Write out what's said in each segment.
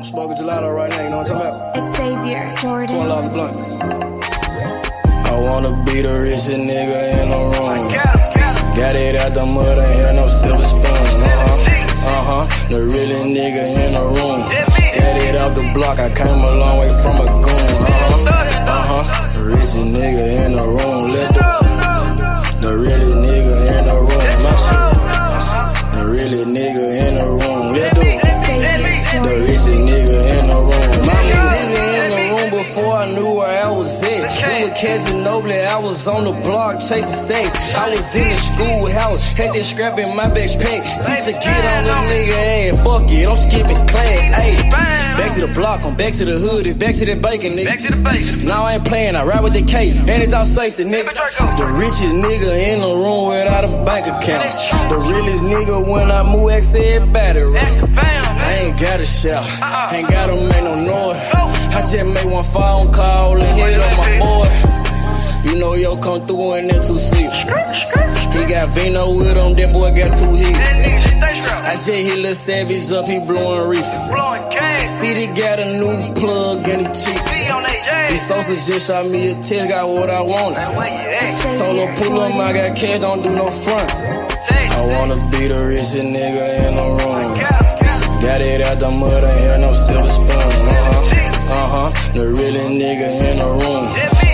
Smoking gelato right now, you know what I'm talking about? It's Xavier Jordan. $12 blunt. I wanna be the richest nigga in the room. Got it out the mud, ain't hear no silver spoon. The really nigga in the room. Got it out the block, I came a long way from a goon. The richest nigga in the room. The really nigga in the room. My shit. The really nigga in the room. The richest nigga in the room. My nigga in the room before I knew where I was at. We were catching Nobly, I was on the block chasing stacks. I was in the schoolhouse, had that scrap in my backpack. Teacher get on the nigga ass, fuck it, I'm skipping class. Ayy, back to the block, I'm back to the hood, it's back to that bacon, nigga. Back to the bacon. Now I ain't playing, I ride with the K, and it's all safety, nigga. The richest nigga in the room without a bank account. The realest nigga when I move, X everybody. I ain't gotta shout, ain't gotta make no noise. I just make one phone call and hit on my boy. You know yo come through in that 2-seat. He got Vino with him, that boy got 2 hits. I just hit Lil Savage up, he blowing reefer. City got a new plug and he cheap. He Sosa just shot me a test, got what I wanted. Told him pull up, I got cash, don't do no front. I wanna be the richest nigga in the room. Got it out the mud, ain't hear no silver spoon. The really nigga in the room.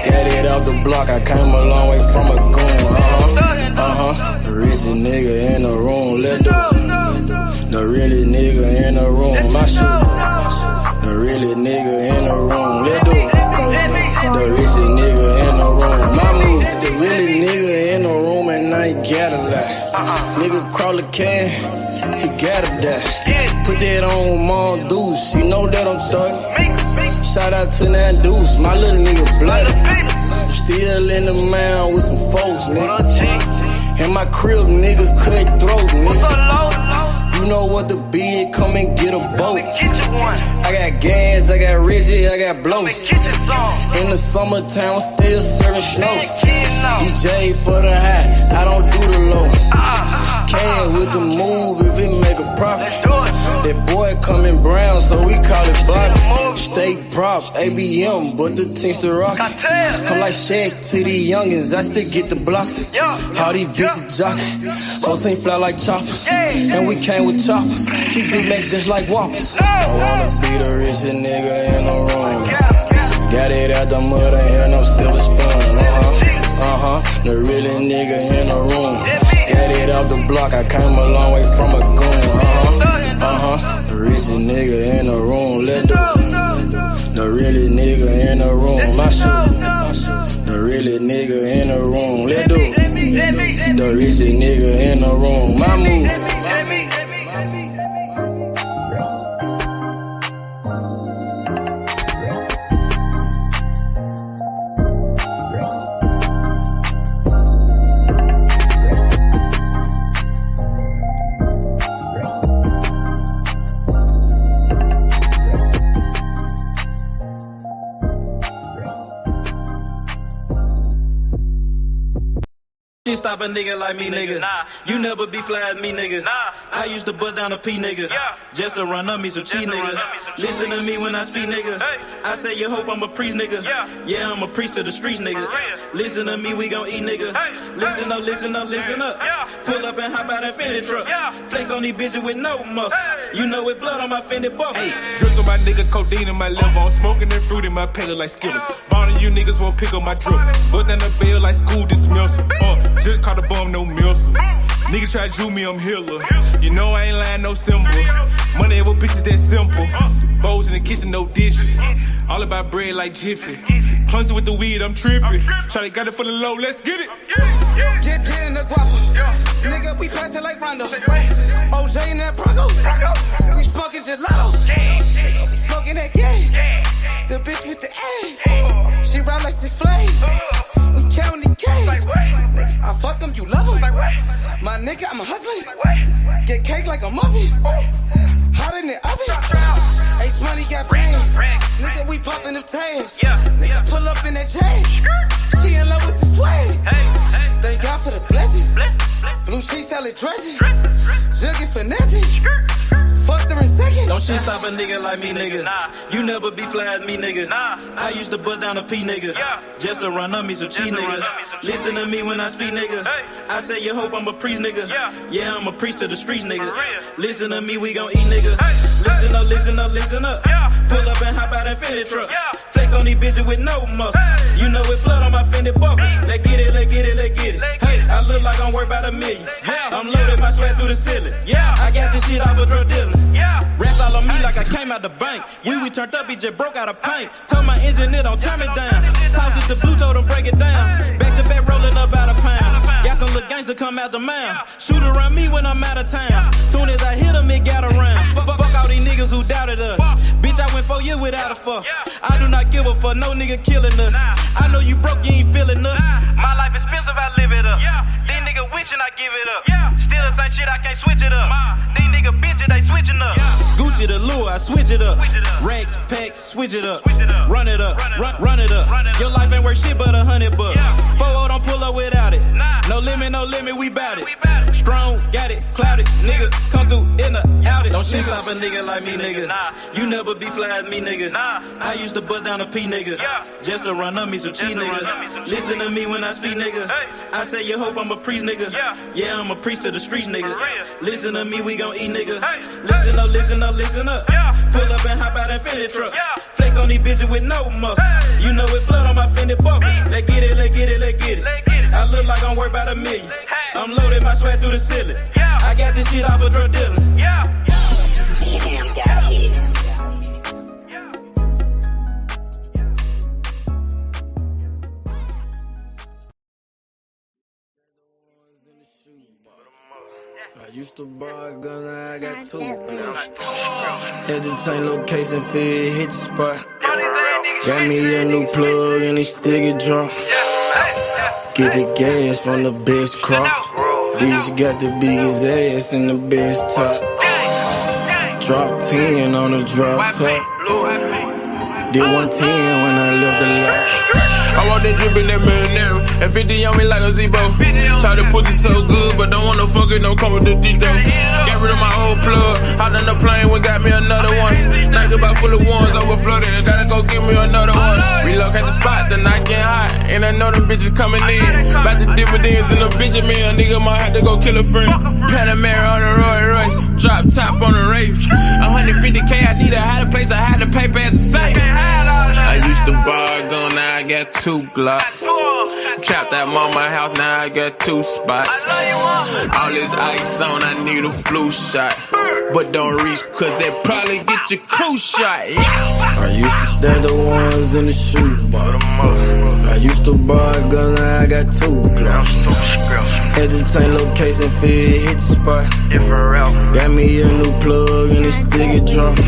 Got it out the block, I came a long way from a goon. The richest nigga in the room. The really nigga in the room. My shit. The really nigga in the room. The richest nigga in the room. My move. The really nigga in the room and I ain't gotta lie. Nigga crawl a can, he gotta die. Put that on Mom Deuce, you know that I'm talking. Shout out to that Deuce, my little nigga bloody. Still in the mound with some folks, nigga. In my crib, niggas cut throats, nigga. You know what the bid, come and get a boat. I got gas, I got Reggie, I got blow. In the summertime, I'm still serving snows. DJ for the high, I don't do the low. Can with the move if it make a profit. That boy coming brown, so we call it Bobby. Steak props, ABM, but the team's the rock. I'm like Shaq to these youngins, I still get the blocks. All these bitches jockey, whole team fly like choppers. And we came with choppers, keep big legs just like whoppers. I wanna be the richest nigga in the room. Got it out the mud, ain't hear no silver spoon. The really nigga in the room. Got it out the block, I came a long way from a goon. The richest nigga in the room. The really nigga in the room. My shit. The really nigga in the room. The richest nigga in the room. My move. Stop a nigga like me, nigga. You never be fly as me, nigga. I used to bust down a P, nigga. Just to run up me some cheese, nigga. Listen to me when I speak, nigga. I say you hope I'm a priest, nigga. Yeah, I'm a priest to the streets, nigga. Listen to me, we gon' eat, nigga. Listen up, listen up, listen up. Pull up and hop out that Fendi truck. Flex on these bitches with no muscle. You know it blood on my Fendi buckle. Drips on my nigga, codeine in my liver. I'm smoking that fruit in my pedal like Skittles. Ballin' you niggas won't pick up my drip. But then the bill like school dismissal. Just caught a bum, no missile. Nigga try to juke me, I'm healer. You know I ain't lying, no symbol. Money over bitches that simple. Bowls in the kitchen, no dishes. All about bread like Jiffy. Clumsy with the weed, I'm tripping. Try to got it for the low, let's get it. Get in the guapo. Nigga, we passing like Rondo. OJ in that Bronco. We smoking gelato. We smoking that game. The bitch with the A. She ride like 6 Flames. We counting the K. Nigga, I fuck them, you love them. My nigga, I'm a hustler. Get cake like a muffin. Hot in the oven. Ace money got brains. Nigga, we popping them tabs. Nigga, pull up in that chain. She in love with the swag. Thank God for the blessing. Blue sheets, salad dressing. Jugging finessing. Fuck in second. Don't shit stop a nigga like me, nigga. You never be fly as me, nigga. I used to bust down a P, nigga. Just to run up me some cheese, nigga. Listen to me when I speak, nigga. I say you hope I'm a priest, nigga. Yeah, I'm a priest to the streets, nigga. Listen to me, we gon' eat, nigga. Listen up, listen up, listen up. Pull up and hop out that Fendi truck. Flex on these bitches with no muscle. You know with blood on my Fendi buckle. Let's get it, let's get it, let's get it. Hey, I look like I'm worth about $1 million. I'm loaded my sweat through the ceiling. I got this shit off of drug dealing. Rats all on me like I came out the bank. We turned up, he just broke out of paint. Told my engineer don't turn it down. Toss it to blue, told him break it down. Back to back rolling up out a pound. Got some little gangs to come out the mouth. Shoot around me when I'm out of town. Soon as I hit him, it got around. Fuck all these niggas who doubted us. Bitch, I went 4 years without a fuck. I do not give a fuck, no nigga killing us. I know you broke, you ain't feeling us. My life expensive, I live it up. These niggas wishing I give it up. Still the same shit, I can't switch it up. These niggas bitches, they switching up. Gucci the lure, I switch it up. Racks, packs, switch it up. Run it up, run it up. Your life ain't worth shit but $100 bucks. 4-0 don't pull up without it. No limit, we bout it. Strong, got it, clouded. Nigga, come through in the out it. Don't shit stop a nigga like me, nigga. You never be fly as me, nigga. I used to bust down a P, nigga. Just to run up me some cheese, nigga. Listen to me when I speak, nigga. I say you hope I'm a priest, nigga. Yeah, I'm a priest to the streets, nigga. Listen to me, we gon' eat, nigga. Listen up, listen up, listen up. Pull up and hop out that Fendi truck. Flex on these bitches with no muscle. You know with blood on my Fendi buckle. Let's get it, let's get it, let's get it. I look like I'm worth about $1 million. I'm loaded, my sweat through the ceiling. I got this shit off of drug dealing. Damn, got hit. I used to buy a gun, now I got 2. Had to change location, feel hit the spot. Got me a new plug and it still get drunk. Get the gas from the best crop. Bitch got the biggest ass and the best top. Drop 10 on the drop top. Did 110 when I left the lot. I want that drip in that marinara, and 50 on me like a Zebo. Try to put it so good, but don't want no fuck it, don't come with the detail. Get rid of my old plug, hopped on the plane, we got me another one. Night about full of ones, overflooded, gotta go get me another one. Relocate the spot, the night getting hot, and I know them bitches coming in. About the dividends in the Benjamin, a nigga might have to go kill a friend. Panamera on the Roy Royce, drop top on the Wraith. 150K, I need a higher place, I had to pay at the same. I used to buy a gun, now I got 2 Glocks. Trapped at mama house, now I got 2 spots. All this ice on, I need a flu shot. But don't reach, cause they probably get your crew shot. I used to stash the ones in the shoebox. I used to buy a gun, now I got 2 Glocks. Had to change location, feel hit the spot. Got me a new plug and it still get drunk.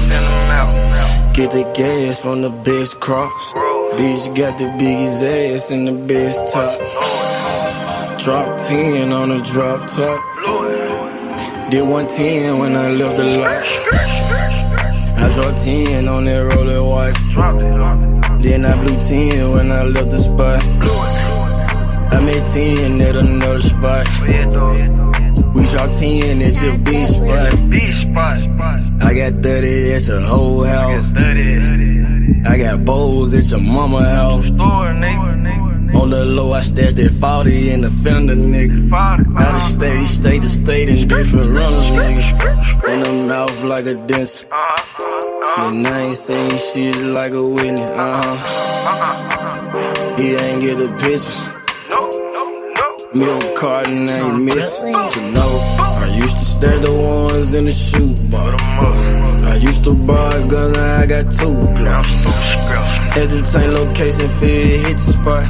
Get the gas from the best crops. Bitch got the biggest ass and the best top. Drop 10 on the drop top. Did 110 when I left the lot. I dropped 10 on that roller watch. Then I blew 10 when I left the spot. I made 10 at another spot. We dropped 10 at your beach spot. I got 30 at your whole house. I got bowls at your mama house. On the low, I stashed that 40 in the fender, nigga. Out of state to state in different runners, nigga. In the mouth like a dentist. And I ain't saying shit like a witness, He ain't get the picture. Milk carton ain't missing, you know. I used to stash the ones in the shoebox. I used to buy a gun, now I got 2 Glocks. Had to change location, feel hit the spot.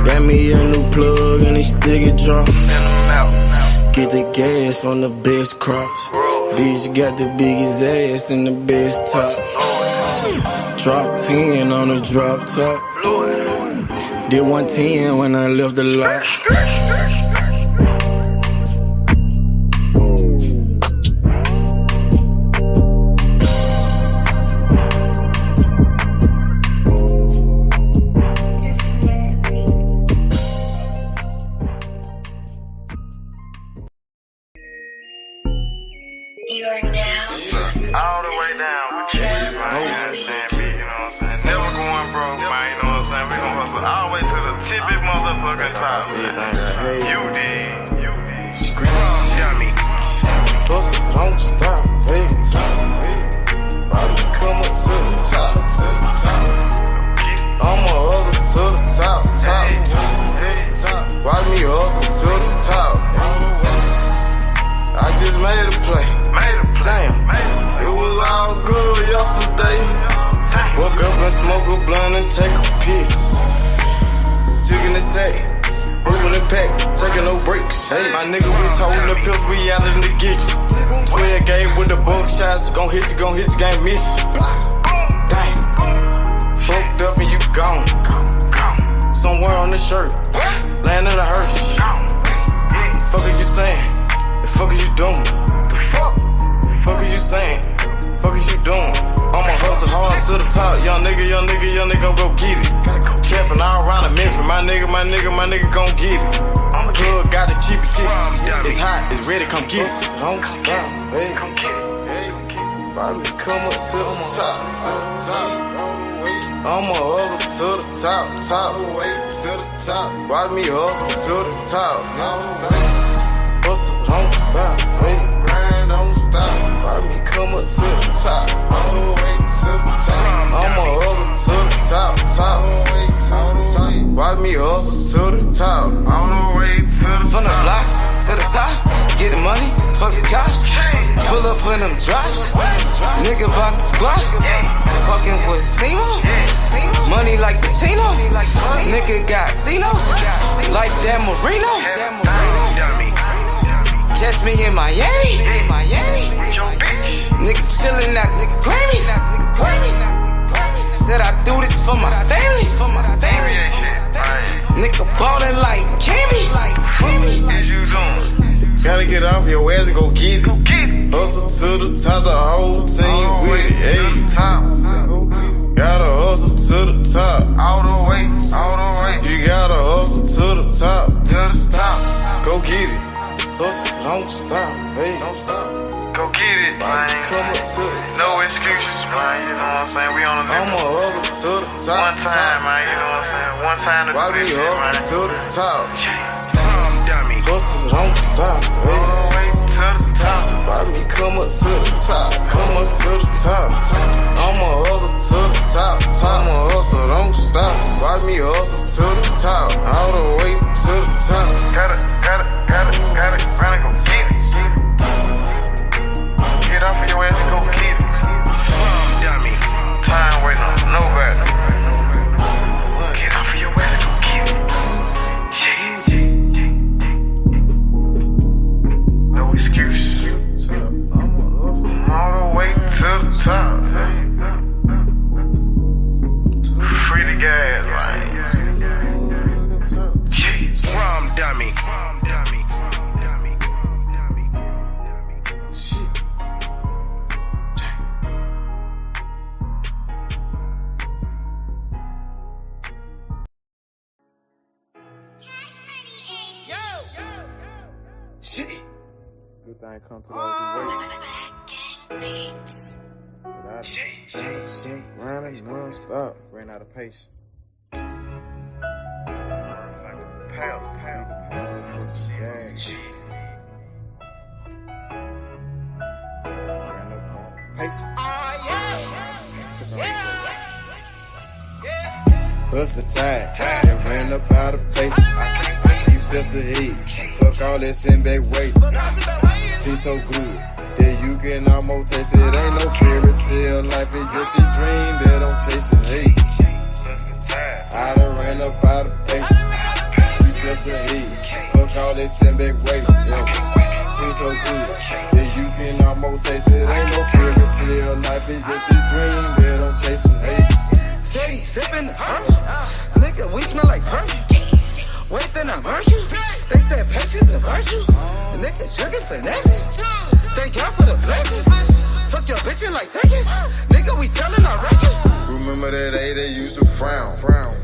Got me a new plug and it still get drunk. Get the gas from the best crops. Bitch got the biggest ass and the best top. Drop 10 on the drop top. Did 110 when I left the lot. You are now way down with this shit, man. You understand me, you know what I'm saying? Never going broke, man, you know what I'm saying? We gon' hustle all the way to the tippy motherfucking top, man. You did. Dummy. Hustle, don't stop, hey. Probably come up to the top, I'ma hustle to the top. Watch me hustle to the top. I just made a play. Damn, it was all good yesterday. Woke up and smoke a blunt and take a piss. Chicken and sack, moving the pack, taking no breaks. Hey, my nigga, we toting the pills, we out in the gigs. 12 game with the bug shots, gon' hit you, can't miss. Damn, fucked up and you gone. Somewhere on the shirt, land in a hearse. Fuck is you saying? The fuck is you doing? The fuck is you saying? Fuck is you doing? I'ma hustle hard to the top, young nigga gon' go get it. Trapping all around the Memphis, my nigga gon' get it. I'm the plug, got the cheapest shit. It's hot, it's ready, come get it. Don't stop, hey, come get it. Hey, probably come up to the top. I'ma hustle to the top. Watch me hustle to the top. Hustle, don't stop, hey, grind, don't stop. Watch me come up to the top. All the way to the top. I'ma hustle to the top. Watch me hustle to the top. All the way to the top. From the block to the top, get the money, fuck the cops. Pull up in them drops. Nigga bout the block. Fucking with Simo. Money like the Tino. Nigga got Cinos. Like that Marino. Catch me in Miami. Nigga chillin' at the Grammys. Said I do this for my family. Nigga ballin' like Kimmy. Gotta get off your ass and go get it. Hustle to the top, the whole team with it. Hey, gotta hustle to the top. All the way. You gotta hustle to the top. Go get it. Hustle, don't stop. Hey, don't stop. Go get it, man. Come up to the top. No excuses, man. You know what I'm saying? We on the I'ma hustle to the top. one time, man. You know what I'm saying? One time to do this shit, man. Hustle to the top. Dummy. Hustle, don't stop. Hey, All the way to the top. watch me come up to the top. Come up to the top. I'ma hustle to the top. I'ma hustle, don't stop. Watch me hustle to the top. All the way to the top. Gotta, run and go get it. Get off of your ass and go get it. Dummy. Time waiting on nobody. Get off of your ass and go get it. No excuses. All the way to the top. Free the gas, man. Rum dummy. Good thing come to those who wait. Without it, running non-stop. Ran out of pace. Bust the tide, and ran up out of place. Few steps ahead, fuck all that send back weight. Seems so good that you can almost taste it. Ain't no fairy tale, life is just a dream that I'm chasing. Hey, I done ran up out of place. Few steps ahead, fuck all that send back weight. Seems so good that you can almost taste it. Ain't no fairy tale, life is just a dream that I'm chasing. Hey. Steady sippin' nigga, we smell like perfume. Wait, then I murder you. They said patience a virtue. Nigga jugging finesse. Thank God for the blessings. Fuck your bitchin' like seconds. Nigga, we sellin' our records. Remember that day they used to frown.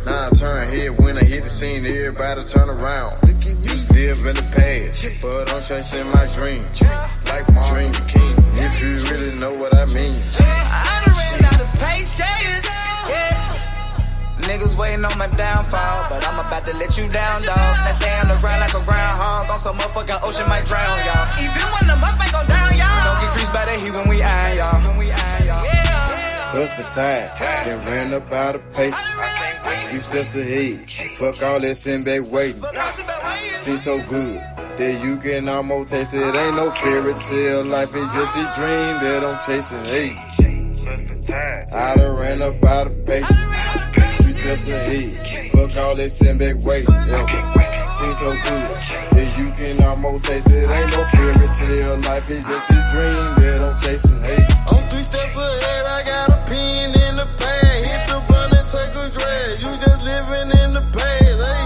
Now I turn head when I hit the scene, everybody turn around. Used to live in the past, but I'm chasing my dream. Like my dream king. If you really know what I mean. I done ran out of patience. Yeah. Niggas waiting on my downfall, but I'm about to let you down, dog. That stay on the ground like a groundhog. On some motherfucking ocean might drown, y'all. Even when the muff ain't go down, y'all. Don't get creased by the heat when we iron, y'all. Yeah. Plus the tide, then ran up out of pace. Few steps ahead, fuck all that sitting back waiting. See so good that you can almost taste it. Ain't no fairy tale, life is just a dream that I'm chasing. Hey, I done ran up out of pace. Few steps ahead, fuck all that sitting back waiting. See so good that you can almost taste it. Ain't no fairy tale, life is just a dream that I'm chasing. Hey, I'm 3 steps ahead, I got a pen in the pad. Hit the button and take a drag. You just living in the past. Hey,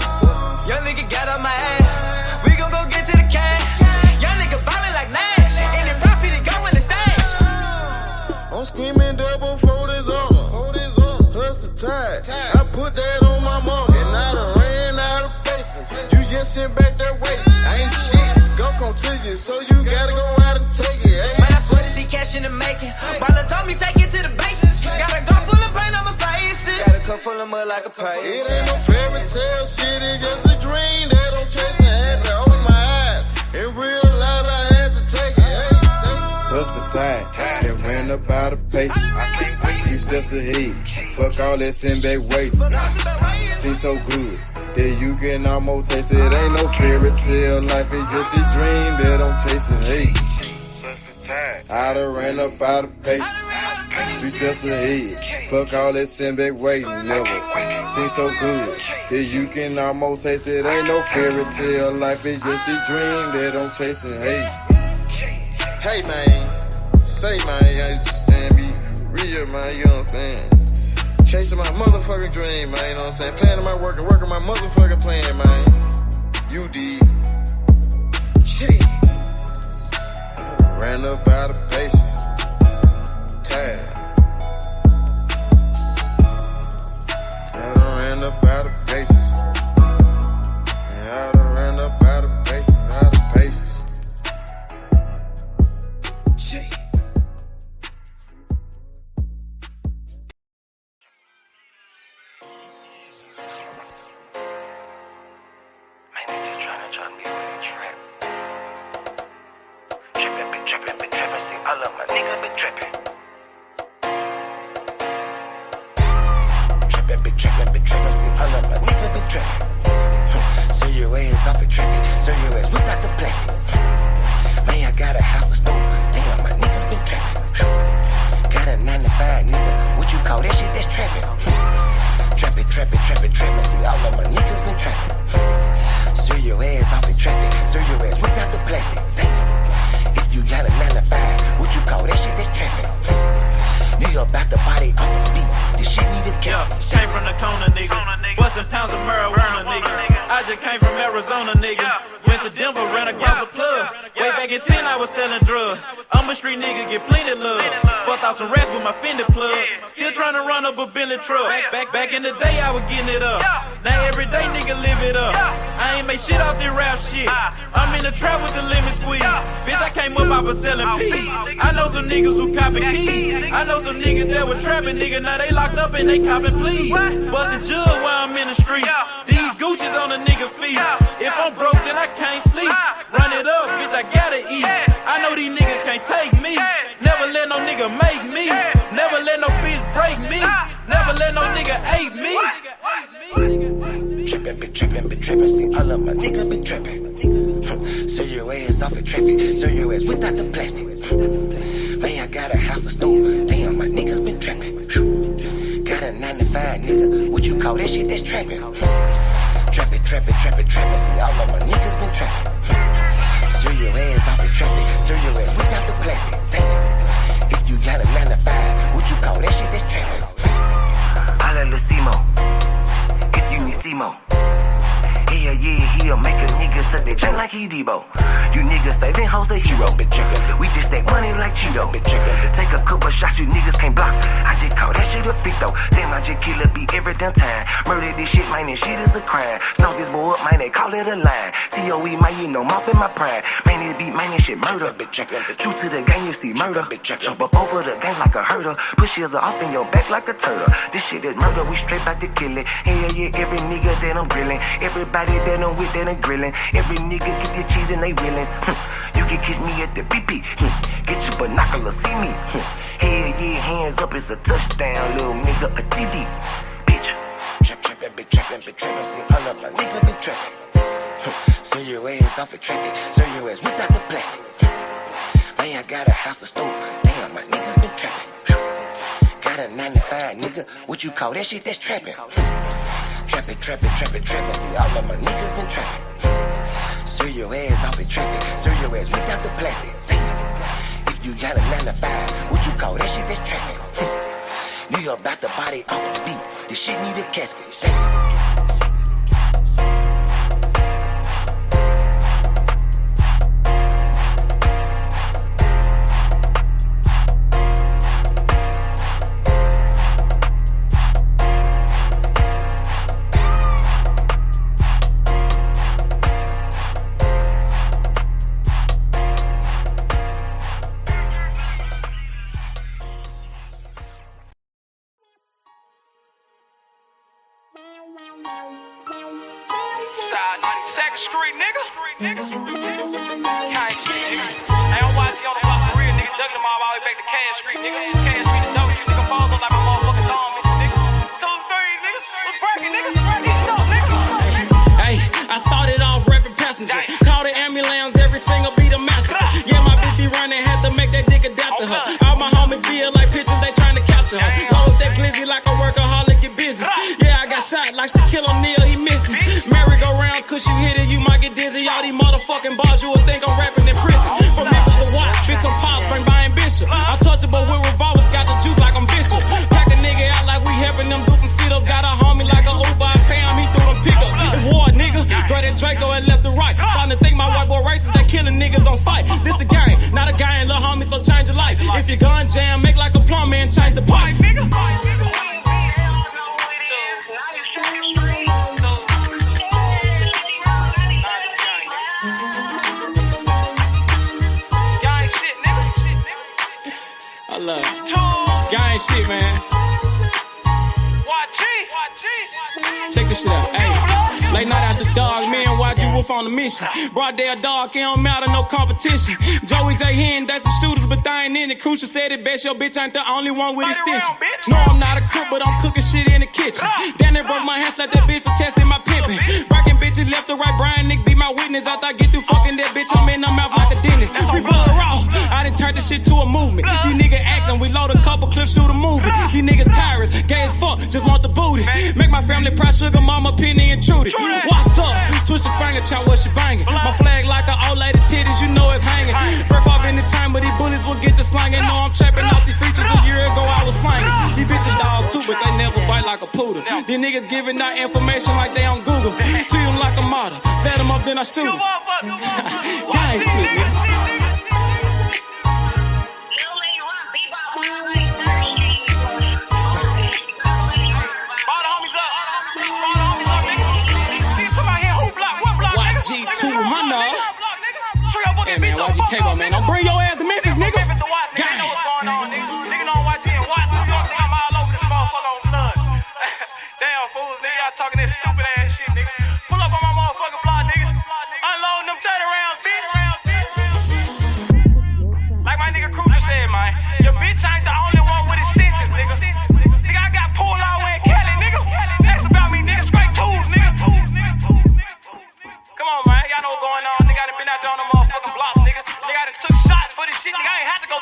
young nigga got on my ass. We gon' go get to the cash. Young nigga ballin' like Nash. And the profit is going to stash. I'm screaming double for this armor. Hustle tide. I put that on my mama. And I done ran out of faces. You just sit back that way. I ain't shit. Gon' come to you, so you gotta go out and take it. Hey. Man, I swear to see cash in the making. Baller told me take it to the bases. Got a gun full of paint on my faces. Got a cup full of mud like a pie. It ain't no fairy tale shit, it's just a dream that I'm chasing. Had to open my eyes. In real life, I had to take it. Hey. plus the tide, then ran up out of pace. Few steps ahead, fuck all that sitting back waiting. Seems so good that you can almost taste it. Ain't no fairy tale, life is just a dream that I'm chasing. Hey, I done ran up out of pace. Few steps ahead, fuck all that sitting back waiting. Never seems so good that you can almost taste it. Ain't no fairy tale, life is just a dream that I'm chasing. Hey man, say man, you understand me, real man, you know what I'm saying? Chasing my motherfucking dream, man, you know what I'm saying? Planning my work and working my motherfucking plan, man. You did. Ran up out of paces. Tired. I done ran up out of paces. Yeah, I done ran up out of paces, out of paces. Back in the day, I was getting it up. Now every day, nigga live it up. I ain't make shit off this rap shit. I'm in the trap with the lemon squeeze. Bitch, I came up off of selling peas. I know some niggas who copping keys. I know some niggas that were trapping, nigga. Now they locked up and they copping pleas. Bustin' jug while I'm in the street. These Gucci's on a nigga feet. If I'm broke, then I can't sleep. Run it up, bitch, I gotta eat. I know these niggas can't take me. Never let no nigga make me. Never let no bitch break me. Never let no nigga ape me. Trippin', been trippin', see all of my niggas been trippin'. Serve your ass off at traffic, serve your ass without the plastic. Man, I got a house to store, damn, my niggas been trappin'. Got a 9 to 5, nigga, what you call that shit, that's trappin'. Trappin', see all of my niggas been trappin'. Serve your ass off at traffic, serve your ass without the plastic. Damn, if you got a 9 to 5, what you call that shit, that's trappin'. Holla Lucimo, if you need Simo. He'll make a nigga tuck that jet like he Debo. You niggas saving hoes a hero. We just stack money like Cheeto. Take a couple shots you niggas can't block. I just call that shit the feet though. Damn, I just kill a beat every damn time. Murder this shit, man, this shit is a crime. Snow this boy up, man, they call it a line. TOE, man, you know, mop in my pride. Man, this beat, man, this shit murder. True to the game, you see murder. Jump up over the game like a herder. Push heels off in your back like a turtle. This shit is murder, we straight back to kill it. Hell yeah, every nigga that I'm grilling. Everybody that I'm with that I'm grilling. Every nigga get their cheese and they willing. You can catch me at the BP. Get your binoculars, see me. Hell yeah, hands up, it's a touchdown, little nigga, a TD. Bitch. Trappin', big trappin', see all of my nigga big trappin'. Serve your ass off the traffic, serve your ass without the plastic. Man, I got a house of stove, damn, my niggas been trappin'. Got a 95, nigga, what you call that shit? That's trappin'. Trappin', see all of my niggas been trappin'. Serve your ass off the traffic, serve your ass without the plastic. Damn. If you got a 95, what you call that shit? That's trappin'. You about the body off the beat. This shit need a casket. Damn. Like Shakur Stevenson, he missing. Merry-go-round, cause you hit it, you might get dizzy. All these motherfucking bars, you would think I'm rapping in prison. From Memphis to Watts, bitch, I'm pop, bring by ambition. Untouchable with revolvers, got the juice like I'm Bishop. Pack a nigga out like we helping them do some sit-ups. Got a homie like a Uber, I pay him, he threw them pickups. It's war, nigga. Great at Draco and left to right. Starting to think my white boy racist, they killing niggas on sight. This the game, not a guy and little homie, so change your life. If your gun jam, make like a plumber and change the pipe. Gang shit, man. Check this shit out. Hey, late night after dog, me and YG Wolf on the mission. Broad day a dog, it don't matter, no competition. Joey J. Hen, that's some shooters, but they ain't in it. Crucial said it best, your bitch ain't the only one with extension. No, I'm not a cook, but I'm cooking shit in the kitchen. Damn, they broke my hands like that bitch for testing my pimping. Breaking bitches left to right, Brian Nick be my witness. After I get through fucking that bitch, I'm in her mouth like a dentist. Free blood raw, I done turned this shit to a movement. These niggas acting, we load a couple clips, shoot a movie. These niggas pirates, gay as fuck, just want the booty. Make my family proud, sugar mama, penny and Trudy. What's up? Twist your finger, chop what she banging. My flag like an old lady titties, you know it's hanging. Birth off in the time, but these bullies will get the slanging. No, I'm trapping off these features. A year ago I was slanging. These bitches dogs too, but they never bite like a poodle. These niggas giving out information like they on Google. Treat them like a model. Set them up, then I shoot them. Gang shit, man. G200. Hey man, YGK, man. Don't bring your ass to Memphis, nigga. Gang. Nigga don't watch it and watch. You know I'm all over this motherfucker on blood. Damn fools, nigga. Y'all talking that stupid ass shit, nigga. Pull up on my motherfucking block, nigga. Unloading them 30 rounds, bitch. Like my nigga Cruz said, man. Your bitch ain't the only one with extensions, nigga. Nigga, I got pulled all the way in Cali, nigga. That's about me, nigga. Straight tools, nigga. Come on, man. Y'all know what's going on. Nigga, I done been out there on the motherfucking blocks, nigga. Nigga, I done took shots for this shit. Nigga, I ain't had to go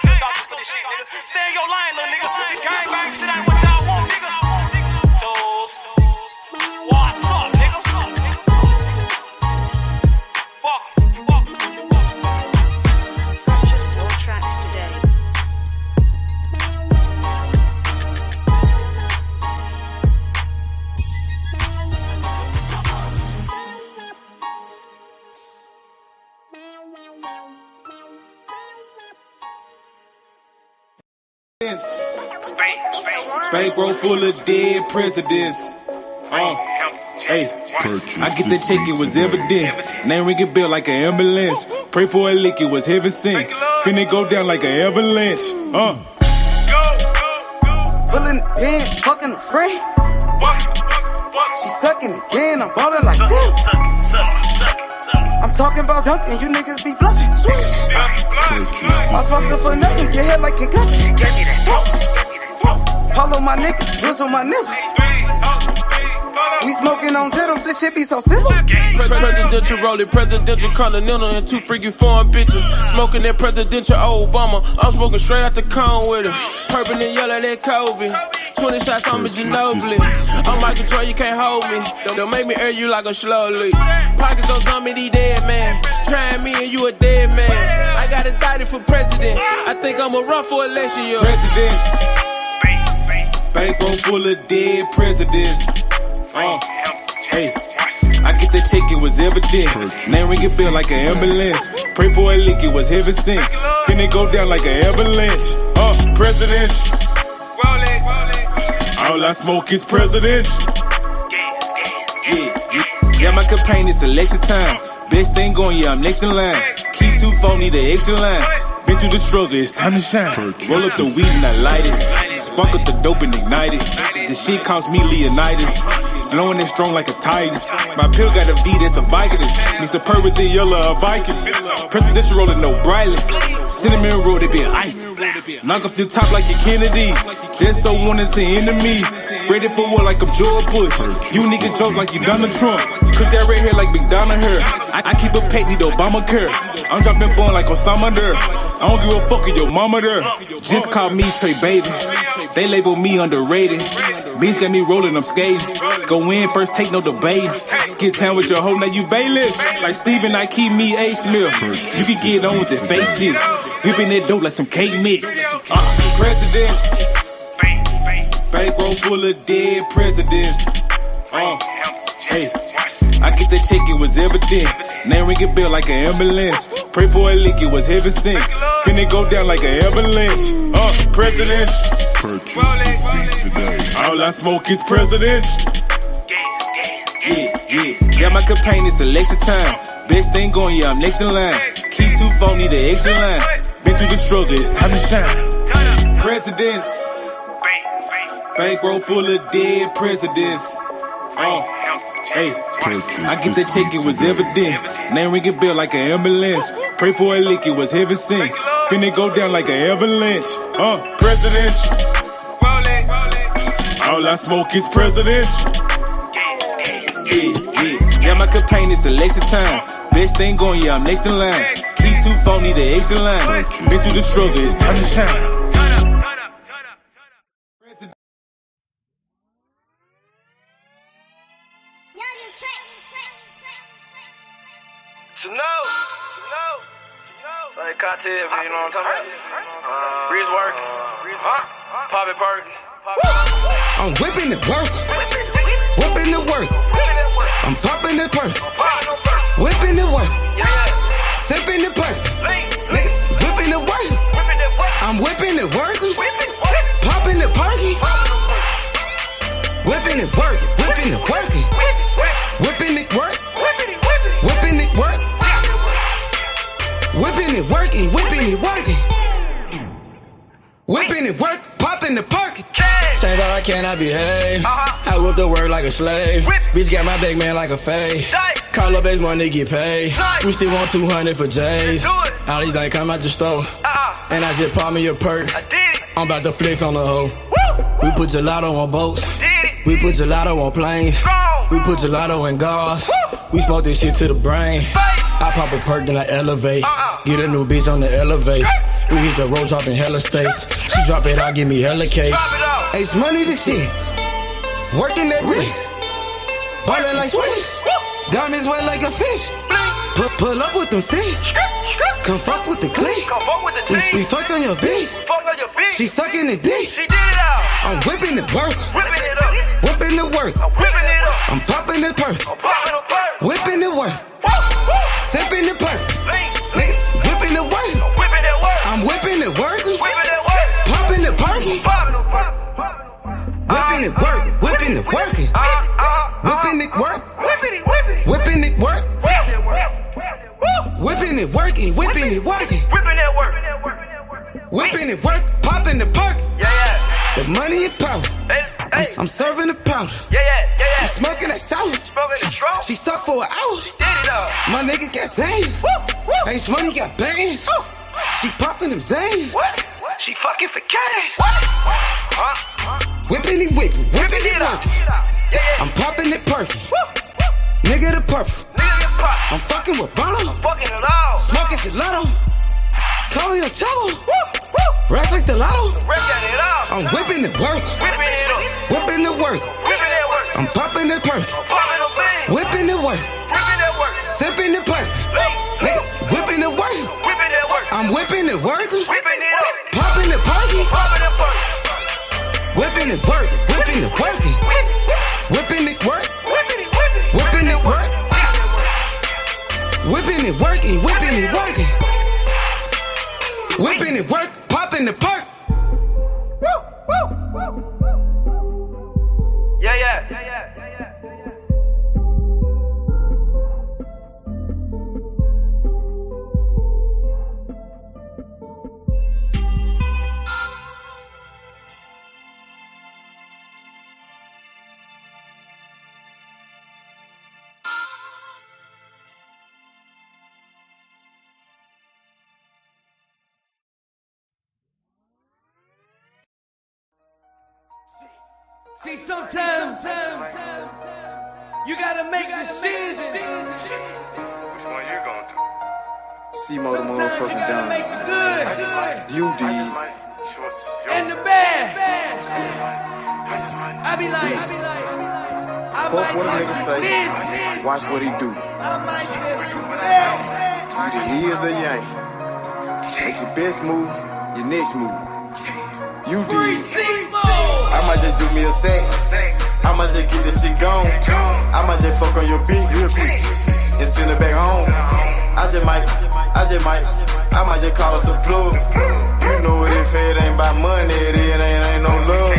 Bankroll full of dead presidents. Hey, I get that check, it was evident. Name ringing bell like an ambulance. Pray for a lick, it was heaven sent. Finna go down like an avalanche. Pulling the pants, fucking a friend. She sucking again, I'm ballin' like 10. I'm talking about dunking, you niggas be bluffing. Swish. I fucked her for nothing, get hit like concussion. Follow my nigga, drizzle my nigga. We smoking on Zeros, this shit be so simple. Presidential rolling, presidential continental, and 2 freaky foreign bitches. Smoking that presidential Obama. I'm smoking straight out the cone with it. Purple and yellow, that Kobe. 20 shots on me, Ginobili. I'm Michael Jordan, you can't hold me. Don't make me air you like a slow leak. Pockets don't tell me these dead man. Trying me and you a dead man. I got indicted for president. I think I'm a run for election year. Presidents. Bankroll full of dead presidents. Hey, I get that check, it was evident. Name ringing bell like an ambulance. Pray for a lick, it was heaven sent. Finna go down like an avalanche. President. All I smoke is president. Yeah, my campaign is election time. Best thing going, yeah, I'm next in line. Key 2 phone, need an extra line. Been through the struggle, it's time to shine. Roll up the weed and I light it. Spunk up the dope and ignite it. This shit cost me Leonidas. Blowing it strong like a titan. My pill got a V that's a Vicodin. Needs a purr with the yellow, a Viking. Presidential rolling no brightly. Cinnamon roll, they been ice. Knock off the top like a Kennedy. They're so wanted to enemies. Ready for war like I'm George Bush. You niggas joke like you Donald Trump. Cause that red hair like McDonough hair. I keep a pet, need Obamacare. I'm dropping born like Osama there. I don't give a fuck if your mama there. Just call me Trey Baby. They label me underrated. Beans got me rolling, I'm skating. Go in, first take no debate. Skid town with your hoe, now you bailiff. Like Steven, I keep me A. Smith. You can get on with that fake shit. Whipping that dope like some cake mix. Presidents. Bankroll full of dead presidents. Hey, I get that check, it was evident. Name ringing bell like an ambulance. Pray for a lick, it was heaven sent. Finna go down like an avalanche. President. All I smoke is president. Yeah, my campaign is election time. Best thing going, yeah, I'm next in line. Key 2 phone, need an extra line. Been through the struggle, it's time to shine. Presidents. Bankroll full of dead presidents. Hey, I get that check, it was evident. Name ringing bell like an ambulance. Pray for a lick, it was heaven sent. Finna go down like an avalanche. President. All I smoke is president. Yeah, my campaign is election time. Best thing going, yeah, I'm next in line. Key 2 phone, need an extra line. Been through the struggle, it's time to shine. Like cocktail, you know what I'm talking about? Breeze work. Pop it perk. I'm whipping the work. Whipping the work. I'm popping the perk. Whipping the work. Sipping the perk. Whipping the work. I'm whipping the work. Popping the perky. Whipping the work. Whipping the work. Whipping the work. Whipping the work. Whipping it, working, whipping it, working. Whipping it, work, popping the perk. Change all I can, I behave. I whip the work like a slave. Bitch got my big man like a fade. Call up his money, get paid. We still want 200 for J's. All these ain't come out the store. And I just pop me a perk. I'm about to flex on the hoe. We put gelato on boats. We put gelato on planes. We put gelato in cars. We smoke this shit to the brain. I pop a perk, then I elevate. Get a new bitch on the elevate. We hit the road dropping hella states. She drop it out, give me hella cake. Ace money to shit. Working that wrist. Ballin' like Swiss. Diamonds wet like a fish. Pull up with them sticks. Come fuck with the clique. We fucked on your bitch. She sucking the dick. I'm whipping the work. Whipping the work. I'm popping the perk. Whipping the work. Sipping the perk. Whipping the work. I'm whipping the work. Popping the perky. Whipping it work, whipping it working. Whipping it work, whipping it work. Whipping it working, whipping it working. Whipping it work, popping the perk. The money and power. I'm serving the powder. I'm smoking that sour. She sucked for an hour. My nigga got Zans. Ace Money got bands. She popping them Zans. She fucking for cash. Whipping it whipping, whipping it working. I'm popping it perfect. Nigga the purple. I'm fucking with Bono. Smoking gelato. Call me a cholo. Rats like the lotto. I'm whipping the work. Whipping the work. I'm popping the perk. Whipping the work. Sipping the perk. Nigga, whipping the work. I'm whipping the work. Popping the perk. Whipping it work. Whipping the working. Whipping it work. Whipping it work. Whipping it working. Whipping it working. Whipping it work, popping the perk. Yeah. See, sometimes you gotta make decisions. Which one you gonna do? See more the motherfucking down. Make the good You did. and the bad. I be like, I Fuck what a might nigga say. this. Watch what he do. I might say Either he is a yank. Make your best move, your next move. You did. I might just do me a sec. I might just get this shit gone. I might just fuck on your beat real quick and send it back home. I might just call up the plug. You know what, if it ain't about money, it ain't no love.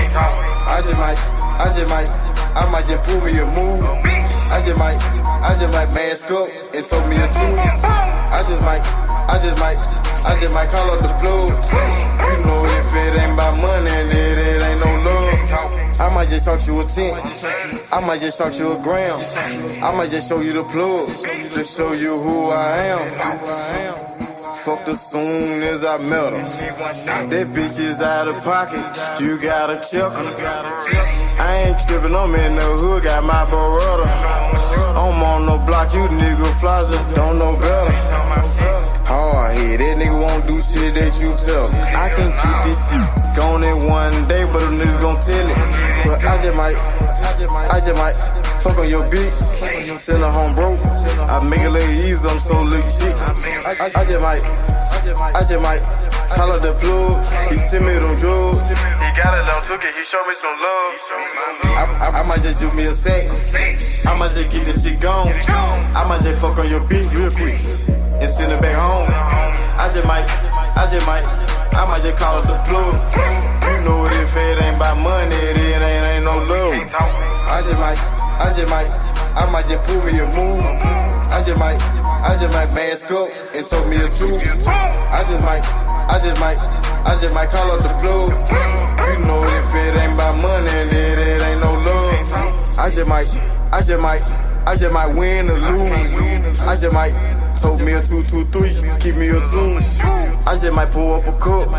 I might just pull me a move. I just might mask up and told me a truth. I just might call up the plug. You know if it ain't about money, it ain't no love. I might just talk you a 10. I might just talk you a gram. I might just show you the plug to show you who I am. Fucked her soon as I met her. That bitch is out of pocket. You gotta check her. I ain't trippin', I'm in the hood, got my Beretta. I'm on no block, you nigga flies don't know better. Hard head, that nigga won't do shit that you tell. I can keep this shit going in one day, but them niggas gon' tell it. But I just might fuck on your bitch, send her home broke. I make it look easy, I'm so lick shit. I just might call up the plug, he send me them drugs. He got it, don't took it, he showed me some love. I might just do me a sec. I might just get this shit gone. I might just fuck on your bitch real quick and send it back home. I might just call up the plug. You know what, if it ain't about money, it ain't no love. I might just pull me a move. I just might mask up and told me the truth. I just might call up the plug. You know if it ain't about money, it ain't no love. I just might win or lose. I just might told me a 2-2-3, keep me a 2. I just might pull up a cup.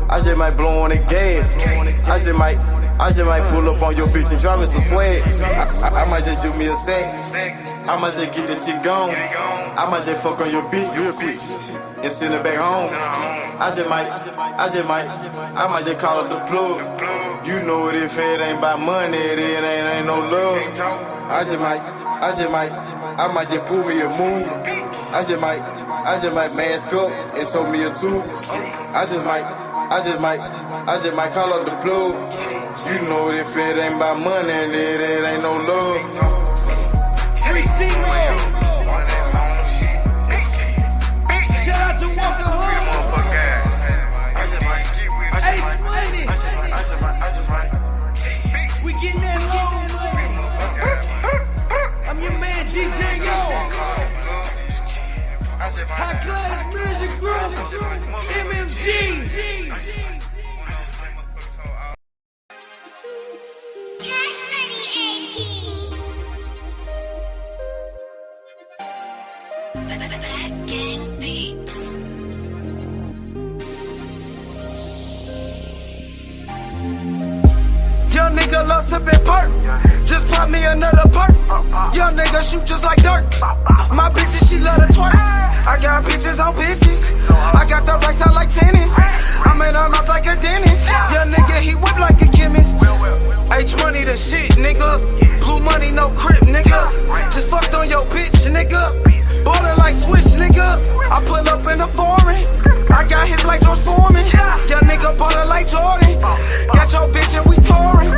I just might blow on the gas. I just might pull up on your bitch and drop me some swag. I might just do me a sex. I might just get this shit gone. I might just fuck on your bitch real quick and send it back home. I might just call up the plug. You know it, if it ain't about money, it ain't no love. I might just pull me a move. I just might mask up and told me a 2. I just might call up the plug. You know if it ain't about money, it ain't no love. Shout out to Walker Home. Young nigga love sippin' perk. Just pop me another perk. Young nigga shoot just like Dirk. My bitches, she love to twerk. I got bitches on bitches. I got the right side like tennis. I'm in her mouth like a dentist. Young nigga, he whip like a chemist. H money the shit, nigga. Blue money, no crip, nigga. Just fucked on your bitch, nigga. Ballin' like Swiss, nigga. I pull up in a foreign. I got hits like George Foreman. Young nigga ballin' like Jordan. Got your bitch and we touring.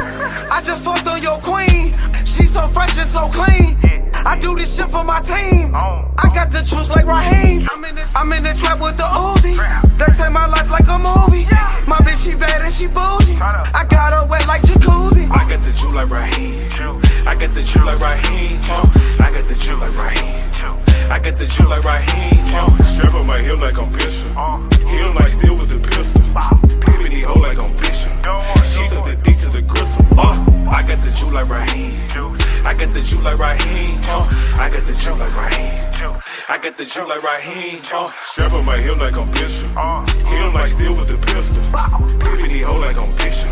I just fucked on your queen. She so fresh and so clean. I do this shit for my team. I got the juice like Raheem. I'm in the trap with the Uzi. They say my life like a movie. My bitch, she bad and she bougie. I got her wet like jacuzzi. I got the juice like Raheem. I got the juice like Raheem. I got the juice like Raheem. I got the juice like Raheem. Strap on my hip like I'm Bishop. Hit him like steel with the pistol. Pivot he hoe like I'm Bishop. She took the D to the gristle. I got the juice like Raheem. I got the juice like Raheem. I got the juice like Raheem. I got the juice like Raheem. Strap on my hip like I'm Bishop. Hit him like steel with the pistol. Pivot he hoe like I'm Bishop.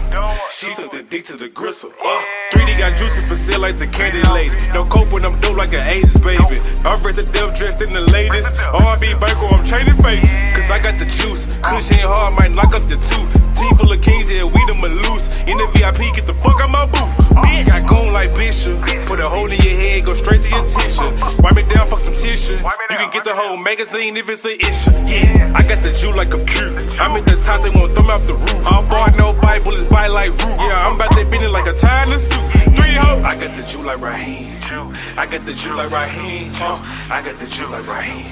She took the D to the gristle. 3D got juices for sale like the candy lady. No coke when I'm dope like an 80s baby. I'm ready to death dressed in the latest. R&B Banco, I'm changing face. Cause I got the juice. Cushion hard, might knock up the two. Team full of kings, yeah, we them a loose. In the VIP, get the fuck out my booth. Bitch, got goon like Bishop. Put a hole in your head, go straight to your tissue. Wipe it down, fuck some tissue. You can get the whole magazine if it's an issue. Yeah, I got the juice like a cute. I'm at the top, they won't throw me off the roof. All bar, no bite, bullets bite like root. Yeah, I'm about to bend it like a tie in the suit. 3 hoes. I got the juice like Raheem. I got the juice like Raheem. I got the juice like Raheem.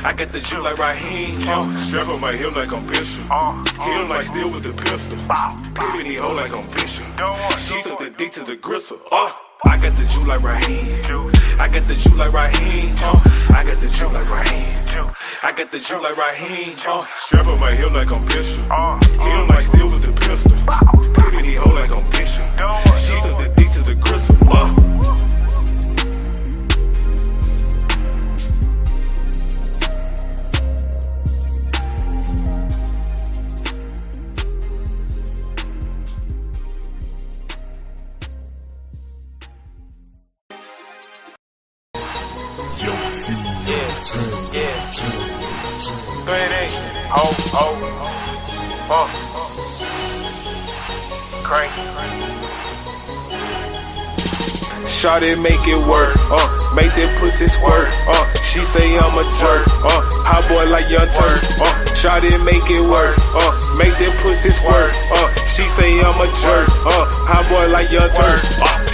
I got the juice like Raheem. Strap on my hip like I'm Bishop. Hit him like steel with the pistol. Pivot he hoe like I'm Bishop. She took the D to the gristle. I got the juice like Raheem. I got the juice like Raheem. I got the juice like Raheem. I got the juice like Raheem. Strap on my hip like I'm Bishop. Hit him like steel with the pistol. Pivot he hoe like I'm Bishop. She took the D to the gristle. Shawty make it work, make that pussy squirt, she say I'm a jerk, hot boy like Young Turk, Shawty make it work, make that pussy squirt, she say I'm a jerk, hot boy like Young Turk,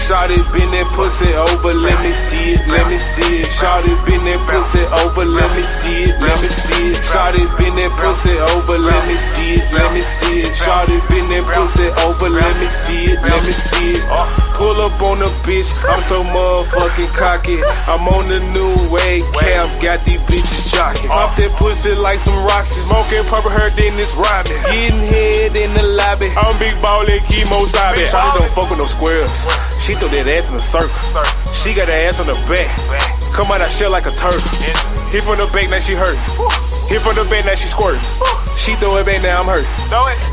Shawty bend that pussy over, let me see it, let me see it, Shawty bend that pussy over, let me see it, let me see it, Shawty bend that pussy over, let me see it, let me see it, Shawty bend that pussy over, let me see it, let me see it, pull up on the bitch, I'm so motherfucking cocky. I'm on the new wave cap, got these bitches jocking. Off that pussy like some rocks, smoking purple hair, then it's robbing. Getting head in the lobby. I'm big ball like chemo sabe. Shawty don't fuck with no squares. She throw that ass in a circle. She got her ass on the back. Come out, I shell like a turtle. Hit from the back, now she hurt. Hit from the back, now she squirt. She throw it back, now I'm hurt.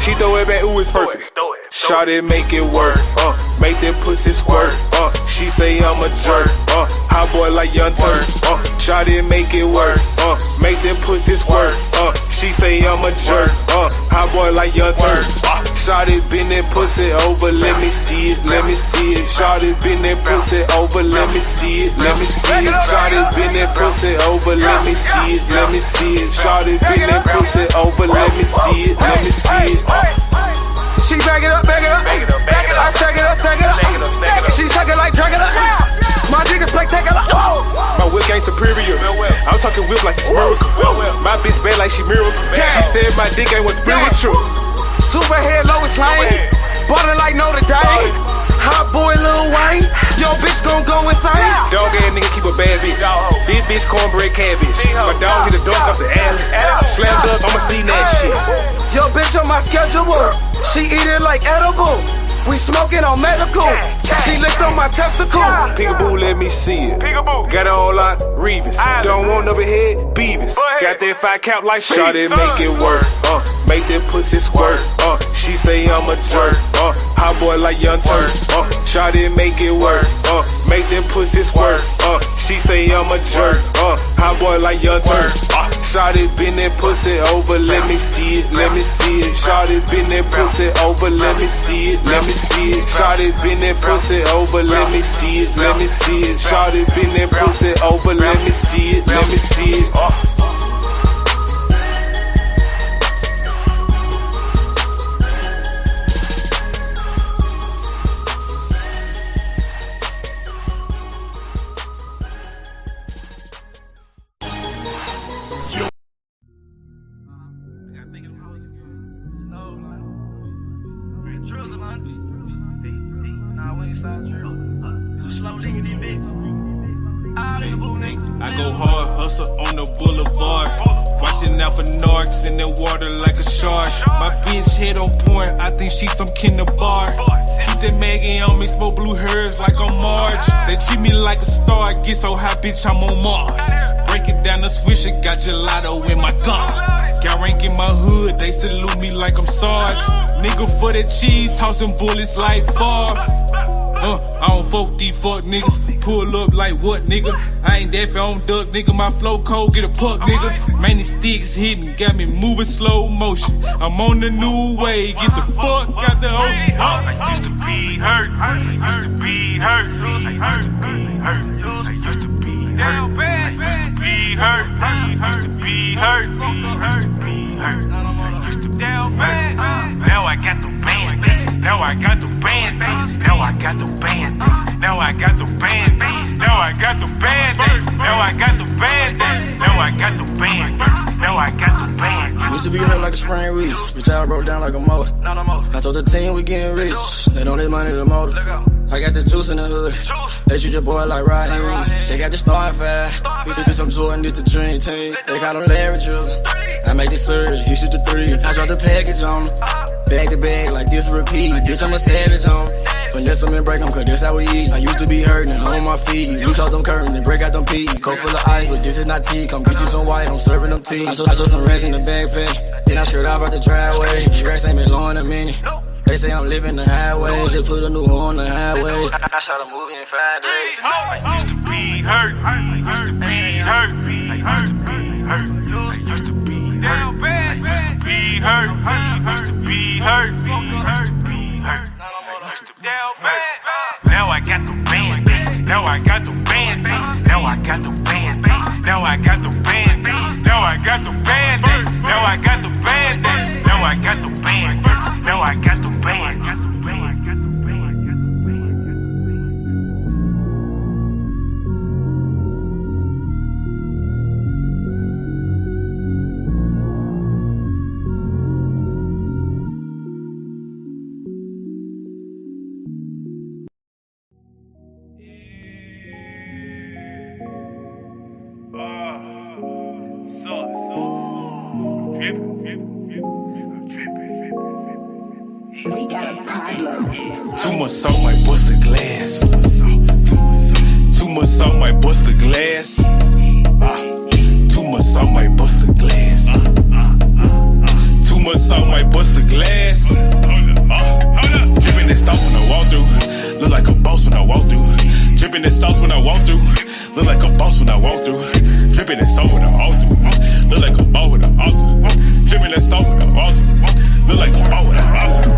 She throw it back, ooh, it's perfect. Shawty make it work, make that pussy squirt, she say I'm a jerk, hot boy like Young Turk, Shawty make it work, make that pussy squirt, she say I'm a jerk, hot boy like Young Turk, Shawty bend that pussy over, let me see it, let me see it, Shawty bend that pussy over, let me see it, let me see it, Shawty bend that pussy over, let me see it, let me see it, Shawty bend that pussy over, let me see it, let me see it. She back it up, back it up. I stack it up, stack it up. She suck it like Dracula. My dick is spectacular. My whip ain't superior. I'm talking whip like it's miracle. My bitch bad like she miracle. She said my dick ain't what's spiritual. Super head, Lois Lane. Ballin' like Notre Dame. Hot boy Lil Wayne. Yo, bitch gon' go insane. Dog ass nigga keep a bad bitch. This bitch cornbread cabbage. My dog hit a dunk off the alley. Slammed up, I'ma see that shit. Yo, bitch on my schedule. She eat it like edible. We smoking on medical. She licked on my testicle. Peekaboo, let me see it. Peekaboo. Got on like Reeves. Don't want no head Beavis. Got that 5 count like Shawty, make it work. Make that pussy squirt. She say I'm a jerk. Hot boy like Young Turk. Shawty, make it work. Make that pussy squirt. She say I'm a jerk. Hot boy like Young Turk. Shawty, bend that pussy over. Let me see it. Let me see it. Shawty, bend that pussy over. Let me see it. Let me see it. Shawty, bend that pussy over. Let me see it. Let me see it. Shawty, bend that pussy over. Let me see it. Let me see it. I go hard, hustle on the boulevard. Watching out for narcs in the water like a shark. My bitch head on point, I think she some kinder bar. Keep that Maggie on me, smoke blue hairs like on Marge. They treat me like a star, I get so high, bitch, I'm on Mars. Break it down the swisher, got gelato in my gun. Got rank in my hood, they salute me like I'm Sarge. Nigga for that cheese, tossing bullets like Favre. I don't fuck these fuck niggas. Pull up like what, nigga? I ain't that on duck, nigga. My flow cold, get a puck, nigga. Man, these sticks hitting, got me moving slow motion. I'm on the new way, get the fuck out the ocean. I used to be hurt. I used to be hurt. I used to be hurt. I used to be down bad. I used to be hurt. I used to be hurt. I used to be hurt. I used to be down bad. Now I got the band. Now I got the band. Now I got the band. Now I got the band. Now I got the band. Now I got the band. Now I got the band. Now I got the band. Used to be hurt like a sprained wrist, bitch, I broke down like a motor. I told the team we getting rich, they don't need money to motor. I got the juice in the hood, they treat your boy like Raheem. Check out the starting five, bitches see some Jordan, this the dream team. They got them Larry Jules, I make the surge, he shoot the 3. I drop the package on him, bag to bag like this repeat. Bitch, I'm a savage on him, finesse them and break them, cause that's how we eat. I used to be hurting, on my feet, loose out them curtains and break out them peas. Coat full of ice, but this is not tea, come get you some white, I'm serving them tea. I saw some rats in the backpack, then I skirt off out the driveway. Rats ain't been low in a minute. They say I'm living the highway, just put a new hoe on the highway. I shot a movie in 5 days. I used to be hurt. I used to be hurt. I used to be hurt. I used to be down bad. I used to be hurt. I used to be hurt. I used to be hurt. I used to be down bad. Now I got the band. Now I got the band. Now I got the band. Now I got the band. Now I got the band. Now I got the band. Now I got the band. Now I got the band. We got a problem. Too much salt might bust the glass. Too much salt might bust the glass. Too much salt might bust the glass. Too much salt might bust the glass. Dripping that sauce when I walk through. Look like a boss when I walk through. Dripping that sauce when I walk through. Look like a boss when I walk through. Dripping that sauce when I walk through. Look like a boss when I walk through. Dripping that sauce when I walk through. Look like a boss when I walk through.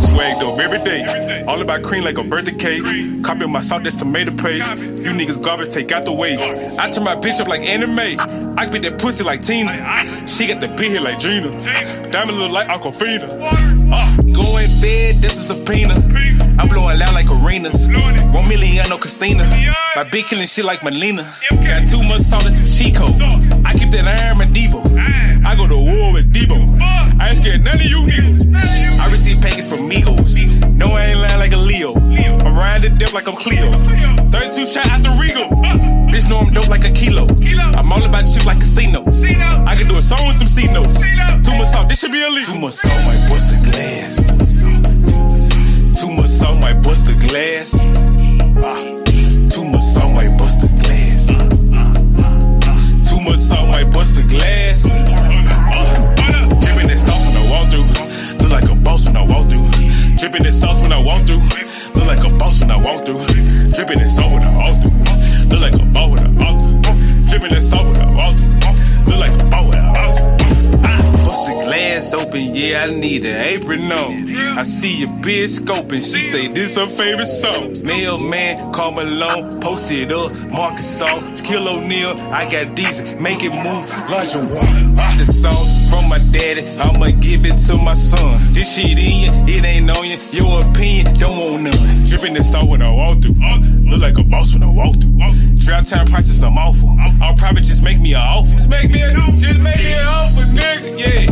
Swagged up every day. All about cream like a birthday cake. Copy my salt, that's tomato paste. You niggas garbage, take out the waste. I turn my bitch up like anime. I spit that pussy like Tina. She got the big hair like Gina. Diamond look like Aquafina. Go in bed, this is a subpoena. I'm blowing loud like arenas. 1 million, no Christina. My bitch killing shit like Melina. Got too much salt at the Chico. I keep that iron and Debo. I go to war with Debo. I ain't scared none of you niggas. I receive packets from Migos. No, I ain't lying like a Leo. I'm riding to death like I'm Cleo. 32 shot out the Regal. Bitch know I'm dope like a kilo. I'm all about shit like casino. I can do a song with them C-notes. Too much salt, this should be illegal. Too much salt might bust the glass. Too much salt might bust the glass. Too much salt might bust the glass. Too much salt might bust the glass. Dripping that sauce when I walk through. Look like a boss when I walk through. Dripping that sauce when I walk through. Look like a boss when I walk through. Dripping that salt when I walk through. Look like a boss when I walk through. Dripping that salt when I walk through. Look like a boss when I walk through. Bust the glass open, yeah, I need an apron on. I see your bitch scoping, she say this her favorite song. Mailman, call Malone, post it up, Marcus song, Kill O'Neal, I got these, make it move, lunch and water. The song from my daddy, I'ma give it to my son. This shit in you, it ain't on you, your opinion, don't want none. Dripping this salt when I walk through, look like a boss when I walk through. Drought time prices, I'm awful. All private, just make me an offer. Just make me an offer, nigga, yeah.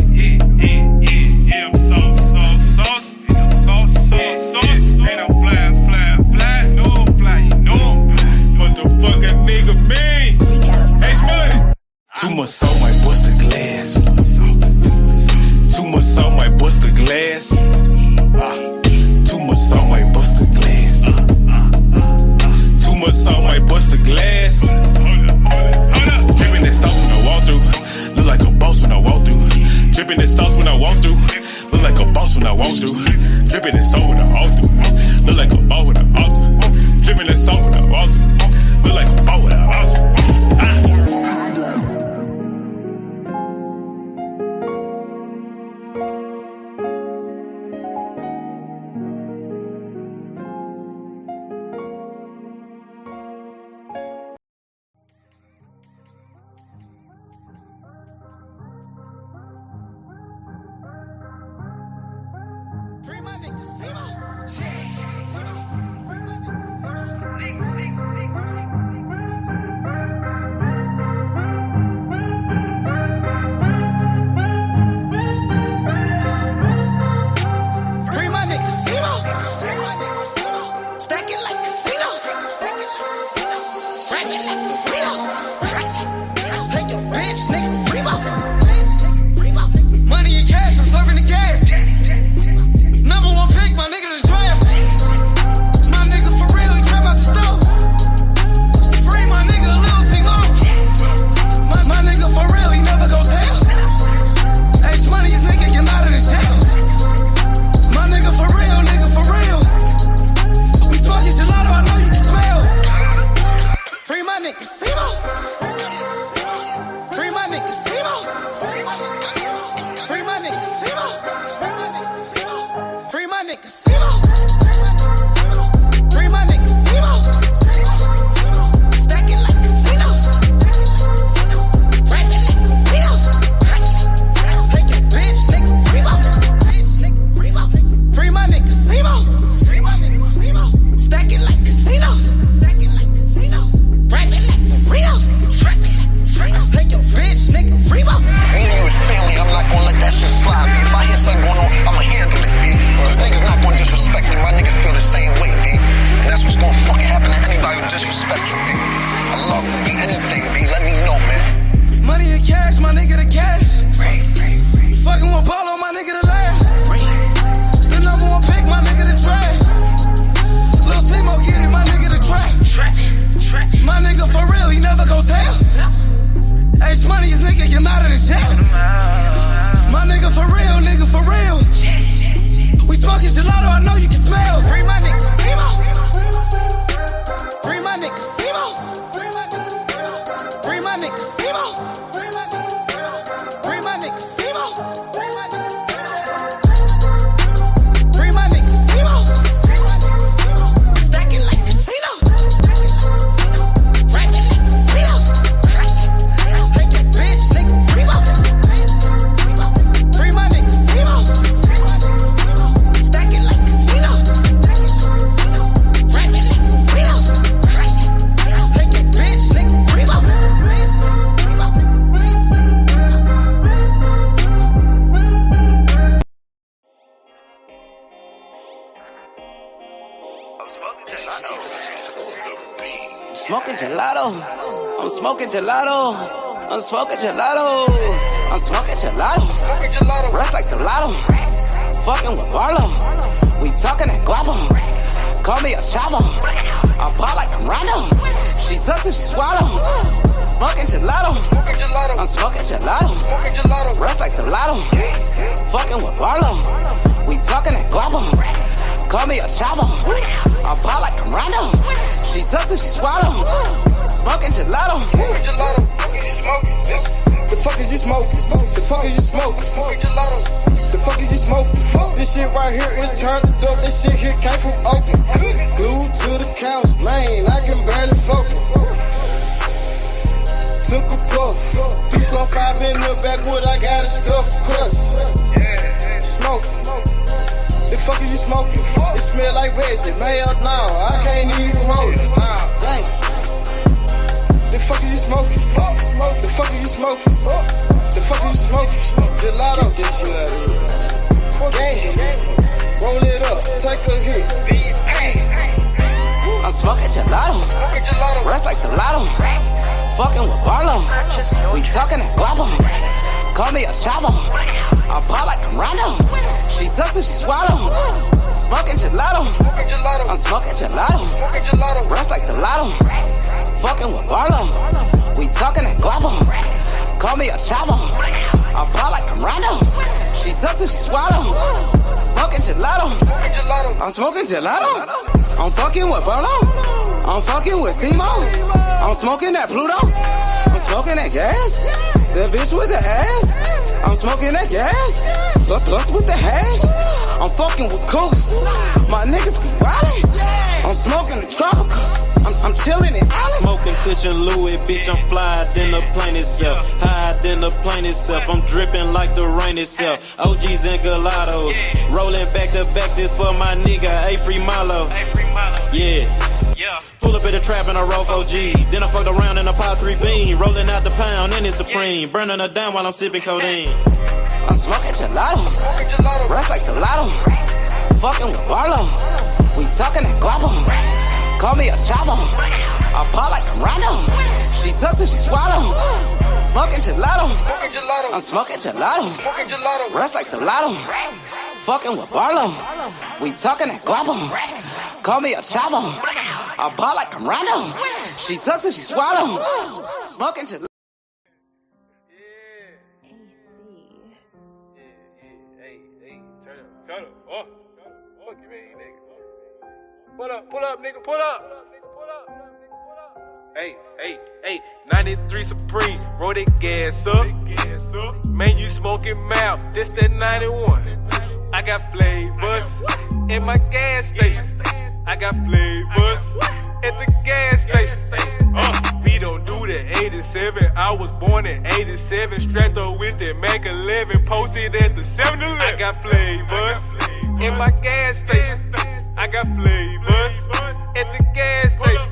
I'm sauce. Ain't I'm fly. No, I'm fly, you know I'm what the fuck a nigga mean? Hey, Shmoney. Too much salt might bust the glass. Too much salt might bust the glass. Too much salt might bust the glass. Too much salt might bust the glass. Dripping that sauce when I walk through. Look like a boss when I walk through. Dripping that sauce when I walk through. Look like a boss when I walk through. Dripping that salt when I walk through. Look like a boss when I walk through. Dripping that salt when I walk through. Look like a boss when I walk through. Smoking gelato. I'm smoking gelato. I'm smoking gelato. I'm smoking gelato. Rest like the lotto. Fucking with Barlow. We We talking that guapo. Call me a chopper. I pop like I'm random. She sucks and she swallow. Smoking gelato. I'm smoking gelato. Rest like the lotto. Fucking with Barlow. We talking that guapo. Call me a chopper. I pop like I'm random. She sucks and she swallow. Smoking gelato. The fuck is you smoking? The fuck is you smoking? The fuck is you smoking? This shit right here is turned up. This shit here came from Oakland. Glued to the couch, man, I can barely focus. Took a puff. 3.5 in the backwood, I got a stuffed crust. Smoke. The fuck is you smoking? It smell like resin. Hell no, I can't even hold it. Dang. The fuck is you smoking? The fuck are you smoking? The fuck are you smoking? Gelato, get shit out of here. Gang, roll it up, take a hit. I'm smoking gelato. Rest like the lotto. Fucking with Barlow. We talking that guapo. Call me a chopper. I pop like I'm random. She sucks and she swallow. Smoking gelato. I'm smoking gelato. Rest like the lotto. Fucking with Barlow. We talking that guapo. Call me a chopper. I pop like I'm random. She sucks and she swallow. Smoking gelato. I'm smoking gelato. I'm fucking with Barlow. I'm fucking with Timo. I'm smoking that Pluto. I'm smoking that gas. The bitch with the ass. I'm smoking that gas. Plus with the hash. I'm fucking with Cruz. My niggas be wildin'. I'm smoking the tropical. I'm chillin' in Alice. Smoking cushion Louis, bitch, I'm fly than the plane itself. High than the plane itself. I'm dripping like the rain itself. OGs and gelatos. Rolling back to back, this for my nigga, A Free Milo. Yeah. Pull up at the trap and I roll 4G. Then I fucked around in a pot 3 bean. Rolling out the pound and it's supreme. Burning her down while I'm sipping codeine. I'm smoking gelato. Rest like the lotto. Fucking with Barlow. We talking that guapo. Call me a chopper. I pop like I'm random. She sucks and she swallow. Smoking gelato. I'm smoking gelato. Rest like the lotto. Fucking with Barlow. We talking that guapo. Call me a chopper. I pop like I'm random. She sucks and she swallow. Smoking gelato. Turn up. Oh, fuck you, man, nigga. Pull up, nigga, pull up. Hey, 93 Supreme, roll that gas up. Man, you smoking mouth, this that 91. I got flavors in my gas station. I got flavors at the gas station. We don't do the 87. I was born in 87. Strapped up with that Mac 11. Posted at the 7-Eleven. I got flavors in my gas station. I got flavors at the gas station.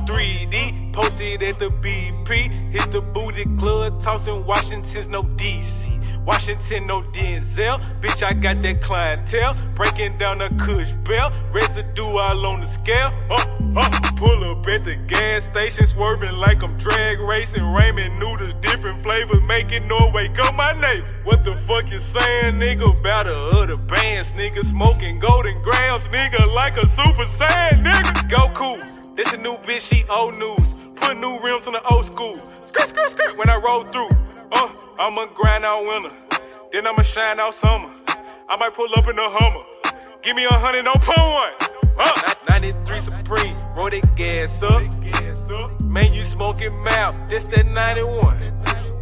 3D posted at the BP. Hit the booty club, tossing Washington's no DC. Washington, no Denzel. Bitch, I got that clientele. Breaking down the Kush belt. Residue all on the scale. Pull up at the gas station. Swerving like I'm drag racing. Ramen noodles, different flavors. Making Norway go my neighbor. What the fuck you saying, nigga? About the other bands, nigga. Smoking golden grams, nigga. Like a super saiyan, nigga. Go cool. This a new bitch, she old news. Put new rims on the old school. Skirt, skirt, skirt when I roll through. I'ma grind out winter. Then I'ma shine out summer. I might pull up in a Hummer. Give me 100, no pull one. 93 Supreme, roll that gas up. Man, you smoking mouth, this that 91.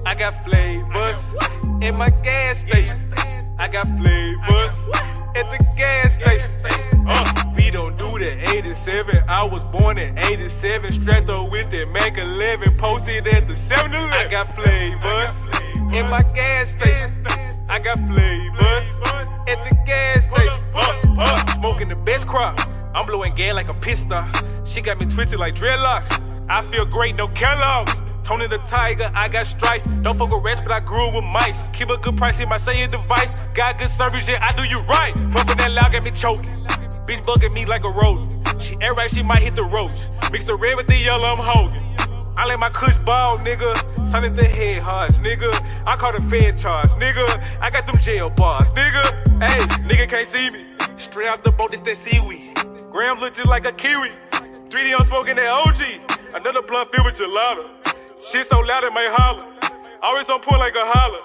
I got flavors in my gas station. I got flavors at the gas station. We don't do the 87. I was born in 87. Strapped up with that Mac 11. Posted at the 7-Eleven. I got flavors in my gas station. I got flavors at the gas station. Smoking the best crop. I'm blowing gas like a pit star. She got me twisted like dreadlocks. I feel great, no Kellogg's. Tony the Tiger, I got stripes. Don't fuck with rats, but I grew with mice. Keep a good price in my saying device. Got good service, yeah, I do you right. Puffin' that loud, got me choking. Bitch bugging me like a rose. She air right, she might hit the roach. Mix the red with the yellow, I'm holding. I let my kush ball, nigga. Sign at the head harsh, nigga. I call the Fed charge, nigga. I got them jail bars, nigga. Hey, nigga can't see me. Straight out the boat, it's that seaweed. Graham look just like a kiwi. 3D I'm smoking that OG. Another blunt filled with gelato. Shit so loud it may holler. Always on point like a holler.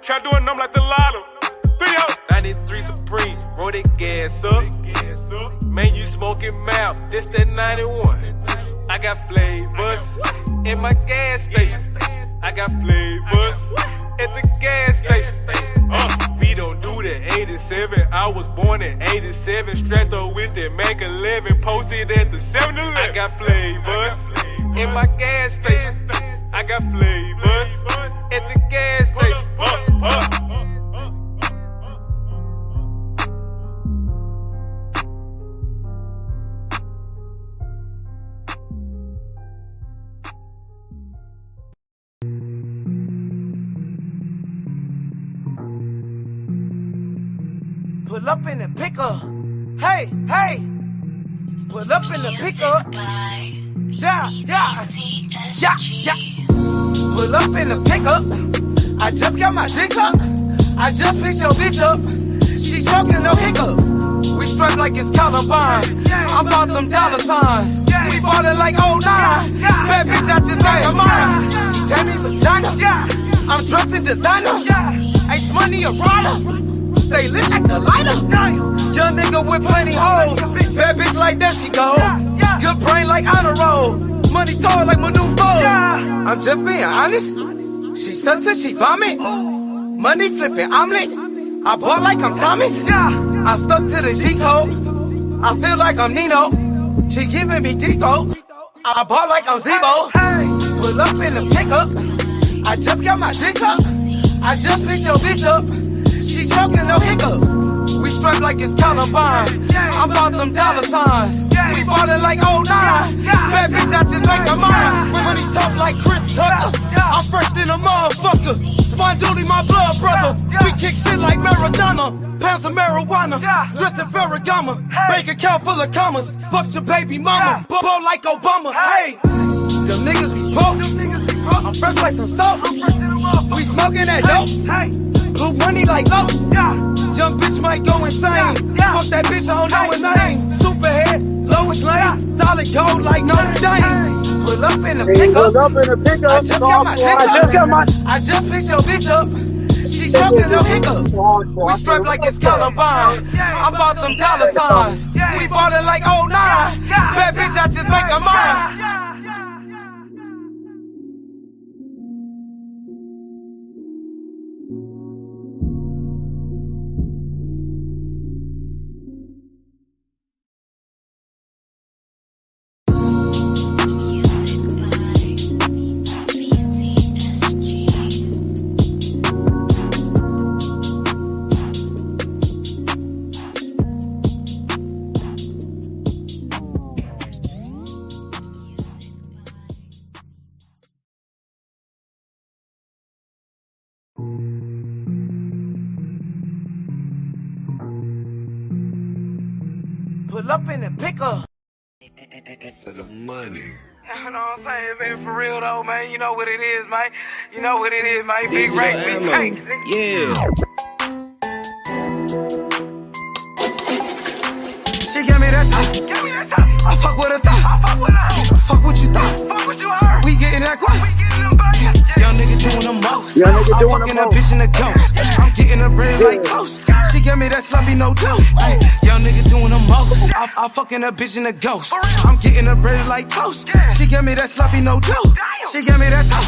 Try doing them like the lotto. 93 Supreme, roll that gas up. Man, you smoking mouth, this that 91. I got flavors in my gas station. I got flavors at the gas station. We don't do the 87. I was born in 87. Strapped up with that Mac 11. Posted at the 7-Eleven. I got flavors in my gas station. I got flavors at the gas station. Pull up in the pickup. Hey, hey. Pull up in the pickup. Yeah, yeah. Yeah, yeah. Pull up in the pickup. I just got my dick up. I just picked your bitch up. She choking, no hiccups. We strapped like it's Columbine. I bought them dollar signs. We bought it like 09. Bad bitch, I just made her mine. She gave me vagina. I'm dressed in designer. Ace money a rider. Stay lit like a lighter. Young nigga with plenty hoes. Bad bitch like there she go. Good brain like honor roll. Money tall like Manu Bo. I'm just being honest. She sucks till she vomit. Money flipping omelet. I bought like I'm Thomas. I stuck to the G code. I feel like I'm Nino. She giving me D-throat. I bought like I'm Zebo. Pull up in the pickup. I just got my dick up. I just picked your bitch up. She choking, no hiccups. We strapped like it's Columbine. I bought them dollar signs. We bought it like 09. Bad bitch, I just make her mine. When he talk like Chris Tucker, I'm fresh than a motherfucker. Sponge my blood brother. We kick shit like Maradona. Pounds of marijuana, dressed in Ferragamo. Bank account full of commas. Fuck your baby mama. Bubble like Obama. Hey, them niggas be broke. I'm fresh like some soap. We smoking that dope. Blue money like low. Young bitch might go insane. Fuck that bitch, I don't know her name. Superhead, lowest lane. Solid gold like Notre Dame. Pull up in the pickup. I just got my dick up. I just picked your bitch up. She choking, no hiccups. We strapped like it's Columbine. I bought them dollar signs. We bought it like 09. Bad bitch, I just make her mine. Pull up in the pickup. For the money. You know what I'm saying, man? For real though, man. You know what it is, man. You know what it is, man. Big racks, big banks. Yeah. She gave me that top. I fuck with her thought. Fuck what you thought. Fuck what you heard. We getting that quick. Young nigga doing the most. I'm fucking a bitch in the ghost. I'm getting her bread like toast. She gave me that sloppy no dough. Ay, young nigga doing the most. I fucking a bitch in the ghost. I'm getting her bread like toast. She gave me that sloppy no dough. She gave me that top.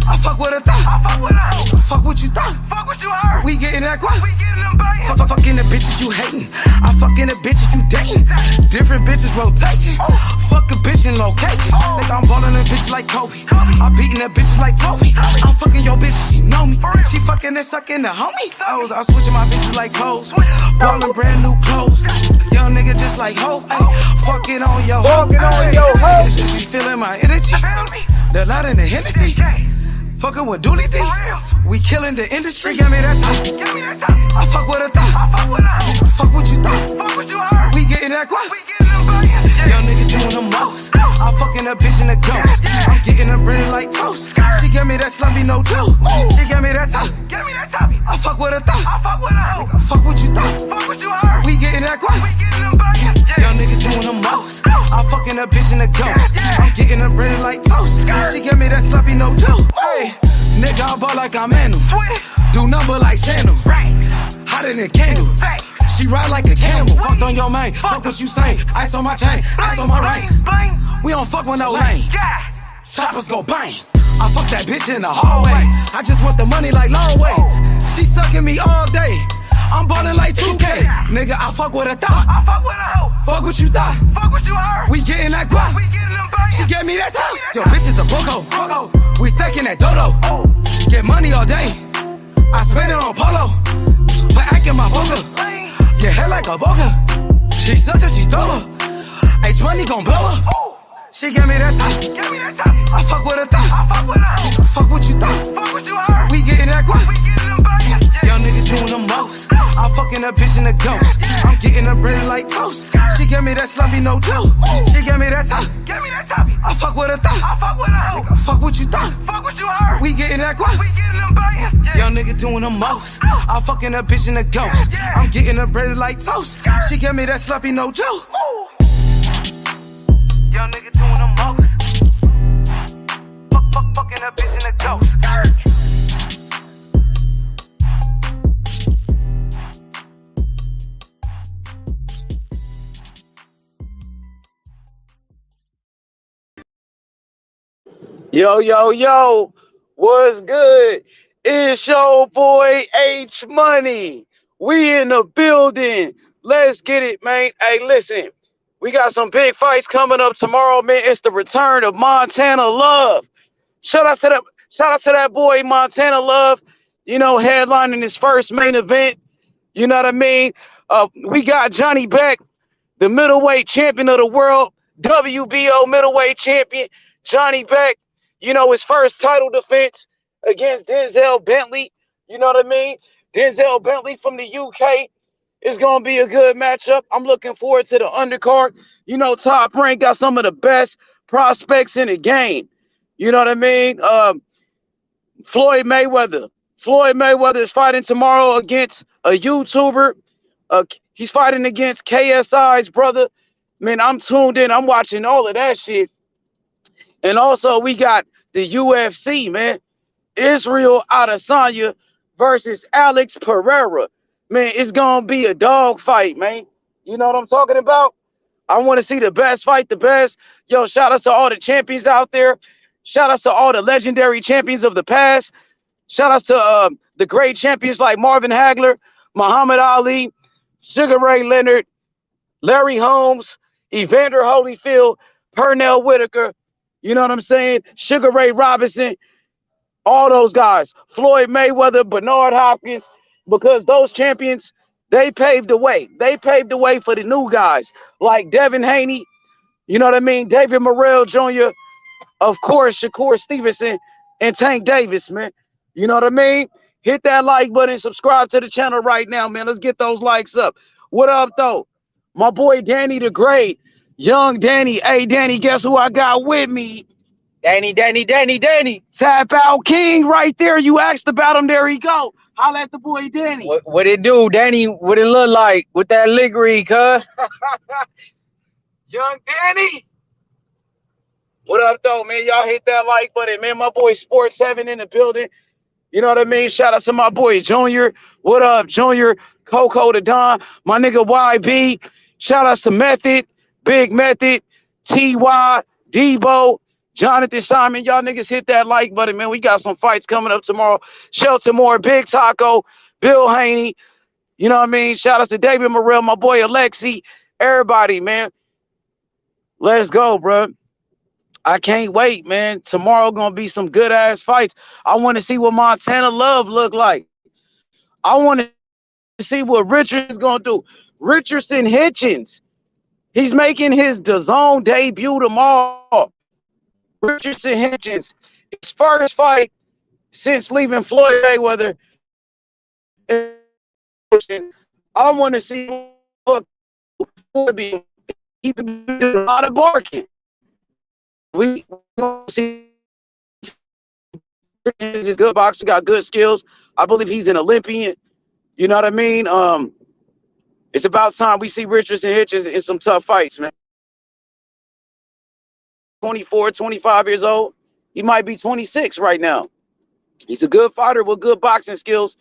I fuck with her thought. Fuck what you thought. Fuck what you heard. We getting that quick. Fucking the bitches you hating. I fucking the bitches you dating. Different bitches rotation. Fuck a bitch in location. Nigga, I'm ballin' a bitch like Kobe. I'm beating a bitch like Toby. I'm fucking your bitch, she know me. She fucking and sucking the homie. I'm switching my bitches like hoes. Ballin' brand new clothes. Young nigga just like ho. Fucking on your hoe. She feeling my energy. The light in the Hennessy. Fucking with Dooley D. We killing the industry. Give me that top. I fuck with her thought. Fuck what you thought. We getting that quick. Young nigga nigga doing the most. I'm fucking a bitch in a ghost. I'm getting her bread like toast. She gave me that slumpy no joke. She gave me that top. I fuck with her thought. Nigga, fuck what you thought. We getting that guap. Young nigga doing the most. I'm fucking a bitch in a ghost. I'm getting her bread like toast. She gave me that sloppy no joke. Hey, nigga, I ball like I'm Manu. Do number like channel. Hotter than candle. She ride like a camel. Fucked on your main. Fuck what you say. Ice on my chain. Ice on my ring. We don't fuck with no lane. Choppers go bang. I fuck that bitch in the hallway. I just want the money like long way. She sucking me all day. I'm ballin' like 2K. Nigga, I fuck with a thought. I fuck with a hoe. Fuck what you thought. Fuck what you heard. We getting that guap. She gave me that top. Yo, bitch is a poco. We stacking that dodo. Get money all day. I spend it on polo. But act in my photo. Get head like a boga. She such a she throw her. H money gon' blow her. She gave me that top. I fuck with a thought. Fuck what you thought. Fuck what you heard. We getting that guap. Young nigga doing the most. I'm fucking a bitch in a ghost. I'm getting her bread like toast. She gave me that slumpy no joke. She gave me that top. I fuck with a thought. Nigga, fuck what you thought. Fuck what you heard. We getting that guap. Young nigga doing the most. I'm fucking a bitch in a ghost. I'm getting her bread like toast. She gave me that sloppy no joke. Young nigga doing the most. Fucking a bitch in a ghost. Yo, what's good? It's your boy H Money. We in the building. Let's get it, man. Hey, listen, we got some big fights coming up tomorrow, man. It's the return of Montana Love. Shout out to that boy Montana Love, you know, headlining his first main event. You know what I mean? We got Johnny Beck, the middleweight champion of the world, WBO middleweight champion, Johnny Beck. You know, his first title defense against Denzel Bentley. You know what I mean? Denzel Bentley from the UK. It's going to be a good matchup. I'm looking forward to the undercard. You know, Top Rank got some of the best prospects in the game. You know what I mean? Floyd Mayweather. Floyd Mayweather is fighting tomorrow against a YouTuber. He's fighting against KSI's brother. Man, I'm tuned in. I'm watching all of that shit. And also, we got the UFC, man. Israel Adesanya versus Alex Pereira. Man, it's going to be a dog fight, man. You know what I'm talking about? I want to see the best fight, the best. Yo, shout out to all the champions out there. Shout out to all the legendary champions of the past. Shout out to the great champions like Marvin Hagler, Muhammad Ali, Sugar Ray Leonard, Larry Holmes, Evander Holyfield, Pernell Whitaker. You know what I'm saying? Sugar Ray Robinson, all those guys. Floyd Mayweather, Bernard Hopkins, because those champions, they paved the way. They paved the way for the new guys like Devin Haney, you know what I mean? David Morrell Jr., of course, Shakur Stevenson, and Tank Davis, man. You know what I mean? Hit that like button, subscribe to the channel right now, man. Let's get those likes up. What up, though? My boy Danny the Great. Young Danny. Hey, Danny, guess who I got with me? Danny. Tap Out King right there. You asked about him. There he go. Holla at the boy Danny. What it do, Danny? What it look like with that livery, cuz? Young Danny. What up, though, man? Y'all hit that like button, man. My boy Sports 7 in the building. You know what I mean? Shout out to my boy Junior. What up, Junior? Coco the Don. My nigga YB. Shout out to Method. Big Method, T.Y., Debo, Jonathan Simon. Y'all niggas hit that like button, man. We got some fights coming up tomorrow. Shelton Moore, Big Taco, Bill Haney. You know what I mean? Shout out to David Morrell, my boy Alexi. Everybody, man. Let's go, bro. I can't wait, man. Tomorrow gonna be some good-ass fights. I want to see what Montana Love look like. I want to see what Richardson's gonna do. Richardson Hitchens. He's making his DAZN debut tomorrow. Richardson Hitchens, his first fight since leaving Floyd Mayweather. I want to see what would be He been doing a lot of barking. We gonna see. He's a good boxer, got good skills. I believe he's an Olympian. You know what I mean? It's about time we see Richardson Hitchens in some tough fights, man. 24, 25 years old. He might be 26 right now. He's a good fighter with good boxing skills.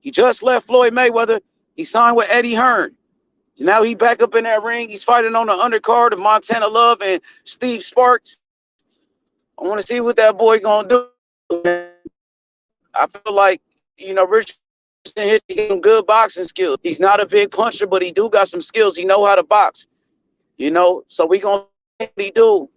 He just left Floyd Mayweather. He signed with Eddie Hearn. Now he back up in that ring. He's fighting on the undercard of Montana Love and Steve Sparks. I want to see what that boy gonna do. I feel like, Richardson hit some good boxing skills. He's not a big puncher, but he do got some skills. He know how to box. So we gonna see what he do.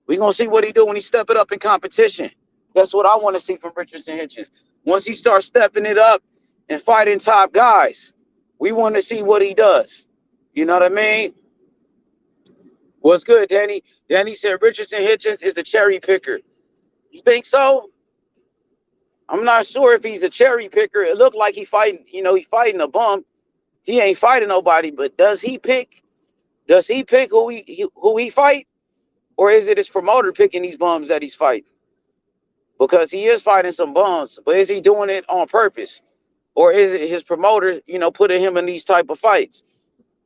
We gonna see what he do when he step it up in competition. That's what I want to see from Richardson Hitchens. Once he starts stepping it up and fighting top guys, we want to see what he does. You know what I mean? What's good, Danny? Danny said Richardson Hitchens is a cherry picker. You think so? I'm not sure if he's a cherry picker. It looked like he fighting a bum. He ain't fighting nobody, but does he pick who he fight? Or is it his promoter picking these bums that he's fighting? Because he is fighting some bums, but is he doing it on purpose? Or is it his promoter, putting him in these type of fights?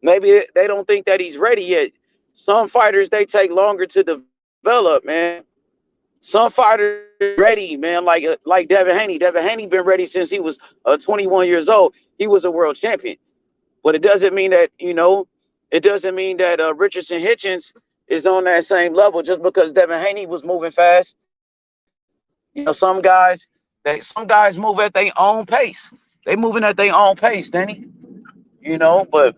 Maybe they don't think that he's ready yet. Some fighters, they take longer to develop, man. Some fighters ready, man, like Devin Haney. Devin Haney been ready since he was 21 years old. He was a world champion. But it doesn't mean that, Richardson Hitchens is on that same level just because Devin Haney was moving fast. Some guys move at their own pace. They moving at their own pace, Danny. But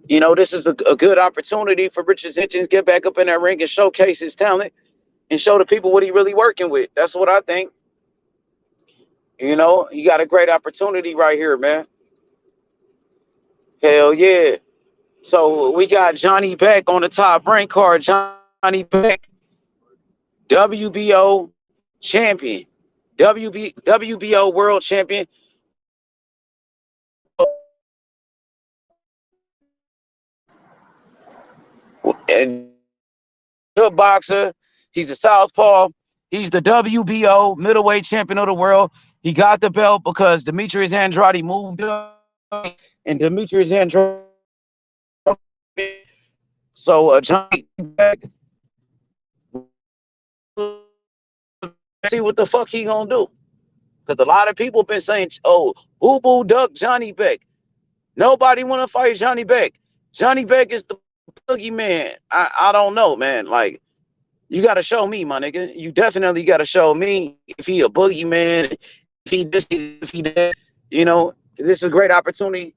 this is a good opportunity for Richardson Hitchens to get back up in that ring and showcase his talent and show the people what he really working with. That's what I think. You got a great opportunity right here, man. Hell yeah. So we got Johnny Beck on the top rank card. Johnny Beck, WBO champion, WBO world champion. And good boxer. He's a southpaw. He's the WBO middleweight champion of the world. He got the belt because Demetrius Andrade moved up, and Demetrius Andrade. So Johnny Beck, see what the fuck he gonna do? Because a lot of people been saying, "Oh, boo duck Johnny Beck." Nobody want to fight Johnny Beck. Johnny Beck is the boogeyman. I don't know, man. Like, you got to show me, my nigga. You definitely got to show me if he a boogeyman, if he this, if he that. This is a great opportunity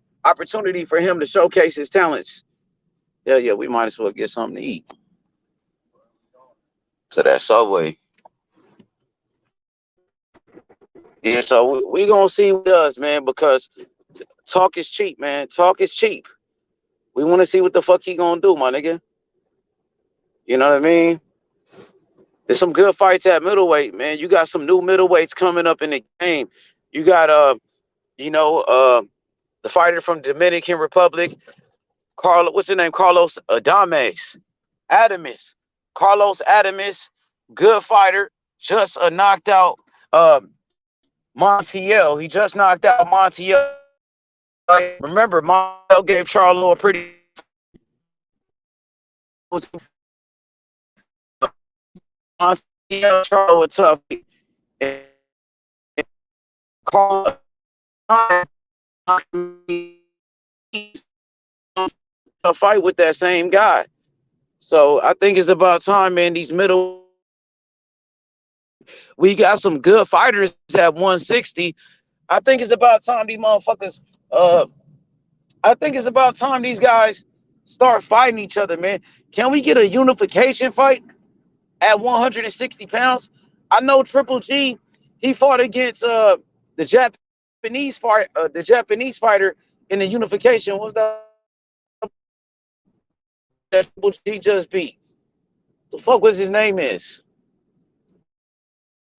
for him to showcase his talents. Yeah, we might as well get something to eat. To that Subway. Yeah, so we gonna see what he does, man, because talk is cheap, man. Talk is cheap. We want to see what the fuck he gonna do, my nigga. You know what I mean? There's some good fights at middleweight, man. You got some new middleweights coming up in the game. You got the fighter from Dominican Republic, what's his name? Carlos Adames. Carlos Adames, good fighter. Just knocked out Montiel. He just knocked out Montiel. Remember, Montiel gave Charlo a pretty Montiel Charlo a tough. Call a fight with that same guy. So I think it's about time, man. We got some good fighters at 160. I think it's about time these motherfuckers. I think it's about time these guys start fighting each other, man. Can we get a unification fight at 160 pounds? I know Triple G, he fought against the Japanese fighter in the unification. What was that Triple G just beat? The fuck was his name is?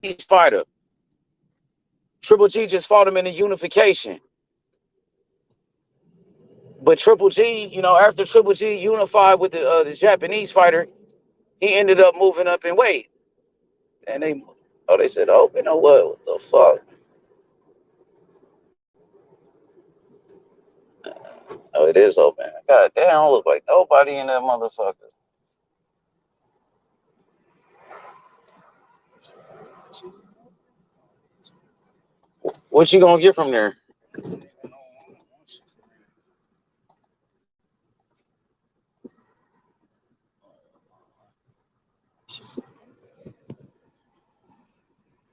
He's fighter. Triple G just fought him in the unification. But Triple G, you know, after Triple G unified with the Japanese fighter, he ended up moving up in weight. And they said, oh, you know what the fuck? Oh, it is open. God damn, I don't look like nobody in that motherfucker. What you gonna get from there?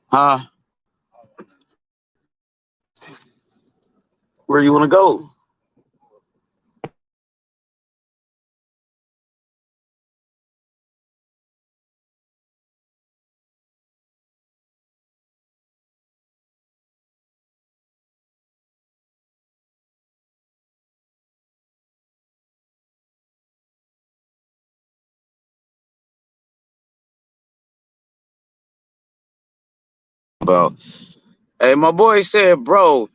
Huh? Where you wanna go? About. Hey, my boy said, bruh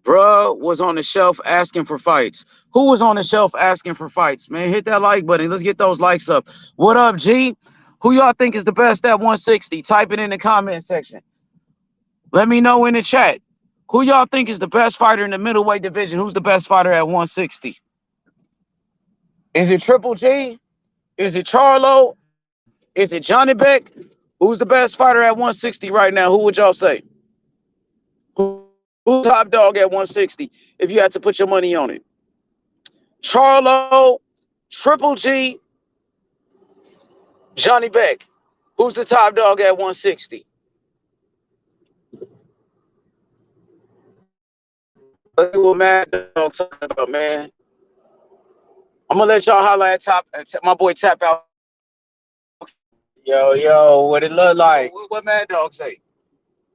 was on the shelf asking for fights. Who was on the shelf asking for fights? Man, hit that like button. Let's get those likes up. What up, G? Who y'all think is the best at 160? Type it in the comment section. Let me know in the chat. Who y'all think is the best fighter in the middleweight division? Who's the best fighter at 160? Is it Triple G? Is it Charlo? Is it Johnny Beck? Who's the best fighter at 160 right now? Who would y'all say? Who's top dog at 160 if you had to put your money on it? Charlo, Triple G, Johnny Beck. Who's the top dog at 160? Look what Mad Dog talking about, man. I'm gonna let y'all holler at my boy Tap Out. Yo, what it look like? What Mad Dog say?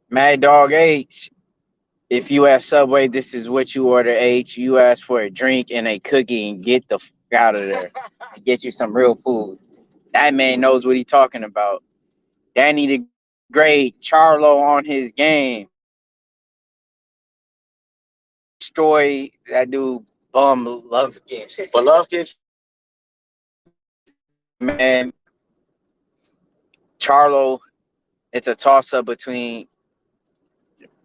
Mad Dog H. If you at Subway, this is what you order, H. You ask for a drink and a cookie and get the fuck out of there. And get you some real food. That man knows what he talking about. Danny the Great, Charlo on his game. Destroy that dude, Golovkin. Man, Charlo, it's a toss-up between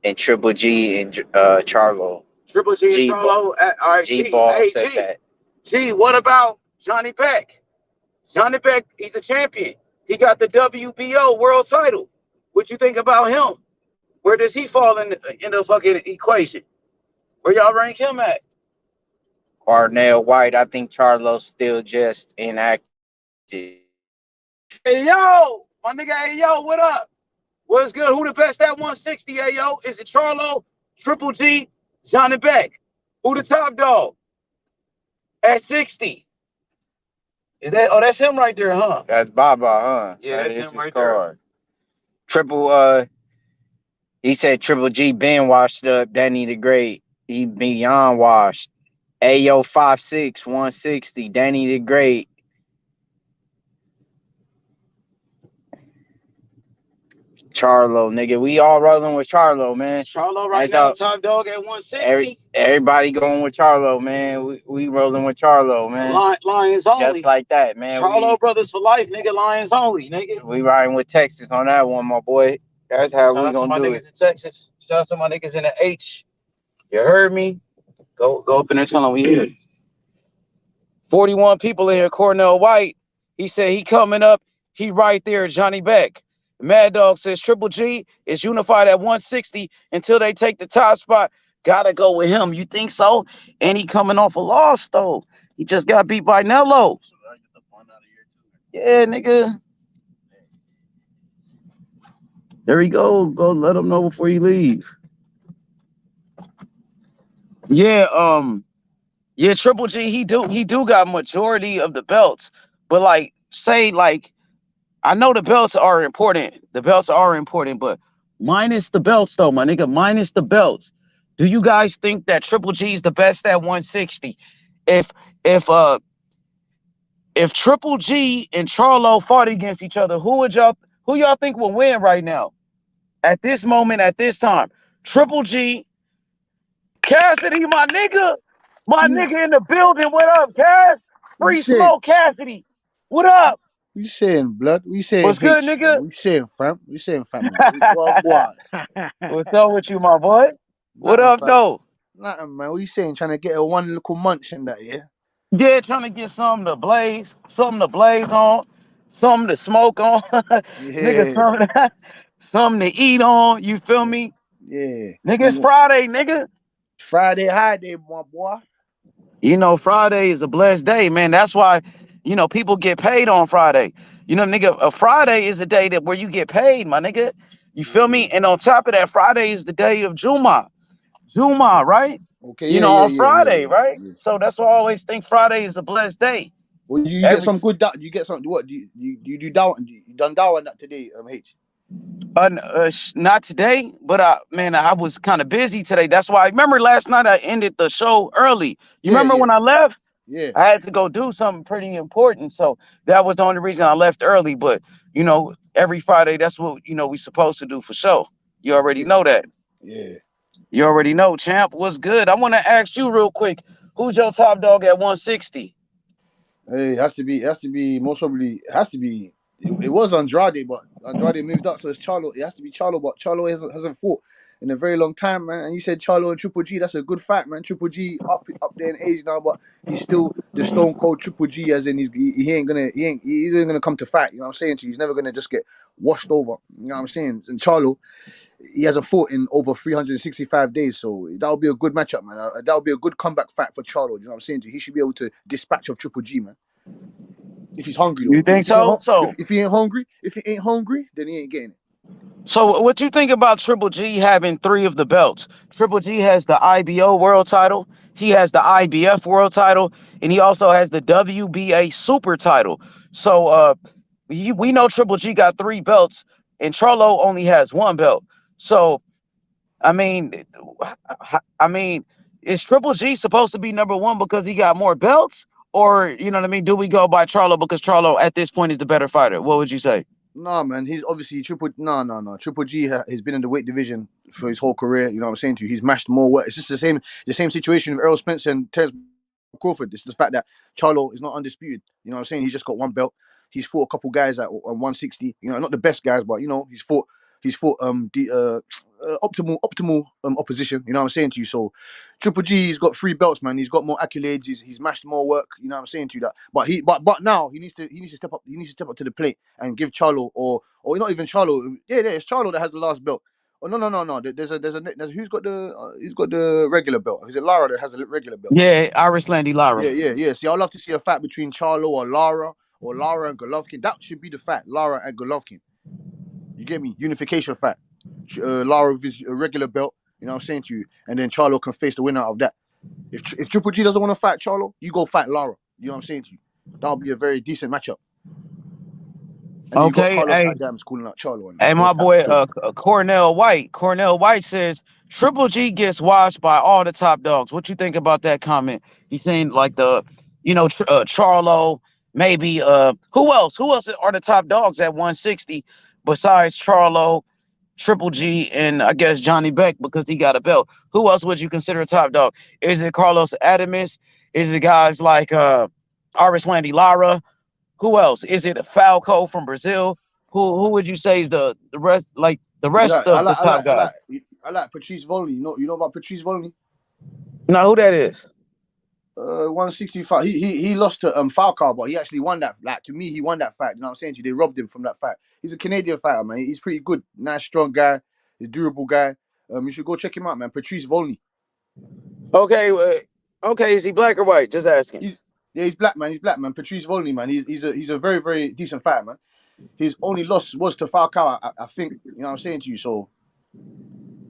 and Triple G and Charlo. Triple G and Charlo. All right, G-Ball said that. G, what about Johnny Beck? Johnny Beck, he's a champion. He got the WBO world title. What you think about him? Where does he fall in the fucking equation? Where y'all rank him at? Cornell White, I think Charlo's still just inactive. Hey, yo, my nigga, hey, yo, what up? What's good? Who the best at 160, hey, yo? Is it Charlo, Triple G, Johnny Beck? Who the top dog? At 60. Is that, oh, that's him right there, huh? That's Baba, huh? Yeah, that's him right there. Triple, he said Triple G been washed up. Danny the Great, he beyond washed. Ayo 5'6", 160. Danny the Great. Charlo, nigga. We all rolling with Charlo, man. Charlo right now, top dog at 160. Everybody going with Charlo, man. We rolling with Charlo, man. Lions only. Just like that, man. Charlo brothers for life, nigga. Lions only, nigga. We riding with Texas on that one, my boy. That's how we gonna do it. Shout out to my niggas in Texas. Shout out to my niggas in the H. You heard me? Go up in there, tell them we here. 41 people in here. Cornell White. He said he coming up. He right there, Johnny Beck. Mad Dog says Triple G is unified at 160 until they take the top spot. Gotta go with him. You think so? And he coming off a loss, though. He just got beat by Nello. Yeah, nigga. There he go. Go let him know before you leave. Yeah, yeah, Triple G, he do got majority of the belts. But like, say, like, I know the belts are important. The belts are important, but minus the belts, though, my nigga, minus the belts. Do you guys think that Triple G is the best at 160? If Triple G and Charlo fought against each other, who y'all think will win right now? At this moment, at this time, Triple G, Cassidy, my nigga, My nigga in the building. What up, Cass? You Free saying? Smoke Cassidy. What up? You saying blood? We saying What's good, H. nigga? We saying fam. We saying family. Well, what? What's up with you, my boy? What Nothing, up, fam. though? Nothing, man. What you saying? Trying to get a one little munch in that, yeah? Yeah, trying to get something to blaze on, something to smoke on, nigga, Yeah, something to eat on. You feel me? yeah. Nigga, it's You Friday, nigga. Friday high day, my boy. You know, Friday is a blessed day, man. That's why, people get paid on Friday. Nigga, a Friday is a day that where you get paid, my nigga. You feel me? And on top of that, Friday is the day of Juma. Juma, right? Okay, yeah, yeah, On yeah, yeah, Friday, yeah, right? yeah. So that's why I always think Friday is a blessed day. Well, you get some good. You get some. What you do down? You done down on that today, H. Not today, but man, I was kind of busy today. That's why I remember last night I ended the show early. You Yeah, remember yeah, when I left? yeah. I had to go do something pretty important, so that was the only reason I left early. But every Friday, that's what we supposed to do for sure. You already know that. Yeah. You already know, champ. What's good? I want to ask you real quick. Who's your top dog at 160? Hey, it has to be. It has to be. Most probably, it has to be. It was Andrade, but Andrade moved up, so it's Charlo. It has to be Charlo, but Charlo hasn't fought in a very long time, man. And you said Charlo and Triple G. That's a good fight, man. Triple G up there in age now, but he's still the Stone Cold Triple G, as in he ain't gonna come to fight. You know what I'm saying to you? He's never gonna just get washed over. You know what I'm saying? And Charlo, he hasn't fought in over 365 days, so that would be a good matchup, man. That would be a good comeback fight for Charlo. You know what I'm saying to you? He should be able to dispatch of Triple G, man. If he's hungry, though. You think so? If he ain't hungry, then he ain't getting it. So what you think about Triple G having 3 of the belts? Triple G has the IBO world title, he has the IBF world title, and he also has the WBA super title. So we know Triple G got 3 belts, and Charlo only has 1 belt. So I mean, is Triple G supposed to be number 1 because he got more belts, or you know what I mean? Do we go by Charlo because Charlo at this point is the better fighter? What would you say? Nah, man. He's obviously No. Triple G has been in the weight division for his whole career. You know what I'm saying to you? He's mashed more work. It's just the same situation with Errol Spence and Terence Crawford. It's the fact that Charlo is not undisputed. You know what I'm saying? He's just got 1 belt. He's fought a couple guys at 160. You know, not the best guys, but he's fought the optimal opposition. You know what I'm saying to you? So Triple G's got 3 belts, man. He's got more accolades. He's mashed more work. You know what I'm saying to you? That, but now he needs to step up. He needs to step up to the plate and give Charlo or not even Charlo. Yeah, it's Charlo that has the last belt. Oh no. There's who's got the regular belt? Is it Lara that has the regular belt? Yeah, Irish Landy Lara. Yeah. See, I'd love to see a fight between Charlo or Lara and Golovkin. That should be the fight, Lara and Golovkin. You get me? Unification fight. Lara with his regular belt, you know what I'm saying to you, and then Charlo can face the winner of that. If Triple G doesn't want to fight Charlo, you go fight Lara. You know what I'm saying to you? That'll be a very decent matchup. And Okay, you got Carlos Adams calling out Charlo. Hey, my boy, Cornell White. Cornell White says Triple G gets washed by all the top dogs. What you think about that comment? He's saying like Charlo, maybe who else? Who else are the top dogs at 160 besides Charlo, Triple G, and I guess Johnny Beck because he got a belt? Who else would you consider a top dog? Is it Carlos Adames? Is it guys like Aris Landy Lara? Who else? Is it Falco from Brazil? Who would you say is the rest, like the rest of the top guys? I like Patrice Volney. You know about Patrice Volney? No, who that is? 165. He lost to Falco, but he actually won that. Like to me, he won that fight. You know what I'm saying to you? They robbed him from that fight. He's a Canadian fighter, man. He's pretty good. Nice, strong guy. He's a durable guy. You should go check him out, man. Patrice Volney. Okay, is he black or white? Just asking. He's black, man. He's black, man. Patrice Volney, man. He's a very, very decent fighter, man. His only loss was to Falcao, I think. You know what I'm saying to you? So,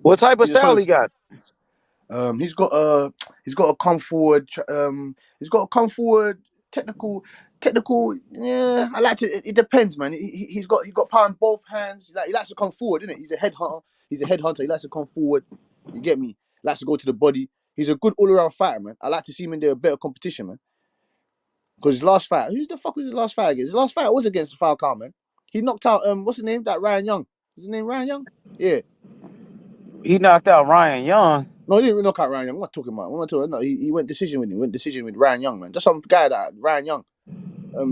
what type of style he got? He's got a come forward. He's got a come forward technical. Yeah, I like to. It depends, man. He's got power in both hands. He likes to come forward, isn't it? He's a headhunter. He likes to come forward. You get me? He likes to go to the body. He's a good all-around fighter, man. I like to see him in there a better competition, man. Because his last fight, who's the fuck was his last fight against? His last fight was against Falcao, man. He knocked out what's his name? That Ryan Young. Is his name Ryan Young? Yeah. He knocked out Ryan Young. No, he didn't knock out Ryan Young. What am I talking about? What am I talking about? No, he went decision with him. Went decision with Ryan Young, man. Just some guy that Ryan Young.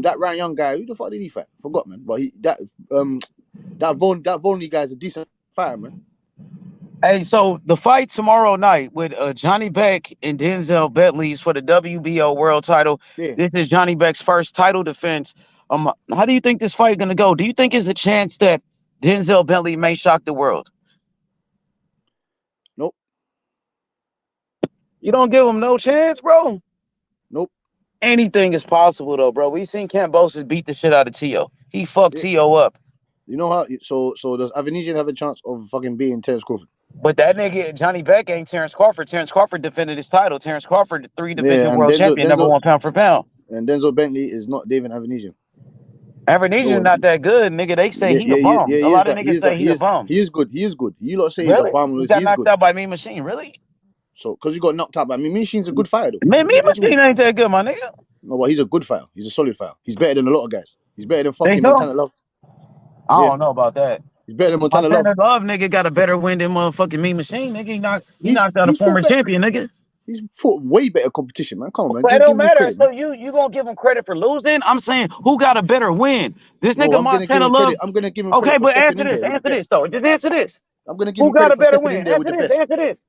That Ryan Young guy. Who the fuck did he fight? Forgot, man. But that Vonley guy's a decent fighter, man. Hey, so the fight tomorrow night with Johnny Beck and Denzel Bentley's for the WBO world title. Yeah. This is Johnny Beck's first title defense. How do you think this fight gonna go? Do you think there's a chance that Denzel Bentley may shock the world? Nope. You don't give him no chance, bro? Nope. Anything is possible, though, bro. We seen Kambosos beat the shit out of Tio. He fucked Tio up. You know how? So does Avenesian have a chance of fucking beating Terence Crawford? But that nigga Johnny Beck ain't Terence Crawford. Terence Crawford defended his title. Terence Crawford, 3-division world champion, number one pound for pound. And Denzel Bentley is not David Avenesian. Avenesian not that good, nigga. They say he a bum. A lot of niggas say he a bum. He is good. He is good. You lot say really? He's a bum. He got knocked out by Mean Machine, really? So, because you got knocked out by Mean Machine's a good fighter, though. Man, Mean Machine ain't that good, my nigga. No, but he's a good fighter. He's a solid fighter. He's better than a lot of guys. He's better than fucking Montana Love. I don't know about that. He's better than Montana Love, nigga, got a better win than motherfucking Mean Machine, nigga. He knocked out a former champion, nigga. He's fought way better competition, man. Come on, man. But it don't matter. Credit, so you gonna give him credit for losing? I'm saying who got a better win? This nigga Montana Love. I'm gonna give him credit. Okay, but answer this though. Just answer this. I'm gonna give him credit for stepping in there with the best. Answer this.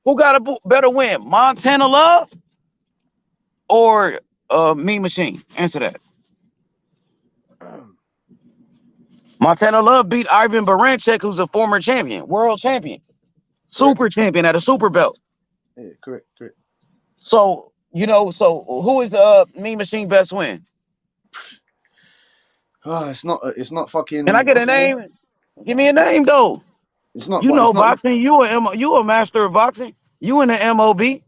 Who got a better win? Montana Love or Mean Machine? Answer that. Montana Love beat Ivan Baranchyk, who's a former champion, world champion, super champion at a super belt. Yeah, correct. So, who is Mean Machine best win? It's not fucking. Can I get a name? Give me a name though. It's not. You know boxing. You a master of boxing. You in the MOB.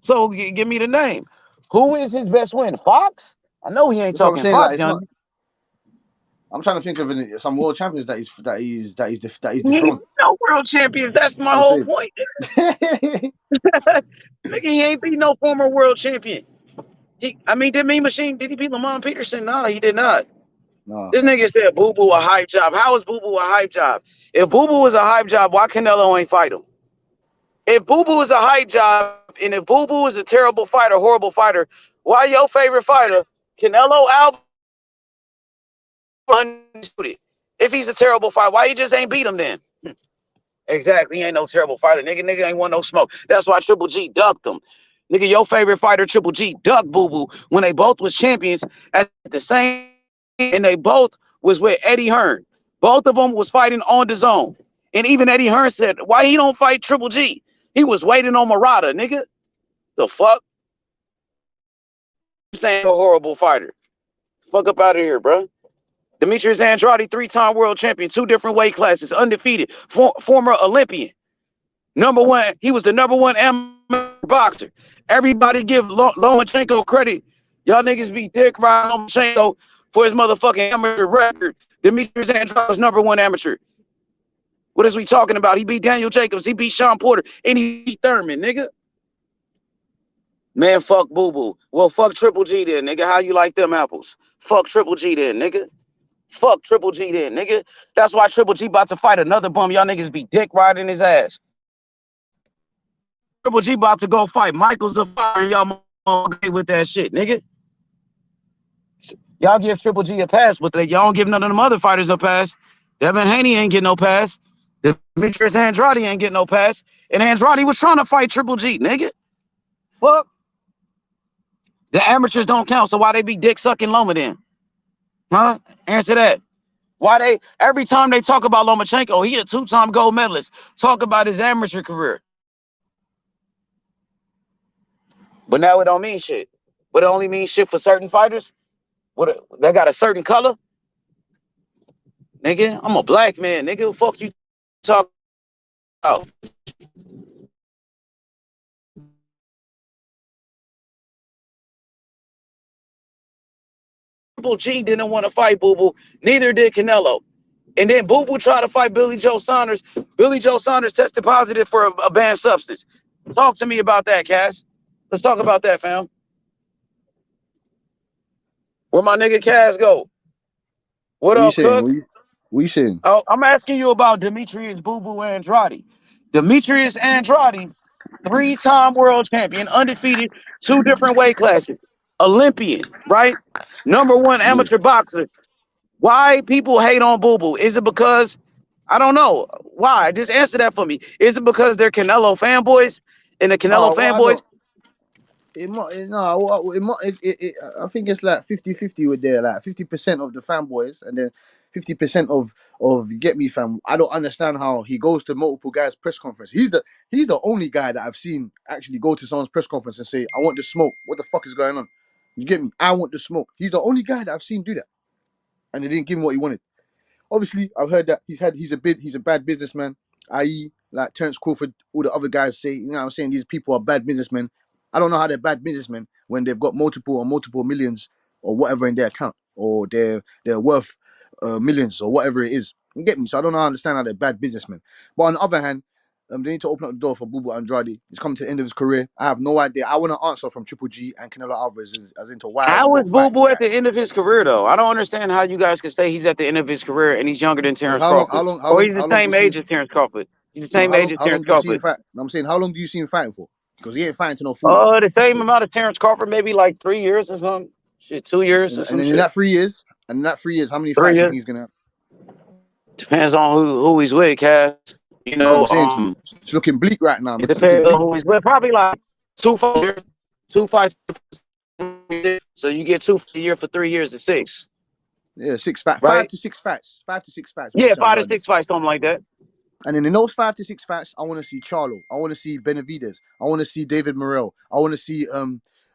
So give me the name. Who is his best win? Fox? I know he ain't talking Fox, Johnny. I'm trying to think of some world champions that he's dethroned. No world champions. That's my whole point. Nigga, he ain't beat no former world champion. Did Mean Machine? Did he beat Lamont Peterson? No, he did not. No. This nigga said Boo Boo a hype job. How is Boo Boo a hype job? If Boo Boo was a hype job, why Canelo ain't fight him? If Boo Boo is a hype job, and if Boo Boo is a terrible fighter, horrible fighter, why your favorite fighter, Canelo Alvarez, undisputed? If he's a terrible fighter, why you just ain't beat him then? Exactly, he ain't no terrible fighter. Nigga ain't want no smoke. That's why Triple G ducked him. Nigga, your favorite fighter, Triple G, ducked Boo Boo when they both was champions at the same, and they both was with Eddie Hearn. Both of them was fighting on the zone. And even Eddie Hearn said, why he don't fight Triple G? He was waiting on Murata, nigga. The fuck? You saying a horrible fighter. Fuck up out of here, bro. Demetrius Andrade, 3-time world champion, 2 different weight classes, undefeated, former Olympian. Number one, he was the number 1 amateur boxer. Everybody give Lomachenko credit. Y'all niggas be dick riding Lomachenko for his motherfucking amateur record. Demetrius Andrade was number 1 amateur. What is we talking about? He beat Daniel Jacobs, he beat Sean Porter, and he beat Thurman, nigga. Man, fuck Boo Boo. Well, fuck Triple G then, nigga. How you like them apples? Fuck Triple G then, nigga. Fuck Triple G then, nigga. That's why Triple G about to fight another bum. Y'all niggas be dick riding his ass. Triple G about to go fight Michael Zafar, and y'all okay with that shit, nigga. Y'all give Triple G a pass, but y'all don't give none of them other fighters a pass. Devin Haney ain't getting no pass. Demetrius Andrade ain't getting no pass. And Andrade was trying to fight Triple G, nigga. Fuck. The amateurs don't count, so why they be dick sucking Loma then? Huh? Answer that. Why they, every time they talk about Lomachenko, he a 2-time gold medalist. Talk about his amateur career. But now it don't mean shit. But it only means shit for certain fighters? They got a certain color? Nigga, I'm a black man, nigga. Fuck you talk about. Triple G didn't want to fight Boo Boo. Neither did Canelo. And then Boo Boo tried to fight Billy Joe Saunders. Billy Joe Saunders tested positive for a banned substance. Talk to me about that, Cass. Let's talk about that, fam. Where my nigga Cass go? What up, Cook? What you saying? Oh, I'm asking you about Demetrius Boo Boo Andrade. Demetrius Andrade 3-time world champion, undefeated, 2 different weight classes, Olympian, right? #1 Yeah. amateur boxer. Why people hate on Boo Boo? Is it because I don't know why? Just answer that for me. Is it because they're Canelo fanboys and the Canelo No, I fanboys? don't. It might, no, it might, I think it's like 50-50 with there, like 50% of the fanboys, and then 50% of you get me, fam. I don't understand how he goes to multiple guys' press conference. He's the only guy that I've seen actually go to someone's press conference and say, "I want the smoke." What the fuck is going on? You get me? I want the smoke. He's the only guy that I've seen do that, and they didn't give him what he wanted. Obviously, I've heard that he's a bad businessman, i.e., like Terence Crawford, all the other guys say, you know what I'm saying, these people are bad businessmen. I don't know how they're bad businessmen when they've got multiple millions or whatever in their account, or they're worth millions or whatever it is. You get me? So I don't understand how they're bad businessmen. But on the other hand, they need to open up the door for Boo Boo Andrade. He's coming to the end of his career. I have no idea. I want an answer from Triple G and Canelo Alvarez as into why you How is won't Boo fight this Boo at guy. the end of his career though? I don't understand how you guys can say he's at the end of his career and he's younger than Because Terrence Crawford, or he's the how long do you same see age him? as Terrence Crawford. He's the No, same age as how long Terrence do you see him Crawford. fight? No, I'm saying, how long do you see him fighting for? Because he ain't fighting to no 40. The same So, amount of Terrence Crawford, maybe like 3 years or something. Shit, 2 years or and some then in shit. that 3 years, how many 3 fights do you years think he's gonna have? depends on who he's with, Cass. You That's what I'm know, saying to you. It's looking bleak right now, it man. It's looking depends on bleak. who he's with. Probably like 2 fights, 2 fights. So you get 2 a year for 3 years is 6, Yeah, 6 fights, right? 5 to 6 fights, 5 to 6 fights with Yeah, this 5 to Andrade. 6 fights, something like that. And then in those 5 to 6 fights, I want to see Charlo. I want to see Benavidez. I want to see David Morrell. I want to see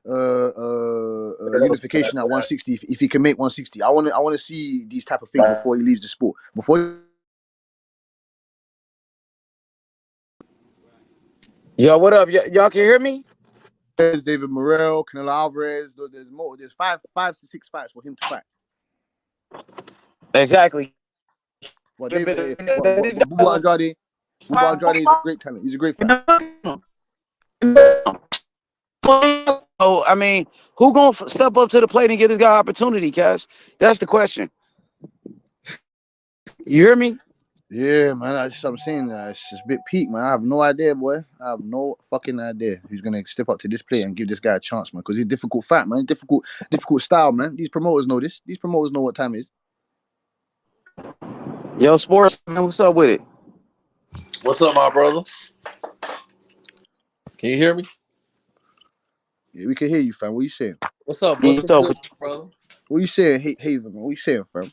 unification at 160 if he can make 160. I want to see these type of things before he leaves the sport. Yo, what up? Y'all can hear me? There's David Morrell, Canelo Alvarez. There's more. There's 5 to 6 fights for him to fight. Exactly. But Boo Andrade is a great talent. He's a great fighter. Oh, I mean, who gonna step up to the plate and give this guy opportunity, Cass? That's the question. You hear me? Yeah, man. I'm saying it's just a bit peak, man. I have no idea, boy. I have no fucking idea who's gonna step up to this plate and give this guy a chance, man. Because he's a difficult fight, man. Difficult style, man. These promoters know this. These promoters know what time it is. Yo, sports, man, what's up with it? What's up, my brother? Can you hear me? Yeah, we can hear you, fam. What you saying? What's up, Bush? What's good, brother? What you saying, Haven, man? What you saying, fam?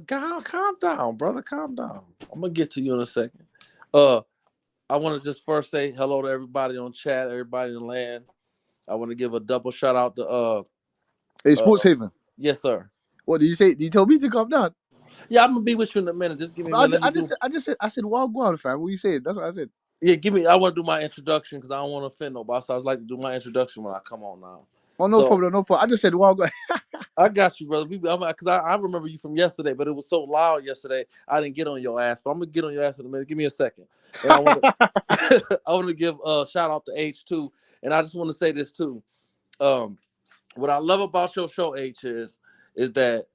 Calm down, brother. Calm down. I'm gonna get to you in a second. I want to just first say hello to everybody on chat, everybody in the land. I want to give a double shout out to Hey, Sports Haven. Yes, sir. What did you say? Did you tell me to calm down? Yeah, I'm gonna be with you in a minute. Just give me a minute. I said, well, go on, fam. What you saying? That's what I said. Yeah, I want to do my introduction because I don't want to offend nobody. So I would like to do my introduction when I come on now. Oh, no problem. I just said, well, go. I got you, brother. Because I remember you from yesterday, but it was so loud yesterday, I didn't get on your ass. But I'm gonna get on your ass in a minute. Give me a second. And I want to give a shout out to H2, and I just want to say this too. What I love about your show, H, is that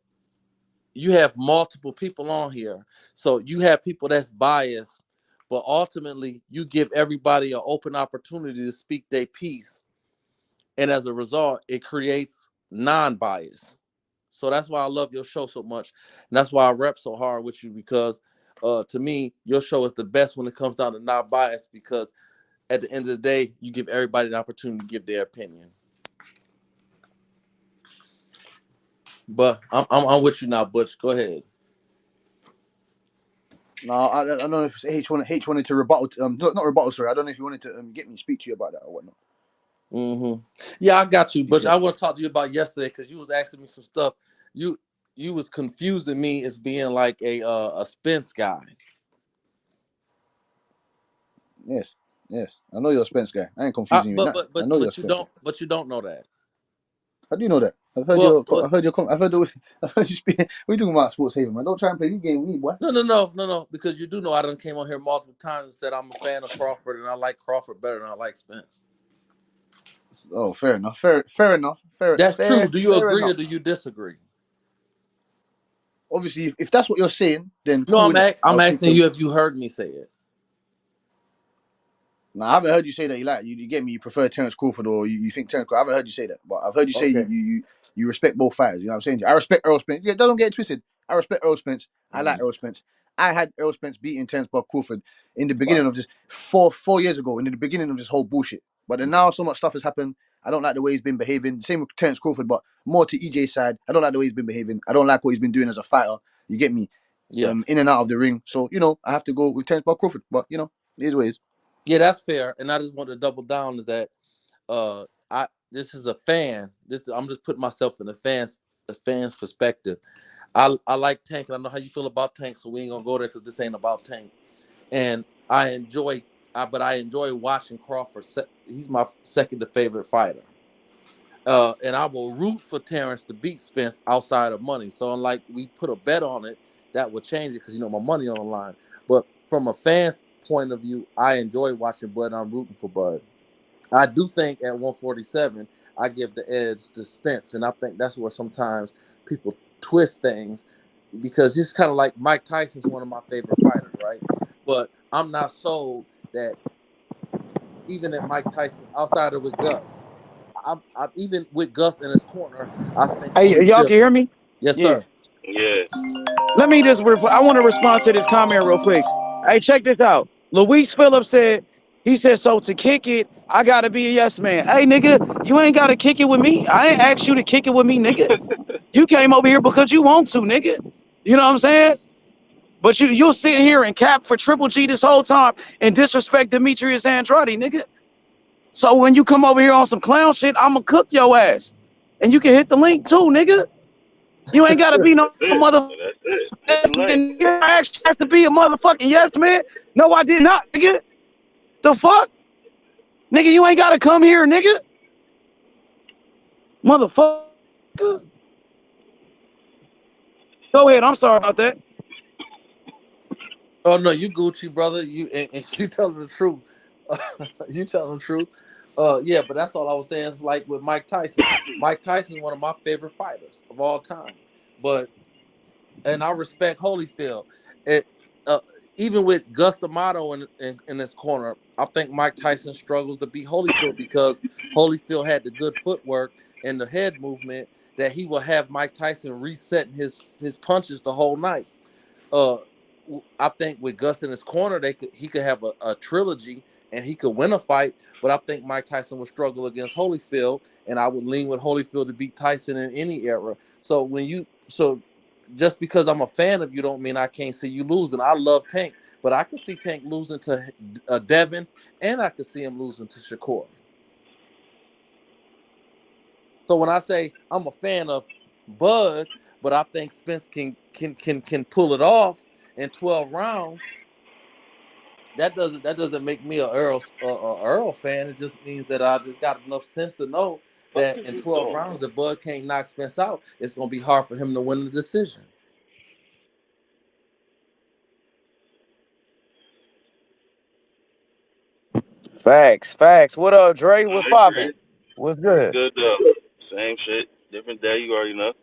you have multiple people on here, so you have people that's biased, but ultimately you give everybody an open opportunity to speak their piece, and as a result, it creates non-bias. So that's why I love your show so much, and that's why I rep so hard with you, because to me, your show is the best when it comes down to not bias, because at the end of the day, you give everybody an opportunity to give their opinion. But I'm with you now, Butch. Go ahead. No, I don't know if H wanted to rebuttal. Not rebuttal. Sorry, I don't know if you wanted to get me to speak to you about that or whatnot. Mm-hmm. Yeah, I got you, Butch. I want to talk to you about yesterday because you was asking me some stuff. You was confusing me as being like a Spence guy. Yes. I know you're a Spence guy. I ain't confusing you. I know you're a Spence guy. But you don't know that. I do know that. I've heard you speak. What are you talking about, Sports Haven, man? Don't try and play this game with me, boy. No. Because you do know I done came on here multiple times and said I'm a fan of Crawford and I like Crawford better than I like Spence. Oh, fair enough. Fair enough. That's true. Do you agree or do you disagree? Obviously, if that's what you're saying, then no. I'm asking you if you heard me say it. No, I haven't heard you say that. You get me. You prefer Terence Crawford, or you think Terence Crawford. I haven't heard you say that, but I've heard you say Okay. you respect both fighters. You know what I'm saying? I respect Errol Spence. Yeah, don't get it twisted. I respect Errol Spence. I like Errol Spence. I had Errol Spence beating Terence Crawford in the beginning of this four years ago, in the beginning of this whole bullshit. But then now so much stuff has happened. I don't like the way he's been behaving. Same with Terence Crawford, but more to EJ's side. I don't like the way he's been behaving. I don't like what he's been doing as a fighter. You get me? Yeah. In and out of the ring. So I have to go with Terence Crawford. But it is what it is. Yeah, that's fair. And I just want to double down is that this is a fan. I'm just putting myself in the fan's perspective. I like Tank, and I know how you feel about Tank, so we ain't gonna go there because this ain't about Tank. And I enjoy watching Crawford. He's my second favorite fighter. And I will root for Terence to beat Spence outside of money. So unlike we put a bet on it, that would change it because my money on the line. But from a fan's point of view, I enjoy watching Bud. I'm rooting for Bud. I do think at 147, I give the edge to Spence, and I think that's where sometimes people twist things because it's kind of like Mike Tyson's one of my favorite fighters, right? But I'm not sold that even at Mike Tyson, outside of with Gus, I'm even with Gus in his corner, I think. Hey, y'all can hear me? Yes, sir. Yeah. Let me just. I want to respond to this comment real quick. Hey, check this out. Luis Phillips said. He said, so to kick it, I gotta be a yes man. Hey, nigga, you ain't gotta kick it with me. I ain't asked you to kick it with me, nigga. You came over here because you want to, nigga. You know what I'm saying? But you'll sit here and cap for Triple G this whole time and disrespect Demetrius Andrade, nigga. So when you come over here on some clown shit, I'ma cook your ass. And you can hit the link too, nigga. You ain't gotta be no motherfucker. I asked you to be a motherfucking yes man. No, I did not, nigga. The fuck? Nigga, you ain't gotta come here, nigga. Motherfucker. Go ahead. I'm sorry about that. Oh no, you Gucci, brother. You telling the truth. You telling the truth. Yeah, but that's all I was saying. It's like with Mike Tyson. Mike Tyson is one of my favorite fighters of all time. And I respect Holyfield. Even with Gus D'Amato in this corner, I think Mike Tyson struggles to beat Holyfield because Holyfield had the good footwork and the head movement that he will have Mike Tyson resetting his punches the whole night. I think with Gus in his corner, he could have a trilogy and he could win a fight, but I think Mike Tyson would struggle against Holyfield, and I would lean with Holyfield to beat Tyson in any era. So just because I'm a fan of you don't mean I can't see you losing. I love Tank, but I can see Tank losing to Devin, and I can see him losing to Shakur. So when I say I'm a fan of Bud, but I think Spence can pull it off in 12 rounds, that doesn't make me a Earl fan. It just means that I just got enough sense to know that in 12 rounds, if Bud can't knock Spence out, it's going to be hard for him to win the decision. Facts. What up, Dre? What's poppin'? What's good? Good. Same shit, different day. You already know.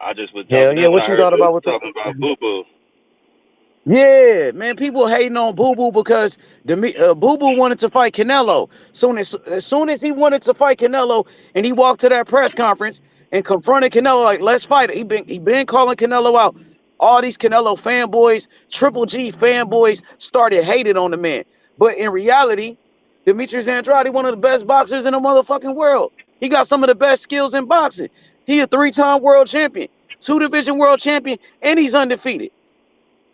I just was Hell yeah. What you thought about what talking about Boo Boo? Yeah, man, people hating on Boo Boo because Boo Boo wanted to fight Canelo. As soon as he wanted to fight Canelo, and he walked to that press conference and confronted Canelo like, "Let's fight." He been calling Canelo out. All these Canelo fanboys, Triple G fanboys, started hating on the man. But in reality, Demetrius Andrade, one of the best boxers in the motherfucking world. He got some of the best skills in boxing. He a 3-time world champion, 2-division world champion, and he's undefeated.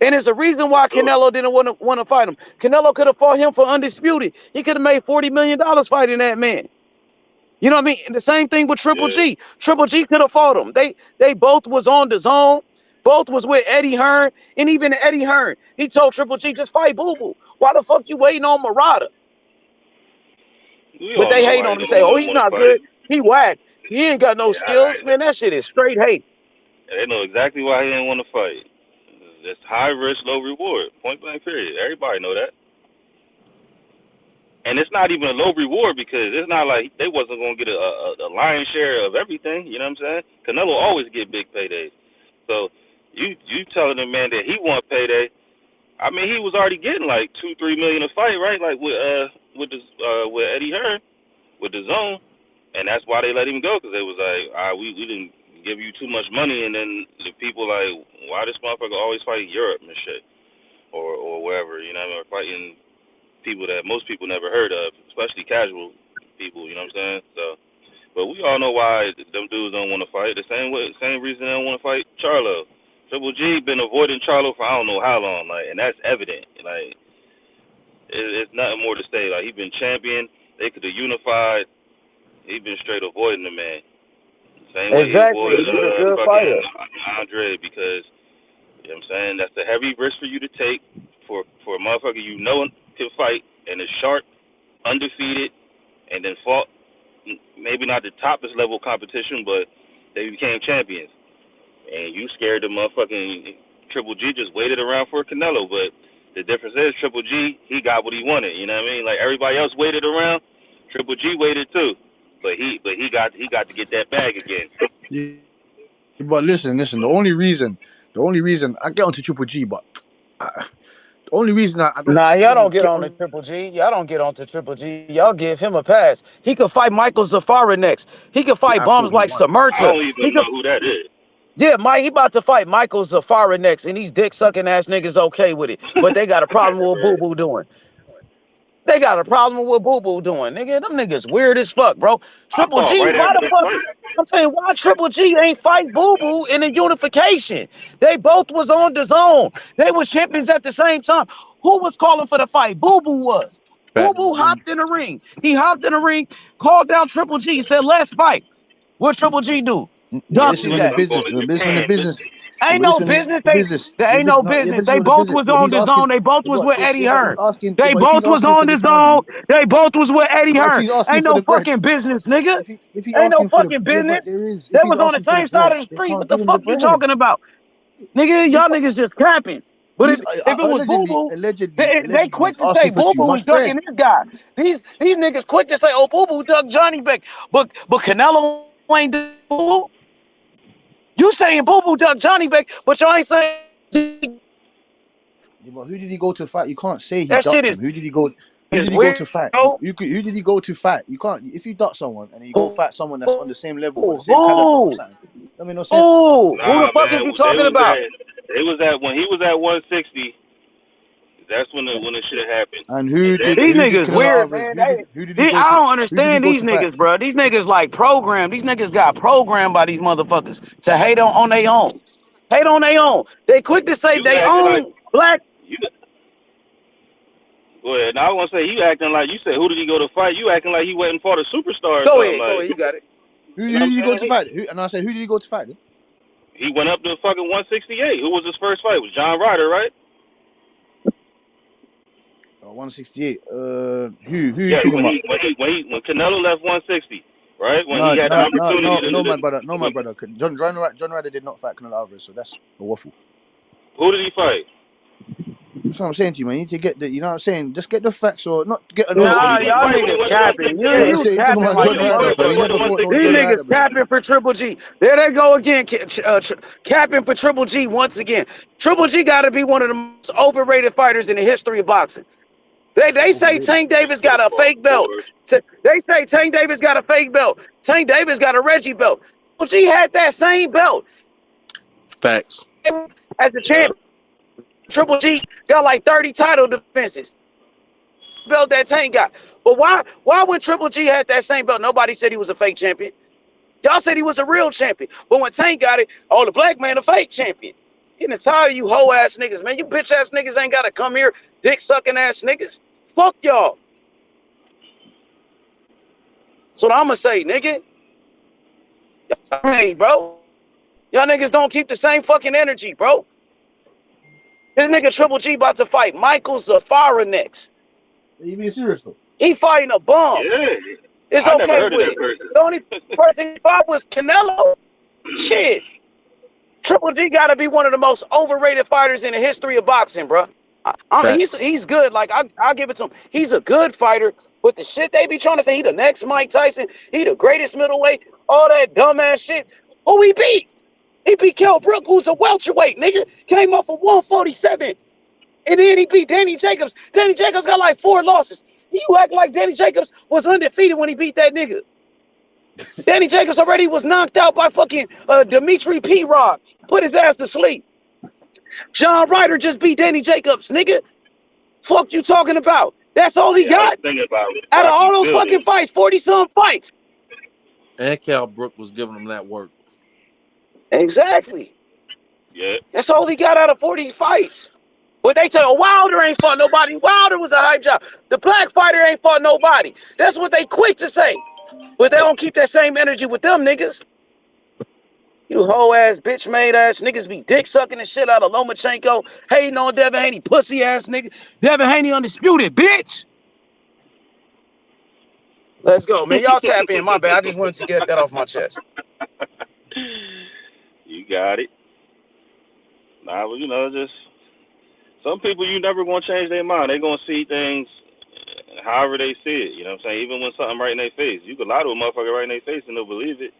And there's a reason why Canelo didn't want to fight him. Canelo could have fought him for undisputed. He could have made $40 million fighting that man. You know what I mean? And the same thing with Triple G. Triple G could have fought him. They both was on the zone. Both was with Eddie Hearn. And even Eddie Hearn, he told Triple G, just fight Boo Boo. Why the fuck you waiting on Murata? But they hate on him and say, oh, he's not good. He whack. He ain't got no skills. Man, that shit is straight hate. They know exactly why he didn't want to fight. It's high risk, low reward. Point blank, period. Everybody know that. And it's not even a low reward because it's not like they wasn't going to get a lion's share of everything. You know what I'm saying? Canelo always get big paydays. So you telling the man that he want payday, I mean, he was already getting like $2-3 million a fight, right? Like with Eddie Hearn with the zone, and that's why they let him go, because they was like, we didn't give you too much money, and then the people like, why this motherfucker always fight Europe and shit, or wherever, you know what I mean, or fighting people that most people never heard of, especially casual people, you know what I'm saying? So, but we all know why them dudes don't want to fight. The same reason they don't want to fight Charlo. Triple G been avoiding Charlo for I don't know how long, like, and that's evident. Like, it's nothing more to say. Like, he been champion. They could have unified. He been straight avoiding the man. Same way he avoided He's a good fucking fighter. Andre, because, you know what I'm saying, that's a heavy risk for you to take for a motherfucker you know can fight and is sharp, undefeated, and then fought maybe not the toppest level competition, but they became champions. And you scared the motherfucking Triple G just waited around for Canelo, but the difference is Triple G, he got what he wanted, you know what I mean? Like, everybody else waited around, Triple G waited too. But he got to get that bag again. Yeah. But listen, the only reason I get onto Triple G, but the only reason I don't y'all don't get on to Triple G. Y'all don't get on to Triple G. Y'all give him a pass. He could fight Michael Zafara next. He could fight bums like Samerta. I don't even know who that is. Yeah, Mike, he about to fight Michael Zafara next, and these dick-sucking ass niggas okay with it. But they got a problem with what Boo-Boo doing. They got a problem with what Boo-Boo doing. Nigga, them niggas weird as fuck, bro. Triple G, why the fuck? I'm saying, why Triple G ain't fight Boo-Boo in the unification? They both was on the zone. They was champions at the same time. Who was calling for the fight? Boo-Boo was. Boo-Boo hopped in the ring. He hopped in the ring, called down Triple G, said, let's fight. What Triple G do? This is when the business. Ain't no business. There ain't no business. They both was on the zone. They both was with Eddie Hearn. They both was on the zone. They both was with Eddie Hearn. Ain't no fucking business, nigga. Ain't no fucking business. They was on the same side of the street. What the fuck you talking about? Nigga, y'all niggas just capping. But if it was Boo-Boo, they quick to say Boo-Boo was ducking this guy. These niggas quick to say, oh, Boo-Boo ducked Johnny Beck. But Canelo ain't Boo-Boo. You saying Boo-Boo ducked Johnny Beck, but y'all ain't saying. Yeah, but who did he go to fight? You can't say he ducked him. Who did he go? Who did he go to fight? Who did he go to fight? You can't. If you duck someone and you go fight someone that's on the same level, or the same caliber, that makes no sense. Who the fuck is you talking about? It was at when he was at 160. That's when the shit happened. And who did these niggas weird, Alvarez, man? I don't understand these niggas, bro. These niggas like programmed. These niggas got programmed by these motherfuckers to hate on their own. Hate on their own. They quick to say they own black. Well, now I want to say you acting like you said. Who did he go to fight? You acting like he went and fought a superstar. Go ahead, you got it. Who did he go to fight? And I said, who did he go to fight? He went up to fucking 168. Who was his first fight? It was John Ryder, right? 168. Who you talking about? When Canelo left 160, right? When he had the opportunity. No, my brother. John Ryder did not fight Canelo Alvarez, so that's a waffle. Who did he fight? That's what I'm saying to you, man. You need to get the, you know what I'm saying? Just get the facts, or not get an Nah, y'all niggas capping. You capping like these niggas capping for Triple G. There they go again, capping for Triple G once again. Triple G got to be one of the most overrated fighters in the history of boxing. They say Tank Davis got a fake belt. They say Tank Davis got a fake belt. Tank Davis got a Reggie belt. Triple G had that same belt. Facts. As the champion. Triple G got like 30 title defenses. Belt that Tank got. But why when Triple G had that same belt, nobody said he was a fake champion? Y'all said he was a real champion. But when Tank got it, oh, the black man a fake champion. Getting tired of you hoe ass niggas, man. You bitch ass niggas ain't gotta come here, dick sucking ass niggas. Fuck y'all. So I'ma say, nigga. Hey, bro. Y'all niggas don't keep the same fucking energy, bro. This nigga Triple G about to fight Michael Zafara next. You being serious though? He fighting a bum. Yeah. It's okay with it. The only person he fought was Canelo. Shit. Triple G got to be one of the most overrated fighters in the history of boxing, bro. He's good. Like I'll give it to him. He's a good fighter. But the shit they be trying to say he the next Mike Tyson, he the greatest middleweight, all that dumbass shit. Who he beat? He beat Kell Brook, who's a welterweight, nigga. Came up for 147. And then he beat Danny Jacobs. Danny Jacobs got like 4 losses. You act like Danny Jacobs was undefeated when he beat that nigga. Danny Jacobs already was knocked out by fucking Dimitri P. Rock. Put his ass to sleep. John Ryder just beat Danny Jacobs, nigga. Fuck you talking about? That's all he got? Out of all those fucking fights, 40-some fights. And Cal Brook was giving him that work. Exactly. Yeah. That's all he got out of 40 fights. But they say, oh, Wilder ain't fought nobody. Wilder was a hype job. The black fighter ain't fought nobody. That's what they quick to say. But they don't keep that same energy with them niggas. You hoe-ass, bitch-made-ass niggas be dick-sucking the shit out of Lomachenko, hating on Devin Haney, pussy-ass nigga. Devin Haney undisputed, bitch. Let's go, man. Y'all tap in. My bad. I just wanted to get that off my chest. You got it. Nah, well, you know, just some people you never gonna change their mind. They gonna see things however they see it. You know what I'm saying? Even when something right in their face, you could lie to a motherfucker right in their face and they'll believe it.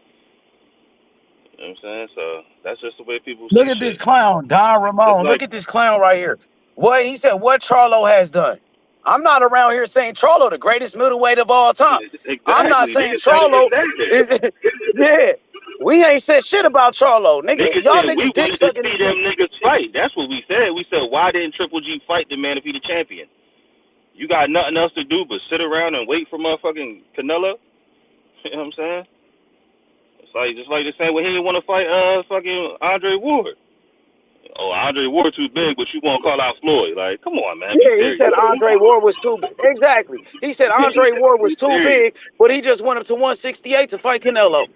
You know what I'm saying? So that's just the way people see Look at this clown, Don Ramon. Like, look at this clown right here. What he said, what Charlo has done. I'm not around here saying Charlo the greatest middleweight of all time. Exactly. I'm not saying Charlo. Yeah, we ain't said shit about Charlo, nigga. Y'all niggas dick sucking. We see them niggas fight. That's what we said. We said, why didn't Triple G fight the man if he the champion? You got nothing else to do but sit around and wait for motherfucking Canelo. You know what I'm saying? It's like just like the same way he didn't want to fight fucking Andre Ward. Oh, Andre Ward too big, but you won't call out Floyd. Like, come on, man. Yeah, he said Andre Ward was too big. Exactly. He said Andre Ward was too big, but he just went up to 168 to fight Canelo.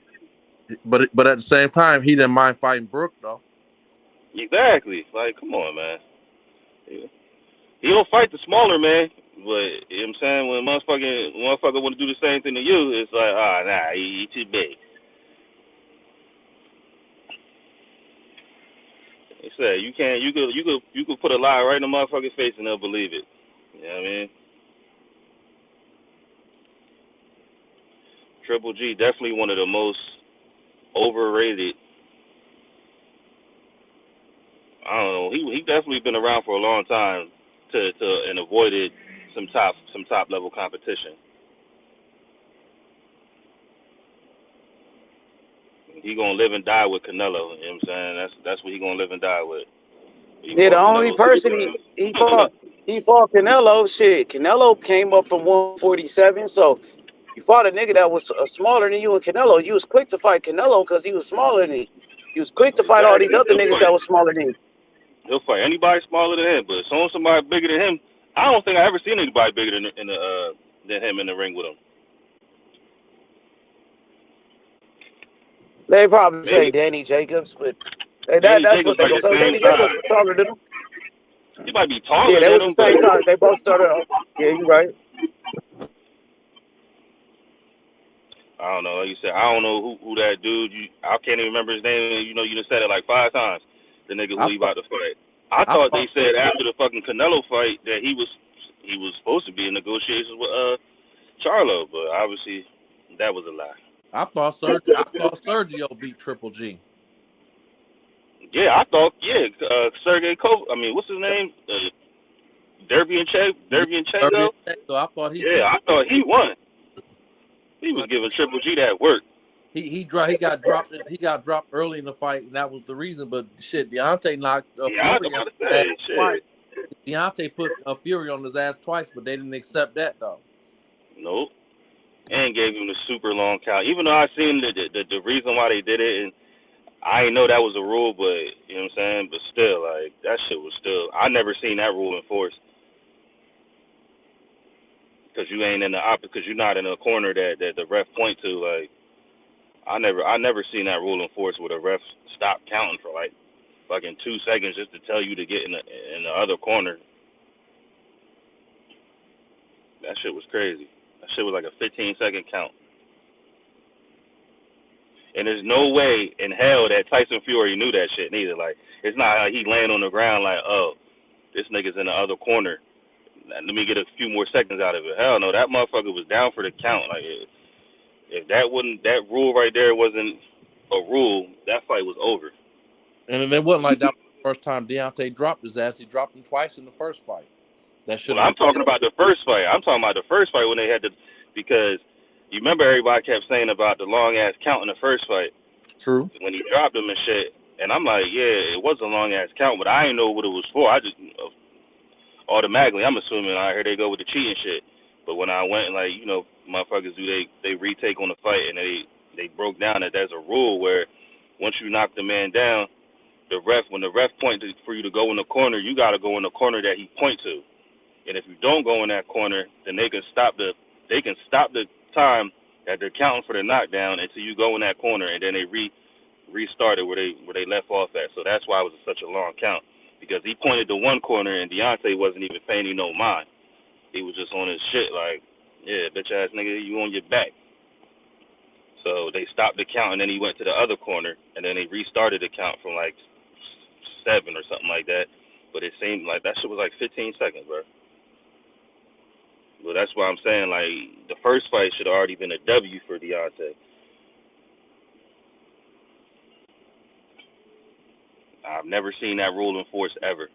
But at the same time, he didn't mind fighting Brook, though. Exactly. Like, come on, man. Yeah. He don't fight the smaller man, but you know what I'm saying, when motherfucker want to do the same thing to you, it's like, nah, he too big. They say you could put a lie right in the motherfucker's face and they'll believe it. You know what I mean? Triple G definitely one of the most overrated. I don't know. He definitely been around for a long time and avoided some top level competition. He gonna live and die with Canelo. You know what I'm saying? That's what he gonna live and die with. Yeah, the only person he fought Canelo. Shit, Canelo came up from 147, so you fought a nigga that was smaller than you and Canelo. You was quick to fight Canelo because he was smaller than you. You was quick to fight all these other niggas that was smaller than you. He'll fight anybody smaller than him, but as soon as somebody bigger than him, I don't think I ever seen anybody bigger than him in the ring with him. They probably say Danny Jacobs, but that's what they go. So Danny Jacobs was taller than him. He might be taller. Yeah, they was the same size. They both started off. Yeah, you right. I don't know. Like you said, I don't know who that dude. I can't even remember his name. You know, you done said it like 5 times. The nigga who he about to fight. I thought they said after the fucking Canelo fight that he was supposed to be in negotiations with Charlo, but obviously that was a lie. I thought Sergio beat Triple G. Yeah, I thought Sergey what's his name? Dervianchenko. I thought he. Yeah, I thought he won. He was giving Triple G that work. He got dropped. He got dropped early in the fight, and that was the reason. But shit, Deontay knocked Fury out twice. Deontay put a Fury on his ass twice, but they didn't accept that though. Nope. And gave him the super long count. Even though I seen the reason why they did it, and I didn't know that was a rule, but you know what I'm saying. But still, like that shit was still. I never seen that rule enforced. Because you ain't in the because you're not in a corner that the ref point to. Like I never seen that rule enforced where the ref stopped counting for like fucking 2 seconds just to tell you to get in the other corner. That shit was crazy. That shit was like a 15-second count. And there's no way in hell that Tyson Fury knew that shit neither. Like it's not like he laying on the ground like, oh, this nigga's in the other corner. Let me get a few more seconds out of it. Hell no, that motherfucker was down for the count. Like if that rule right there wasn't a rule, that fight was over. And it wasn't like that first time Deontay dropped his ass. He dropped him twice in the first fight. That should. Well, I'm talking about the first fight. I'm talking about the first fight when they had to, because you remember everybody kept saying about the long ass count in the first fight. True. When he dropped him and shit, and I'm like, yeah, it was a long ass count, but I didn't know what it was for. I just automatically, I'm assuming I heard they go with the cheating shit. But when I went and motherfuckers do they retake on the fight, and they broke down that there's a rule where once you knock the man down, when the ref points for you to go in the corner, you got to go in the corner that he points to. And if you don't go in that corner, then they can stop the time that they're counting for the knockdown until you go in that corner, and then they restarted where they left off at. So that's why it was such a long count, because he pointed to one corner and Deontay wasn't even paying no mind. He was just on his shit like, yeah, bitch ass nigga, you on your back. So they stopped the count, and then he went to the other corner, and then they restarted the count from like 7 or something like that. But it seemed like that shit was like 15 seconds, bro. Well, that's why I'm saying, like, the first fight should have already been a W for Deontay. I've never seen that rule enforced ever.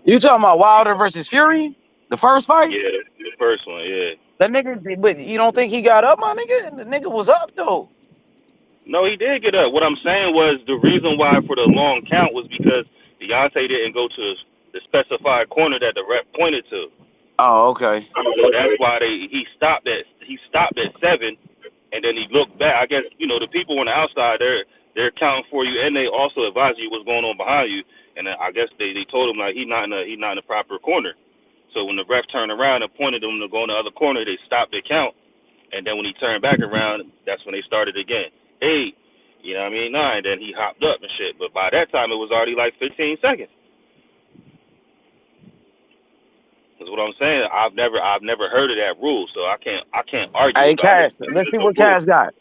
You talking about Wilder versus Fury? The first fight? Yeah, the first one, yeah. That nigga, but you don't think he got up, my nigga? The nigga was up, though. No, he did get up. What I'm saying was the reason why for the long count was because Deontay didn't go to the specified corner that the ref pointed to. Oh, okay. So that's why he stopped at 7, and then he looked back. I guess the people on the outside they're counting for you, and they also advise you what's going on behind you. And I guess they told him like he's not in the proper corner. So when the ref turned around and pointed him to go in the other corner, they stopped the count. And then when he turned back around, that's when they started again. 8, you know what I mean? 9. Then he hopped up and shit. But by that time, it was already like 15 seconds. That's what I'm saying. I've never heard of that rule, so I can't argue. Hey, about Cass, it. let's see what Cass got.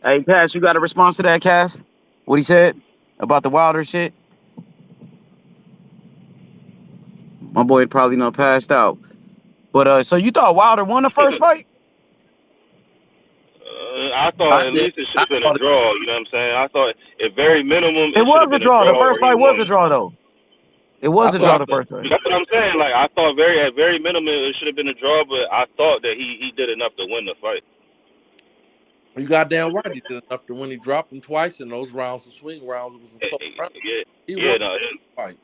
Hey, Cass, you got a response to that, Cass? What he said about the Wilder shit? My boy probably not passed out. But so you thought Wilder won the first fight? I thought at least it should have been a draw. You know what I'm saying? I thought at very minimum it was a draw. The first fight was a draw, though. It was a draw the first fight. That's what I'm saying. Like I thought at very minimum it should have been a draw, but I thought that he did enough to win the fight. You goddamn right. He did enough to win. He dropped him twice in those rounds, the swing rounds. It was a close round. Fight.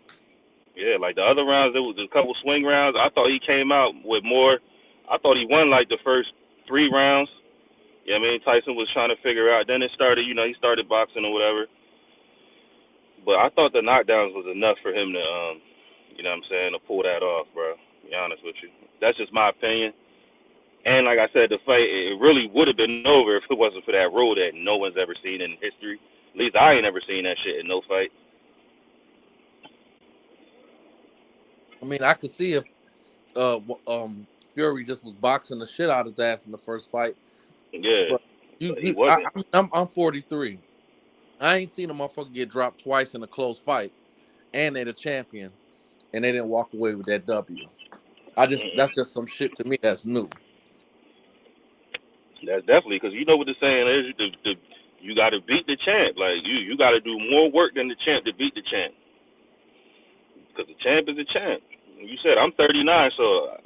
Yeah, like the other rounds, there was a couple swing rounds. I thought he came out with more. I thought he won like the first 3 rounds. Yeah, I mean, Tyson was trying to figure out. Then it started, he started boxing or whatever. But I thought the knockdowns was enough for him to, to pull that off, bro. To be honest with you. That's just my opinion. And like I said, the fight, it really would have been over if it wasn't for that rule that no one's ever seen in history. At least I ain't never seen that shit in no fight. I mean, I could see if Fury just was boxing the shit out of his ass in the first fight. Yeah. But I'm 43. I ain't seen a motherfucker get dropped twice in a close fight, and they the champion, and they didn't walk away with that W. That's just some shit to me that's new. That's definitely, because you know what the saying is, you got to beat the champ. Like, you got to do more work than the champ to beat the champ. Because the champ is a champ. You said, I'm 39, so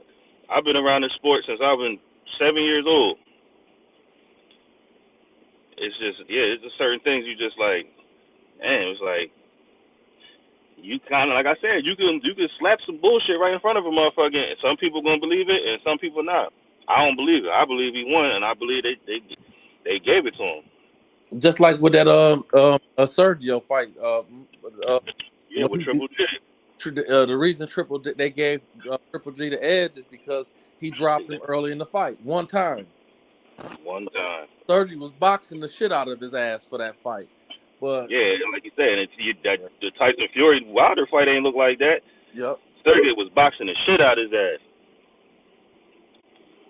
I've been around this sport since I've been 7 years old. It's just, it's just certain things you just like, man, it's like, you kind of, like I said, you can slap some bullshit right in front of a motherfucker, and some people going to believe it, and some people not. I don't believe it. I believe he won, and I believe they gave it to him. Just like with that Sergio fight. With Triple G. The reason they gave Triple G the edge is because he dropped him early in the fight. One time. Sergio was boxing the shit out of his ass for that fight. But yeah, like you said, the Tyson Fury Wilder fight ain't look like that. Yep. Sergio was boxing the shit out of his ass.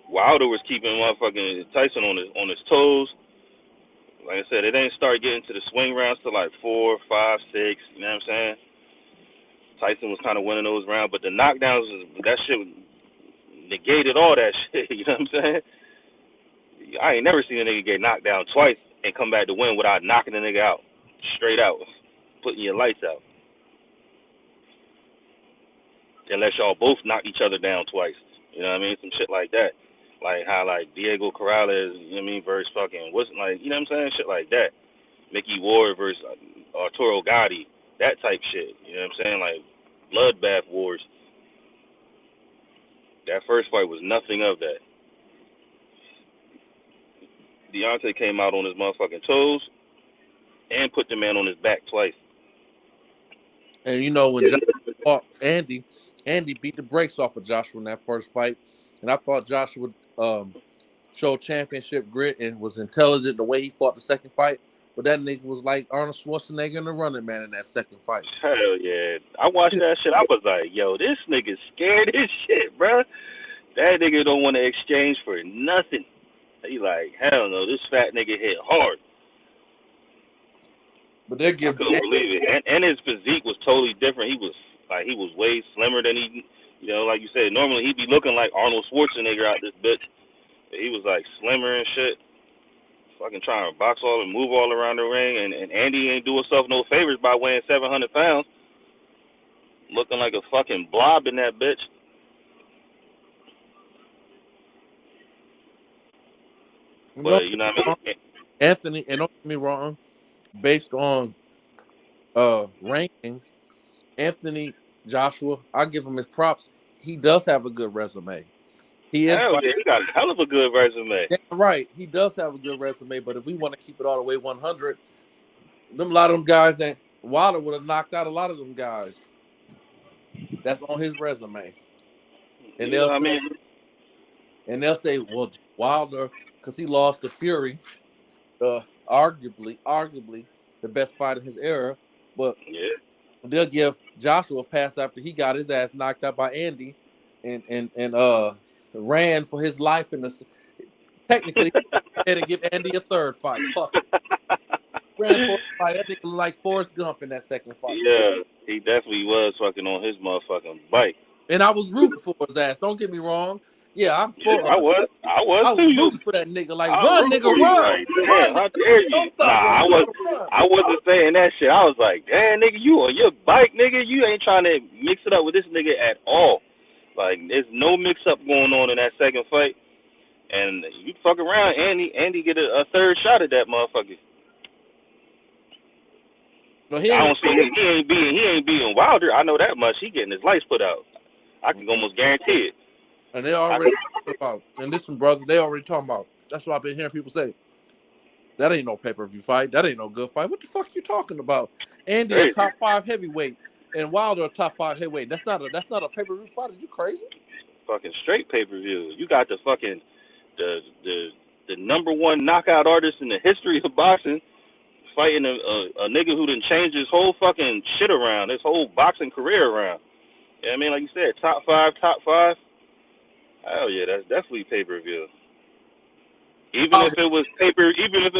Wilder was keeping motherfucking Tyson on his toes. Like I said, it ain't start getting to the swing rounds till like 4, 5, 6. You know what I'm saying? Tyson was kind of winning those rounds, but the knockdowns, that shit negated all that shit. You know what I'm saying? I ain't never seen a nigga get knocked down twice and come back to win without knocking the nigga out, straight out, putting your lights out. Unless y'all both knock each other down twice. You know what I mean? Some shit like that. Like how like Diego Corrales, you know what I mean, versus fucking wasn't like, you know what I'm saying? Shit like that. Mickey Ward versus Arturo Gotti, that type shit. You know what I'm saying? Like bloodbath wars. That first fight was nothing of that. Deontay came out on his motherfucking toes and put the man on his back twice. And you know when Joshua fought Andy beat the brakes off of Joshua in that first fight, and I thought Joshua showed championship grit and was intelligent the way he fought the second fight. But that nigga was like Arnold Schwarzenegger and the Running Man in that second fight. Hell yeah. I watched that shit. I was like, yo, this nigga's scared as shit, bro. That nigga don't want to exchange for nothing. He like, hell no, this fat nigga hit hard. But they give I couldn't believe it. And his physique was totally different. He was way slimmer than he, you know, like you said, normally he'd be looking like Arnold Schwarzenegger out this bitch. But he was like slimmer and shit. Fucking trying to box all and move all around the ring, and Andy ain't do himself no favors by weighing 700 pounds, looking like a fucking blob in that bitch. But you know what I mean? Anthony, and don't get me wrong, based on rankings, Anthony Joshua, I give him his props. He does have a good resume. He is. Hell yeah, he got a hell of a good resume. Yeah, right, he does have a good resume. But if we want to keep it all the way 100, a lot of them guys that Wilder would have knocked out a lot of them guys. That's on his resume, and they'll say, well, Wilder, because he lost to Fury, arguably the best fight of his era, but yeah, they'll give Joshua a pass after he got his ass knocked out by Andy, and ran for his life in the. Technically, had to give Andy a third fight. Fuck. Ran for a fight. That nigga like Forrest Gump in that second fight. Yeah, he definitely was fucking on his motherfucking bike. And I was rooting for his ass. Don't get me wrong. Yeah, I'm for. Yeah, I was too. Rooting for that nigga. Like, run, nigga, run. Like, damn, how dare you? I wasn't saying that shit. I was like, damn, nigga, you on your bike, nigga. You ain't trying to mix it up with this nigga at all. Like, there's no mix-up going on in that second fight. And you fuck around, Andy get a third shot at that motherfucker. So I don't see him. He ain't beating Wilder. I know that much. He getting his lights put out. I can almost guarantee it. And they already talking about, and listen, brother, they already talking about. That's what I've been hearing people say. That ain't no pay-per-view fight. That ain't no good fight. What the fuck you talking about? Andy a top 5 heavyweight and Wilder a top 5 heavyweight. That's not a pay-per-view fight. Are you crazy? Fucking straight pay-per-view. You got the fucking the number 1 knockout artist in the history of boxing fighting a nigga who done changed his whole fucking shit around, his whole boxing career around. You know what I mean? Like you said, top 5. Hell yeah, that's definitely pay-per-view. Even if it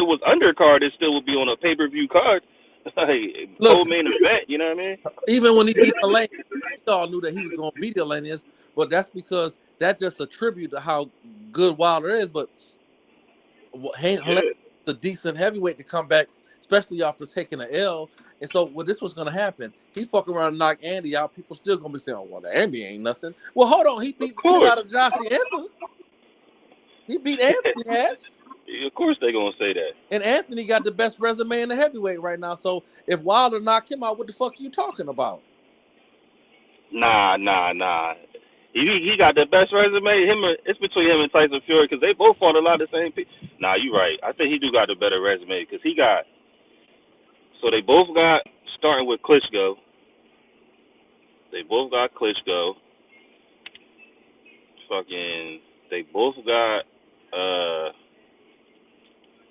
was undercard, it still would be on a pay-per-view card. Like, co-main event, you know what I mean? Even when he beat Elenius, we all knew that he was going to beat Elenius, but that's because that's just a tribute to how good Wilder is. But Elenius is a decent heavyweight to come back, especially after taking an L. And so, this was going to happen. He fuck around and knock Andy out. People still going to be saying, oh, well, the Andy ain't nothing. Well, hold on. He beat the shit out of Josh Anthony. He beat Anthony ass. Of course they gonna say that. And Anthony got the best resume in the heavyweight right now. So if Wilder knocked him out, what the fuck are you talking about? Nah. He got the best resume. It's between him and Tyson Fury because they both fought a lot of the same people. Nah, you right. I think he do got the better resume because he got. So they both got starting with Klitschko. They both got Klitschko. Fucking. They both got.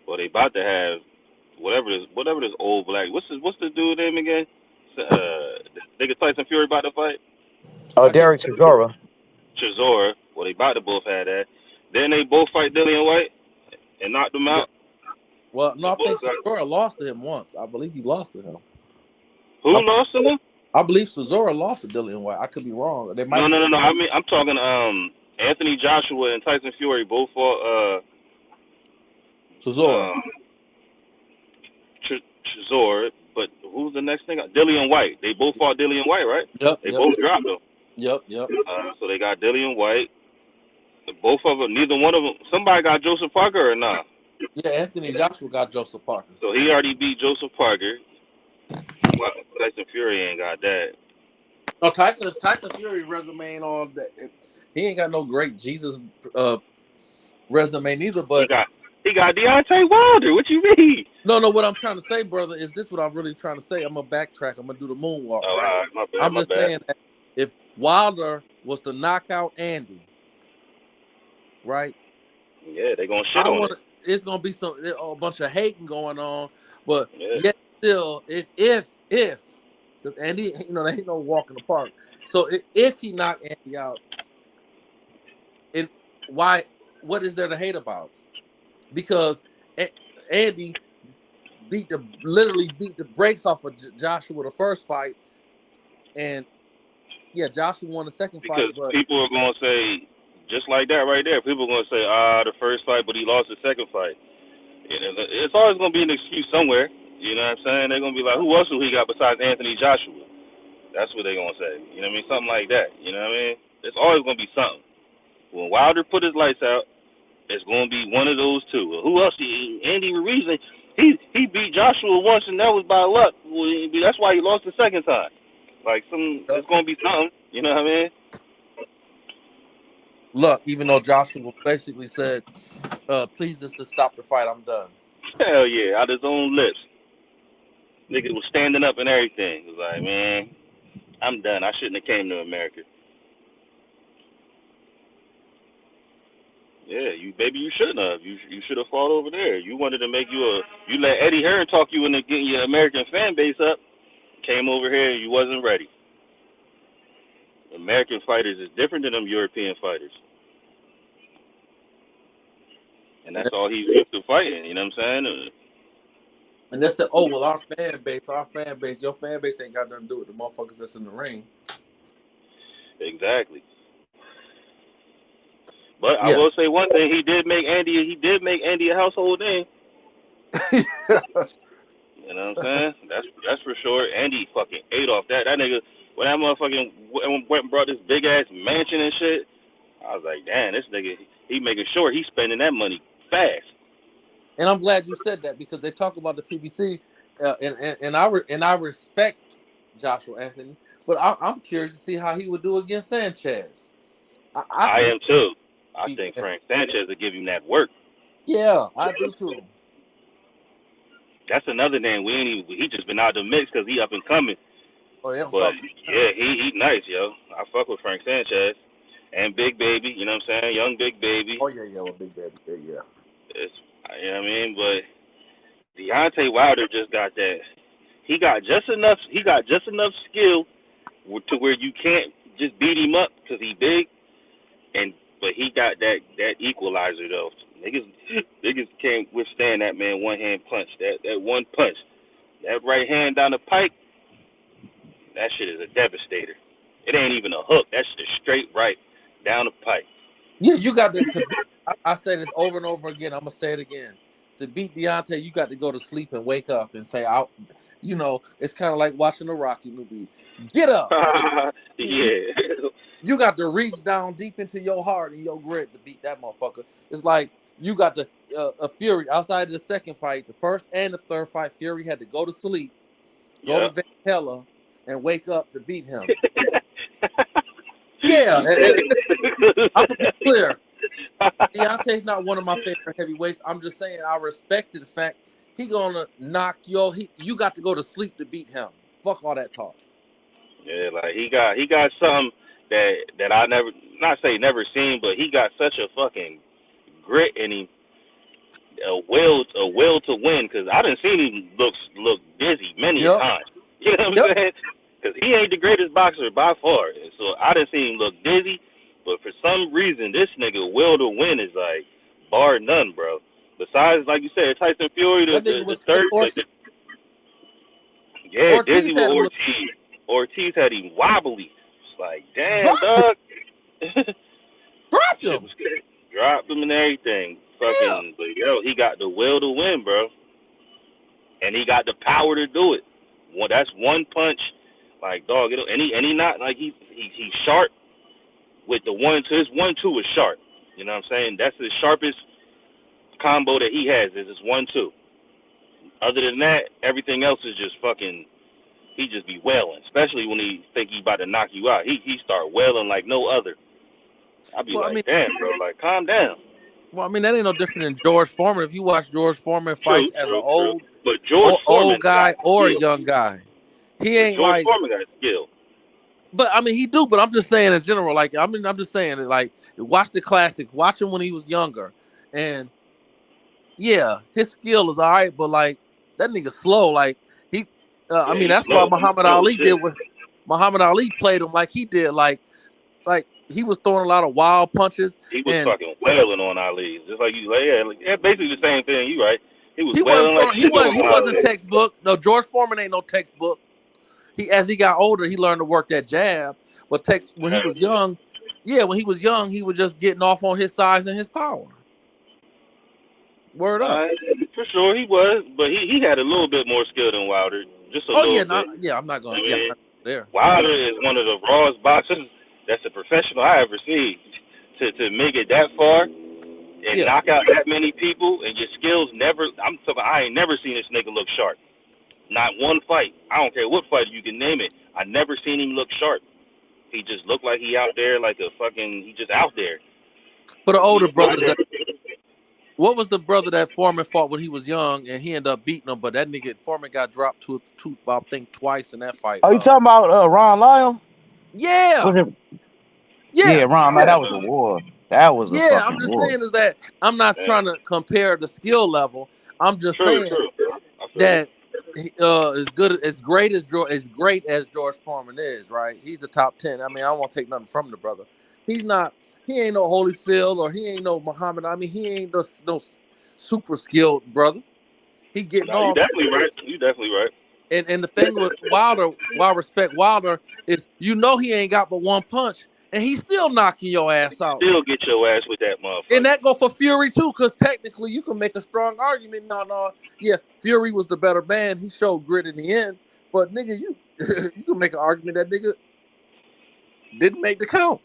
Well, they about to have whatever this old black. What's the dude name again? Nigga Tyson Fury about to fight. Derek Chisora. Chisora. Well, they about to both have that. Then they both fight Dillian White and knock them out. Well, no, I think Chisora lost to him once. I believe he lost to him. Who lost to him? I believe Chisora lost to Dillian White. I could be wrong. They might. No. I mean, I'm talking Anthony Joshua and Tyson Fury both fought. Chisora. Chisora, but who's the next thing? Dillian White. They both fought Dillian White, right? Yep. They both dropped him. Yep. So they got Dillian White. Both of them, neither one of them. Somebody got Joseph Parker or not? Yeah, Anthony Joshua got Joseph Parker. So he already beat Joseph Parker. Well, Tyson Fury ain't got that. No, Tyson Fury resume ain't all that. He ain't got no great Jesus resume neither. But he got Deontay Wilder. What you mean? No. What I'm trying to say, brother, is this what I'm really trying to say? I'm gonna backtrack. I'm gonna do the moonwalk. Right? My bad, I'm just saying that if Wilder was to knock out Andy, right? Yeah, they gonna shit on it. It's gonna be a bunch of hating going on, but yet still, if because Andy, they ain't no walk in the park. So if he knocked Andy out, what is there to hate about? Because Andy literally beat the brakes off of Joshua the first fight, and Joshua won the second fight. Because people are gonna say, just like that right there, people are gonna say, the first fight, but he lost the second fight. It's always gonna be an excuse somewhere. You know what I'm saying? They're gonna be like, who else do he got besides Anthony Joshua? That's what they're gonna say. You know what I mean? Something like that. You know what I mean? It's always gonna be something. When Wilder put his lights out, it's gonna be one of those two. Well, who else? Andy Ruiz. He beat Joshua once, and that was by luck. That's why he lost the second time. Like it's gonna be something. You know what I mean? Look, even though Joshua basically said, please just stop the fight, I'm done. Hell yeah, out his own lips. Nigga was standing up and everything. He was like, man, I'm done. I shouldn't have came to America. Yeah, you shouldn't have. You should have fought over there. You wanted to make you let Eddie Hearn talk you into getting your American fan base up. Came over here and you wasn't ready. American fighters is different than them European fighters. And that's all he's used to fighting, you know what I'm saying? And they said, our fan base, your fan base ain't got nothing to do with the motherfuckers that's in the ring. Exactly. But I will say one thing, he did make Andy a household name. You know what I'm saying? That's for sure. Andy fucking ate off that. That nigga, when that motherfucking went and brought this big ass mansion and shit, I was like, damn, this nigga, he making sure he's spending that money fast. And I'm glad you said that because they talk about the PBC, and I respect Joshua Anthony, but I'm curious to see how he would do against Sanchez. I am too. I think Frank Sanchez will give him that work. Yeah, I do too. That's another name he just been out of the mix because he up and coming. Oh yeah, but he nice, yo. I fuck with Frank Sanchez and Big Baby. You know what I'm saying? Young Big Baby. Oh yeah, well, Big Baby, yeah. It's, you know what I mean? But Deontay Wilder just got that. He got just enough skill to where you can't just beat him up because he big, but he got that equalizer though. Niggas can't withstand that man one hand punch. That one punch, that right hand down the pike, that shit is a devastator. It ain't even a hook. That's just straight right down the pike. Yeah, you got to I say this over and over again. I'm gonna say it again. To beat Deontay, you got to go to sleep and wake up and say, it's kind of like watching a Rocky movie. Get up. Yeah. You got to reach down deep into your heart and your grit to beat that motherfucker. It's like you got a Fury outside of the second fight, the first and the third fight. Fury had to go to sleep, go to Valhalla, and wake up to beat him. Yeah, I'm gonna be clear. Deontay's not one of my favorite heavyweights. I'm just saying I respect the fact he gonna knock you got to go to sleep to beat him. Fuck all that talk. Yeah, like he got something that I never seen, but he got such a fucking grit in him, a will to win. Because I done seen him look dizzy many times. You know what I'm saying? Because he ain't the greatest boxer by far, and so I done seen him look dizzy. But for some reason, this nigga will to win is like bar none, bro. Besides, like you said, Tyson Fury, the third. Dizzy with Ortiz. Ortiz had him wobbly. It's like, damn, dog. Dropped him. Dropped him and everything. Fucking, but he got the will to win, bro. and he got the power to do it. Well, that's one punch, like dog. And he not like he's sharp with the 1-2. His 1-2 is sharp. You know what I'm saying? That's the sharpest combo that he has is his 1-2. Other than that, everything else is just fucking. He just be wailing, especially when he think he about to knock you out. He start wailing like no other. I be damn, bro, like calm down. Well, I mean, that ain't no different than George Foreman. If you watch George Foreman fights as an old guy or a young guy, he ain't George like Foreman got skill. But I mean, he do. But I'm just saying in general. Like I'm just saying that. Like watch the classic. Watch him when he was younger, and yeah, his skill is all right. But like that nigga slow. Like he. I mean, that's why Muhammad Ali did what Muhammad Ali played him like he did. Like he was throwing a lot of wild punches. He was fucking wailing on Ali, just like you. Yeah, basically the same thing. You right? He was wailing like he wasn't textbook. No, George Foreman ain't no textbook. As he got older, he learned to work that jab. But when he was young, he was just getting off on his size and his power. Word up. For sure he was, but he had a little bit more skill than Wilder. Just a little bit. I'm not going. I'm not there. Wilder is one of the rawest boxers that's a professional I ever seen. To make it that far and knock out that many people and your skills never. I'm talking. I ain't never seen this nigga look sharp. Not one fight. I don't care what fight you can name it. I never seen him look sharp. He just looked like he out there like a fucking. He just out there. For the older brothers, what was the brother that Foreman fought when he was young and he ended up beating him? But that nigga Foreman got dropped to I think twice in that fight. Are you talking about Ron Lyle? Yeah. Yeah, Ron Lyle. That was a war. That was a fucking I'm just war. saying is that I'm not trying to compare the skill level. I'm just saying that as great as George Foreman is, right? He's a top 10. I mean, I won't take nothing from the brother. He ain't no Holyfield or he ain't no Muhammad. I mean, he ain't no super skilled brother. He getting off. You definitely right. And the thing with Wilder, while I respect Wilder, is he ain't got but one punch. And he's still knocking your ass out. Still get your ass with that motherfucker. And that go for Fury too, because technically you can make a strong argument. Fury was the better man. He showed grit in the end. But nigga, you can make an argument that nigga didn't make the count.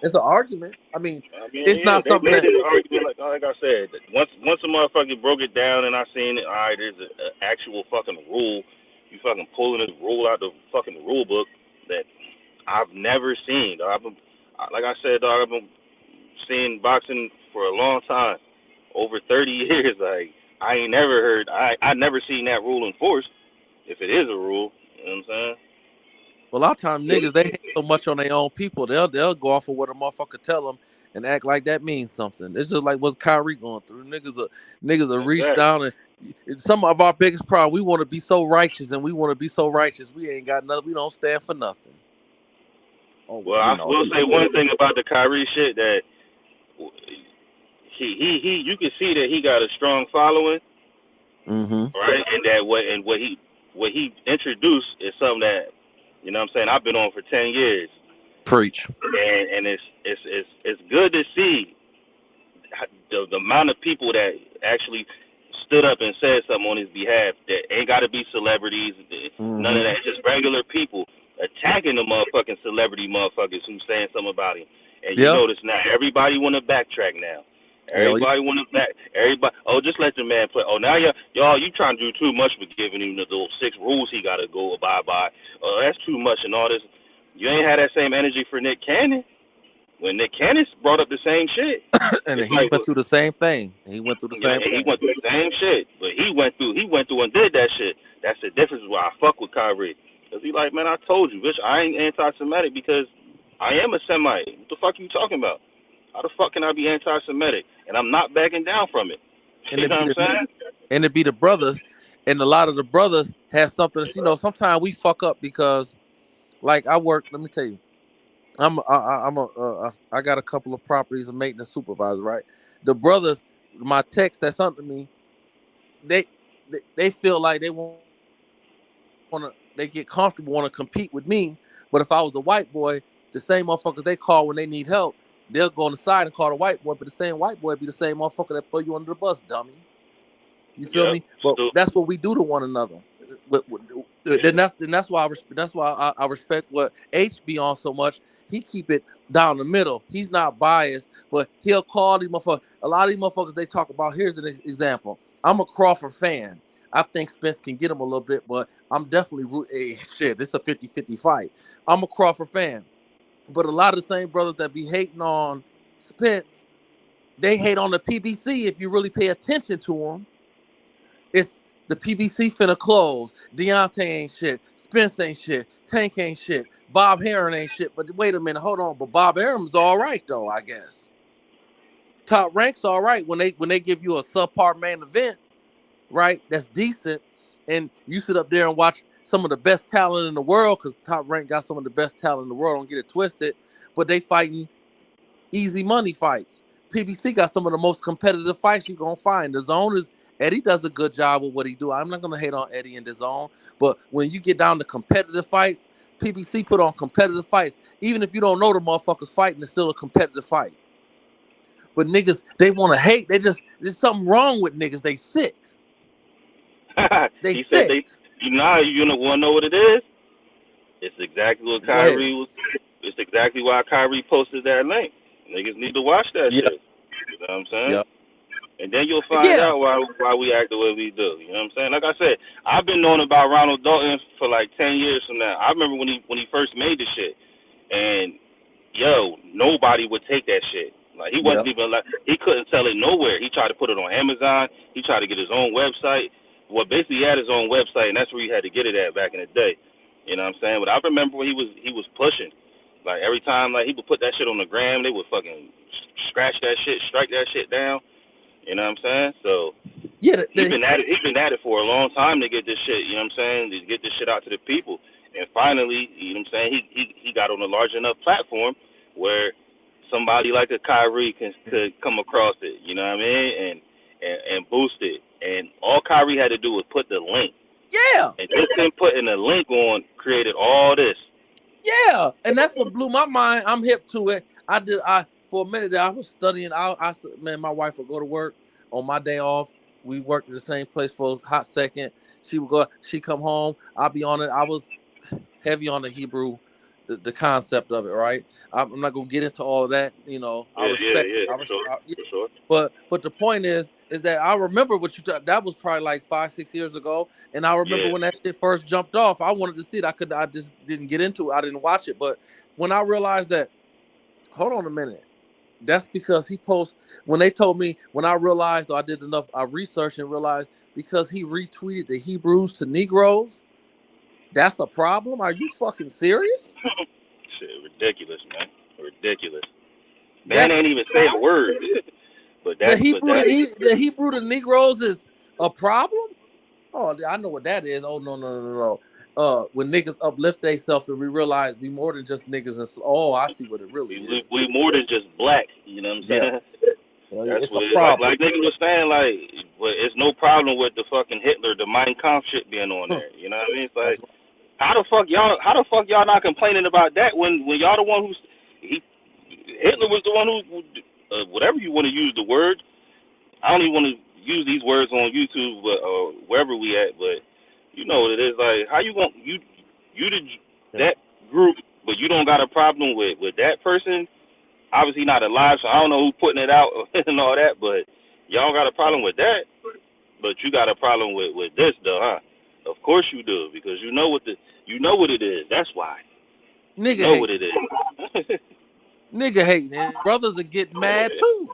It's an argument. I mean it's not something that an argument like I said. Once a motherfucker broke it down and I seen it, all right, there's an actual fucking rule. You fucking pulling this rule out the fucking rule book that I've never seen. Like I said, dog, I've been seeing boxing for a long time, over 30 years. Like I ain't never heard. I never seen that rule enforced. If it is a rule, you know what I'm saying? Well, a lot of times niggas they hate so much on their own people. They'll go off of what a motherfucker tell them and act like that means something. It's just like what's Kyrie going through. Niggas are reach down and some of our biggest problem. We want to be so righteous and we want to be so righteous. We ain't got nothing. We don't stand for nothing. Well, I will say one thing about the Kyrie shit that he you can see that he got a strong following, right? And that what he introduced is something that you know what I'm saying I've been on for 10 years. Preach. And it's good to see the amount of people that actually stood up and said something on his behalf. That ain't got to be celebrities, none of that. Just regular people attacking the motherfucking celebrity motherfuckers who's saying something about him. And you notice now, everybody want to backtrack now. Everybody want to everybody, just let the man play. Oh, now y'all, you trying to do too much with giving him those 6 rules he got to go abide by. Oh, that's too much and all this. You ain't had that same energy for Nick Cannon. When Nick Cannon brought up the same shit. And he went through the same thing. He went through the same thing. He went through the same shit. But he went through and did that shit. That's the difference why I fuck with Kyrie. Because he like, man, I told you, bitch, I ain't anti-Semitic because I am a Semite. What the fuck are you talking about? How the fuck can I be anti-Semitic? And I'm not backing down from it. You know what I'm saying? And it be the brothers. And a lot of the brothers have something, sometimes we fuck up because, like, I work, let me tell you, I got a couple of properties and maintenance supervisor, right? The brothers, my techs that's under me, they feel like they want to, they get comfortable, want to compete with me. But if I was a white boy, the same motherfuckers they call when they need help, they'll go on the side and call the white boy, but the same white boy be the same motherfucker that throw you under the bus, dummy. You feel me? But that's what we do to one another. Then that's why I respect what H be on so much. He keep it down the middle. He's not biased, but he'll call these motherfuckers. A lot of these motherfuckers they talk about. Here's an example. I'm a Crawford fan. I think Spence can get him a little bit, but I'm definitely shit. This is a 50-50 fight. I'm a Crawford fan, but a lot of the same brothers that be hating on Spence, they hate on the PBC. If you really pay attention to them, it's the PBC finna close. Deontay ain't shit. Spence ain't shit. Tank ain't shit. Bob Heron ain't shit. But wait a minute, hold on. But Bob Arum's all right though, I guess. Top Rank's all right when they give you a subpar main event, right? That's decent, and you sit up there and watch some of the best talent in the world, because Top Rank got some of the best talent in the world. Don't get it twisted, but they fighting easy money fights. PBC got some of the most competitive fights you're gonna find. The Zone is Eddie does a good job with what he do. I'm not gonna hate on Eddie in the Zone, but when you get down to competitive fights, PBC put on competitive fights. Even if you don't know the motherfuckers fighting, it's still a competitive fight. But niggas, they want to hate. There's something wrong with niggas. They sick. He said you want to know what it is? It's exactly what Kyrie was. It's exactly why Kyrie posted that link. Niggas need to watch that shit. You know what I'm saying? Yep. And then you'll find out why we act the way we do. You know what I'm saying? Like I said, I've been knowing about Ronald Dalton for like 10 years from now. I remember when he first made the shit, and nobody would take that shit. Like he wasn't even like, he couldn't sell it nowhere. He tried to put it on Amazon. He tried to get his own website. Well, basically he had his own website, and that's where he had to get it at back in the day. You know what I'm saying? But I remember when he was pushing. Like every time like he would put that shit on the gram, they would fucking scratch that shit, strike that shit down. You know what I'm saying? So he's been at it for a long time to get this shit, you know what I'm saying, to get this shit out to the people. And finally, you know what I'm saying, he got on a large enough platform where somebody like a Kyrie could come across it, you know what I mean, and boost it. And all Kyrie had to do was put the link. Yeah. And just him putting the link on created all this. Yeah. And that's what blew my mind. I'm hip to it. For a minute there, I was studying. Man, my wife would go to work on my day off. We worked at the same place for a hot second. She come home. I'll be on it. I was heavy on the Hebrew, the concept of it, right? I'm not gonna get into all of that. You know, I respect. Sure. But the point is that I remember what you thought. That was probably like 5-6 years ago, and I remember when that shit first jumped off. I wanted to see it. I just didn't get into it. I didn't watch it. But when I realized that, hold on a minute. That's because he when they told me, when I realized, or I did enough, I researched and realized because he retweeted the Hebrews to Negroes, that's a problem? Are you fucking serious? Shit, ridiculous, man. Ridiculous. Man ain't even say a word. But the Hebrew to Negroes is a problem? Oh, I know what that is. Oh, no. When niggas uplift themselves and we realize we more than just niggas. And I see what it really is. We more than just black. You know what I'm saying? That's it's what a problem. Like niggas was saying, like, but it's no problem with the fucking Hitler, the Mein Kampf shit being on there. You know what I mean? It's like, how the fuck y'all not complaining about that when y'all the one Hitler was the one who whatever you want to use the word. I don't even want to use these words on YouTube, or wherever we at, but. You know what it is, like, how you want that group, but you don't got a problem with that person? Obviously not alive, so I don't know who's putting it out and all that, but y'all got a problem with that, but you got a problem with this though, huh? Of course you do, because you know what it is. That's why. Nigga, you know what it is. Nigga hating, man. Brothers are getting mad too.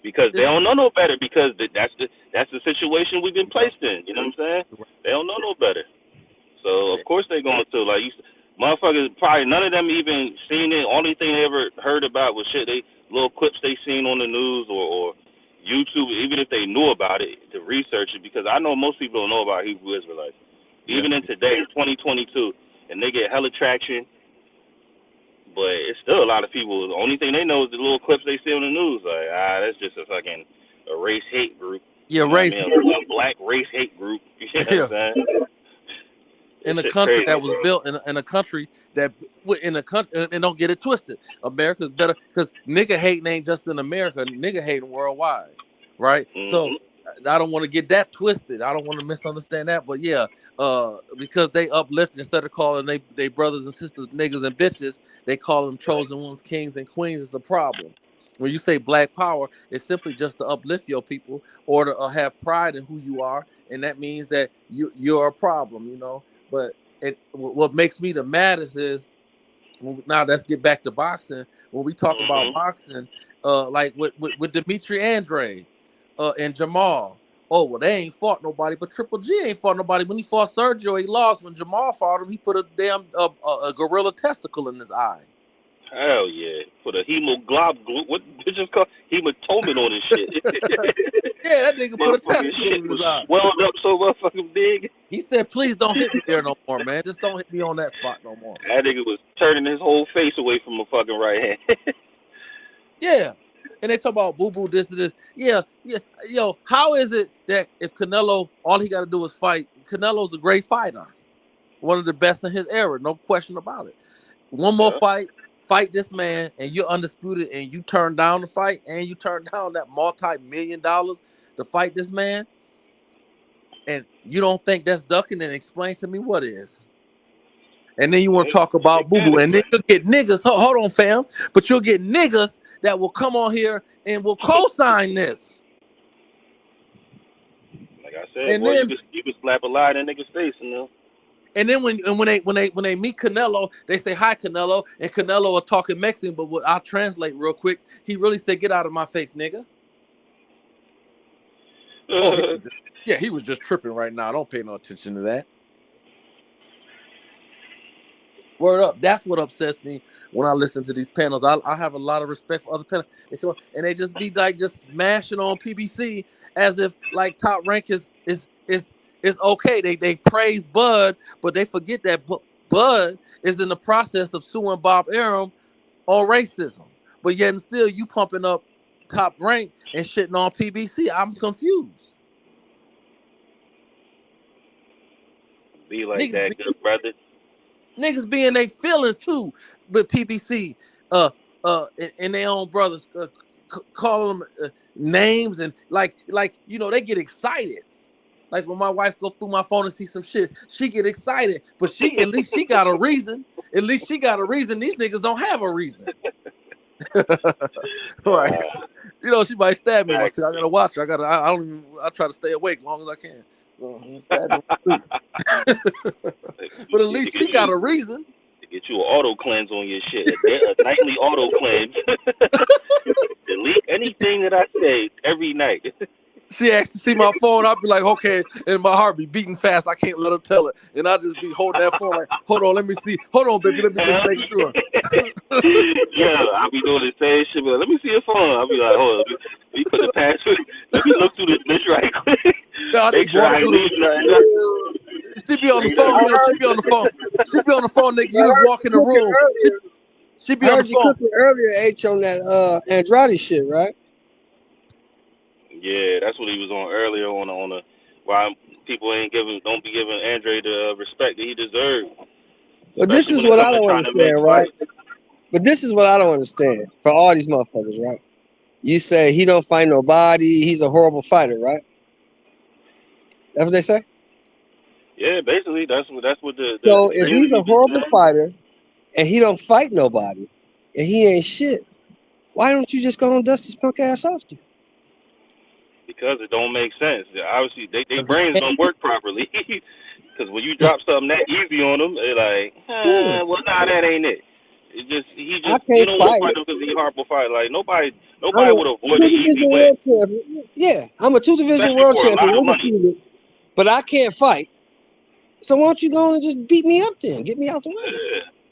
Because they don't know no better. Because that's the situation we've been placed in. You know what I'm saying? They don't know no better. So of course they're going to, like, motherfuckers. Probably none of them even seen it. Only thing they ever heard about was shit. Little clips they seen on the news or YouTube. Even if they knew about it, to research it. Because I know most people don't know about Hebrew Israelites. Even in today, 2022, and they get hella traction. But it's still a lot of people. The only thing they know is the little clips they see on the news. Like, that's just a race hate group. Yeah, race. A black race hate group. You know what I'm saying? In a country that was built in a country and don't get it twisted. America's better because nigga hating ain't just in America. Nigga hating worldwide, right? Mm-hmm. So I don't want to get that twisted. I don't want to misunderstand that. But yeah, because they uplift instead of calling they brothers and sisters niggas and bitches, they call them chosen ones, kings and queens. It's a problem. When you say black power, it's simply just to uplift your people or to have pride in who you are, and that means that you're a problem, you know. But what makes me the maddest is, now let's get back to boxing. When we talk about boxing, like with Dimitri Andre and Jamal. Oh, well, they ain't fought nobody, but Triple G ain't fought nobody. When he fought Sergio, he lost. When Jamal fought him, he put a damn a gorilla testicle in his eye. Hell yeah. Put a what bitches called hematomin on his shit. Yeah, that nigga put a testicle in his eye. Welled up so motherfucking big. He said, please don't hit me there no more, man. Just don't hit me on that spot no more. That nigga was turning his whole face away from a fucking right hand. Yeah. And they talk about boo-boo, this and this. Yeah. Yo, how is it that if Canelo, all he got to do is fight? Canelo's a great fighter. One of the best in his era. No question about it. One more fight this man, and you're undisputed, and you turn down the fight, and you turn down that multi-million-dollar to fight this man, and you don't think that's ducking, and explain to me what is. And then you want to talk about boo-boo, and then you'll get niggas, hold on, fam, but you'll get niggas that will come on here and will co-sign this. Like I said, and boy, then, you can slap a lie in that nigga's face, you know. And then when they meet Canelo, they say hi Canelo, and Canelo are talking Mexican, but what I'll translate real quick, he really said, "Get out of my face, nigga." He was just tripping right now. Don't pay no attention to that. Word up. That's what upsets me when I listen to these panels. I have a lot of respect for other panels. They come on, and they just be like just smashing on PBC as if like Top Rank is okay. They praise Bud, but they forget that Bud is in the process of suing Bob Arum on racism. But yet and still you pumping up Top Rank and shitting on PBC. I'm confused. Be like niggas that, good brother. Niggas be in their feelings too with PBC, and their own brothers, call them names and like you know they get excited. Like when my wife goes through my phone and see some shit, she get excited. But at least she got a reason. At least she got a reason. These niggas don't have a reason. Right? You know she might stab me. I gotta watch her. I try to stay awake as long as I can. But at least she got a reason. To get you an auto cleanse on your shit, a nightly auto cleanse. Delete anything that I say every night. She asked to see my phone. I'll be like, okay, and my heart be beating fast. I can't let her tell it, and I'll just be holding that phone like, hold on, let me see. Hold on, baby, let me just make sure. Yeah, I'll be doing the same shit. But let me see your phone. I'll be like, hold on, let me put the password. Let me look through this bitch right quick. Yeah, I just walk through She be on the phone. She be on the phone. She be on the phone, nigga. You just walk in the room. She be on the phone. You earlier, H, on that Andrade shit, right? Yeah, that's what he was on earlier on a why people don't be giving Andre the respect that he deserved. But this is what I don't understand, right? But this is what I don't understand for all these motherfuckers, right? You say he don't fight nobody, he's a horrible fighter, right? That's what they say? Yeah, basically that's what the So if he's a horrible fighter and he don't fight nobody and he ain't shit, why don't you just go and dust his punk ass off then? Because it don't make sense. Obviously, they brains don't work properly. Because when you drop something that easy on them, they're like, well, nah, that ain't it. He just you don't want to fight him because he's a horrible fighter. Like nobody would avoid the easy way. Yeah, I'm a 2-division world champion, but I can't fight. So why don't you go and just beat me up then? Get me out the way.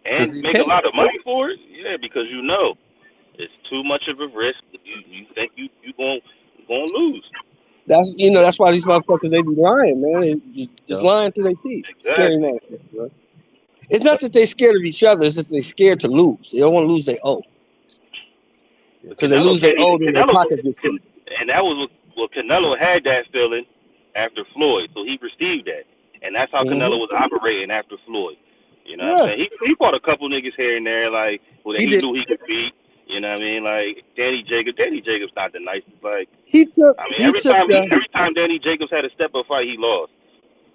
Yeah. And make a lot of money for it. Yeah, because you know it's too much of a risk. You think you gonna lose. That's why these motherfuckers, they be lying, man. They just lying through their teeth. Exactly. Scary motherfuckers, bro. It's not that they scared of each other. It's just they scared to lose. They don't want to lose their O. Because they lose their O, then their pockets get full. And that was what Canelo had that feeling after Floyd, so he received that, and that's how Canelo was operating after Floyd. You know what I'm saying? He fought a couple niggas here and there, like who he knew he could beat. You know what I mean? Like Danny Jacobs not the nicest. Like he took every time Danny Jacobs had a step up fight, he lost.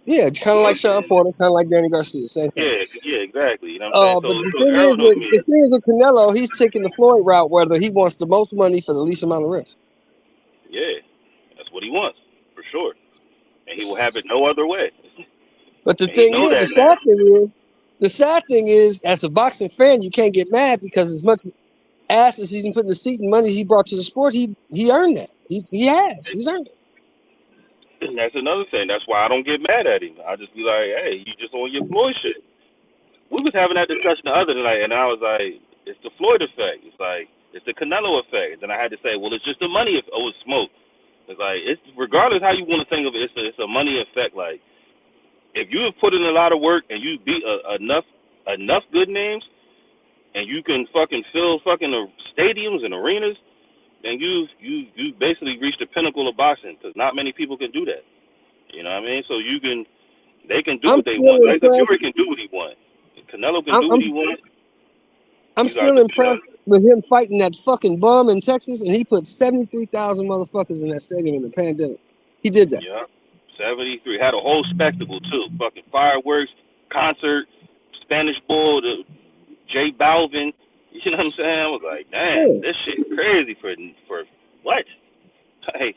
Yeah, kind of like Sean Porter, kind of like Danny Garcia, same thing. Yeah, exactly. You know what I'm saying? But the thing is with Canelo, he's taking the Floyd route, whether he wants the most money for the least amount of risk. Yeah, that's what he wants for sure, and he will have it no other way. But the thing is, the sad thing is, as a boxing fan, you can't get mad because as much ass as he's putting the seat and money he brought to the sport, he earned that. He's earned it. And that's another thing. That's why I don't get mad at him. I just be like, hey, you just on your Floyd shit. We was having that discussion the other night, and I was like, it's the Floyd effect. It's like, it's the Canelo effect. And then I had to say, well, it's just the money effect. Oh, it's smoke. It's like, it's regardless how you want to think of it, it's a money effect. Like, if you have put in a lot of work and you beat enough good names, and you can fucking fill fucking stadiums and arenas, then you basically reached the pinnacle of boxing, because not many people can do that. You know what I mean? So they can do what they want. Like Fury can do what he wants. Canelo can do what he wants. I'm still impressed with him fighting that fucking bum in Texas, and he put 73,000 motherfuckers in that stadium in the pandemic. He did that. Yeah, 73. Had a whole spectacle too. Fucking fireworks, concert, Spanish Bull, the J Balvin. You know what I'm saying? I was like, damn, this shit crazy for what? Hey,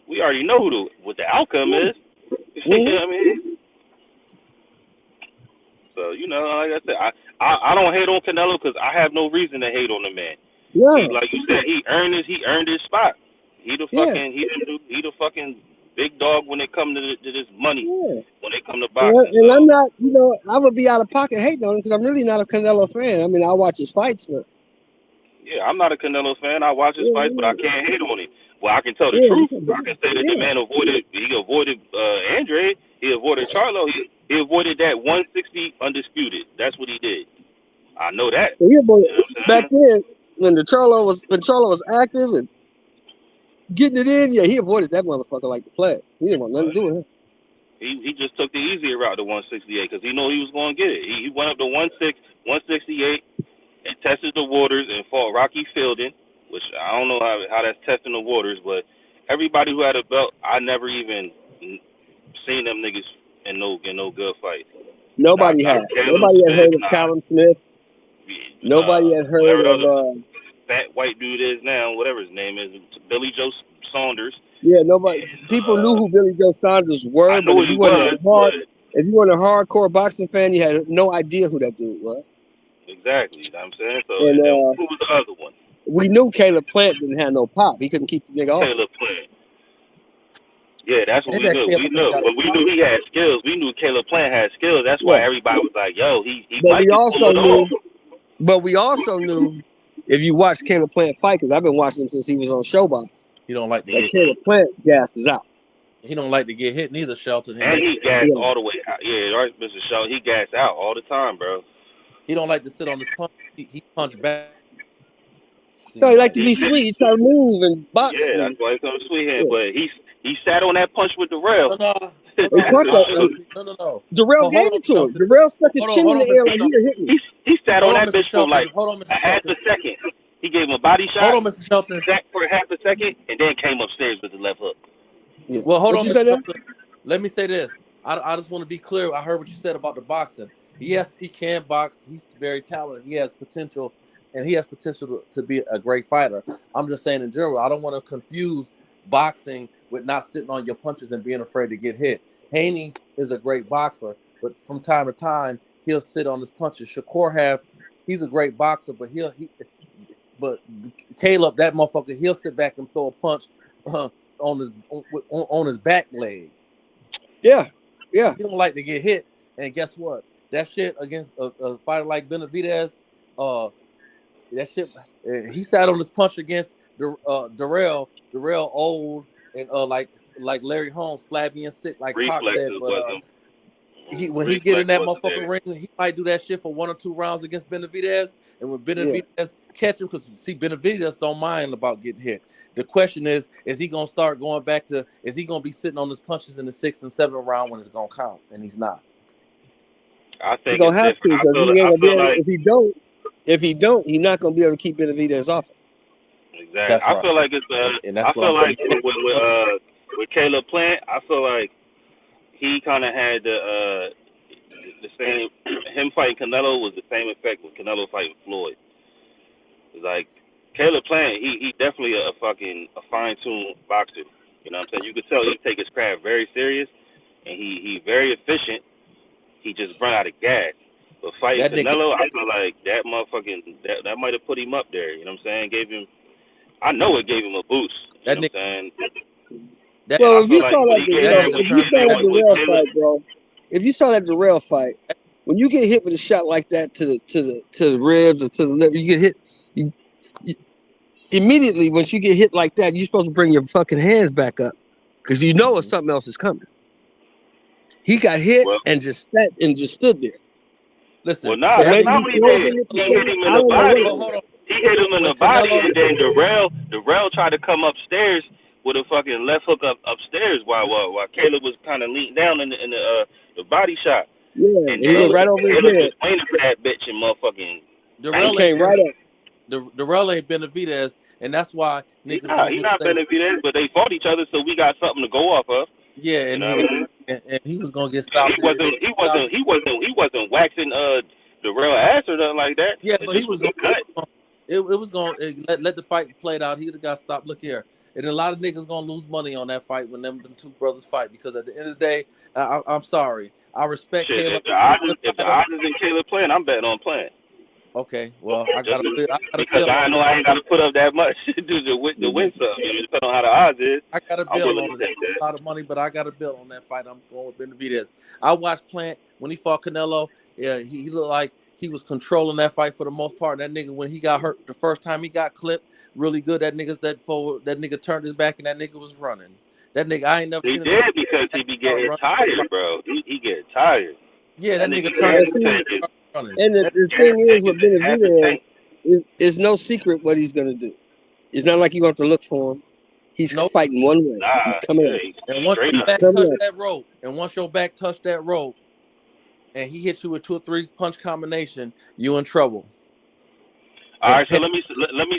we already know what the outcome is. You know what I mean? So, you know, like I said, I don't hate on Canelo because I have no reason to hate on the man. Yeah. Like you said, he earned his spot. He the fucking big dog when it comes to this money. Yeah. When it come to boxing. And I'm not, I would be out of pocket hating on him because I'm really not a Canelo fan. I mean, I watch his fights, but yeah, I'm not a Canelo fan. I watch his fights, but I can't hate on him. Well, I can tell the truth. I can say that the man avoided Andre. He avoided Charlo. He avoided that 160 undisputed. That's what he did. I know that. He avoided, back then, when Charlo was active and getting it in, he avoided that motherfucker like the plague. He didn't want nothing to do with him. He just took the easier route to 168 because he knew he was going to get it. He went up to 168 and tested the waters and fought Rocky Fielding, which I don't know how that's testing the waters, but everybody who had a belt, I never even seen them niggas in no good fights. Nobody had heard of Callum Smith. Nobody had heard of fat white dude is now, whatever his name is, Billy Joe Saunders. Yeah, nobody. People knew who Billy Joe Saunders were, but if you weren't a hardcore boxing fan, you had no idea who that dude was. Exactly, you know what I'm saying? So, and who was the other one? We knew Caleb Plant didn't have no pop. He couldn't keep the nigga off. Caleb Plant. Yeah, that's what we knew. We knew. But we knew he had skills. We knew Caleb Plant had skills. That's why everybody was like, yo, he might But we also knew, if you watch Caleb Plant fight, because I've been watching him since he was on Showbox. He don't like to get Caleb Plant gasses out. He don't like to get hit neither, Shelton. And he gassed all the way out. Yeah, right, Mr. Shelton. He gassed out all the time, bro. He don't like to sit on his punch. He punch back. No, he like to be sweet. He try to move and box. Yeah, that's why he comes sweet hand. But he sat on that punch with Darrell. No. Darrell gave it to him. Darrell stuck his chin in the air like he hit me. He sat on that bitch for like a half a second. He gave him a body shot. Hold on, Mr. Shelton. Sat for a half a second and then came upstairs with the left hook. Yeah. Well, hold on, Mr. Shelton. Let me say this. I just want to be clear. I heard what you said about the boxing. Yes, he can box. He's very talented. He has potential, and he has potential to be a great fighter. I'm just saying in general, I don't want to confuse boxing with not sitting on your punches and being afraid to get hit. Haney is a great boxer, but from time to time, he'll sit on his punches. Shakur he's a great boxer, but but Caleb, that motherfucker, he'll sit back and throw a punch on his back leg. Yeah. He don't like to get hit, and guess what? That shit against a fighter like Benavidez, that shit. He sat on his punch against Darrell. Darrell old and like Larry Holmes, flabby and sick, like Pac said. But when he get in that motherfucking ring, he might do that shit for 1 or 2 rounds against Benavidez. And when Benavidez catch him, because see, Benavidez don't mind about getting hit. The question is he gonna start going back to? Is he gonna be sitting on his punches in the 6th and 7th round when it's gonna count? And he's not. I think he's gonna have to, because he ain't gonna be able. If he don't, he's not gonna be able to keep Benavidez off him. Exactly. That's I right. feel like it's And that's I what feel I'm like saying. with Caleb Plant, I feel like he kind of had the same. Him fighting Canelo was the same effect with Canelo fighting Floyd. It's like Caleb Plant, he definitely a fine tuned boxer. You know what I'm saying? You could tell he take his craft very serious, and he very efficient. He just run out of gas. But fighting That nigga, Canelo, I feel like that motherfucking that might have put him up there. You know what I'm saying? I know it gave him a boost. You that know what nigga, I'm saying? that, Well, I if feel you like saw when that he gave Darrell, him if you saw that with Darrell Caleb, fight, bro, if you saw that Darrell fight, when you get hit with a shot like that to the ribs or to the lip, you get hit. You immediately once you get hit like that, you're supposed to bring your fucking hands back up because you know something else is coming. He got hit and just sat and just stood there. listen. well, nah, So that's maybe not he what he pulled did. him with the He shot. hit him I in the don't know what body. it Hold was. on. He hit him in When the body, Canelo, and then Darrell tried to come upstairs with a fucking left hook upstairs while Caleb was kind of leaning down in the body shot. Yeah, And he went then right over his Caleb head. just waiting for that bitch and motherfucking He Darrell came ain't right up. Darrell ain't Benavidez, and that's why niggas He gonna not say, Benavidez, but they fought each other, so we got something to go off of. yeah, You and know what I mean? he was gonna get And stopped. he wasn't waxing Darrell ass or nothing like that. Yeah, It but he just was was a cut. it was going to let the fight play out. He'd have got stopped. Look here. And a lot of niggas going to lose money on that fight when them two brothers fight because at the end of the day, I'm sorry. I respect Shit, Caleb. if the odds is in Caleb playing, I'm betting on playing. Okay, well, I got a Because bill I on know I ain't got to put up that much to win something. Depending on how the odds is, I got a I'm bill willing on to it. take that. A lot of money, but I got a bill on that fight. I'm going with Benavidez. I watched Plant when he fought Canelo. Yeah, he looked like he was controlling that fight for the most part. That nigga, when he got hurt the first time he got clipped, really good. That nigga turned his back and that nigga was running. That nigga, I ain't never He seen a did nigga because he be getting run. tired, bro. He get tired. Yeah, that nigga had turned to his take it. running. And the thing is with Benavidez, it's no secret what he's gonna do. It's not like you have to look for him. He's fighting one way. He's coming up. And once straight your up. back coming touch up. that rope, and he hits you with 2 or 3 punch combination, you in trouble. All right, so let me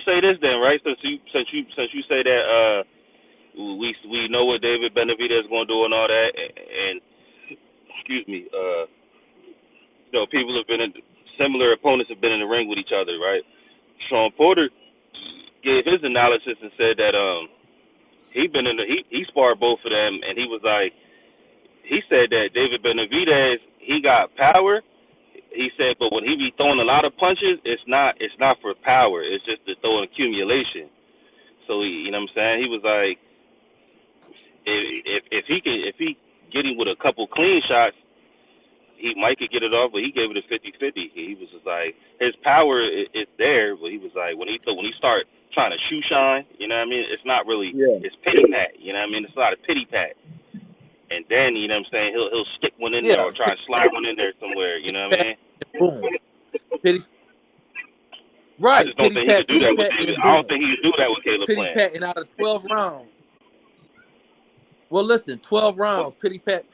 say this then, right? Since you say that we know what David Benavidez is going to do and all that, and excuse me, people have been similar opponents have been in the ring with each other, right? Sean Porter gave his analysis and said that he sparred both of them, and he said that David Benavidez, he got power. He said, but when he be throwing a lot of punches, it's not for power. It's just to throw an accumulation. So you know what I'm saying? He was like, if he get him with a couple clean shots, he might could get it off, but he gave it a 50-50. He was just like, his power is there, but he was like, when he start trying to shoe shine, you know what I mean? It's not really, it's pity pat, you know what I mean? It's not a pity pat. And then, you know what I'm saying, he'll stick one in there or try to slide one in there somewhere, you know what I mean? Boom. Pity. Right. I just don't think he could do that with David. I don't think he could do that with Caleb Pity Plant. pat, and out of 12 rounds. Well, listen, 12 rounds, pity pat,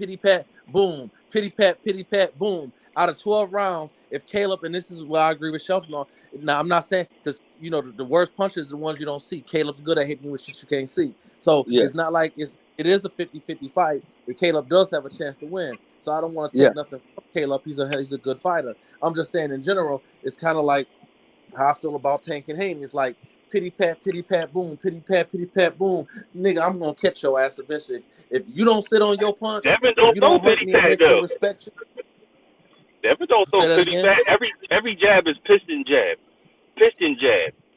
boom, pity pat, boom. Out of 12 rounds, if Caleb, and this is where I agree with Shelton on. Now, I'm not saying because the worst punches are the ones you don't see. Caleb's good at hitting you with shit you can't see. So it's not like it is a 50-50 fight. And Caleb does have a chance to win. So I don't want to take nothing from Caleb. He's a good fighter. I'm just saying in general, it's kind of like how I feel about Tank and Haney. It's like pity pat, boom, pity pat, boom. Nigga, I'm gonna catch your ass eventually. If you don't sit on your punch, Devin if you don't hurt me and make me respect you. Devin don't throw pity pat. Every jab is piston jab.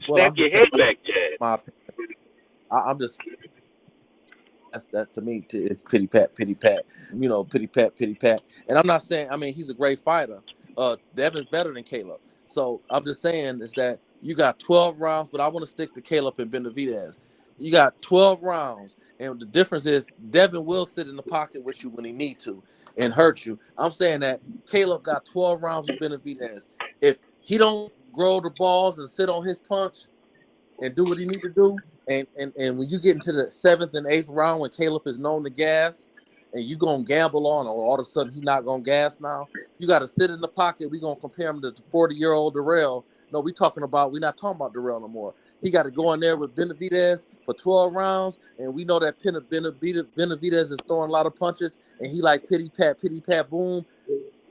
Snap your head back jab. My opinion. I'm just that to me is pity pat. Pity pat. And I'm not saying, I mean, he's a great fighter. Devin's better than Caleb. So I'm just saying is that you got 12 rounds, but I want to stick to Caleb and Benavidez. You got 12 rounds, and the difference is Devin will sit in the pocket with you when he need to and hurt you. I'm saying that Caleb got 12 rounds with Benavidez. If he don't grow the balls and sit on his punch and do what he need to do, and when you get into the 7th and 8th round when Caleb is known to gas, and you gonna gamble on, or all of a sudden he not gonna gas now, you got to sit in the pocket. We gonna compare him to the 40-year-old Darrell No, we're not talking about Darrell no more. He got to go in there with Benavidez for 12 rounds, and we know that Benavidez is throwing a lot of punches, and he like pity pat, boom.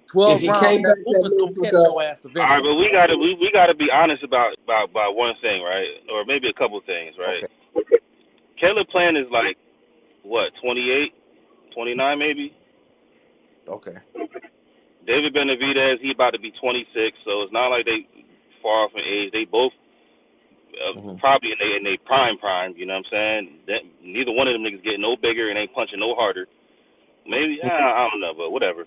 12 If he rounds, came back that to boom is gonna catch America, your ass All right, eventually. but we gotta be honest about one thing, right? Or maybe a couple things, right? Okay. Caleb Plant is like what, 28, 29 maybe? Okay. David Benavidez, he about to be 26, so it's not like they far off in age. They both probably in their prime. You know what I'm saying? Neither one of them niggas getting no bigger and ain't punching no harder. Maybe I don't know, but whatever.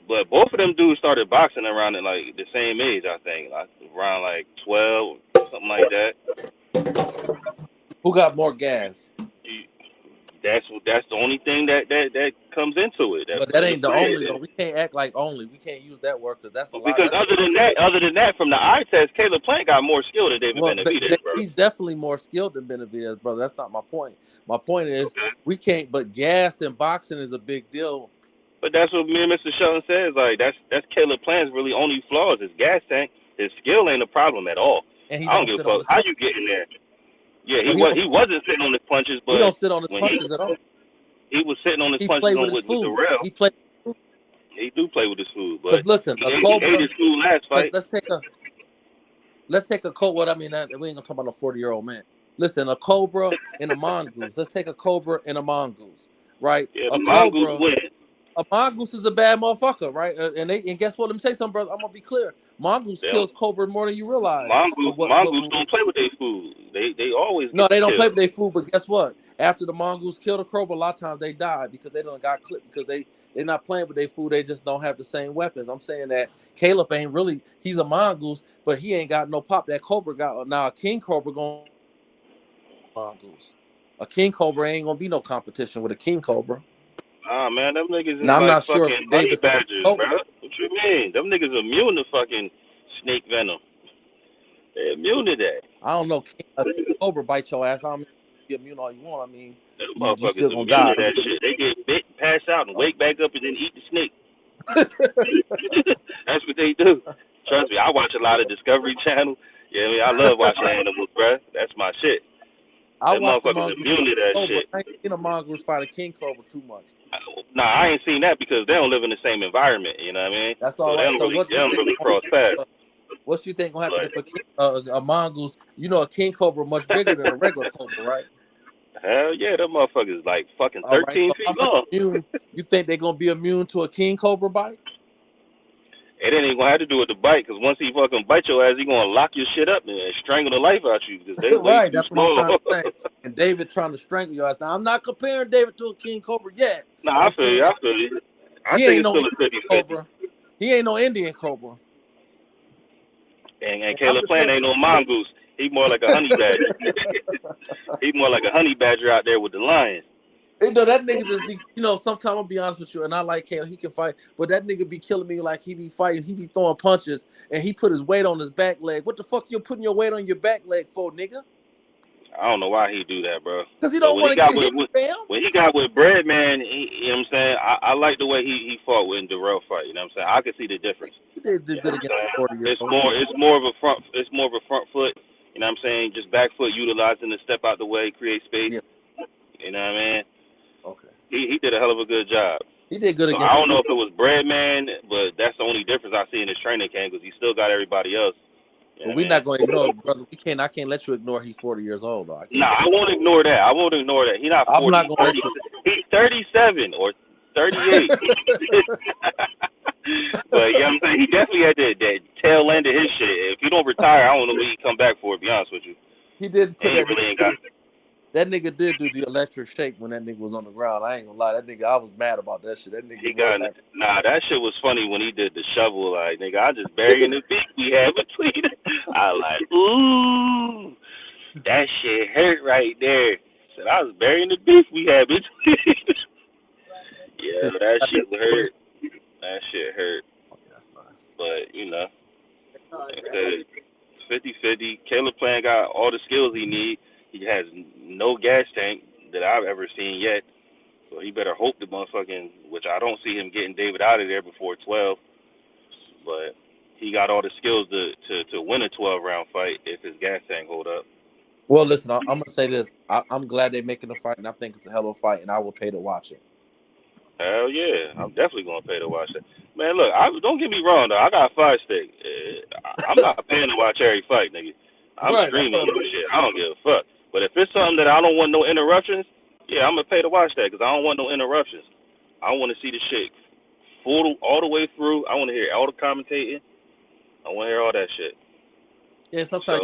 But both of them dudes started boxing around at like the same age, I think, like around like 12, something like that. Who got more gas? That's the only thing that comes into it. But that ain't the only though. We can't act like only. We can't use that word because that's a lot. Because other than that, from the eye test, Caleb Plant got more skill than David Benavidez, bro. He's definitely more skilled than Benavidez, brother. That's not my point. My point is we can't. But gas in boxing is a big deal. But that's what me and Mr. Shelton says. Like that's Caleb Plant's really only flaws. His gas tank, his skill ain't a problem at all. And I don't give a fuck how you get in there. Yeah, he wasn't sitting on his punches, but he don't sit on his punches at all. He was sitting on his punches with Darrell. He played. He do play with his food, but listen, he ate his food last fight. Let's take a Cobra. We ain't gonna talk about a 40-year-old man. Listen, a Cobra and a mongoose. Let's take a Cobra and a mongoose, right? Yeah, a mongoose win. A mongoose is a bad motherfucker, right? And guess what? Let me tell you something, brother. I'm gonna be clear. Mongoose kills Cobra more than you realize. Mongoose don't play with their food. They always they don't play with their food. But guess what? After the mongoose kill the Cobra, a lot of times they die because they don't got clipped because they're not playing with their food. They just don't have the same weapons. I'm saying that Caleb ain't really. He's a mongoose, but he ain't got no pop that Cobra got. Now a king Cobra going mongoose. A king Cobra ain't gonna be no competition with a king Cobra. Ah, man, them niggas is now, like I'm not fucking sure honey badgers, bro. What you mean? Them niggas immune to fucking snake venom. They're immune to that. I don't know. A Cobra bite your ass. I don't mean you immune all you want. I mean, them you motherfuckers still gonna immune die. to that shit. They get bit, pass out, and wake back up and then eat the snake. That's what they do. Trust me, I watch a lot of Discovery Channel. Yeah, I love watching animals, bro. That's my shit. I watch motherfuckers immune to that Cobra. shit. I ain't seen a mongoose fight a king Cobra too much. Nah, I ain't seen that because they don't live in the same environment. You know what I mean? That's all so right. They don't really cross paths. What you think gonna happen if a mongoose? You know, a king Cobra much bigger than a regular Cobra, right? Hell yeah, that motherfucker's like fucking 13 feet long. You think they're gonna be immune to a king Cobra bite? It ain't even gonna have to do with the bite, because once he fucking bite your ass, he gonna lock your shit up and strangle the life out you. Because they right, that's what I'm trying to say. And David trying to strangle your ass. Now I'm not comparing David to a king Cobra yet. Nah, I feel you. I think it's still a 50-50. He ain't no Indian Cobra. And Caleb Plant ain't no mongoose. He more like a honey badger. He more like a honey badger out there with the lions. You know, that nigga just be, sometimes I'll be honest with you, and I like Caleb, he can fight, but that nigga be killing me like he be fighting, he be throwing punches, and he put his weight on his back leg. What the fuck you putting your weight on your back leg for, nigga? I don't know why he do that, bro. Because he don't want to get hit, fam. When he got with Breadman, you know what I'm saying? I like the way he fought with Darrell fight, you know what I'm saying? I can see the difference. He did good against 40-year-old. It's more of a front foot, you know what I'm saying? Just back foot utilizing the step out the way, create space. Yeah. You know what I mean? Okay. He did a hell of a good job. He did good against. I don't know if it was Breadman, but that's the only difference I see in his training camp, because he still got everybody else. But we're not going to ignore, brother. I can't let you ignore he's 40 years old, though. I won't ignore that. He's not 40. I'm not going to. He's 37 or 38. But yeah, I'm saying he definitely had that tail end of his shit. If he don't retire, I don't know when he come back for. To be honest with you, he did put that. Really ain't got. That nigga did do the electric shake when that nigga was on the ground. I ain't gonna lie, that nigga, I was mad about that shit. That nigga that shit was funny when he did the shovel. Like, nigga, I just burying the beef we had between it. I like, ooh, that shit hurt right there. Said I was burying the beef we had between it. Yeah, that shit hurt. That shit hurt. Okay, that's nice. But, like I said, 50-50. Caleb Plant got all the skills he needs. He has no gas tank that I've ever seen yet. So he better hope the motherfucking, which I don't see him getting David out of there before 12. But he got all the skills to win a 12-round fight if his gas tank hold up. Well, listen, I'm gonna say this. I'm glad they're making the fight, and I think it's a hell of a fight, and I will pay to watch it. Hell yeah, I'm definitely gonna pay to watch that. Man, look, don't get me wrong though. I got a Fire Stick. I'm not paying to watch every fight, nigga. I'm Right. streaming this shit. I don't give a fuck. But if it's something that I don't want no interruptions, yeah, I'm gonna pay to watch that because I don't want no interruptions. I want to see the shit all the way through. I want to hear all the commentating. I want to hear all that shit. Yeah, sometimes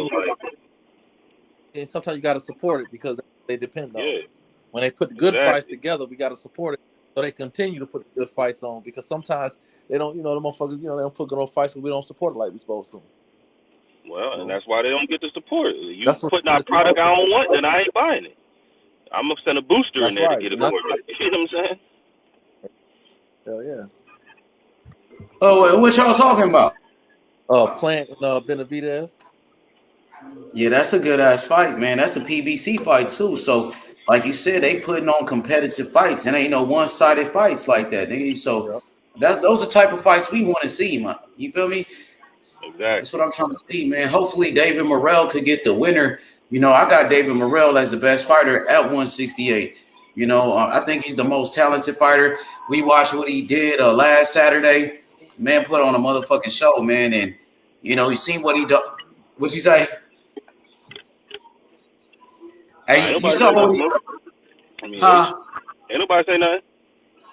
you got to support it because they depend on it. When they put the good fights together, we got to support it so they continue to put the good fights on because sometimes they don't, the motherfuckers, they don't put good on fights and we don't support it like we're supposed to. Well, and that's why they don't get the support. You putting out product I don't want, then I ain't buying it. I'm gonna send a booster in there to get it more. You know what I'm saying? Hell yeah. Oh, what y'all talking about? Plant and Benavidez. Yeah, that's a good ass fight, man. That's a PBC fight too. So, like you said, they putting on competitive fights, and ain't no one-sided fights like that, nigga. So those are the type of fights we want to see, man. You feel me? Exactly. That's what I'm trying to see, man. Hopefully, David Morrell could get the winner. I got David Morrell as the best fighter at 168. I think he's the most talented fighter. We watched what he did last Saturday. Man put on a motherfucking show, man. And, you seen what he done. What'd you say? Hey, you saw what he... Ain't nobody say nothing.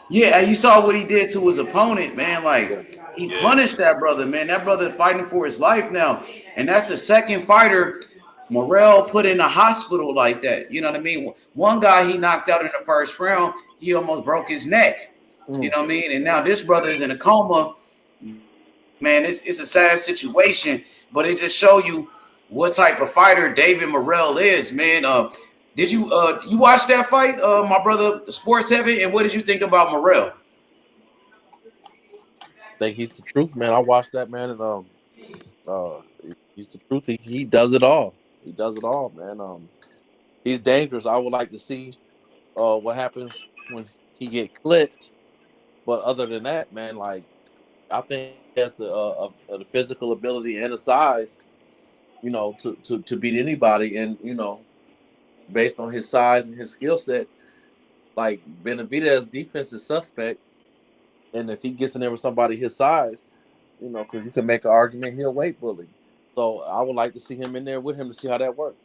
Yeah, and you saw what he did to his opponent, man. Like, he punished that brother, man. That brother fighting for his life now. And that's the second fighter Morrell put in a hospital like that. You know what I mean? One guy he knocked out in the first round, he almost broke his neck. You know what I mean? And now this brother is in a coma. Man, it's a sad situation, but it just show you what type of fighter David Morrell is, man. Did you watch that fight, my brother, Sports Heavy? And what did you think about Morrell? I think he's the truth, man. I watched that, man, and he's the truth. He does it all. He does it all, man. He's dangerous. I would like to see what happens when he get clipped. But other than that, man, like I think he has the physical ability and the size, to beat anybody. And based on his size and his skill set, like Benavidez's defense is suspect. And if he gets in there with somebody his size, because you can make an argument he'll weight bully. So I would like to see him in there with him to see how that works.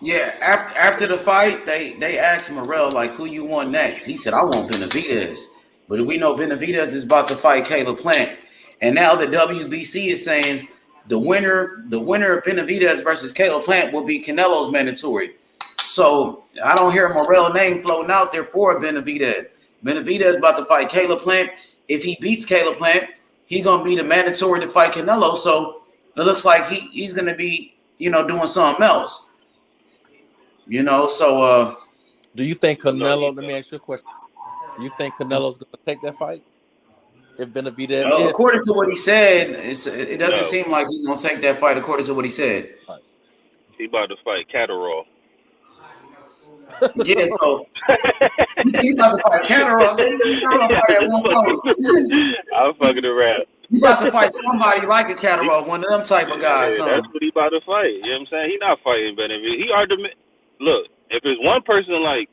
Yeah, after the fight, they asked Morrell, like, who you want next? He said, I want Benavidez. But we know Benavidez is about to fight Caleb Plant. And now the WBC is saying the winner of Benavidez versus Caleb Plant will be Canelo's mandatory. So I don't hear Morrell's name floating out there for Benavidez. Benavidez about to fight Caleb Plant. If he beats Caleb Plant, he's going to be the mandatory to fight Canelo. So it looks like he's going to be, doing something else. So do you think Canelo, let me ask you a question. Do you think Canelo's going to take that fight? If Benavidez according to what he said, it doesn't seem like he's going to take that fight according to what he said. He about to fight Catterall. Yeah, so you about to fight Catterall, man. You about to fight at 140. I'm fucking around. You about to fight somebody like a Catterall, one of them type of guys. Yeah, that's what he about to fight. You know what I'm saying? He not fighting Benavidez. Look, if there's one person like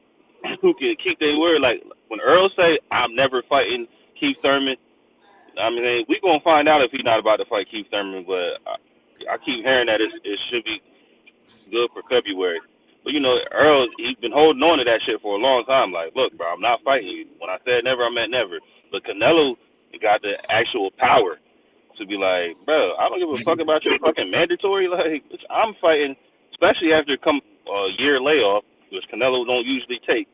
who can keep their word, like when Earl say, I'm never fighting Keith Thurman, I mean, we gonna find out if he's not about to fight Keith Thurman, but I keep hearing that it should be good for February. But Earl, he's been holding on to that shit for a long time. Like, look, bro, I'm not fighting you. When I said never, I meant never. But Canelo got the actual power to be like, bro, I don't give a fuck about your fucking mandatory. Like, I'm fighting, especially after a year layoff, which Canelo don't usually take.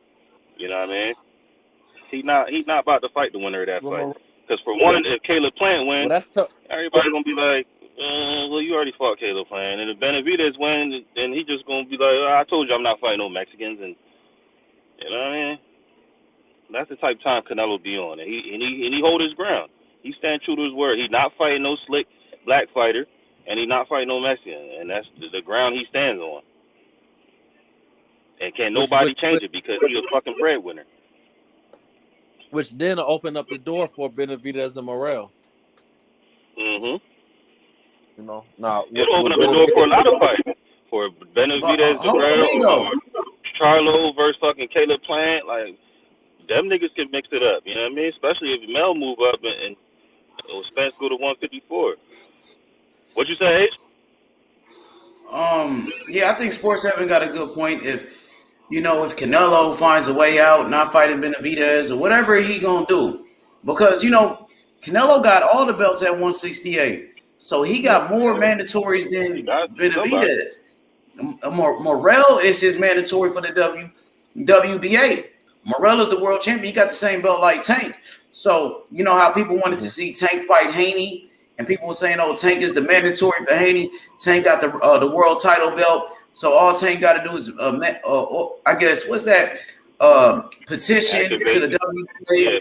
You know what I mean? He's not about to fight the winner of that fight. Because for one, if Caleb Plant wins, everybody's gonna be like, well, you already fought Caleb Plant. And if Benavidez wins, then he just gonna be like, I told you I'm not fighting no Mexicans, and you know what I mean? That's the type of time Canelo be on, and he hold his ground. He stand true to his word. He's not fighting no slick black fighter, and he's not fighting no Mexican, and that's the ground he stands on. And can't nobody change it because he's a fucking breadwinner. which then opened up the door for Benavidez and Morrell. Mm-hmm. You know, now it opened up the door for a lot of fights. For Benavidez, or Charlo versus fucking Caleb Plant, like them niggas can mix it up. You know what I mean? Especially if Mel move up and Spence go to 154. What'd you say, H? Yeah, I think Sports Heaven got a good point. If Canelo finds a way out, not fighting Benavidez or whatever he gonna do, because Canelo got all the belts at 168, so he got more mandatories than Benavidez. Morrell is his mandatory for the WBA. Morrell is the world champion. He got the same belt like Tank. So you know how people wanted to see Tank fight Haney, and people were saying, "Oh, Tank is the mandatory for Haney." Tank got the world title belt. So all Tank got to do is, I guess, what's that? Petition to the WBA.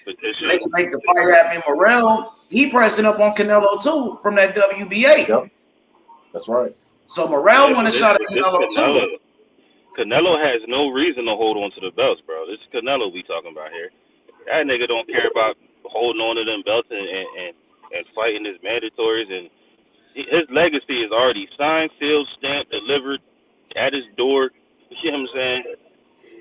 They can make the fight happen. Morrell, he pressing up on Canelo too from that WBA. Yep. That's right. So Morrell want a shot at Canelo too. Canelo has no reason to hold on to the belts, bro. This is Canelo we talking about here. That nigga don't care about holding on to them belts and fighting his mandatories. And his legacy is already signed, sealed, stamped, delivered at his door. You know what I'm saying?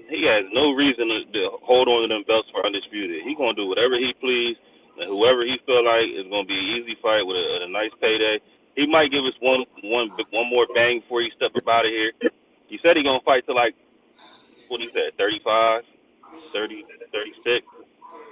He has no reason to hold on to them belts for undisputed. He gonna do whatever he please, and whoever he feel like is gonna be an easy fight with a nice payday. He might give us one more bang before he step up out of here. He said he gonna fight to like, what he said, 35, 30, 36.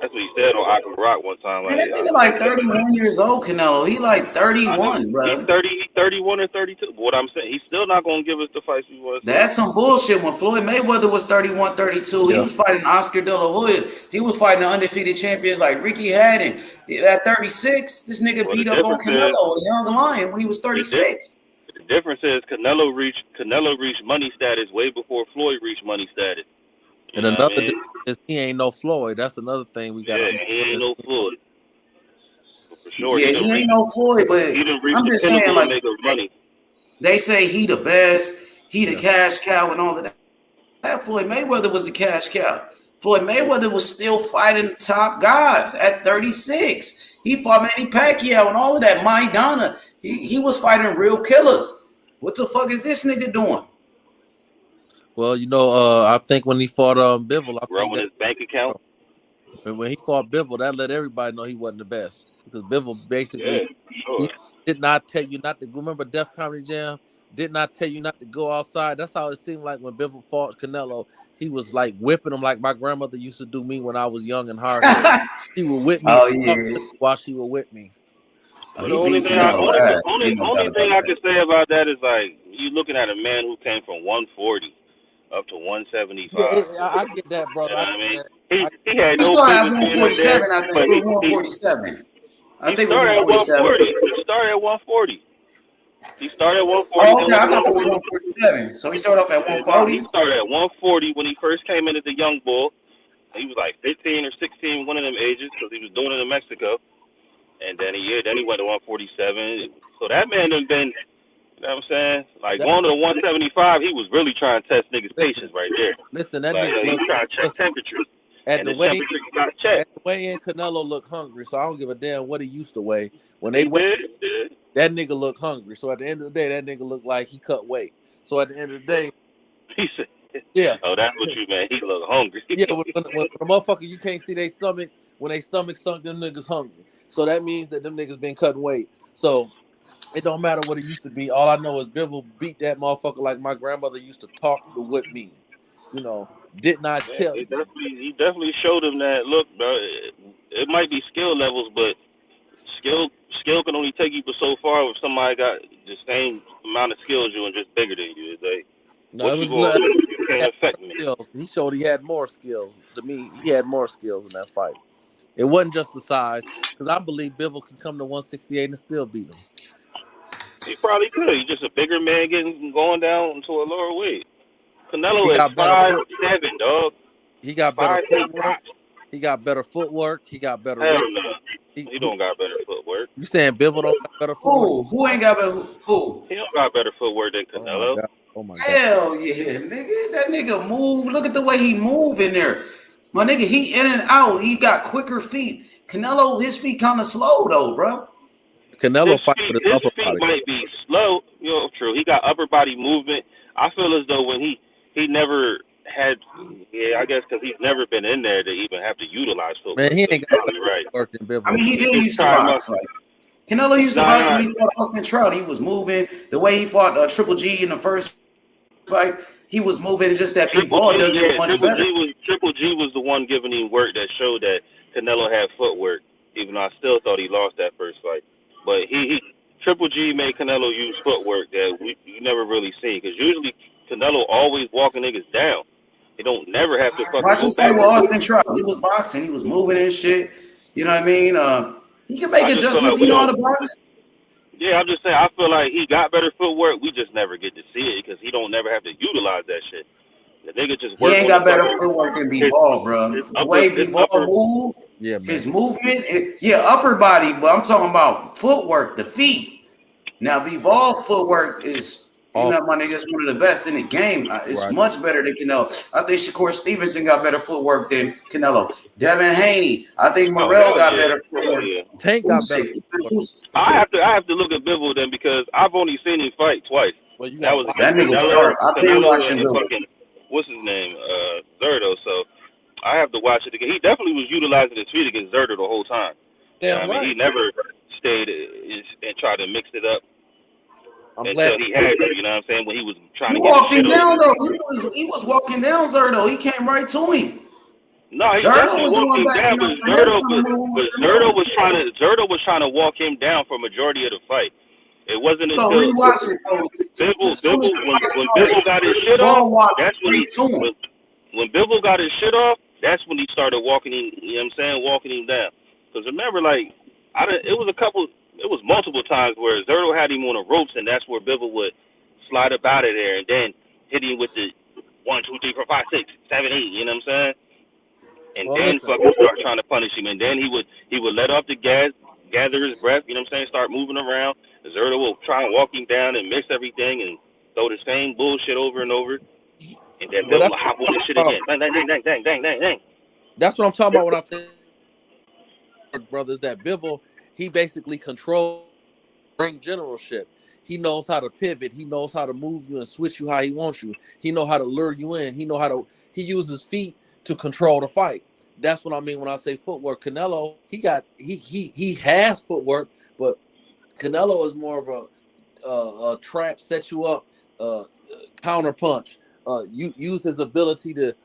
That's what he said on Aqua Rock one time. Man, that nigga like 31 years old, Canelo. He like 31, bro. He's 31 or 32. But what I'm saying, he's still not gonna give us the fights we want. That's some bullshit. When Floyd Mayweather was 31, 32, he was fighting Oscar De La Hoya. He was fighting the undefeated champions like Ricky Haddon. At 36, this nigga beat up on Canelo, a young lion, when he was 36. The difference is Canelo reached money status way before Floyd reached money status. And another thing is he ain't no Floyd. That's another thing we got. Yeah, he ain't no Floyd. For sure. Yeah, he ain't no Floyd, but I'm just saying, like, they say he the best, he the cash cow and all of that. That Floyd Mayweather was the cash cow. Floyd Mayweather was still fighting top guys at 36. He fought Manny Pacquiao and all of that. Maidana. He was fighting real killers. What the fuck is this nigga doing? Well, I think when he fought Bivol, I think his bank account. When he fought Bivol, that let everybody know he wasn't the best, because Bivol basically he did not tell you not to go. Remember Def Comedy Jam? Did not tell you not to go outside. That's how it seemed like when Bivol fought Canelo. He was like whipping him like my grandmother used to do me when I was young and hard. She would whip me while she would whip me. The only thing I can say about that is, like, you looking at a man who came from 140 up to 175. Yeah, I get that, brother. You know what I mean? He had He no started at business being 147, there, I think. but It was 147. I think it was started at 147. 140. He started at 140. He started at 140. Oh, okay, I thought it was 147. So he started off at 140? He started at 140 when he first came in as a young bull. He was like 15 or 16, one of them ages, because he was doing it in Mexico. And then he went to 147. So that man done been, you know what I'm saying? Like, going to the 175, he was really trying to test niggas' patience right there. Listen, that like, nigga he trying to check temperatures. At the way in, Canelo looked hungry, so I don't give a damn what he used to weigh. When they weighed, that nigga looked hungry. So at the end of the day, that nigga looked like he cut weight. So at the end of the day, he said, yeah. Oh, that's what you meant. He looked hungry. Yeah, when the motherfucker, you can't see their stomach. When they stomach sunk, them niggas hungry. So that means that them niggas been cutting weight. So it don't matter what it used to be. All I know is Bivol beat that motherfucker like my grandmother used to talk to whip me. Did not tell you. He definitely showed him that, look, bro, it might be skill levels, but skill can only take you so far if somebody got the same amount of skill as you and just bigger than you. It's like, no, you can't affect me. He showed he had more skills. To me, he had more skills in that fight. It wasn't just the size, because I believe Bivol can come to 168 and still beat him. He probably could. He's just a bigger man going down into a lower weight. Canelo is 5'7", dog. He got better footwork. He got better footwork. He got better. Hell no. He don't got better footwork. You saying Bivol don't got better footwork? Who ain't got better? Who? He don't got better footwork than Canelo. Oh my God. Hell yeah, nigga. That nigga move. Look at the way he move in there. My nigga, he in and out. He got quicker feet. Canelo, his feet kind of slow though, bro. Canelo fight with his His upper feet body. might be slow. True. He got upper body movement. I feel as though when he never had, I guess because he's never been in there to even have to utilize footwork. Man, he So ain't you're got probably right. work in Bivol. I mean, he did Just used to try him box. up. Like Canelo used to box when he fought Austin Trout. He was moving the way he fought Triple G in the first fight. He was moving. It's just that Bivol does it much better. Triple G was the one giving him work that showed that Canelo had footwork. Even though I still thought he lost that first fight, but Triple G made Canelo use footwork that you never really see, because usually Canelo always walking niggas down. He don't never have to fucking Watch go his fight with backwards. Austin Trout. He was boxing. He was moving and shit. You know what I mean? He can make I just feel adjustments. like He we know how don't. to box. Yeah, I'm just saying. I feel like he got better footwork. We just never get to see it because he don't never have to utilize that shit. The nigga just He work ain't on got the better fucking- footwork than Bivol, bro. The way Bivol move, Yeah, man. his movement, upper body, but I'm talking about footwork, the feet. Now, Bivol footwork is, my nigga, is one of the best in the game. It's much better than Canelo. I think Shakur Stevenson got better footwork than Canelo. Devin Haney, I think Morrell got better footwork. Tank got better. I have to look at Bivol then, because I've only seen him fight twice. Well, you that was that against nigga's Canelo, sharp. I've been watching and Bivol. fucking what's his name, Zerdo. So I have to watch it again. He definitely was utilizing his feet against Zerdo the whole time. Damn I mean, he never stayed and tried to mix it up until he had to. You know what I'm saying? When he was trying He to get walked his him shit down over. though. He was walking down Zerdo. He came right to him. No, he Zerdo definitely was the walked one him down, backing but up. Zerdo was trying to walk him down for majority of the fight. It wasn't So until rewatch it though. When Bivol got his shit off, that's when Bivol got his shit off, that's when he started walking him, you know what I'm saying, walking him down. Because remember, like, it was multiple times where Zerdo had him on the ropes, and that's where Bivol would slide up out of there and then hit him with the 1, 2, 3, 4, 5, 6, 7, 8, you know what I'm saying? And then fucking start trying to punish him, and then he would let off the gas, gather his breath, you know what I'm saying, start moving around. Zerdo will try and walk him down and miss everything and throw the same bullshit over and over. And then Bill will hop on the shit again. Dang, dang, dang, dang, dang, dang, dang. That's what I'm talking about when I say, brothers, that Bivol, he basically controls ring generalship. He knows how to pivot. He knows how to move you and switch you how he wants you. He know how to lure you in. He uses feet to control the fight. That's what I mean when I say footwork. Canelo, he has footwork, but Canelo is more of a trap, set you up, counter punch. Use his ability to,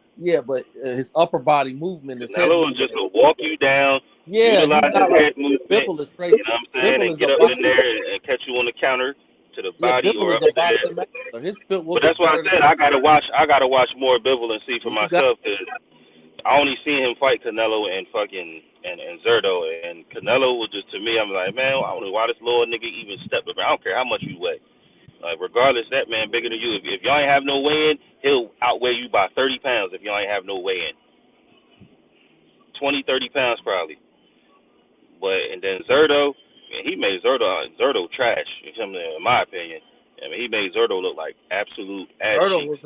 but his upper body movement is Canelo is just to walk you down, utilize his head movement, you know what I'm saying, and get up in there and catch you on the counter to the body or up there. But that's why I said I gotta watch more Bivol and see for myself, because I only seen him fight Canelo and and Zerdo, and Canelo was just, to me, I'm like, man, I don't know why this little nigga even stepped up. I don't care how much you weigh. Like, regardless, that man bigger than you. If y'all ain't have no weigh-in, he'll outweigh you by 30 pounds if y'all ain't have no weigh-in. 20, 30 pounds probably. And then Zerdo, man, he made Zerdo trash, in my opinion. I mean, he made Zerdo look like absolute ass cheeks.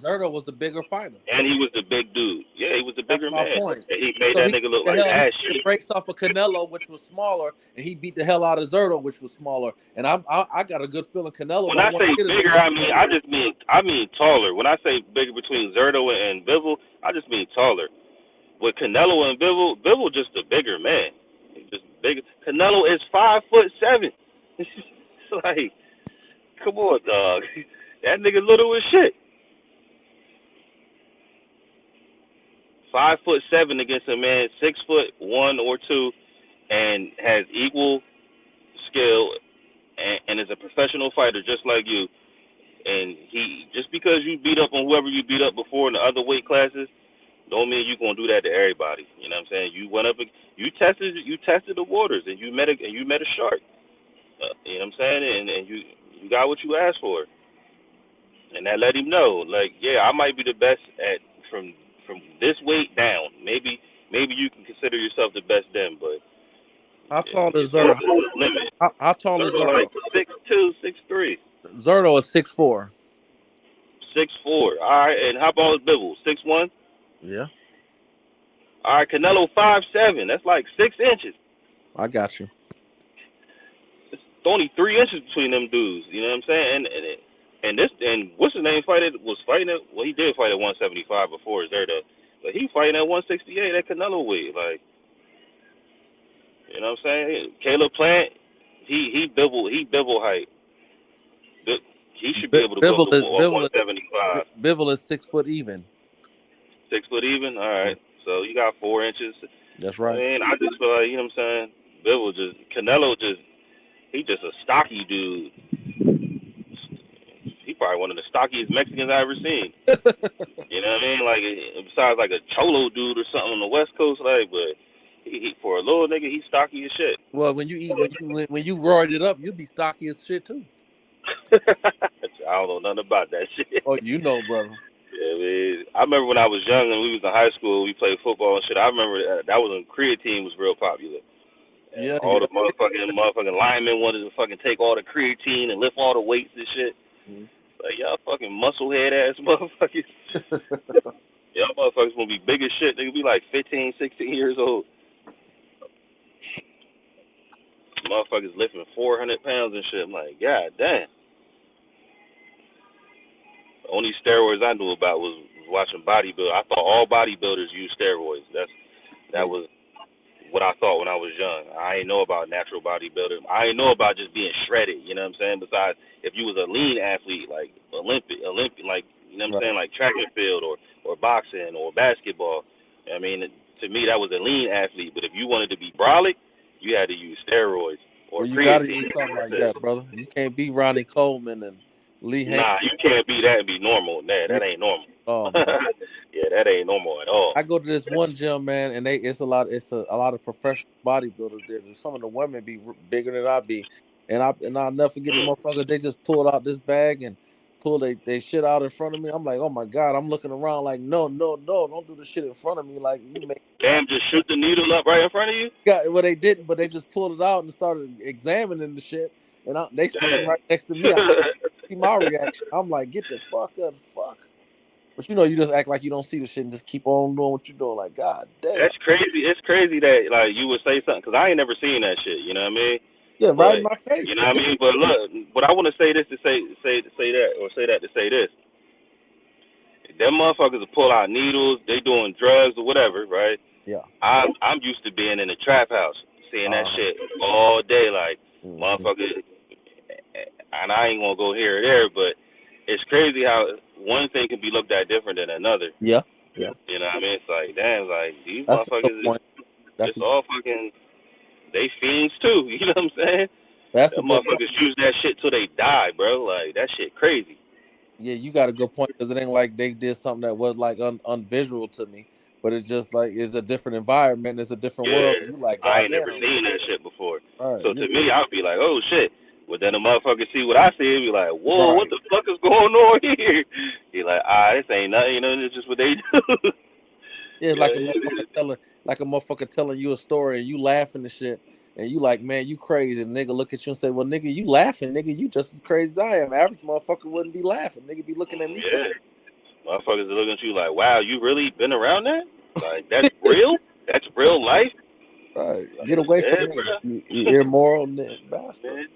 Zerdo was the bigger fighter. And he was the big dude. Yeah, he was the bigger man. Point. He made that nigga look like ass cheeks. He breaks off of Canelo, which was smaller, and he beat the hell out of Zerdo, which was smaller. And I got a good feeling Canelo. When I say bigger, I mean taller. When I say bigger between Zerdo and Bivol, I just mean taller. With Canelo and Bivol just a bigger man. He's just bigger. Canelo is 5'7". It's like, come on, dog. That nigga little as shit. 5'7" against a man 6'1" or 2", and has equal skill, and is a professional fighter just like you. And he, just because you beat up on whoever you beat up before in the other weight classes, don't mean you're gonna do that to everybody. You know what I'm saying? You went up, you tested the waters, and you met a shark. You know what I'm saying? And you got what you asked for, and that let him know, like, yeah, I might be the best at from this weight down. Maybe you can consider yourself the best then, but how tall is Zerdo? How tall is Zerdo? Like 6'2", 6'3". Zerdo is 6'4". 6'4". All right, and how about Bivol? 6'1"? Yeah. All right, Canelo 5'7". That's like 6 inches. I got you. It's only 3 inches between them dudes. You know what I'm saying? And what's his name? Was fighting at, well, he did fight at 175 before his there though, but he fighting at 168 at Canelo weight. Like, you know what I'm saying? Caleb Plant, he bibble height. He should be able to go up to 175. Bivol is 6 foot even. 6 foot even. All right. So you got 4 inches. That's right. I mean, I just feel like, you know what I'm saying? Canelo he just a stocky dude. He probably one of the stockiest Mexicans I ever seen. You know what I mean? Like, besides like a cholo dude or something on the West Coast, like, but he for a little nigga, he's stocky as shit. Well, when you roared it up, you'd be stocky as shit too. I don't know nothing about that shit. Oh, you know, brother. Yeah, man. I remember when I was young and we was in high school, we played football and shit. I remember that was when creatine was real popular. Yeah, all the motherfucking linemen wanted to fucking take all the creatine and lift all the weights and shit. Mm-hmm. Like, y'all fucking musclehead ass motherfuckers. Y'all motherfuckers gonna be big as shit. They could be like 15, 16 years old. Motherfuckers lifting 400 pounds and shit. I'm like, god damn. The only steroids I knew about was watching bodybuilding. I thought all bodybuilders use steroids. That was what I thought when I was young. I ain't know about natural bodybuilding. I ain't know about just being shredded, you know what I'm saying? Besides, if you was a lean athlete, like Olympic, like, you know what I'm saying, like track and field or boxing or basketball. I mean, to me, that was a lean athlete. But if you wanted to be brolic, you had to use steroids or you got to creatine. use something like that, brother. You can't be Ronnie Coleman and Lee Haney. Nah, you can't be that and be normal. Nah, that ain't normal. Oh, yeah, that ain't normal at all. I go to this one gym, man, and it's a lot of professional bodybuilders there. Some of the women be bigger than I be, and I'll never forget the motherfuckers. They just pulled out this bag and pulled they shit out in front of me. I'm like, oh my god! I'm looking around like, no, don't do the shit in front of me. Like, you make just shoot the needle up right in front of you. Well, they didn't, but they just pulled it out and started examining the shit, and they sitting right next to me. I see my reaction. I'm like, get the fuck up, fuck. But you just act like you don't see the shit and just keep on doing what you're doing. Like, god damn. That's crazy. It's crazy that like you would say something because I ain't never seen that shit. You know what I mean? Yeah, right in my face. You know what I mean? But look, but I want to say this to say that, or say that to say this. Them motherfuckers will pull out needles. They doing drugs or whatever, right? Yeah. I'm used to being in the trap house, seeing that shit all day, like motherfuckers. And I ain't gonna go here or there, but it's crazy how one thing can be looked at different than another. Yeah, yeah. You know what I mean? It's like, damn, like these That's motherfuckers, it's all fucking, they fiends too. You know what I'm saying? That's the motherfuckers use that shit till they die, bro. Like, that shit crazy. Yeah, you got a good point because it ain't like they did something that was like unvisual to me, but it's just like it's a different environment, it's a different world. You like, I ain't never seen that shit before. So to me, I'd be like, oh shit. But then the motherfucker see what I see and be like, whoa, what the fuck is going on here? He like, this ain't nothing, you know, it's just what they do. Yeah, it's like a motherfucker telling you a story and you laughing and shit. And you like, man, you crazy. And nigga look at you and say, well, nigga, you laughing. Nigga, you just as crazy as I am. Average motherfucker wouldn't be laughing. Nigga be looking at me. Yeah. Motherfuckers are looking at you like, wow, you really been around that? Like, that's real? That's real life? Get away from me, you immoral bastard.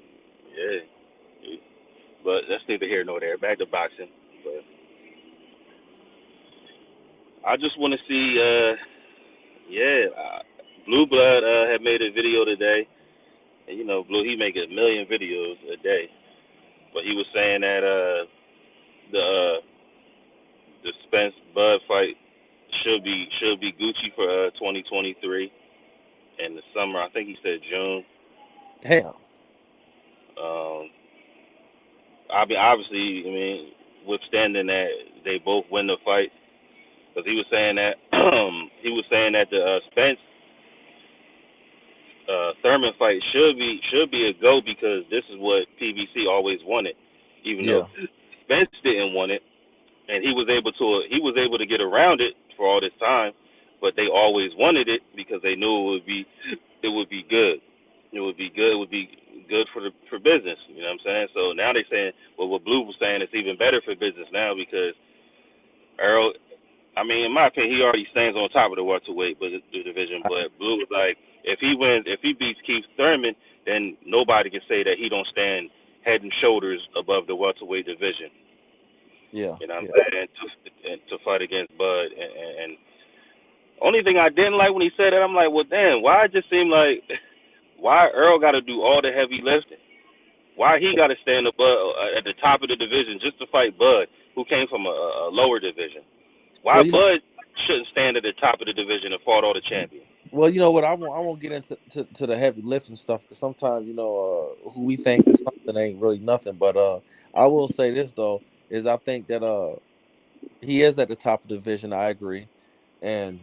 Yeah. But that's neither here nor there. Back to boxing. But I just want to see, Blue Blood had made a video today. And, you know, Blue, he make 1 million videos a day. But he was saying that the Spence Bud fight should be Gucci for 2023 in the summer. I think he said June. Damn. Obviously, withstanding that they both win the fight, because he was saying that the Spence Thurman fight should be a go because this is what PBC always wanted, even though Spence didn't want it, and he was able to get around it for all this time, but they always wanted it because they knew it would be good. It would be good for business. You know what I'm saying? So now they're saying, well, what Blue was saying, it's even better for business now because Earl I mean, in my opinion, he already stands on top of the welterweight division. But Blue was like, if he beats Keith Thurman, then nobody can say that he don't stand head and shoulders above the welterweight division. Yeah. You know what I'm saying? To fight against Bud. And only thing I didn't like when he said that, I'm like, well, damn, why it just seemed like, why Earl got to do all the heavy lifting? Why he got to stand above at the top of the division just to fight Bud, who came from a lower division? Why Bud shouldn't stand at the top of the division and fought all the champions? Well, you know what? I won't get into to the heavy lifting stuff because sometimes who we think is something ain't really nothing. But I will say this though is I think that he is at the top of the division. I agree, and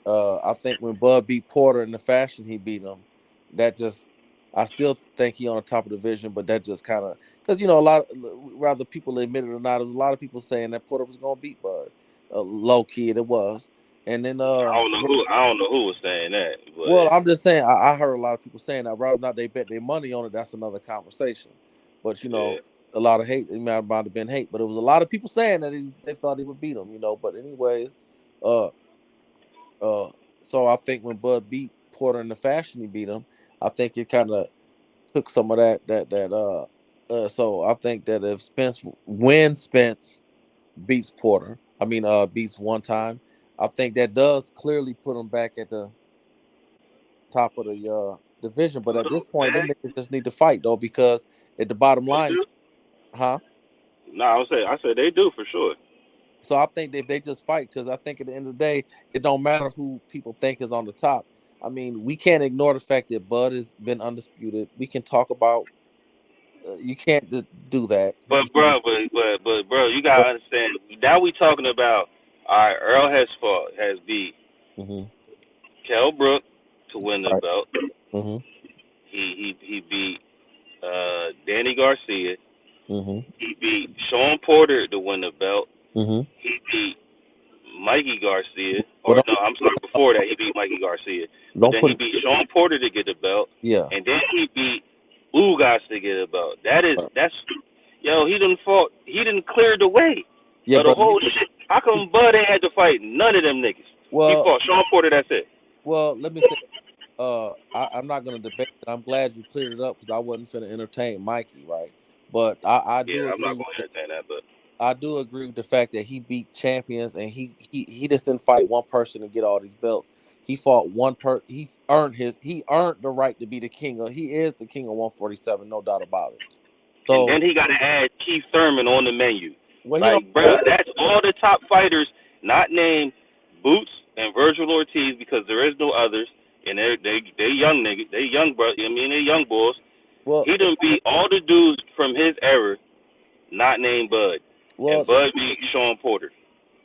I think when Bud beat Porter in the fashion he beat him, that just I still think he on the top of the division, but that just kind of because a lot rather people admit it or not, there was a lot of people saying that Porter was going to beat Bud, low key it was, and then I don't know who was saying that. But. Well, I'm just saying I heard a lot of people saying that. Rather not they bet their money on it. That's another conversation. But a lot of hate. It might have been hate, but it was a lot of people saying that they thought he would beat him. But anyways, so I think when Bud beat Porter in the fashion he beat him, I think it kind of took some of that. So I think that if Spence beats Porter, beats one time, I think that does clearly put him back at the top of the division. But at this point, them niggas just need to fight though, because at the bottom line, No, I said they do for sure. So I think that if they just fight, because I think at the end of the day, it don't matter who people think is on the top. I mean, we can't ignore the fact that Bud has been undisputed. We can talk about. You can't do that. But bro, you gotta understand. Now we talking about. All right, Earl has beat Kell Brook to win the belt. Mm-hmm. He beat Danny Garcia. Mm-hmm. He beat Sean Porter to win the belt. Mm-hmm. He beat Mikey Garcia. I'm sorry, before that he beat Mikey Garcia. But then he beat Sean Porter to get the belt. Yeah. And then he beat Ugas to get a belt. He didn't clear the way. Yeah, the whole shit. How come Bud ain't had to fight none of them niggas? He fought Sean Porter, that's it. Well, let me say, I'm not gonna debate it. I'm glad you cleared it up because I wasn't finna entertain Mikey, right? But I do agree. I'm not gonna entertain that, but I do agree with the fact that he beat champions and he just didn't fight one person to get all these belts. He fought one he earned the right to be the king. He is the king of 147, no doubt about it. So, and then he got to add Keith Thurman on the menu. Well, bro, that's all the top fighters, not named Boots and Virgil Ortiz, because there is no others, and they young niggas, they young bro. I mean, they young boys. Well, he done beat all the dudes from his era, not named Bud. Well, and Bud beat Sean Porter.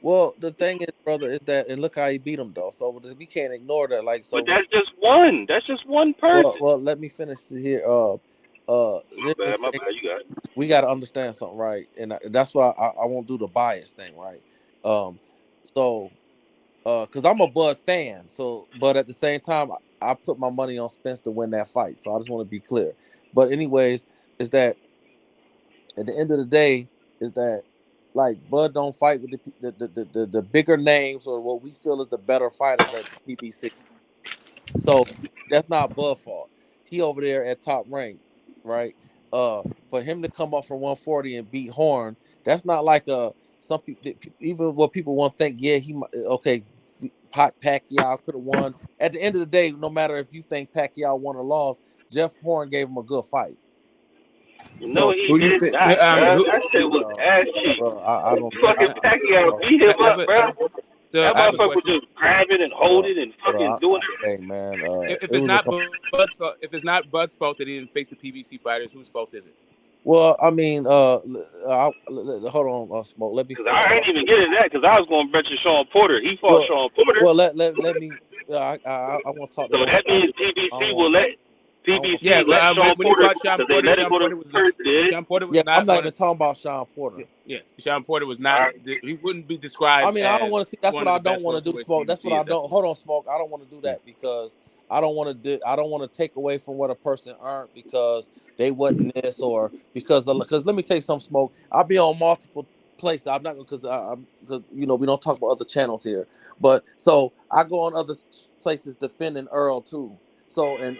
Well, the thing is, brother, is that, and look how he beat him though. So we can't ignore that. But that's just one. That's just one person. Well, let me finish here. My bad. You got it. We got to understand something, right? And that's why I won't do the bias thing, right? Because I'm a Bud fan. So, but at the same time, I put my money on Spence to win that fight. So I just want to be clear. But anyways, is that at the end of the day, is that like Bud don't fight with the bigger names or what we feel is the better fighters at the PBC. So that's not Bud's fault. He over there at top rank, right? For him to come up from 140 and beat Horn, that's not like some people, even what people want to think. Yeah, Pacquiao could have won. At the end of the day, no matter if you think Pacquiao won or lost, Jeff Horn gave him a good fight. No, he did not. That shit was ass cheap. I don't. Fucking Pacquiao beat him up, bro. That motherfucker was just grabbing and holding and fucking doing it. Hey man, if it's not Bud's fault that he didn't face the PBC fighters, whose fault is it? Well, I mean, hold on, Smoke. Let me. Because I ain't even getting that. Because I was going to mention Sean Porter. He fought Sean Porter. Well, let me. I want to talk. So that means PBC will let. PBC let Sean Porter, Sean Porter was not. I'm not even talking about Sean Porter. Yeah, Sean Porter was not. He wouldn't be described. I mean, I don't want to see. That's what I don't want to do, Smoke. That's what I don't. Hold on, Smoke. I don't want to do that because I don't want to take away from what a person earned because they wasn't this or because let me tell you something, Smoke. I'll be on multiple places. I'm not because we don't talk about other channels here. But so I go on other places defending Earl too. So and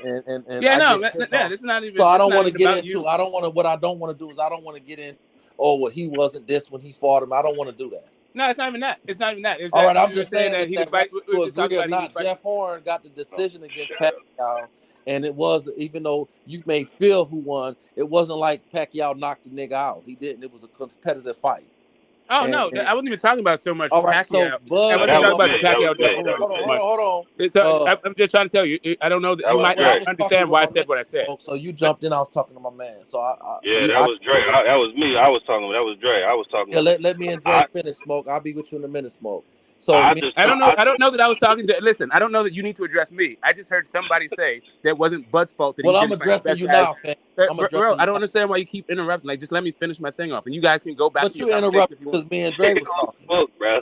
Yeah, I no, get pissed yeah, off. this is not even. So I This is don't not want to even get about into. you. I don't want to. What I don't want to do is I don't want to get in. Oh, well, he wasn't this when he fought him. I don't want to do that. No, it's not even that. It's not even that. It's All that right, I'm you were just saying that is he would that fight. whether We were you just talking agree or about he would not, fight. Jeff Horn got the decision against Pacquiao, and it was, even though you may feel who won, it wasn't like Pacquiao knocked the nigga out. He didn't. It was a competitive fight. Oh no, I wasn't even talking about so much all right, so Pacquiao. Bud I wasn't came talking up about with Pacquiao Jeff hold Horn so much. on. I'm just trying to tell you. I don't know that That you was might Drake. not understand why I said what I said. So you jumped in. I was talking to my man. So That was Drake. That was me. I was talking. That was Drake. I was talking. Yeah, let me and Dre finish, Smoke. I'll be with you in a minute, Smoke. So I don't know. I don't know that I was talking to. Listen, I don't know that you need to address me. I just heard somebody say that it wasn't Bud's fault that he well, I'm didn't fight the addressing best you guys. now, fam. I'm Bro, addressing I you don't now. understand why you keep interrupting. Like, just let me finish my thing off, and you guys can go back But to you your conversation interrupted if you because want. me and Dre was talking. Fuck, bro.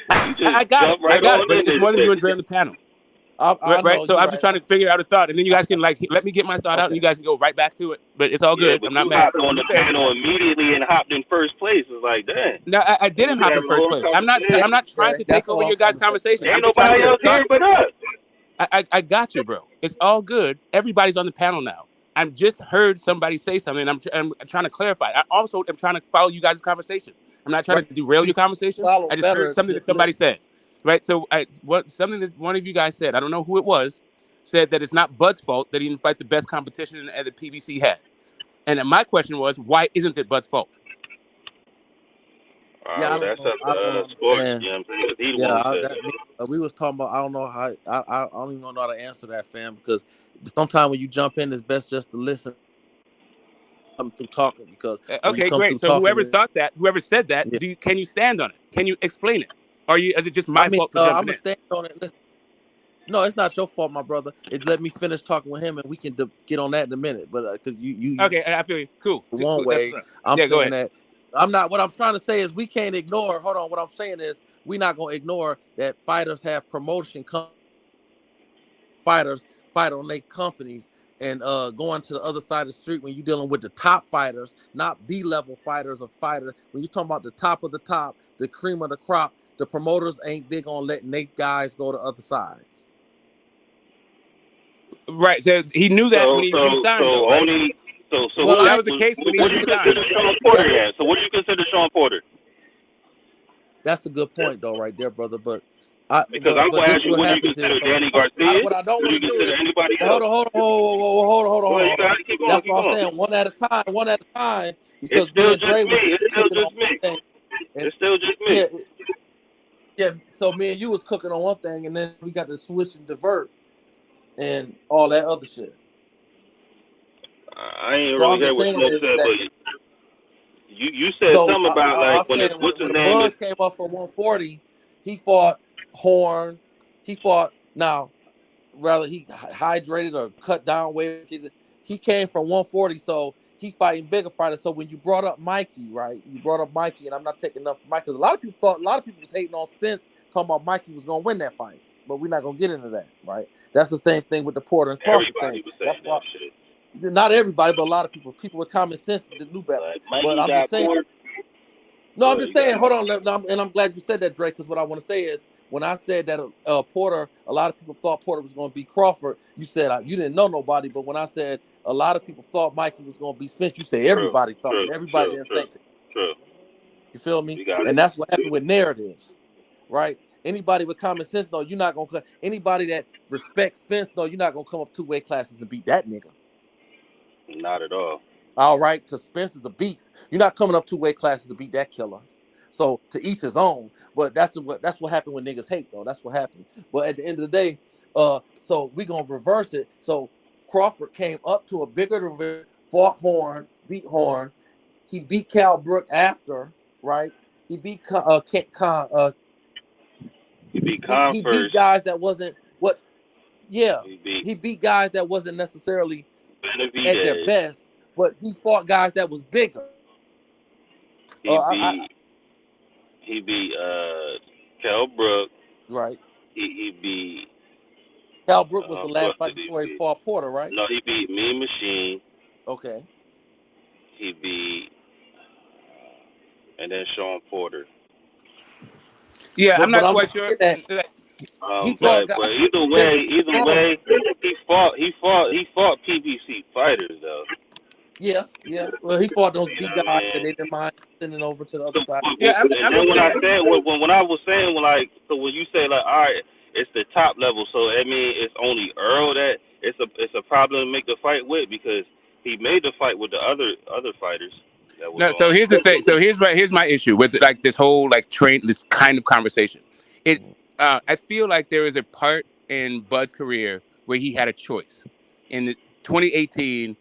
I got it. I got it. But it's more than you and Dre on the panel. I Right, know, so I'm just trying to figure out a thought, and then you guys can let me get my thought out, and you guys can go right back to it. But it's all Yeah, good. but I'm not you mad. hopped on the panel immediately and hopped in first place. It's like, dang. No, I didn't hop in first place. I'm not trying to take over your guys' conversation. Ain't I'm just trying nobody to else here but us. I got you, bro. It's all good. Everybody's on the panel now. I just heard somebody say something, and I'm trying to clarify. I also am trying to follow you guys' conversation. I'm not trying to derail your conversation. I just heard something that somebody said. Right? So something that one of you guys said, I don't know who it was, said that it's not Bud's fault that he didn't fight the best competition that the PBC had. And then my question was, why isn't it Bud's fault? Yeah, that's up to sports. You know what I'm saying? He the one who said we was talking about. I don't know how. I don't even know how to answer that, fam. Because sometimes when you jump in, it's best just to listen. Come through talking because okay, great. So whoever said that, can you stand on it? Can you explain it? Or is it just my fault for jumping I'm gonna in? stand on it. Listen. No, it's not your fault, my brother. It's let me finish talking with him, and we can get on that in a minute. But because you okay, I feel you. Cool. One way, I'm saying that I'm not. What I'm trying to say is we can't ignore. Hold on. What I'm saying is we're not gonna ignore that fighters have promotion. Fighters fight on their companies and going to the other side of the street when you're dealing with the top fighters, not B-level fighters or fighters. When you're talking about the top of the top, the cream of the crop, the promoters ain't big on letting their guys go to other sides. Right. So he knew that when he re-signed, though, right? That was the case when he re-signed. Sean Porter at? So what do you consider Sean Porter? That's a good point, though, right there, brother. But because I'm going to ask you, what do you consider Danny Garcia? What I don't want to do is anybody else? Hold on. You gotta keep going, That's what I'm saying. One at a time. Because it's still me and Dre it's still just me. It's still just me. Yeah. So me and you was cooking on one thing, and then we got to switch and divert, and all that other shit. I ain't really hear what Smoke said, but you said something about when Bud came up for 140, he fought Horn. He fought rather he hydrated or cut down weight. He came from 140, so he fighting bigger fighters. So when you brought up Mikey, right? You brought up Mikey, and I'm not taking enough for Mikey because a lot of people was hating on Spence, talking about Mikey was gonna win that fight. But we're not gonna get into that, right? That's the same thing with the Porter and Crawford thing. That's why. Not everybody, but a lot of people with common sense that knew better. But I'm just saying. No, I'm just saying. Hold on, and I'm glad you said that, Drake. Because what I want to say is, when I said that Porter, a lot of people thought Porter was going to beat Crawford. You said you didn't know nobody, but when I said a lot of people thought Mikey was going to beat Spence, you said everybody thought, and everybody didn't think it. True. You feel me? And that's what happened with narratives, right? Anybody with common sense, no, you're not going to. Anybody that respects Spence, no, you're not going to come up 2 weight classes and beat that nigga. Not at all. All right, because Spence is a beast. You're not coming up 2 weight classes to beat that killer. So to each his own. But that's what happened when niggas hate, though. That's what happened. But at the end of the day, so we're gonna reverse it. So Crawford came up to a bigger division, fought Horn, beat Horn. He beat Cal Brook after, right? He beat he beat guys that wasn't what. Yeah, he beat guys that wasn't necessarily at their best, but he fought guys that was bigger. He beat Cal Brook. Right. He beat Cal Brook was the last fight before he fought Porter, right? No, he beat Mean Machine. Okay. He beat and then Sean Porter. Yeah, I'm not I'm quite sure. he fought guys. But either way, he fought PBC fighters though. Yeah. Well, he fought those D guys that they didn't mind sending over to the other side. Yeah, and then when I said when I was saying like, so when you say like, all right, it's the top level, so I mean it's only Earl that it's a problem to make the fight with, because he made the fight with the other fighters. No, so here's the thing. So here's my issue with like this whole like this kind of conversation. I feel like there is a part in Bud's career where he had a choice. In 2018,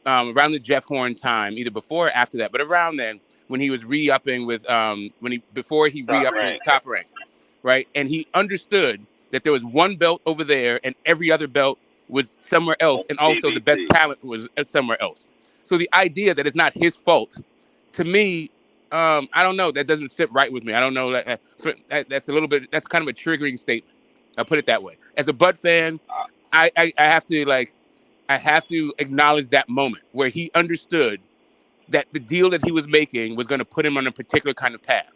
around the Jeff Horn time, either before or after that, but around then, when he was re-upping with before he re-upped with Top Rank, right? And he understood that there was one belt over there and every other belt was somewhere else, and also the best talent was somewhere else. So the idea that it's not his fault, to me, I don't know. That doesn't sit right with me. I don't know. That's a little bit. That's kind of a triggering statement. I'll put it that way. As a Bud fan, I have to acknowledge that moment where he understood that the deal that he was making was going to put him on a particular kind of path.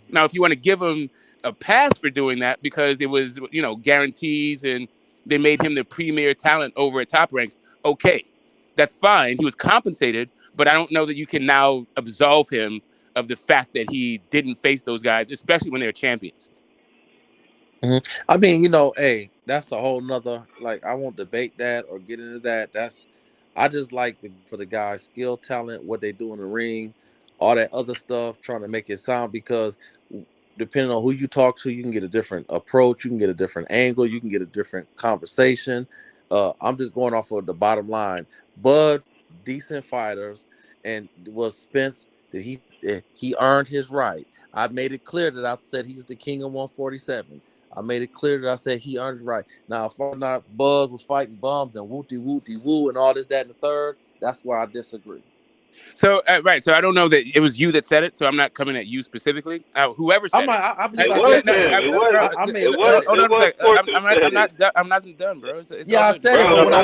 Now, if you want to give him a pass for doing that because it was, guarantees and they made him the premier talent over at Top Rank, okay, that's fine. He was compensated, but I don't know that you can now absolve him of the fact that he didn't face those guys, especially when they're champions. Mm-hmm. I mean, hey, that's a whole nother, like, I won't debate that or get into that. I just like for the guys' skill, talent, what they do in the ring, all that other stuff, trying to make it sound, because depending on who you talk to, you can get a different approach, you can get a different angle, you can get a different conversation. I'm just going off of the bottom line. Bud, decent fighters, and was Spence that he earned his right. I made it clear that I said he's the king of 147. I made it clear that I said he earned his right. Now, if or not Bud was fighting bums and woo and all this, that, and the third, that's where I disagree. So right, so I don't know that it was you that said it, so I'm not coming at you specifically. Whoever said I'm not done, bro. I said it, but when I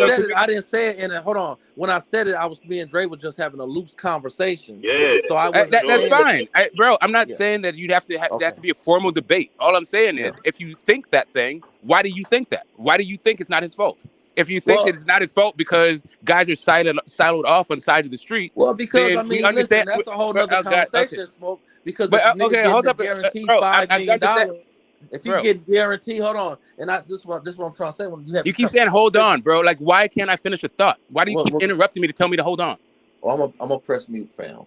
said it, I didn't say it. And hold on, when I said it, I was being Dre was just having a loose conversation. Yeah, so that's fine, bro. I'm not saying that you'd have to there has to be a formal debate. All I'm saying is, if you think that thing, why do you think that? Why do you think it's not his fault? If you think that it's not his fault because guys are siloed off on sides of the street, because I mean, listen, that's a whole other conversation, Smoke. Because hold up, guaranteed $5 million. If you get guaranteed, hold on, and this is what I'm trying to say. When you keep saying hold on, bro. Like, why can't I finish a thought? Why do you keep interrupting me to tell me to hold on? Well, I'm a press mute, fam.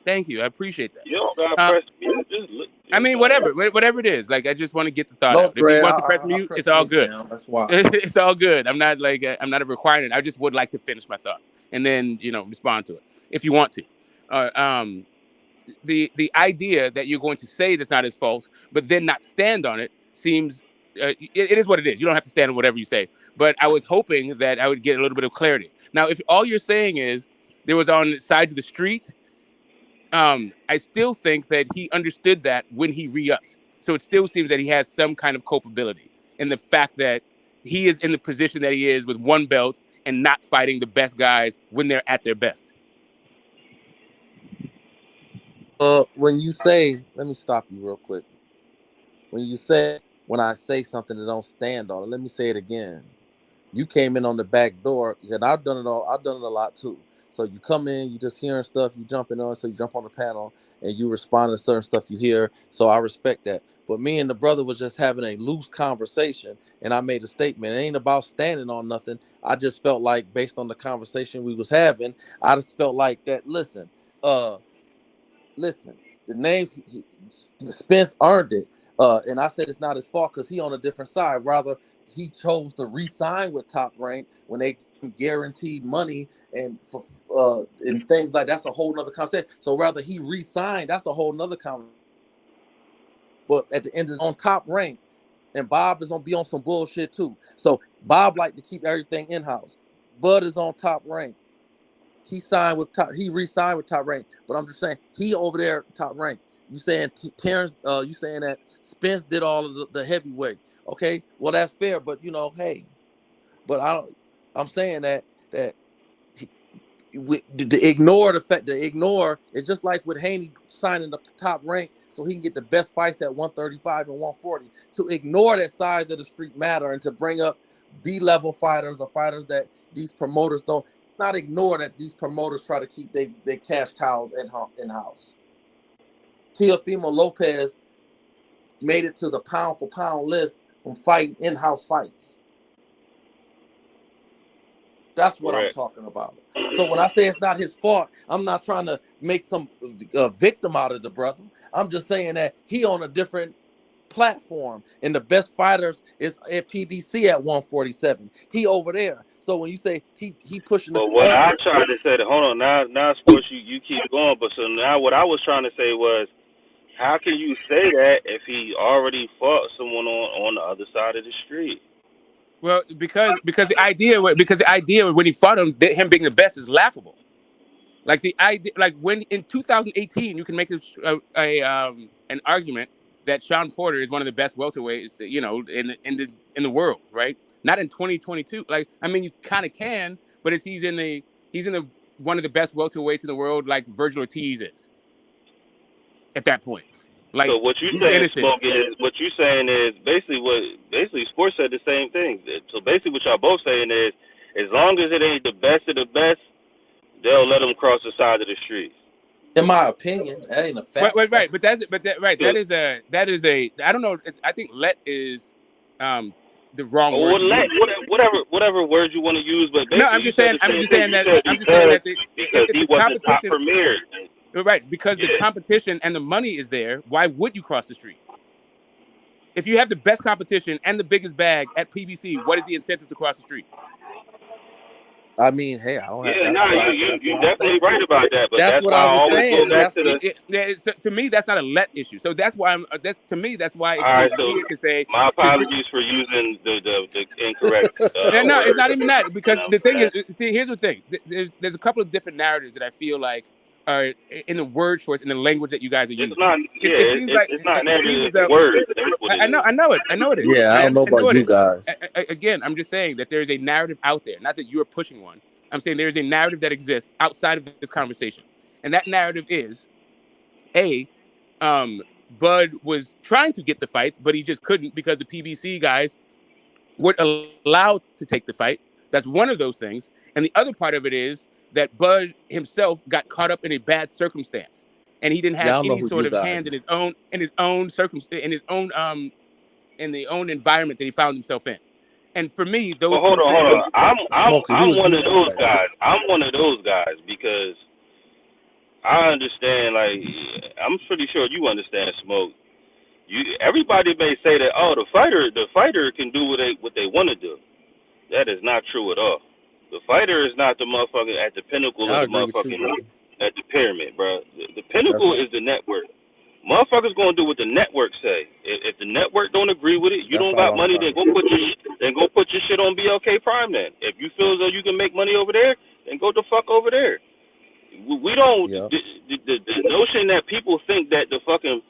Thank you, I appreciate that. You don't gotta press mute. Just look. I mean, whatever it is. Like, I just want to get the thought out. If he wants to press mute, it's all good. That's why. It's all good. I'm not a requirement. I just would like to finish my thought and then respond to it if you want to. The idea that you're going to say that's not his fault, but then not stand on it seems it is what it is. You don't have to stand on whatever you say. But I was hoping that I would get a little bit of clarity. Now, if all you're saying is there was on sides of the street. I still think that he understood that when he re-upped. So it still seems that he has some kind of culpability in the fact that he is in the position that he is with one belt and not fighting the best guys when they're at their best. When you say, let me stop you real quick. When I say something that don't stand on it, let me say it again. You came in on the back door, and I've done it a lot too. So you come in, you just hearing stuff, you jumping on, so you jump on the panel and you respond to certain stuff you hear. So I respect that. But me and the brother was just having a loose conversation, and I made a statement. It ain't about standing on nothing. I just felt like, based on the conversation we was having, I just felt like that. Listen, the name Spence earned it, and I said it's not his fault because he on a different side. Rather, he chose to re-sign with Top Rank when they guaranteed money and things like that's a whole nother conversation. So rather he re-signed, that's a whole nother conversation. But at the end on Top Rank, and Bob is gonna be on some bullshit too. So Bob like to keep everything in-house. Bud is on Top Rank. He re-signed with Top Rank. But I'm just saying he over there Top Rank. You saying Terrence? You saying that Spence did all of the heavyweight? Okay, well that's fair. But hey, but I'm saying that to ignore the fact to ignore it's just like with Haney signing the top rank so he can get the best fights at 135 and 140. To ignore that size of the street matter and to bring up B-level fighters or fighters that these promoters don't not ignore that these promoters try to keep their cash cows in-house. Teofimo Lopez made it to the pound for pound list from fighting in-house fights. That's what I'm talking about. So when I say it's not his fault, I'm not trying to make some victim out of the brother. I'm just saying that he on a different platform, and the best fighters is at PBC at 147. He over there. So when you say he pushing, but what I tried to say, hold on, now sports, you keep going. But so now what I was trying to say was, how can you say that if he already fought someone on the other side of the street? Well, because the idea when he fought him being the best is laughable. Like the idea, like when in 2018 you can make an argument that Sean Porter is one of the best welterweights, in the world, right? Not in 2022. Like, I mean, you kind of can, but he's in the one of the best welterweights in the world, like Virgil Ortiz is at that point. Like, so what you saying is basically Sports said the same thing. So basically what y'all both saying is, as long as it ain't the best of the best, they'll let them cross the side of the street. In my opinion, that ain't a fact. Right. But that is a. I don't know. I think let is the wrong word. Whatever word you want to use, but no, I'm just saying that because he was the top premier. Right, because the competition and the money is there. Why would you cross the street? If you have the best competition and the biggest bag at PBC, what is the incentive to cross the street? I mean, hey, I don't have. You're definitely right about that. But that's what why I was saying. To me, that's not a let issue. So that's why That's why it's weird to say. My apologies for using the incorrect. No, it's not even that. Because the thing is, see, here's the thing. There's a couple of different narratives that I feel like are in the word choice, in the language that you guys are using. It's not. It seems like it's not narrative. It's word. I know it. Yeah, I don't know about you guys. Again, I'm just saying that there is a narrative out there. Not that you're pushing one. I'm saying there is a narrative that exists outside of this conversation, and that narrative is, Bud was trying to get the fights, but he just couldn't because the PBC guys weren't allowed to take the fight. That's one of those things, and the other part of it is that Bud himself got caught up in a bad circumstance, and he didn't have any sort of hand in the own environment that he found himself in. And for me, those. Well, hold on. I'm one of those guys. I'm one of those guys because I understand. Like, I'm pretty sure you understand, Smoke. Everybody may say that, the fighter can do what they want to do. That is not true at all. The fighter is not the motherfucker at the pinnacle of the motherfucking at the pyramid, bro. The pinnacle is the network. Motherfuckers gonna do what the network say. If the network don't agree with it, you don't got money, then go put your shit on BLK Prime. Then, if you feel as though you can make money over there, then go the fuck over there. We don't. Yeah. The notion that people think that the fucking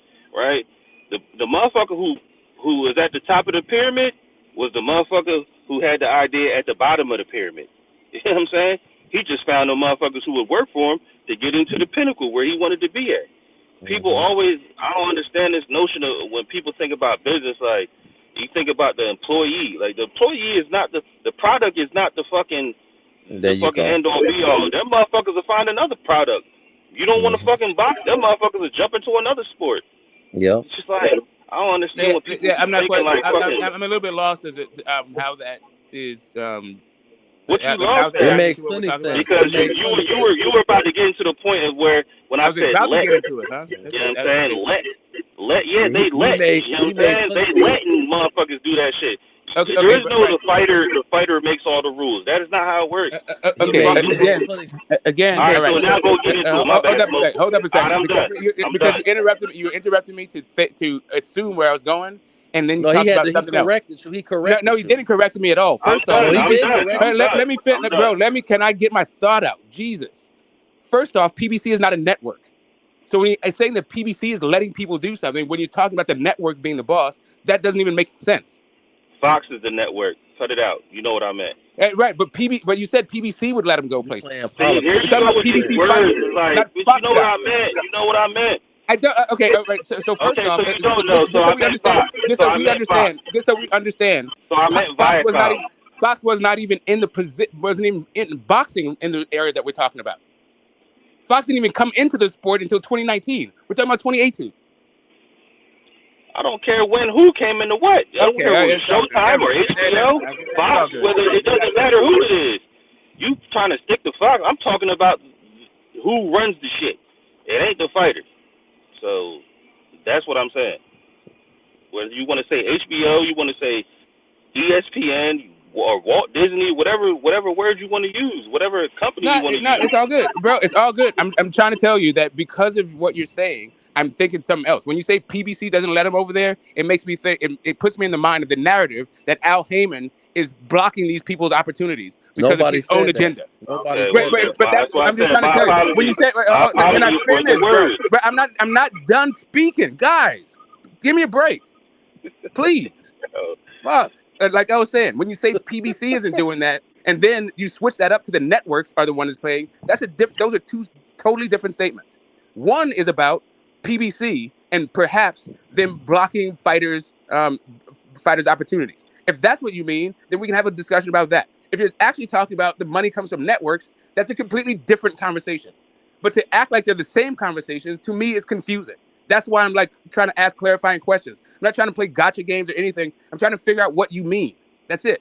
the motherfucker who is at the top of the pyramid was the motherfucker who had the idea at the bottom of the pyramid. You know what I'm saying? He just found the motherfuckers who would work for him to get into the pinnacle where he wanted to be at. People always, I don't understand this notion of when people think about business, like, you think about the employee. Like, the employee is not the product is not the fucking end all be all. Them motherfuckers will find another product. You don't want to fucking box, them motherfuckers will jump into another sport. Yeah. It's just like, I don't understand what people I'm not quite, like. I'm a little bit lost as how that is. What you lost it makes plenty sense. Because you were about to get into the point of where when I said about let, to get into it, huh? You know what I'm saying? They letting motherfuckers do that shit. There is no the fighter makes all the rules. That is not how it works. Again. All right, so now go get into it. Hold up a second. Because you interrupted me to assume where I was going. And then you talk about something else. He corrected no, he didn't correct me at all. First off, let me fit, bro. Can I get my thought out? Jesus. First off, PBC is not a network. So when you're saying that PBC is letting people do something, when you're talking about the network being the boss, that doesn't even make sense. Fox is the network. Cut it out. You know what I meant. Right, but you said PBC would let him go places. See, here you go with these words. It's like, but you know what I meant. You know what I meant. I don't. Okay, all right. So first off, just so we understand. So I meant Fox was not even in the position. Wasn't even in boxing in the area that we're talking about. Fox didn't even come into the sport until 2019. We're talking about 2018. I don't care who came into what. I don't care whether it's Showtime or HBO, Fox, whether it doesn't matter who it is. You trying to stick to Fox. I'm talking about who runs the shit. It ain't the fighters. So that's what I'm saying. Whether you want to say HBO, you want to say ESPN or Walt Disney, whatever word you want to use, whatever company you want to use. No, it's all good, bro. It's all good. I'm trying to tell you that because of what you're saying, I'm thinking something else. When you say PBC doesn't let him over there, it makes me think. It puts me in the mind of the narrative that Al Heyman is blocking these people's opportunities because of his own agenda. Nobody. But that's what I'm just trying to tell you. When you say, "Can I finish, bro?" But I'm not done speaking, guys. Give me a break, please. Fuck. Like I was saying, when you say PBC isn't doing that, and then you switch that up to the networks are the ones playing, those are two totally different statements. One is about PBC and perhaps them blocking fighters' opportunities. If that's what you mean, then we can have a discussion about that. If you're actually talking about the money comes from networks, that's a completely different conversation. But to act like they're the same conversation, to me, is confusing. That's why I'm like trying to ask clarifying questions. I'm not trying to play gotcha games or anything. I'm trying to figure out what you mean. That's it.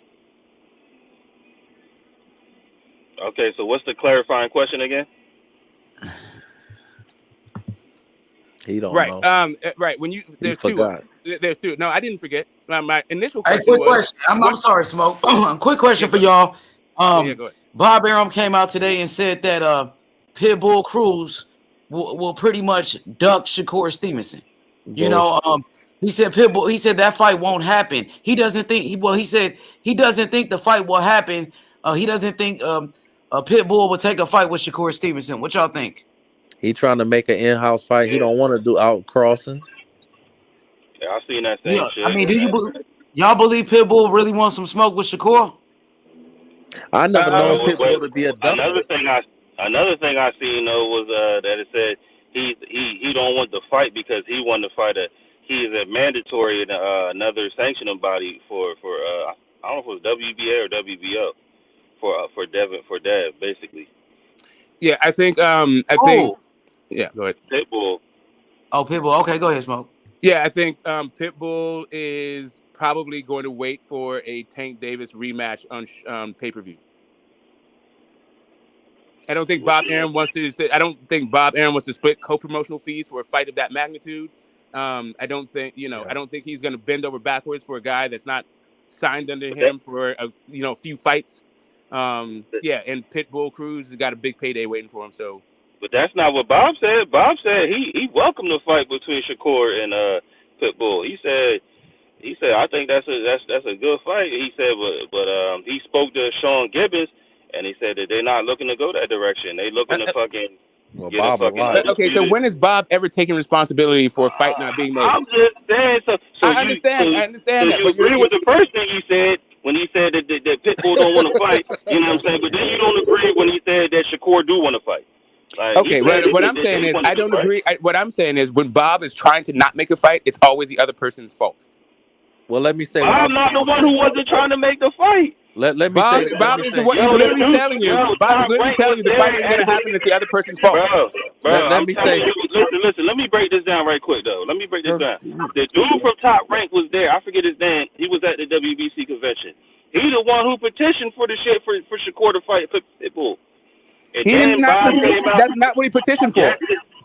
Okay, so what's the clarifying question again? He don't right. know. Right. When there's two. Forgot. There's two. No, I didn't forget. My initial question. Quick question. I'm sorry, Smoke. Quick question for y'all. Go ahead. Bob Arum came out today and said that Pitbull Cruz will pretty much duck Shakur Stevenson. You know, he said Pitbull. He said that fight won't happen. He doesn't think. He said he doesn't think the fight will happen. He doesn't think Pitbull will take a fight with Shakur Stevenson. What y'all think? He trying to make an in-house fight. He don't want to do out crossing. Yeah, I seen that same shit. I mean, y'all believe Pitbull really wants some smoke with Shakur? I never known Pitbull to be a duck. Another thing I seen though was that it said he don't want the fight because he wanted to fight he is a mandatory in another sanctioning body for I don't know if it was WBA or WBO for Dev basically. Yeah, I think yeah, go ahead. Pitbull. Oh, Pitbull. Okay, go ahead, Smoke. Yeah, I think Pitbull is probably going to wait for a Tank Davis rematch on pay-per-view. I don't think Bob Arum wants to split co-promotional fees for a fight of that magnitude. I don't think he's going to bend over backwards for a guy that's not signed under him for a few fights. And Pitbull Cruz has got a big payday waiting for him. So, but that's not what Bob said. Bob said he welcomed the fight between Shakur and Pitbull. He said I think that's a good fight. He said, but he spoke to Sean Gibbons, and he said that they're not looking to go that direction. They looking to fucking. Okay, so when has Bob ever taken responsibility for a fight not being made? I'm just saying. So I understand that. So you agree with the first thing he said when he said that Pitbull don't want to fight. You know what I'm saying? But then you don't agree when he said that Shakur do want to fight. Like, okay, what I'm saying is I don't agree. What I'm saying is when Bob is trying to not make a fight, it's always the other person's fault. Well, let me say. I'm not the one who wasn't trying to make the fight. Let me Bob, say. Bob is what he's literally telling you. Bob is literally telling you the fight ain't going to happen. It's the other person's fault. Bro, let me say. Listen. Let me break this down right quick, though. Let me break this down. The dude from Top Rank was there. I forget his name. He was at the WBC convention. He the one who petitioned for the shit for Shakur to fight Pitbull. He did not petition. That's not what he petitioned for.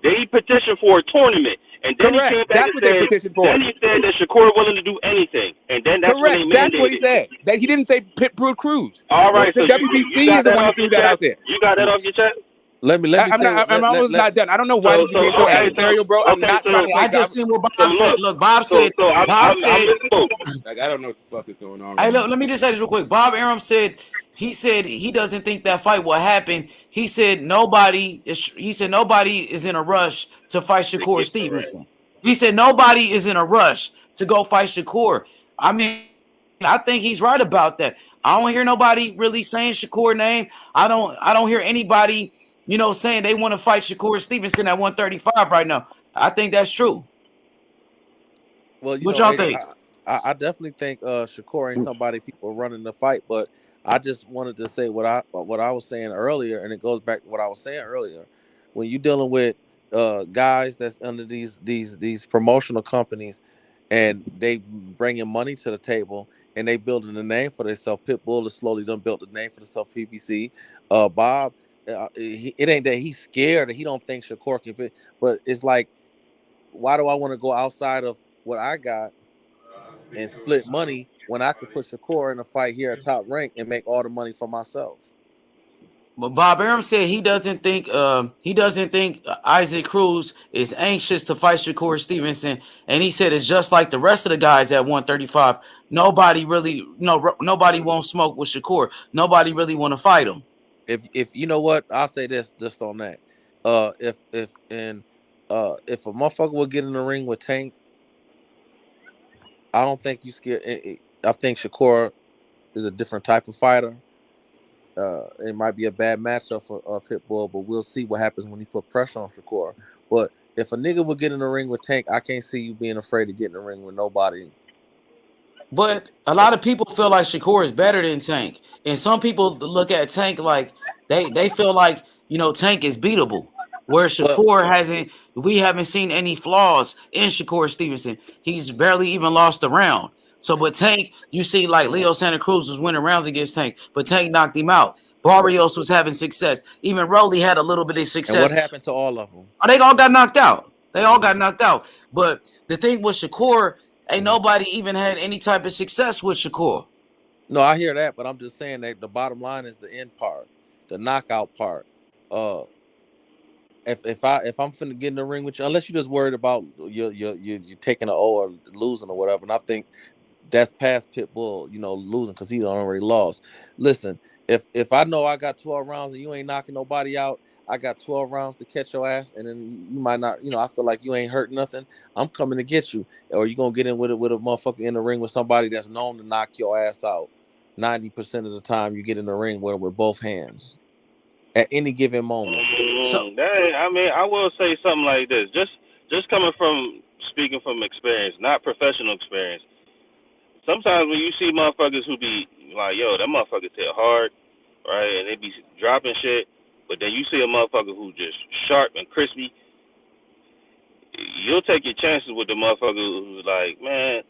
Then he petitioned for a tournament. And then correct. He came back that's what they petitioned for. Then he said that Shakur willing to do anything. And then that's correct. When they that's what he said. That he didn't say Pitbull Cruz. All right. The so WBC is the one who threw that out there. You got that off your chest? Let me I'm almost not done. I don't know why this became so adversarial, bro. I'm not trying to. I just seen what Bob said. Look, Bob said. Like, I don't know what the fuck is going on. Hey, look, let me just say this real quick. Bob Arum said he doesn't think that fight will happen. He said nobody is in a rush to fight Shakur Stevenson. He said nobody is in a rush to go fight Shakur. I mean, I think he's right about that. I don't hear nobody really saying Shakur name. I don't hear anybody, saying they want to fight Shakur Stevenson at 135 right now. I think that's true. Well, what y'all think? I definitely think Shakur ain't somebody people running the fight, but I just wanted to say what I was saying earlier, and it goes back to what I was saying earlier. When you're dealing with guys that's under these promotional companies, and they bringing money to the table, and they building a name for themselves. Pitbull has slowly done built a name for themselves. PBC, Bob, it ain't that he's scared or he don't think Shakur can fit, but it's like, why do I want to go outside of what I got and split money when I could put Shakur in a fight here at Top Rank and make all the money for myself? But Bob Arum said he doesn't think Isaac Cruz is anxious to fight Shakur Stevenson, and he said it's just like the rest of the guys at 135. Nobody won't smoke with Shakur. Nobody really want to fight him. If you know what, I'll say this just on that. If a motherfucker will get in the ring with Tank, I don't think you scared. I think Shakur is a different type of fighter. It might be a bad matchup for Pitbull, but we'll see what happens when he put pressure on Shakur. But if a nigga will get in the ring with Tank, I can't see you being afraid to get in the ring with nobody. But a lot of people feel like Shakur is better than Tank, and some people look at Tank like they feel like Tank is beatable. Where Shakur we haven't seen any flaws in Shakur Stevenson. He's barely even lost a round. So, but Tank, you see, like Leo Santa Cruz was winning rounds against Tank, but Tank knocked him out. Barrios was having success. Even Rolly had a little bit of success. And what happened to all of them? Oh, they all got knocked out. But the thing with Shakur, ain't nobody even had any type of success with Shakur. No, I hear that, but I'm just saying that the bottom line is the end part, the knockout part. If I'm finna get in the ring with you, unless you're just worried about you taking an O or losing or whatever, and I think that's past Pitbull, losing because he already lost. Listen, if I know I got 12 rounds and you ain't knocking nobody out, I got 12 rounds to catch your ass, and then you might not, I feel like you ain't hurt nothing. I'm coming to get you, or you gonna get in with a motherfucker in the ring with somebody that's known to knock your ass out. 90% of the time, you get in the ring with both hands at any given moment. I will say something like this. Just speaking from experience, not professional experience. Sometimes when you see motherfuckers who be like, yo, that motherfucker hit hard, right, and they be dropping shit, but then you see a motherfucker who just sharp and crispy, you'll take your chances with the motherfucker who's like, man,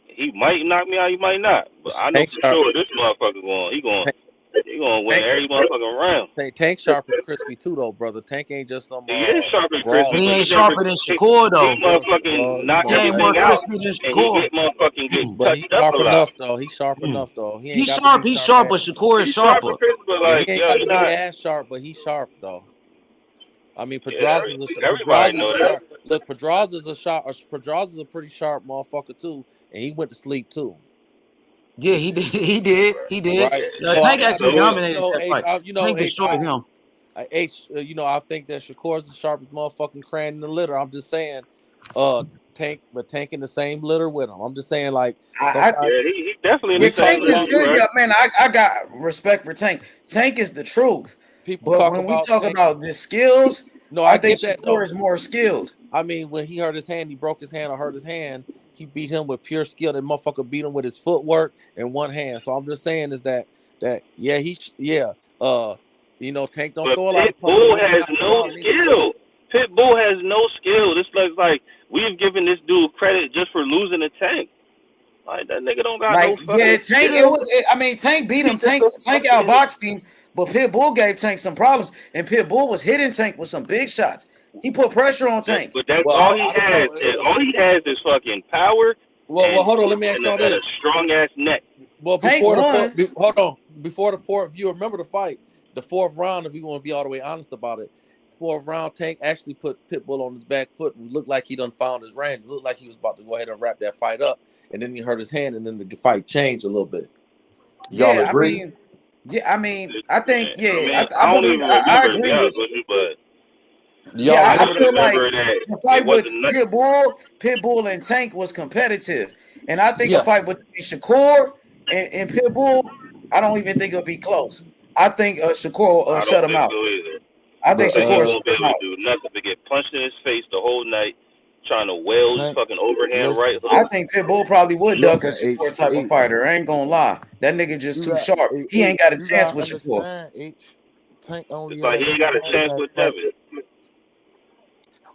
he might knock me out, he might not, but I know for sure this motherfucker going to win every motherfucking round. Tank sharp and crispy too, though, brother. Tank ain't just some. He is sharp and crispy. He ain't sharper than Shakur, though. He motherfucking knock everything out, and he get touched up a lot. He's sharp enough, though. He's sharp, but Shakur is sharper. He ain't got to be as sharp, but he's sharp, though. I mean, Pedraza is sharp. Look, Pedraza is a pretty sharp motherfucker too, and he went to sleep too. Yeah, he did. Right. Tank actually dominated that fight. Tank destroyed him. I think that Shakur's the sharpest motherfucking crayon in the litter. I'm just saying, Tank in the same litter with him. I'm just saying, like, he definitely in the Tank is good, man. I got respect for Tank. Tank is the truth. But when we talk about the skills, I think Shakur is more skilled. I mean, when he hurt his hand, he broke his hand or hurt his hand. He beat him with pure skill. That motherfucker beat him with his footwork and one hand. So I'm just saying is that Tank don't throw a lot of punches. Pitbull has no skill. Pitbull has no skill. This looks like we've given this dude credit just for losing to Tank. Like, that nigga don't got no fucking skill. Tank beat him. Tank outboxed him, but Pitbull gave Tank some problems, and Pitbull was hitting Tank with some big shots. He put pressure on Tank. But that's all he has. All he has is fucking power. Well, hold on. Let me ask y'all this. A strong ass neck. Well, before the fourth, if you remember the fight, the fourth round, if you want to be all the way honest about it, fourth round, Tank actually put Pitbull on his back foot and looked like he done found his range. It looked like he was about to go ahead and wrap that fight up, and then he hurt his hand, and then the fight changed a little bit. Y'all agree? I agree with you, but. I feel like the fight with Pitbull and Tank was competitive, And I think a fight between Shakur and Pitbull, I don't even think it'll be close. I think Shakur will shut him out. I think Shakur won't be able to do nothing but get punched in his face the whole night, trying to wail his fucking overhand right hook. I think Pitbull probably would duck a Shakur type of fighter. I ain't gonna lie. That nigga just too sharp. He ain't got a chance with Shakur. Tank only it's like he ain't got a chance with Devin.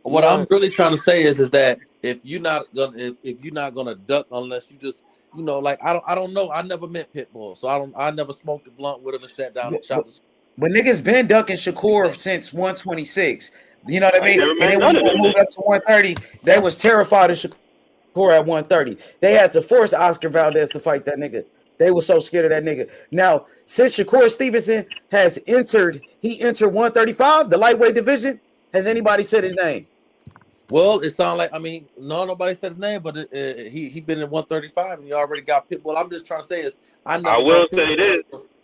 What I'm really trying to say is that if you're not gonna duck unless you just like I don't know. I never met Pitbull, so I never smoked a blunt with him and sat down and shot. But niggas been ducking Shakur since 126. You know what I mean? And then when he moved up to 130, they was terrified of Shakur at 130. They had to force Oscar Valdez to fight that nigga. They were so scared of that nigga. Now, since Shakur Stevenson has entered 135, the lightweight division, has anybody said his name? Well, it sounds like nobody said his name, but he been in 135 and he already got Pitbull. I'm just trying to say is I will say this.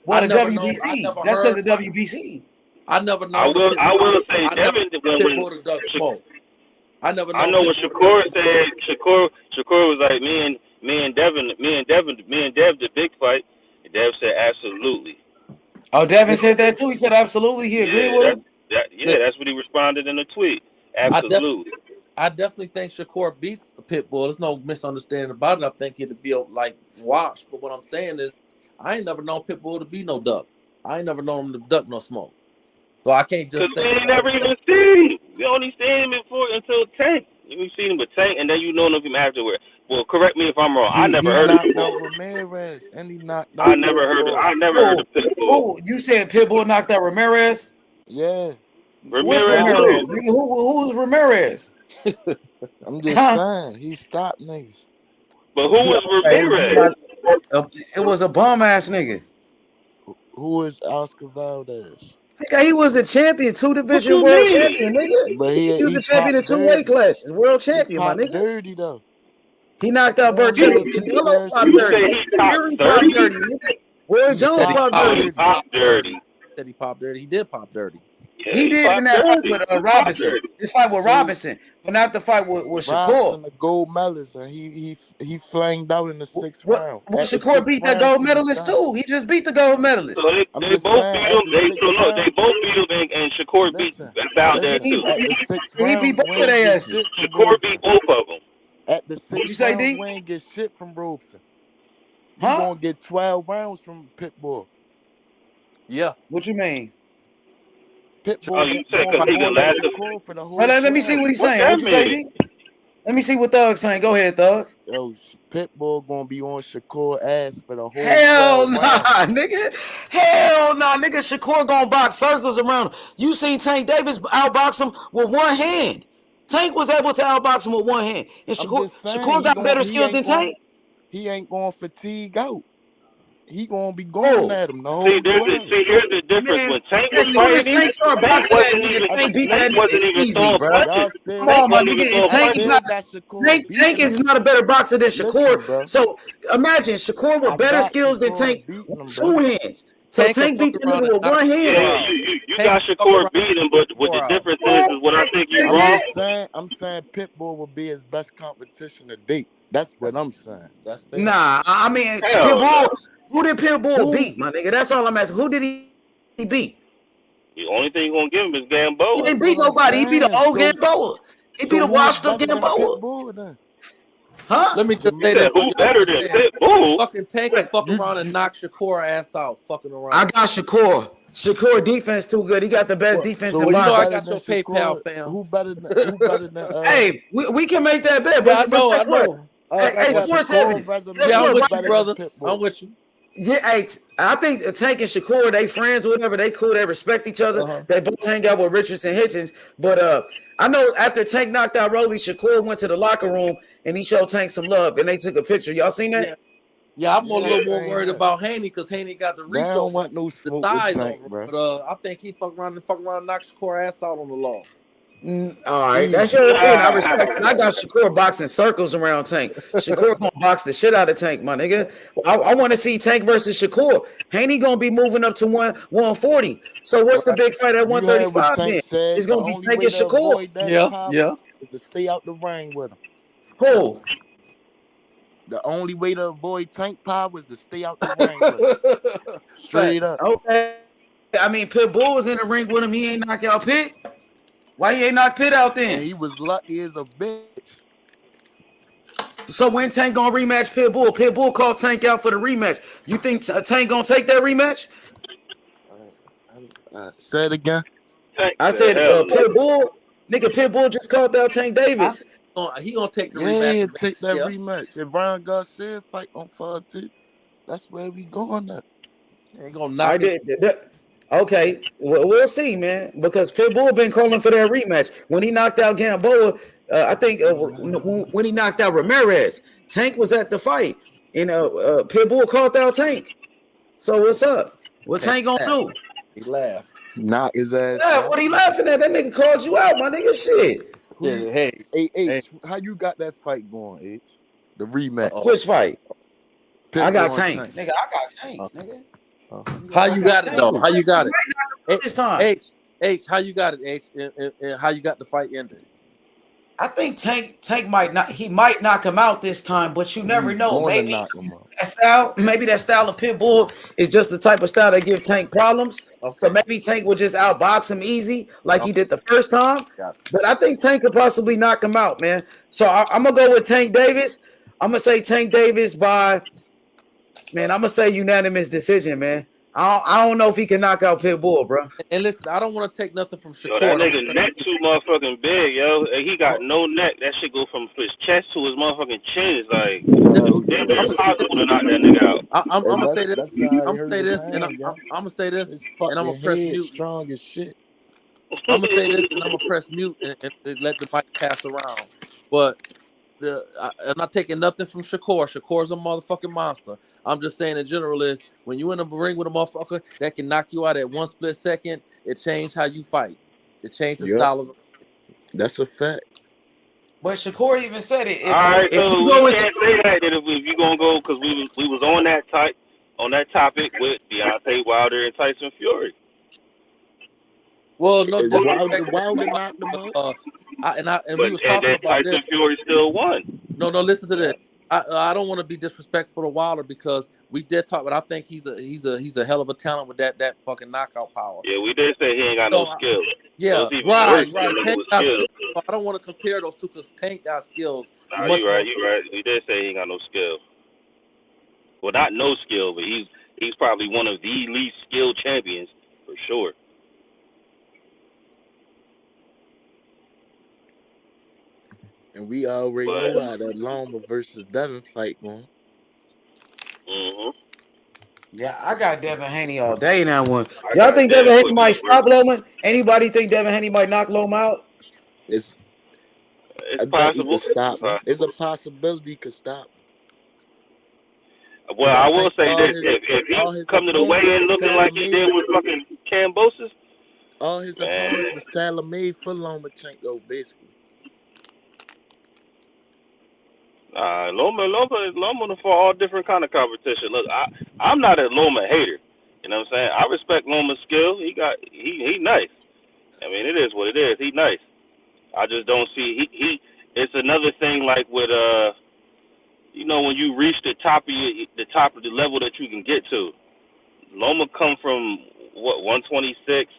Well, the WBC. That's because of WBC. I never know. I will say Devin Pitbull to duck smoke. I never know. I know what Shakur said. Shakur was like me and Dev the big fight. And Dev said absolutely. Oh, Devin said that too. He said absolutely. He agreed with him. That's what he responded in the tweet. Absolutely. I definitely think Shakur beats Pitbull. There's no misunderstanding about it. I think it'd be washed. But what I'm saying is, I ain't never known Pitbull to be no duck. I ain't never known him to duck no smoke. So I can't just say. We ain't never even seen him. We only seen him until Tank. We seen him with Tank, and then you know of him afterward. Well, correct me if I'm wrong. I never heard of Pitbull. Ramirez, and he knocked I never heard of Pitbull. Oh, you said Pitbull knocked out Ramirez? Yeah. What's Ramirez? Nigga, who was Ramirez? I'm just saying, he stopped niggas. But who was Ramirez? It was a bum ass nigga. Who is Oscar Valdez? Nigga, he was a champion, 2 division world champion, nigga. But he was a champion in 2 weight classes, world champion, my nigga. Dirty though. He knocked out Burchell. Canelo popped dirty. Fury popped dirty, nigga. Roy Jones popped dirty. Said he popped dirty. He did pop dirty. He did in that fight with Robinson. This fight with Robinson, but not the fight with Shakur. Robinson, the gold medalist, and he flanged out in the 6th round. Well, Shakur beat that gold medalist too. He just beat the gold medalist. So they both beat him. They both beat him, and Shakur beat Valdez too. He beat both of their asses. Shakur beat both of them. At the 6th round, we ain't get shit from Robeson. You gonna get 12 rounds from Pitbull. Yeah. What you mean? Pitbull. Let me see what he's saying. What you say, D? Let me see what Thug's saying. Go ahead, Thug. Yo, Pitbull gonna be on Shakur ass for the whole. Hell nah, nigga. Hell nah, nigga. Shakur gonna box circles around him. You seen Tank Davis outbox him with one hand. Tank was able to outbox him with one hand. And Shakur got better skills than Tank. He ain't gonna fatigue out. He gonna be going at him the whole here's the difference. When Tank was fighting, Tank started boxing that nigga. Tank beat that nigga easy, bro. Come on, my nigga. Tank is not a better boxer than Shakur. So imagine Shakur with better skills than Tank with 2 hands. So Tank beat the nigga with one hand. You got Shakur beating, but what the difference is what I think you're wrong. I'm saying Pitbull will be his best competition to date. That's what I'm saying. That's fair. Nah, I mean Pitbull. Who did Pitbull beat, my nigga? That's all I'm asking. Who did he beat? The only thing he's gonna give him is Gamboa. He didn't beat nobody. He beat an old Gamboa. He beat a washed up Gamboa. Huh? Let me just say that. Who's better than Pitbull? Fucking Tank and fuck around and knock Shakur ass out. Fucking around. I got Shakur. Shakur defense too good. He got the best defense in boxing. I got your PayPal, fam. Who better than Hey, we can make that bet. Yeah, I know. Hey, Sports Heaven. Yeah, I'm with you, brother. I'm with you. Yeah, I think Tank and Shakur, they friends or whatever. They cool. They respect each other. They both hang out with Richardson Hitchens. But I know after Tank knocked out Rolly, Shakur went to the locker room and he showed Tank some love and they took a picture. Y'all seen that? Yeah, I'm a little more worried about Haney because Haney got the reach over the thighs over. But I think he fuck around and knock Shakur ass out on the law. All right, that's your opinion. I respect it. I got Shakur boxing circles around Tank. Shakur gonna box the shit out of Tank, my nigga. I want to see Tank versus Shakur. Haney gonna be moving up to 140. So what's the big fight at 135 then? It's gonna be Tank and Shakur. Yeah. To stay out the ring with him. Who? The only way to avoid Tank power was to stay out the ring with him. Straight up. Okay. I mean, Pitbull was in the ring with him. He ain't knock out Pitt. Why he ain't knock Pitt out then? And he was lucky as a bitch. So when Tank gonna rematch Pitbull? Pitbull called Tank out for the rematch. You think Tank gonna take that rematch? Say it again. I said Pitbull. Nigga, Pitbull just called out Tank Davis. He gonna take the rematch. rematch. Take that rematch. If Ryan Garcia fight on 5-2, that's where we going at. Ain't gonna knock it. Okay, we'll see, man. Because Pitbull been calling for that rematch. When he knocked out Gamboa, I think when he knocked out Ramirez, Tank was at the fight, and Pitbull called out Tank. So what's up? What Tank gonna do? He laughed. Knock his ass. Yeah, what he laughing at? That nigga called you out, my nigga. Shit. Hey, how you got that fight going, H? The rematch. Which fight? Pitbull I got on Tank. Nigga, I got Tank, nigga. How you got it though? How you got it? This time. H, how you got it, H? And how you got the fight ended? I think Tank might not. He might knock him out this time, but you never know. Maybe that style of Pitbull is just the type of style that give Tank problems. Okay. So maybe Tank would just outbox him easy, like he did the first time. But I think Tank could possibly knock him out, man. So I'm gonna go with Tank Davis. I'm gonna say Tank Davis by, man. I'm gonna say unanimous decision, man. I don't know if he can knock out Pitbull, bro. And listen, I don't want to take nothing from Shakur. Yo, that nigga neck too motherfucking big, yo. He got no neck. That shit go from his chest to his motherfucking chin. It's like it's impossible to knock that nigga out. I'm gonna say this. I'm gonna say this, and I'm gonna say this, and I'm gonna press mute. Strong as shit. I'm gonna say this, and I'm gonna press mute and let the mic pass around. But I'm not taking nothing from Shakur. Shakur's a motherfucking monster. I'm just saying in general is when you in a ring with a motherfucker that can knock you out at one split second, it changed how you fight. It changed the style of. That's a fact. But Shakur even said it. All right, so we can't say that if you gonna go because we was on that topic with Deontay Wilder and Tyson Fury. Well, no, Wilder knocked him out. And we was talking about Tyson this. Fury still won. No, listen to this. I don't want to be disrespectful to Wilder because we did talk, but I think he's a hell of a talent with that fucking knockout power. Yeah, we did say he ain't got no skills. Yeah, right. Tank got skills. I don't want to compare those two because Tank got skills. Nah, you right. We did say he ain't got no skills. Well, not no skill, but he's probably one of the least skilled champions for sure. And we already know how that Loma versus Devin fight going. Mm-hmm. Yeah, I got Devin Haney all day in that one. Y'all think Devin Haney might stop Loma? Anybody think Devin Haney might knock Loma out? It's possible. It's a possibility he could stop. Well, I will say this: if he come to the weigh-in looking like he did with fucking Kambosos, all his opponents was tailor-made for Lomachenko, basically. Loma for all different kind of competition. Look, I'm not a Loma hater. You know what I'm saying? I respect Loma's skill. He nice. I mean, it is what it is. He nice. I just don't see it's another thing like with when you reach the top of the level that you can get to. Loma come from what 126,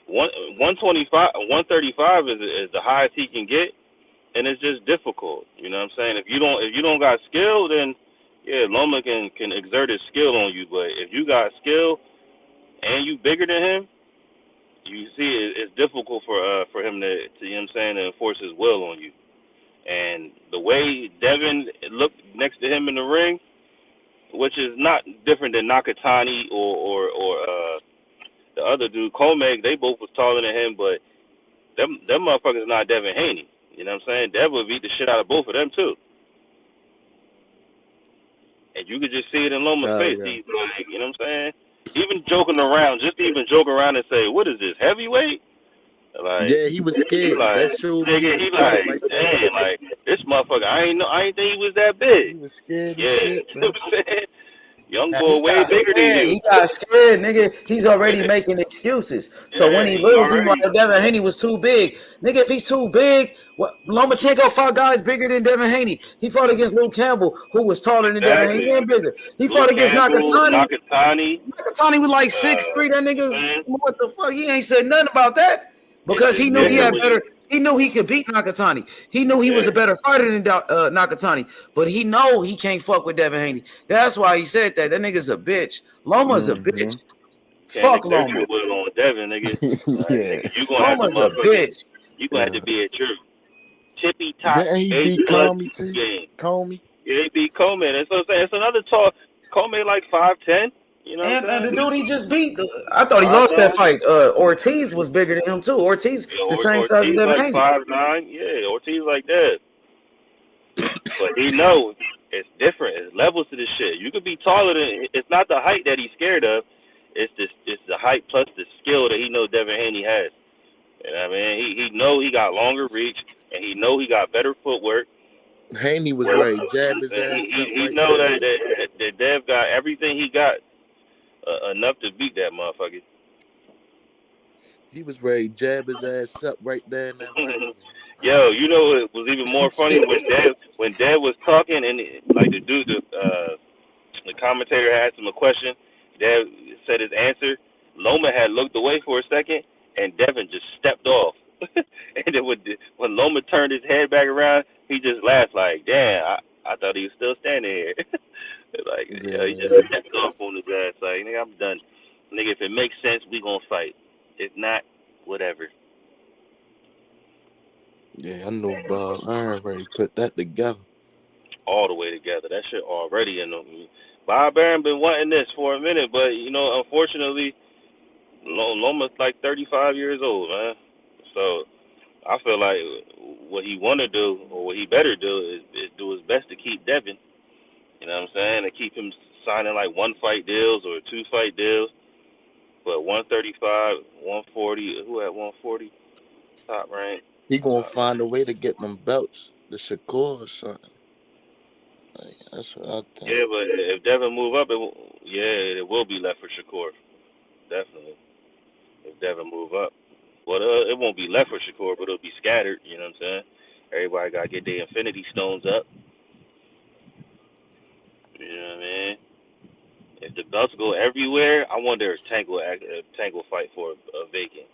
125, 135 is the highest he can get. And it's just difficult, you know what I'm saying? If you don't got skill, then yeah, Loma can exert his skill on you. But if you got skill and you bigger than him, you see it's difficult for him to you know what I'm saying, to enforce his will on you. And the way Devin looked next to him in the ring, which is not different than Nakatani or the other dude, Comeg, they both was taller than him, but them motherfuckers not Devin Haney. You know what I'm saying? Devin would beat the shit out of both of them too. And you could just see it in Loma's face. Yeah. He's like, you know what I'm saying? Even joking around, just to even joke around and say, what is this, heavyweight? Like, yeah, he was scared. Like, he like, damn, like, this motherfucker, I ain't think he was that big. He was scared as shit, you know what I'm saying? Young Now, boy he way got bigger than scared. you. He got scared, nigga. He's already making excuses. So when he He loses, he's like, already. Devin Haney was too big. Nigga, if he's too big, what? Lomachenko fought guys bigger than Devin Haney. He fought against Luke Campbell, who was taller than Devin Haney Exactly. and bigger. He Luke fought against Campbell, Nakatani. Nakatani. Nakatani was like 6'3". That nigga's what the fuck? He ain't said nothing about that because he It's knew he had different when better. He knew he could beat Nakatani. He knew he was a better fighter than Nakatani, but he know he can't fuck with Devin Haney. That's why he said that. That nigga's a bitch. Loma's a bitch. can't Fuck exert Loma. your will on Devin, nigga. Like, nigga, you gonna Loma's a have to bitch. You gonna have to be at your tippy top Didn't he A beat plus Comey too? game. Comey? Yeah, he beat Coleman. And so I'm saying it's another talk. Coleman like 5'10". You know what I'm And the saying? dude he just beat, I thought he lost that fight. Ortiz was bigger than him too. Ortiz, the same size as Ortiz Devin like Haney. 5'9". Yeah, Ortiz like that. But he knows it's different. It's levels to this shit. You could be taller than. It's not the height that he's scared of. It's the height plus the skill that he knows Devin Haney has. You know what I mean? He know he got longer reach and he know he got better footwork. Haney was ready to jab his ass up He right know there. that Dev got everything he got enough to beat that motherfucker. He was ready to jab his ass up right there in that ring. Yo, you know it was even more funny when Dev was talking and like the commentator asked him a question. Dev said his answer. Loma had looked away for a second, and Devin just stepped off. And then when Loma turned his head back around, he just laughed like, "Damn, I thought he was still standing here." Like, yeah, he just stepped off on his ass. Like, nigga, I'm done. Nigga, if it makes sense, we gonna fight. If not, whatever. Yeah, I know Bob Iron ready to put that together. All the way together. That shit already in them. Bob Arum been wanting this for a minute, but you know, unfortunately, Loma's like 35 years old, man. So I feel like what he want to do, or what he better do, is do his best to keep Devin. You know what I'm saying? To keep him signing like 1-fight deals or 2-fight deals. But 135, 140, who at 140? Top rank. He gonna find a way to get them belts, the Shakur or something. Like, that's what I think. Yeah, but if Devin move up, it will be left for Shakur. Definitely. If Devin move up. Well, it won't be left for Shakur, but it'll be scattered. You know what I'm saying? Everybody got to get their infinity stones up. You know what I mean? If the belts go everywhere, I wonder if Tank will fight for a vacant.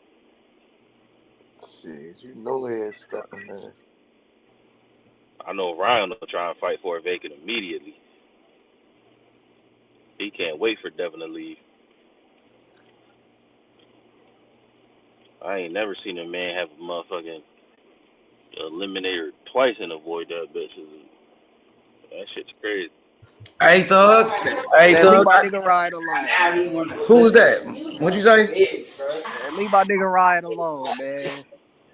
Shit, you know he's stepping there. I know Ryan will try and fight for a vacant immediately. He can't wait for Devin to leave. I ain't never seen a man have a motherfucking eliminator twice and avoid that bitch. That shit's crazy. Hey, Thug. Hey, Man, Thug. leave my nigga Ryan alone. Who's that? What'd you say? Man, leave my nigga Ryan alone, man.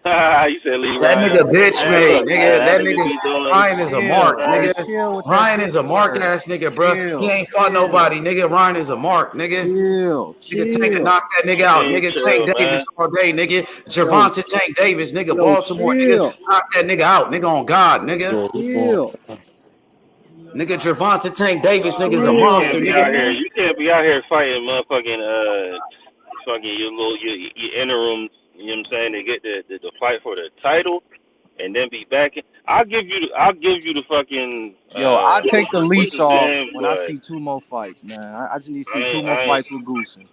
You said leave That Ryan. nigga bitch made, nigga. That nigga be doing- Ryan is a mark, nigga. Chill with that Ryan is a bitch mark word. ass nigga, bro. Chill, He ain't fought nobody, nigga. Ryan is a mark, nigga. Nigga, Tank Chill. knock that nigga out, Man, nigga. chill, Tank man. Davis all day, nigga. Javante Tank Davis, nigga. Yo, Baltimore, chill. nigga. Knock that nigga out, nigga. On God, nigga. Chill. Nigga, Javante Tank Davis, nigga's a Chill. monster, You can't be out nigga. here. You can't be out here fighting motherfucking fucking your interim. You know what I'm saying? To get the fight for the title, and then be back in. I'll give you the fucking. Yo, I take the leash what's his off name, when I but see 2 more fights, man. I just need to see I 2 ain't- more I ain't- fights with Goosen.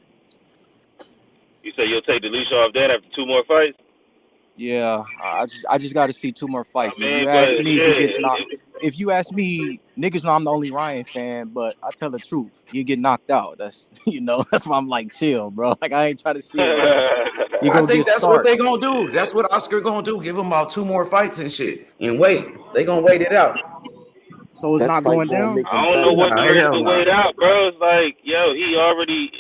You say you'll take the leash off that after 2 more fights? Yeah, I just got to see 2 more fights. I mean, If you ask but me, yeah, he gets knocked. If you ask me, niggas know I'm the only Ryan fan, but I tell the truth, you get knocked out. That's that's why I'm like, chill, bro. Like I ain't trying to see it. Like, you I gonna think get that's what started. they gonna do. That's what Oscar gonna do. Give him about 2 more fights and shit, and wait. They gonna wait it out. So it's not going down. I don't know what there is hell to nah. wait out, bro. It's like, yo, he already,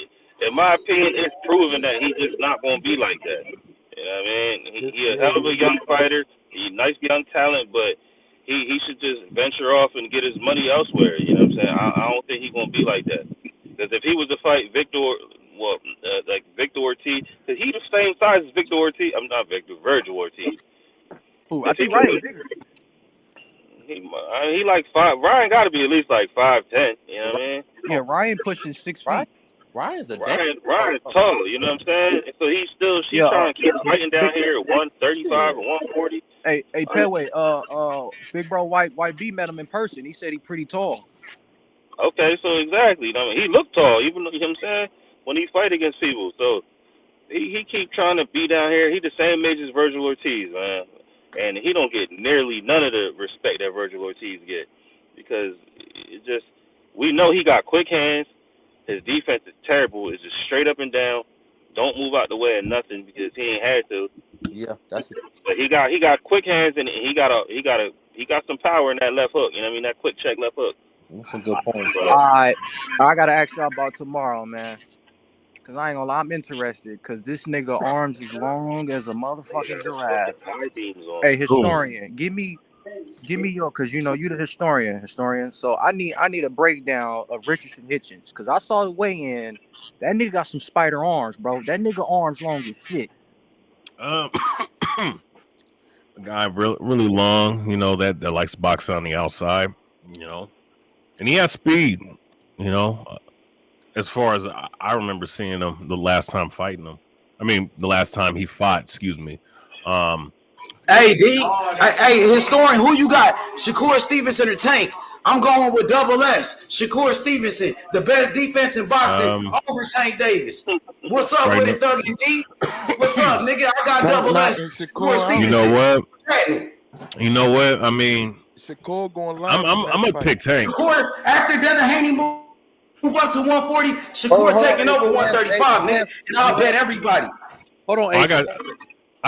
in my opinion, it's proven that he's just not gonna be like that. You know what I mean? He a hell of a young fighter. He's a nice young talent, but he should just venture off and get his money elsewhere. You know what I'm saying? I don't think he's gonna be like that. Because if he was to fight like Victor Ortiz, because he's the same size as Victor Ortiz. I'm not Virgil Ortiz. Ooh, I think Ryan bigger. He like 5. Ryan got to be at least like 5'10". You know what I mean? Yeah, Ryan pushing 6 feet. Ryan's a Ryan is tall. You know what I'm saying? So she's trying to keep fighting down here at 135 or 140. Hey, Petway, big bro White B met him in person. He said he pretty tall. Okay, so exactly. I mean, he looked tall, even though, you know what I'm saying, when he fight against people. So he keep trying to be down here. He the same age as Virgil Ortiz, man. And he don't get nearly none of the respect that Virgil Ortiz get, because it just, we know he got quick hands. His defense is terrible. It's just straight up and down. Don't move out the way of nothing because he ain't had to. Yeah, that's it. But he got quick hands, and he got some power in that left hook. You know what I mean? That quick check left hook. That's some good points. All right, I gotta ask y'all about tomorrow, man. Cause I ain't gonna lie, I'm interested. Cause this nigga arms as long as a motherfucking giraffe. Hey, historian, give me your, cause you know you the historian. So I need a breakdown of Richardson Hitchens. Cause I saw the weigh-in. That nigga got some spider arms, bro. That nigga arms long as shit. A guy really long, you know, that likes boxing on the outside, you know, and he has speed, you know. As far as I remember seeing him the last time fighting him. I mean, the last time he fought, excuse me. Hey, D. Hey, historian, who you got? Shakur Stevenson or Tank? I'm going with double S. Shakur Stevenson, the best defense in boxing over Tank Davis. What's up with it, Thuggy D? What's up, nigga? I got double S. Shakur Stevenson. You know what? I mean, Shakur going I'm a pick Tank. Shakur, after Devin Haney move up to 140, Shakur taking over 135, man. And I'll bet everybody. Hold on, I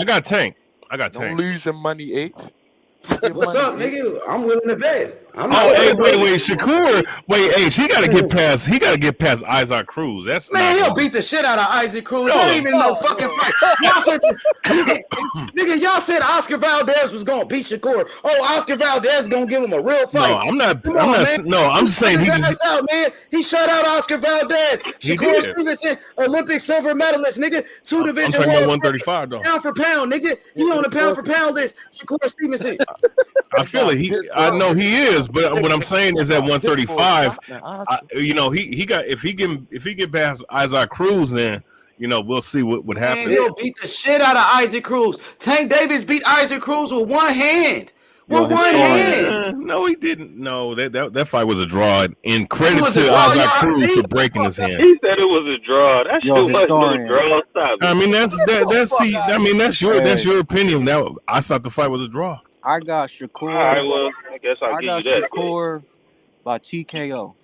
got Tank. Don't lose your money, H. What's up, nigga? I'm willing to bet. Wait, Shakur. Wait, H. He got to get past Isaac Cruz. That's man. He'll beat the shit out of Isaac Cruz. That ain't even no fucking fight. Nigga, y'all said Oscar Valdez was gonna beat Shakur. Oh, Oscar Valdez gonna give him a real fight. No, I'm not. I'm just saying he shut out Oscar Valdez. Shakur Stevenson, Olympic silver medalist, nigga. Two division. I'm talking about 135 though. Pound for pound, nigga. He on the pound for pound list. Shakur Stevenson. I feel it. I know he is, but what I'm saying is at 135, you know, he got if he get past Isaac Cruz, then you know we'll see what happens. Man, he'll beat the shit out of Isaac Cruz. Tank Davis beat Isaac Cruz with one hand. With one hand. No, he didn't. No, that fight was a draw. And credit to Isaac Cruz for breaking his hand. He said it was a draw. That shit wasn't no draw. Stop it. I mean that's your opinion. Now I thought the fight was a draw. I got Shakur. All right, well, I guess I'll give you that. Shakur by TKO.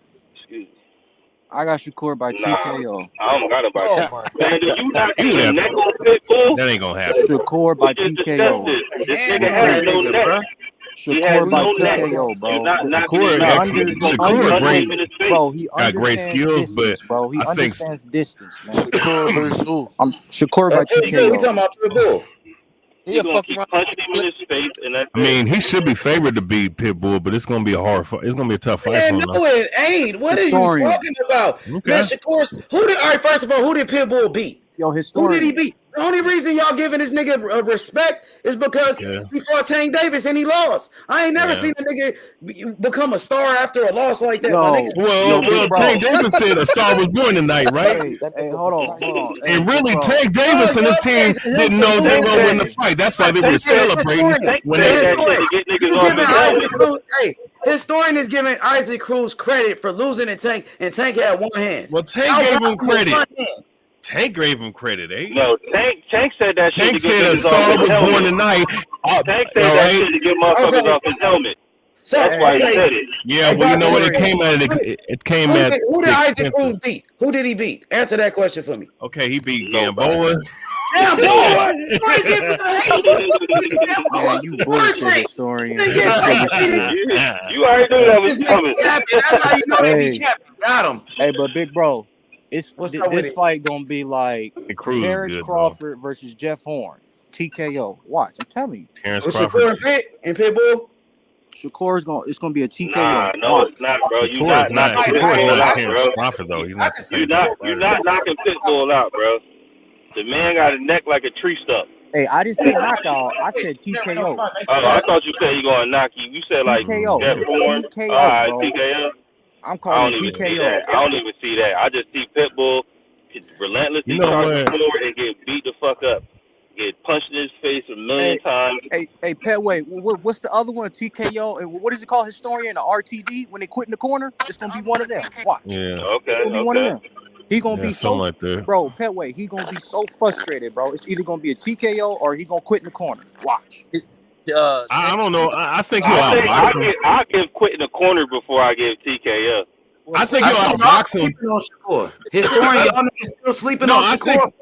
I got Shakur by TKO. I don't got it by TKO. Man, do you not see the neck on Pitbull? That ain't gonna happen. Shakur by TKO. This nigga has no neck. Shakur by TKO, bro. Shakur great. Bro, he got great skills, distance, but bro, he understands distance, man. Shakur by TKO. We talking about Pitbull. He's gonna keep punching him in his face, and that's I mean, he should be favored to beat Pitbull, but it's gonna be a hard fight. It's gonna be a tough fight. Man, no, it ain't. What are you talking about? Okay. Man, Shakur, all right, first of all, who did Pitbull beat? Yo, historian. Who did he beat? The only reason y'all giving this nigga respect is because he fought Tank Davis and he lost. I ain't never seen a nigga become a star after a loss like that. Well, Tank Davis said a star was born tonight, right? Hey, hold on. And really, Tank Davis and his team didn't know they were going to win the fight. That's why they were celebrating when they historian is giving Isaac Cruz credit for losing to Tank, and Tank had one hand. Well, Tank gave him credit. Tank gave him credit, eh? No, Tank said that shit. Tank said a star was born tonight. Tank said that shit to get motherfuckers off his helmet. That's why he said it. Yeah, well, you know what? It came at. Who did Isaac Cruz beat? Who did he beat? Answer that question for me. Okay, he beat Gamboa. Gamboa! You bullshit historian. You already knew that was coming. That's how you know they be capping. Got him. Hey, but big bro. This fight gonna be like Terrence Crawford versus Jeff Horn. TKO. Watch, I'm telling you. Terrence Shakur and Pitbull. Shakur's it's gonna be a TKO. No, it's not, bro. Shakur's not Terrence Crawford though. He's not. You're not knocking Pitbull out, bro. The man got a neck like a tree stump. Hey, I didn't say knockout. I said TKO. I thought you said you gonna knock you. You said like TKO. get form. TKO, Alright, bro. TKO. I'm I calling don't even see TKO. that. I don't even see that. I just see Pitbull relentlessly charge the floor and get beat the fuck up. Get punched in his face a million times. Hey, Petway, what's the other one? TKO, and what is it called? Historian, the RTD? When they quit in the corner, it's gonna be one of them. Watch. Yeah. Okay. It's gonna be one of them. He gonna be so, like that. bro. Petway, he gonna be so frustrated, bro. It's either gonna be a TKO or he gonna quit in the corner. Watch. I don't know. I think he'll outbox him. I give quit in the corner before I give TKO. I think he'll outbox him. Historian, y'all niggas still sleeping on Shakur.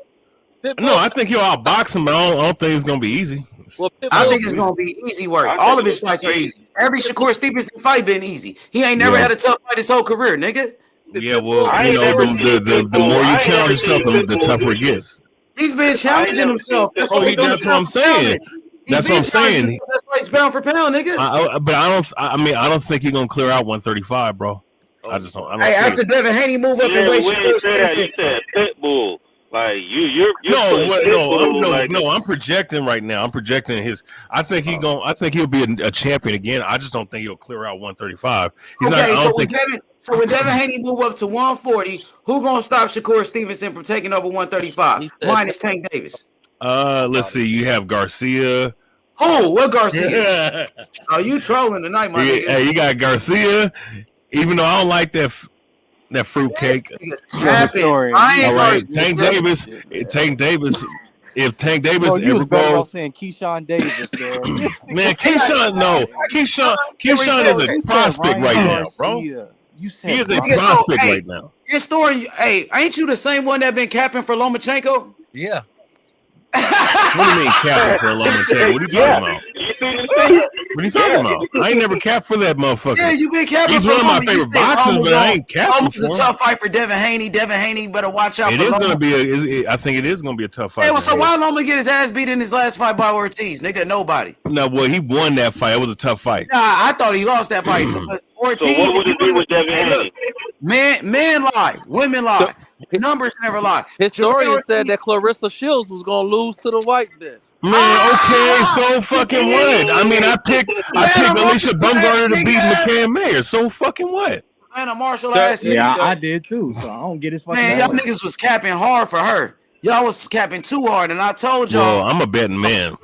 I think he'll outbox him, but I don't think it's gonna be easy. Well, I think it's gonna be easy work. All of his fights are easy. Every Shakur Stevenson fight been easy. He ain't never had a tough fight his whole career, nigga. Yeah, well, you know, the more you challenge yourself, the tougher it gets. He's been challenging himself. That's what I'm saying. That's what I'm saying. That's why he's pound for pound, nigga. But I don't think he's gonna clear out 135, bro. I just don't. Hey, after Devin Haney move up and race Shakur Stevenson, you said Pitbull. Like you're no. I'm projecting right now. I'm projecting his. I think he'll be a champion again. I just don't think he'll clear out 135. So when Devin Haney move up to 140, who gonna stop Shakur Stevenson from taking over 135? Minus Tank Davis. Let's see. You have Garcia. Oh, what Garcia? Oh, you trolling tonight, my nigga. Hey, you got Garcia. Even though I don't like that fruitcake. All right, Tank Davis. If Tank Davis Bro, you ever go, saying Keyshawn Davis, man, Keyshawn is a prospect right now, bro. He is a prospect right now. Your story, hey, ain't you the same one that been capping for Lomachenko? Yeah. What do you mean capping for Lomachenko? What are you talking about? What are you talking about? I ain't never capped for that motherfucker. Yeah, you been capping. He's one of my favorite boxers, but I ain't capping for him. It's a tough fight for Devin Haney. Devin Haney better watch out. It is going to be. I think it is going to be a tough fight. Hey, well, so why Loma get his ass beat in his last fight by Ortiz? Nigga, nobody. No, well, he won that fight. It was a tough fight. Nah, I thought he lost that fight because Ortiz. So what would it do with Devin Haney? Men lie, women lie. Numbers never lie. Historian said that Clarissa Shields was gonna lose to the white bitch. Man, okay, so fucking what? I mean, I picked Alicia Bumgarner to beat McCann Mayer. So fucking what? Anna Marshall ass. Yeah, I did too. So I don't get his fucking. Man, y'all niggas was capping hard for her. Y'all was capping too hard, and I told y'all. Well, I'm a betting man.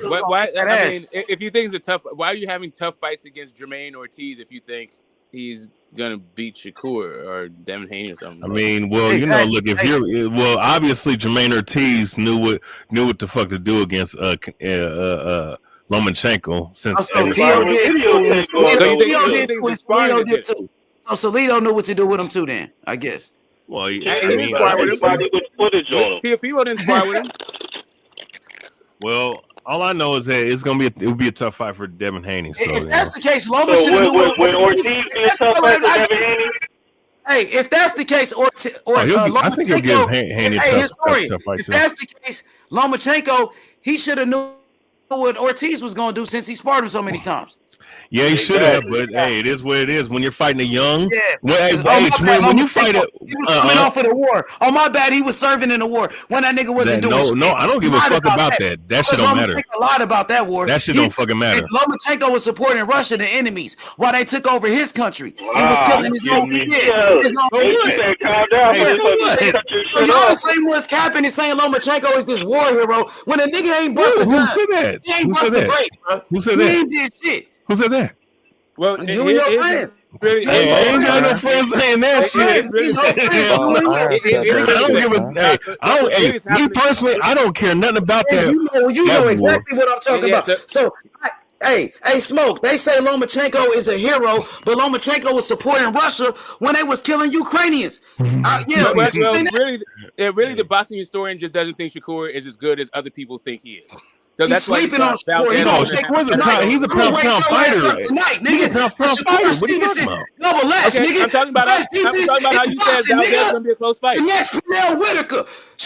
Why? I mean, if you think it's a tough, why are you having tough fights against Jermaine Ortiz if you think he's gonna beat Shakur or Devin Haney or something? I mean, well, you know, look, if you're obviously Jermaine Ortiz knew what the fuck to do against Lomachenko since Tito did too. So Salido knew what to do with him too. Then I guess. Well, he didn't spar with him. Teofimo didn't spar with him. Well, all I know is that it would be a tough fight for Devin Haney. So, if that's the case, Loma should have knew. Would Ortiz be a tough fight for Devin Haney? Hey, if that's the case, I think he'll give Haney a tough fight. If that's the case, Lomachenko, he should have knew what Ortiz was going to do since he sparred him so many times. Yeah, he should have, but hey, it is what it is. When you're fighting a young, when you fight it, he was coming off of the war. Oh my bad, he was serving in the war when that nigga wasn't doing shit. No, I don't give a fuck about that. That shit don't matter. A lot about that war. That shit don't fucking matter. Lomachenko was supporting Russia, the enemies, while they took over his country. He was killing his own Y'all the same ones capping and saying Lomachenko is this war hero when a nigga ain't busted. Who said that? He ain't busted break, bro. Who said that? He ain't did shit. Who said that? Well, you and your friend. Really, I ain't got no friends saying that shit. Me personally, I don't care nothing about that. You know exactly what I'm talking about. So, hey, Smoke, they say Lomachenko is a hero, but Lomachenko was supporting Russia when they was killing Ukrainians. Really, the boxing historian just doesn't think Shakur is as good as other people think he is. So that's sleeping on Shakur. He's a pound fighter tonight, nigga. What are you talking about? Double less, nigga. I'm talking about how you said that was gonna be a close fight. Next, Morrell Whitaker.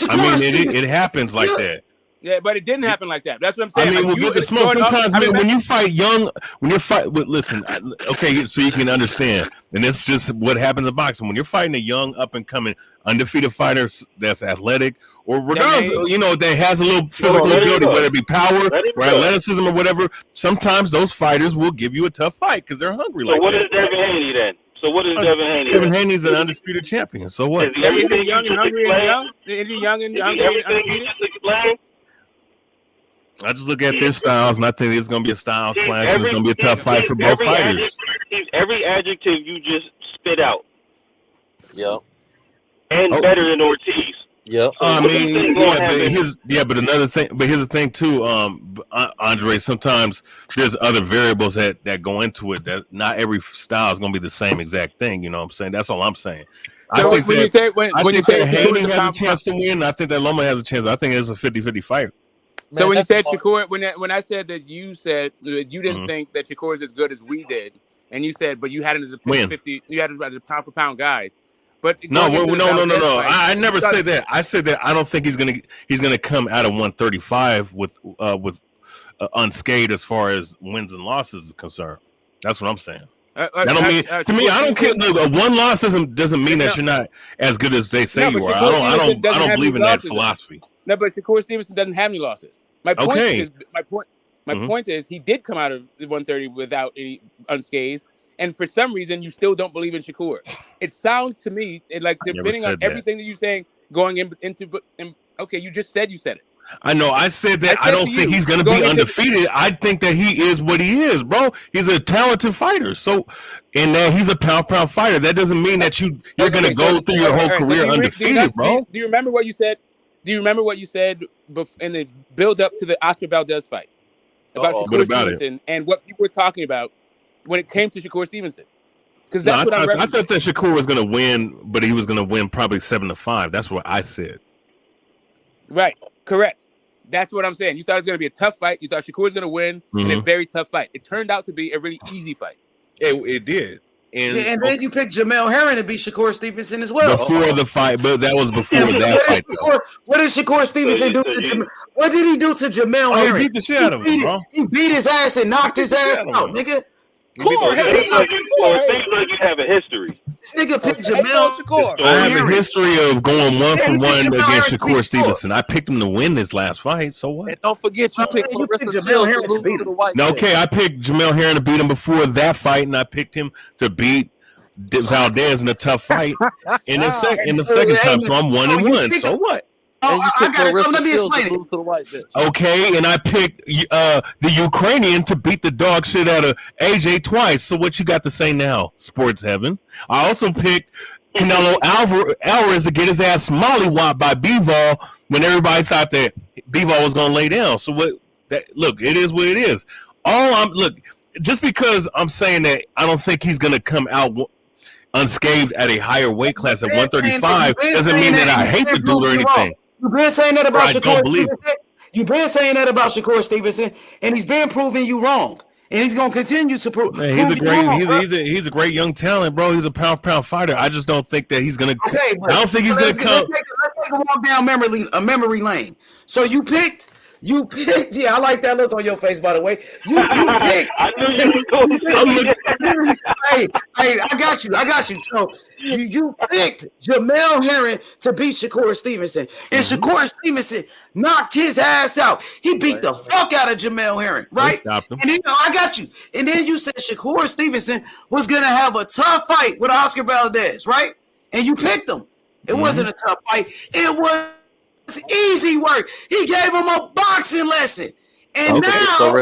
I mean, it happens like that. Yeah, but it didn't happen like that. That's what I'm saying. I mean, like, we'll get the smoke. Sometimes, man, when you fight young, listen, okay, so you can understand, and it's just what happens in boxing. When you're fighting a young, up-and-coming, undefeated fighter that's athletic, or regardless, that has a little physical ability, whether it be power or athleticism or whatever, sometimes those fighters will give you a tough fight because they're hungry. So what is Devin Haney then? So what is Devin Haney? Devin Haney's an undisputed champion. So what? Is he young and hungry and young? Is he young and hungry and undefeated? I just look at their styles, and I think it's going to be a styles clash, and it's going to be a tough fight for both fighters. Every adjective you just spit out. Yep. And better than Ortiz. Yep. I mean, but another thing. But here's the thing too, Andre. Sometimes there's other variables that go into it. That not every style is going to be the same exact thing. You know what I'm saying? That's all I'm saying. So I think that Haney has a a chance to win. I think that Loma has a chance. I think it's a 50-50 fight. So when you said Shakur, when I said that you said that you didn't think that Shakur is as good as we did, and you said, but you had him as a 50, you had him as a pound for pound guy. But no. I never said that. I said that I don't think he's gonna come out of 135 with unscathed as far as wins and losses is concerned. That's what I'm saying. That don't mean to me. I don't care. Look, one loss doesn't mean that you're not as good as they say you are. I don't believe in that philosophy. No, but Shakur Stevenson doesn't have any losses. My point is he did come out of 130 without any unscathed, and for some reason you still don't believe in Shakur. It sounds to me like depending on everything that you're saying going into. Okay, you just said it. I know. I said that I don't think he's going to be undefeated. I think that he is what he is, bro. He's a talented fighter. So, and that he's a pound fighter. That doesn't mean that you're going to go through your whole career undefeated, bro. Do you remember what you said? Do you remember what you said in the build up to the Oscar Valdez fight about Shakur Stevenson and what people were talking about when it came to Shakur Stevenson? Because that's I thought that Shakur was going to win, but he was going to win probably 7-5. That's what I said. Right. Correct. That's what I'm saying. You thought it was going to be a tough fight. You thought Shakur was going to win in a very tough fight. It turned out to be a really easy fight. It did. And then you picked Jamel Herring to beat Shakur Stevenson as well. Before the fight, but that was before that fight. What did Shakur Stevenson do to Jamel? What did he do to Jamel Herring? He beat the shit out of him, bro. He beat his ass and knocked his ass out, nigga. It seems like you have a history. This nigga picked Jamel. I have a history of going 1-for-1 against Shakur Stevenson. I picked him to win this last fight. So what? And don't forget, you picked Jamel Herring to beat him. Okay, I picked Jamel Herring to beat him before that fight, and I picked him to beat Valdez in a tough fight in the second time. So I'm 1-1. So what? I got it. So let me explain it. Okay, and I picked the Ukrainian to beat the dog shit out of AJ twice. So what you got to say now, Sports Heaven? I also picked Canelo Alvarez to get his ass mollywopped by Bivol when everybody thought that Bivol was going to lay down. So what? Look, it is what it is. Just because I'm saying that I don't think he's going to come out unscathed at a higher weight class at 135 doesn't mean that I hate the dude or anything. You've been saying that about Shakur Stevenson. You've been saying that about Shakur Stevenson, and he's been proving you wrong. And he's gonna continue to prove. Man, he's a great young talent, bro. He's a pound fighter. I just don't think that he's gonna. Okay, I don't think he's gonna come. Let's take a walk down memory lane. So you picked. Yeah, I like that look on your face, by the way. You picked. I knew you was going. Hey, I got you. So you picked Jamel Herring to beat Shakur Stevenson, and Shakur Stevenson knocked his ass out. He beat the fuck out of Jamel Herring, right? And then I got you. And then you said Shakur Stevenson was gonna have a tough fight with Oscar Valdez, right? And you picked him. It wasn't a tough fight. It was easy work. He gave him a boxing lesson. And now,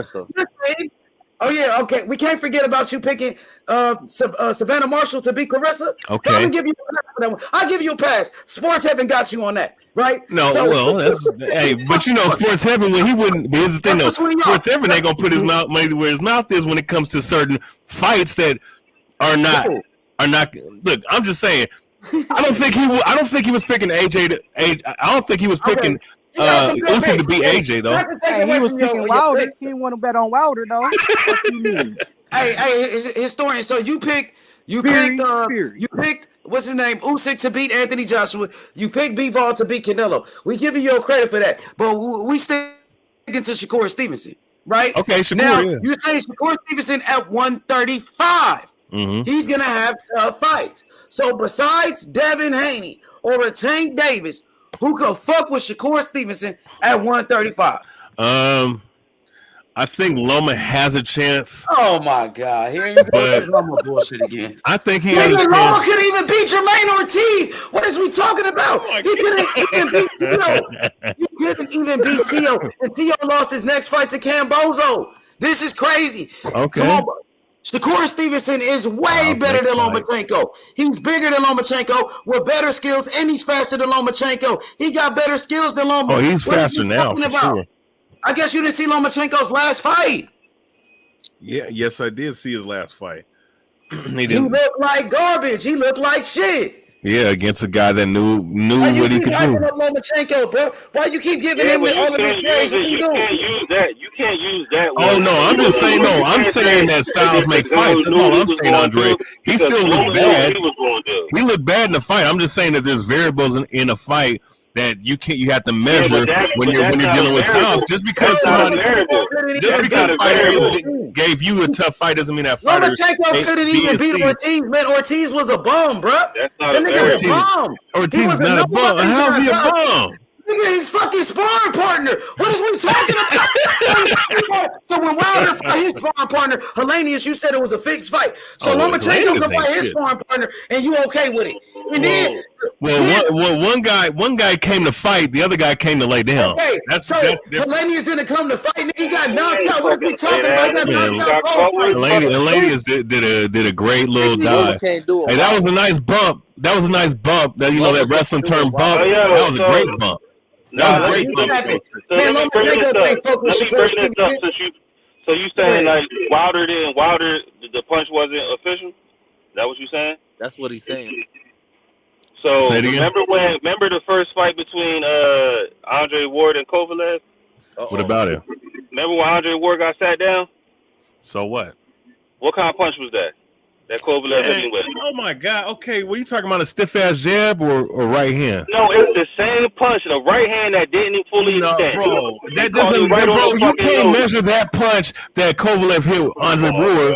we can't forget about you picking Savannah Marshall to beat Clarissa. Okay. I'll give you a pass for that one. I'll give you a pass. Sports Heaven got you on that, right? No, but you know, Sports Heaven, when he wouldn't, here's the thing though, Sports Heaven ain't gonna put his money where his mouth is when it comes to certain fights that are not. Look, I'm just saying. I don't think he was picking AJ. I don't think he was picking Usyk to beat AJ though. Hey, he was picking Wilder. He didn't want to bet on Wilder though. What you mean? Hey, historian. So you picked what's his name? Usyk to beat Anthony Joshua. You picked Bivol to beat Canelo. We give you your credit for that. But we sticking to Shakur Stevenson, right? Okay, Shakur. Now, yeah. you're saying Shakur Stevenson at 135. He's going to have tough fights. So besides Devin Haney or Tank Davis, who could fuck with Shakur Stevenson at 135? I think Loma has a chance. Oh my God! Here you go. This Loma bullshit again. I think he has a chance. Loma could even beat Jermaine Ortiz. What is we talking about? He couldn't even beat Tio. He couldn't even beat Tio, and Tio lost his next fight to Cambozo. This is crazy. Okay. Come on, Shakur Stevenson is way better than Lomachenko. He's bigger than Lomachenko with better skills, and he's faster than Lomachenko. He got better skills than Lomachenko. Oh, he's faster now for sure. I guess you didn't see Lomachenko's last fight. Yeah, yes, I did see his last fight. He looked like garbage. He looked like shit. Yeah, against a guy that knew what he could do. Lomachenko, bro? Why you keep giving him all of this praise? You can't use that. You can't use that. Oh no, I'm just saying. No, I'm saying that styles make fights. That's all I'm saying, Andre. He still looked bad. He looked bad in the fight. I'm just saying that there's variables in a fight that you have to measure when you're dealing with styles. Just because fighter gave you a tough fight doesn't mean that fighter. Lomachenko couldn't even beat Ortiz. Man, Ortiz was a bum, bro. That nigga was a bum. Ortiz is not a bum. How's he a bum? Nigga, his fucking sparring partner. What is we talking about? So when Wilder fought his sparring partner, Helenius, you said it was a fixed fight. So Lomachenko can fight his sparring partner, and you okay with it? And then, one guy came to fight, the other guy came to lay down. Okay, Helenius didn't come to fight. Nigga, he got knocked out. What are we talking about? He got knocked out. Helenius did a great little dive. Hey, that was a nice bump. That that wrestling term bump. That was a great bump. That was a great bump. So you saying like Wilder, the punch wasn't official? Is that what you saying? That's what he's saying. So remember the first fight between Andre Ward and Kovalev? What about it? Remember when Andre Ward got sat down? So what? What kind of punch was that? That Kovalev hit him with. Oh my God! Okay, what are you talking about? A stiff ass jab or right hand? No, it's the same punch. The right hand that didn't fully extend. Bro, that doesn't. Bro, you can't measure that punch that Kovalev hit Andre Ward.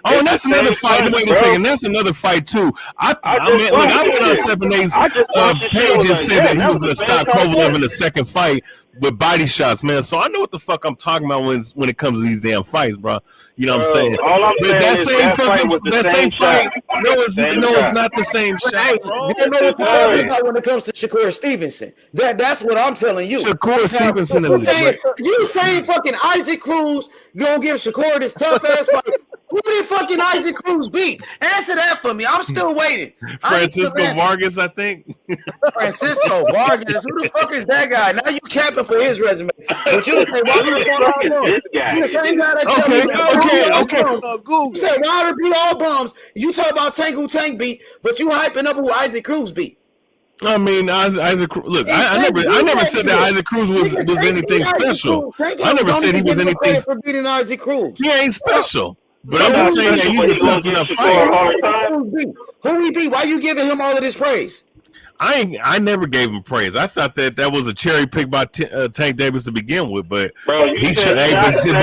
Oh, and that's another fight. Wait a second. That's another fight too. I went on 7 Days page and said that he was going to stop Kovalev in the second fight with body shots, man. So I know what the fuck I'm talking about when it comes to these damn fights, bro. You know what I'm saying? But that same fight. No, it's not the same shot. Hey, you know what you're talking about when it comes to Shakur Stevenson. That's what I'm telling you. Shakur Stevenson is you saying fucking Isaac Cruz gonna give Shakur this tough ass fight? Who did fucking Isaac Cruz beat? Answer that for me. I'm still waiting. Francisco Vargas, I think. Francisco Vargas. Who the fuck is that guy? Now you capping for his resume. But you say Wilder beat the same guy that okay. You said Wilder beat all bums. You talk about Tank who Tank beat, but you hyping up who Isaac Cruz beat. I mean, Isaac Cruz. Look, I never said that Isaac Cruz was anything special. I never said he was anything for beating Isaac Cruz. He ain't special. But I'm just saying that he's a tough enough fighter. Who he beat? Why you giving him all of this praise? I never gave him praise. I thought that was a cherry pick by Tank Davis to begin with, but he should. Let's give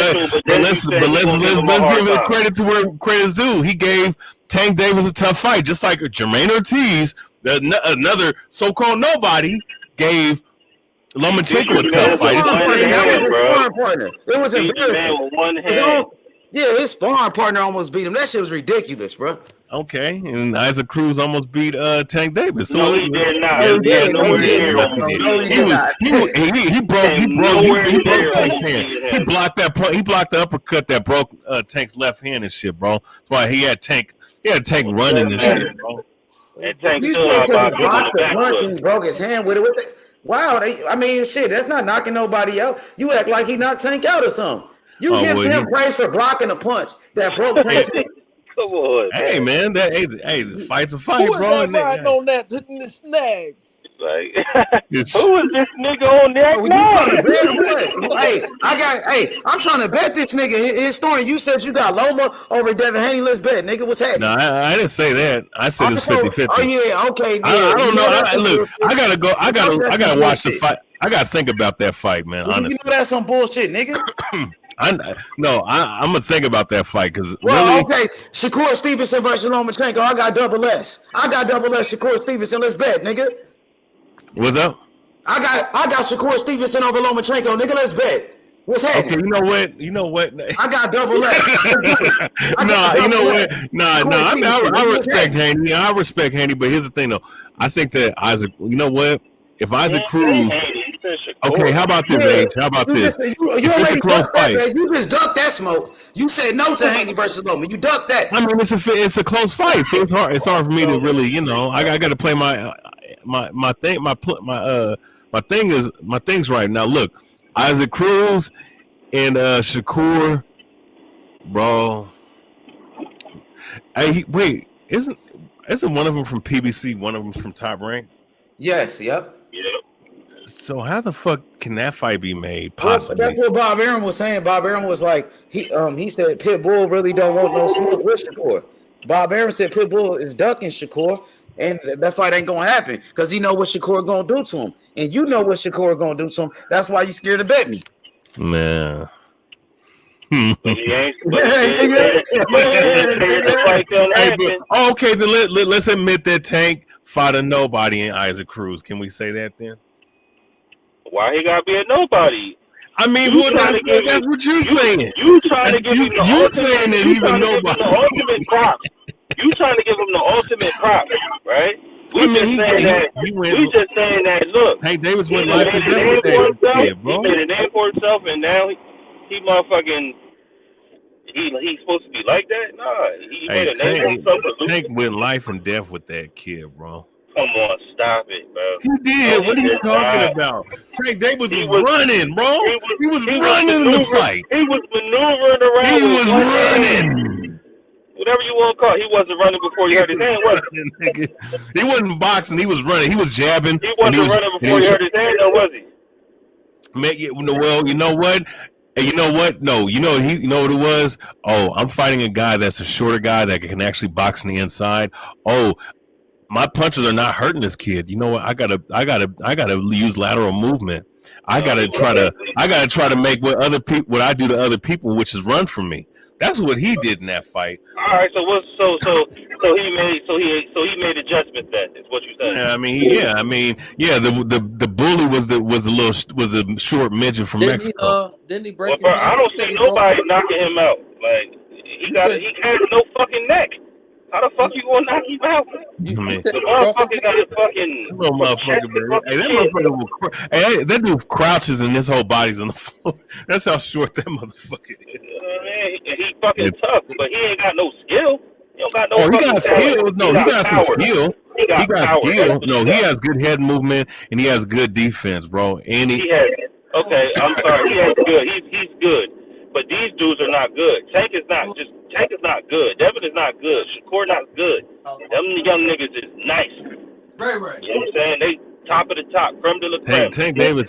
it credit to where credit's due. He gave Tank Davis a tough fight, just like Jermaine Ortiz, another so-called nobody, gave Lomachenko a tough fight. It was a yeah, his sparring partner almost beat him. That shit was ridiculous, bro. Okay, and Isaac Cruz almost beat Tank Davis. So no, he did not. He broke Tank's hand. He blocked that. He blocked the uppercut that broke Tank's left hand and shit, bro. That's why he had Tank running and shit, bro. And Tank blocked the punch and broke his hand with it. Wow, I mean, shit, that's not knocking nobody out. You act like he knocked Tank out or something. You give him praise for blocking a punch that broke Tank's hand. Come on, hey man, the fight's a fight, bro. Riding on that, hitting the snag. Like, who is this nigga on that I'm trying to bet this nigga. Historian, you said you got Loma over Devin Haney. Let's bet, nigga. What's happening? No, I didn't say that. I said it's 50-50. Oh yeah, okay. I don't know. Look, I gotta go. I gotta watch the fight. I gotta think about that fight, man. Honestly, you know that's some bullshit, nigga. I'm gonna think about that fight because okay, Shakur Stevenson versus Lomachenko. I got double S. Shakur Stevenson. Let's bet, nigga. What's up? I got Shakur Stevenson over Lomachenko, nigga. Let's bet. What's happening? Okay, you know what? I got double S. You know what? I respect Haney. I respect Haney, but here's the thing, though. I think that Isaac. You know what? If Isaac Cruz. Okay, how about this, Age? How about this? You already ducked that, man. You just ducked that smoke. You said no to Haney versus Loma. You ducked that. I mean, it's a close fight, so it's hard. It's hard for me to really, I got to play my things right now. Look, Isaac Cruz and Shakur, bro. Hey, wait, isn't one of them from PBC? One of them from Top Rank? Yes. Yep. So how the fuck can that fight be made? Possibly. Well, that's what Bob Arum was saying. Bob Arum was like, he said Pitbull really don't want no smoke with Shakur. Bob Arum said Pitbull is ducking Shakur, and that fight ain't gonna happen because he know what Shakur gonna do to him, and you know what Shakur gonna do to him. That's why you scared to bet me, man. Okay, then let's admit that Tank fought a nobody in Isaac Cruz. Can we say that then? Why he gotta be a nobody? I mean, that's what you're saying. You trying to give him the ultimate prop. You trying to give him the ultimate prop, right? We just saying that. Look, Hank Davis went live for himself. He made a name for himself, and now he motherfucking. He's supposed to be like that? Nah, he made a name for himself. Tank went life and death with that kid, bro. Come on, stop it, bro. He did. What are you talking about? Tank Davis was running, bro. He was running in the fight. He was maneuvering around. He was running. Whatever you want to call it. He wasn't running before he hurt his hand, was he? He wasn't boxing. He was running. He was jabbing. He wasn't running before he hurt his hand, though, was he? Well, you know what? And you know what? No, you know what it was? Oh, I'm fighting a guy that's a shorter guy that can actually box on the inside. Oh, my punches are not hurting this kid. You know what? I gotta use lateral movement. I gotta try to make what I do to other people, which is run from me. That's what he did in that fight. All right, so he made adjustments. Then is what you said. Yeah, the bully was a short midget from Mexico. Didn't he break? Well, I don't see nobody knocking him out. Like he has no fucking neck. How the fuck you gonna knock him out? The motherfucker got a fucking little motherfucker. Hey, that dude crouches and his whole body's on the floor. That's how short that motherfucker is. Man, he fucking tough, but he ain't got no skill. He don't got no. Oh, he got skill. No, he got some skill. He got skill. No, he has good head movement and he has good defense, bro. And he has. Okay, I'm sorry. He has good. He's good. But these dudes are not good. Tank is not good. Devin is not good. Shakur not good. Them young niggas is nice. Right. You know what I'm saying? They top of the top, creme de la creme. Tank Davis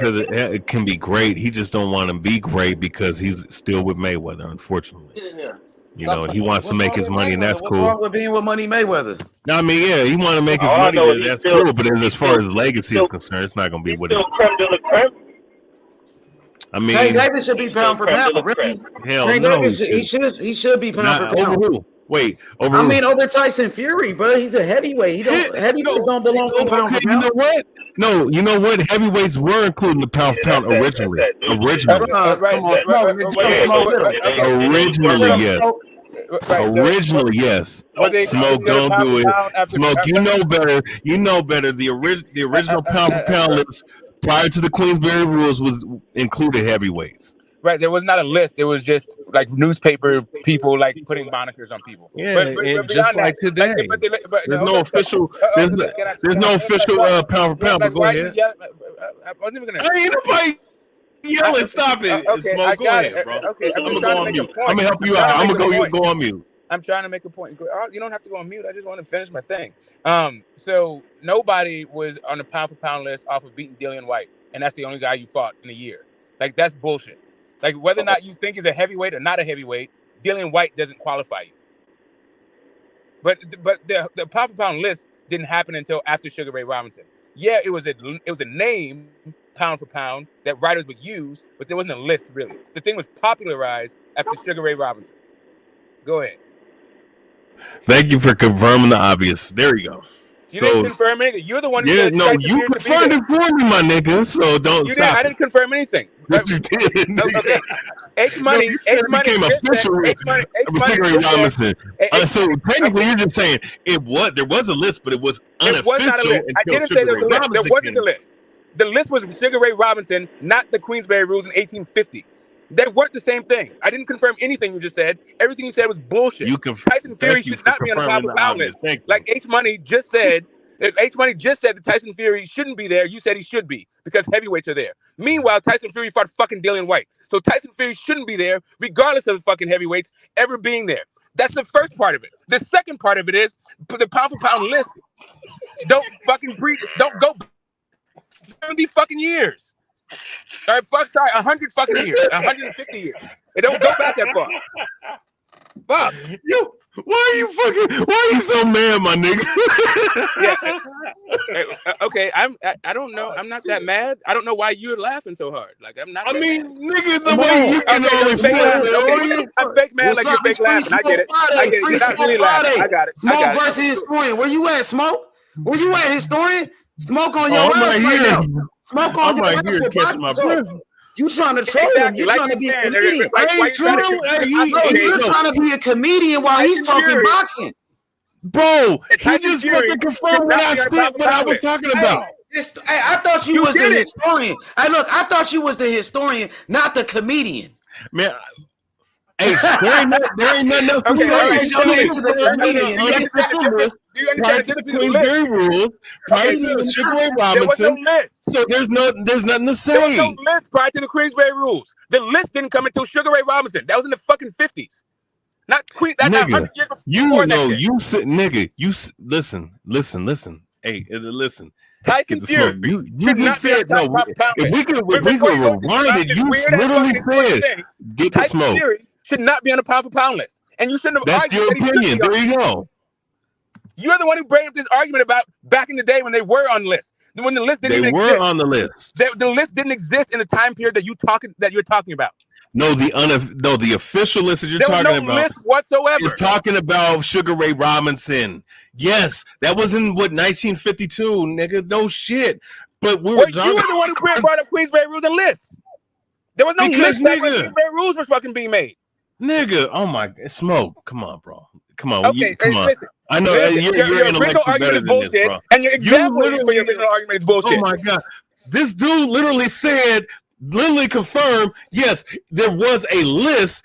can be great. He just don't want to be great because he's still with Mayweather, unfortunately. Yeah. You know, and he wants to make his money, and that's cool. What's wrong with being with Money Mayweather? No, I mean, yeah, he want to make his money. That's cool, but as far as his legacy is concerned, it's not going to be what it is. Creme de la creme. I mean, Tank Davis should be pound for pound, really. Hell Tank no, Davis, he should be pound for pound. Over who? Wait, over over Tyson Fury, bro. He's a heavyweight. Heavyweights don't belong to pound for pound. You know what? No, you know what? Heavyweights were included in the pound for pound originally. Originally, yes. Originally, yes. Smoke, don't do it. Smoke, you know better. You know better. The original pound for pound list prior to the Queensberry rules was included heavyweights. Right, there was not a list. It was just like newspaper people like putting monikers on people. Yeah, but just like today, there's no official. There's no official pound for pound. But go ahead. I wasn't even gonna. Ain't nobody yelling. Stop it. Okay, Smoke, go ahead, bro. Okay, I'm gonna go on mute. I'm gonna help you out. I'm gonna go on mute. I'm trying to make a point. You don't have to go on mute. I just want to finish my thing. So nobody was on the pound for pound list off of beating Dillian White, and that's the only guy you fought in a year. Like, that's bullshit. Like, whether or not you think he's a heavyweight or not a heavyweight, Dillian White doesn't qualify you. But the pound for pound list didn't happen until after Sugar Ray Robinson. Yeah, it was a name, pound for pound, that writers would use, but there wasn't a list really. The thing was popularized after Sugar Ray Robinson. Go ahead. Thank you for confirming the obvious. There you go. You didn't confirm anything. You're the one who said you confirmed it for me, my nigga. So don't stop. I didn't confirm anything. But you did. Okay. H Money became official with Sugar Ray Robinson. So technically, you're just saying there was a list, but it was unofficial. It was not a list. I didn't say there was a list. There wasn't a list. The list was Sugar Ray Robinson, not the Queensberry Rules in 1850. They weren't the same thing. I didn't confirm anything you just said. Everything you said was bullshit. Tyson Fury should not be on the pound for pound list. Like H Money just said. H Money just said that Tyson Fury shouldn't be there. You said he should be because heavyweights are there. Meanwhile, Tyson Fury fought fucking Dillian White. So Tyson Fury shouldn't be there, regardless of the fucking heavyweights ever being there. That's the first part of it. The second part of it is the pound for pound list. Don't go 70 fucking years. All right, 100 fucking years, 150 years. It don't go back that far. Fuck. Why are you so mad, my nigga? Yeah. Okay, I don't know. I'm not that mad. I don't know why you're laughing so hard. Like, I'm not. I mean, nigga, the way you can always I'm fake mad like you're fake laughing. I get it. I get it. You're not really laughing. I got it. Smoke versus Historian. Where you at, Smoke? Where you at, Historian? Smoke on your ass right now. Smoke on your ass for boxing. You trying to troll him? You trying to be a comedian? You're trying to be a comedian while he's talking boxing, bro. He just fucking confirmed what I said. What I was talking about. I thought you was the historian. I thought you was the historian, not the comedian. Man. Hey, there ain't nothing else to say. Prior to the Queensberry Rules, prior to the Sugar Ray Robinson, so there's nothing to say. There was no list prior to the Queensberry Rules. The list didn't come until Sugar Ray Robinson. That was in the fucking 50s. Not Queen. That's not 100 years before. Listen. Hey, listen. Tyson Fury. You just said no. If we could rewind it, you literally said get the smoke. Fury should not be on the pound for pound list, and you shouldn't have. That's your opinion. There you go. You're the one who brought up this argument about back in the day when they were on the list. When the list didn't even exist. They were on the list. The list didn't exist in the time period that you're talking about. No, the official list that you're talking about list whatsoever. is talking about Sugar Ray Robinson. Yes, that was in 1952, nigga. No shit. But you were the one who brought up Queensberry Rules and lists. There was no list back when Queensberry Rules was fucking being made. Nigga, oh my, Smoke. Come on, bro. Come on. Okay, come on. Listen, I know your original argument is bullshit, and your example for your original argument is bullshit. Oh my god, this dude literally confirmed. Yes, there was a list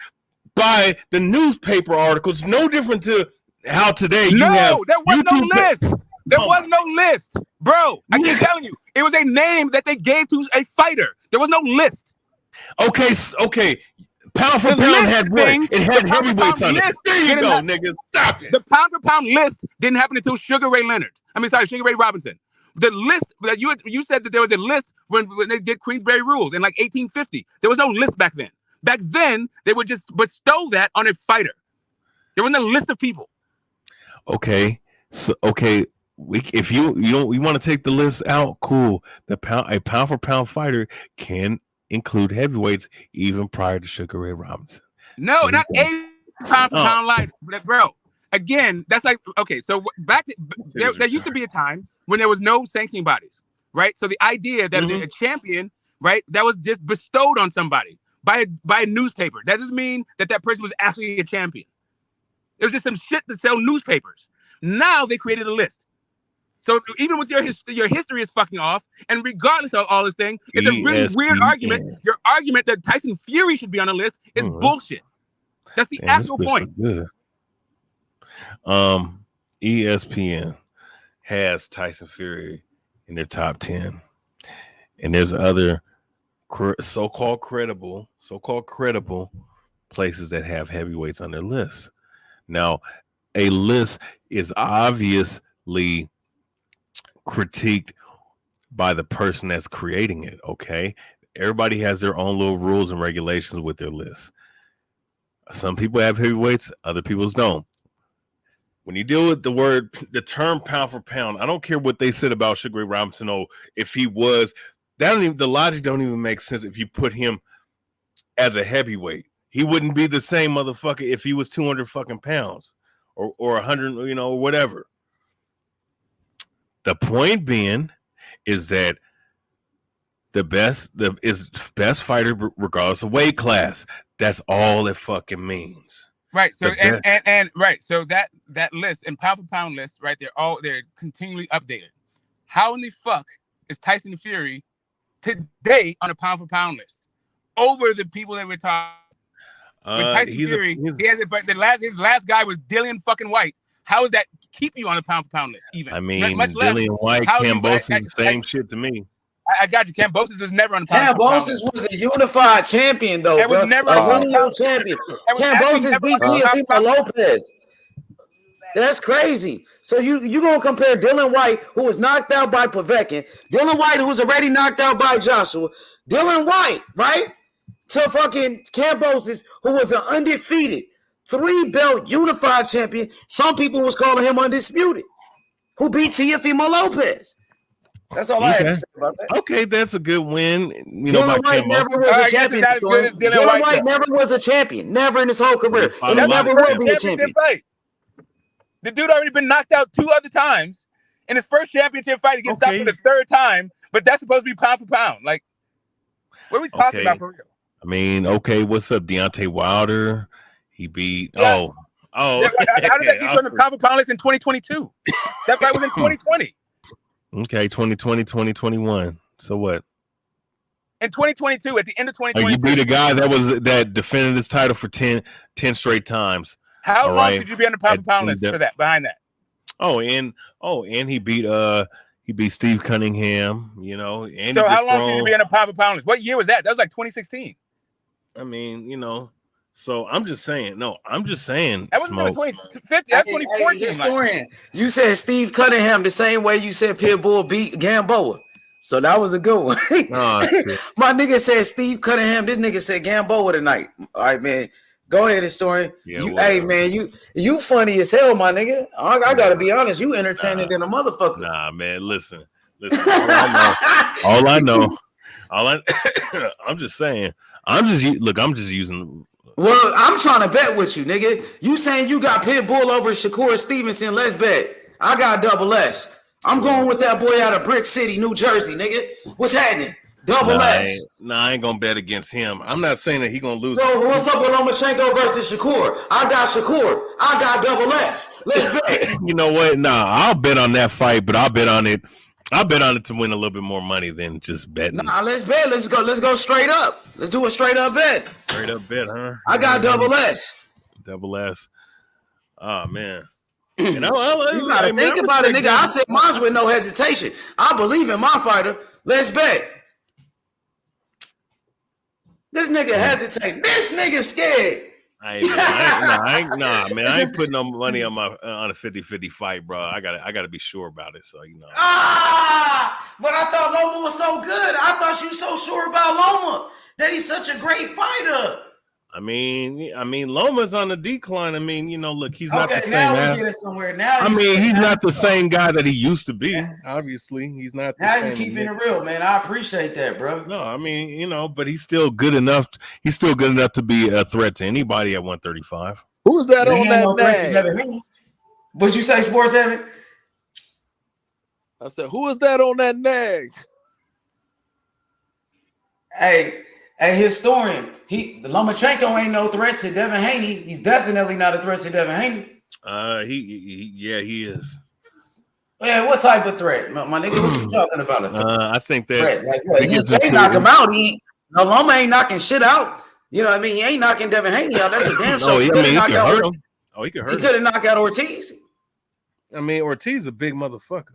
by the newspaper articles. No different to how today you have. No, there was no list. There was no list, bro. I keep telling you, it was a name that they gave to a fighter. There was no list. Okay. Pound for pound had what? It had heavyweights on it. There you go, nigga. Stop it. The pound for pound list didn't happen until Sugar Ray Robinson. The list that you said that there was a list when they did Queensberry Rules in like 1850. There was no list back then. Back then, they would just bestow that on a fighter. There wasn't a list of people. Okay. So if you want to take the list out, cool. A pound for pound fighter can include heavyweights even prior to Sugar Ray Robinson. No, not a pound for pound light, bro. Again, that's like so there used to be a time when there was no sanctioning bodies, right? So the idea that a champion, right, that was just bestowed on somebody by a newspaper. That doesn't mean that person was actually a champion. It was just some shit to sell newspapers. Now they created a list. So even with your history is fucking off, and regardless of all this thing, it's a really weird argument. Your argument that Tyson Fury should be on the list is bullshit. That's the actual point. ESPN has Tyson Fury in their top 10, and there's other so-called credible places that have heavyweights on their list. Now, a list is obviously critiqued by the person that's creating it. Okay, everybody has their own little rules and regulations with their lists. Some people have heavyweights, other people don't. When you deal with the term pound for pound, I don't care what they said about Sugar Ray Robinson. Oh, if he was, the logic don't even make sense. If you put him as a heavyweight, he wouldn't be the same motherfucker if he was 200 fucking pounds or 100, you know, whatever. The point being is that the best fighter regardless of weight class. That's all it fucking means. Right. So and right. So that list and pound for pound list, right? They're continually updated. How in the fuck is Tyson Fury today on a pound for pound list over the people that we're talking? With Tyson Fury, he has his last guy was Dillian fucking White. How does that keep you on a pound for pound list? Even I mean, Dillian White, Kambosos, the same shit to me. I got you. Kambosos was never on the pound for pound list. Kambosos was a unified champion, though. It was never a lineal champion. Kambosos beat Teofimo Lopez. That's crazy. So you gonna compare Dillian White, who was knocked out by Povetkin, Dillian White, who was already knocked out by Joshua, Dillian White, right, to fucking Kambosos, who was an undefeated 3-belt unified champion. Some people was calling him undisputed, who beat Teofimo Lopez. That's all I have to say about that. Okay, that's a good win. You know, Dylan White never was a champion. Dylan White never was a champion. Never in his whole career. And he never will be a champion. Fight. The dude already been knocked out 2 other times. In his first championship fight, he gets stopped for the 3rd time. But that's supposed to be pound for pound. Like, what are we talking about for real? I mean, okay, what's up, Deontay Wilder? He beat. Yeah. How did that get on the pound for pound list in 2022? That fight was in 2020. Okay, 2020, 2021. So what? In 2022, at the end of 2022. You beat a guy that defended his title for 10 straight times. How long did you be on the pound for pound list for that? Behind that? And he beat Steve Cunningham, you know. And so how long did you be on the pound for pound list? What year was that? That was like 2016. I mean, you know. So I'm just saying. No, I'm just saying. That was 2015. That's 2014. Historian, you said Steve Cunningham the same way you said Pitbull beat Gamboa. So that was a good one. My nigga said Steve Cunningham. This nigga said Gamboa tonight. All right, man. Go ahead, historian. Yeah, hey, man, you funny as hell, my nigga. I gotta be honest. You entertaining than a motherfucker. Nah, man. Listen. All I know. I'm just saying. I'm just using. Well, I'm trying to bet with you, nigga. You saying you got Pitbull over Shakur Stevenson? Let's bet. I got double S. I'm going with that boy out of Brick City, New Jersey, nigga. What's happening? Double S. I ain't gonna bet against him. I'm not saying that he gonna lose. So what's up with Lomachenko versus Shakur? I got Shakur. I got double S. Let's bet. You know what? Nah, I'll bet on that fight, but I'll bet on it to win a little bit more money than just betting. Nah, let's bet. Let's go straight up. Let's do a straight up bet. Straight up bet, huh? I got double S. Double S. Oh man. You gotta think about it, nigga. I said mine with no hesitation. I believe in my fighter. Let's bet. This nigga hesitating. This nigga scared. I ain't putting no money on a 50-50 fight, bro. I gotta be sure about it. So you know. But I thought Loma was so good. I thought you so sure about Loma that he's such a great fighter. I mean, Loma's on the decline. I mean, you know, look, he's not the same. Now we're getting somewhere. Now he's not the same guy that he used to be. Obviously, he's not. Now you're keeping it real, man. I appreciate that, bro. No, I mean, you know, but he's still good enough. He's still good enough to be a threat to anybody at 135. Who's that on that nag? What'd you say, Sports Evan? I said, who is that on that nag? Hey, historian, Lomachenko ain't no threat to Devin Haney. He's definitely not a threat to Devin Haney. He is. Yeah, what type of threat, my nigga? What you talking about? I think that threat. Like, they knock him out. Loma ain't knocking shit out. You know what I mean? He ain't knocking Devin Haney out. That's a damn sure. He could hurt him. He could hurt him. He could have knocked out Ortiz. I mean, Ortiz a big motherfucker.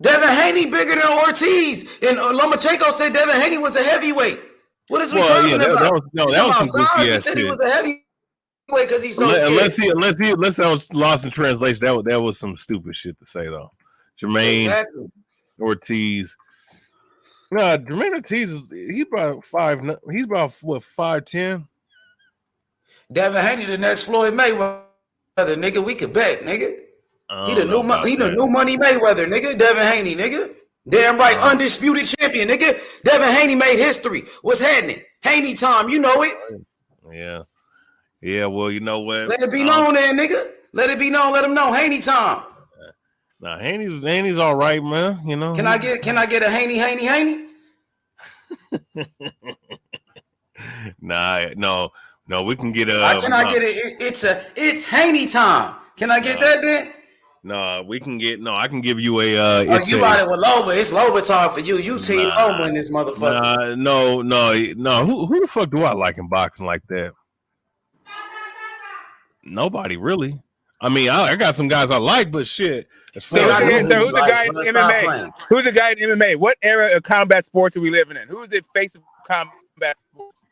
Devin Haney bigger than Ortiz, and Lomachenko said Devin Haney was a heavyweight. What is we talking about? That was some goofy ass shit. He was a because he's so scared. Unless I was lost in translation. That was some stupid shit to say though. Jermaine Ortiz. No, Jermaine Ortiz he's about 5'10". Devin Haney, the next Floyd Mayweather, nigga. We could bet, nigga. He the new money Mayweather, nigga. Devin Haney, nigga. Damn right, undisputed champion, nigga. Devin Haney made history. What's happening? Haney time, you know it. Yeah. Well, you know what? Let it be known, then, nigga. Let it be known. Let him know. Haney time. Nah, Haney's all right, man. You know. Can I get a Haney? Nah, no. We can get a. Can I get it? It's Haney time. Can I get that then? No, we can get. No, I can give you a. You bought it with Loba. It's Loba time for you. You team Loba in this motherfucker. No. Who the fuck do I like in boxing like that? Nobody really. I mean, I got some guys I like, but shit. Who's the guy in MMA? Who's the guy in MMA? What era of combat sports are we living in? Who's the face of combat sports?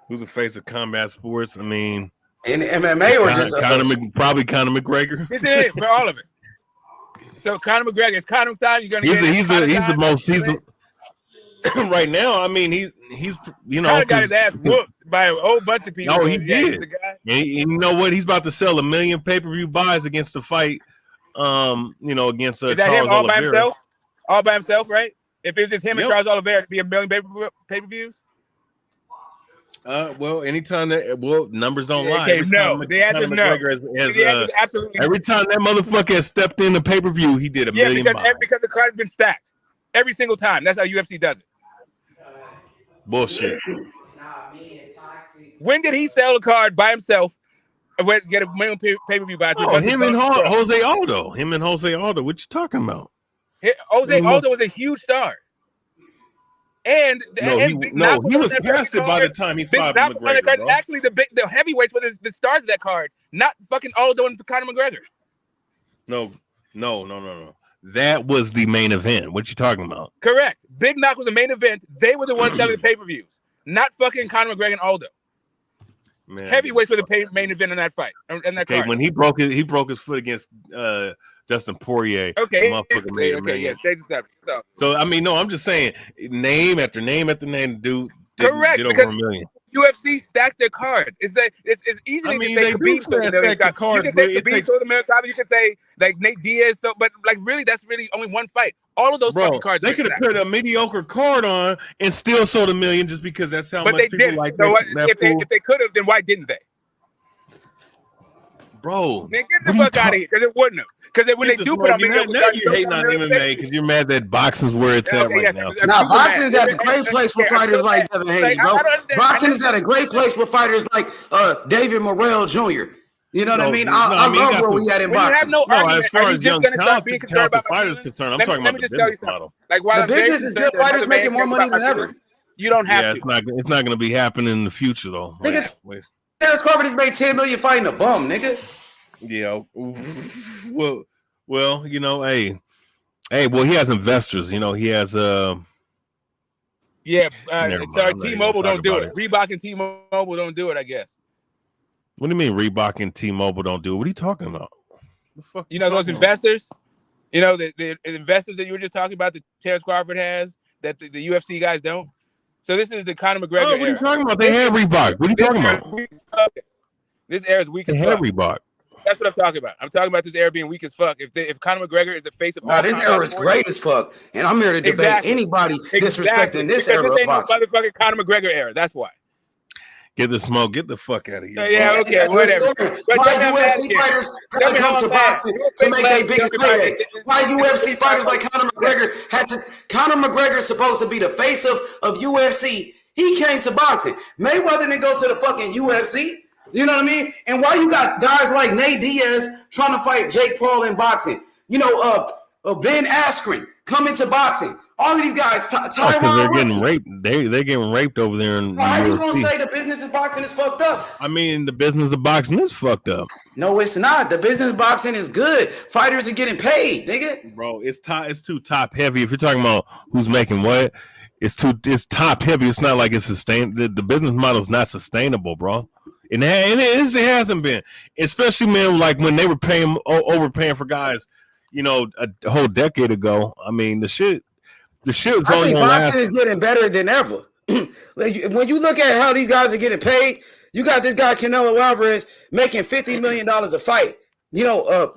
Who's the face of combat sports? I mean, in MMA or just probably Conor McGregor. This is it for all of it. So Conor McGregor, is Conor time? You're gonna he's the most right now. I mean, he's Conor got his ass whooped by a whole bunch of people. No, he did. And you know what? He's about to sell 1 million pay-per-view buys against the fight. Against is that Charles him all Oliveira. by himself? All by himself, right? If it was just him and Charles Oliveira, it'd be 1 million pay-per-views. Well, anytime numbers don't lie. Okay, no. The answer is no. Absolutely. Every time that motherfucker has stepped in the pay-per-view, he did 1 million buys. Because the card's been stacked. Every single time. That's how UFC does it. Bullshit. When did he sell a card by himself and get 1 million pay-per-view buys? Him and Jose Aldo. What you talking about? Jose Aldo was a huge star. He was past it by the time he fought McGregor. Actually, the heavyweights were the stars of that card, not fucking Aldo and Conor McGregor. No. That was the main event. What you talking about? Correct. Big Knock was the main event. They were the ones selling the pay-per-views, not fucking Conor McGregor and Aldo. Man, heavyweights were the main event in that fight. In that card. When he broke his foot against Dustin Poirier. Okay, yeah, stage the subject. So I mean, no, I'm just saying, name after name after name, dude. Correct, get over 1 million. UFC stacks their cards. It's easy to say Khabib sold the cards. You can say Khabib sold the million cards. You can say like Nate Diaz. But like really, that's really only one fight. All of those fucking cards. They could have put a mediocre card on and still sold 1 million just because that's how much people didn't. like. So if they could have, then why didn't they? Bro, man, get the fuck out of here because it wouldn't have. Because when they do put on mediocre cards, you hating on MMA because you're mad that boxing's where it's at right now. Now, boxing's at a great place for fighters like Devin Haney, bro. Boxing is at a great place for fighters like David Morrell Jr. You know what I mean? I love where we at in boxing. No, as far as young talented fighters concerned, I'm talking about the business model. Like, the business is good. Fighters making more money than ever. You don't have to. It's not going to be happening in the future, though. Nigga, Terrence Crawford has made $10 million fighting a bum, nigga. Yeah. Well, you know, hey, well, he has investors. You know, he has sorry, T-Mobile don't do it. Reebok and T-Mobile don't do it, I guess. What do you mean Reebok and T-Mobile don't do it? What are you talking about? The fuck you know those investors? You know, the investors that you were just talking about that Terrence Crawford has that the UFC guys don't? So this is the Conor McGregor what are you talking about? They have Reebok. What are you talking about? This era is weak as fuck. They have Reebok. That's what I'm talking about. I'm talking about this era being weak as fuck. If Conor McGregor is the face of this era is great as fuck. And I'm here to debate anybody disrespecting this era this ain't of boxing. No motherfucking Conor McGregor era. That's why. Get the smoke. Get the fuck out of here. Yeah, okay, whatever. Why UFC fighters gotta come to boxing to make their biggest payday? Why UFC fighters like Conor McGregor Conor McGregor is supposed to be the face of UFC. He came to boxing. Mayweather didn't go to the fucking UFC. You know what I mean? And why you got guys like Nate Diaz trying to fight Jake Paul in boxing? You know, Ben Askren coming to boxing. All of these guys, because they're getting raped. They're getting raped over there in how you gonna say the business of boxing is fucked up? I mean, the business of boxing is fucked up. No, it's not. The business of boxing is good. Fighters are getting paid, nigga. Bro, it's too top heavy. If you're talking about who's making what, it's top heavy. It's not like it's sustained. The business model is not sustainable, bro. And it hasn't been, especially, man, like when they were overpaying for guys, a whole decade ago. I mean, the shit is I only think gonna last. boxing is getting better than ever. When you look at how these guys are getting paid, you got this guy Canelo Alvarez making $50 million a fight,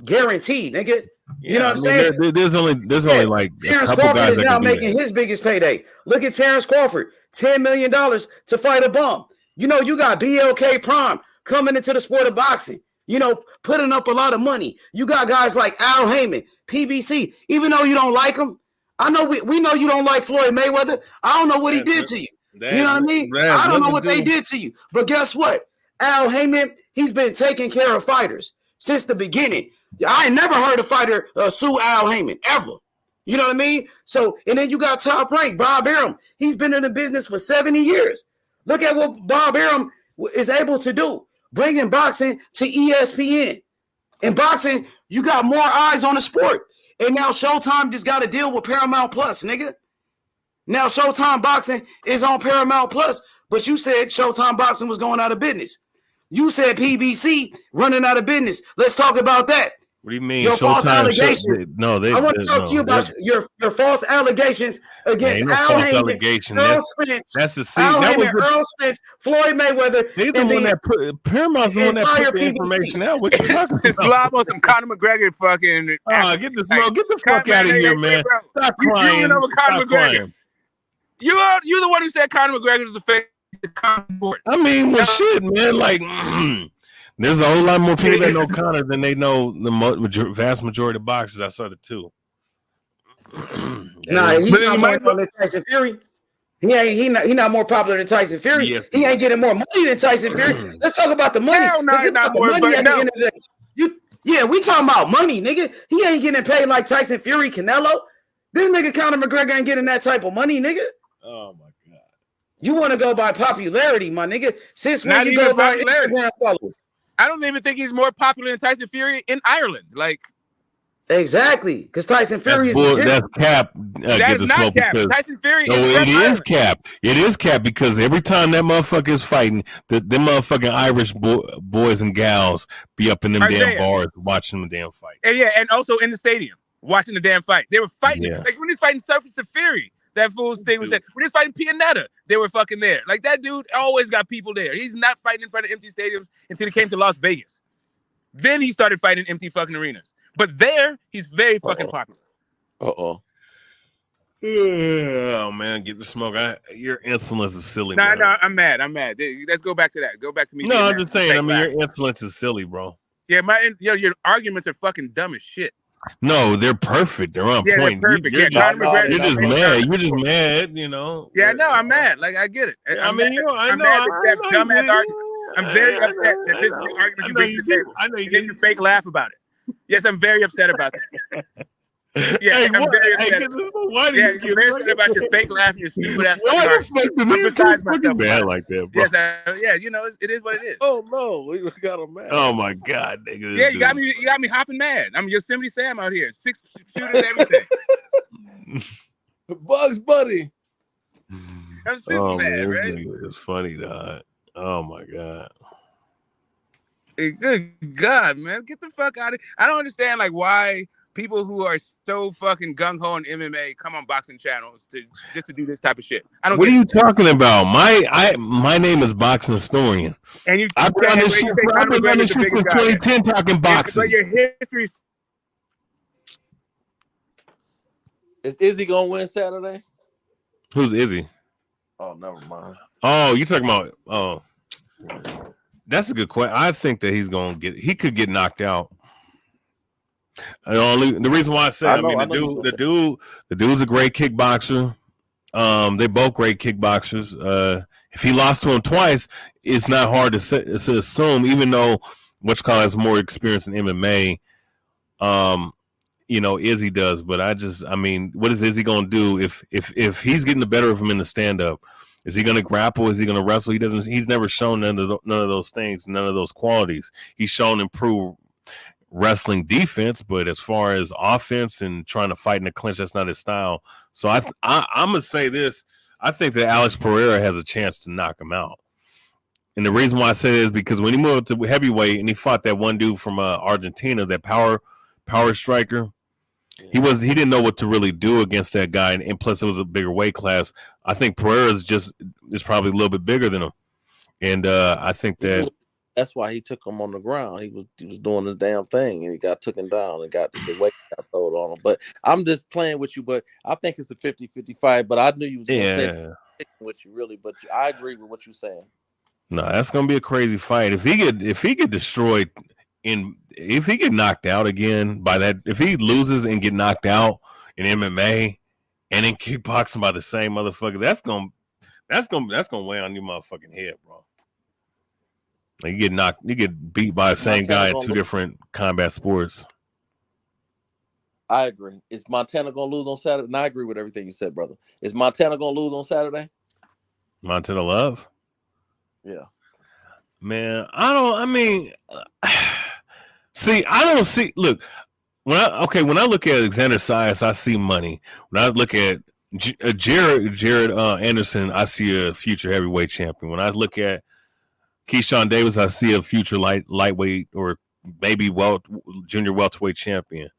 guaranteed, nigga. You know what I'm saying? There's only like Terrence a couple Crawford guys is that now can do making his biggest payday. Look at Terrence Crawford, $10 million to fight a bum. You got BLK Prime coming into the sport of boxing, putting up a lot of money. You got guys like Al Heyman, PBC, even though you don't like him. I know we know you don't like Floyd Mayweather. I don't know what he did to you. You know what I mean? I don't know what they did to you. But guess what? Al Heyman, he's been taking care of fighters since the beginning. I ain't never heard a fighter sue Al Heyman, ever. You know what I mean? So, and then you got Top Rank, Bob Arum. He's been in the business for 70 years. Look at what Bob Arum is able to do, bringing boxing to ESPN. In boxing, you got more eyes on the sport. And now Showtime just got to deal with Paramount Plus, nigga. Now Showtime Boxing is on Paramount Plus, but you said Showtime Boxing was going out of business. You said PBC running out of business. Let's talk about that. What do you mean? Your false allegations. I want to talk to you about your false allegations against Al Heyman, Earl Spence, that's the scene. Earl Spence, Floyd Mayweather. They're the one that put Paramount's the one that put the information out. What you talking This about? flop on some Conor McGregor fucking. Get the fuck out of here, man. Stop crying. You over Conor Stop McGregor. crying. You're the one who said Conor McGregor was a fake sport. I mean, well, shit, man. Like, there's a whole lot more people that know Conor than they know the vast majority of boxers. I saw it too. Nah, he's not more popular than Tyson Fury. He not more popular than Tyson Fury. Yeah. He ain't getting more money than Tyson Fury. Let's talk about the money. Hell no, It's not about the more, money but at the end of the day. Yeah, we talking about money, nigga. He ain't getting paid like Tyson Fury, Canelo. This nigga Conor McGregor ain't getting that type of money, nigga. Oh my god. You want to go by popularity, my nigga. Since when Not you even go by popularity. Instagram followers? I don't even think he's more popular than Tyson Fury in Ireland. Like, exactly, because Tyson Fury is that's cap. That is not cap. Tyson Fury no, is it is Ireland. cap. It is cap because every time that motherfucker is fighting, the motherfucking Irish boys and gals be up in them damn bars watching the damn fight. And and also in the stadium watching the damn fight. They were fighting like when he's fighting Surface of Fury. That fool's thing was that when he's fighting Pianetta, they were fucking there. Like that dude always got people there. He's not fighting in front of empty stadiums until he came to Las Vegas. Then he started fighting empty fucking arenas. But there, he's very fucking popular. Oh man, get the smoke. Your insolence is silly. No, man. I'm mad. Let's go back to that. Go back to me. No, I'm just saying. I mean, your insolence is silly, bro. Yeah, your arguments are fucking dumb as shit. No, they're perfect. They're on point. They're perfect. You're Conor McGregor. just mad. You're just mad, you know. Yeah, no, I'm mad. Like I get it. I'm mad that you have dumbass arguments. I'm very upset that this is the argument you bring to the table. I know you get your fake laugh about it. Yes, I'm very upset about that. Yeah, I'm very upset. Why do you get very upset about your fake laugh and your stupid ass? Why the fuck do you besides myself bad like that, bro? Yes, it is what it is. Oh no, we got him mad. Oh my god, nigga. Yeah, you got me hopping mad. I'm Yosemite Sam out here. 6 shooters, everything. Bugs Buddy. I'm super mad, right? It's funny, dog. Oh my god. Hey, good God, man. Get the fuck out of here. I don't understand why people who are so fucking gung-ho on MMA come on boxing channels just to do this type of shit. I don't What are you talking about? My name is Boxing Historian. And I've done this shit since 2010 talking boxing. But your history. Is Izzy gonna win Saturday? Who's Izzy? Oh, never mind. Oh, you talking about? Oh, that's a good question. I think that he could get knocked out. The reason why I say, the dude's a great kickboxer. They're both great kickboxers. If he lost to him twice, it's not hard to assume, even though what's-called has more experience in MMA. Izzy does, but what is Izzy gonna do if he's getting the better of him in the stand-up? Is he gonna grapple? Is he gonna wrestle? He's never shown none of those things, none of those qualities. He's shown improved wrestling defense, but as far as offense and trying to fight in the clinch, that's not his style. So I'm gonna say this: I think that Alex Pereira has a chance to knock him out. And the reason why I say this is because when he moved to heavyweight and he fought that one dude from Argentina, that power striker, he didn't know what to really do against that guy, and plus it was a bigger weight class. I think Pereira is probably a little bit bigger than him, and I think that's why he took him on the ground. He was doing his damn thing, and he got taken down and got the weight got thrown on him. But I'm just playing with you. But I think it's a 50-50 fight. But I knew you was going to say with you really. But I agree with what you're saying. No, that's gonna be a crazy fight. If he get destroyed if he get knocked out again by that, if he loses and get knocked out in MMA and then kickboxing by the same motherfucker, that's gonna weigh on your motherfucking head, bro. Like you get beat by the same guy in two different combat sports. I agree. Is Montana gonna lose on Saturday? And I agree with everything you said, brother. Is Montana gonna lose on Saturday? Montana Love? Yeah. Man, I don't see. Look, when I look at Alexander Sias, I see money. When I look at Jared Anderson, I see a future heavyweight champion. When I look at Keyshawn Davis, I see a future lightweight or maybe junior welterweight champion.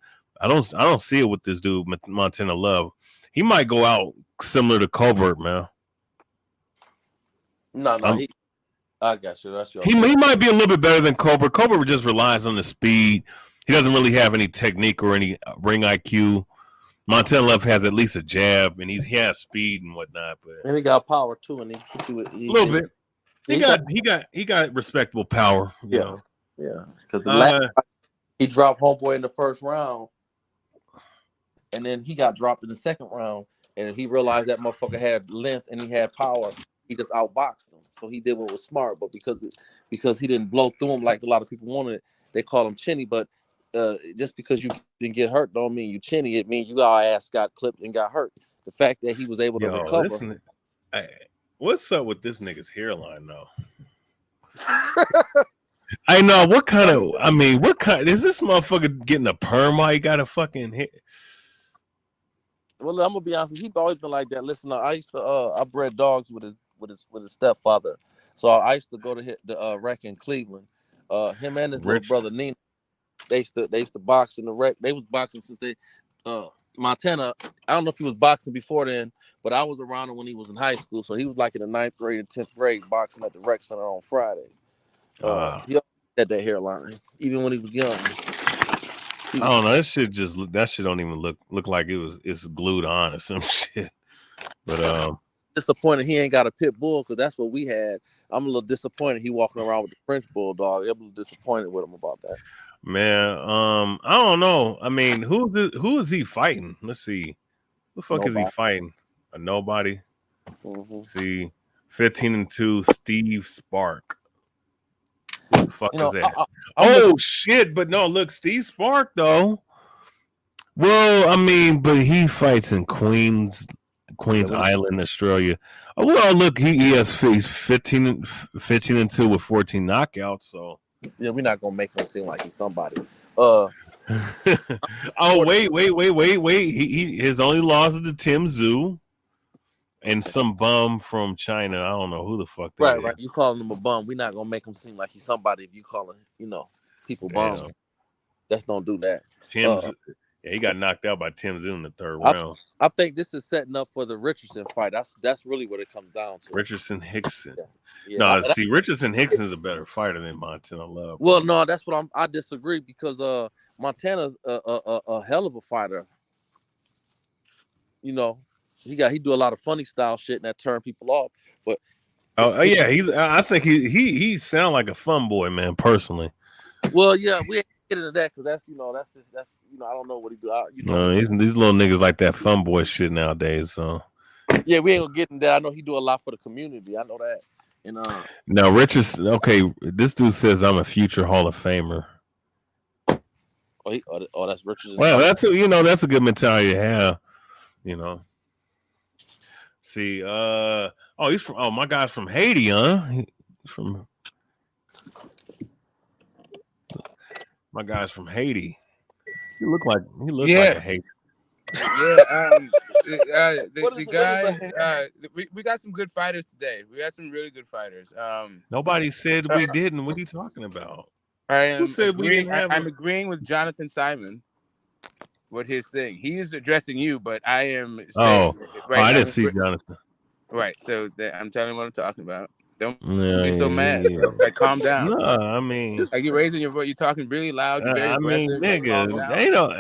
I don't see it with this dude, Montana Love. He might go out similar to Colbert, man. No, I got you. That's your. He might be a little bit better than Colbert. Colbert just relies on the speed. He doesn't really have any technique or any ring IQ. Montana Love has at least a jab, and he has speed and whatnot. But and he got power too, and he a little bit. He got respectable power. You know? Yeah. Because the last he dropped homeboy in the first round, and then he got dropped in the second round, and he realized that motherfucker had length and he had power. He just outboxed him, so he did what was smart. But because he didn't blow through him like a lot of people wanted, they call him chinny. But just because you didn't get hurt, don't mean you chinny. It means you got clipped and got hurt. The fact that he was able to recover. Listen, what's up with this nigga's hairline though? I know what kind is this motherfucker getting a perm while he got a fucking hit? Well, I'm gonna be honest. He's always been like that. Listen, I used to I bred dogs with his stepfather, so I used to go to the rec in Cleveland. Him and his little brother Nina, they used to box in the rec. They was boxing since Montana. I don't know if he was boxing before then, but I was around him when he was in high school. So he was like in the 9th grade and 10th grade boxing at the rec center on Fridays. He had that hairline even when he was young. I don't know. That shit don't even look like it's glued on or some shit. But disappointed he ain't got a pit bull because that's what we had. I'm a little disappointed he walking around with the French bulldog. I'm a little disappointed with him about that. Man, I don't know. I mean, who is he fighting? Let's see. Who the fuck is he fighting? A nobody. Mm-hmm. See, 15-2, Steve Spark. Who the fuck is that? Shit! But no, look, Steve Spark though. Well, I mean, but he fights in Queens Island, Australia. Oh, well, look, he's 15-2 with 14 knockouts. So yeah, we're not gonna make him seem like he's somebody. Oh wait! His only loss is to Tim Zhu and some bum from China. I don't know who the fuck that is. Right. You calling him a bum? We're not gonna make him seem like he's somebody. If you calling, people bums, let's don't do that. He got knocked out by Tim Zhu in the 3rd round. I think this is setting up for the Richardson fight. That's really what it comes down to. Richardson Hickson. Yeah. Richardson Hickson is a better fighder than Montana Love. Well, no, that's what I disagree because Montana's a hell of a fighter. He do a lot of funny style shit and that turn people off. But I think he sound like a fun boy, man. Personally. Well, yeah, we ain't get into that because that's I don't know what he do. These little niggas like that fun boy shit nowadays. So yeah, we ain't gonna get into that. I know he do a lot for the community. I know that. And now Richardson. Okay, this dude says I'm a future Hall of Famer. That's Richardson. Well, that's a good mentality to have. See, he's from. My guy's from Haiti, huh? My guy's from Haiti. He looked like a Haitian. The guys, we got some good fighters today. We got some really good fighters. Nobody said we didn't. What are you talking about? Who said we didn't have? I'm agreeing with Jonathan Simon. What he's saying, he is addressing you, but I am saying, I didn't see Jonathan. Right, so I'm telling you what I'm talking about. Don't be so mad. Like, calm down. No, I mean, like you're raising your voice. You're talking really loud. You're very aggressive. Nigga, they don't.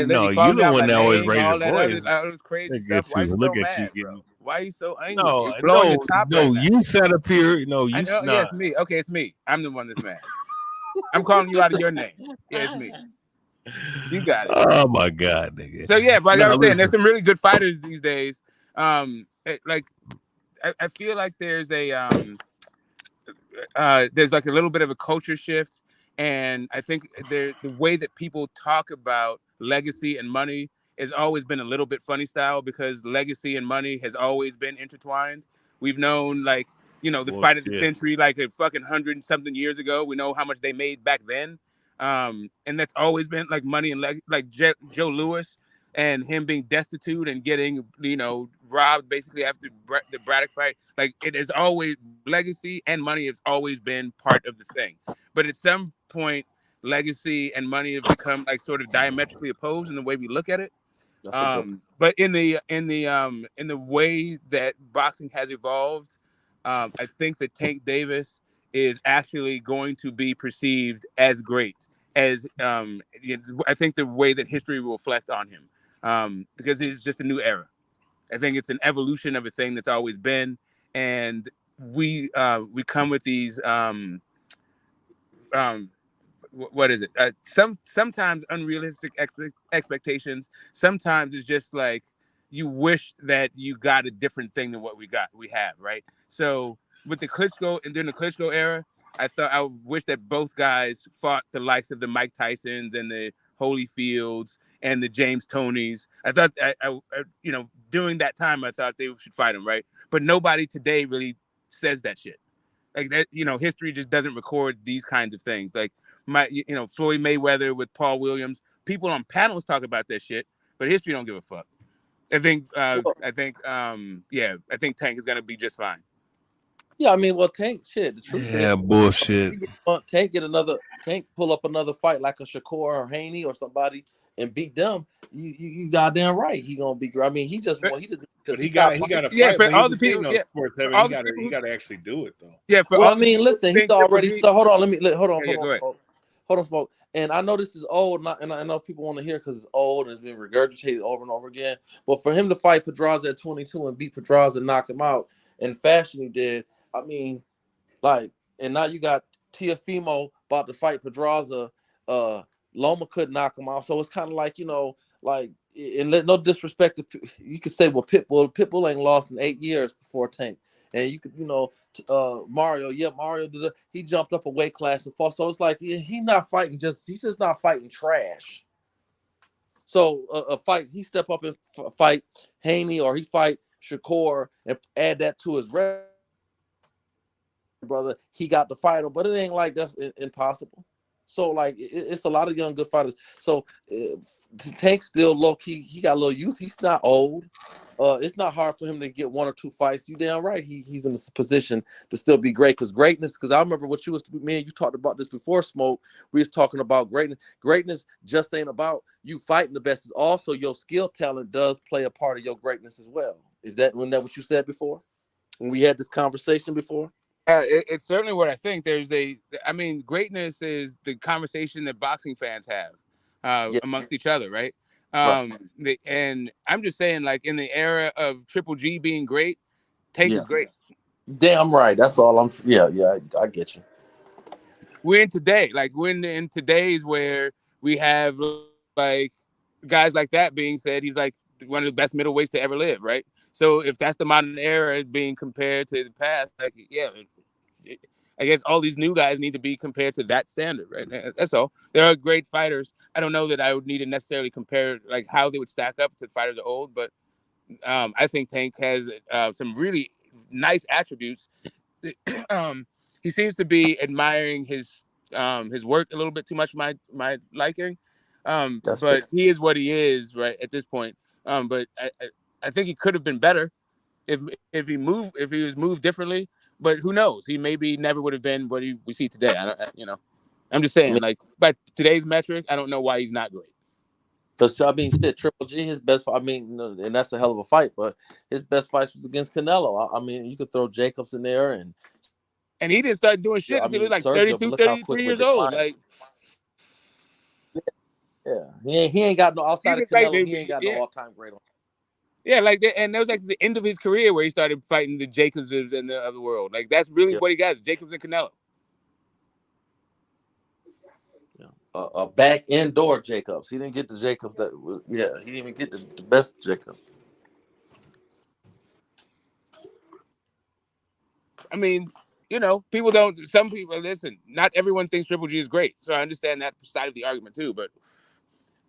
No, you you the one that always raise your voice. All this crazy stuff. Why are you so mad, bro? Why are you so angry? No, you're blowing your top right now. You sat up here. No, you. Yeah, it's me. Okay, it's me. I'm the one that's mad. I'm calling you out of your name. Yeah, it's me. You got it. Oh my God, nigga. So yeah, but like I was saying, there's some really good fighters these days. Like I feel like there's like a little bit of a culture shift, and I think the way that people talk about legacy and money has always been a little bit funny style, because legacy and money has always been intertwined. We've known, like, the fight of the century, like a fucking 100-something years ago. We know how much they made back then. And that's always been like money and like Joe Louis and him being destitute and getting, robbed basically after the Braddock fight. Like, it is always, legacy and money has always been part of the thing. But at some point, legacy and money have become like sort of diametrically opposed in the way we look at it. But in the way that boxing has evolved, I think that Tank Davis is actually going to be perceived as great, as I think the way that history will reflect on him, because it's just a new era. I think it's an evolution of a thing that's always been, and we come with these what is it? Sometimes unrealistic expectations. Sometimes it's just like you wish that you got a different thing than what we have, right? So with the Klitschko and during the Klitschko era, I wish that both guys fought the likes of the Mike Tysons and the Holyfields and the James Tonys. I thought, during that time, I thought they should fight them, right? But nobody today really says that shit. Like that, history just doesn't record these kinds of things. Like Floyd Mayweather with Paul Williams. People on panels talk about that shit, but history don't give a fuck. I think Tank is gonna be just fine. Yeah, I mean, well, Tank, shit. The truth is, bullshit. Tank pull up another fight like a Shakur or Haney or somebody and beat them. You goddamn right. He gonna be. I mean, he got to fight. Yeah, for all the people. Yeah, he got to actually do it though. Yeah, listen, he's already. Hold on, Smoke. And I know this is old, and I know people want to hear because it's old and it's been regurgitated over and over again. But for him to fight Pedraza at 22 and beat Pedraza and knock him out in fashion he did, I mean, like, and now you got Teofimo about to fight Pedraza. Loma couldn't knock him out, so it's kind of like, and no disrespect to, you could say, well, Pitbull ain't lost in 8 years before Tank, and you could, Mario he jumped up a weight class and fought, so it's like he's just not fighting trash. So a fight, he step up and fight Haney, or he fight Shakur and add that to his record, brother, he got to fight him, but it ain't like that's impossible. So, like, it's a lot of young good fighters. So Tank's still low key. He got a little youth. He's not old. It's not hard for him to get 1 or 2 fights. You damn right. He's in this position to still be great. Because I remember what me and you talked about this before, Smoke. We was talking about greatness. Greatness just ain't about you fighting the best. It's also your skill talent does play a part of your greatness as well. Isn't that what you said before? When we had this conversation before? It's certainly what I think. Greatness is the conversation that boxing fans have amongst each other, right? And I'm just saying, like, in the era of Triple G being great, Tank is great. Damn right. That's all I get you. We're in today's where we have like guys like that being said, he's like one of the best middleweights to ever live, right? So if that's the modern era being compared to the past, like, yeah, I guess all these new guys need to be compared to that standard, right? That's all. There are great fighters. I don't know that I would need to necessarily compare like how they would stack up to fighters that are old, but I think Tank has some really nice attributes. He seems to be admiring his work a little bit too much for my liking. But he is what he is right at this point. But I think he could have been better if he was moved differently. But who knows? He maybe never would have been what we see today. I'm just saying, like by today's metric, I don't know why he's not great. Because I mean, shit, Triple G, his best. I mean, and that's a hell of a fight. But his best fight was against Canelo. I mean, you could throw Jacobs in there, and he didn't start doing shit until he was like 32, 33 years old. Like, yeah, he ain't got no outside of Canelo. He ain't got no all-time great on. Yeah, like and that was like the end of his career where he started fighting the Jacobs and the other world. Like that's really what he got, Jacobs and Canelo. Back indoor Jacobs. He didn't get the Jacobs that was. Yeah, he didn't even get the best Jacobs. I mean, some people listen. Not everyone thinks Triple G is great, so I understand that side of the argument too. But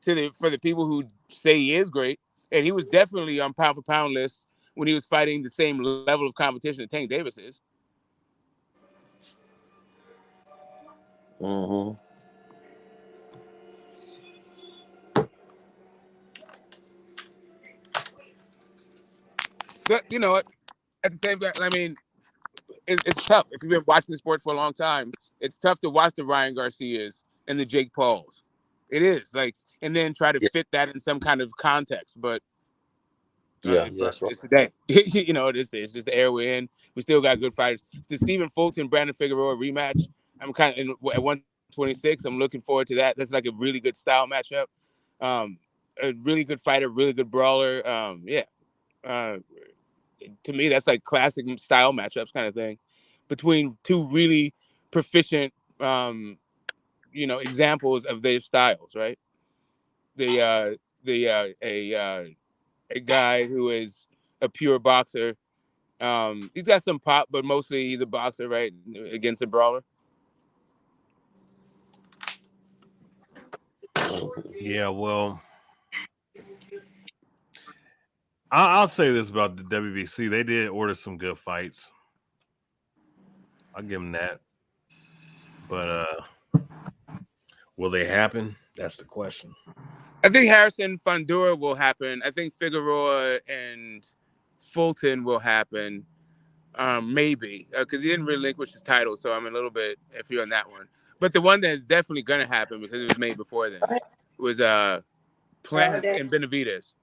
for the people who say he is great, and he was definitely on pound for pound list when he was fighting the same level of competition that Tank Davis is. Mm-hmm. But you know what? At the same time, I mean, it's tough. If you've been watching the sport for a long time, it's tough to watch the Ryan Garcias and the Jake Pauls. It is like, and then try to fit that in some kind of context. But that's right. It's today. It's just the air we're in. We still got good fighters. It's the Stephen Fulton Brandon Figueroa rematch. I'm kind of at 126. I'm looking forward to that. That's like a really good style matchup. A really good fighter, really good brawler. To me, that's like classic style matchups kind of thing between two really proficient, examples of their styles, right? A guy who is a pure boxer. He's got some pop, but mostly he's a boxer, right? Against a brawler. Yeah, well, I'll say this about the WBC. They did order some good fights. I'll give them that. But will they happen? That's the question. I think Harrison Fundora will happen. I think Figueroa and Fulton will happen. Maybe because he didn't relinquish his title, so I'm a little bit iffy on that one. But the one that is definitely going to happen because it was made before then was Plant and Benavidez.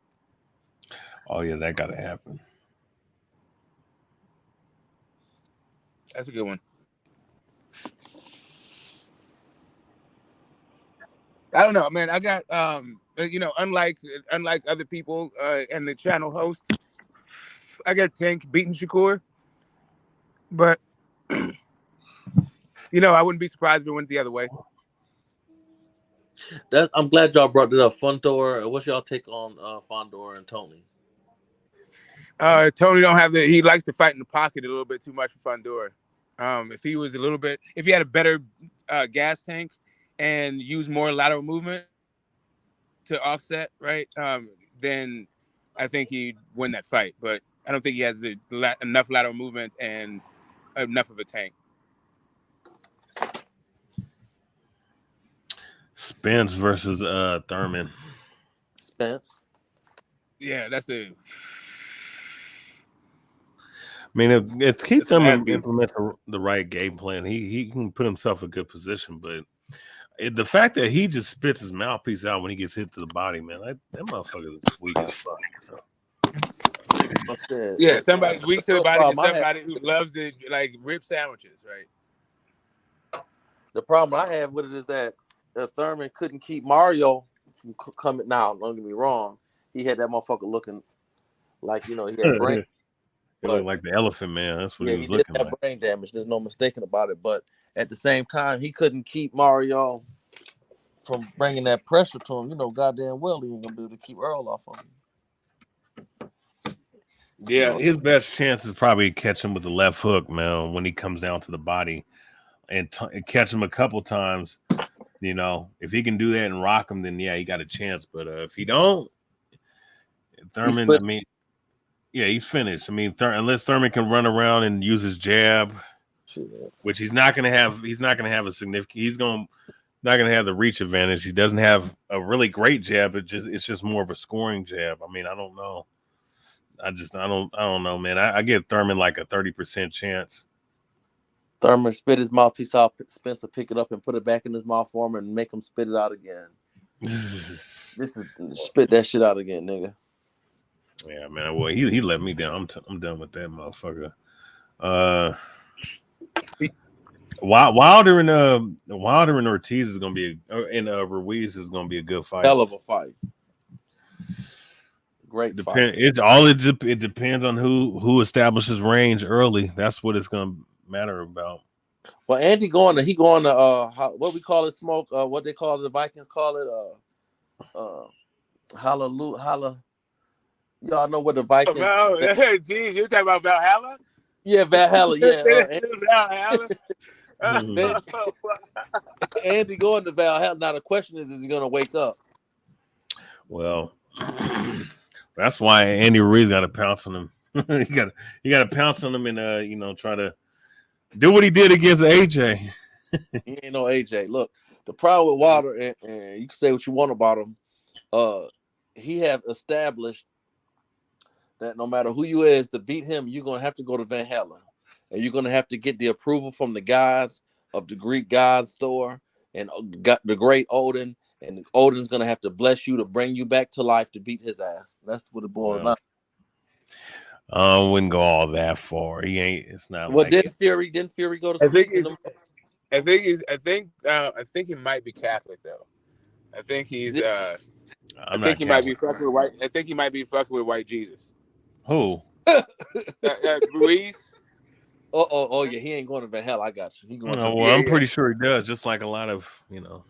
Oh yeah, that got to happen. That's a good one. I don't know, man. I got unlike other people and the channel host, I got Tank beating Shakur. But I wouldn't be surprised if it went the other way. I'm glad y'all brought it up. Fundora, what's y'all take on Fundora and Tony? Tony don't have he likes to fight in the pocket a little bit too much for Fundora. If he had a better gas tank and use more lateral movement to offset, right? Then I think he'd win that fight. But I don't think he has enough lateral movement and enough of a tank. Spence versus Thurman. Spence. Yeah, that's a. I mean, if Keith Thurman implements the right game plan, he can put himself in a good position. But the fact that he just spits his mouthpiece out when he gets hit to the body, man, that motherfucker is weak as fuck. Yeah, somebody's weak to the body and somebody who loves it, like rib sandwiches, right? The problem I have with it is that Thurman couldn't keep Mario from coming. Now, don't get me wrong, he had that motherfucker looking like he had brain. It looked like the Elephant Man. That's what he was looking like. Brain damage. There's no mistaking about it. But at the same time, he couldn't keep Mario from bringing that pressure to him. Goddamn well he ain't gonna be able to keep Earl off of him. Yeah, his best chance is probably catch him with the left hook, man, when he comes down to the body and catch him a couple times. If he can do that and rock him, then yeah, he got a chance. But if he don't, Thurman, he's finished. I mean, unless Thurman can run around and use his jab, which he's not going to have. He's not going to have a significant. not going to have the reach advantage. He doesn't have a really great jab. It's just more of a scoring jab. I mean, I don't know. I don't know, man. I give Thurman like a 30% chance. Thurman spit his mouthpiece out. Spencer pick it up and put it back in his mouth for him and make him spit it out again. Spit that shit out again, nigga. Yeah, man. Well, he let me down. I'm done with that motherfucker. Wilder and Ortiz is gonna be Ruiz is gonna be a good fight. Hell of a fight. Great fight. It depends on who establishes range early. That's what it's gonna matter about. Well, Andy going to what we call it, smoke. What they call it, the Vikings call it. Hallelujah. Y'all know what the Vikings. Geez, you talking about Valhalla? Yeah, Valhalla. Yeah, Valhalla. Andy going to Valhalla. Now the question is he going to wake up? Well, that's why Andy Ruiz got to pounce on him. he got to pounce on him and try to do what he did against AJ. He ain't no AJ. Look, the problem with Wilder, and you can say what you want about him, he have established that no matter who you is, to beat him, you're going to have to go to Valhalla. And you're going to have to get the approval from the gods of the Greek god store and the great Odin. And Odin's going to have to bless you to bring you back to life to beat his ass. That's what it boils down. I wouldn't go all that far. He ain't. It's not. Well, like didn't Fury go to sleep? I think he might be Catholic though. I think he's. I think he might be fucking with white. I think he might be fucking with white Jesus. Who? Ruiz. Oh yeah, he ain't going to Valhalla. I got you. He going. I'm pretty sure he does. Just like a lot of I know.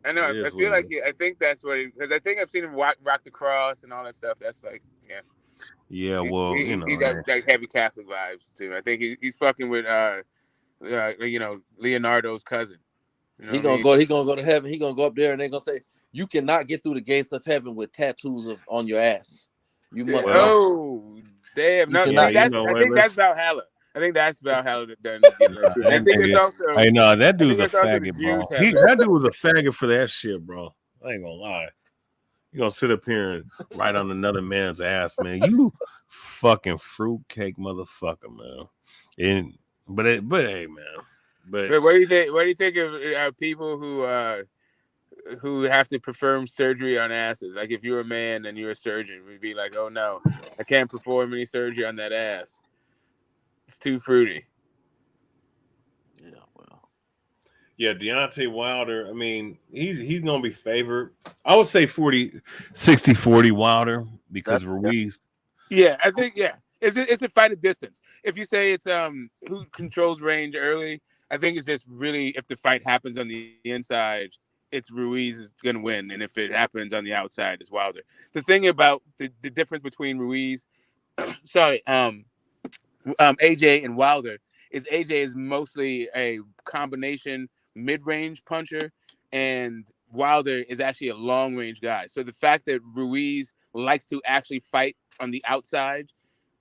I feel like I think that's what because I think I've seen him rock the cross and all that stuff. That's like Yeah, well, he got like heavy Catholic vibes too. I think he's fucking with Leonardo's cousin. He gonna go to heaven. He gonna go up there and they're gonna say you cannot get through the gates of heaven with tattoos on your ass. You must. Oh damn! No, I think that's Valhalla. I think that's Valhalla. I think it's also. Hey, no, that dude's a faggot, bro. That dude was a faggot for that shit, bro. I ain't gonna lie. You gonna sit up here and write on another man's ass, man? You fucking fruitcake motherfucker, man. But hey, man. But what do you think? What do you think of people who have to perform surgery on asses? Like if you're a man and you're a surgeon, we'd be like, oh no, I can't perform any surgery on that ass. It's too fruity. Yeah, well. Yeah, Deontay Wilder, I mean, he's going to be favored. I would say 60-40 Wilder because Ruiz. Yeah, I think, It's a fight of distance. If you say it's who controls range early, I think it's just really if the fight happens on the inside, it's Ruiz is going to win. And if it happens on the outside, it's Wilder. The thing about the difference between Ruiz, AJ and Wilder is AJ is mostly a combination mid-range puncher and Wilder is actually a long-range guy. So the fact that Ruiz likes to actually fight on the outside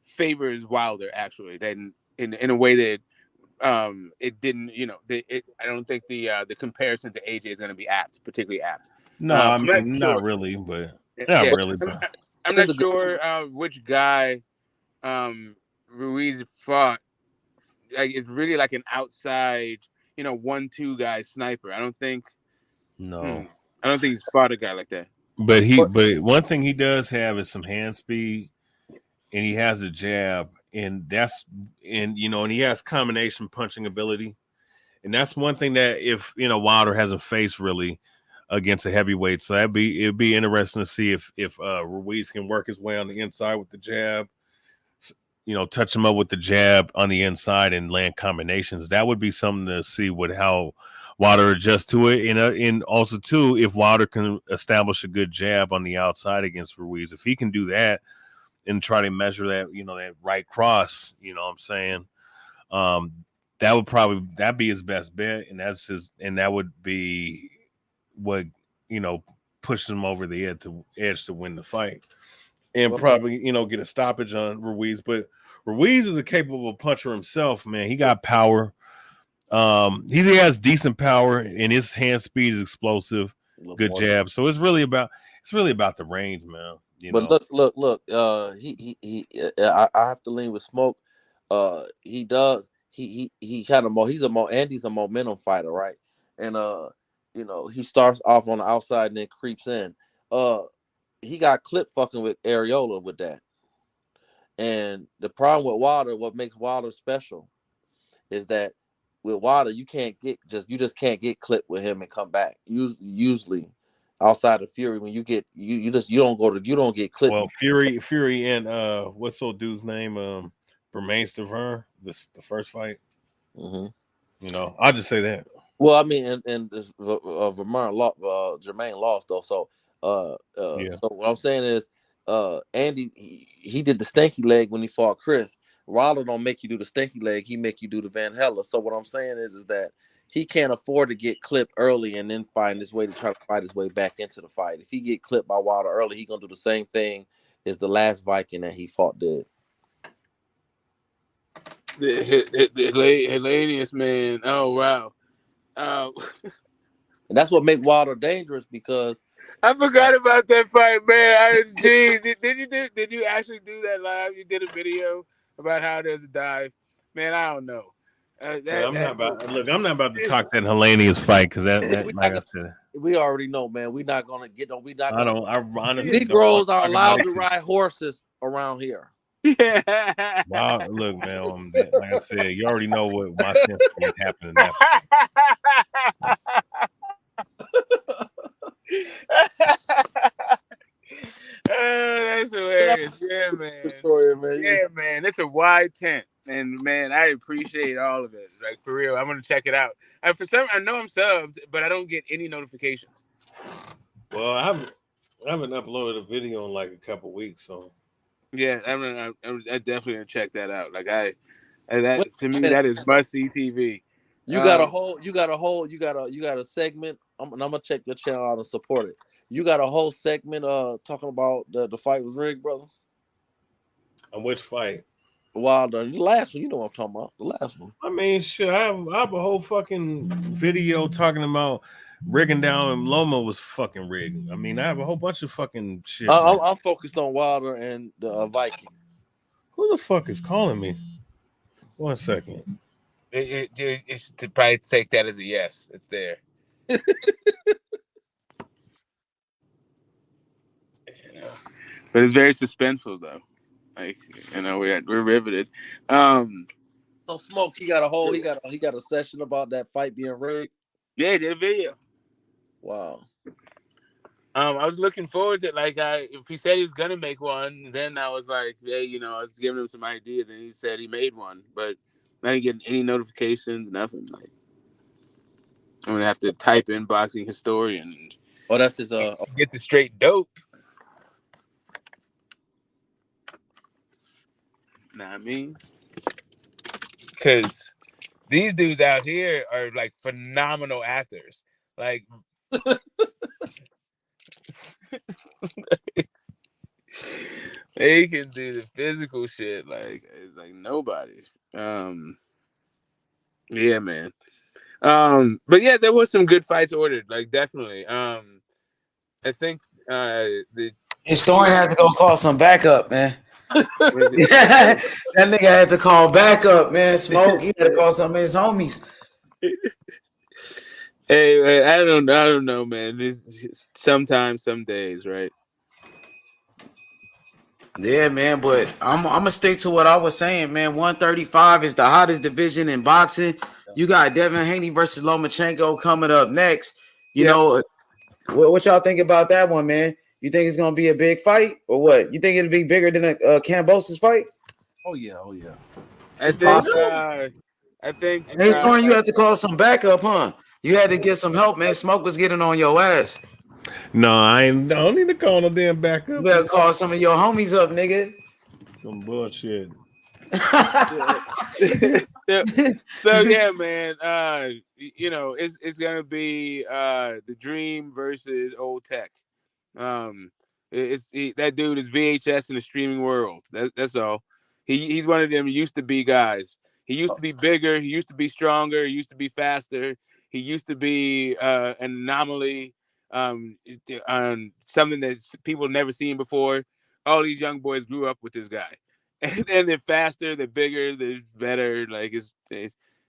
favors Wilder actually then in a way that it didn't, I don't think the comparison to AJ is going to be particularly apt. No, I mean, not really, but not really. But I'm not sure which guy Ruiz fought. Like it's really like an outside, 1-2 guy sniper. I don't think he's fought a guy like that. But one thing he does have is some hand speed, and he has a jab, and he has combination punching ability, and that's one thing that if Wilder hasn't faced really against a heavyweight. So it'd be interesting to see if Ruiz can work his way on the inside with the jab. Touch him up with the jab on the inside and land combinations. That would be something to see how Wilder adjusts to it. And also, too, if Wilder can establish a good jab on the outside against Ruiz, if he can do that and try to measure that, that right cross, what I'm saying, that would be his best bet. And that would be what, pushes him over the edge to win the fight. And probably, get a stoppage on Ruiz. But Ruiz is a capable puncher himself, man. He got power. He has decent power, and his hand speed is explosive. Good jab. So it's really about the range, man. But look. I have to lean with Smoke. He does. He kind of Andy's a momentum fighter, right? And he starts off on the outside and then creeps in. He got clipped fucking with Areola with that. And the problem with Wilder, what makes Wilder special, is that with Wilder you just can't get clipped with him and come back. Usually, outside of Fury, when you don't get clipped. Well, Fury, and what's old dude's name? Bermain Stavern, the first fight. Mm-hmm. I'll just say that. Well, I mean, and Jermaine lost though. So, So what I'm saying is, Andy, he did the stanky leg when he fought Chris. Wilder don't make you do the stinky leg; he make you do the Van Hella. So what I'm saying is that he can't afford to get clipped early and then find his way to try to fight his way back into the fight. If he get clipped by Wilder early, he gonna do the same thing as the last Viking that he fought did. The Hellenius man. Oh wow. And that's what make Wilder dangerous, because I forgot about that fight, man. Jeez, did you actually do that live? You did a video about how there's a dive, man. I don't know. I'm not about to talk that Hellenius fight, because we already know, man. We're not gonna get no. I honestly Negroes are allowed to ride horses around here. Yeah. Wow, look, man. Like I said, you already know what my sense is happening. That's hilarious. Yeah, man. Story, man. Yeah, man. It's a wide tent, and man, I appreciate all of it. Like, for real, I'm gonna check it out. I know I'm subbed, but I don't get any notifications. Well, I haven't uploaded a video in like a couple weeks, so yeah, I'm definitely gonna check that out. Like to me, that is must see TV. You got a segment. I'm gonna check your channel out and support it. You got a whole segment talking about the fight was rigged, brother. On which fight? Wilder. The last one, you know what I'm talking about. The last one. I mean, shit, I have a whole fucking video talking about rigging down, and Loma was fucking rigged. I mean, I have a whole bunch of fucking shit. I'm focused on Wilder and the Viking. Who the fuck is calling me? 1 second. It should probably take that as a yes. It's there. But it's very suspenseful, though. Like, we're riveted. So Smoke, he got a session about that fight being rigged. Yeah, he did a video. Wow. I was looking forward to if he said he was gonna make one, then I was like, hey, I was giving him some ideas, and he said he made one, but I didn't get any notifications, nothing. Like, I'm gonna have to type in boxing historian. Oh, that's his get the straight dope. Know what I mean? Because these dudes out here are like phenomenal actors. Like, they can do the physical shit like nobody. Yeah, man. But yeah, there was some good fights ordered. Like, definitely. I think the historian had to go call some backup, man. That nigga had to call backup, man. Smoke. He had to call some of his homies. Hey, man, I don't know, man. Sometimes, some days, right? Yeah, man, but I'm gonna stick to what I was saying, man. 135 is the hottest division in boxing. You got Devin Haney versus Lomachenko coming up next. You know, what y'all think about that one, man? You think it's gonna be a big fight, or what? You think it'll be bigger than a Kambosos fight? Oh yeah. I think. Hey, Thorne, you had to call some backup, huh? You had to get some help, man. Smoke was getting on your ass. No, I don't need to call no damn backup. You better call some of your homies up, nigga. Some bullshit. So yeah, man. It's gonna be the Dream versus Old Tech. That dude is VHS in the streaming world. That's all. He's one of them used to be guys. He used to be bigger. He used to be stronger. He used to be faster. He used to be an anomaly, something that people never seen before. All these young boys grew up with this guy, and they're faster, they're bigger, they're better. Like it's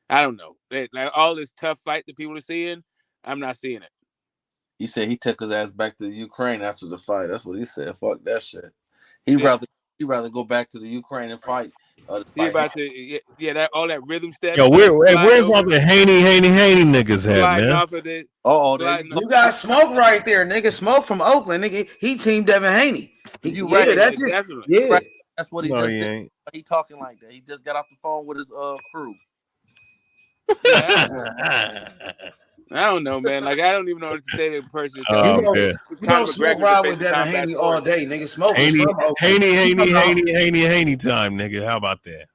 I don't know. Like all this tough fight that people are seeing, I'm not seeing it. He said he took his ass back to Ukraine after the fight. That's what he said. Fuck that shit. He'd rather go back to the Ukraine and fight. That all that rhythm steps. Yo, where's all the Haney niggas at, man? Off of it. You got Smoke right there, nigga. Smoke from Oakland, nigga. He teamed Devin Haney. That's what he just did. He talking like that. He just got off the phone with his crew. I don't know, man. Like I don't even know what to say to the person. Smoke ride with Devin Haney all day, nigga. Smoke Haney time, nigga. How about that?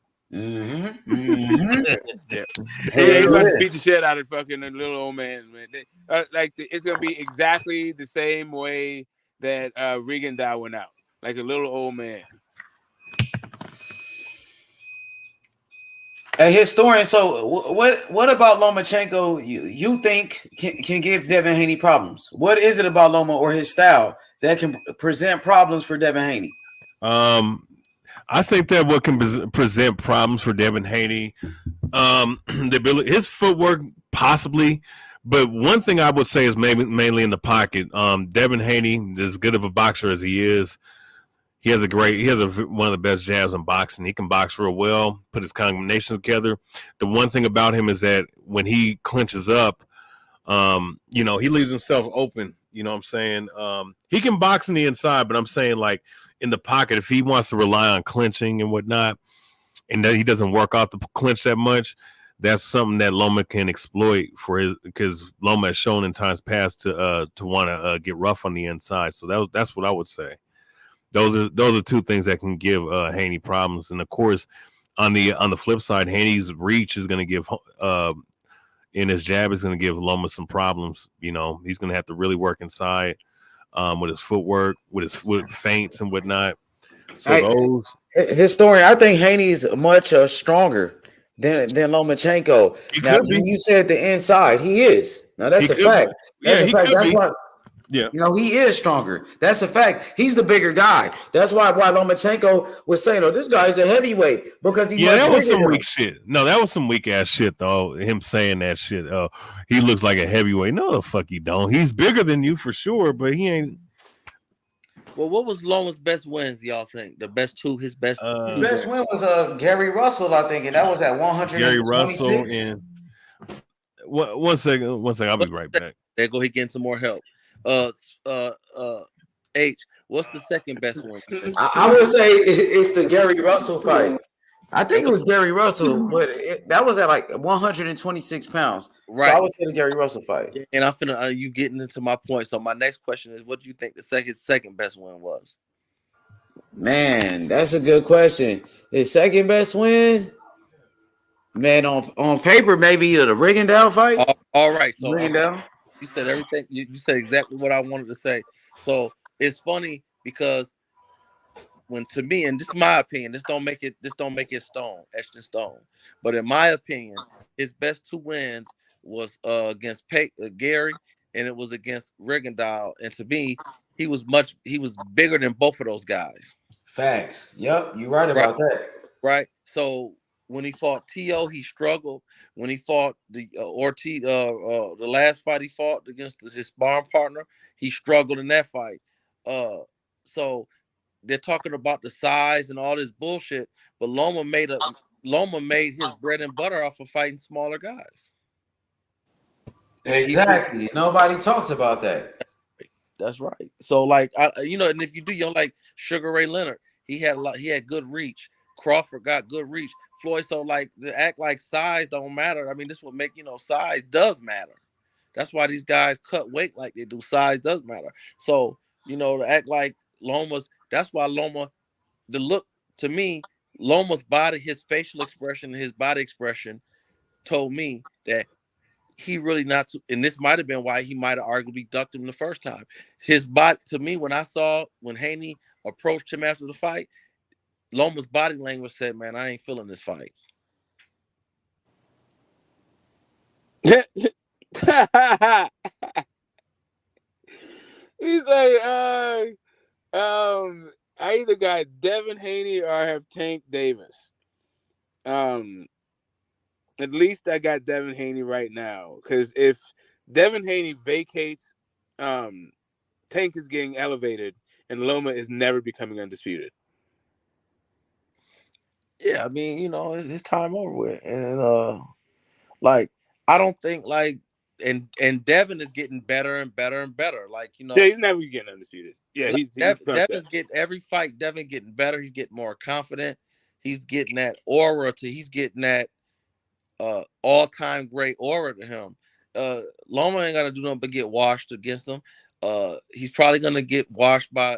He's about to beat the shit out of fucking little old man. It's gonna be exactly the same way that Rigondeaux went out, like a little old man. A historian. So what about Lomachenko? You think can give Devin Haney problems? What is it about Loma or his style that can present problems for Devin Haney? I think that what can present problems for Devin Haney, the ability, his footwork possibly, but one thing I would say is mainly in the pocket. Devin Haney, as good of a boxer as he is, he has one of the best jabs in boxing. He can box real well, put his combinations together. The one thing about him is that when he clinches up, he leaves himself open. You know what I'm saying? He can box in the inside, but I'm saying like in the pocket, if he wants to rely on clinching and whatnot, and that he doesn't work out the clinch that much, that's something that Loma can exploit because Loma has shown in times past to want to get rough on the inside. So that's what I would say. Those are two things that can give Haney problems, and of course, on the flip side, Haney's reach is going to give in his jab is going to give Loma some problems. You know, he's going to have to really work inside with his footwork, with feints and whatnot. So historian, I think Haney's much stronger than Lomachenko. Now, you said the inside, he is. Now that's a fact. That's a fact. That's why. Yeah, he is stronger. That's a fact. He's the bigger guy. That's why Lomachenko was saying, "Oh, this guy's a heavyweight because he." Yeah, that was some weak shit. No, that was some weak ass shit though. Him saying that shit. He looks like a heavyweight. No, the fuck he don't. He's bigger than you for sure, but he ain't. Well, what was Loma's best wins? Y'all think his best two? His best win was Gary Russell, I think, and that was at 126. Gary Russell and one second. I'll be right back. There go he getting some more help. H, what's the second best one? I would say it's the Gary Russell fight. I think it was Gary Russell, but that was at like 126 pounds. Right. So I would say the Gary Russell fight. And I'm finna you getting into my point. So my next question is, what do you think the second best win was? Man, that's a good question. His second best win, man, on paper, maybe the Rigondeaux fight. All right, so Rigondeaux. You said everything. You said exactly what I wanted to say. So it's funny because to me, and this is my opinion, this don't make it etched in stone. But in my opinion, his best two wins was against Gary, and it was against Rigondeaux. And to me, he was bigger than both of those guys. Facts. Yep, you're right about that. Right. So when he fought T.O., he struggled. When he fought the Ortiz, the last fight he fought against his sparring partner, he struggled in that fight. So they're talking about the size and all this bullshit, but Loma made his bread and butter off of fighting smaller guys. Exactly. Nobody talks about that. That's right. So like and if you do like Sugar Ray Leonard, he had good reach. Crawford got good reach. Floyd, so like to act like size don't matter. I mean, this will make size does matter. That's why these guys cut weight like they do. Size does matter. So to act like Loma's. That's why Loma. The look to me, Loma's body, his facial expression, his body expression, told me that he really not. And this might have been why he might have arguably ducked him the first time. His body to me, when Haney approached him after the fight, Loma's body language said, "Man, I ain't feeling this fight." He's like, I either got Devin Haney or I have Tank Davis. At least I got Devin Haney right now, because if Devin Haney vacates, Tank is getting elevated, and Loma is never becoming undisputed. Yeah, I mean, it's time over with, and like I don't think and Devin is getting better and better and better. Yeah, he's never getting undisputed. Yeah, he's fucked up. Devin's getting every fight. Devin getting better. He's getting more confident. He's getting that aura he's getting that all-time great aura to him. Loma ain't gotta do nothing but get washed against him. He's probably gonna get washed by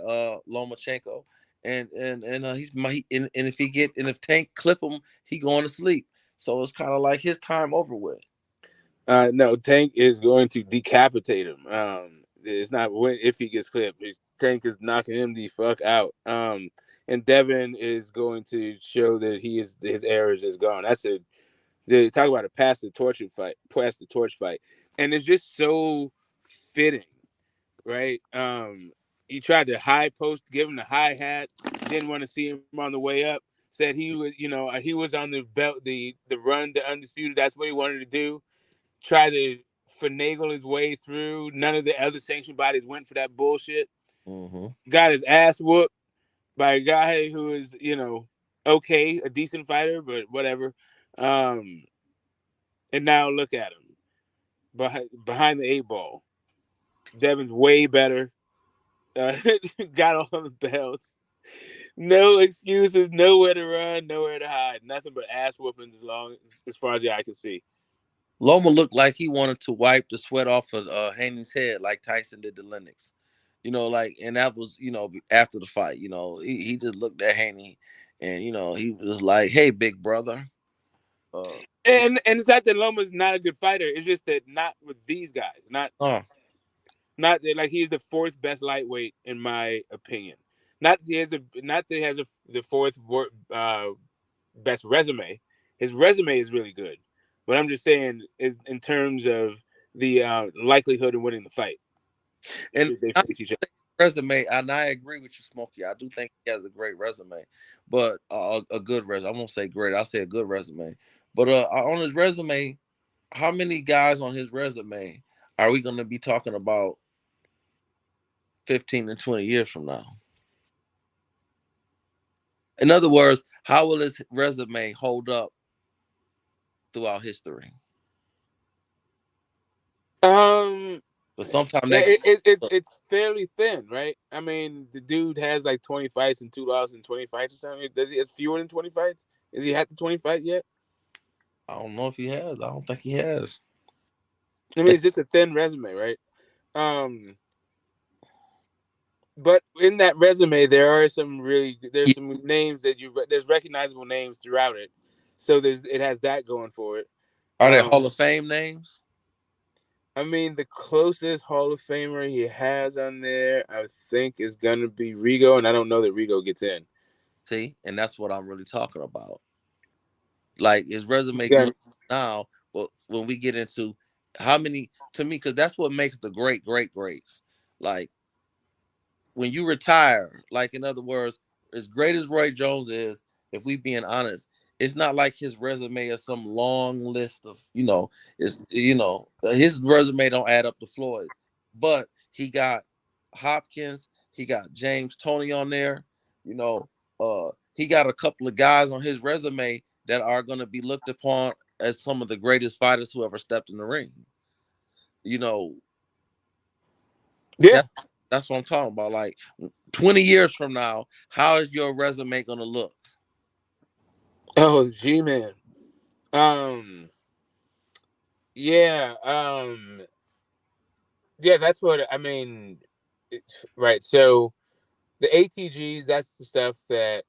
Lomachenko, and if Tank clip him, he going to sleep. So it's kind of like his time over with. No, Tank is going to decapitate him. It's not if he gets clipped. Tank is knocking him the fuck out. And Devin is going to show that his errors is gone. They talk about a pass the torch fight, and it's just so fitting, right? He tried to high post, give him the hi hat, didn't want to see him on the way up. Said he was on the belt, the run, the undisputed. That's what he wanted to do. Try to finagle his way through. None of the other sanctioned bodies went for that bullshit. Mm-hmm. Got his ass whooped by a guy who is, okay, a decent fighter, but whatever. And now look at him behind the 8 ball. Devin's way better. Got all the belts. No excuses. Nowhere to run. Nowhere to hide. Nothing but ass whoopings as far as the eye can see. Loma looked like he wanted to wipe the sweat off of Haney's head like Tyson did to Lennox. And that was, after the fight, he just looked at Haney and, he was like, hey, big brother. And it's not that Loma's not a good fighter. It's just that not with these guys. Not like he's the 4th best lightweight in my opinion. Not that he has the 4th best resume. His resume is really good, but I'm just saying is in terms of the likelihood of winning the fight. And they face each other. Resume, and I agree with you, Smokey. I do think he has a great resume, but a good resume. I won't say great. I'll say a good resume. But on his resume, how many guys on his resume are we going to be talking about 15 and 20 years from now? In other words, how will his resume hold up throughout history? But sometimes it's fairly thin, right? I mean, the dude has like 20 fights and 2 losses and 20 fights or something. Does he have fewer than 20 fights? Has he had the 20 fights yet? I don't know if he has. I don't think he has. I mean, it's just a thin resume, right? But in that resume, there's some names there's recognizable names throughout it. So it has that going for it. Are there Hall of Fame names? I mean, the closest Hall of Famer he has on there, I think, is gonna be Rigo, and I don't know that Rigo gets in. See, and that's what I'm really talking about. Like his resume good now, but when we get into how many, to me, because that's what makes the greats. Like when you retire, like in other words, as great as Roy Jones is, if we being honest, it's not like his resume is some long list of, his resume don't add up to Floyd, but he got Hopkins, he got James Toney on there, he got a couple of guys on his resume that are going to be looked upon as some of the greatest fighters who ever stepped in the ring. Yeah. That's what I'm talking about. Like 20 years from now, how is your resume going to look? Oh, G-Man. Yeah. Yeah, that's what I mean. Right. So the ATGs, that's the stuff that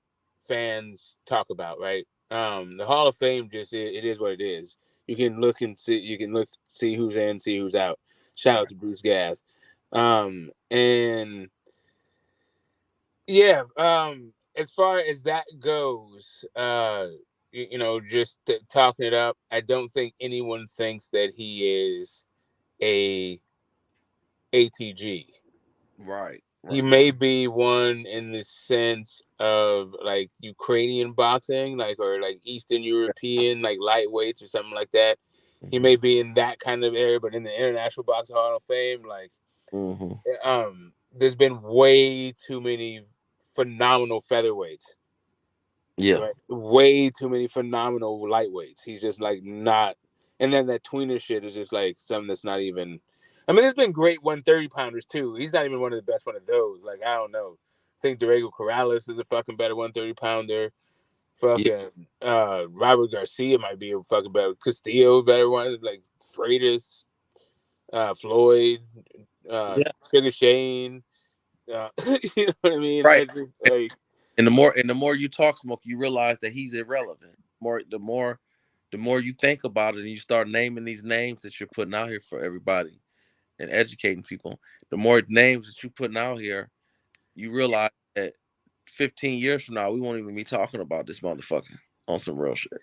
fans talk about, right? The Hall of Fame it is what it is. You can look and see who's in, see who's out. Shout out to Bruce Gas. And yeah, as far as that goes, just talking it up, I don't think anyone thinks that he is a ATG. Right. He may be one in the sense of like Ukrainian boxing, or Eastern European, lightweights or something like that. He may be in that kind of area, but in the International Boxing Hall of Fame, there's been way too many phenomenal featherweights. Yeah. Right? Way too many phenomenal lightweights. He's just not, and then that tweener shit is just something that's not even. I mean, there's been great 130 pounders too. He's not even one of the best one of those. I don't know. I think Diego Corrales is a fucking better 130 pounder. Fucking Robert Garcia might be a fucking better. Castillo better one. Freitas, Floyd, Sugar Shane. You know what I mean? Right. Just, and the more you talk, Smoke, you realize that he's irrelevant. The more you think about it, and you start naming these names that you're putting out here for everybody and educating people. The more names that you're putting out here, you realize that 15 years from now, we won't even be talking about this motherfucker on some real shit.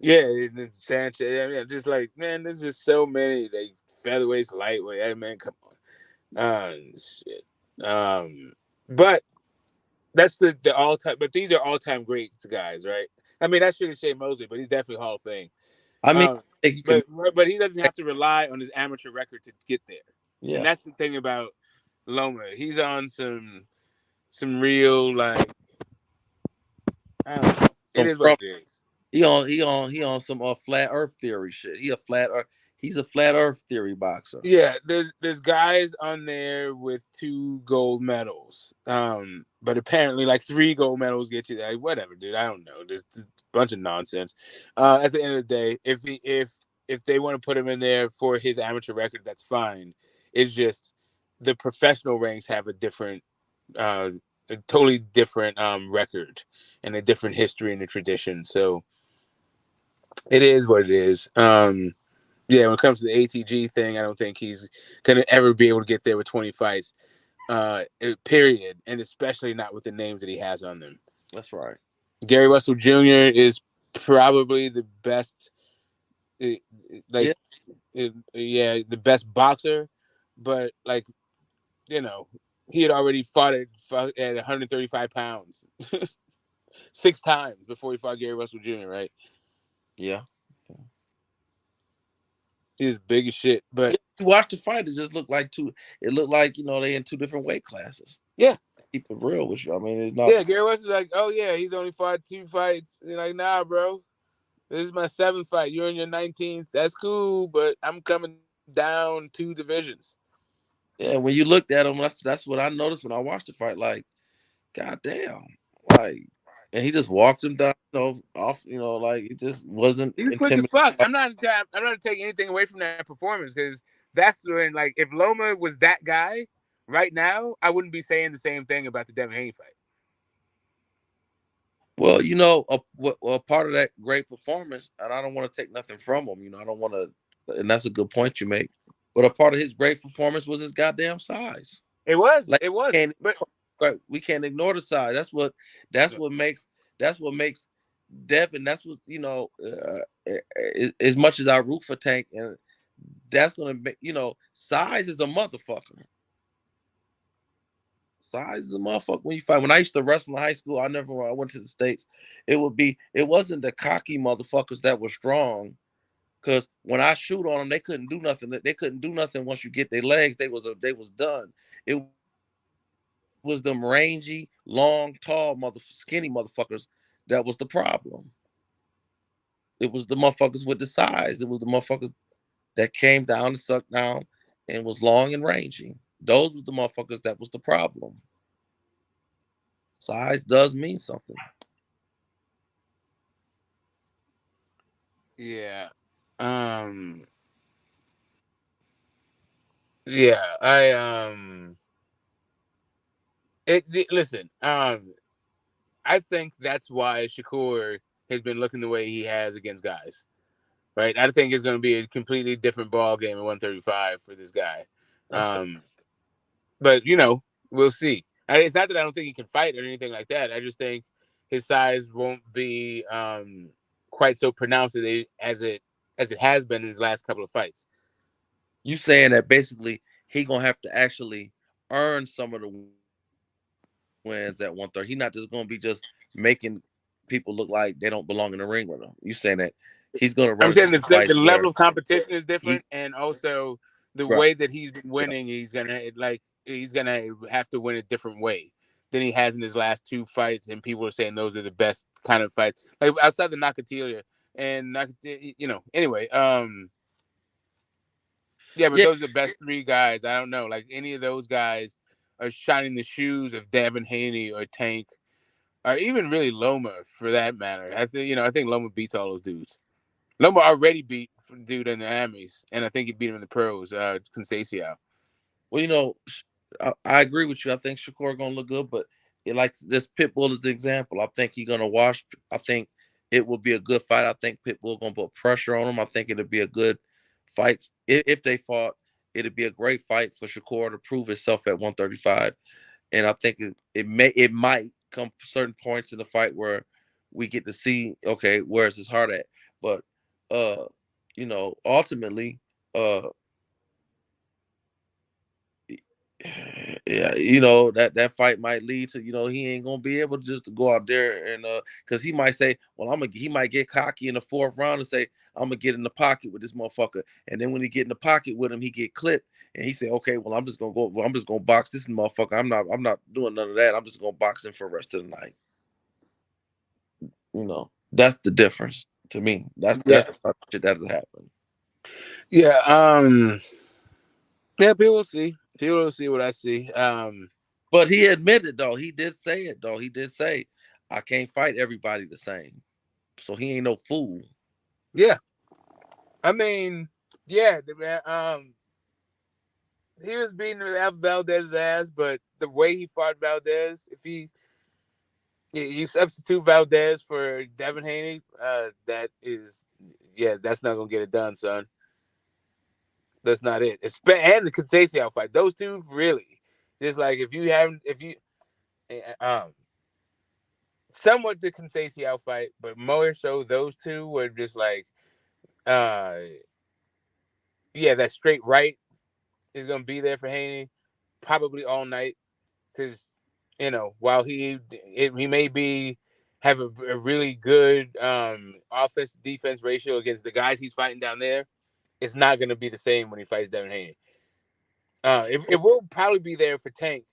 Yeah, it's Sanchez. I mean, just man, there's just so many featherweights, lightweight. Hey, man, come on, shit. But that's the all time. But these are all time greats guys, right? I mean, that's Sugar Shane Mosley, but he's definitely Hall of Fame. I mean, but he doesn't have to rely on his amateur record to get there. Yeah. And that's the thing about Loma. He's on some real I don't know. It is what it is. He on some flat Earth theory shit. He's a flat Earth theory boxer. Yeah, there's guys on there with 2 gold medals. But apparently 3 gold medals get you whatever, dude. I don't know. There's a bunch of nonsense. At the end of the day, if they want to put him in there for his amateur record, that's fine. It's just the professional ranks have a different a totally different record and a different history and a tradition. So it is what it is. Yeah, when it comes to the ATG thing, I don't think he's gonna ever be able to get there with 20 fights. Period. And especially not with the names that he has on them. That's right. Gary Russell Jr. is probably the best the best boxer, but he had already fought at 135 pounds 6 times before he fought Gary Russell Jr., right? Yeah. He's big as shit, but you watch the fight, it just looked like they in 2 different weight classes. Yeah. Keep it real with you. I mean, it's not. Yeah, Gary Russell's oh yeah, he's only fought 2 fights. You're nah, bro. This is my 7th fight. You're in your 19th. That's cool, but I'm coming down 2 divisions. Yeah, when you looked at him, that's what I noticed when I watched the fight. Goddamn, and he just walked him down, off. It just wasn't. He's quick as fuck. I'm not taking anything away from that performance because that's when, if Loma was that guy right now, I wouldn't be saying the same thing about the Devin Haney fight. Well, a part of that great performance, and I don't want to take nothing from him. I don't want to, and that's a good point you make. But a part of his great performance was his goddamn size. It was. It was. But we can't ignore the size. That's what makes Devin. That's what as much as I root for Tank, and that's gonna make size is a motherfucker. Size is a motherfucker when you fight. When I used to wrestle in high school, when I went to the States, it wasn't the cocky motherfuckers that were strong. Because when I shoot on them, they couldn't do nothing. They couldn't do nothing once you get their legs. They was done. It was them rangy, long, tall, skinny motherfuckers that was the problem. It was the motherfuckers with the size. It was the motherfuckers that came down and sucked down and was long and rangy. Those was the motherfuckers that was the problem. Size does mean something. Yeah. Listen, I think that's why Shakur has been looking the way he has against guys. Right? I think it's going to be a completely different ball game at 135 for this guy. But we'll see. It's not that I don't think he can fight or anything like that. I just think his size won't be quite so pronounced as it has been in his last couple of fights. You saying that basically he gonna have to actually earn some of the wins at 130. He's not just gonna be just making people look like they don't belong in the ring with him. You saying that he's gonna run I'm saying into the fights level where of competition is different, and also the Right. way that he's been winning, he's gonna have to win a different way than he has in his last two fights. And people are saying those are the best kind of fights, like outside the Nakatilia and anyway. Yeah, but those are the best three guys. I don't know, like any of those guys are shining the shoes of Devin Haney or Tank, or even really Loma for that matter. I think Loma beats all those dudes. Loma already beat dude in the Amis, and I think he beat him in the pros, Conceição. Well, I agree with you. I think Shakur gonna look good, but like this Pitbull is the example. I think he's gonna wash. I think it will be a good fight. I think Pitbull gonna put pressure on him. I think it'll be a good fight. If they fought, it'd be a great fight for Shakur to prove himself at 135. And I think it might come certain points in the fight where we get to see, okay, where's his heart at. But ultimately, yeah, that fight might lead to, he ain't gonna be able to just go out there and because he might say, well, he might get cocky in the fourth round and say, I'm gonna get in the pocket with this motherfucker, and then when he get in the pocket with him, he get clipped, and he say, okay, well, I'm just gonna box this motherfucker. I'm not doing none of that. I'm just gonna box him for the rest of the night. That's the difference to me. That's the type of shit that has happened. Yeah. Yeah, people will see. People will see what I see. But he admitted, though. He did say it, though. He did say, I can't fight everybody the same. So he ain't no fool. Yeah. I mean, yeah, man. He was beating Valdez's ass, but the way he fought Valdez, if you substitute Valdez for Devin Haney, that's not gonna get it done, son. That's not it. And the Conceição fight, those two really just like if you somewhat the Conceição fight, but more so those two were just like that straight right is gonna be there for Haney probably all night because while he may have a really good offense defense ratio against the guys he's fighting down there, it's not gonna be the same when he fights Devin Haney. It will probably be there for Tank,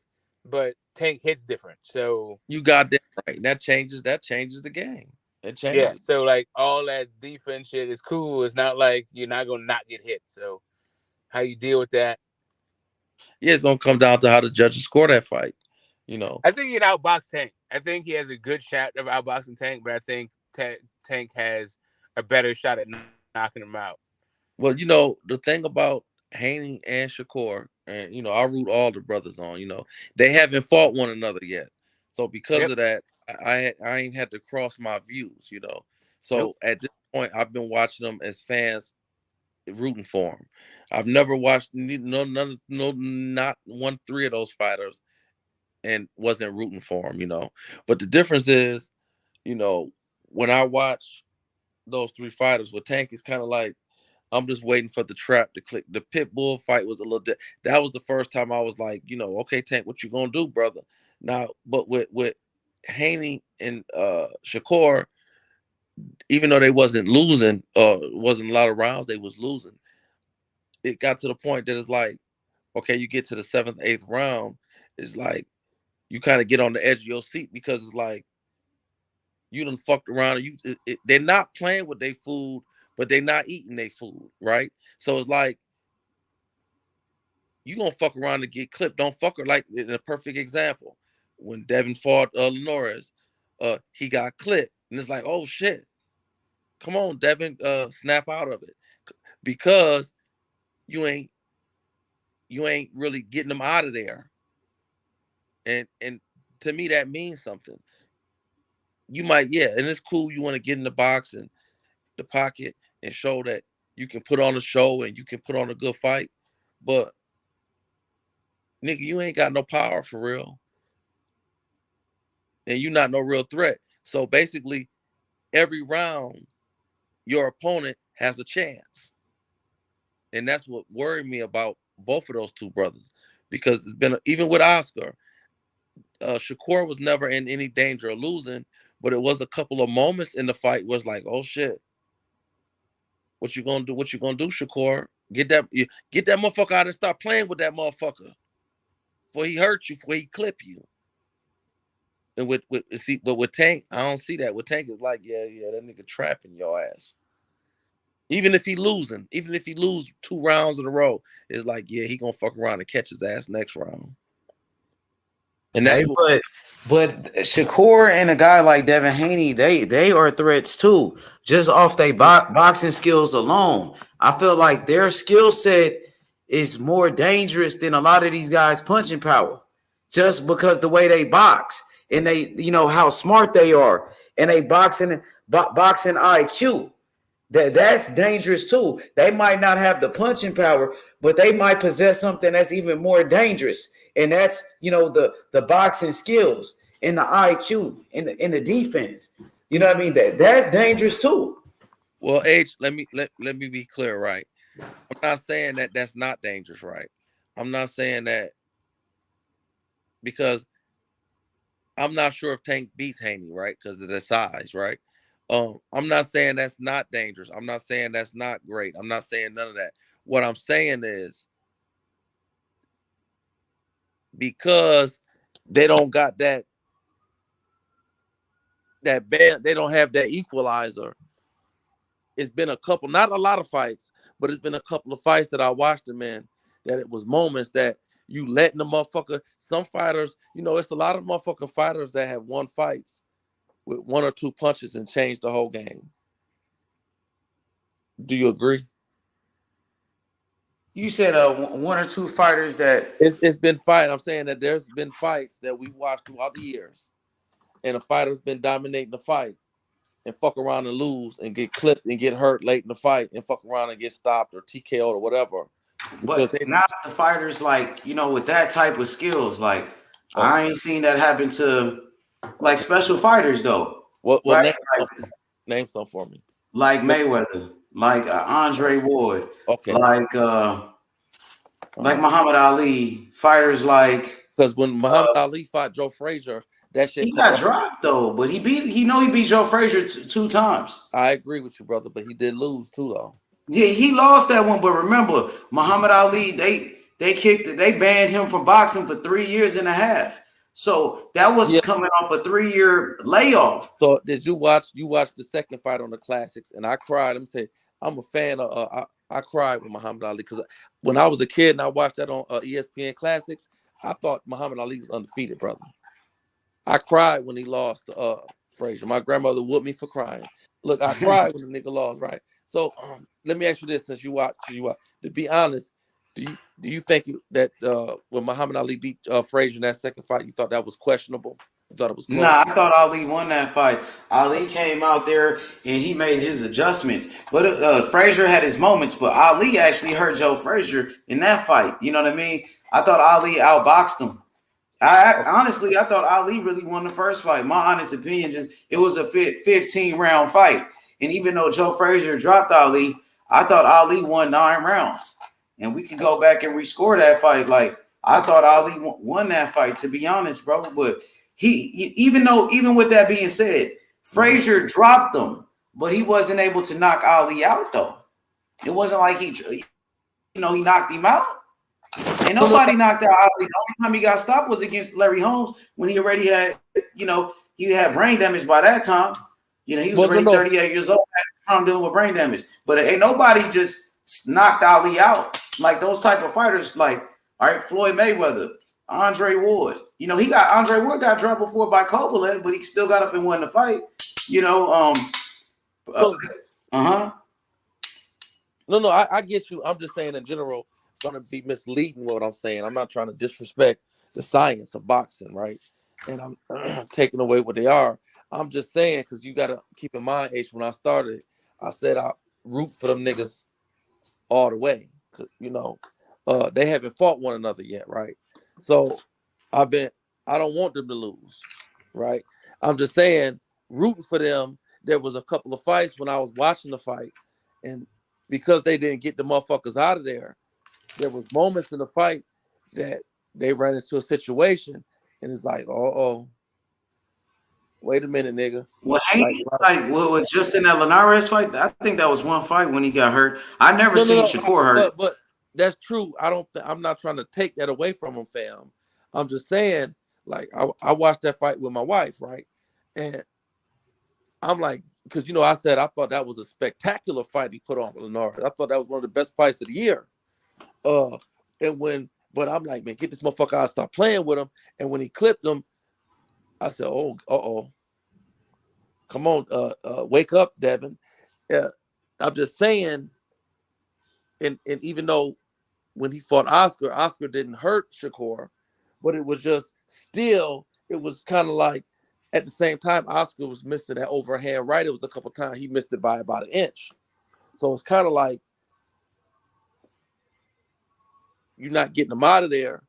but Tank hits different. So you got that right. That changes the game. It changes. Yeah. So like all that defense shit is cool. It's not like you're not gonna not get hit. So how you deal with that? Yeah, it's gonna come down to how the judges score that fight. I think he can outbox Tank. I think he has a good shot of outboxing Tank, but I think Tank has a better shot at knocking him out. Well, the thing about Haney and Shakur, and I root all the brothers on. They haven't fought one another yet, so because of that, I ain't had to cross my views. So at this point, I've been watching them as fans, rooting for them. I've never watched not 1-3 of those fighters and wasn't rooting for them. But the difference is, when I watch those three fighters with Tank, it's kind of like I'm just waiting for the trap to click. The Pitbull fight was a little that was the first time I was like, okay, Tank, what you gonna do, brother? Now, but with Haney and Shakur, even though they wasn't losing, wasn't a lot of rounds, they was losing. It got to the point that it's like, okay, you get to the 7th, 8th round, it's like you kind of get on the edge of your seat because it's like you done fucked around. They're not playing with their food, but they're not eating their food, right? So it's like you gonna fuck around and get clipped. Don't fuck her. Like in a perfect example, when Devin fought Linares, he got clipped, and it's like, oh shit, come on, Devin, snap out of it, because you ain't really getting them out of there. And to me, that means something. You might, and it's cool. You want to get in the box and the pocket and show that you can put on a show and you can put on a good fight, but nigga, you ain't got no power for real, and you not no real threat. So basically, every round your opponent has a chance. And that's what worried me about both of those two brothers, because it's been, even with Oscar, Shakur was never in any danger of losing, but it was a couple of moments in the fight where it's like, oh shit, what you gonna do? What you gonna do, Shakur? Get that motherfucker out and start playing with that motherfucker before he hurt you, before he clip you. And with Tank, I don't see that. With Tank, it's like, yeah, that nigga trapping your ass. Even if he lose 2 rounds in a row, it's like, yeah, he gonna fuck around and catch his ass next round. And that's but Shakur and a guy like Devin Haney, they are threats too, just off their boxing skills alone. I feel like their skill set is more dangerous than a lot of these guys' punching power, just because the way they box and they, how smart they are, and they boxing IQ. That's dangerous too. They might not have the punching power, but they might possess something that's even more dangerous, and that's the boxing skills and the IQ and the defense. You know what I mean? That's dangerous too. Well, H, let me be clear, right? I'm not saying that that's not dangerous, right? I'm not saying that, because I'm not sure if Tank beats Haney, right? Because of the size, right? I'm not saying that's not dangerous. I'm not saying that's not great. I'm not saying none of that. What I'm saying is, because they don't got that band, they don't have that equalizer. It's been a couple, not a lot of fights, but it's been a couple of fights that I watched them in, that it was moments that you letting the motherfucker, some fighters, it's a lot of motherfucking fighters that have won fights with 1 or 2 punches and changed the whole game. Do you agree? You said 1 or 2 fighters that it's been fight. I'm saying that there's been fights that we watched throughout the years, and a fighter's been dominating the fight and fuck around and lose and get clipped and get hurt late in the fight and fuck around and get stopped or TKO'd or whatever. But not the fighters with that type of skills. Like, I ain't seen that happen to like special fighters though. Right? Name some for me. Like Mayweather, like Andre Ward, okay, like Muhammad Ali, fighters like, because when Muhammad Ali fought Joe Frazier, that shit he got dropped though, but he beat Joe Frazier 2 times. I agree with you, brother, but he did lose too though. Yeah, he lost that one, but remember, Muhammad Ali, they banned him from boxing for 3.5 years. So that was coming off a 3-year layoff. So did you watch the second fight on the Classics? And I cried. Let me tell you, I'm a fan of I cried with Muhammad Ali, because when I was a kid and I watched that on ESPN Classics, I thought Muhammad Ali was undefeated, brother. I cried when he lost to Frazier. My grandmother whooped me for crying. Look, I cried when the nigga lost, right? So let me ask you this: since you watch, to be honest, do you think that when Muhammad Ali beat Frazier in that second fight, you thought that was questionable? You thought it was close? Nah, I thought Ali won that fight. Ali came out there and he made his adjustments. But Frazier had his moments, but Ali actually hurt Joe Frazier in that fight. You know what I mean? I thought Ali outboxed him. Honestly, I thought Ali really won the first fight. My honest opinion, it was a 15-round fight. And even though Joe Frazier dropped Ali, I thought Ali won 9 rounds. And we can go back and rescore that fight. Like, I thought Ali won that fight, to be honest, bro. But even with that being said, Frazier dropped him, but he wasn't able to knock Ali out, though. It wasn't like he knocked him out. And nobody knocked out Ali. The only time he got stopped was against Larry Holmes, when he already had, he had brain damage by that time. He was already 38 years old at the time dealing with brain damage. But ain't nobody just knocked Ali out. Like those type of fighters, like, all right, Floyd Mayweather, Andre Ward. Andre Ward got dropped before by Kovalev, but he still got up and won the fight. No, I get you. I'm just saying in general, it's going to be misleading what I'm saying. I'm not trying to disrespect the science of boxing, right? And I'm taking away what they are. I'm just saying, because you got to keep in mind, H, when I started, I said I root for them niggas all the way. They haven't fought one another yet, right? So I don't want them to lose, right? I'm just saying, rooting for them there was a couple of fights when I was watching the fights, and because they didn't get the motherfuckers out of there was moments in the fight that they ran into a situation, and it's like, wait a minute, nigga. Well, was just in that Linares fight? I think that was one fight when he got hurt. I never seen Shakur hurt. But that's true. I'm not trying to take that away from him, fam. I'm just saying, like, I watched that fight with my wife, right? And I'm like, because I said I thought that was a spectacular fight he put on Linares. I thought that was one of the best fights of the year. But I'm like, man, get this motherfucker out, stop playing with him. And when he clipped him, I said, come on, wake up, Devin. I'm just saying, and even though when he fought Oscar didn't hurt Shakur, but it was just still, it was kind of like, at the same time, Oscar was missing that overhand right. It was a couple times he missed it by about an inch. So it's kind of like, you're not getting him out of there.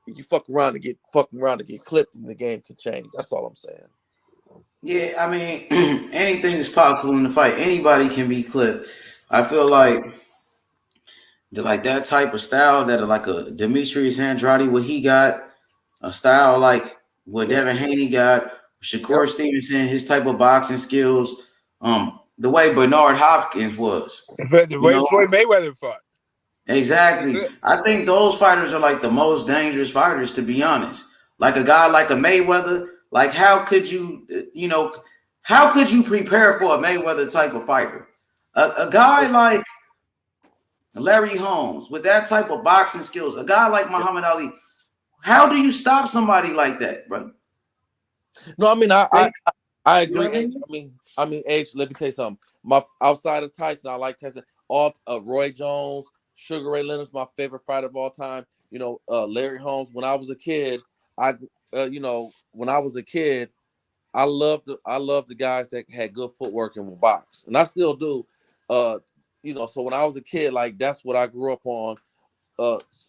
You fuck around and get clipped, and the game can change. That's all I'm saying. Yeah, I mean, anything is possible in the fight. Anybody can be clipped. I feel like that type of style that like a Demetrius Andrade, what he got, a style like what Devin Haney got, Shakur Stevenson, his type of boxing skills, the way Bernard Hopkins was. The way Floyd Mayweather fought. Exactly. I think those fighters are like the most dangerous fighters, to be honest. Like a guy like a Mayweather, like how could you prepare for a Mayweather type of fighter? A guy like Larry Holmes with that type of boxing skills, a guy like Muhammad Ali, how do you stop somebody like that, bro? No, I mean, I agree. You know what I mean? H, let me tell you something. Outside of Tyson, I like Tyson. Roy Jones, Sugar Ray Leonard's my favorite fighter of all time. Larry Holmes. When I was a kid, I loved the guys that had good footwork and would box, and I still do. So when I was a kid, like that's what I grew up on.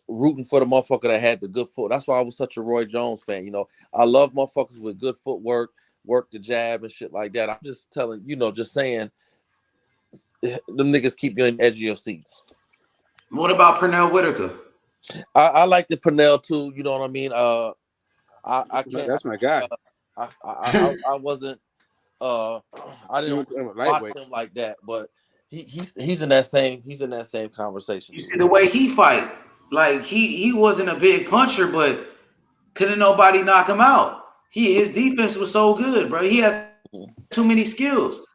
Rooting for the motherfucker that had the good foot. That's why I was such a Roy Jones fan. I love motherfuckers with good footwork, work the jab and shit like that. I'm just telling, just saying, them niggas keep you on the edge of your seats. What about Pernell Whitaker? I like the Pernell too. You know what I mean? I can't. That's my guy. I wasn't. I didn't watch him like that, but he's in that same conversation. You see the way he fight, like he wasn't a big puncher, but couldn't nobody knock him out. His defense was so good, bro. He had too many skills.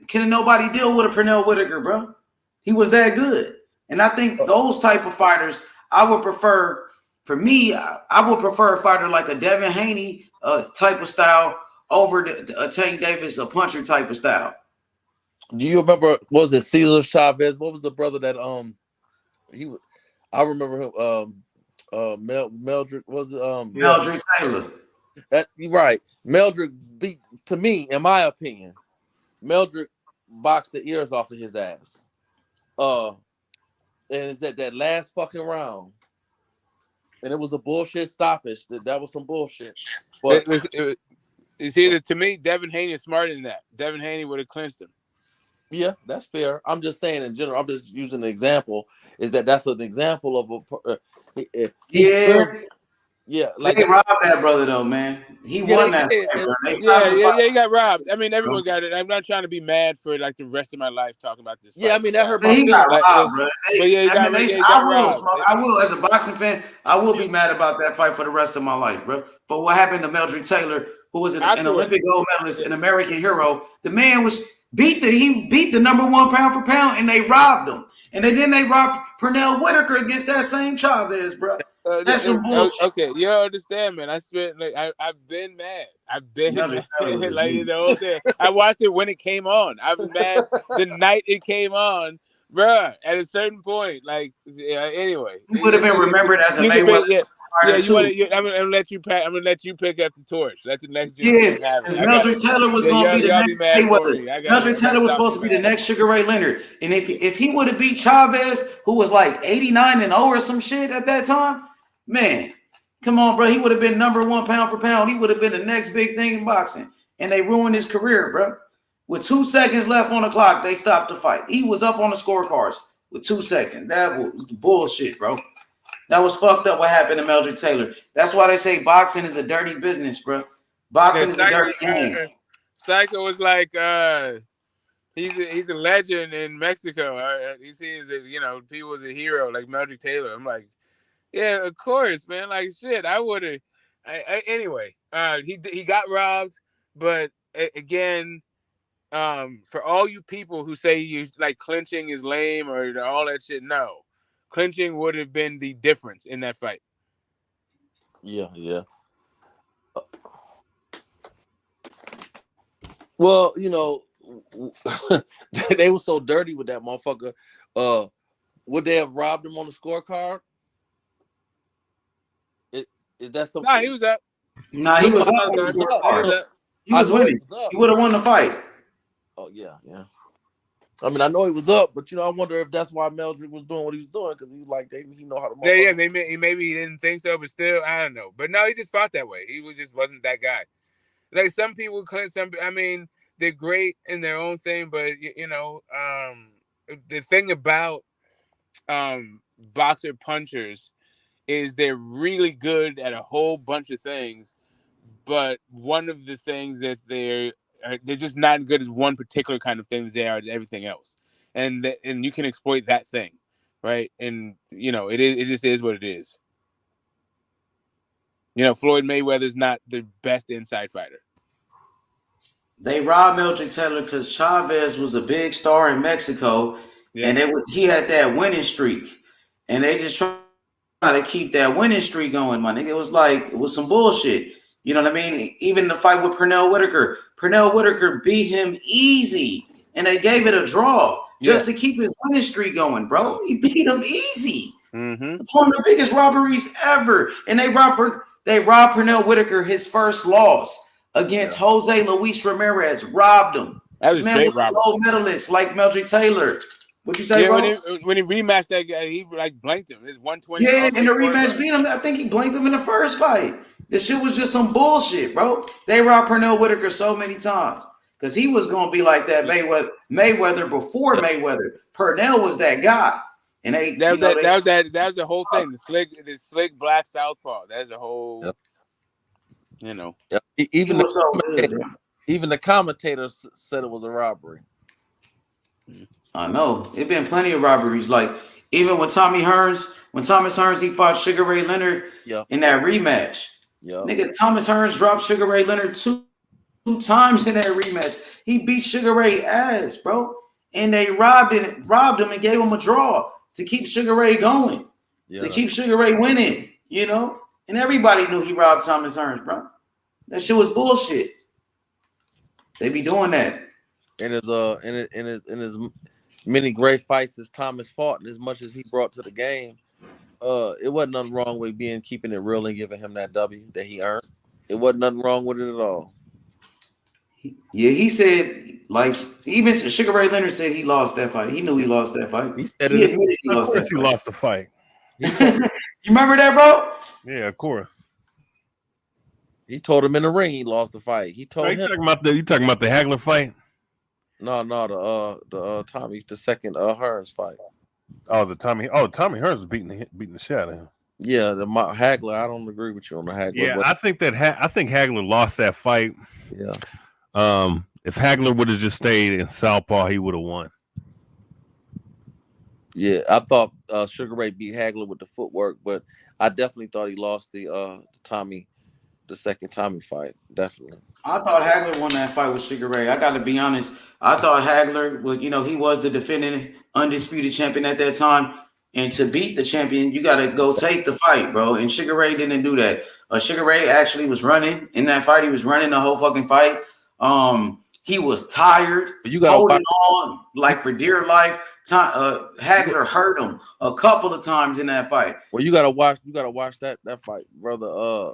Couldn't nobody deal with a Pernell Whitaker, bro. He was that good. And I think those type of fighters, I would prefer. For me, I would prefer a fighter like a Devin Haney type of style over a Tank Davis, a puncher type of style. Do you remember? Was it Cesar Chavez? What was the brother that I remember him. Meldrick was Meldrick Taylor. Right. Meldrick beat, to me, in my opinion, Meldrick boxed the ears off of his ass. And it's that last fucking round. And it was a bullshit stoppage. That was some bullshit. But it's either, to me, Devin Haney is smarter than that. Devin Haney would have clinched him. Yeah, that's fair. I'm just saying in general. I'm just using an example. That's an example of Like they robbed that brother though, man. He won that. He got robbed. I mean, everyone got it. I'm not trying to be mad for like the rest of my life talking about this fight. Yeah, I mean that hurt my feelings. He got robbed, bro. I will, as a boxing fan, I will be mad about that fight for the rest of my life, bro. For what happened to Meldrick Taylor, who was an Olympic gold medalist, an American hero. The man was beat the number one pound for pound, and they robbed him. And then they robbed Pernell Whitaker against that same Chavez, bro. That's some bullshit. Okay, you don't understand, man. I've been mad. I've been mad. Like the whole thing. I watched it when it came on. I was mad the night it came on, bruh. At a certain point, anyway, you would have been remembered as a Mayweather. I'm gonna let you pick up the torch. Let the next generation have it. Because Meldrick Taylor was gonna be the next Mayweather. Meldrick Taylor was supposed to be the next Sugar Ray Leonard. And if he would have beat Chavez, who was like 89-0 or some shit at that time, man, Come on, bro. He would have been #1 pound for pound. He would have been the next big thing in boxing. And they ruined his career, bro. With 2 seconds left on the clock, they stopped the fight. He was up on the scorecards with 2 seconds. That was bullshit, bro. That was fucked up what happened to Meldrick Taylor. That's why they say boxing is a dirty business, bro. Boxing is a dirty game. Psycho was like, he's a legend in Mexico. He sees it, people as a hero like Meldrick Taylor. I'm like, yeah, of course, man. Like shit, I would have. Anyway, he got robbed, but again, for all you people who say you like clinching is lame or all that shit, no, clinching would have been the difference in that fight. Yeah. Well, they were so dirty with that motherfucker. Would they have robbed him on the scorecard? Is that something? Nah, he was up. Nah, he was up. He was winning. He would have won the fight. Oh yeah. I mean, I know he was up, but I wonder if that's why Meldrick was doing what he was doing because he was like, he know how to. Yeah. Maybe he didn't think so, but still, I don't know. But no, he just fought that way. He just wasn't that guy. Like some people clinch. I mean, they're great in their own thing, but the thing about boxer punchers is they're really good at a whole bunch of things, but one of the things that they're just not as good as one particular kind of thing as they are at everything else, and you can exploit that thing, right? And it just is what it is. Floyd Mayweather's not the best inside fighter. They robbed Meldrick Taylor because Chavez was a big star in Mexico, and he had that winning streak, and they just try to keep that winning streak going, my nigga. It was some bullshit. You know what I mean? Even the fight with Pernell Whitaker beat him easy, and they gave it a draw just to keep his winning streak going, bro. He beat him easy. Mm-hmm. It's one of the biggest robberies ever, and they robbed Pernell Whitaker his first loss against Jose Luis Ramirez. Robbed him. That was man was a gold medalist like Meldrick Taylor. What'd you say, bro? When he rematched that guy, he blanked him. His 120. Yeah, and the rematch beat him. I think he blanked him in the first fight. This shit was just some bullshit, bro. They robbed Pernell Whitaker so many times because he was gonna be like that Mayweather before Mayweather. Pernell was that guy, and that was the whole thing. The slick black southpaw. That's a whole. Yep. Even the commentators said it was a robbery. I know. It's been plenty of robberies. Like even when Thomas Hearns, he fought Sugar Ray Leonard in that rematch. Nigga, Thomas Hearns dropped Sugar Ray Leonard two times in that rematch. He beat Sugar Ray ass, bro. And they robbed him and gave him a draw to keep Sugar Ray going. To keep Sugar Ray winning, And everybody knew he robbed Thomas Hearns, bro. That shit was bullshit. They be doing that. And his many great fights as Thomas fought, and as much as he brought to the game, it wasn't nothing wrong with keeping it real and giving him that W that he earned. It wasn't nothing wrong with it at all. Yeah, he said, like, even Sugar Ray Leonard said he lost that fight. He knew he lost that fight. He admitted he lost that fight. He lost the fight. You remember that, bro? Yeah, of course. He told him in the ring he lost the fight. He told him. You talking about the Hagler fight? No, the Tommy, the second Hearns fight. Tommy Hearns was beating the shit out of him. Yeah, the Hagler. I don't agree with you on the Hagler. Yeah, I think Hagler lost that fight. Yeah. If Hagler would have just stayed in southpaw, he would have won. Yeah, I thought Sugar Ray beat Hagler with the footwork, but I definitely thought he lost the second Tommy fight. Definitely. I thought Hagler won that fight with Sugar Ray. I got to be honest. I thought Hagler was, he was the defending undisputed champion at that time. And to beat the champion, you got to go take the fight, bro. And Sugar Ray didn't do that. Sugar Ray actually was running in that fight. He was running the whole fucking fight. He was tired, holding on like for dear life. Hagler hurt him a couple of times in that fight. Well, you gotta watch that fight, brother.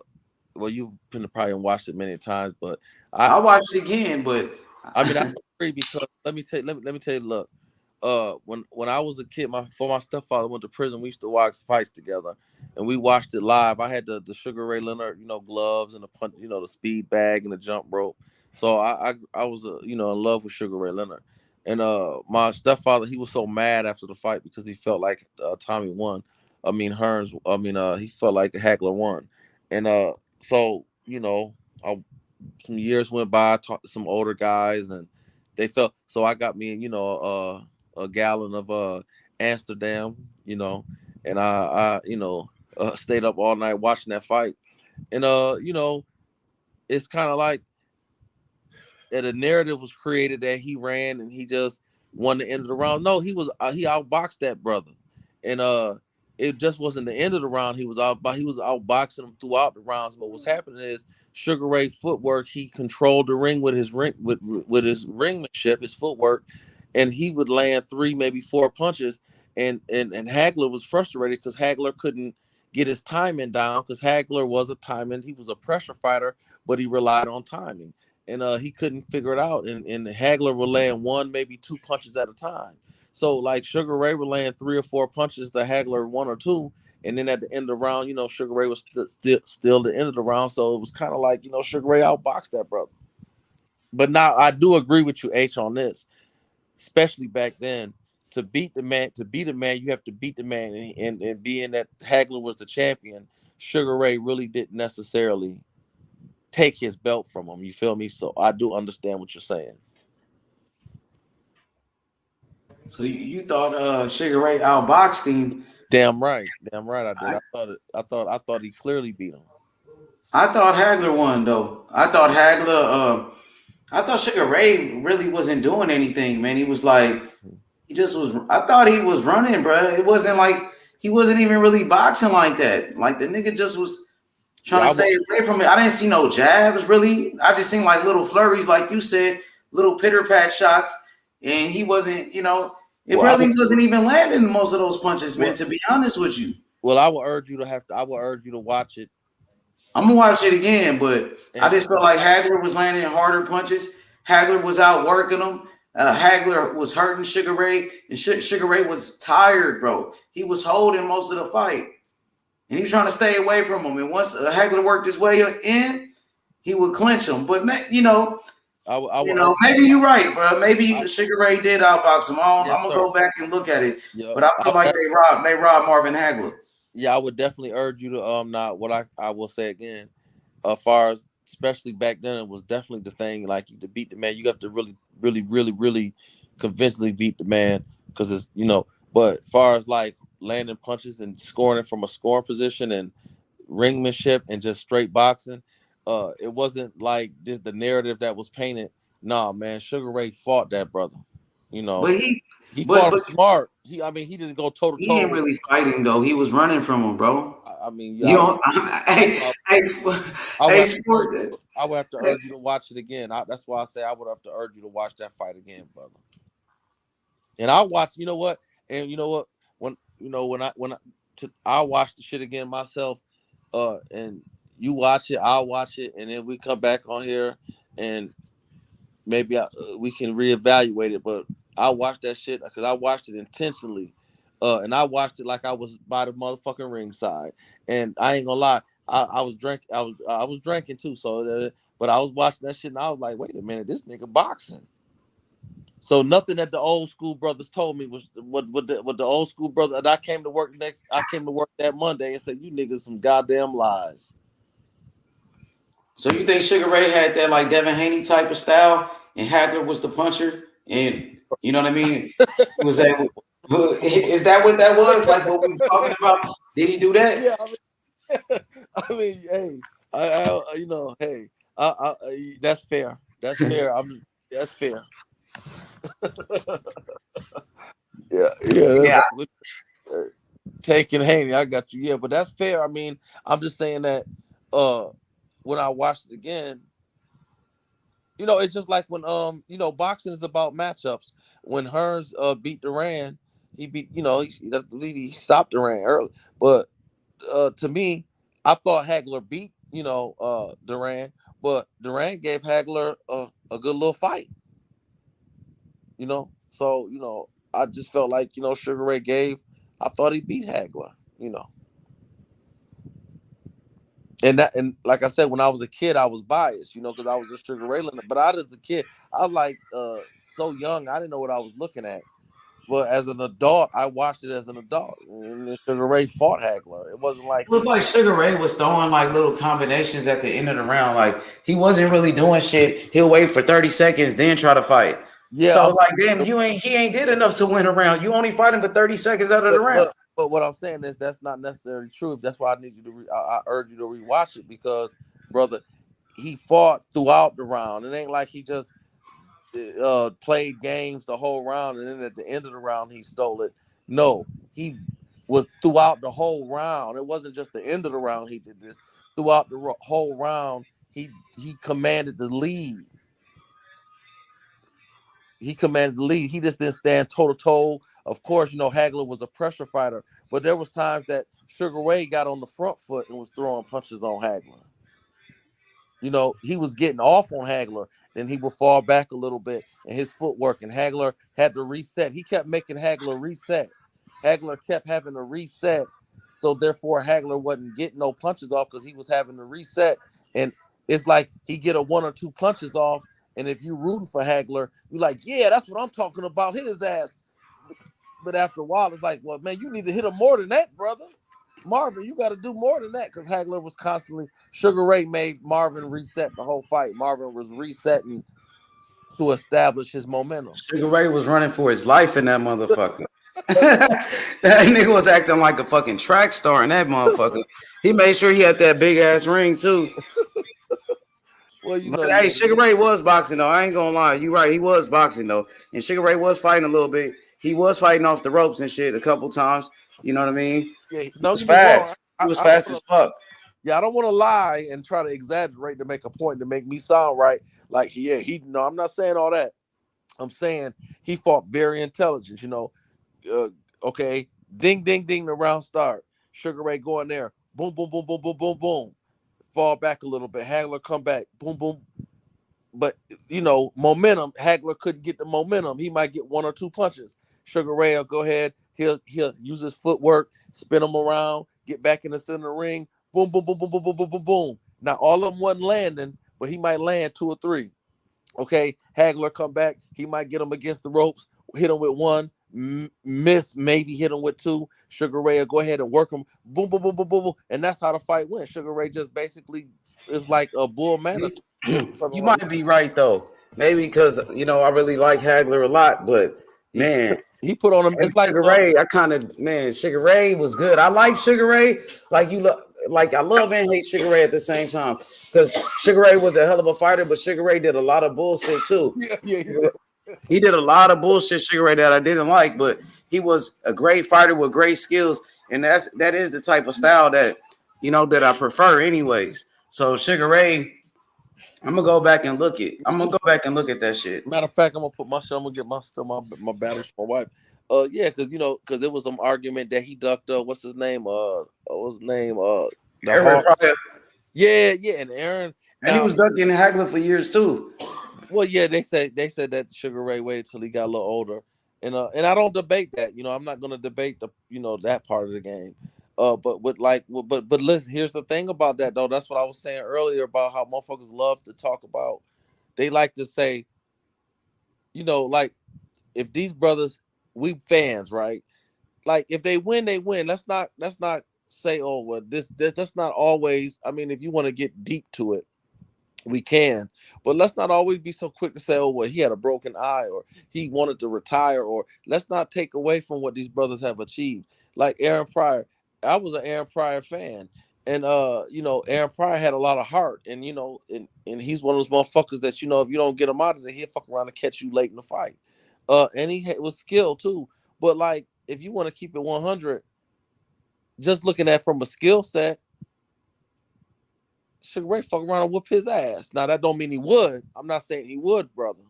Well, you've probably watched it many times, but I watched it again. But I mean, I agree because let me tell you. Look, when I was a kid, my stepfather went to prison. We used to watch fights together, and we watched it live. I had the Sugar Ray Leonard, gloves and the punch, the speed bag and the jump rope. So I was in love with Sugar Ray Leonard, and my stepfather, he was so mad after the fight because he felt like Tommy won. I mean Hearns. I mean he felt like Hagler won, and so some years went by. I talked to some older guys, and they felt so. I got me, a gallon of Amsterdam, and I stayed up all night watching that fight, and it's kind of like that a narrative was created that he ran and he just won the end of the round. No, he outboxed that brother, and it just wasn't the end of the round. He was outboxing him throughout the rounds. But what's happening is Sugar Ray footwork. He controlled the ring with his his ringmanship, his footwork, and he would land 3, maybe 4 punches. And Hagler was frustrated because Hagler couldn't get his timing down because Hagler was he was a pressure fighter, but he relied on timing. And he couldn't figure it out. And Hagler would land 1, maybe 2 punches at a time. So like Sugar Ray would land 3 or 4 punches, the Hagler 1 or 2. And then at the end of the round, Sugar Ray was still the end of the round. So it was kind of like, Sugar Ray outboxed that brother. But now I do agree with you, H, on this, especially back then. To beat the man, you have to beat the man. And being that Hagler was the champion, Sugar Ray really didn't necessarily take his belt from him. You feel me? So I do understand what you're saying. So you thought Sugar Ray outboxed him? Damn right I did. I thought he clearly beat him. I thought Hagler won though. I thought Sugar Ray really wasn't doing anything, man. He was like, he just was. I thought he was running, bro. It wasn't like he wasn't even really boxing like that. Like the nigga just was trying to stay away from it. I didn't see no jabs really. I just seen like little flurries, like you said, little pitter pat shots, and he wasn't. It wasn't even landing most of those punches, man. To be honest with you. Well, I will urge you to watch it. I'm gonna watch it again, but I just felt like Hagler was landing harder punches. Hagler was outworking him. Hagler was hurting Sugar Ray, and Sugar Ray was tired, bro. He was holding most of the fight, and he was trying to stay away from him. And once Hagler worked his way in, he would clinch him. But maybe you're right, bro. Maybe Sugar Ray did outbox him. I'm gonna go back and look at it. Yeah. But I feel like they robbed Marvin Hagler. Yeah, I would definitely urge you to not what I will say again, as far as especially back then, it was definitely the thing. Like to beat the man, you have to really, really, really, really convincingly beat the man because it's But as far as like landing punches and scoring it from a scoring position and ringmanship and just straight boxing, it wasn't like this the narrative that was painted. Nah, man, Sugar Ray fought that brother. But he fought him smart. He didn't go toe to toe. He ain't really fighting though. He was running from him, bro. I mean, I would have to urge you to watch it again. That's why I say I would have to urge you to watch that fight again, brother. And I'll watch. You know what? And you know what? I'll watch the shit again myself. And you watch it, I'll watch it, and then we come back on here and maybe we can reevaluate it. But I watched that shit because I watched it intentionally, and I watched it like I was by the motherfucking ringside. And I ain't gonna lie, I was drinking. I was drinking too. So, but I was watching that shit, and I was like, wait a minute, this nigga boxing. So nothing that the old school brothers told me was what the old school brother. And I came to work that Monday and said, you niggas some goddamn lies. So you think Sugar Ray had that like Devin Haney type of style, and Hagler was the puncher, and you know what I mean? Is that what that was? Like what we were talking about? Did he do that? Yeah, I mean, hey, that's fair. That's fair. That's fair. yeah. Taking Haney, I got you. Yeah, but that's fair. I mean, I'm just saying that when I watched it again, it's just like when boxing is about matchups. When Hearns beat Duran, he beat he stopped Duran early. But to me, I thought Hagler beat Duran, but Duran gave Hagler a good little fight. So I just felt like, Sugar Ray I thought he beat Hagler, And like I said, when I was a kid, I was biased, because I was a Sugar Ray Leonard. But as a kid, I was like so young, I didn't know what I was looking at. But as an adult, I watched it as an adult, and then Sugar Ray fought Hagler. It wasn't like It was like Sugar Ray was throwing like little combinations at the end of the round. Like he wasn't really doing shit. He'll wait for 30 seconds, then try to fight. Yeah. So like, damn, he ain't did enough to win a round. You only fighting for 30 seconds out of the round. But what I'm saying is that's not necessarily true. That's why I need you to. I urge you to rewatch it because, brother, he fought throughout the round. It ain't like he just played games the whole round and then at the end of the round he stole it. No, he was throughout the whole round. It wasn't just the end of the round he did this. Throughout the whole round, he commanded the lead. He commanded the lead. He just didn't stand toe to toe. Of course, Hagler was a pressure fighter, but there was times that Sugar Ray got on the front foot and was throwing punches on Hagler. He was getting off on Hagler, then he would fall back a little bit in his footwork, and Hagler had to reset. He kept making Hagler reset. Hagler kept having to reset, so therefore Hagler wasn't getting no punches off because he was having to reset. And it's like he get a 1 or 2 punches off, and if you rooting for Hagler, you're like, yeah, that's what I'm talking about. Hit his ass. But after a while, it's like, well, man, you need to hit him more than that, brother. Marvin, you got to do more than that because Hagler was constantly. Sugar Ray made Marvin reset the whole fight. Marvin was resetting to establish his momentum. Sugar Ray was running for his life in that motherfucker. That nigga was acting like a fucking track star in that motherfucker. He made sure he had that big ass ring too. Well, hey, Sugar Ray was boxing though. I ain't gonna lie. You right. He was boxing though, and Sugar Ray was fighting a little bit. He was fighting off the ropes and shit a couple times. You know what I mean? Yeah, he was fast. He was fast as fuck. Yeah, I don't want to lie and try to exaggerate to make a point to make me sound right. Like, yeah, no, I'm not saying all that. I'm saying he fought very intelligent. Okay, ding, ding, ding. The round start. Sugar Ray going there. Boom, boom, boom, boom, boom, boom, boom. Fall back a little bit. Hagler come back. Boom, boom. But momentum. Hagler couldn't get the momentum. He might get 1 or 2 punches. Sugar Ray will go ahead. He'll use his footwork, spin him around, get back in the center of the ring. Boom, boom, boom, boom, boom, boom, boom, boom, boom. Now all of them wasn't landing, but he might land 2 or 3. Okay, Hagler come back. He might get him against the ropes. Hit him with 1. Miss, maybe hit him with 2. Sugar Ray will go ahead and work him. Boom, boom, boom, boom, boom, boom. And that's how the fight went. Sugar Ray just basically is like a bull man. You might be right though. Maybe because I really like Hagler a lot, but man, he put on him. It's like Sugar Ray. Sugar Ray was good. I like Sugar Ray. I love and hate Sugar Ray at the same time because Sugar Ray was a hell of a fighter, but Sugar Ray did a lot of bullshit too. Yeah. He did a lot of bullshit, Sugar Ray, that I didn't like, but he was a great fighter with great skills, and that is the type of style that that I prefer, anyways. So Sugar Ray, I'm gonna go back and look at that shit. Matter of fact, I'm gonna get my batteries for my wife. Yeah, because there was some argument that he ducked what's his name? Aaron Pryor. Yeah, and Aaron. And he was ducking Hagler for years too. Well, yeah, they said that Sugar Ray waited till he got a little older, and I don't debate that. I'm not gonna debate the that part of the game. But listen, here's the thing about that though. That's what I was saying earlier about how motherfuckers love to talk about. They like to say, like if these brothers, we fans, right? Like if they win, they win. Let's not say, oh well, that's not always. I mean, if you want to get deep to it, we can, but let's not always be so quick to say, oh well, he had a broken eye or he wanted to retire, or let's not take away from what these brothers have achieved. Like Aaron Pryor. I was an Aaron Pryor fan, and Aaron Pryor had a lot of heart, and and he's one of those motherfuckers that if you don't get him out of there, he'll fuck around and catch you late in the fight. And he was skilled too, but like if you want to keep it 100, just looking at from a skill set, Sugar Ray fuck around and whoop his ass. Now that don't mean he would. I'm not saying he would, brother,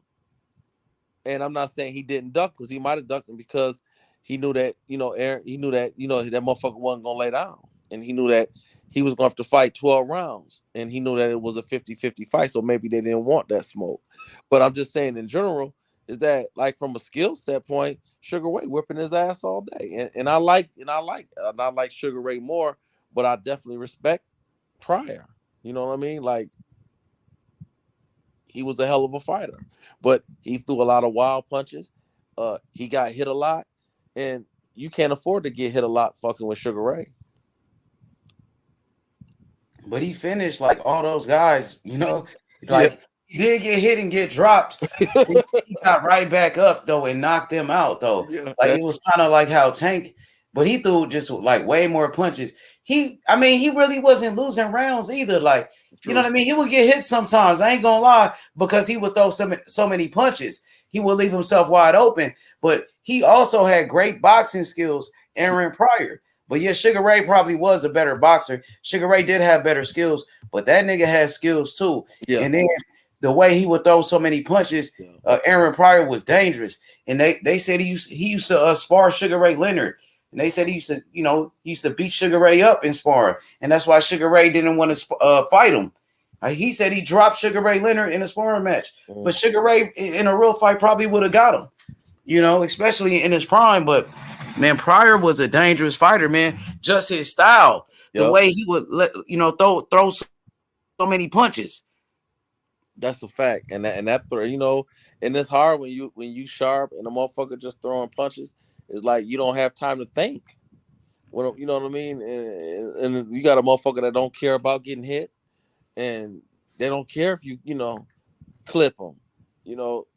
and I'm not saying he didn't duck because he might have ducked him because. He knew that, Aaron, he knew that, that motherfucker wasn't going to lay down. And he knew that he was going to have to fight 12 rounds. And he knew that it was a 50-50 fight, so maybe they didn't want that smoke. But I'm just saying in general, is that like from a skill set point, Sugar Ray whipping his ass all day, and I like Sugar Ray more, but I definitely respect Pryor. You know what I mean? Like he was a hell of a fighter, but he threw a lot of wild punches. He got hit a lot, and you can't afford to get hit a lot fucking with Sugar Ray. But he finished like all those guys, you know, like he did get hit and get dropped. He got right back up though and knocked them out though. Like it was kind of like how Tank, but he threw just like way more punches. He really wasn't losing rounds either. Like, you know what I mean? He would get hit sometimes. I ain't gonna lie, because he would throw so many punches. He would leave himself wide open. But he also had great boxing skills, Aaron Pryor. But yeah, Sugar Ray probably was a better boxer. Sugar Ray did have better skills, but that nigga had skills too. Yeah. And then the way he would throw so many punches, Aaron Pryor was dangerous. And they said he used to spar Sugar Ray Leonard. And they said he used to beat Sugar Ray up in sparring. And that's why Sugar Ray didn't want to fight him. He said he dropped Sugar Ray Leonard in a sparring match. But Sugar Ray in a real fight probably would have got him, you know, especially in his prime. But man, Pryor was a dangerous fighter, man. Just his style, the way he would throw so many punches. That's a fact, and that you know, and it's hard when you sharp and a motherfucker just throwing punches. It's like you don't have time to think. Well, you know what I mean, and you got a motherfucker that don't care about getting hit, and they don't care if you clip them, you know,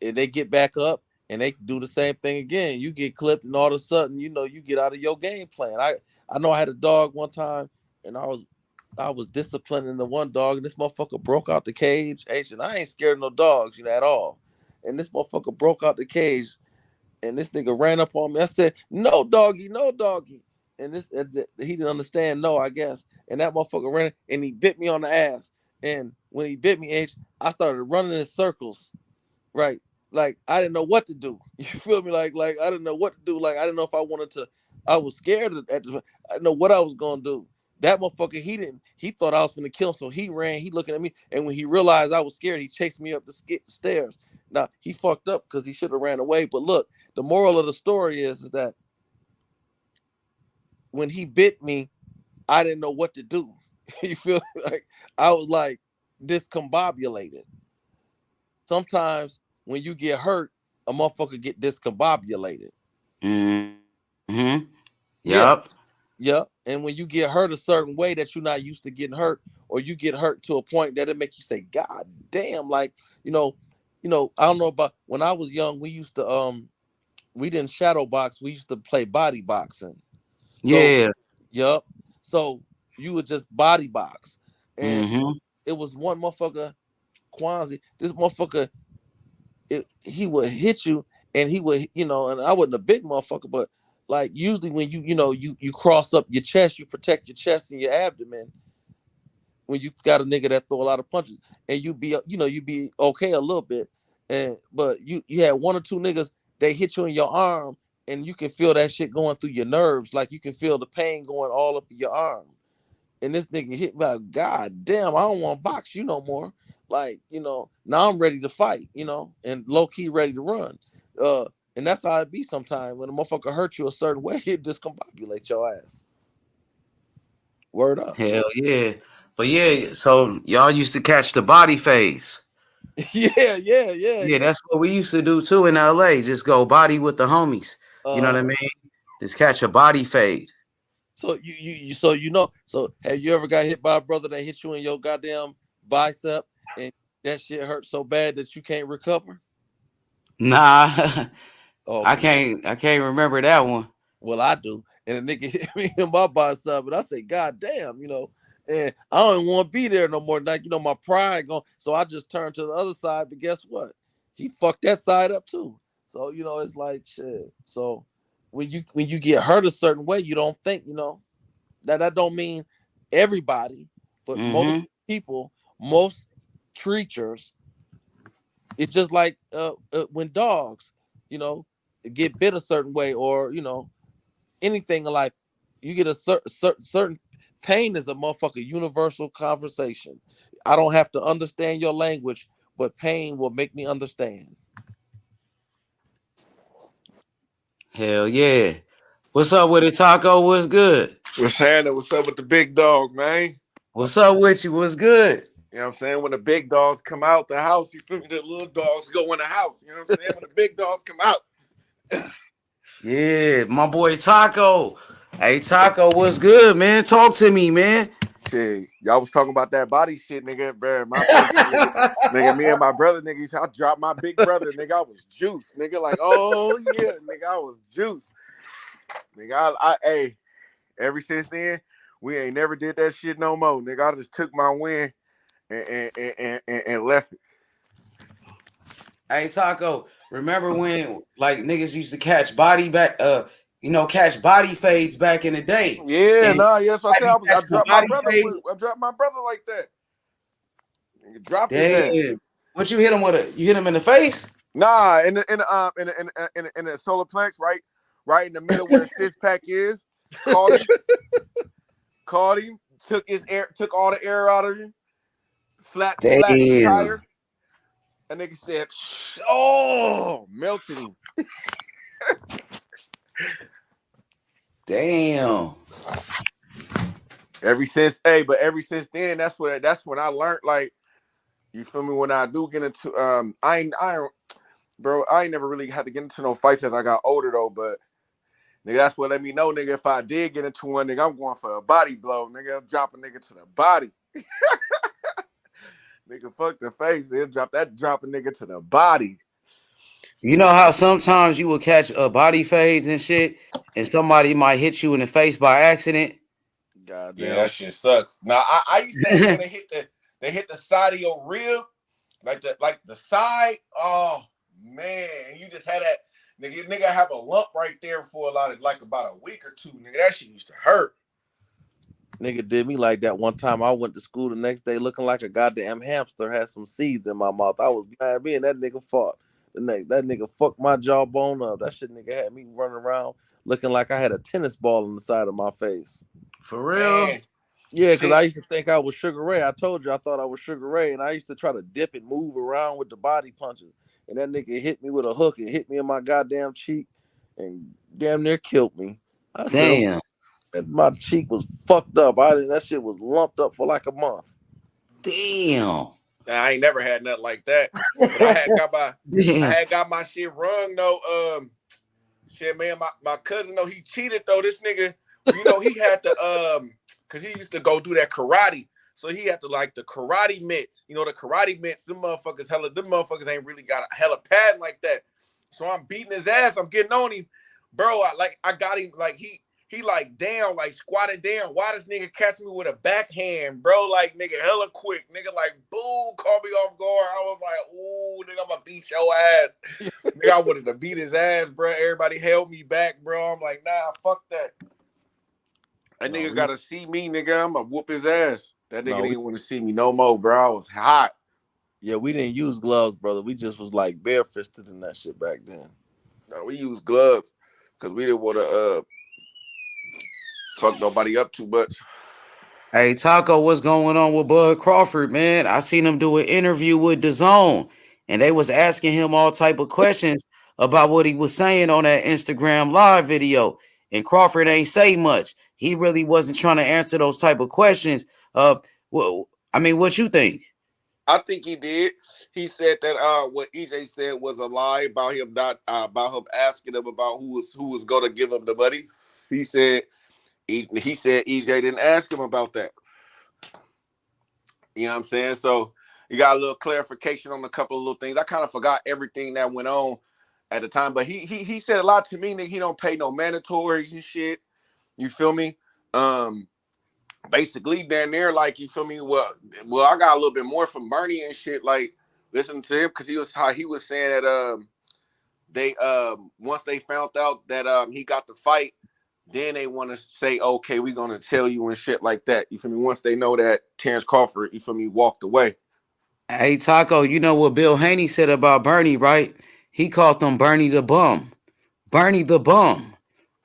and they get back up. And they do the same thing again. You get clipped, and all of a sudden, you get out of your game plan. I know I had a dog one time, and I was disciplining the one dog, and this motherfucker broke out the cage. And I ain't scared of no dogs, at all. And this motherfucker broke out the cage, and this nigga ran up on me. I said, "No doggy, no doggy." And he didn't understand, no, I guess. And that motherfucker ran, and he bit me on the ass. And when he bit me, I started running in circles, right? Like I didn't know what to do. You feel me? Like I didn't know what to do. Like I didn't know if I wanted to. I was scared I didn't know what I was gonna do. That motherfucker, he thought I was gonna kill him, so he ran. He looking at me, and when he realized I was scared, he chased me up the stairs. Now he fucked up because he should have ran away. But look, the moral of the story is that when he bit me, I didn't know what to do. You feel like I was like discombobulated. Sometimes when you get hurt, a motherfucker get discombobulated. Mm-hmm. Yep. Yep. And when you get hurt a certain way that you're not used to getting hurt, or you get hurt to a point that it makes you say, God damn, like, I don't know about when I was young, we used to we didn't shadow box, we used to play body boxing. Yeah. Yep. So you would just body box. And it was one motherfucker, Kwanzi, this motherfucker, he would hit you, and he would, and I wasn't a big motherfucker, but like usually when you cross up your chest, you protect your chest and your abdomen. When you got a nigga that throw a lot of punches, and you be okay a little bit, but you had one or two niggas, they hit you in your arm, and you can feel that shit going through your nerves, like you can feel the pain going all up your arm. And this nigga hit me like, God damn, I don't want to box you no more. Like, now I'm ready to fight, and low key ready to run. And that's how it be sometimes when a motherfucker hurt you a certain way, it discombobulate your ass. Word up. Hell yeah. But yeah, so y'all used to catch the body phase. Yeah. That's what we used to do too in LA. Just go body with the homies. You know what I mean? Just catch a body fade. So so have you ever got hit by a brother that hit you in your goddamn bicep and that shit hurt so bad that you can't recover? Nah. Oh, I can't remember that one. Well, I do. And a nigga hit me in my bicep, and I say, God damn, and I don't even want to be there no more. Like, my pride gone. So I just turned to the other side, but guess what? He fucked that side up too. So, it's like shit. So when you get hurt a certain way, you don't think, that don't mean everybody, but most people, most creatures, it's just like when dogs, get bit a certain way, or anything in life, you get a certain pain is a motherfucker universal conversation. I don't have to understand your language, but pain will make me understand. Hell yeah. What's up with it, Taco? What's good? What's happening? What's up with the big dog, man? What's up with you? What's good? You know what I'm saying? When the big dogs come out the house, you feel me? The little dogs go in the house. You know what I'm saying? When the big dogs come out. Yeah, my boy Taco. Hey, Taco, what's good, man? Talk to me, man. Shit, y'all was talking about that body shit, nigga. Bro, my nigga, me and my brother, nigga, I dropped my big brother, nigga. I was juice, nigga. Like, oh yeah, nigga, I was juice. Nigga, hey, ever since then, we ain't never did that shit no more, nigga. I just took my win and left it. Hey, Taco, remember when like niggas used to catch body fades back in the day? Yeah, And yes, I said I dropped my brother. fade. I dropped my brother like that. Nigga, dropped his ass. What you hit him with? You hit him in the face? Nah, in the solar plex, right in the middle where the six pack is. Caught him, took all the air out of him, flat the tire. And nigga said, "Oh, melted him." Damn. Ever since then, that's when I learned, like, you feel me, when I do get into I ain't never really had to get into no fights as I got older though, but nigga, that's what let me know, nigga, if I did get into one, nigga, I'm going for a body blow, nigga. I'm dropping nigga to the body. Nigga, fuck the face. He'll drop a nigga to the body. You know how sometimes you will catch body fades and shit, and somebody might hit you in the face by accident? God damn. Yeah, that shit sucks. Now I used to hate when they hit the side of your rib, like the side. Oh man, you just had that nigga have a lump right there for about a week or two. Nigga, that shit used to hurt. Nigga did me like that one time. I went to school the next day looking like a goddamn hamster, had some seeds in my mouth. I was mad. Me and that nigga fought. That nigga fucked my jawbone up. That shit nigga had me running around looking like I had a tennis ball on the side of my face. For real? Man. Yeah, because I used to think I was Sugar Ray. I told you I thought I was Sugar Ray, and I used to try to dip and move around with the body punches. And that nigga hit me with a hook and hit me in my goddamn cheek and damn near killed me. Damn. My cheek was fucked up. That shit was lumped up for like a month. Damn. I ain't never had nothing like that. But I had got my shit wrong though. Shit, man, my cousin though, he cheated though. This nigga, you know, he had to cause he used to go do that karate. So he had to like the karate mitts. You know, the karate mitts, them motherfuckers ain't really got a hella pattern like that. So I'm beating his ass. I'm getting on him. Bro, I got him like he like down, like squatted down. Why this nigga catch me with a backhand, bro? Like, nigga, hella quick. Nigga, like, boom, caught me off guard. I was like, ooh, nigga, I'm gonna beat your ass. Nigga, I wanted to beat his ass, bro. Everybody held me back, bro. I'm like, nah, fuck that. That nigga gotta see me, nigga. I'm gonna whoop his ass. That nigga didn't want to see me no more, bro. I was hot. Yeah, we didn't use gloves, brother. We just was like bare-fisted in that shit back then. No, we used gloves because we didn't want to fuck nobody up too much. Hey, Taco, what's going on with Bud Crawford, man? I seen him do an interview with DAZN, and they was asking him all type of questions about what he was saying on that Instagram live video. And Crawford ain't say much. He really wasn't trying to answer those type of questions. Well, I mean, what you think? I think he did. He said that what EJ said was a lie about him asking him about who was gonna give him the money. He said EJ didn't ask him about that. You know what I'm saying? So you got a little clarification on a couple of little things. I kind of forgot everything that went on at the time, but he said a lot to me that he don't pay no mandatories and shit. You feel me? Basically down there, like, you feel me? Well, I got a little bit more from Bernie and shit, like, listening to him, because he was saying that they once they found out that he got the fight, then they want to say, okay, we're gonna tell you and shit like that. You feel me? Once they know that Terrence Crawford, you feel me, walked away. Hey, Taco, you know what Bill Haney said about Bernie, right? He called them Bernie the bum. Bernie the bum.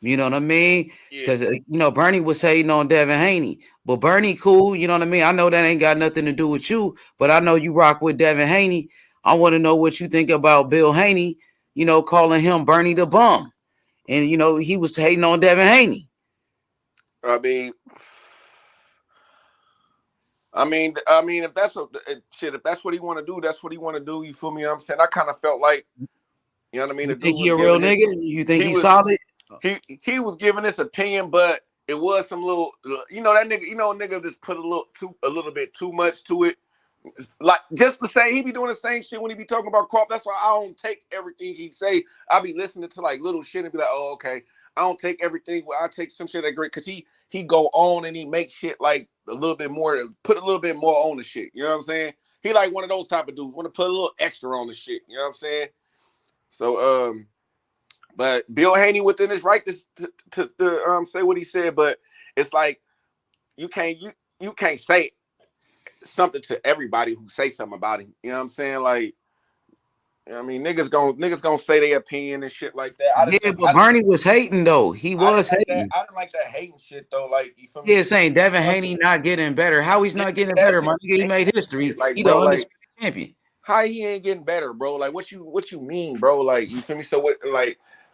You know what I mean? Because, you know, Bernie was hating on Devin Haney. But Bernie cool, you know what I mean? I know that ain't got nothing to do with you, but I know you rock with Devin Haney. I want to know what you think about Bill Haney, you know, calling him Bernie the bum. and he was hating on Devin Haney. I mean, if that's if that's what he want to do, that's what he want to do. You feel me? I'm saying I kind of felt like, you know what I mean. You think he a real nigga? You think he's solid? He was giving this opinion, but it was some little, that nigga, nigga just put a little bit too much to it. Like just to say he be doing the same shit when he be talking about Crawford. That's why I don't take everything he say. I be listening to like little shit and be like, oh, okay. I don't take everything. Well, I take some shit that great because he go on and he make shit like a little bit more, put a little bit more on the shit. You know what I'm saying? He like one of those type of dudes, want to put a little extra on the shit. You know what I'm saying? So but Bill Haney within his right to say what he said, but it's like you can't say something to everybody who say something about him. You know what I'm saying? Like, I mean, niggas gonna say their opinion and shit like that. But Bernie was hating though. He was hating. I didn't like that hating shit though. Like, you feel me? Yeah, saying Devin Haney not getting better. How he's not getting better, my nigga? He made history. Like, He bro, the undisputed champion. How he ain't getting better, bro? Like, what you mean, bro? Like, you feel me? So what?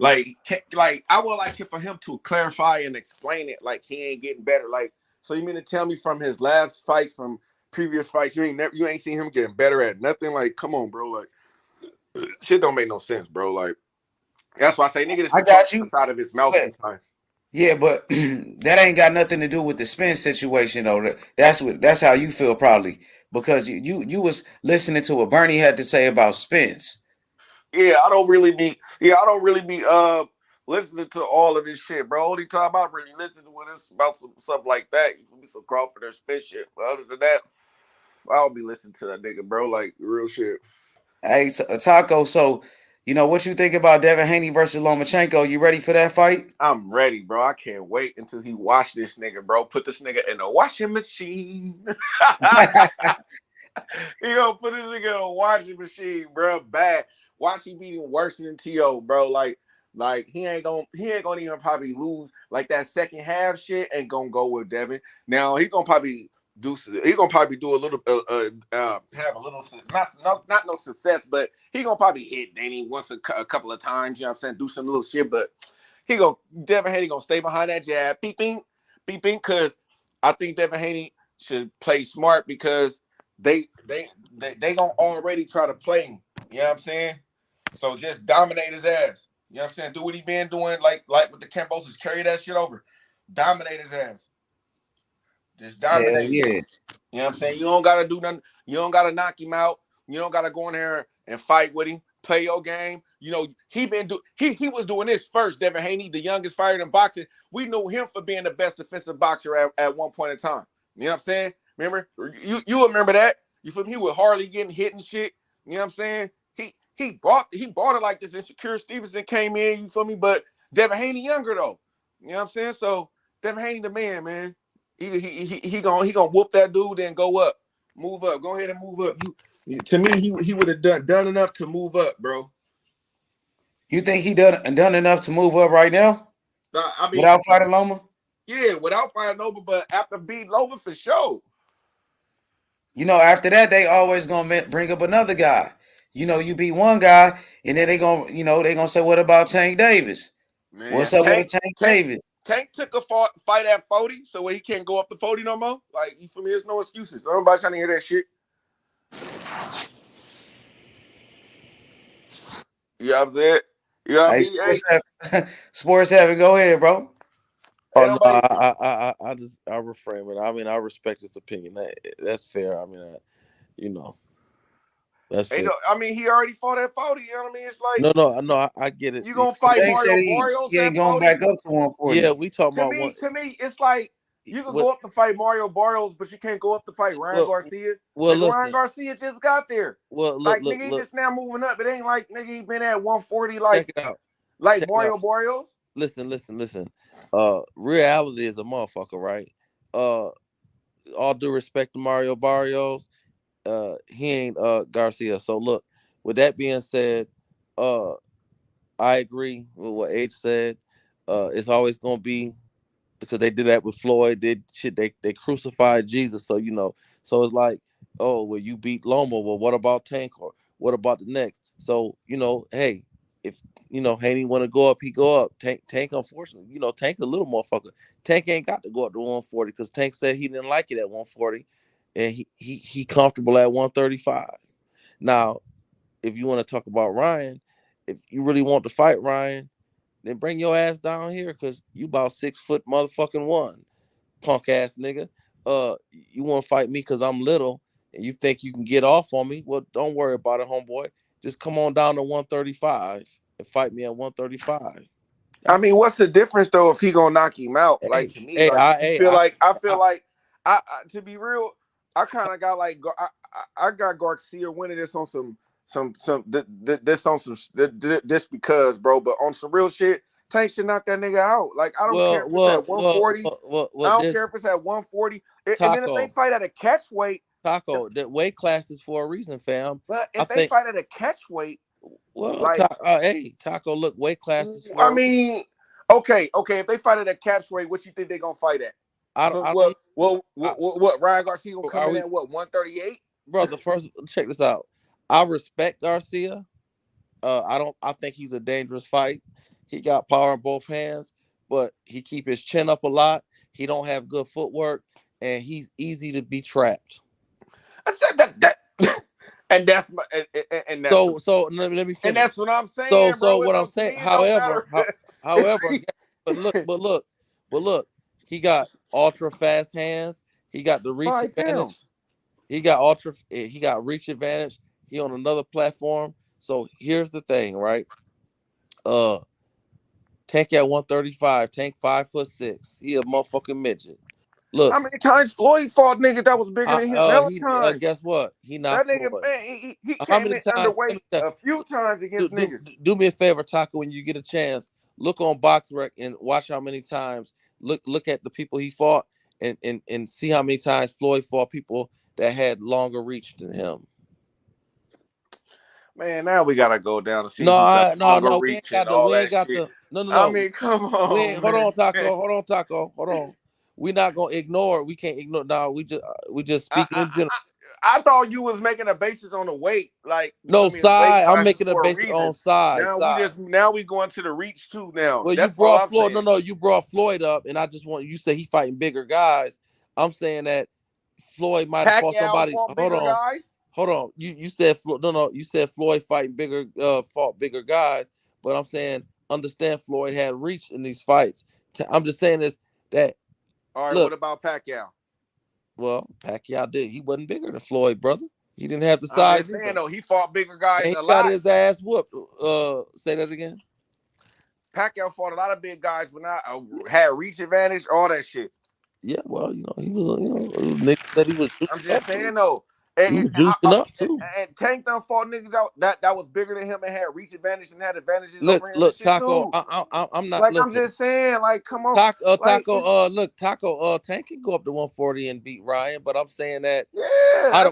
Like I would like for him to clarify and explain it. Like, he ain't getting better. Like, so you mean to tell me from his last fights, from previous fights, you ain't seen him getting better at nothing? Like, come on, bro. Like, shit don't make no sense, bro. Like, that's why I say, nigga, I got you. Out of his mouth sometimes. Yeah, but that ain't got nothing to do with the Spence situation, though. That's how you feel probably, because you was listening to what Bernie had to say about Spence. Yeah, I don't really be listening to all of this shit, bro. Only time I really listen to it is about something like that. You feel me? Some Crawford or Spence shit. But other than that, I don't be listening to that nigga, bro. Like, real shit. Hey, Taco, so what you think about Devin Haney versus Lomachenko? You ready for that fight? I'm ready, bro. I can't wait until he wash this nigga, bro. Put this nigga in a washing machine. He gonna put this nigga in a washing machine, bro. Bad. Watch him be even worse than T.O., bro. Like he ain't gonna even probably lose. Like, that second half shit ain't gonna go with Devin. Now he gonna probably do a little have a little not no success, but he gonna probably hit Danny once a couple of times. You know what I'm saying? Do some little shit, but Devin Haney gonna stay behind that jab, beep bing, because I think Devin Haney should play smart, because they gonna already try to play him. You know what I'm saying? So just dominate his ass. You know what I'm saying? Do what he been doing, like with the Camboses, carry that shit over. Dominate his ass. Just dominate. Yeah. You know what I'm saying? You don't gotta do nothing. You don't gotta knock him out. You don't gotta go in there and fight with him. Play your game. He was doing this first. Devin Haney, the youngest fighter in boxing. We knew him for being the best defensive boxer at one point in time. You know what I'm saying? Remember? You remember that? You feel me? He was hardly getting hit and shit. You know what I'm saying? He bought it like this. And Shakur Stevenson came in, you feel me? But Devin Haney younger though. You know what I'm saying? So Devin Haney the man. He gonna whoop that dude, then go up. Move up. Go ahead and move up. To me, he would have done enough to move up, bro. You think he done enough to move up right now? I mean, without fighting Loma? Yeah, without fighting Loma, but after beating Loma for sure. After that, they always gonna bring up another guy. You beat one guy, and then they gonna say, "What about Tank Davis? Man, what's up with Tank Davis?" Tank took a fight at 40, so he can't go up to 40 no more. Like, you feel me? There's no excuses. Everybody's trying to hear that shit. You know what I'm saying? You know what I mean? Sports Heaven, go ahead, bro. Oh, no, I refrain it. I mean, I respect his opinion. That's fair. I mean, that's fair. I mean, he already fought at 40. You know what I mean? It's like no, I get it. You gonna fight Mario Barrios? He ain't going back up to 140. Yeah, we talking about one. To me, it's like you can go up to fight Mario Barrios, but you can't go up to fight Ryan Garcia. Ryan Garcia just got there. Nigga, he just now moving up. It ain't like nigga he been at 140 like Mario Barrios. Listen. Reality is a motherfucker, right? All due respect to Mario Barrios, he ain't Garcia. So look, with that being said, I agree with what H said. It's always gonna be, because they did that with Floyd, they crucified Jesus. So so it's like, oh, well, you beat Loma. Well, what about Tank? Or what about the next? So hey, if Haney want to go up, he go up. Tank, unfortunately, Tank a little motherfucker. Tank ain't got to go up to 140 because Tank said he didn't like it at 140, and he comfortable at 135. Now, if you want to talk about Ryan, if you really want to fight Ryan, then bring your ass down here because you about 6 foot motherfucking one, punk ass nigga. You want to fight me because I'm little and you think you can get off on me? Well, don't worry about it, homeboy. Just come on down to 135 and fight me at 135. I mean, what's the difference though if he gonna knock him out? Like to me, I feel like to be real, I kind of got like I got Garcia winning this on this because, bro. But on some real shit, Tank should knock that nigga out. Like I don't care if it's at 140. I don't care if it's at 140. And then if they fight at a catch weight, Taco, that weight class is for a reason, fam. But if they fight at a catch weight, well, like, Taco, look, weight classes. I mean, okay. If they fight at a catch weight, what you think they gonna fight at? What Ryan Garcia gonna come in at what 138? Brother, first check this out. I respect Garcia. I think he's a dangerous fight. He got power in both hands, but he keep his chin up a lot. He don't have good footwork, and he's easy to be trapped. I said that. And that's my and that's so let me finish. And that's what I'm saying. So what I'm saying, however, but look, he got ultra fast hands. He got the reach advantage. He got reach advantage. He on another platform. So here's the thing, right? Tank at 135. Tank 5'6". He a motherfucking midget. Look, how many times Floyd fought niggas that was bigger than him? Guess what? He not that nigga, man. He came in underweight a few times against niggas. Do me a favor, Taco, when you get a chance, look on BoxRec and watch how many times. Look at the people he fought and see how many times Floyd fought people that had longer reach than him. Man, now we gotta go down to see. No, we ain't got the. No. I mean, come on. Hold on, Taco. Hold on. We're not gonna ignore. We can't ignore. No, we just speaking in general. I thought you was making a basis on the weight, like no side. I'm making a basis on size. Now we going to the reach too. Now, well, you brought Floyd. No, you brought Floyd up, and I just want you say he fighting bigger guys. I'm saying that Floyd might have fought somebody. Hold on. You said You said Floyd fighting bigger, fought bigger guys, but I'm saying understand Floyd had reach in these fights. I'm just saying this that. All right, what about Pacquiao? Well, Pacquiao did. He wasn't bigger than Floyd, brother. He didn't have the size. I'm saying though, he fought bigger guys and a lot. He got his ass whooped. Say that again. Pacquiao fought a lot of big guys, but not had reach advantage, all that shit. Yeah, well, he was, nigga that he was. I'm just saying though. And Tank done fought niggas that was bigger than him and had reach advantage and had advantages over him. Look, Taco, I'm not. Like, listen. I'm just saying, like, come on. Taco, Tank can go up to 140 and beat Ryan, but I'm saying that. Yeah,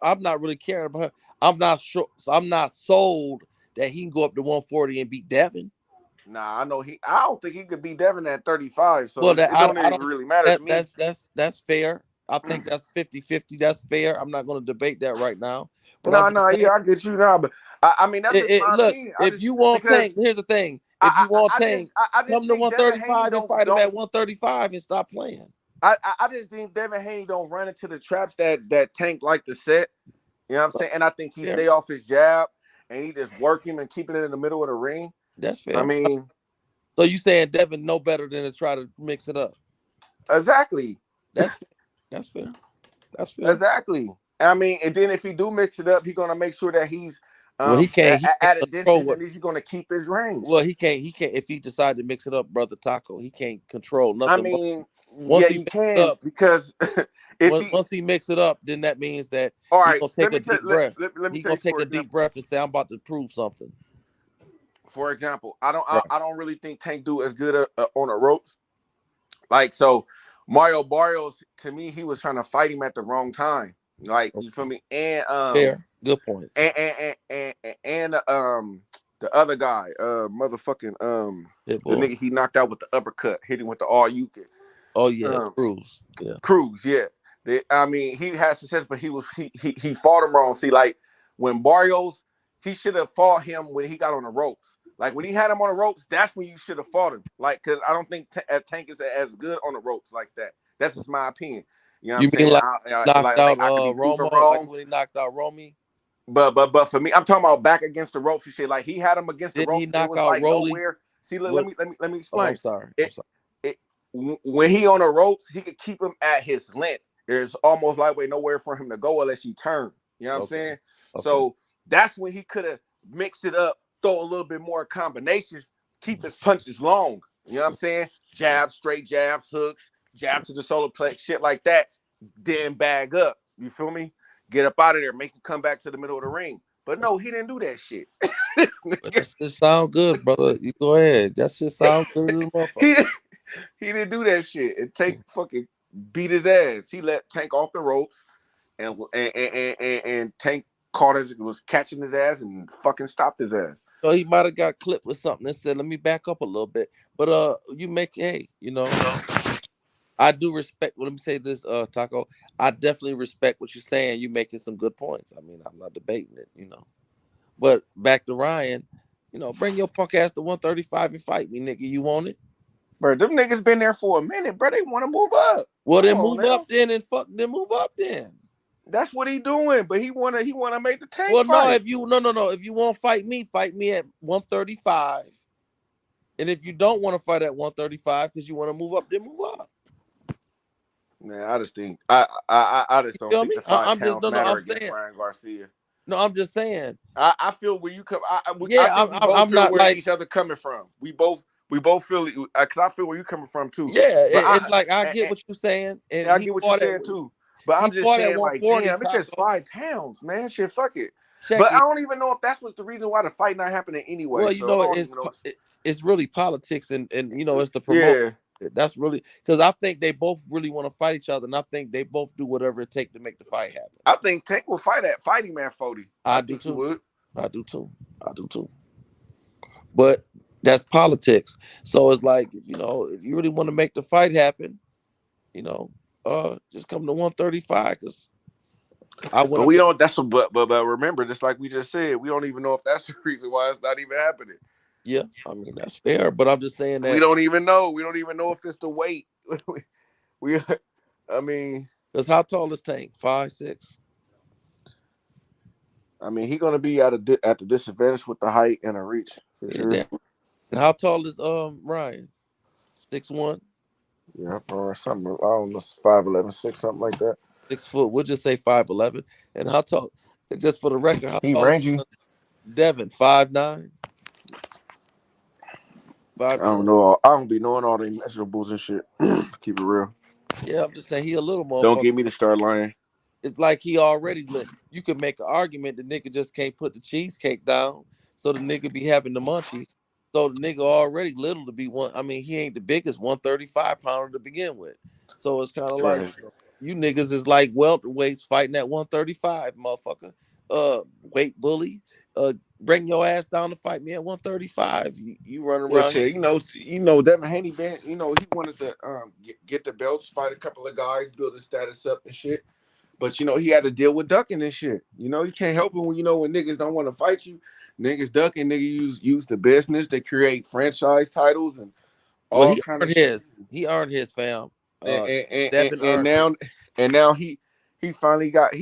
I'm not really caring about her. I'm not sure. So I'm not sold that he can go up to 140 and beat Devin. Nah, I don't think he could beat Devin at 35. So it don't even really matter to me. That's fair. I think that's 50-50. That's fair. I'm not going to debate that right now. But I get you now. But I mean, that's just my opinion. If you want Tank, here's the thing. If you want Tank, come to 135 and fight him at 135 and stop playing. I just think Devin Haney don't run into the traps that Tank like to set. You know what I'm saying? And I think he stay off his jab and he just work him and keeping it in the middle of the ring. That's fair. I mean, so you saying Devin no better than to try to mix it up? Exactly. That's fair. That's fair. Exactly. I mean, and then if he do mix it up, he's gonna make sure that he's he can't at a distance, and he's gonna keep his range. Well, he can't. If he decide to mix it up, brother Taco, he can't control nothing. I mean, he can because once he mix it up, then that means that he's gonna take a deep breath. He's gonna take a deep breath and say, "I'm about to prove something." For example, I don't really think Tank do as good on the ropes. Like so. Mario Barrios, to me, he was trying to fight him at the wrong time. Like, you feel me? And fair, good point. And the other guy, motherfucking the nigga he knocked out with the uppercut, hit him with the all you can. Oh yeah, Cruz. Yeah. Cruz, yeah. I mean, he had success, but he fought him wrong. See, like when Barrios, he should have fought him when he got on the ropes. Like when he had him on the ropes, that's when you should have fought him. Like, cause I don't think Tank is as good on the ropes like that. That's just my opinion. You know what I'm mean saying? knocked out I could be proven Romo, wrong. like when he knocked out Romy? But for me, I'm talking about back against the ropes and shit. Like he had him against the Didn't ropes. he knock It was out like Rolly? nowhere. See, let me explain. Oh, I'm sorry. When he on the ropes, he could keep him at his length. There's almost like nowhere for him to go unless you turn. You know what I'm saying? Okay. So that's when he could have mixed it up, throw a little bit more combinations, keep his punches long. You know what I'm saying? Jabs, straight jabs, hooks, jab to the solar plex, shit like that. Then bag up. You feel me? Get up out of there, make him come back to the middle of the ring. But no, he didn't do that shit. That shit sound good, brother. You go ahead. That shit sound good. He didn't do that shit. And Tank fucking beat his ass. He let Tank off the ropes, and Tank was catching his ass and fucking stopped his ass. So he might have got clipped with something and said, "Let me back up a little bit." But I do respect. Well, let me say this, Taco. I definitely respect what you're saying. You're making some good points. I mean, I'm not debating it, But back to Ryan, bring your punk ass to 135 and fight me, nigga. You want it? Bro, them niggas been there for a minute, bro. They want to move up. Well, then move up then and then move up then. That's what he doing, but he wanna make the Tank Well, fight. no, if you if you want to fight me at 135. And if you don't want to fight at 135 because you want to move up, then move up. Man, I just think I just don't think the 5 pounds matter against Ryan Garcia. No, I'm just saying. I feel where you come. I think we I'm both feel not where like each other coming from. We both feel it because I feel where you coming from too. Yeah, but it's like I get what you're saying, and I get what you're saying too. But I'm just saying, like, damn, it's just 5 pounds, man. Shit, fuck it. But I don't even know if that's what's the reason why the fight not happening anyway. Well, it's really politics, and it's the promoter. Yeah. That's really because I think they both really want to fight each other, and I think they both do whatever it takes to make the fight happen. I think Tank will fight at Fighting Man 40. I do too. I do too. But that's politics. So it's like, if you really want to make the fight happen, just come to 135 because But we don't. But remember, just like we just said, we don't even know if that's the reason why it's not even happening. Yeah, I mean that's fair, but I'm just saying that we don't even know. We don't even know if it's the weight. I mean, because how tall is Tank? 5'6". I mean, he's gonna be at the disadvantage with the height and the reach for sure. Damn. And how tall is Ryan? 6'1". Yeah, or something. I don't know, 5'11", 6, something like that. 6 foot. We'll just say 5'11". And how tall? Just for the record, how he tall rangy? Devin 5'9". I don't know. I don't be knowing all the measurables and shit. Keep it real. Yeah, I'm just saying he a little motherfucker. Don't get me to start lying. It's like he already lit. You could make an argument the nigga just can't put the cheesecake down, so the nigga be having the munchie. So the nigga already little to be one. I mean, he ain't the biggest 135 pounder to begin with. So it's kind of like you niggas is like welterweights fighting at 135, motherfucker. Weight bully. Bring your ass down to fight me at 135. You run around. Well, shit, Devin Haney, man, he wanted to get the belts, fight a couple of guys, build his status up and shit. But he had to deal with ducking and shit. You can't help it when when niggas don't want to fight you. Niggas ducking, niggas use the business to create franchise titles and all kind of shit. He earned his, fam. And now he finally got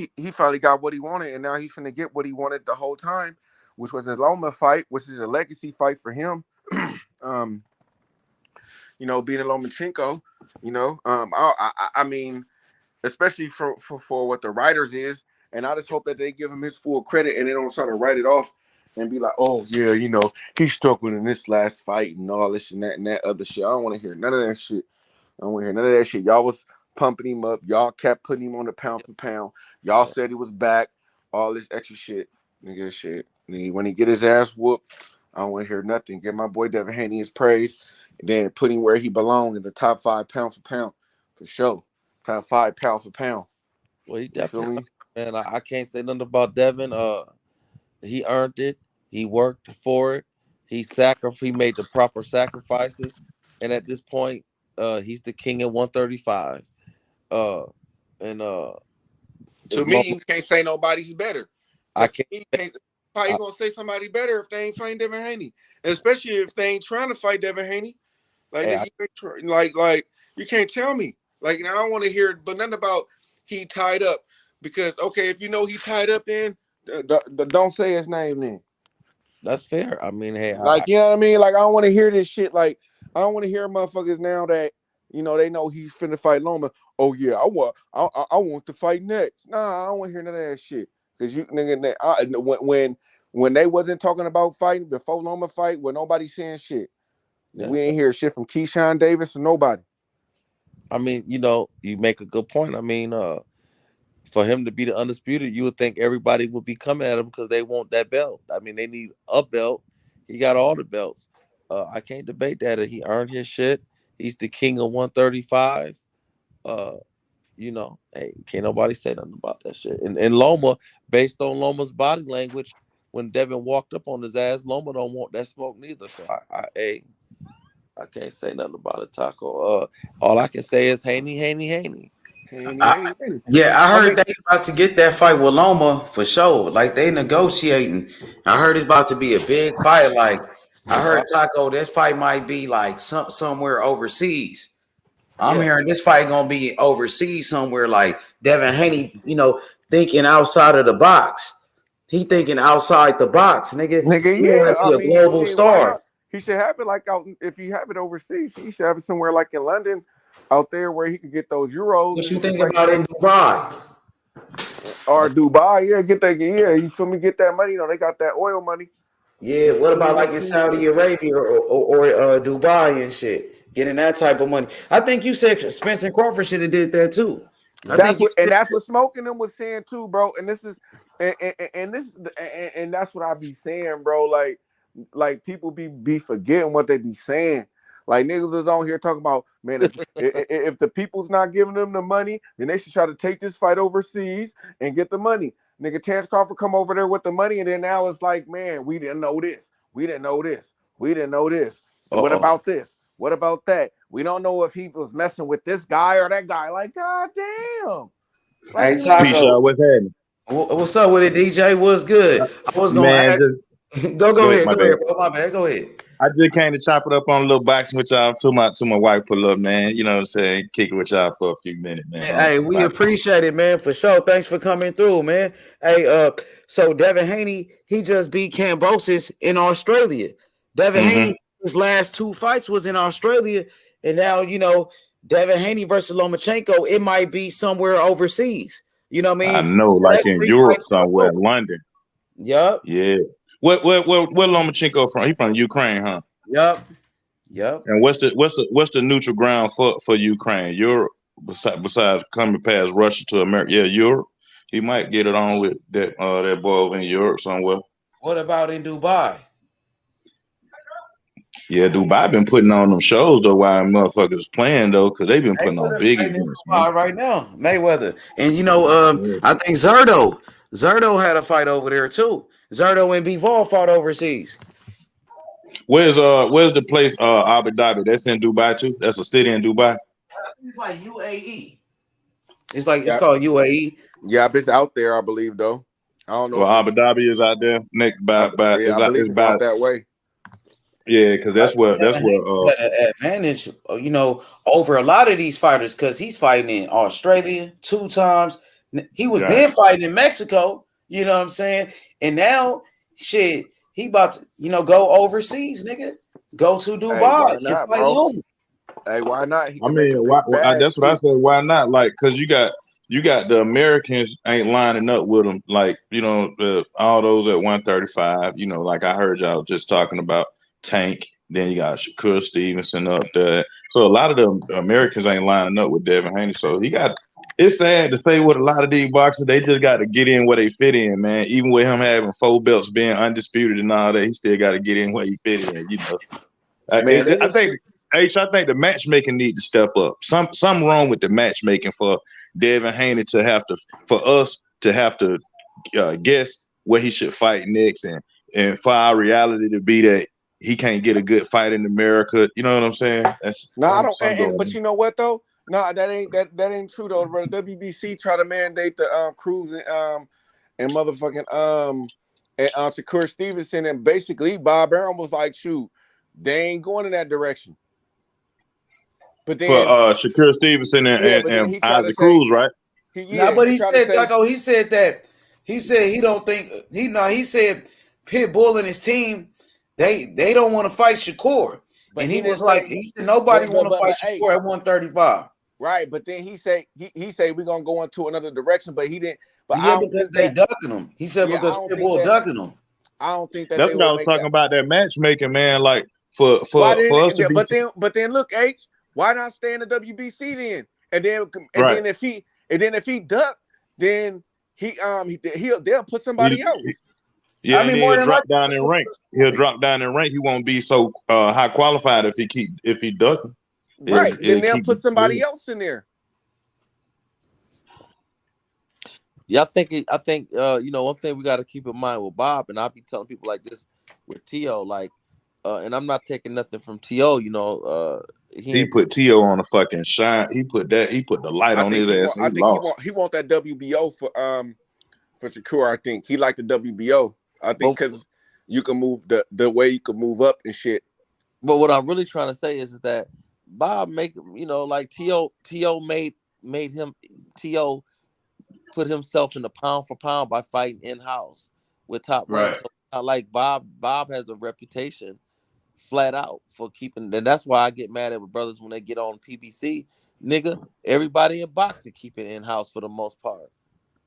what he wanted, and now he's finna get what he wanted the whole time, which was a Loma fight, which is a legacy fight for him. Being a Lomachenko, I mean, especially for what the writers is, and I just hope that they give him his full credit and they don't try to write it off and be like, oh yeah, he struggled in this last fight and all this and that other shit. I don't want to hear none of that shit. I don't want to hear none of that shit. Y'all was pumping him up. Y'all kept putting him on the pound for pound. Y'all said he was back. All this extra shit. Nigga shit. When he get his ass whooped, I don't want to hear nothing. Give my boy Devin Haney his praise and then put him where he belongs in the top 5 pound for pound. For sure. Top 5 pound for pound. Well, he definitely, man, I can't say nothing about Devin. He earned it. He worked for it. He made the proper sacrifices. And at this point, he's the king at 135. To me, you can't say nobody's better. I can't. How you gonna say somebody better if they ain't fighting Devin Haney? And especially if they ain't trying to fight Devin Haney. Like, nigga, like you can't tell me. Like, I don't want to hear but nothing about he tied up. Because okay, if you know he tied up, then don't say his name then. That's fair. I mean, hey, Like, you know what I mean? Like, I don't want to hear this shit. Like, I don't want to hear motherfuckers now that they know he's finna fight Loma. Oh yeah, I want to fight next. Nah, I don't want to hear none of that shit. Cause you nigga, when they wasn't talking about fighting before Loma fight, when nobody saying shit, we ain't hear shit from Keyshawn Davis or nobody. I mean, you make a good point. I mean, for him to be the undisputed, you would think everybody would be coming at him because they want that belt. I mean, they need a belt. He got all the belts. I can't debate that. He earned his shit. He's the king of 135. Hey, can't nobody say nothing about that shit. And Loma, based on Loma's body language, when Devin walked up on his ass, Loma don't want that smoke neither. So I can't say nothing about it, Taco. All I can say is Haney. Yeah, I heard they about to get that fight with Loma for sure. Like, they negotiating. I heard it's about to be a big fight. Like, I heard Taco, this fight might be like somewhere overseas. I'm hearing this fight gonna be overseas somewhere. Like Devin Haney, thinking outside of the box. He thinking outside the box, nigga. He Yeah, wanna be a global star. He should have it like out. If he have it overseas, he should have it somewhere like in London, out there where he could get those euros. What you think about in Dubai? Or Dubai? Yeah, get that. Yeah, you feel me? Get that money. They got that oil money. Yeah. What about like in Saudi Arabia or Dubai and shit? Getting that type of money. I think you said Spencer Crawford should have did that too. That's what Smoking them was saying too, bro. And this is and that's what I be saying, bro. Like people be forgetting what they be saying. Like niggas is on here talking about, man, if the people's not giving them the money, then they should try to take this fight overseas and get the money. Nigga, Terrence Crawford come over there with the money, and then now it's like, man, we didn't know this. We didn't know this. We didn't know this. What about this? What about that? We don't know if he was messing with this guy or that guy. Like, god damn. Hey, Taco, what's happening? What's up with it, DJ? What's good? I was gonna ask. Go ahead, bro. My bad. Go ahead. I just came to chop it up on a little boxing with y'all to my wife pull up, man. You know what I'm saying? Kick it with y'all for a few minutes, man. Hey, we appreciate it, man, for sure. Thanks for coming through, man. Hey, so Devin Haney, he just beat Kambosos in Australia. Devin Haney, his last 2 fights was in Australia, and now Devin Haney versus Lomachenko, it might be somewhere overseas. You know what I mean? I know, so like in Europe somewhere, London. Yup. Yeah. Where Lomachenko from? He from Ukraine, huh? Yup. And what's the neutral ground for Ukraine? Europe, besides coming past Russia to America. Yeah, Europe. He might get it on with that boy over in Europe somewhere. What about in Dubai? Yeah, Dubai been putting on them shows though while motherfuckers playing though, because they've been putting on big events. Right now, Mayweather, and I think Zerdo had a fight over there too. Zerdo and Bivol fought overseas. Where's the place? Abu Dhabi. That's in Dubai too. That's a city in Dubai. It's like UAE. It's called UAE. Yeah, it's out there, I believe though. I don't know. Well, Abu Dhabi is out there next by. Yeah, I believe it's out that way. Yeah, because that's where an advantage, over a lot of these fighters because he's fighting in Australia 2 times. He was been fighting in Mexico, you know what I'm saying? And now, shit, he about to, go overseas, nigga. Go to Dubai. Hey, why not, bro? Hey, why not? That's what I said. Why not? Like, because you got the Americans ain't lining up with them. Like, all those at 135. Like I heard y'all just talking about Tank. Then you got Shakur Stevenson up there. So a lot of the Americans ain't lining up with Devin Haney. So it's sad to say with a lot of these boxers, they just got to get in where they fit in, man. Even with him having 4 belts, being undisputed and all that, he still got to get in where he fit in, I think the matchmaking need to step up. Something wrong with the matchmaking for Devin Haney for us to have to guess where he should fight next, and for our reality to be that he can't get a good fight in America. You know what I'm saying? I don't. But you know what though? No, that ain't true though, bro. WBC try to mandate the Cruz and motherfucking Shakur Stevenson, and basically Bob Arum was like, shoot, they ain't going in that direction. But then for Shakur Stevenson and Isaac Cruz, right? But he said, Taco, he said he don't think he said Pitbull and his team, they don't want to fight Shakur. But and he was like, he said nobody want to fight Shakur at 135. Right, but then he said we're gonna go into another direction, but he didn't. But yeah, because they ducking him. He said because Pitbull ducking him. I don't think that. That's what I was talking about. That matchmaking, man. Like for us to be. But then look, H, why not stay in the WBC then? And then if he duck, then they'll put somebody else. Yeah, I mean, he'll drop down in rank. He'll drop down in rank. He won't be so high qualified if he doesn't. Right. Then they'll put somebody else in there. Yeah, I think one thing we got to keep in mind with Bob, and I'll be telling people like this with T.O., like, and I'm not taking nothing from T.O., he put T.O. on a fucking shine. He put the light on his ass. I think he want that WBO for Shakur. I think he liked the WBO. I think because you can move the way you can move up and shit. But what I'm really trying to say is that Bob like T.O. made him T.O. put himself in the pound for pound by fighting in-house with Top Rank. So not like Bob has a reputation flat out for keeping, and that's why I get mad at brothers when they get on PBC. Nigga, everybody in boxing keep it in-house for the most part.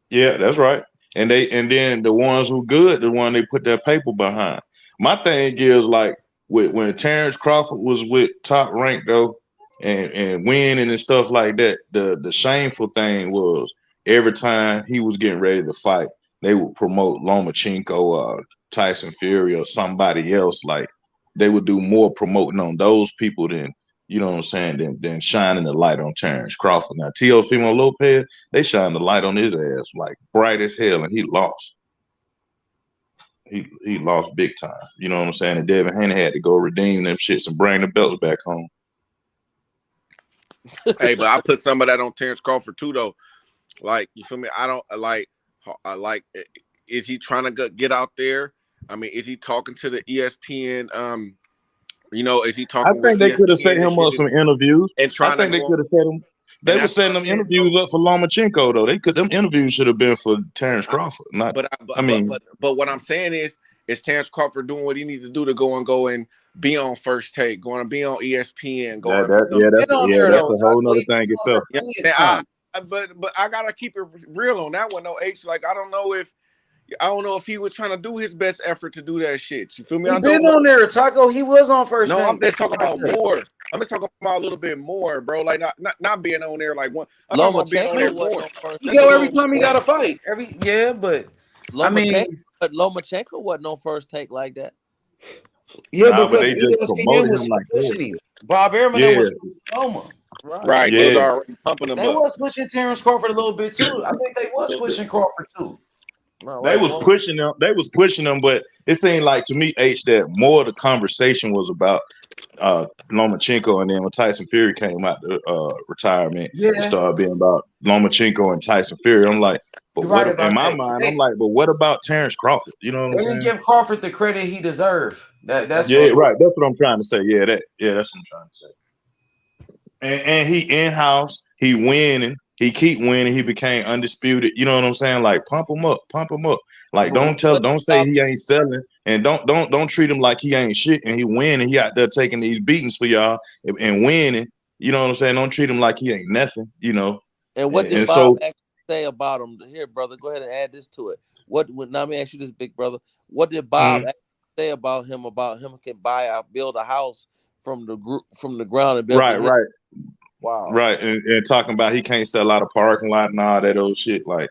Yeah, that's right. And then the ones who good, the one they put their paper behind. My thing is like when Terrence Crawford was with Top Rank though, and winning and stuff like that, the shameful thing was every time he was getting ready to fight, they would promote Lomachenko or Tyson Fury or somebody else. Like they would do more promoting on those people than, you know what I'm saying, than shining the light on Terrence Crawford. Now, Teofimo Lopez, they shined the light on his ass like bright as hell, and he lost. He lost big time. You know what I'm saying? And Devin Haney had to go redeem them shits and bring the belts back home. Hey, but I put some of that on Terrence Crawford too, though. Like, you feel me? I don't like. Is he trying to get out there? I mean, is he talking to the ESPN? Is he talking? I think they could have set him up some interviews. And I think they could have set him. They were setting them interviews up for Lomachenko though. Them interviews should have been for Terrence Crawford. Not. But what I'm saying is Terrence Crawford doing what he needs to do to go and be on First Take, going to be on ESPN. That's a whole nother thing itself. But I gotta keep it real on that one though, H. Like I don't know if he was trying to do his best effort to do that shit. You feel me? He been on there, Taco. He was on First Take. No, I'm just talking about more. I'm just talking about a little bit more, bro. Like not being on there like one. I'm talking about being on there more. He go every time he got a fight. But Lomachenko wasn't on First Take like that. Yeah, because they just promoted him like that. Bob Arum was Loma. Right. Yeah. They was already pumping him They up. was pushing Terrence Crawford a little bit too. I think they was pushing Crawford too. They was pushing them. They was pushing them, but it seemed like to me, H, that more of the conversation was about Lomachenko, and then when Tyson Fury came out to retirement, it started being about Lomachenko and Tyson Fury. I'm like, but what, in my mind, I'm like, but what about Terrence Crawford? You know what I'm saying? They didn't give Crawford the credit he deserved. That's right. That's what I'm trying to say. That's what I'm trying to say. And he in-house, he winning. He keep winning. He became undisputed. You know what I'm saying? Like pump him up. Like don't say he ain't selling, and don't treat him like he ain't shit. And he winning. He out there taking these beatings for y'all and winning. You know what I'm saying? Don't treat him like he ain't nothing. You know. And what did Bob actually say about him? Here, brother, go ahead and add this to it. Now let me ask you this, big brother. What did Bob actually say about him? About him can build a house from the ground and build right. Wow. Right. And talking about he can't sell out of parking lot and all that old shit. Like,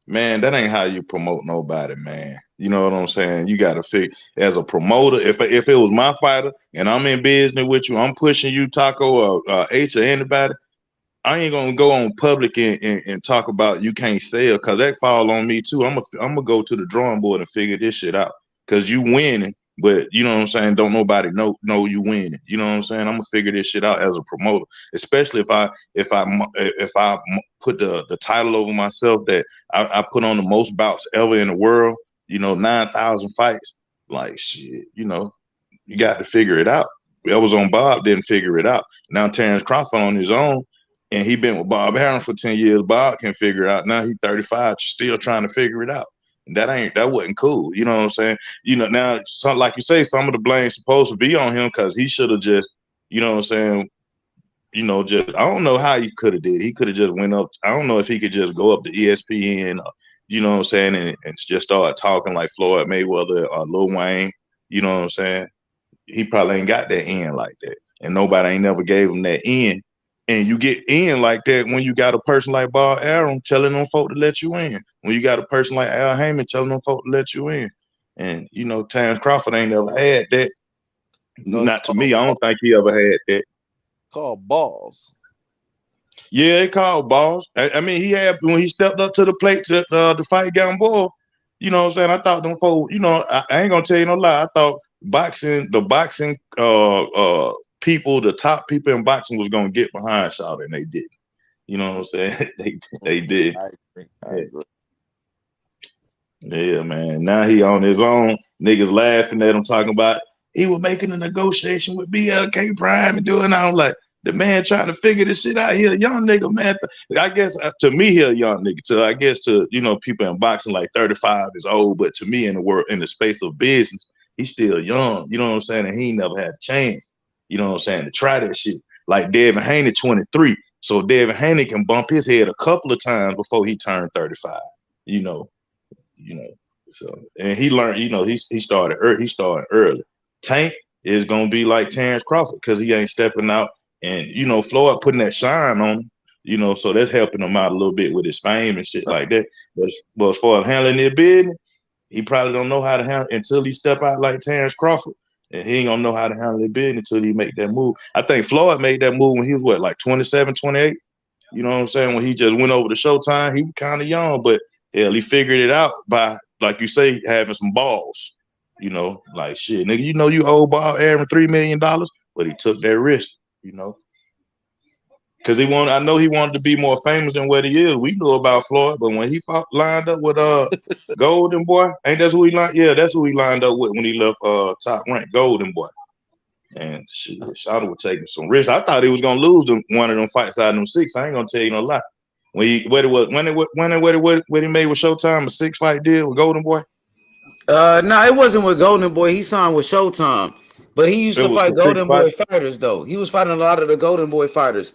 man, that ain't how you promote nobody, man. You know what I'm saying? You got to figure as a promoter, if it was my fighter and I'm in business with you, I'm pushing you, Taco or H or anybody, I ain't gonna go on public and talk about you can't sell, because that fall on me too. I'm gonna go to the drawing board and figure this shit out, because you winning. But you know what I'm saying? Don't nobody know you winning. You know what I'm saying? I'm gonna figure this shit out as a promoter, especially if I put the title over myself that I put on the most bouts ever in the world. 9,000 fights. Like shit, you got to figure it out. I was on Bob, didn't figure it out. Now Terrence Crawford on his own, and he been with Bob Arum for 10 years. Bob can figure it out. Now he's 35, still trying to figure it out. And that wasn't cool. You know what I'm saying? Now like you say, some of the blame's supposed to be on him because he should have just, you know what I'm saying, just I don't know how he could have did. He could have just went up. I don't know if he could just go up to ESPN, you know what I'm saying, and just start talking like Floyd Mayweather or Lil Wayne. You know what I'm saying? He probably ain't got that in like that, and nobody ain't never gave him that in. And you get in like that when you got a person like Bob Arum telling them folk to let you in. When you got a person like Al Heyman telling them folk to let you in. And Terrence Crawford ain't never had that. Not to me. I don't think he ever had that. Called balls. Yeah, they called balls. I mean, he had when he stepped up to the plate to fight Gamboa. You know what I'm saying? I thought them folks, I ain't gonna tell you no lie. I thought the boxing people, the top people in boxing was gonna get behind Shawty, and they didn't. You know what I'm saying? they did. I agree. Yeah, man. Now he on his own. Niggas laughing at him, talking about he was making a negotiation with BLK Prime and doing. I'm like, the man trying to figure this shit out. He a young nigga, man. I guess to me, he a young nigga. To I guess to people in boxing like 35 is old, but to me in the space of business, he's still young. You know what I'm saying? And he ain't never had a chance. You know what I'm saying? To try that shit. Like Devin Haney, 23. So Devin Haney can bump his head a couple of times before he turned 35. So and he learned. He started early. Tank is gonna be like Terrence Crawford because he ain't stepping out. And Floyd putting that shine on him, so that's helping him out a little bit with his fame and shit like that. But as far as handling their business, he probably don't know how to handle until he step out like Terrence Crawford, and he ain't gonna know how to handle their business until he make that move. I think Floyd made that move when he was like 27, 28. You know what I'm saying? When he just went over to Showtime, he was kind of young, but hell, he figured it out by, like you say, having some balls. Like shit, nigga, you owe Bob Arum $3 million, but he took that risk. Because I know he wanted to be more famous than what he is. We knew about Floyd, but when he lined up with Golden Boy, ain't that's who he lined? Yeah, that's who he lined up with when he left Top Rank, Golden Boy. And shit, Shawty was taking some risks. I thought he was gonna lose one of them fights out of them 6. I ain't gonna tell you no lie. When he made with Showtime, a 6-fight deal with Golden Boy. No, it wasn't with Golden Boy. He signed with Showtime. But he used to fight Golden Boy fighters, though. He was fighting a lot of the Golden Boy fighters.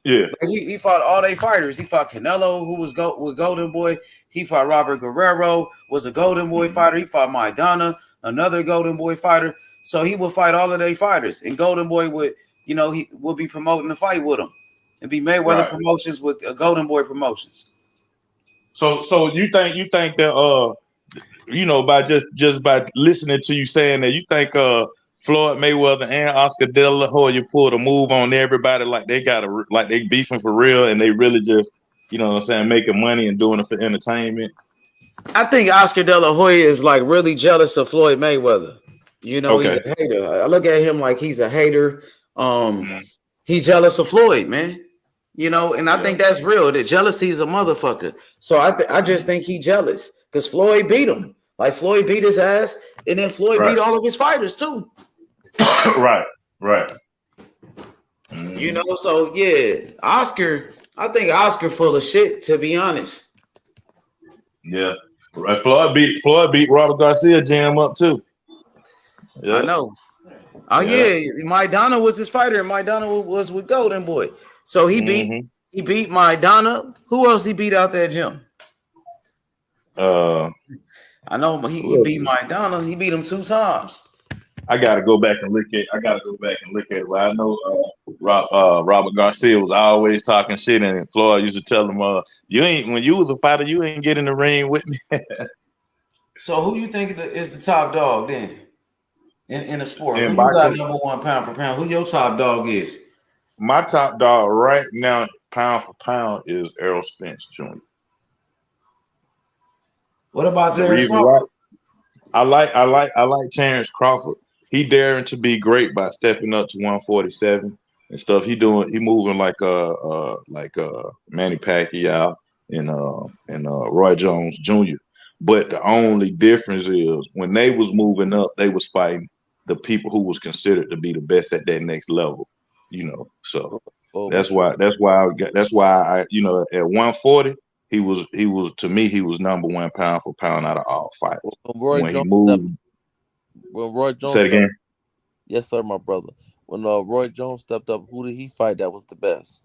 Yeah. He fought all they fighters. He fought Canelo, who was with Golden Boy. He fought Robert Guerrero, was a Golden Boy fighter. He fought Maidana, another Golden Boy fighter. So he would fight all of their fighters. And Golden Boy would, he would be promoting the fight with them. And be Mayweather Promotions with Golden Boy Promotions. So you think that by just by listening to you saying that, you think Floyd Mayweather and Oscar De La Hoya pulled a move on everybody like they beefing for real and they really just making money and doing it for entertainment? I think Oscar De La Hoya is like really jealous of Floyd Mayweather. He's a hater. I look at him like he's a hater. He's jealous of Floyd, man. And I think that's real. That jealousy is a motherfucker. So I just think he jealous because Floyd beat him. Like Floyd beat his ass, and then Floyd beat all of his fighters too. Right. So yeah, Oscar. I think Oscar full of shit, to be honest. Yeah, Floyd beat Robert Garcia jam up too. Yeah. I know. Oh yeah, Maidana was his fighter, and Maidana was with Golden Boy. So he beat Maidana. Who else he beat out there, Jim? I know he beat Maidana. He beat him 2 times. I gotta go back and look at it. Well, I know Robert Garcia was always talking shit, and Floyd used to tell him, when you was a fighter, you ain't get in the ring with me. So who you think is the top dog then in the sport? Who you got number 1 pound for pound? Who your top dog is? My top dog right now, pound for pound, is Errol Spence Jr. What about Terrence Crawford? I like Terrence Crawford. He daring to be great by stepping up to 147 and stuff. He moving like Manny Pacquiao and Roy Jones Jr. But the only difference is when they was moving up, they was fighting the people who was considered to be the best at that next level. So that's why I at 140 he was to me he was number one pound for pound out of all fighters. When he moved, when Roy Jones say it again. Yes, sir, my brother. When Roy Jones stepped up, who did he fight that was the best?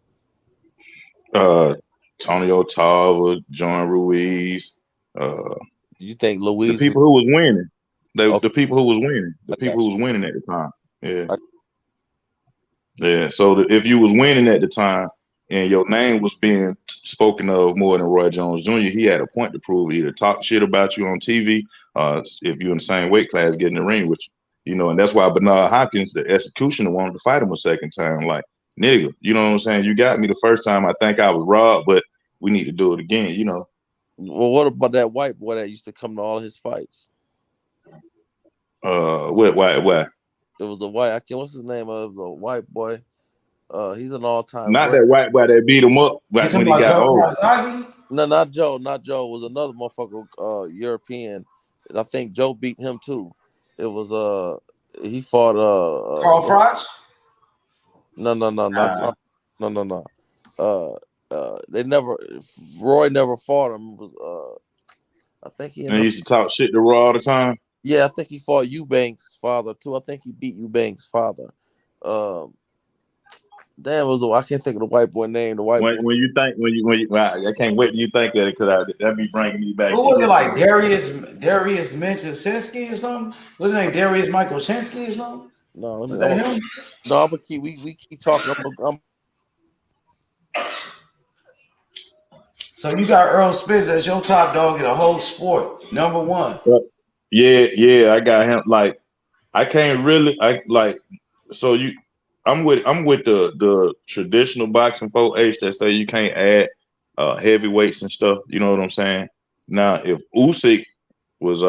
Tony Otava, John Ruiz. You think Louise? The people who was winning. The people who was winning. The people who was winning at the time. Yeah. Yeah. So if you was winning at the time and your name was being spoken of more than Roy Jones Jr., he had a point to prove. Either talk shit about you on TV, if you're in the same weight class, get in the ring with you. And that's why Bernard Hopkins, the executioner, wanted to fight him a second time. Like, nigga, you know what I'm saying? You got me the first time. I think I was robbed, but we need to do it again, Well, what about that white boy that used to come to all his fights? What? It was a white. I can't. What's his name? The white boy. He's an all-time. Not that white boy that beat him up back when he got old. No, not Joe. Not Joe. It was another motherfucker. European. I think Joe beat him too. It was he fought Carl Froch? No. Roy never fought him. It was I think he used to talk shit to Roy all the time. Yeah, I think he fought Eubanks' father too. I think he beat Eubanks' father. Damn, I can't think of the white boy name. The white boy. I can't wait till you think of it because that'd be bringing me back. Who was it, like Darius Minchinski or something? What's his name? Darius Michael Chinsky or something? No, was that him? No, but we keep talking. So you got Earl Spence as your top dog in the whole sport, number one. Yeah, I got him. Like, I can't really. I'm with the traditional boxing folk H that say you can't add heavyweights and stuff. You know what I'm saying? Now, if Usyk was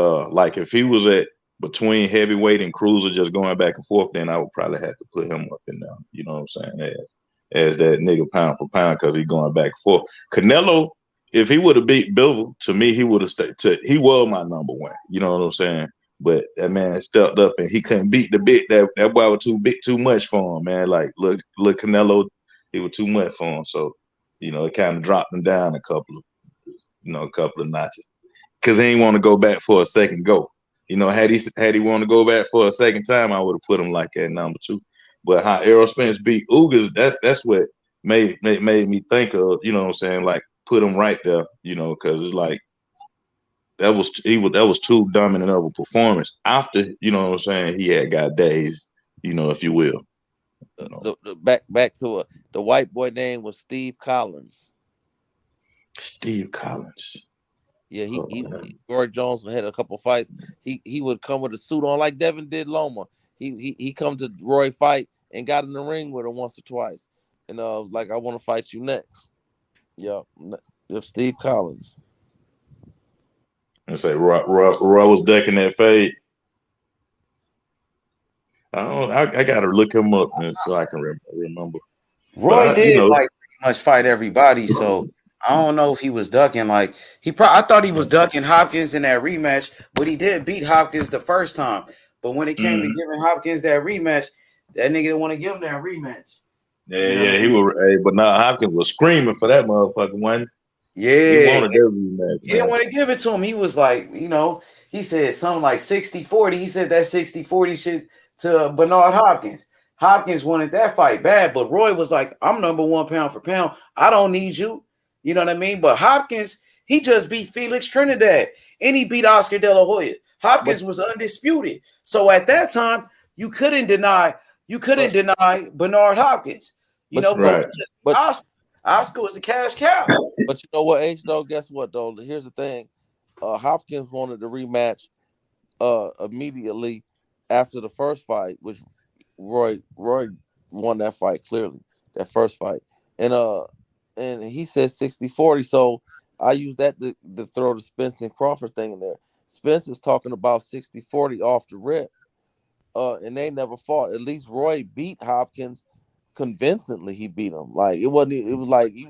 if he was at between heavyweight and Cruz just going back and forth, then I would probably have to put him up and down. You know what I'm saying? As that nigga pound for pound because he's going back and forth. Canelo, if he would have beat Bivol, to me he would have stayed. He was my number one. You know what I'm saying? But that man stepped up and he couldn't beat the bit. That boy was too much for him, man. Like, look, Canelo, he was too much for him. So, it kind of dropped him down a couple of notches. Because he didn't want to go back for a second go. Had he want to go back for a second time, I would have put him like at number two. But how Errol Spence beat Ugas, that's what made me think of, you know what I'm saying, like put him right there, because it's like that was too dominant of a performance after, you know what I'm saying, he had got days, if you will. Back to the white boy name was Steve Collins. Steve Collins. Yeah, Roy Jones had a couple fights. He would come with a suit on like Devin did Loma. He come to Roy fight and got in the ring with him once or twice. And like, I want to fight you next. Yeah, Steve Collins. And say Roy was decking that fade. I gotta look him up so I can remember. Roy did like pretty much fight everybody, so I don't know if he was ducking. Like I thought he was ducking Hopkins in that rematch, but he did beat Hopkins the first time. But when it came to giving Hopkins that rematch, that nigga didn't want to give him that rematch. Yeah, he was. But now Hopkins was screaming for that motherfucker one. Yeah, he wanted that rematch. He didn't want to give it to him. He was like, he said something like 60-40. He said that 60-40 shit to Bernard Hopkins. Hopkins wanted that fight bad, but Roy was like, I'm number one pound for pound. I don't need you. You know what I mean? But Hopkins, he just beat Felix Trinidad and he beat Oscar De La Hoya. Hopkins was undisputed. So at that time, you couldn't deny Bernard Hopkins. Right. Oscar was the cash cow. But you know what, H though? Guess what though? Here's the thing. Hopkins wanted the rematch immediately after the first fight, which Roy won that fight clearly, that first fight. And he said 60-40. So I use that to throw the Spence and Crawford thing in there. Spence is talking about 60-40 off the rip. And they never fought. At least Roy beat Hopkins convincingly. He beat him. Like it was like he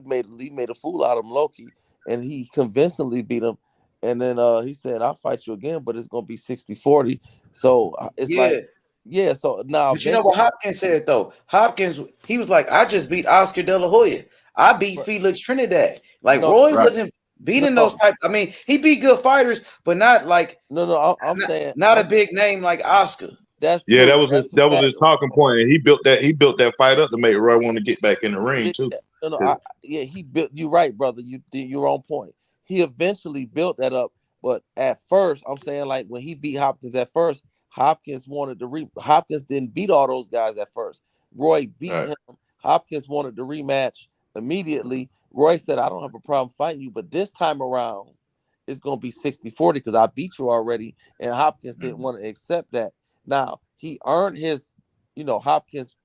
made a fool out of him, low-key, and he convincingly beat him. And then he said, I'll fight you again, but it's gonna be 60-40. So it's like, yeah. So now, but you know what Hopkins said though? Hopkins, he was like, I just beat Oscar De La Hoya. I beat Felix Trinidad. Like Roy wasn't beating those type. I mean, he beat good fighters, but not like I'm saying not a big name like Oscar. That's true. That was his talking point, and he built that fight up to make Roy want to get back in the ring too. He built. You're right, brother. You're on point. He eventually built that up, but at first, I'm saying like when he beat Hopkins at first, Hopkins wanted to Hopkins didn't beat all those guys at first. Roy beat him. Hopkins wanted the rematch immediately. Roy said, I don't have a problem fighting you, but this time around, it's going to be 60-40 because I beat you already. And Hopkins didn't want to accept that. Now, he earned his, Hopkins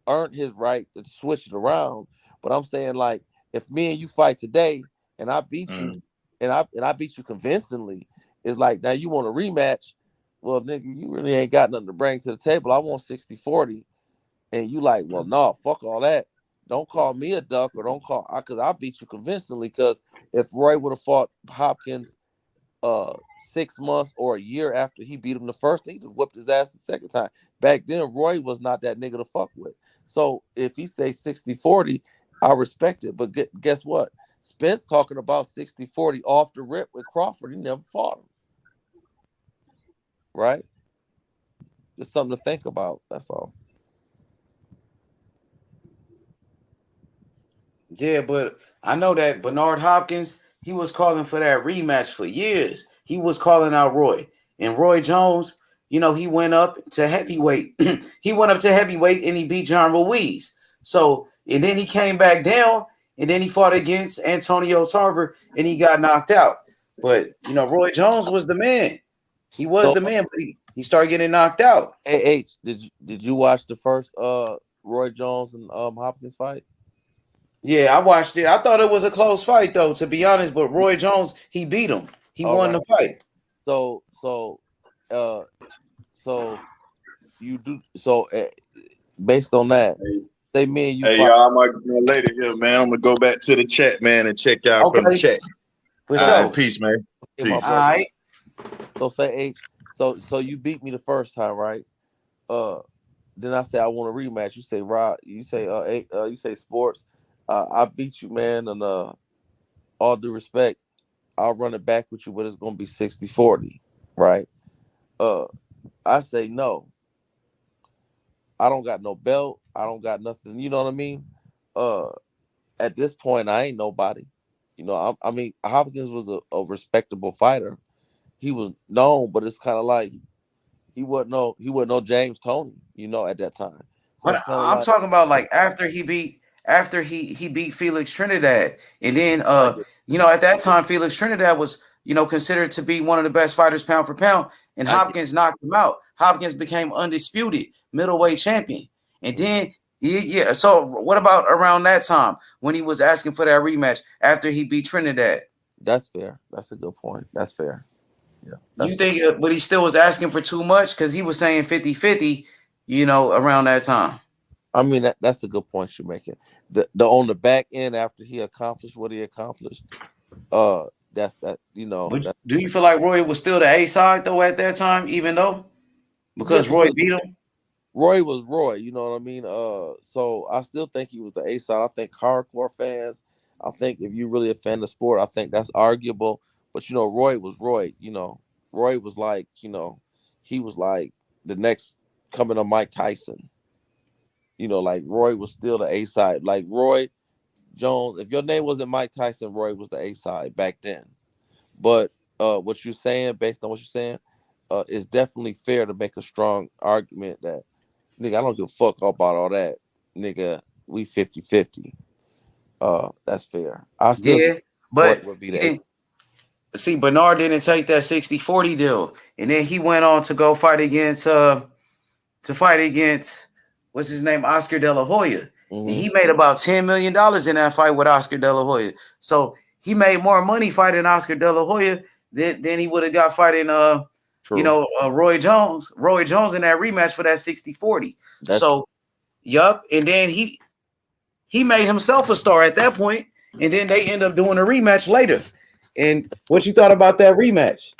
earned his right to switch it around. But I'm saying, like, if me and you fight today and I beat you, and I beat you convincingly, it's like, now you want a rematch. Well, nigga, you really ain't got nothing to bring to the table. I want 60-40. And you like, well, no, fuck all that. Don't call me a duck or don't call, because I beat you convincingly. Because if Roy would have fought Hopkins 6 months or a year after he beat him the first, he'd have whipped his ass the second time. Back then, Roy was not that nigga to fuck with. So if he say 60-40, I respect it. But guess what? Spence talking about 60-40 off the rip with Crawford. He never fought him. Right? Just something to think about. That's all. Yeah, but I know that Bernard Hopkins, he was calling for that rematch for years. He was calling out Roy. And Roy Jones, he went up to heavyweight. He went up to heavyweight and he beat John Ruiz. So, and then he came back down and then he fought against Antonio Tarver and he got knocked out. But, Roy Jones was the man. He was the man, but he started getting knocked out. Hey, H, did you watch the first Roy Jones and Hopkins fight? Yeah, I watched it. I thought it was a close fight, though, to be honest. But Roy Jones, he beat him. He won the fight. So you do based on that. Say me and you. Hey, y'all, my lady here, man. I'm gonna go back to the chat, man, and check y'all from the chat. For sure. Peace, man. Okay, Peace. all right. So say H. So you beat me the first time, right? Then I say I want a rematch. You say Rod. You say sports. I beat you, man, and all due respect, I'll run it back with you, but it's gonna be 60-40, right? I say no. I don't got no belt. I don't got nothing. You know what I mean? At this point, I ain't nobody. I mean, Hopkins was a respectable fighter. He was known, but it's kind of like he wasn't no James Toney, at that time. So but I'm talking about like after he beat Felix Trinidad, and then at that time Felix Trinidad was considered to be one of the best fighters pound for pound, and Hopkins knocked him out. Hopkins became undisputed middleweight champion, and then So what about around that time when he was asking for that rematch after he beat Trinidad? That's fair. That's a good point. That's fair. Yeah. You think, but he still was asking for too much because he was saying 50-50, around that time. I mean, that's a good point you're making. The on the back end after he accomplished what he accomplished, that's that. But do you feel like Roy was still the A side though at that time, even though because Roy beat him? Roy was Roy, you know what I mean? So I still think he was the A side. I think hardcore fans, I think if you really a fan of the sport, I think that's arguable. But Roy was Roy. Roy was like, he was like the next coming to Mike Tyson. Like Roy was still the A side. Like Roy Jones, if your name wasn't Mike Tyson, Roy was the A side back then. But what you're saying, based on what you're saying, it's definitely fair to make a strong argument that, nigga, I don't give a fuck about all that. Nigga, we 50-50. That's fair. I still but would be the see, Bernard didn't take that 60-40 deal. And then he went on to go fight against what's his name, Oscar De La Hoya. Mm-hmm. And he made about $10 million in that fight with Oscar De La Hoya. So he made more money fighting Oscar De La Hoya than he would have got fighting Roy Jones. Roy Jones in that rematch for that 60-40. So, yup. And then he made himself a star at that point, and then they end up doing a rematch later. And what you thought about that rematch?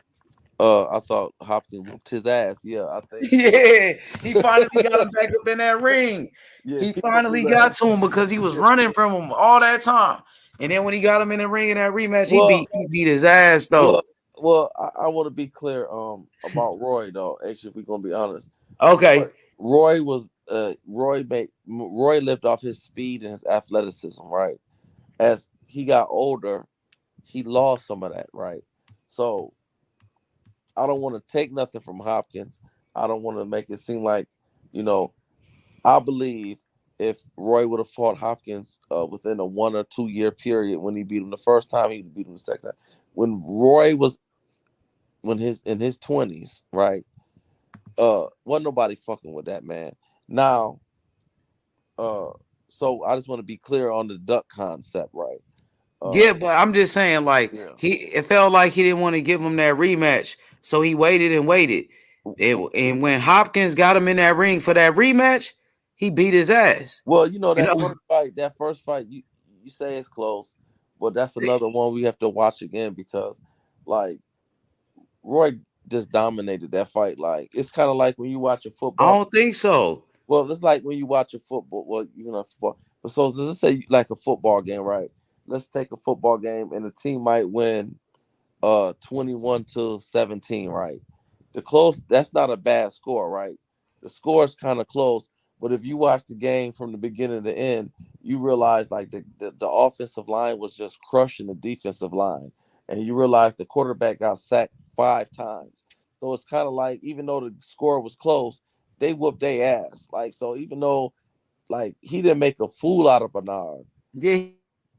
I thought Hopkins whooped his ass. Yeah, I think. Yeah, he finally got him back up in that ring. Yeah, He finally got to him because he was running from him all that time. And then when he got him in the ring in that rematch, he beat his ass though. Well, I want to be clear about Roy though. Actually, if we're gonna be honest. Okay. Roy lived off his speed and his athleticism, right? As he got older, he lost some of that, right? So I don't want to take nothing from Hopkins. I don't want to make it seem like, I believe if Roy would have fought Hopkins within a 1 or 2 year period, when he beat him the first time, he beat him the second time. When Roy was in his 20s, right? Wasn't nobody fucking with that man. Now, so I just want to be clear on the duck concept, right? Yeah, but I'm just saying, like, it felt like he didn't want to give him that rematch, so he waited and waited. And when Hopkins got him in that ring for that rematch, he beat his ass. Well, that first fight, you say it's close, but that's another one we have to watch again because, like, Roy just dominated that fight. Like, it's kind of like when you watch a football. I don't think so. Well, it's like when you watch a football. Well, football. But so let's say like a football game, right? Let's take a football game, and the team might win 21-17, right? That's not a bad score, right? The score is kind of close, but if you watch the game from the beginning to end, you realize like the offensive line was just crushing the defensive line, and you realize the quarterback got sacked 5 times. So it's kind of like, even though the score was close, they whooped their ass. Like, so even though like he didn't make a fool out of Bernard. Yeah,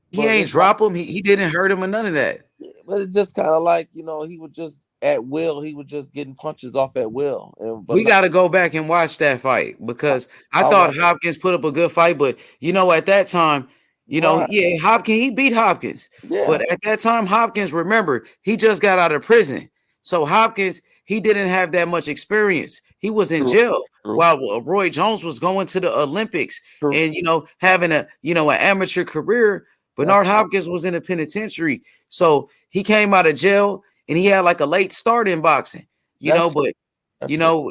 he ain't drop him. He didn't hurt him or none of that. But it's just kind of like, he was just at will. He was just getting punches off at will. We got to go back and watch that fight because I thought Hopkins put up a good fight, but at that time, Hopkins, he beat Hopkins. Yeah. But at that time, Hopkins, remember, he just got out of prison. So Hopkins, he didn't have that much experience. He was in jail while Roy Jones was going to the Olympics and, having an amateur career. Bernard Hopkins was in a penitentiary. So he came out of jail and he had like a late start in boxing, and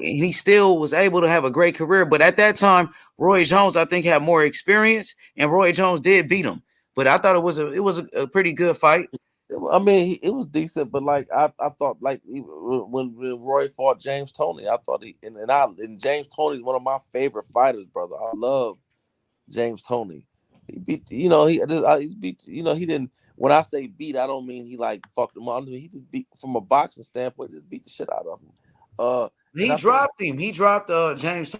he still was able to have a great career. But at that time, Roy Jones, I think, had more experience, and Roy Jones did beat him. But I thought it was a pretty good fight. I mean, it was decent, but like I thought, like when Roy fought James Toney, I thought and James Toney is one of my favorite fighters, brother. I love James Toney. He beat, he beat, he didn't. When I say beat, I don't mean he like fucked him up. I mean, he just beat, from a boxing standpoint, just beat the shit out of him. He dropped him. He dropped James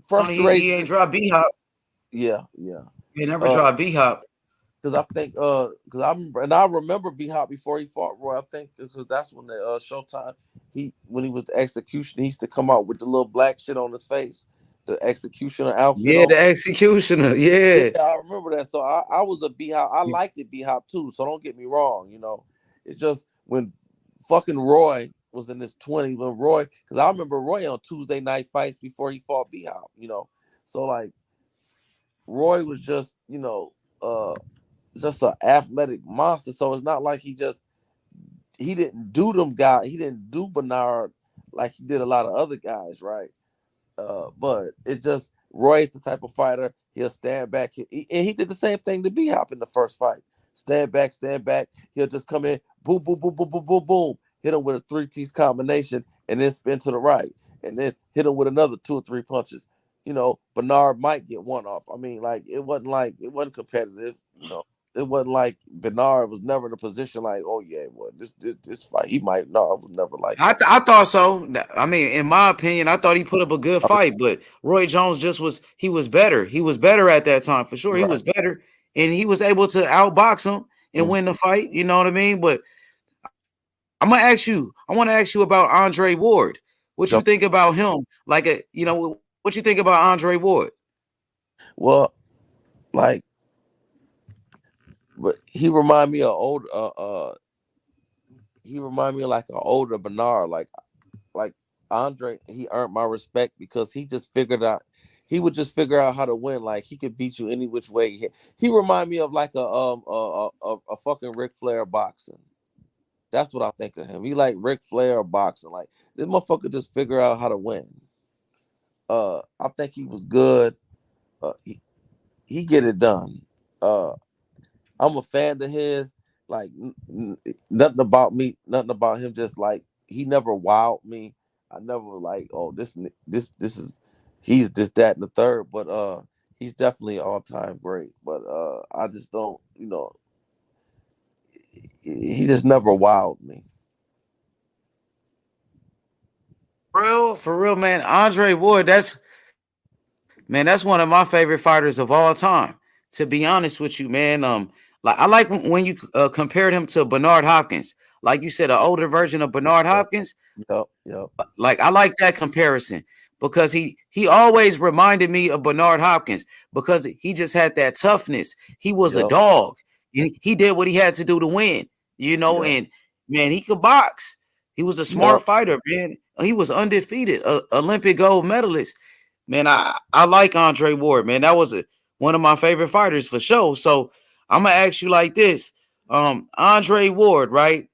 Toney. He ain't dropped B-Hop. Yeah. He never dropped B-Hop. Because I think, I remember B-Hop before he fought Roy. I think because that's when the Showtime, when he was the executioner, he used to come out with the little black shit on his face. The executioner outfit. Yeah, the executioner. Yeah, I remember that. So I was a B-Hop. I liked it B-Hop too. So don't get me wrong. It's just when fucking Roy was in his 20s, when Roy, because I remember Roy on Tuesday night fights before he fought B-Hop. So like Roy was just just an athletic monster. So it's not like he didn't do them guys. He didn't do Bernard like he did a lot of other guys, right? But it just, Roy's the type of fighter, he'll stand back. And he did the same thing to B-Hop in the first fight. Stand back. He'll just come in, boom, boom, boom, boom, boom, boom, boom. Hit him with a 3-piece combination and then spin to the right. And then hit him with another 2 or 3 punches. Bernard might get one off. I mean, like, it wasn't competitive. It wasn't like Bernard was never in a position like, oh yeah, well, this fight, he might. No, it was never like that. I thought so. I mean, in my opinion, I thought he put up a good fight, but Roy Jones he was better. He was better at that time for sure. Right. He was better, and he was able to outbox him and win the fight. You know what I mean? But I want to ask you about Andre Ward. What you think about him? Like what you think about Andre Ward? Well, like, but he remind me of old. He remind me of like an older Bernard. Like Andre, he earned my respect because he just figured out. He would just figure out how to win. Like, he could beat you any which way. He remind me of like a fucking Ric Flair boxing. That's what I think of him. He like Ric Flair boxing. Like this motherfucker just figure out how to win. I think he was good. He get it done. I'm a fan of his. Like nothing about me, nothing about him. Just like he never wowed me. I never like, oh, this is he's this, that, and the third. But he's definitely all time great. But I just don't, he just never wowed me. For real, man. Andre Ward, that's one of my favorite fighters of all time. To be honest with you, man. Like I like when you compared him to Bernard Hopkins. Like you said, an older version of Bernard Hopkins. Yep. Like I like that comparison because he always reminded me of Bernard Hopkins because he just had that toughness. He was a dog. He did what he had to do to win, and man, he could box. He was a smart fighter, man. He was undefeated, Olympic gold medalist. Man, I like Andre Ward, man. That was one of my favorite fighters for sure. So I'm gonna ask you like this. Andre Ward, right?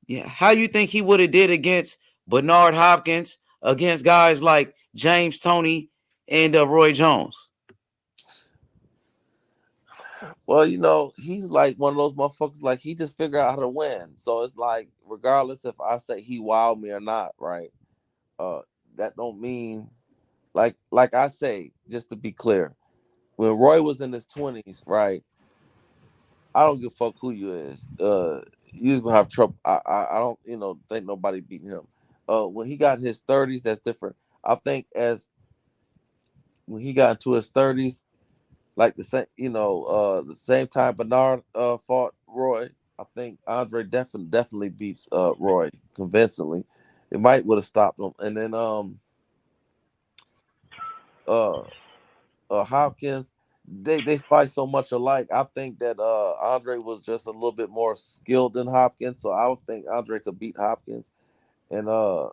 Yeah, how you think he would have did against Bernard Hopkins, against guys like James Toney and Roy Jones? Well, he's like one of those motherfuckers, like he just figure out how to win. So it's like, regardless if I say he wowed me or not, right? That don't mean like I say, just to be clear, when Roy was in his 20s, right? I don't give a fuck who you is. You're gonna have trouble. I don't, think nobody beating him. When he got in his 30s, that's different. I think as when he got into his 30s, like the same, the same time Bernard fought Roy, I think Andre definitely beats Roy convincingly. It might would have stopped him. And then Hopkins, they fight so much alike. I think that Andre was just a little bit more skilled than Hopkins, so I would think Andre could beat Hopkins. And I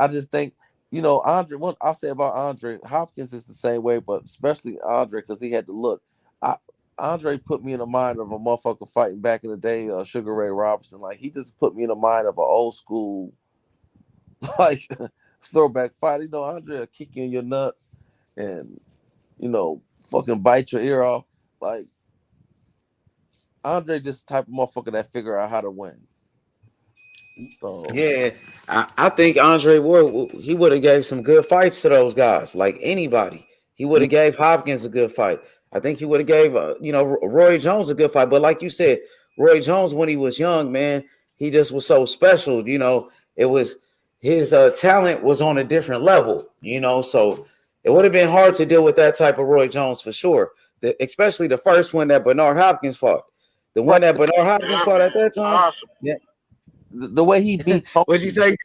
just think, Andre. What I'll say about Andre, Hopkins is the same way, but especially Andre because he had to look. Andre put me in the mind of a motherfucker fighting back in the day, Sugar Ray Robinson. Like he just put me in the mind of an old school, like throwback fight. Andre will kick you in your nuts and fucking bite your ear off. Like Andre just the type of motherfucker that figure out how to win. So yeah, I think Andre Ward, he would have gave some good fights to those guys. Like anybody, he would have gave Hopkins a good fight. I think he would have gave Roy Jones a good fight. But like you said, Roy Jones when he was young, man, he just was so special. It was his talent was on a different level. So it would have been hard to deal with that type of Roy Jones for sure. Especially the first one that Bernard Hopkins fought. The one that Bernard Hopkins fought at that time. Yeah. The way he beat Tony. What'd you say?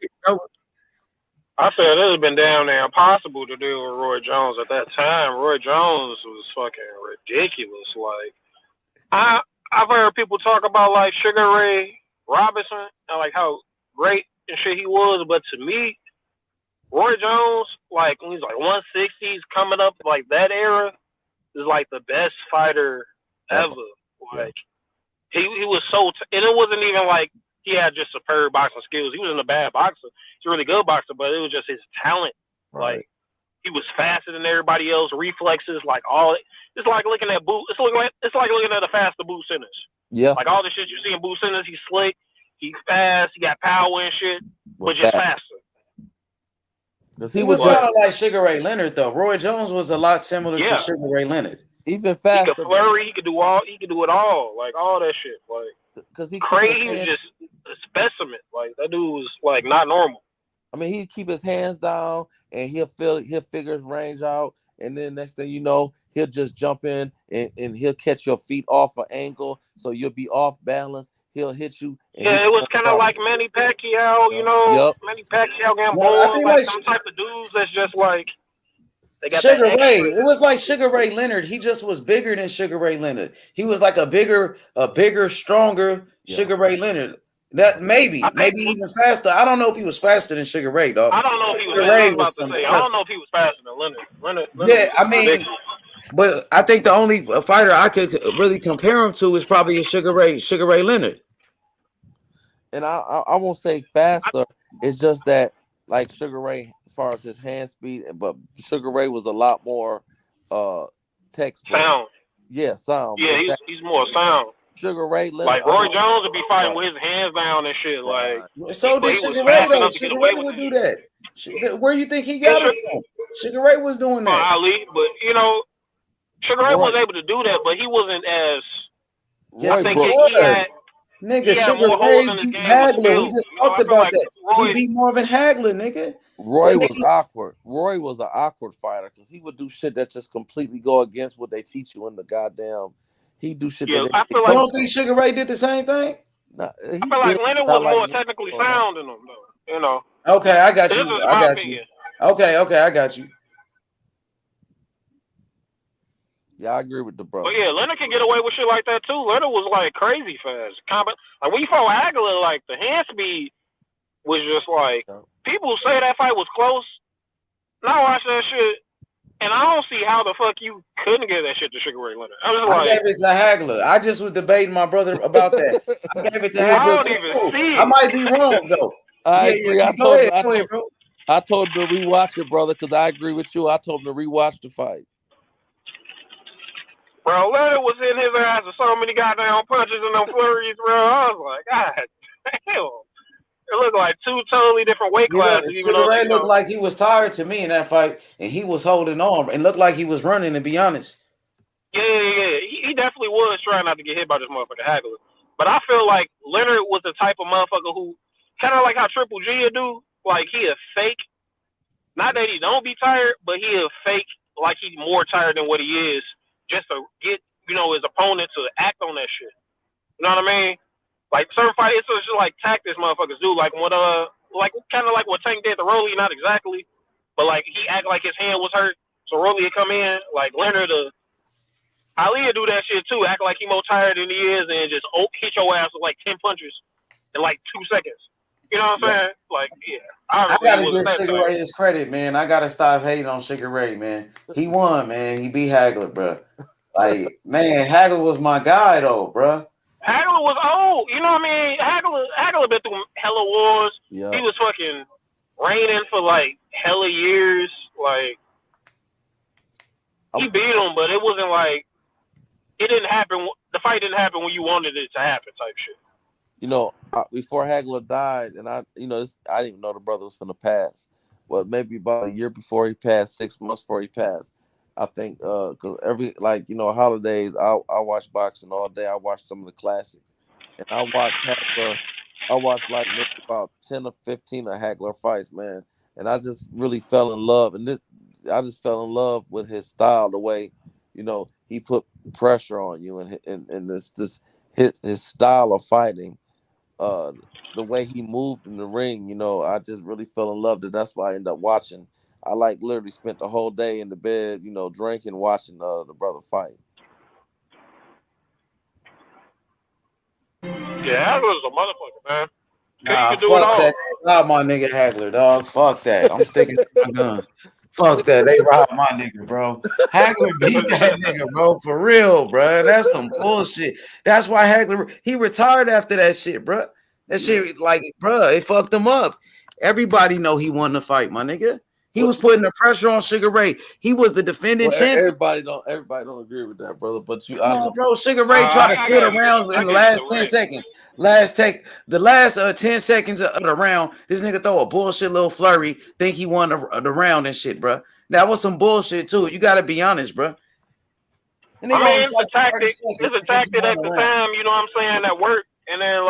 I said it would have been damn near impossible to deal with Roy Jones at that time. Roy Jones was fucking ridiculous. Like I've heard people talk about like Sugar Ray Robinson and like how great and shit he was, but to me, Roy Jones, like when he's like 160s coming up, like that era is like the best fighter ever. Like he was so, and it wasn't even like he had just superb boxing skills. He wasn't a bad boxer. He's a really good boxer, but it was just his talent. Right. Like he was faster than everybody else. Reflexes, like all. It's like looking at It's like looking at a faster Boo Simmons. Yeah. Like all the shit you see in Boo Simmons, he's slick, he's fast, he got power and shit, but just faster. He was kind of like Sugar Ray Leonard, though. Roy Jones was a lot similar to Sugar Ray Leonard. Even faster. He could flurry. He could do it all. Like all that shit. Like because he crazy. He was just a specimen. Like that dude was like not normal. I mean, he'd keep his hands down and he'll figure his range out, and then next thing you know, he'll just jump in and he'll catch your feet off an angle, so you'll be off balance. He'll hit you. Yeah, it was kind of like Manny Pacquiao, Manny Pacquiao Gamboa, like some type of dudes that's just like they got Sugar Ray. It was like Sugar Ray Leonard. He just was bigger than Sugar Ray Leonard. He was like a bigger, stronger Sugar Ray Leonard. That maybe even faster. I don't know if he was faster than Sugar Ray, dog. I don't know if he was. I don't know if he was faster than Leonard. Leonard yeah, I mean, ridiculous. But I think the only fighter I could really compare him to is probably a Sugar Ray Leonard. And I won't say faster. It's just that like Sugar Ray, as far as his hand speed, but Sugar Ray was a lot more textbook. Sound. Yeah, sound. Yeah, he's more sound. Sugar Ray, like Roy Jones would be fighting with his hands down and shit. Like So did Sugar Ray though. Sugar Ray would do that. Where you think he got it from? Sugar Ray was doing that. Ali, but you know, Sugar Ray was able to do that, but he wasn't as. Yes, I think he was. Nigga, Sugar Ray beat Hagler. We just talked about that. He beat Marvin Hagler, nigga. Roy was awkward. Roy was an awkward fighter because he would do shit that just completely go against what they teach you in the goddamn. He do shit. Yeah, that I feel like. You don't think Sugar Ray did the same thing? Nah, I feel like Leonard was more technically sound than him, though. You know. Okay, I got you. I got opinion. you. Okay, I got you. Yeah, I agree with the bro. But yeah, Leonard can get away with shit like that too. Leonard was like crazy fast. Like when you fought Hagler, like the hand speed was just like people say that fight was close. Now I watch that shit, and I don't see how the fuck you couldn't give that shit to Sugar Ray Leonard. I gave it to Hagler. I just was debating my brother about that. I gave it to Hagler. I don't even see it. I might be wrong though. I agree. Go ahead, bro. I told him to rewatch it, brother, because I agree with you. I told him to rewatch the fight. Bro, Leonard was in his ass with so many goddamn punches and them flurries, bro. I was like, God damn. It looked like two totally different weight classes. Sugar Ray looked like he was tired to me in that fight, and he was holding on and looked like he was running, to be honest. Yeah. He definitely was trying not to get hit by this motherfucker Hagler. But I feel like Leonard was the type of motherfucker who, kind of like how Triple G would do, like he'll fake. Not that he don't be tired, but he'll fake like he's more tired than what he is, just to get, his opponent to act on that shit. You know what I mean? Like certain fights, it's just like tactics motherfuckers do. Like what kind of like what Tank did to Rolly, not exactly, but like he act like his hand was hurt, so Rolly would come in. Like Leonard, Ali would do that shit too, act like he more tired than he is, and just hit your ass with like 10 punches in like 2 seconds. You know what I'm saying? Like, yeah. I gotta give Sugar Ray his credit, man. I gotta stop hating on Sugar Ray, man. He won, man. He beat Hagler, bro. Like, man, Hagler was my guy, though, bro. Hagler was old. You know what I mean? Hagler been through hella wars. Yeah. He was fucking reigning for like hella years. Like, he beat him, but it wasn't like it didn't happen. The fight didn't happen when you wanted it to happen, type shit. Before Hagler died, and I didn't even know the brother was finna pass. But maybe about a year before he passed, 6 months before he passed, I think, because holidays, I watch boxing all day. I watch some of the classics, and I watched Hagler. I watched like maybe about 10 or 15 of Hagler fights, man, and I just really fell in love. And I just fell in love with his style, the way, he put pressure on you, and this his style of fighting. The way he moved in the ring, I just really fell in love. That's why I ended up watching. I literally spent the whole day in the bed, drinking, watching the brother fight. Yeah, Hagler's a motherfucker, man. Nah, fuck that. Rob my nigga Hagler, dog. Fuck that. I'm sticking to my guns. Fuck that. They robbed my nigga, bro. Hagler beat that nigga, bro. For real, bro. That's some bullshit. That's why Hagler, he retired after that shit, bro. That shit, bro, it fucked him up. Everybody know he won the fight, my nigga. He was putting the pressure on Sugar Ray. He was the defending champion. Everybody don't agree with that, brother. But bro, Sugar Ray tried to steal the round in the last 10 seconds. The last 10 seconds of the round, this nigga throw a bullshit little flurry, think he won the round and shit, bro. That was some bullshit too. You gotta be honest, bro. It's a tactic. It's a tactic at the time, you know what I'm saying, that worked. And then,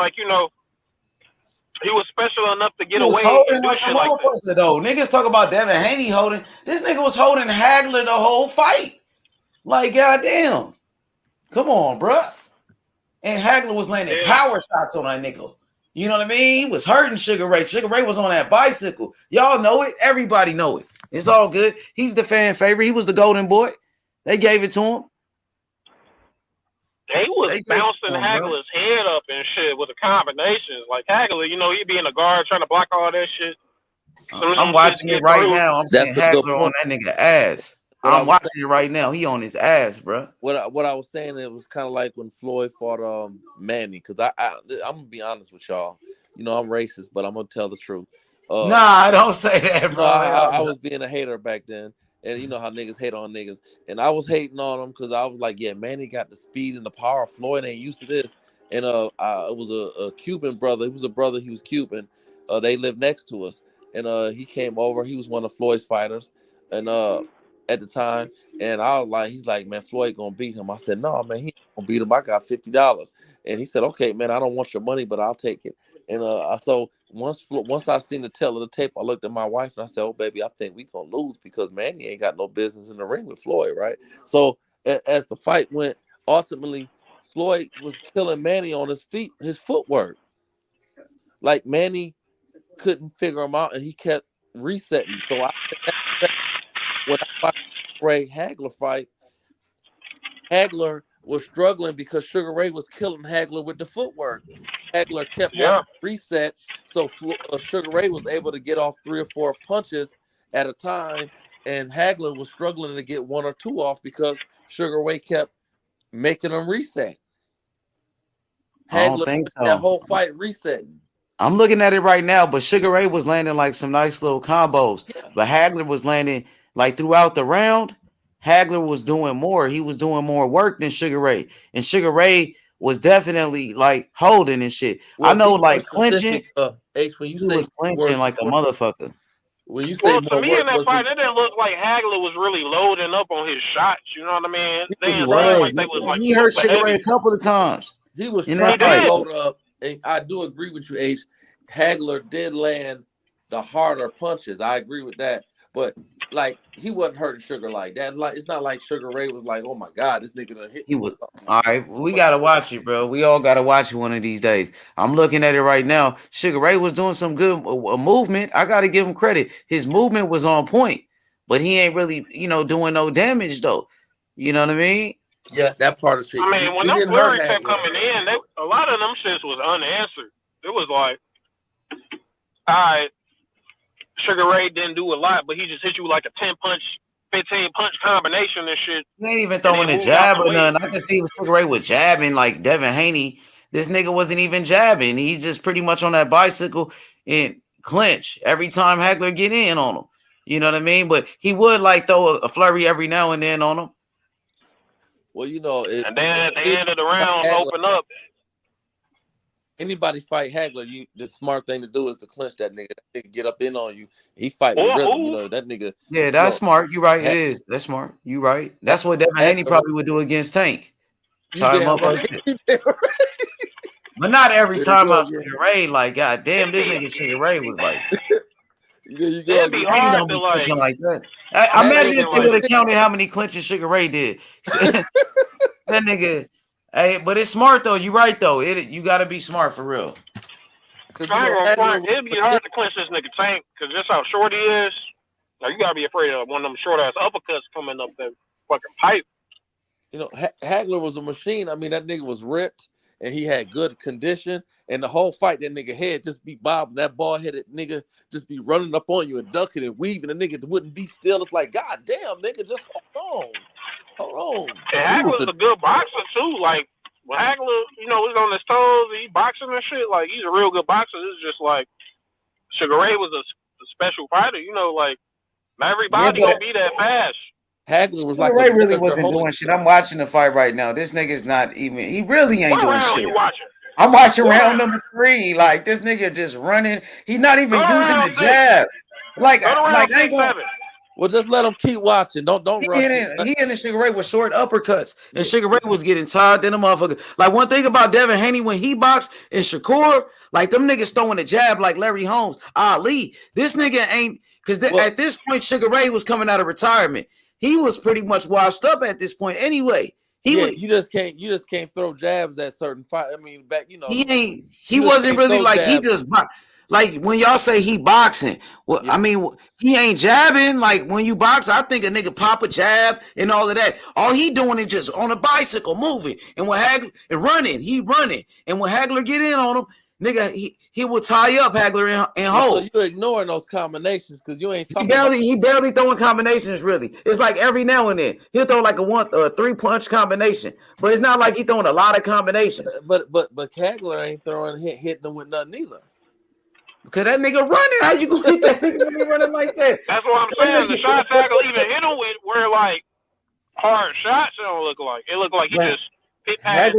he was special enough to get away and do shit like that. Though. Niggas talk about Devin Haney holding. This nigga was holding Hagler the whole fight. Like, goddamn. Come on, bro. And Hagler was landing power shots on that nigga. You know what I mean? He was hurting Sugar Ray. Sugar Ray was on that bicycle. Y'all know it. Everybody know it. It's all good. He's the fan favorite. He was the golden boy. They gave it to him. They was bouncing Hagler's head up and shit with the combinations. Like Hagler, he'd be in the guard trying to block all that shit. I'm watching it right now. I'm seeing Hagler on that nigga ass. I'm watching it right now. He on his ass, bro. What I was saying, it was kind of like when Floyd fought Manny, because I'm gonna be honest with y'all. You know, I'm racist, but I'm gonna tell the truth. Nah, don't say that, bro. I was being a hater back then, and you know how niggas hate on niggas, and I was hating on him because I was like, yeah, Manny got the speed and the power. Floyd ain't used to this, and it was a Cuban brother. He was a brother. He was Cuban. They lived next to us, and he came over. He was one of Floyd's fighters, and at the time, and I was like, he's like, man, Floyd gonna beat him. I said, no, man, he ain't gonna beat him. I got $50, and he said, okay, man, I don't want your money, but I'll take it. And so once I seen the tail of the tape, I looked at my wife and I said, oh, baby, I think we gonna lose because Manny ain't got no business in the ring with Floyd, right? So as the fight went, ultimately, Floyd was killing Manny on his feet, his footwork. Like Manny couldn't figure him out, and he kept resetting. So when I watched Ray Hagler fight, Hagler was struggling because Sugar Ray was killing Hagler with the footwork. Hagler kept having to reset, so Sugar Ray was able to get off 3 or 4 punches at a time, and Hagler was struggling to get 1 or 2 off because Sugar Ray kept making him reset. I don't think so. That whole fight resetting. I'm looking at it right now, but Sugar Ray was landing like some nice little combos, but Hagler was landing like throughout the round. Hagler was doing more. He was doing more work than Sugar Ray, and Sugar Ray was definitely like holding and shit. Well, I know, like clinching. Ace, when you he say was clinching like a motherfucker. When you say to me in that fight, it didn't look like Hagler was really loading up on his shots. You know what I mean? They didn't seem like they was like He hurt super Sugar Ray heavy. a couple of times. He was You trying know, to load up, and I do agree with you, H. Hagler did land the harder punches. I agree with that, but like he wasn't hurting Sugar like that. Like it's not like Sugar Ray was like, "Oh my God, this nigga done hit." He was all right. We gotta watch it, bro. We all gotta watch it one of these days. I'm looking at it right now. Sugar Ray was doing some good movement. I gotta give him credit. His movement was on point, but he ain't really, doing no damage though. You know what I mean? Yeah, that part of it. I mean, when them queries kept coming in, a lot of them shits was unanswered. It was like, all right, Sugar Ray didn't do a lot, but he just hit you like a 10-punch, 15-punch combination and shit. He ain't even throwing a jab or nothing. I can see Sugar Ray was jabbing like Devin Haney. This nigga wasn't even jabbing. He just pretty much on that bicycle and clinch every time Hagler get in on him. You know what I mean? But he would like throw a flurry every now and then on him. Well, and then at the end of the round, open up. Anybody fight Hagler, the smart thing to do is to clinch that nigga. That nigga get up in on you. He fight with rhythm, that nigga. Yeah, that's smart. You right. It is. That's smart. You right. That's what Devin Haney probably would do against Tank. Tie him up like that. But not every time I Sugar Ray, like, God damn, this nigga Sugar Ray was like. It'd be hard to like that. I imagine if they would have counted how many clinches Sugar Ray did. That nigga. Hey, but it's smart though. You right though. You got to be smart for real. It'd be hard to clinch this nigga Tank because just how short he is. Now you gotta be afraid of one of them short ass uppercuts coming up that fucking pipe. Hagler was a machine. I mean, that nigga was ripped and he had good condition. And the whole fight, that nigga head just be bobbing. That bald headed nigga just be running up on you and ducking and weaving. The nigga wouldn't be still. It's like, God damn, nigga, just hold on. Hold on. And Hagler's a good boxer too. Like when Hagler, he's on his toes, he boxing and shit. Like he's a real good boxer. It's just like Sugar Ray was a special fighter. Like not everybody gonna be that fast. Hagler was Sugar Ray really wasn't doing shit. I'm watching the fight right now. This nigga's not even. He really ain't doing shit. You watching? I'm watching round number 3. Like this nigga just running. He's not even using the jab. Like I ain't gonna. Well, just let him keep watching. Don't rush. He hitting Sugar Ray with short uppercuts, and Sugar Ray was getting tired. Then the motherfucker. Like one thing about Devin Haney when he boxed and Shakur, like them niggas throwing a jab like Larry Holmes, Ali. This nigga ain't because at this point Sugar Ray was coming out of retirement. He was pretty much washed up at this point anyway. You just can't throw jabs at certain fight. I mean, back he wasn't really like jabs. He just like when y'all say he boxing. Well, I mean he ain't jabbing. Like when you box, I think a nigga pop a jab and all of that. All he doing is just on a bicycle moving. And when Hagler and running, he running. And when Hagler get in on him, Nigga, he would tie up Hagler and hold. So you ignoring those combinations because you ain't talking He barely throwing combinations. Really, it's like every now and then he'll throw like a 3-punch combination, but it's not like he throwing a lot of combinations. But Hagler ain't hitting them with nothing either. Because that nigga running, how you gonna hit that nigga when he running like that? That's what I'm saying. The shot tackle even hit him with where like hard shots don't look like. It looked like he just hit past.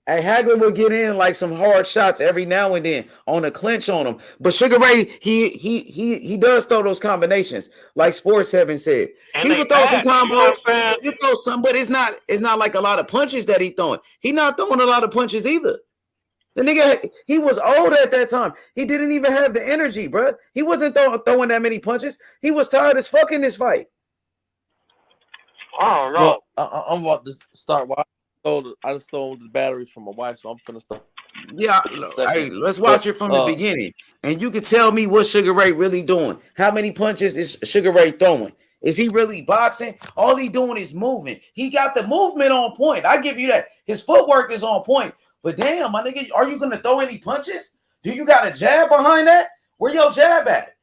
Hagler would get in like some hard shots every now and then on a clinch on him. But Sugar Ray, he does throw those combinations, like Sports Heaven said. And he would throw some combos. He throw some, but it's not like a lot of punches that he throwing. He not throwing a lot of punches either. The nigga, he was old at that time. He didn't even have the energy, bro. He wasn't throwing that many punches. He was tired as fuck in this fight. Oh no! Well, I'm about to start. I just stole the batteries from my wife, so I'm finna start. Yeah, hey, let's watch it from the beginning, and you can tell me what Sugar Ray really doing. How many punches is Sugar Ray throwing? Is he really boxing? All he doing is moving. He got the movement on point. I give you that. His footwork is on point. But damn, my nigga, are you gonna throw any punches? Do you got a jab behind that? Where your jab at?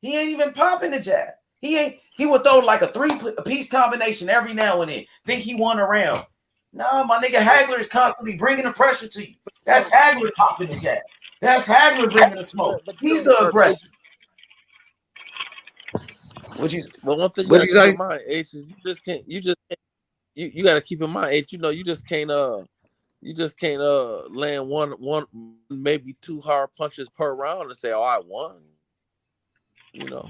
He ain't even popping the jab. He would throw like a 3-piece combination every now and then. Think he won a round. Nah, my nigga Hagler is constantly bringing the pressure to you. That's Hagler popping the jab. That's Hagler bringing the smoke. He's the aggressor. One thing you gotta keep in mind, H, is you gotta keep in mind, H, you just can't land one maybe 2 hard punches per round and say, oh, I won. Right?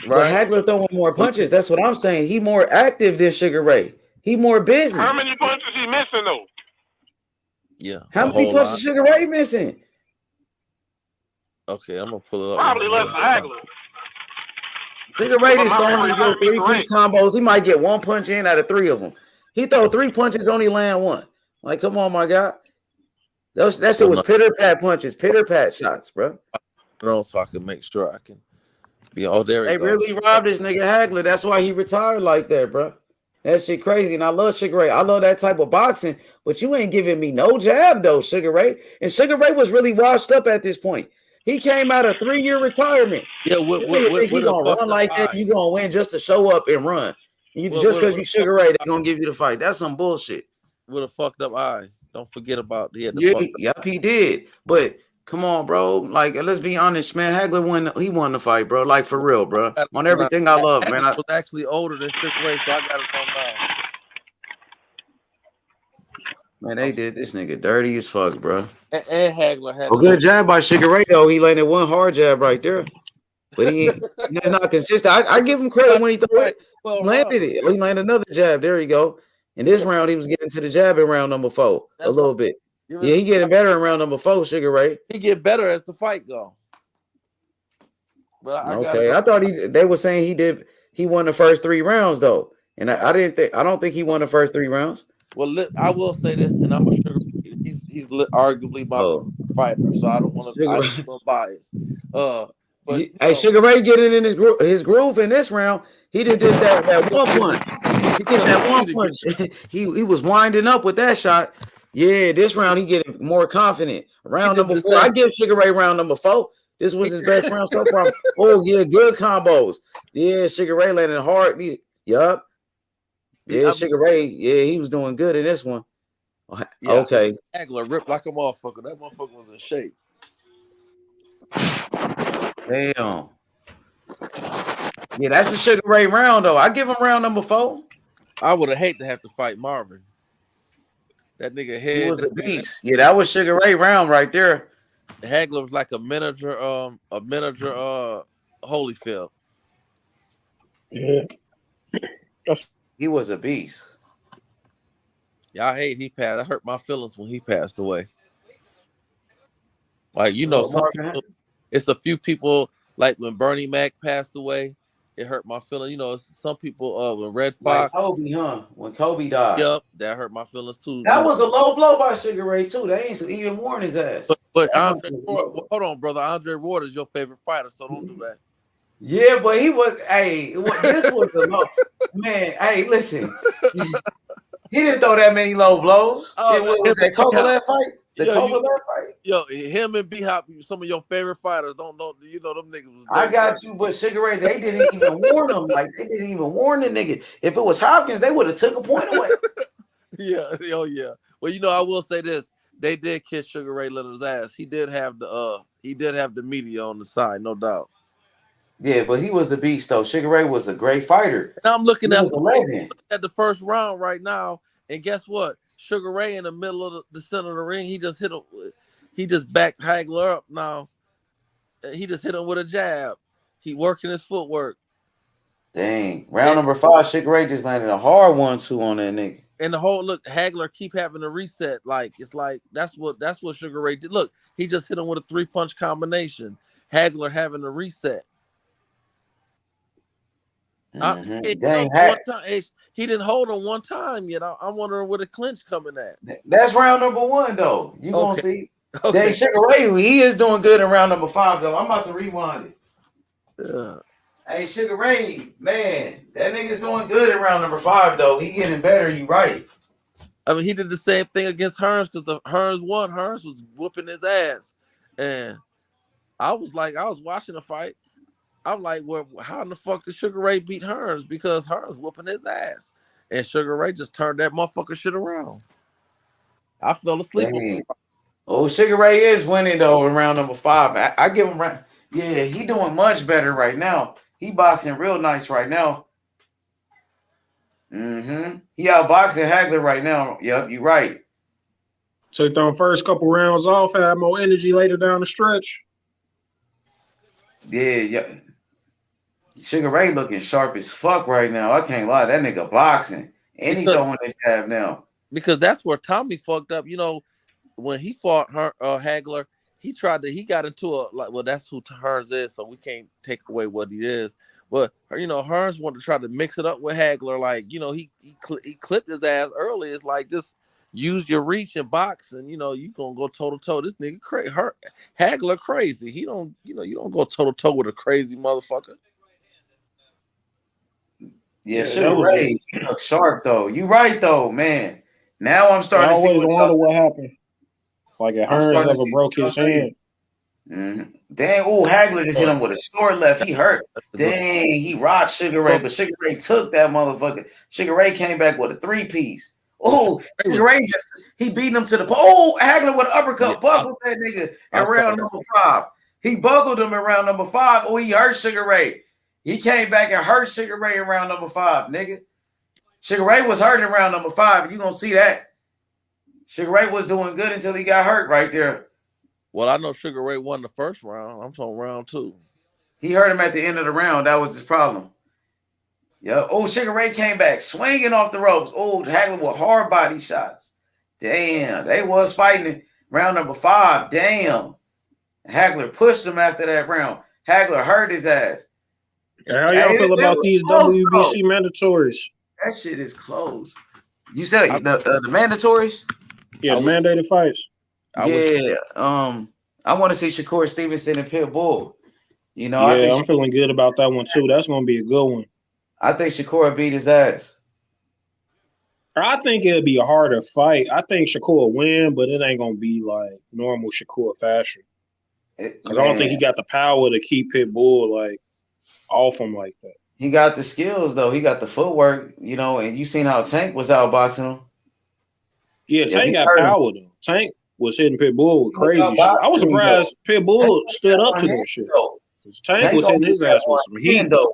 But Hagler throwing more punches. That's what I'm saying. He more active than Sugar Ray. He more busy. How many punches he missing though? Yeah. How many punches Sugar Ray missing? Okay, I'm gonna pull it up. Probably less than Hagler. Sugar Ray is throwing these little 3-piece combos. He might get 1 punch in out of 3 of them. He throw 3 punches, only land 1. Like, come on, my God. That shit was pitter-pat punches, pitter-pat shots, bro. So I can make sure I can be all there. They really robbed this nigga Hagler. That's why he retired like that, bro. That shit crazy. And I love Sugar Ray. I love that type of boxing, but you ain't giving me no jab, though, Sugar Ray. And Sugar Ray was really washed up at this point. He came out of 3-year retirement. Yeah, you gonna run like that, you gonna win just to show up and run. Just because you Sugar Ray, they're gonna give you the fight. That's some bullshit. With a fucked up eye. Don't forget about he did. But come on, bro. Like, let's be honest, man. Hagler won the fight, bro. Like, for real, bro. On everything I love, man. I was actually older than Sugar Ray, so I got it on now. Man, they did this nigga dirty as fuck, bro. And Hagler had a good jab by Sugar Ray, though. He landed 1 hard jab right there. But he's not consistent. I give him credit when he threw it. Landed it. He landed another jab. There you go. In this round, he was getting to the jab in round number 4 a little bit. Yeah, he getting better in round number 4, Sugar Ray. He get better as the fight go. But I thought they were saying he won the first 3 rounds though, and I don't think he won the first 3 rounds. Well, I will say this, and I'm a Sugar. He's arguably my fighter, so I don't want to be biased. But Sugar Ray getting in his groove in this round. He did that 1 punch. He did that 1 punch. He was winding up with that shot. Yeah, this round he getting more confident. Round number 4, I give Sugar Ray round number 4. This was his best round so far. Oh yeah, good combos. Yeah, Sugar Ray landing hard. Yup. Yeah, Sugar Ray. Yeah, he was doing good in this one. Yeah, okay. Hagler ripped like a motherfucker. That motherfucker was in shape. Damn. Yeah, that's the Sugar Ray round though. I give him round number 4. I would have hated to have to fight Marvin. That nigga head. He was a beast. Yeah, that was Sugar Ray round right there. Hagler was like a miniature Holyfield. Yeah. He was a beast. Yeah, I hate he passed. I hurt my feelings when he passed away. Like, it's a few people, like when Bernie Mac passed away, it hurt my feelings. Some people when Red Fox. Like Kobe, huh? When Kobe died. Yep, that hurt my feelings too. That was a low blow by Sugar Ray too. They ain't even warn his ass. But Andre Ward, hold on, brother. Andre Ward is your favorite fighter, so don't do that. Yeah, but he was. Hey, this was a low man. Hey, listen. He didn't throw that many low blows. Was that Kovalev fight? Kovalev fight. Yo, him and B Hop, some of your favorite fighters. Don't know, you know them niggas was. I got you, but Sugar Ray, they didn't even warn him. Like they didn't even warn the nigga. If it was Hopkins, they would have took a point away. Yeah, oh yeah. Well, you know, I will say this: they did kiss Sugar Ray Leonard's ass. He did have the media on the side, no doubt. Yeah, but he was a beast though. Sugar Ray was a great fighter. And I'm looking He was a legend. at the first round right now, and guess what? Sugar Ray in the middle of the center of the ring, he just hit him. He just backed Hagler up now. He just hit him with a jab. He working his footwork. Dang. Round number 5, Sugar Ray just landed a hard 1-2 on that nigga. And the whole look, Hagler keep having to reset. Like it's like that's what Sugar Ray did. Look, he just hit him with a 3-punch combination. Hagler having to reset. Dang, he didn't hold him one time yet. I'm wondering where the clinch coming at. That's round number 1 though. You gonna see? Okay. Dang, Sugar Ray, he is doing good in round number 5 though. I'm about to rewind it. Yeah. Hey, Sugar Ray, man, that nigga's doing good in round number 5 though. He getting better. You right. I mean, he did the same thing against Hearns because the Hearns won. Hearns was whooping his ass, and I was watching the fight. I'm like, well, how in the fuck did Sugar Ray beat Hearns? Because Hearns whooping his ass, and Sugar Ray just turned that motherfucker shit around. I fell asleep. Oh, Sugar Ray is winning though in round number 5. I give him round. Yeah, he doing much better right now. He boxing real nice right now. He outboxing Hagler right now. Yep, you right. Took them first couple rounds off, had more energy later down the stretch. Yeah. Sugar Ray looking sharp as fuck right now. I can't lie. That nigga boxing. And he throwing his jab now. Because that's where Tommy fucked up. You know, when he fought Hagler, he got into a like. Well, that's who Hearns is, so we can't take away what he is. But you know, Hearns wanted to try to mix it up with Hagler. Like, you know, he clipped his ass early. It's like, just use your reach and box, and you know, you gonna go toe to toe. This nigga Hagler crazy. He don't, you know, you don't go toe to toe with a crazy motherfucker. Yeah, Sugar Ray, he looks sharp though. You right though, man. Now I'm starting to see what happened. Like a Hearns ever broke his hand. Dang, Hagler just hit him with a short left. He hurt. Dang, he rocked Sugar Ray, but Sugar Ray took that motherfucker. Sugar Ray came back with a 3-piece. Sugar Ray he beat him to the Hagler with an uppercut, buckled that nigga in round number 5. He buckled him in round number 5. He hurt Sugar Ray. He came back and hurt Sugar Ray in round number 5, nigga. Sugar Ray was hurt in round number 5. You gonna see that. Sugar Ray was doing good until he got hurt right there. Well, I know Sugar Ray won the first round. I'm talking round 2. He hurt him at the end of the round. That was his problem. Yeah. Sugar Ray came back swinging off the ropes. Hagler with hard body shots. Damn. They was fighting round number 5. Damn. Hagler pushed him after that round. Hagler hurt his ass. How y'all feel about these WBC mandatories? That shit is close. You said the mandatories? Yeah, the mandated fights. I want to see Shakur Stevenson and Pitbull. You know, I'm feeling good about that one too. That's gonna be a good one. I think Shakur beat his ass. I think it'll be a harder fight. I think Shakur will win, but it ain't gonna be like normal Shakur fashion. Because I don't think he got the power to keep Pitbull like off him like that. He got the skills though. He got the footwork, you know, and you seen how Tank was outboxing him. Yeah, Tank got power though. Tank was hitting Pitbull with crazy shit. I was surprised Pitbull stood up to that shit. Tank was hitting his ass with some heat though.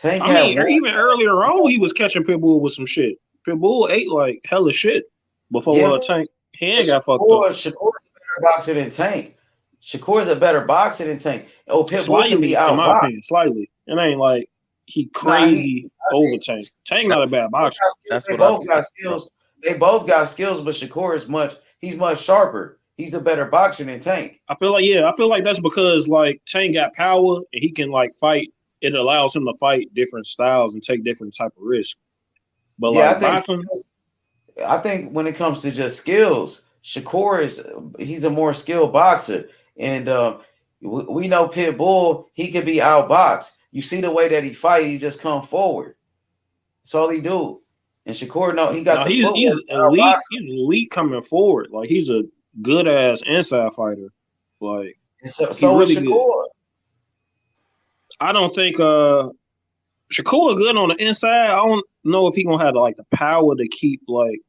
Even earlier on, he was catching Pitbull with some shit. Pitbull ate like hella shit before Tank hand got fucked up. Shakur's a better boxer than Tank. Shakur's a better boxer than Tank. Pitbull can be out. In my opinion, slightly. It ain't like he crazy over Tank. Tank not a bad boxer. They both got skills. They both got skills, but Shakur he's much sharper. He's a better boxer than Tank. I feel like that's because like Tank got power and he can like fight. It allows him to fight different styles and take different type of risks. But I think when it comes to just skills, Shakur he's a more skilled boxer. And we know Pitbull, he could be outboxed. You see the way that he fight, he just come forward. That's all he do. And Shakur, no, he got the he's footwork. elite. He's elite coming forward. Like he's a good ass inside fighter. Like so he's really really Shakur. good. I don't think Shakur good on the inside. I don't know if he gonna have like the power to keep like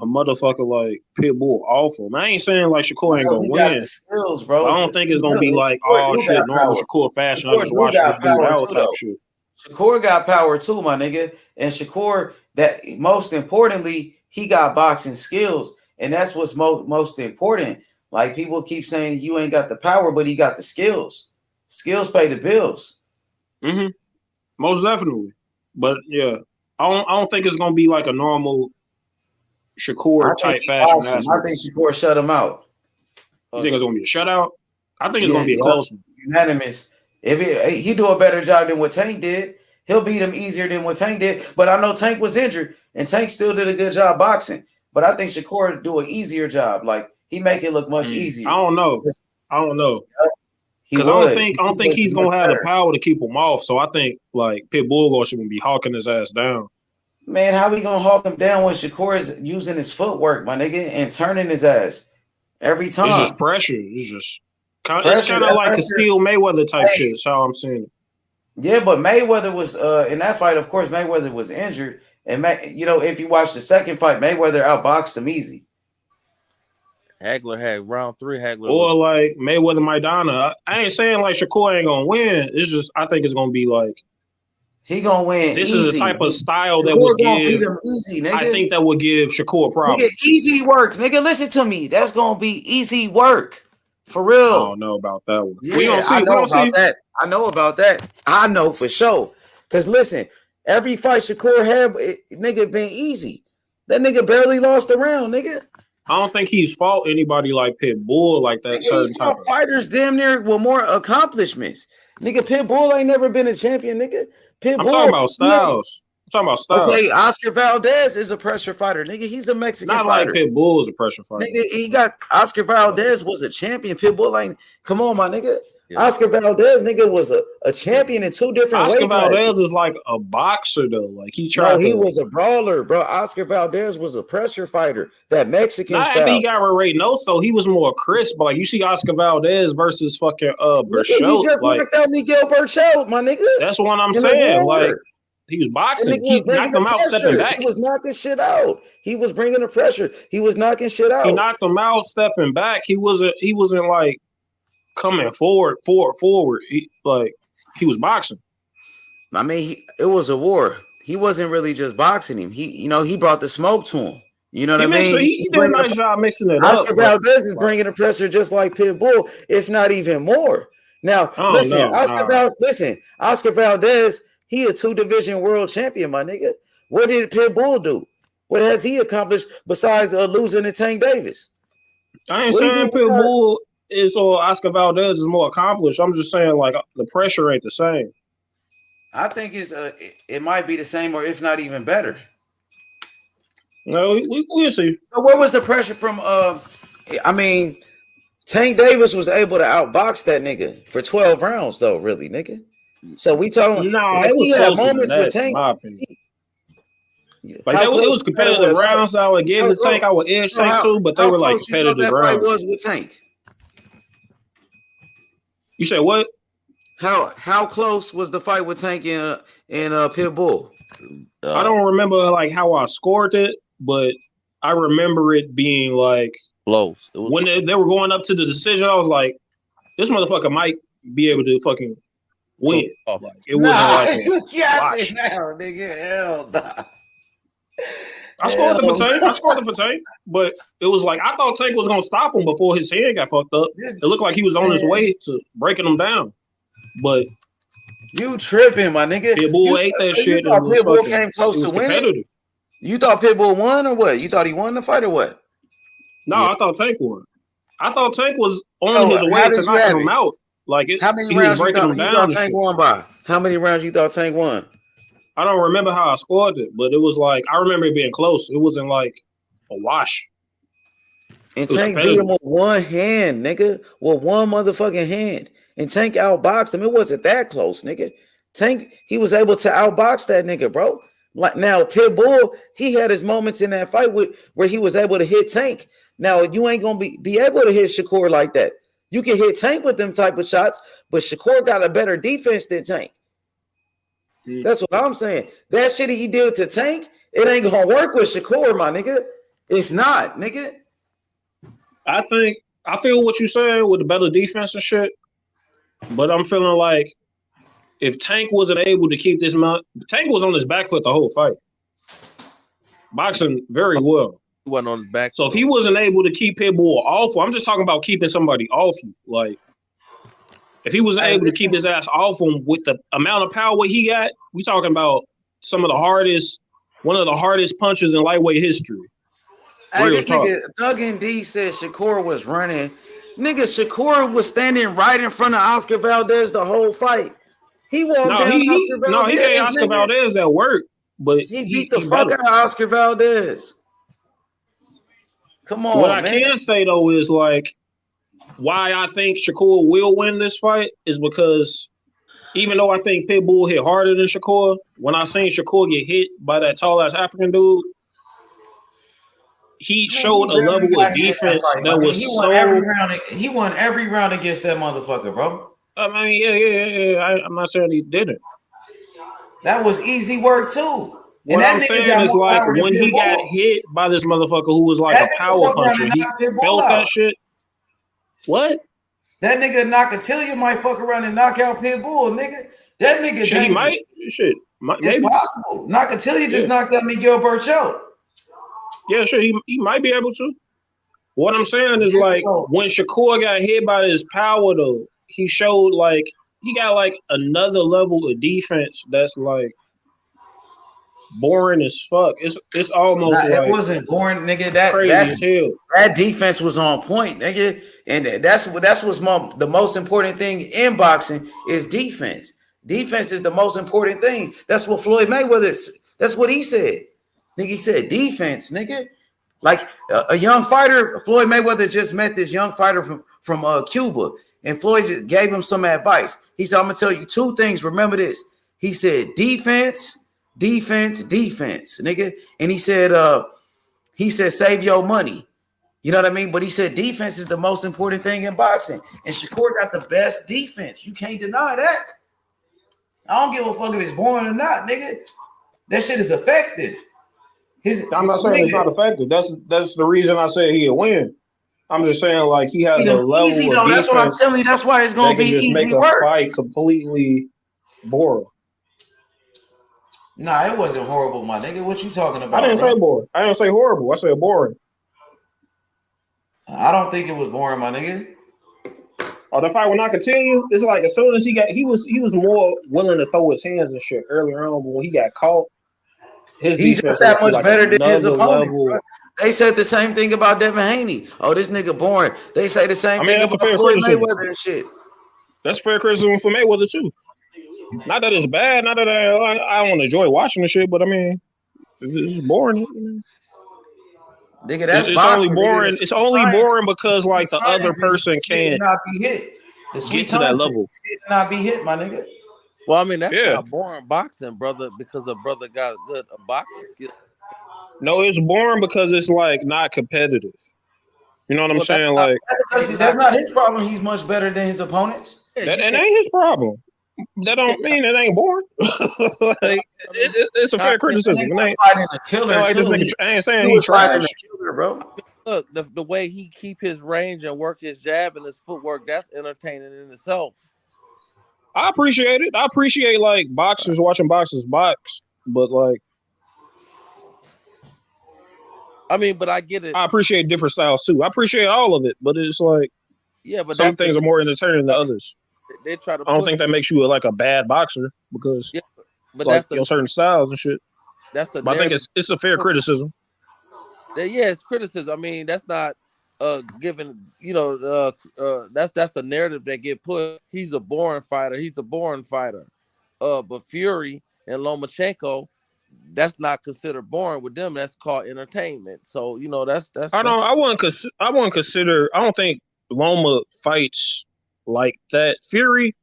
a motherfucker like Pitbull off him. I ain't saying like Shakur ain't gonna got win. the skills, bro. I don't think it's gonna be like Shakur do shit got normal power. Shakur fashion. I Shakur just do watch got this dude power out too, type though. shit. Shakur got power too, my nigga. And Shakur, that most importantly, he got boxing skills, and that's what's most important. Like people keep saying you ain't got the power, but he got the skills. Skills pay the bills. Mm-hmm. Most definitely. But yeah, I don't think it's gonna be like a normal Shakur type fashion. I think Shakur shut him out. You think it's gonna be a shutout? I think it's gonna be a close one. Unanimous. He do a better job than what Tank did. He'll beat him easier than what Tank did. But I know Tank was injured, and Tank still did a good job boxing. But I think Shakur do an easier job. Like he make it look much easier. I don't know. Because I don't think he's gonna have the power to keep him off. So I think like Pitbull should be hawking his ass down. Man, how we gonna hawk him down when Shakur is using his footwork, my nigga, and turning his ass every time? It's just pressure. It's kind of like a Steel Mayweather type shit. That's how I'm saying it. Yeah, but Mayweather was in that fight. Of course, Mayweather was injured, and if you watch the second fight, Mayweather outboxed him easy. Hagler had round 3. Hagler or like Mayweather Maidana. I ain't saying like Shakur ain't gonna win. It's just I think it's gonna be like he gonna win. This easy. is the type of style that Shakur would gonna give. beat him easy, nigga. I think that would give Shakur problems. Nigga, easy work, nigga. Listen to me. That's gonna be easy work, for real. I don't know about that one. Yeah, We gonna see. I know about that. I know about that. I know for sure. Cause listen, every fight Shakur had, nigga, been easy. That nigga barely lost a round, nigga. I don't think he's fought anybody like Pitbull like that. Nigga, Certain type of fighters damn near with more accomplishments. Nigga, Pitbull ain't never been a champion, nigga. Pitbull. I'm talking about styles. I'm talking about styles. Okay, Oscar Valdez is a pressure fighter, nigga. He's a Mexican Not fighter. like Pitbull is a pressure fighter. Nigga, he got Oscar Valdez was a champion. Pitbull ain't. Come on, my nigga. Yeah. Oscar Valdez, nigga, was a champion in 2 different Oscar weight classes. Valdez is like a boxer though. Like he tried. He was a brawler, bro. Oscar Valdez was a pressure fighter. That Mexican Not style. after he got Reynoso, he was more crisp. But like you see Oscar Valdez versus fucking Berchelt. He just like, knocked out Miguel Berchelt, my nigga. That's what I'm saying. Like he was boxing. He knocked him out stepping back. He was knocking shit out. He was bringing the pressure. He was knocking shit out. He knocked him out stepping back. He wasn't like coming forward. He was boxing. I mean, it was a war. He wasn't really just boxing him. He brought the smoke to him. You know what I mean? He did a nice job mixing it up. Oscar Valdez is bringing the pressure just like Pitbull, if not even more. Now, listen, Oscar Valdez, he a 2-division world champion, my nigga. What did Pitbull do? What has he accomplished besides losing to Tank Davis? I ain't saying Pitbull is or Oscar Valdez is more accomplished. I'm just saying like the pressure ain't the same. I think it might be the same, or if not even better. No, we'll see. So where was the pressure from? I mean, Tank Davis was able to outbox that nigga for 12 rounds, though. Really, nigga. So we talking. No, he had moments with Tank. Like it was competitive rounds. I would give the Tank. I would edge Tank too, but they were like competitive rounds. Was with Tank. You say what? How close was the fight with Tank and Pitbull? I don't remember like how I scored it, but I remember it being like close. When they were going up to the decision, I was like, this motherfucker might be able to fucking win. Like, it wasn't like it now, nigga. Hell nah. I scored the for Tank, but it was like I thought Tank was gonna stop him before his hand got fucked up. It looked like he was on his way to breaking him down, but you tripping, my nigga. Pitbull ate that shit. You thought Pitbull came close to winning? You thought Pitbull won or what? You thought he won the fight or what? No, I thought Tank won. I thought Tank was on his way to knocking him out. Like how many rounds you thought Tank won by? How many rounds you thought Tank won? I don't remember how I scored it, but it was like I remember it being close. It wasn't like a wash. And Tank beat him with one hand, nigga. With one motherfucking hand. And Tank outboxed him. It wasn't that close, nigga. Tank, he was able to outbox that nigga, bro. Like now, Pitbull, he had his moments in that fight where he was able to hit Tank. Now you ain't gonna be able to hit Shakur like that. You can hit Tank with them type of shots, but Shakur got a better defense than Tank. That's what I'm saying. That shit he did to Tank, it ain't gonna work with Shakur, my nigga. It's not, nigga. I feel what you're saying with the better defense and shit, but I'm feeling like if Tank wasn't able to keep this mount, Tank was on his back foot the whole fight, boxing very well. He wasn't on his back. So if he wasn't able to keep Pitbull off, I'm just talking about keeping somebody off you. Like if he wasn't able to keep his ass off him with the amount of power he got, we talking about one of the hardest punches in lightweight history. Hey, this nigga Doug and D said Shakur was running. Nigga, Shakur was standing right in front of Oscar Valdez the whole fight. He walked down Oscar Valdez. No, he gave Oscar Valdez that work, but he beat the fuck out of Oscar Valdez. Come on, what I can say though is like why I think Shakur will win this fight is because even though I think Pitbull hit harder than Shakur, when I seen Shakur get hit by that tall ass African dude, he showed a level of defense that was he won every round against that motherfucker, bro. I mean, yeah. I'm not saying he didn't. That was easy work too. What I'm saying is like when he got hit by this motherfucker who was like a power puncher, he felt that shit. What? That nigga Nakatilia might fuck around and knock out Pitbull, nigga. That nigga shit, he might. Shit, it's maybe possible. Nakatilia just knocked out Miguel Burchell. Yeah, sure. He might be able to. What I'm saying is like when Shakur got hit by his power though, he showed like he got like another level of defense that's like boring as fuck. It's almost like it wasn't boring, nigga. That defense was on point, nigga. And that's what's the most important thing in boxing is defense. Defense is the most important thing. That's what Floyd Mayweather. That's what he said. Nigga, he said defense, nigga. Like a young fighter, Floyd Mayweather just met this young fighter from Cuba, and Floyd just gave him some advice. He said, "I'm gonna tell you two things. Remember this." He said, "Defense, nigga." And he said, "Save your money." You know what I mean? But he said defense is the most important thing in boxing, and Shakur got the best defense. You can't deny that. I don't give a fuck if it's boring or not, nigga. That shit is effective. I'm not saying it's not effective. That's the reason I said he'll win. I'm just saying like he has a level easy, of though. defense. That's what I'm telling you. That's why it's gonna be easy make work. A fight completely boring. Nah, it wasn't horrible, my nigga. What you talking about? I didn't say boring. I didn't say horrible. I said boring. I don't think it was boring, my nigga. Oh, the fight will not continue. It's like as soon as he was more willing to throw his hands and shit earlier on, but when he got caught, he's just that much better than his opponents. Bro. They said the same thing about Devin Haney. Oh, this nigga boring. They say the same thing about Floyd Mayweather and shit. That's fair criticism for Mayweather too. Not that it's bad. Not that I don't enjoy watching the shit, but I mean, it's boring. Nigga, that's it's boxing, only boring. Nigga. It's only boring because like the other person can't not be hit. Get to that level. Not be hit, my nigga. Well, I mean that's not boring boxing, brother, because a brother got good boxing skill. No, it's boring because it's like not competitive. You know what I'm saying? Like that's not his problem. He's much better than his opponents. That ain't his problem. That don't mean it ain't boring. Like, it's a fair criticism. He was fighting a killer. Like this nigga, I ain't saying he's fighting a killer, bro. Look, the way he keep his range and work his jab and his footwork, that's entertaining in itself. I appreciate it. I appreciate like boxers watching boxers box, but like, I mean, but I get it. I appreciate different styles too. I appreciate all of it, but it's like, yeah, but some things are more entertaining than others. They try to. I don't think that makes you like a bad boxer because, but like, that's certain styles and shit. That's but I think it's a fair criticism. Yeah, it's criticism. I mean, that's not given. You know, that's a narrative that get put. He's a boring fighter. He's a boring fighter. But Fury and Lomachenko, that's not considered boring with them. That's called entertainment. So you know, that's. I wouldn't consider. I don't think Loma fights like that. Fury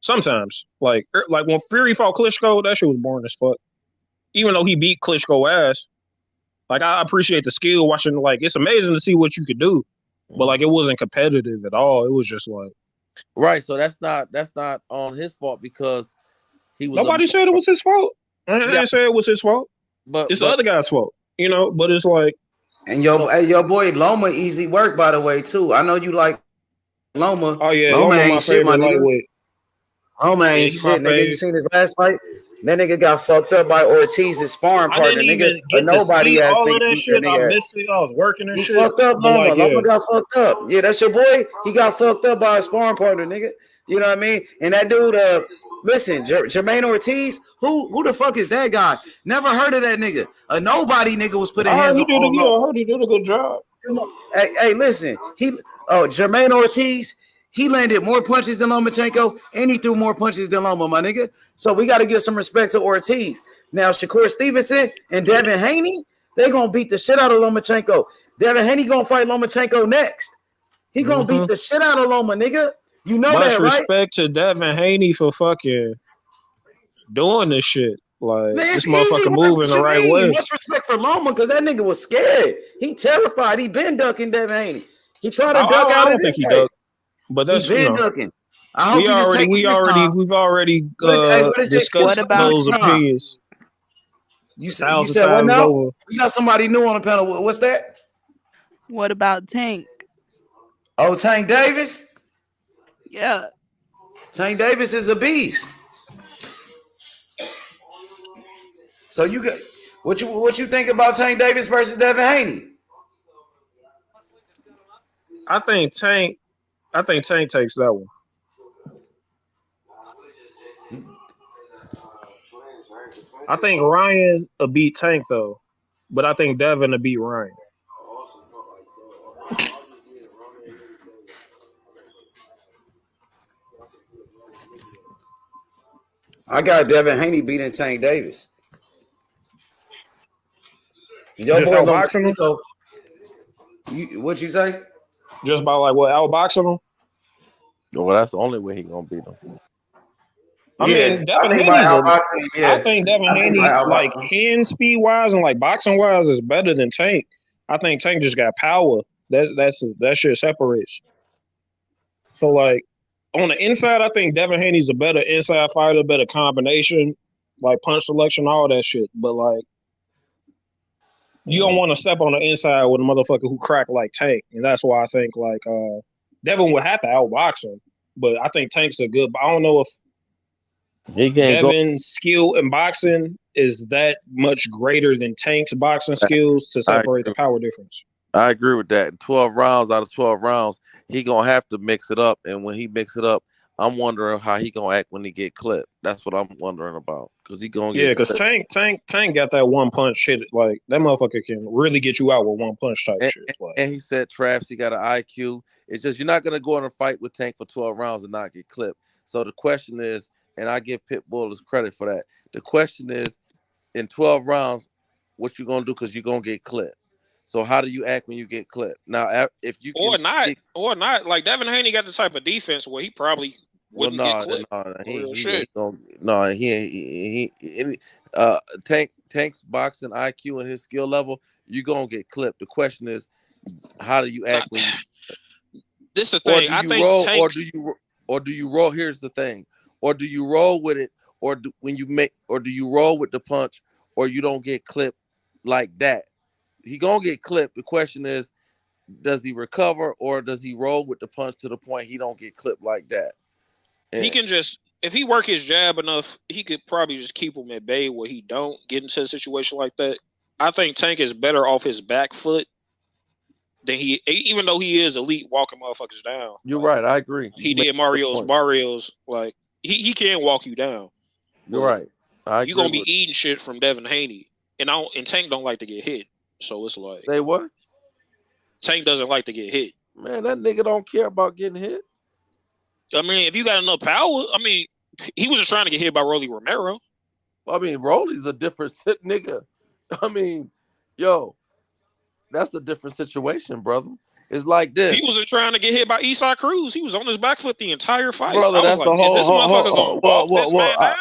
sometimes like when Fury fought Klitschko, that shit was boring as fuck. even though he beat Klitschko ass, like I appreciate the skill watching. Like it's amazing to see what you could do, but like it wasn't competitive at all. It was just like right. So that's not on his fault because he was. Nobody said it was his fault. I didn't say it was his fault. But it's the other guy's fault, you know. But it's like, and your boy Loma easy work, by the way, too. I know you like Loma. Oh yeah, Loma my ain't shit, my favorite nigga. lightweight. Loma ain't shit, nigga. You seen his last fight? That nigga got fucked up by Ortiz's sparring I partner, didn't nigga. even get Nobody to see ass all nigga of that beat shit. that I nigga. missed it. I was working and He shit. fucked up, But Loma. like, yeah. Loma got fucked up. Yeah, that's your boy. He got fucked up by a sparring partner, nigga. You know what I mean? And that dude, listen, Jermaine Ortiz, who the fuck is that guy? Never heard of that nigga. A nobody nigga was putting I heard hands he on. did I heard he did a good job. Hey, listen. Jermaine Ortiz, he landed more punches than Lomachenko, and he threw more punches than Loma, my nigga. So we got to give some respect to Ortiz. Now, Shakur Stevenson and Devin Haney, they going to beat the shit out of Lomachenko. Devin Haney going to fight Lomachenko next. He going to beat the shit out of Loma, nigga. You know Much that, right? respect to Devin Haney for fucking doing this shit. Like, Man, this it's easy motherfucker work. moving the right What you mean? way. Much respect for Loma because that nigga was scared. He terrified. He been ducking Devin Haney. He tried to duck out I of don't this think he fight. ducked, but that's He been ducking. I hope we've he just take it this time. discussed those opinions. You said what now? Over. We got somebody new on the panel. What's that? What about Tank? Oh, Tank Davis? Yeah. Tank Davis is a beast. So you got what you think about Tank Davis versus Devin Haney? I think Tank takes that one. I think Ryan will beat Tank though, but I think Devin will beat Ryan. I got Devin Haney beating Tank Davis. Your Just boys on outboxing him? so what you say? Just by like what outboxing him? Well, that's the only way he gonna beat him. I mean, Devin Haney. I think Devin Haney, like hand speed wise and like boxing wise, is better than Tank. I think Tank just got power. That shit separates. So like on the inside, I think Devin Haney's a better inside fighter, better combination, like punch selection, all that shit. But like you don't want to step on the inside with a motherfucker who crack like Tank, and that's why I think like Devin would have to outbox him. But I think Tank's a good. I don't know if Devin's skill in boxing is that much greater than Tank's boxing skills to separate the power difference. I agree with that. 12 rounds out of 12 rounds, he gonna have to mix it up. And when he mix it up, I'm wondering how he gonna act when he get clipped. That's what I'm wondering about. Because he gonna get because Tank got that one punch hit. Like that motherfucker can really get you out with one punch type shit. Like. And he said Travis, he got an IQ. It's just you're not gonna go in a fight with Tank for 12 rounds and not get clipped. So the question is, and I give Pitbull his credit for that. The question is, in 12 rounds, what you gonna do? Because you're gonna get clipped. So how do you act when you get clipped? Now, if you or not, like Devin Haney got the type of defense where he probably wouldn't get clipped. Tank's boxing IQ and his skill level, you're gonna get clipped. The question is, how do you act when you? This is the thing. I think roll, Tank's... or do you roll? Here's the thing. Or do you roll with it, or do you roll with the punch, or you don't get clipped like that? He gonna get clipped. The question is, does he recover, or does he roll with the punch to the point he don't get clipped like that? And he can just, if he work his jab enough, he could probably just keep him at bay where he don't get into a situation like that. I think Tank is better off his back foot than he, even though he is elite walking motherfuckers down. You're right. I agree. He did Mario's like he can walk you down. You're right. You're gonna be eating shit from Devin Haney, and Tank don't like to get hit. So it's like, say what? Tank doesn't like to get hit. Man, that nigga don't care about getting hit. I mean, if you got enough power, I mean, he was just trying to get hit by Rolly Romero. I mean, Rolly's a different nigga. I mean, yo, that's a different situation, brother. It's like this. He wasn't trying to get hit by Eastside Cruz. He was on his back foot the entire fight. Brother, that's like, is this motherfucker gonna walk this man down?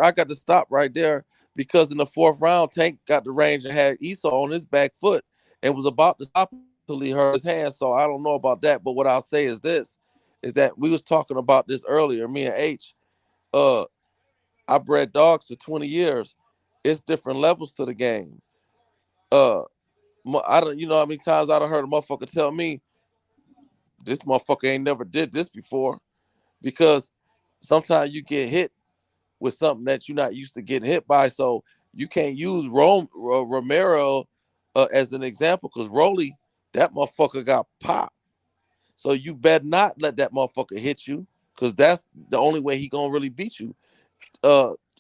I got to stop right there because in the 4th round, Tank got the range and had Esau on his back foot and was about to stop him until he hurt his hand. So I don't know about that. But what I'll say is this, is that we was talking about this earlier, me and H. I bred dogs for 20 years. It's different levels to the game. I don't, you know how many times I done heard a motherfucker tell me, this motherfucker ain't never did this before. Because sometimes you get hit with something that you're not used to getting hit by. So you can't use Romero as an example, because Rolly, that motherfucker got popped. So you better not let that motherfucker hit you, because that's the only way he gonna really beat you.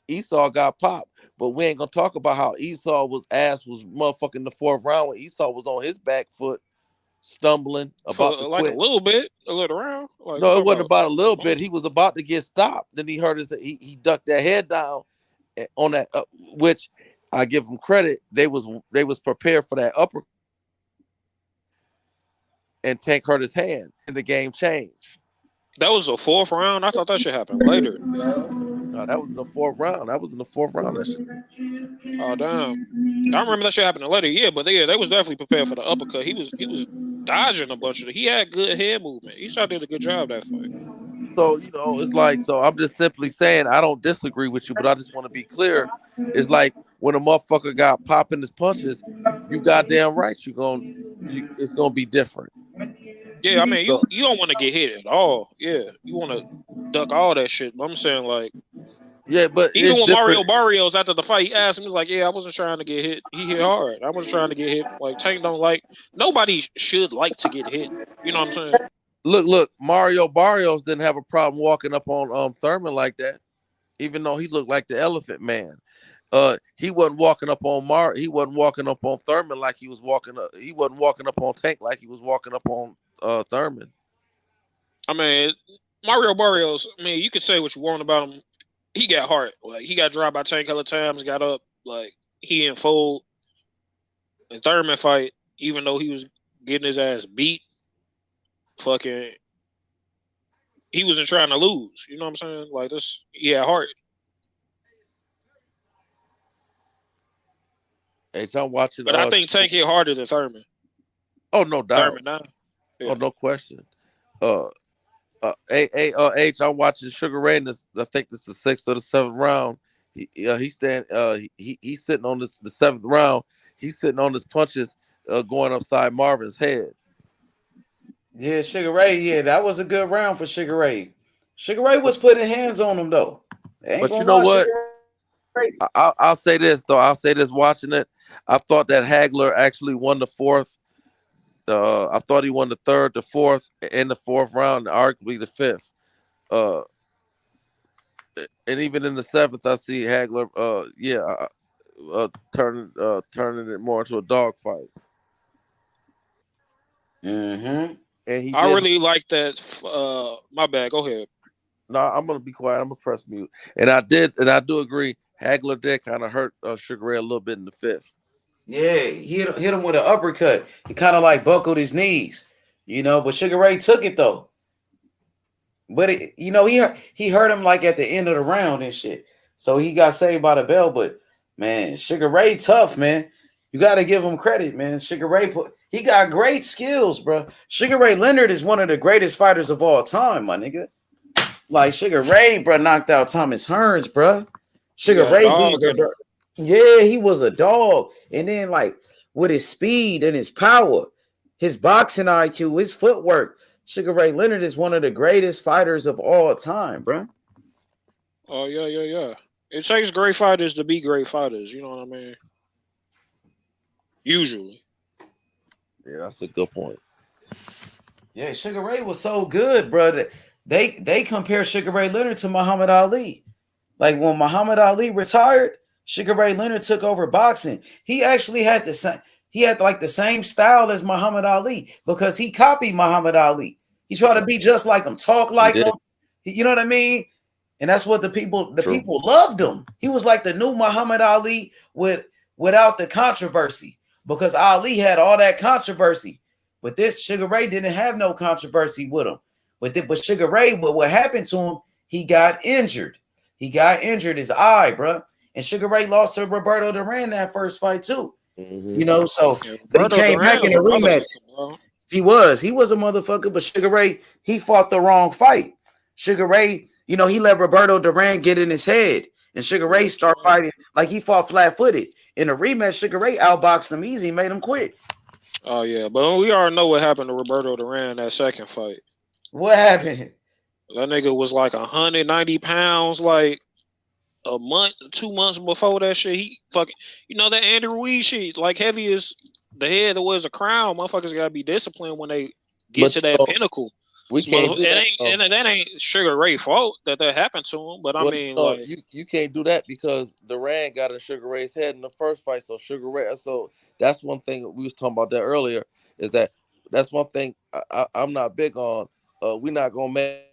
Esau got popped, but we ain't gonna talk about how Esau was motherfucking the 4th round when Esau was on his back foot, stumbling about to like quit. a little bit, a little around. Like, No, it wasn't about a little bit. He was about to get stopped. Then he heard he ducked that head down on that, which I give him credit. They was prepared for that upper, and Tank hurt his hand, and the game changed. That was the 4th round. I thought that should happen later. No, that was in the 4th round. That was in the 4th round. That shit. Oh damn! I remember that shit happening later. Yeah, but they was definitely prepared for the uppercut. He was dodging a bunch of it. He had good head movement. Esau did a good job that fight. So, you know, it's like, so I'm just simply saying I don't disagree with you, but I just want to be clear. It's like when a motherfucker got popping his punches, you goddamn right, it's gonna be different. Yeah, I mean, you don't want to get hit at all. Yeah, you want to duck all that shit. But I'm saying, like, yeah, but even when Mario Barrios after the fight, he asked him, he's like, yeah, I wasn't trying to get hit. He hit hard. I wasn't trying to get hit. Like, Tank don't like, nobody should like to get hit. You know what I'm saying? Look, Mario Barrios didn't have a problem walking up on Thurman like that, even though he looked like the Elephant Man. He wasn't walking up on he wasn't walking up on Thurman like he was walking up. He wasn't walking up on Tank like he was walking up on Thurman. I mean, Mario Barrios, I mean, you can say what you want about him. He got hard. Like, he got dropped by Tank hella times, got up, like, he in fold. In Thurman fight, even though he was getting his ass beat, fucking, he wasn't trying to lose. You know what I'm saying? Like, this, he had heart. Hey, so I'm watching. But I think Tank hit harder than Thurman. Oh, no doubt. Thurman, nah. Yeah. Oh, no question. H, I'm watching Sugar Ray. I think this is the 6th or the 7th round. He's sitting on the 7th round. He's sitting on his punches, going upside Marvin's head. Yeah, Sugar Ray. Yeah, that was a good round for Sugar Ray. Sugar Ray was putting hands on him though. But you know what? I'll say this though. I'll say this. Watching it, I thought that Hagler actually won the 4th. I thought he won the 3rd, the 4th, and the 4th round, and arguably the 5th. And even in the 7th, I see Hagler. Turning it more into a dog fight. Mm-hmm. And I really like that. My bad. Go ahead. No, I'm gonna be quiet. I'm gonna press mute. And I do agree. Hagler did kind of hurt Sugar Ray a little bit in the 5th. Yeah, he hit him with an uppercut. He kind of like buckled his knees, you know. But Sugar Ray took it though. But he hurt him like at the end of the round and shit. So he got saved by the bell. But man, Sugar Ray tough, man. You got to give him credit, man. Sugar Ray he got great skills, bro. Sugar Ray Leonard is one of the greatest fighters of all time, my nigga. Like Sugar Ray, bro, knocked out Thomas Hearns, bro. Sugar Ray beat, bro. Yeah, he was a dog. And then, like, with his speed and his power, his boxing IQ, his footwork, Sugar Ray Leonard is one of the greatest fighters of all time, bro. Oh, yeah. It takes great fighters to be great fighters. You know what I mean? Usually. Yeah, that's a good point. Yeah, Sugar Ray was so good, bro. They compare Sugar Ray Leonard to Muhammad Ali. Like, when Muhammad Ali retired, Sugar Ray Leonard took over boxing. He actually had the same style as Muhammad Ali because he copied Muhammad Ali. He tried to be just like him, talk like him. You know what I mean? And that's what the people loved him. He was like the new Muhammad Ali without the controversy, because Ali had all that controversy. But this Sugar Ray didn't have no controversy with him. But Sugar Ray, what happened to him? He got injured. He got injured his eye, bro. And Sugar Ray lost to Roberto Duran that first fight too. Mm-hmm. You know, so but he Roberto came back Duran in was the a rematch. motherfucker, bro. He was a motherfucker, but Sugar Ray, he fought the wrong fight. Sugar Ray, you know, he let Roberto Duran get in his head, and Sugar Ray start fighting like he fought flat-footed. In the rematch, Sugar Ray outboxed him easy, made him quit. Oh yeah, but we already know what happened to Roberto Duran that second fight. What happened? That nigga was like 190 pounds, like a month, 2 months before that shit. He fucking, you know that Andy Ruiz shit, like heavy as the head that wears a crown. Motherfuckers gotta be disciplined when they get to that pinnacle. We can't do that. That ain't Sugar Ray's fault that happened to him. But I mean, like you can't do that because Duran got in Sugar Ray's head in the first fight. So Sugar Ray, so that's one thing we was talking about that earlier. Is that's one thing I'm not big on. We're not gonna make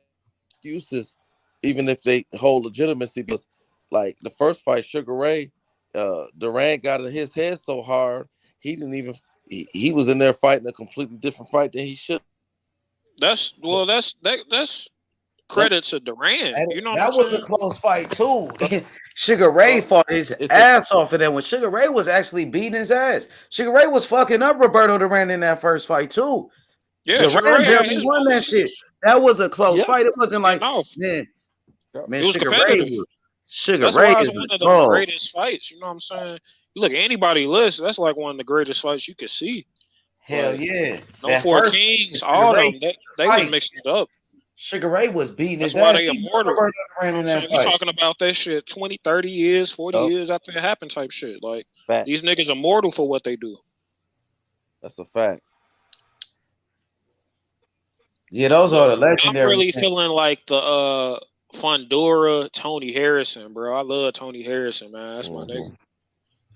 excuses, even if they hold legitimacy. Because like the first fight, Sugar Ray, Duran got in his head so hard he didn't even. He was in there fighting a completely different fight than he should. That's credit to Duran. You know what that I'm was saying? a close fight too. Sugar Ray fought his ass off of that when Sugar Ray was actually beating his ass. Sugar Ray was fucking up Roberto Duran in that first fight too. Yeah, Duran barely won that shit. That was a close fight. It wasn't like man, it was Sugar competitive. Ray. Sugar That's Ray why it's is one a of the dog. greatest fights. You know what I'm saying? You look at anybody list, that's like one of the greatest fights you could see. Hell Like, yeah. No That Four first Kings, Sugar all Ray them, they was mixing it up. Sugar Ray was beating That's his why ass. they He beat immortal. Roberto Duran in that So we fight. talking about that shit 20, 30 years, 40 years after it happened type shit. Like these niggas immortal for what they do. That's a fact. Yeah, those are the I'm legendary really things. feeling like the Fundora, Tony Harrison, bro. I love Tony Harrison, man. That's my nigga.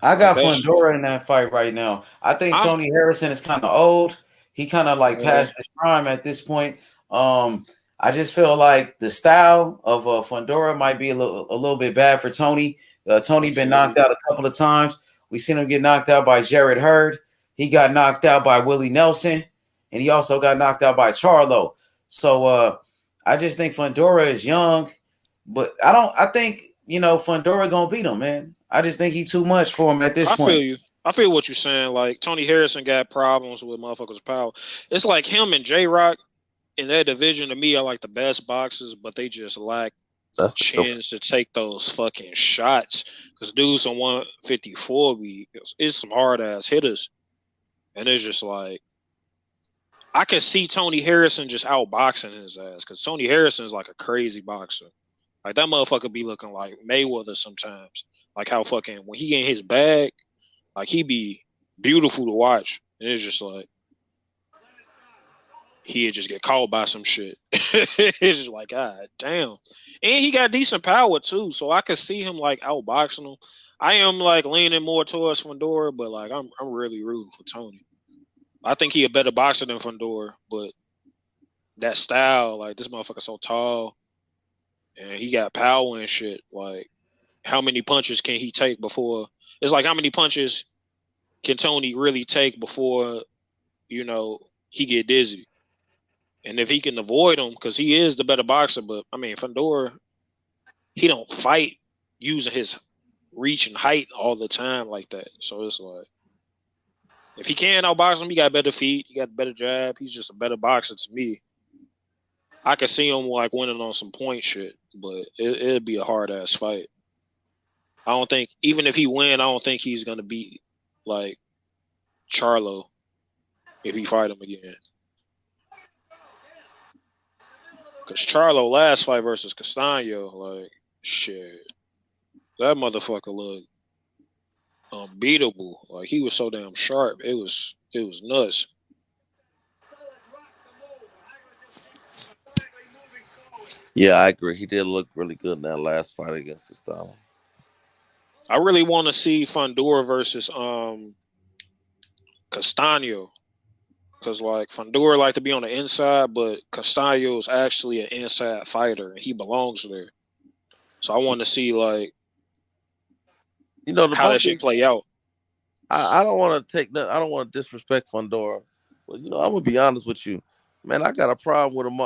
I got Like that shit. Fundora in that fight right now. I think Tony Harrison is kind of old. He kind of like past his prime at this point. I just feel like the style of Fundora might be a little bit bad for Tony. Tony been knocked out a couple of times. We seen him get knocked out by Jared Hurd. He got knocked out by Willie Nelson, and he also got knocked out by Charlo. So I just think Fundora is young, but I think Fundora gonna beat him, man. I just think he's too much for him at this I point. feel you. I feel what you're saying. Like Tony Harrison got problems with motherfuckers' power. It's like him and J-Rock in that division to me are like the best boxers, but they just lack chins to take those fucking shots. Because dudes on 154 it's some hard ass hitters. And it's just like I could see Tony Harrison just outboxing his ass because Tony Harrison is like a crazy boxer. Like that motherfucker be looking like Mayweather sometimes. Like how fucking when he in his bag, like he be beautiful to watch. And it's just like he'd just get caught by some shit. It's just like, God damn. And he got decent power too. So I could see him like outboxing him. I am like leaning more towards Fundora, but like I'm really rooting for Tony. I think he a better boxer than Fundora, but that style, like this motherfucker so tall and he got power and shit. Like how many punches can he take before? It's like how many punches can Tony really take before, he get dizzy? And if he can avoid them, because he is the better boxer, but I mean Fundora, he don't fight using his reach and height all the time like that. So it's like if he can outbox him, he got better feet, he got better jab. He's just a better boxer to me. I could see him like winning on some point shit, but it'd be a hard ass fight. I don't think even if he win, I don't think he's gonna beat like Charlo if he fight him again. Cause Charlo last fight versus Castaño, like shit, that motherfucker looked unbeatable. Like he was so damn sharp. It was nuts. Yeah, I agree. He did look really good in that last fight against Castaño. I really want to see Fundora versus Castaño. Because, like, Fundora like to be on the inside, but Castaño is actually an inside fighter, and he belongs there. So I want to see, like, how that shit play out. I don't want to take that. I don't want to disrespect Fundora, but I'm gonna be honest with you, man. I got a problem with him.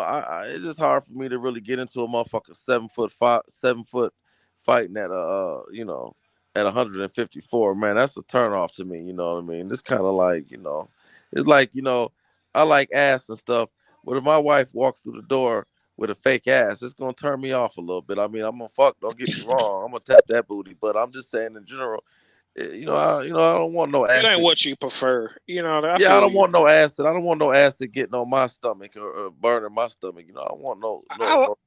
It's just hard for me to really get into a motherfucker 7 foot fighting at at 154, man, that's a turnoff to me. You know what I mean? It's kind of like, it's like, I like ass and stuff. But if my wife walks through the door with a fake ass, it's gonna turn me off a little bit. I mean, I'm gonna fuck. Don't get me wrong. I'm gonna tap that booty, but I'm just saying in general. I don't want no It acid. ain't what you prefer. I Yeah, I feel don't you. want no acid. I don't want no acid getting on my stomach or burning my stomach. I don't want no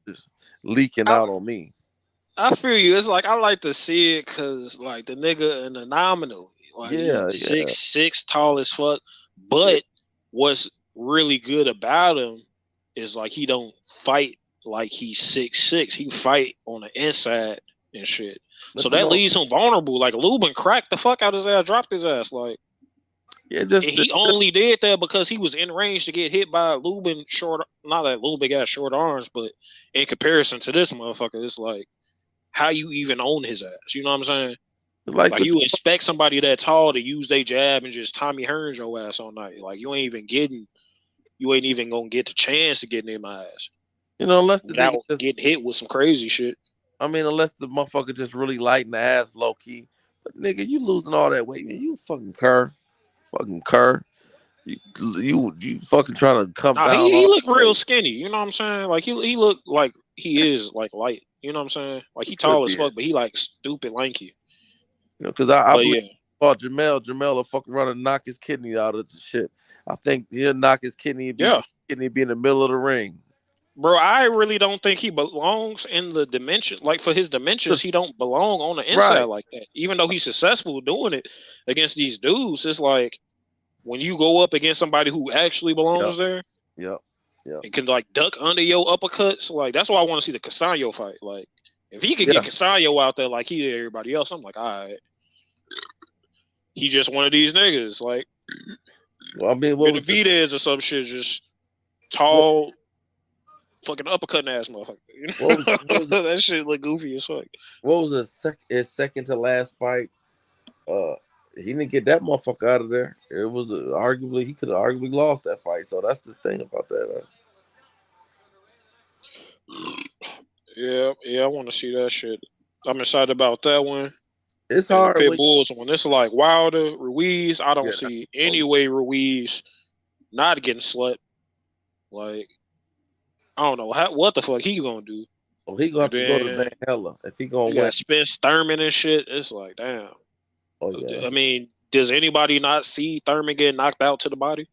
just leaking out on me. I feel you. It's like I like to see it because like the nigga in the nominal, like Yeah, he's 6'6", tall as fuck. But what's really good about him is like he don't fight like he's 6'6". He fight on the inside and shit. But So that leaves him vulnerable. Like Lubin cracked the fuck out his ass, dropped his ass. Like and he only did that because he was in range to get hit by Lubin short. Not that Lubin got short arms, but in comparison to this motherfucker, it's like how you even own his ass. You know what I'm saying? Like you expect somebody that tall to use their jab and just Tommy Hearns your ass all night. Like you ain't even gonna get the chance to get in my ass. Unless the without nigga getting hit with some crazy shit. I mean, unless the motherfucker just really light in the ass, low key. But nigga, you losing all that weight, man. You fucking cur. You fucking trying to come Nah, down. he all look the real way. skinny. You know what I'm saying? Like he look like he is like light. You know what I'm saying? Like he Could tall as be fuck, but he like stupid lanky. Because I But believe yeah. Jamel will fucking run and knock his kidney out of the shit. I think he'll knock his kidney be in the middle of the ring. Bro, I really don't think he belongs in the dimension. Like for his dimensions, he don't belong on the inside like that. Even though he's successful doing it against these dudes, it's like when you go up against somebody who actually belongs there, Yep. and can like duck under your uppercuts. Like that's why I want to see the Castaño fight. Like if he could get Castaño out there like he did everybody else, I'm like, all right. He just one of these niggas. Like, well, I mean, what was Benavidez or some shit, just tall, fucking uppercutting ass motherfucker. You know? That shit look goofy as fuck. What was his second to last fight? He didn't get that motherfucker out of there. It was arguably he could have arguably lost that fight. So that's the thing about that. Yeah, I want to see that shit. I'm excited about that one. It's and hard. The Pit Bulls when it's like Wilder, Ruiz. I don't see any way Ruiz not getting slept. Like I don't know what the fuck he gonna do. Oh, he gonna have to go to Van Hella if he gonna win. Got Spence Thurman and shit. It's like damn. Oh yeah. I mean, does anybody not see Thurman get knocked out to the body?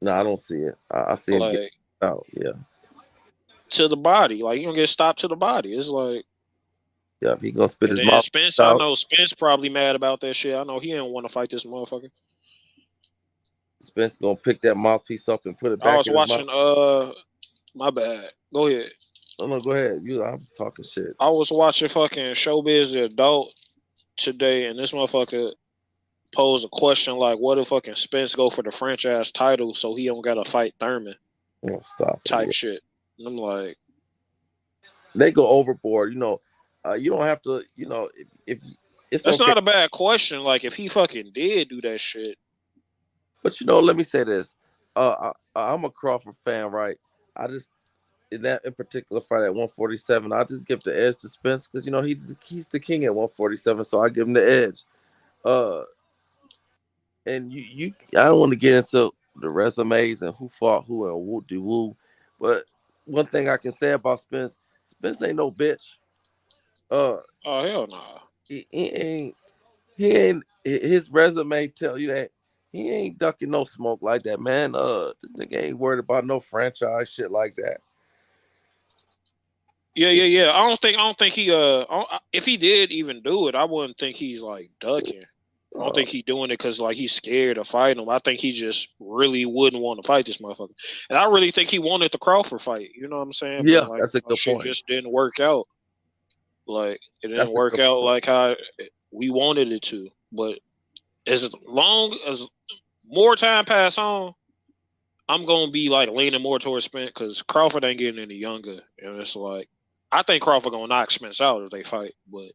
No, I don't see it. I see him get out. Yeah. To the body, like he gonna get stopped to the body. It's like. Yeah, he gonna spit his And mouth. Spence, I know Spence probably mad about that shit. I know he didn't want to fight this motherfucker. Spence gonna pick that mouthpiece up and put it back. I was in his watching. mouth. My bad. Go ahead. No, go ahead. I'm talking shit. I was watching fucking Showbiz the Adult today, and this motherfucker posed a question like, "What if fucking Spence go for the franchise title so he don't gotta fight Thurman?" Oh, stop. Type shit. And I'm like, they go overboard. You don't have to. If it's that's okay. not a bad question. Like if he fucking did do that shit. But let me say this. I'm a Crawford fan, right? I just in particular fight at 147, I just give the edge to Spence because he's the king at 147, so I give him the edge. And I don't want to get into the resumes and who fought who and woo de woo, but one thing I can say about Spence ain't no bitch. Oh hell nah. He ain't. His resume tell you that. He ain't ducking no smoke like that, man. This nigga ain't worried about no franchise shit like that. Yeah. I don't think he if he did even do it, I wouldn't think he's like ducking. I don't think he's doing it because like he's scared of fighting him. I think he just really wouldn't want to fight this motherfucker. And I really think he wanted the Crawford fight. You know what I'm saying? Yeah, but, like, that's a good shit point. Just didn't work out. Like it didn't work out like how we wanted it to. But as long as more time pass on, I'm gonna be like leaning more towards Spence because Crawford ain't getting any younger, and it's like I think Crawford gonna knock Spence out if they fight, but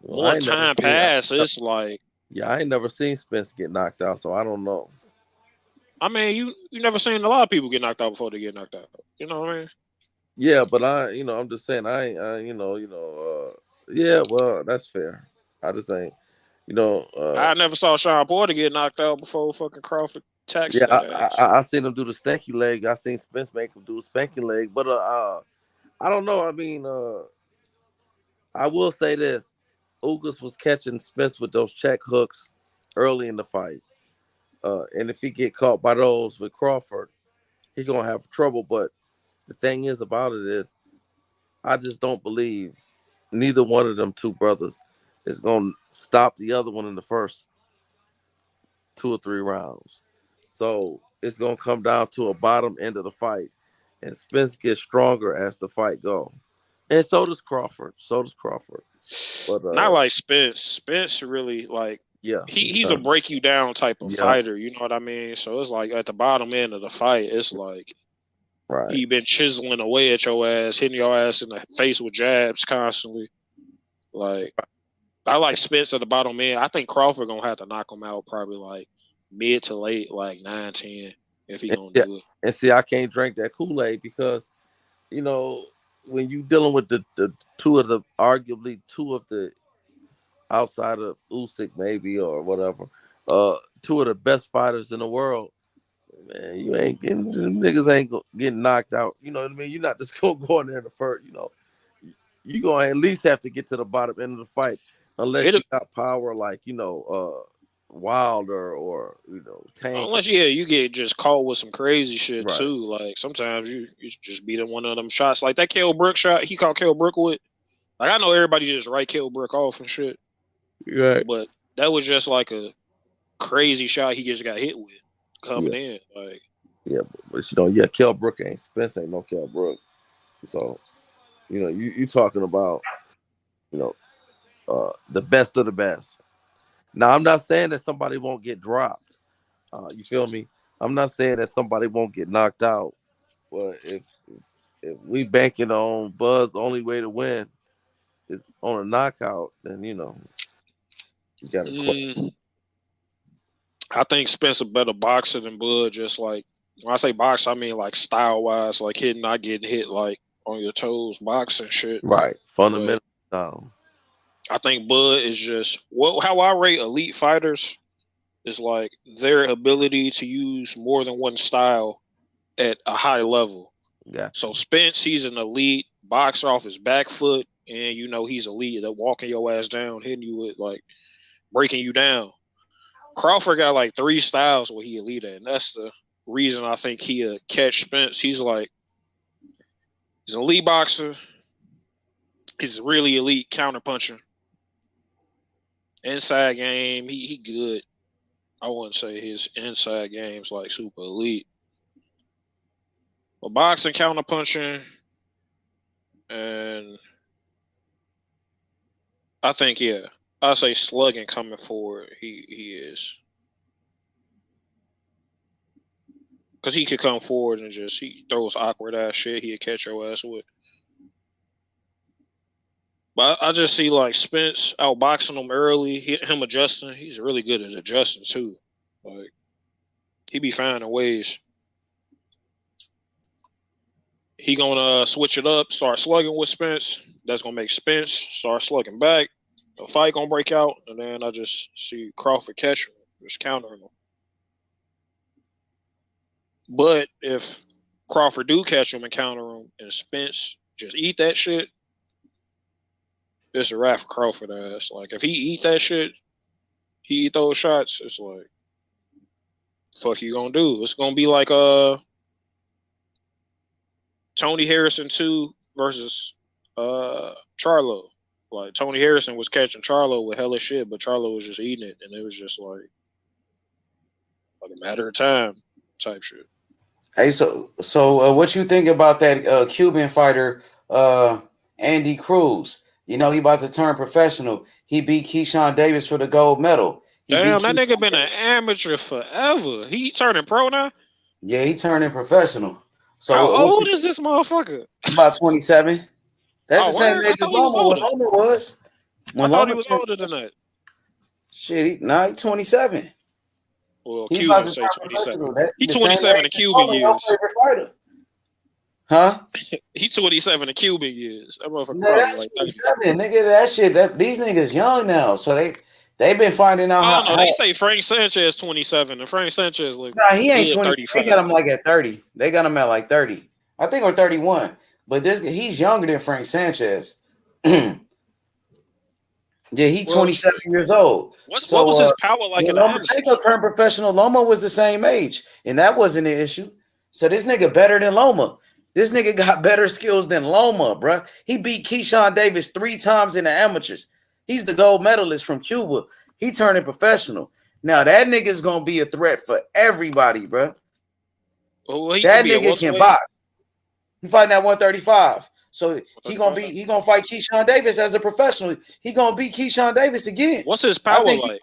more time pass, it's like I ain't never seen Spence get knocked out, so I don't know. I mean, you never seen a lot of people get knocked out before they get knocked out. You know what I mean? Yeah, but I'm just saying yeah, well, that's fair. I just ain't. You know. I never saw Sean Porter get knocked out before fucking Crawford taxed Yeah, that ass. I seen him do the stanky leg. I seen Spence make him do a spanky leg. But I don't know. I mean, I will say this: Ugas was catching Spence with those check hooks early in the fight, and if he get caught by those with Crawford, he's gonna have trouble. But the thing is about it is, I just don't believe neither one of them two brothers is gonna stop the other one in the first 2 or 3 rounds. So it's gonna come down to a bottom end of the fight, and Spence gets stronger as the fight go, and so does Crawford. But Not like Spence. Spence really like he's a break you down type of fighter. You know what I mean? So it's like at the bottom end of the fight, it's like he been chiseling away at your ass, hitting your ass in the face with jabs constantly. Like I like Spence at the bottom end. I think Crawford gonna have to knock him out probably like mid to late, like 9-10, if he gonna do it. And see, I can't drink that Kool-Aid because, you know, when you dealing with the arguably two of the outside of Usyk maybe or whatever, two of the best fighters in the world, man, you ain't getting niggas ain't getting knocked out. You know what I mean? You're not just gonna go in there in the first. You know, you gonna at least have to get to the bottom end of the fight unless you got power like Wilder or Tank. Unless you get just caught with some crazy shit too. Like sometimes you just beat in one of them shots. Like that Kell Brook shot he caught Kell Brook with. Like I know everybody just write Kell Brook off and shit. Right. But that was just like a crazy shot he just got hit with coming in. Like but Kell Brook ain't Spence ain't no Kell Brook. So, you talking about the best of the best. Now, I'm not saying that somebody won't get dropped. You feel me? I'm not saying that somebody won't get knocked out. But if we banking on Buzz, the only way to win is on a knockout, then you got to. I think Spence a better boxer than Bud. Just like when I say box, I mean like style wise, like hitting, not getting hit like on your toes, boxing shit. Right, fundamental style. I think Bud is just how I rate elite fighters is like their ability to use more than one style at a high level. Yeah. So Spence, he's an elite boxer off his back foot, and he's elite at walking your ass down, hitting you with like breaking you down. Crawford got like 3 styles where he elite at, and that's the reason I think he'll catch Spence. He's an elite boxer. He's a really elite counterpuncher. Inside game, he good. I wouldn't say his inside game's like super elite. But boxing, counterpunching, and I think I say slugging coming forward. He is, because he could come forward and he throws awkward ass shit. He'd catch your ass with. But I just see like Spence outboxing him early, him adjusting. He's really good at adjusting too. Like he be finding ways. He gonna switch it up, start slugging with Spence. That's gonna make Spence start slugging back. The fight gonna break out, and then I just see Crawford catch him, just countering him. But if Crawford do catch him and counter him, and Spence just eat that shit, it's a wrap for Crawford ass. Like if he eat that shit, he eat those shots, it's like, fuck you gonna do? It's gonna be like Tony Harrison 2 versus Charlo. Like Tony Harrison was catching Charlo with hella shit, but Charlo was just eating it, and it was just like a matter of time type shit. Hey, so what you think about that Cuban fighter Andy Cruz? He about to turn professional. He beat Keyshawn Davis for the gold medal. Damn, that nigga been an amateur forever. He turning pro now? Yeah, he turning professional. So how old is this motherfucker? About 27. That's the same age as Loma was. I thought he was older than that. Shit, he's 27. Well, Cubans say 27. He's 27 in Cuban years. Huh? He 27 in Cuban years. That motherfucker No, probably that's like 30. 27, nigga. That shit. These niggas young now, so they've been finding out I don't know. how They say Frank Sanchez 27, and Frank Sanchez look Nah, he ain't good 20. 35. They got him like at 30. They got him at like 30. I think or 31. But he's younger than Frank Sanchez. Yeah, he's 27 years old. What was his power like in the amateurs? Lomachenko turned professional. Loma was the same age, and that wasn't an issue. So this nigga better than Loma. This nigga got better skills than Loma, bro. He beat Keyshawn Davis 3 times in the amateurs. He's the gold medalist from Cuba. He turning professional. Now that nigga's gonna be a threat for everybody, bro. Well, that nigga can box. He fighting at 135. So he gonna fight Keyshawn Davis as a professional. He gonna beat Keyshawn Davis again. What's his power like?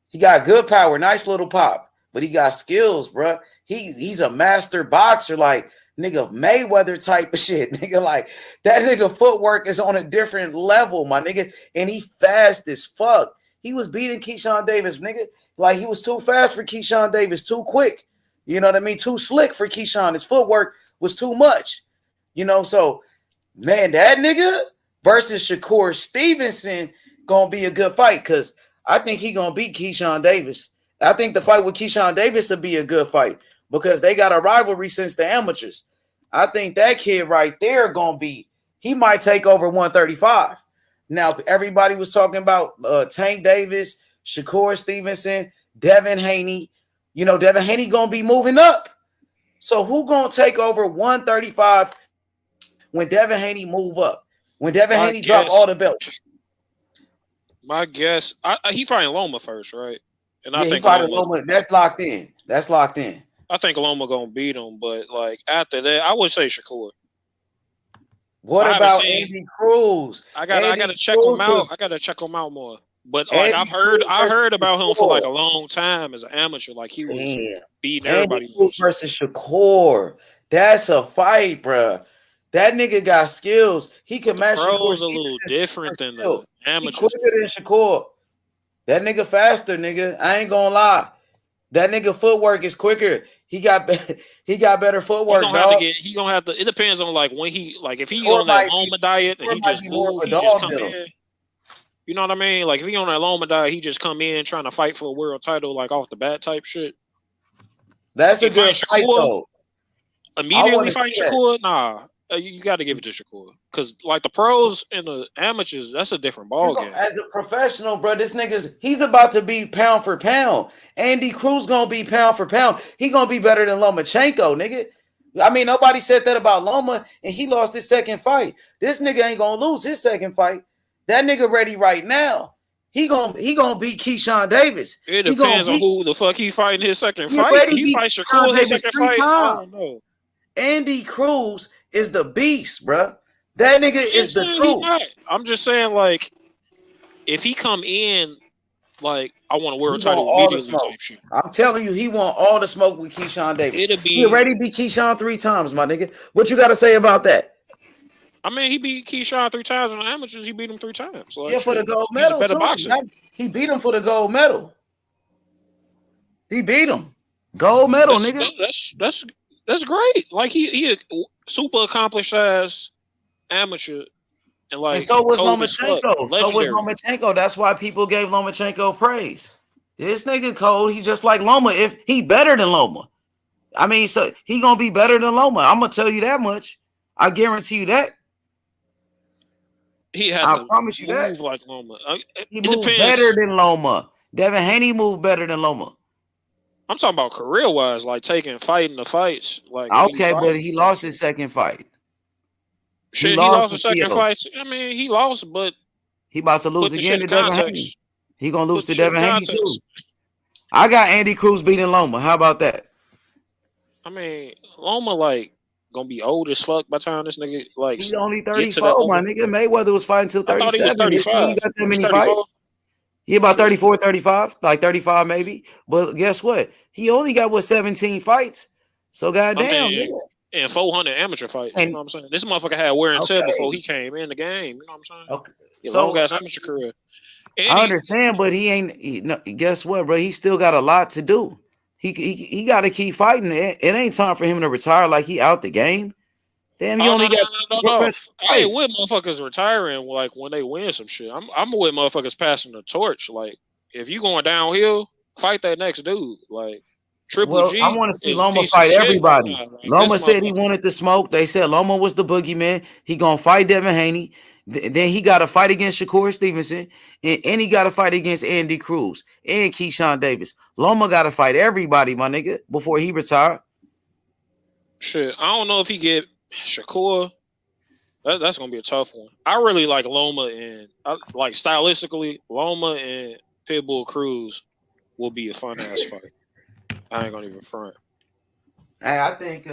He got good power, nice little pop, but he got skills, bro. He's a master boxer, like nigga Mayweather type of shit, nigga. Like that nigga footwork is on a different level, my nigga, and he fast as fuck. He was beating Keyshawn Davis, nigga. Like he was too fast for Keyshawn Davis, too quick. You know what I mean? Too slick for Keyshawn. His footwork was too much. You know, so man, that nigga versus Shakur Stevenson gonna be a good fight because I think he gonna beat Keyshawn Davis. I think the fight with Keyshawn Davis will be a good fight because they got a rivalry since the amateurs. I think that kid right there he might take over 135. Now, everybody was talking about Tank Davis, Shakur Stevenson, Devin Haney. You know, Devin Haney gonna be moving up. So who gonna take over 135 when Devin Haney move up? When Devin Haney drop all the belts? My guess, he fighting Loma first, right? And I think Loma. That's locked in. That's locked in. I think Loma gonna beat him, but like after that, I would say Shakur. What about Andy Cruz? I gotta check him out. I gotta check him out more. But like I heard about him for like a long time as an amateur. Like he was beating everybody. Andy Cruz versus Shakur. That's a fight, bro. That nigga got skills. He can match. Pros a little different than the amateurs. He quicker than Shakur. That nigga faster, nigga. I ain't gonna lie. That nigga footwork is quicker. He got better footwork. He gonna have to. It depends on like when if he on that Loma diet and he just move, he just come in. You know what I mean? Like if he on that Loma diet, he just come in trying to fight for a world title like off the bat type shit. That's a good fight though. Immediately fighting Shakur, nah. You got to give it to Shakur because, like the pros and the amateurs, that's a different ballgame. As a professional, bro, this he's about to be pound for pound. Andy Cruz gonna be pound for pound. He gonna be better than Lomachenko, nigga. I mean, nobody said that about Loma, and he lost his second fight. This nigga ain't gonna lose his second fight. That nigga ready right now. He gonna beat Keyshawn Davis. It depends on who the fuck he fighting his second fight. He fight Shakur his second fight. I don't know. Andy Cruz is the beast, bro. That nigga is the truth. I'm just saying, like, if he come in, like, I want a world title immediately type shit. I'm telling you, he want all the smoke with Keyshawn Davis. He already beat Keyshawn 3 times, my nigga. What you got to say about that? I mean, he beat Keyshawn 3 times in the amateurs. He beat him 3 times. Like, yeah, for the gold medal. He beat him for the gold medal. He beat him. Gold medal, nigga. That's great. Like he a super accomplished as amateur, and so was Lomachenko. So was Lomachenko. That's why people gave Lomachenko praise. This nigga cold. He just like Loma. If he better than Loma, I mean, so he gonna be better than Loma. I'm gonna tell you that much. I guarantee you that. I promise you that. Like Loma. He moved better than Loma. Devin Haney moved better than Loma. I'm talking about career-wise, like fighting the fights. Like okay, but he lost his second fight. Shit, he lost his second fight. I mean, he lost, but he about to lose again to Devin Haney. He gonna lose to Devin Haney too. I got Andy Cruz beating Loma. How about that? I mean, Loma like gonna be old as fuck by the time this nigga like. He's only 34, my nigga. Mayweather was fighting till 37. I thought he was 35. He got that many fights. He about 34, 35, like 35 maybe. But guess what? He only got 17 fights. So goddamn, nigga. And 400 amateur fights. You know what I'm saying? This motherfucker had wear and tear before he came in the game. You know what I'm saying? Okay. So long ass amateur career. I understand, but he ain't. Guess what, bro? He still got a lot to do. He got to keep fighting. It ain't time for him to retire like he out the game. Damn, you Oh only no, got no. professional I ain't fights. with motherfuckers retiring like when they win some shit. I'm with motherfuckers passing the torch. Like if you going downhill, fight that next dude. Like Triple Well, I G want to see is a Loma piece of fight shit. everybody. Nah, like this Loma said he motherfucker. wanted to smoke. They said Loma was the boogeyman. He gonna fight Devin Haney. Then he got to fight against Shakur Stevenson, and he got to fight against Andy Cruz and Keyshawn Davis. Loma got to fight everybody, my nigga, before he retire. Shit, I don't know if he get Shakur. That's gonna be a tough one. I really like Loma and like stylistically, Loma and Pitbull Cruz will be a fun ass fight. I ain't gonna even front. Hey, I think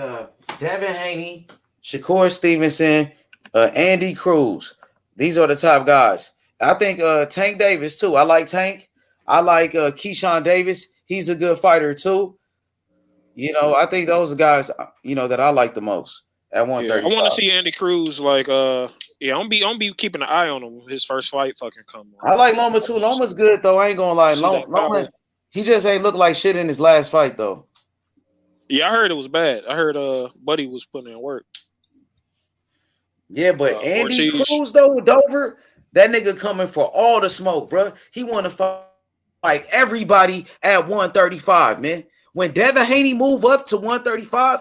Devin Haney, Shakur Stevenson, Andy Cruz. These are the top guys. I think Tank Davis too. I like Tank. I like Keyshawn Davis. He's a good fighter too. You know, I think those are guys, that I like the most at 135. I want to see Andy Cruz. Like, I'm be keeping an eye on him. His first fight fucking come on. I like Loma too. Loma's good though. I ain't gonna lie. Loma, he just ain't look like shit in his last fight though. Yeah, I heard it was bad. I heard Buddy was putting in work. Yeah, but Andy Ortiz. Cruz though with Dover, that nigga coming for all the smoke, bro. He want to fight everybody at 135, man. When Devin Haney move up to 135,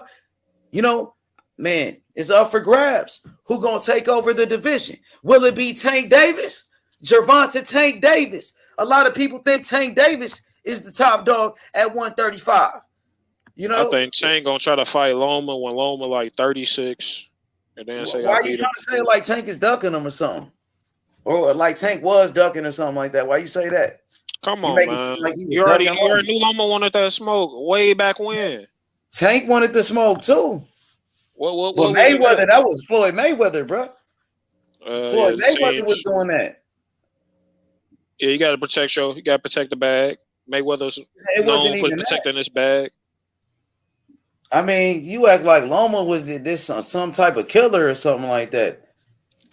man, it's up for grabs. Who gonna take over the division? Will it be Tank Davis? Gervonta Tank Davis. A lot of people think Tank Davis is the top dog at 135. I think Tank gonna try to fight Loma when Loma like 36, and then say, why you trying to say like Tank is ducking him or something, or like Tank was ducking or something like that? Why you say that? Come on, man. Like you already knew Loma wanted that smoke way back when. Tank wanted the smoke too. What Mayweather, that was Floyd Mayweather, bro. Floyd Mayweather was doing that. Yeah, you gotta protect the bag. Mayweather's known for protecting his bag. I mean, you act like Loma was some type of killer or something like that.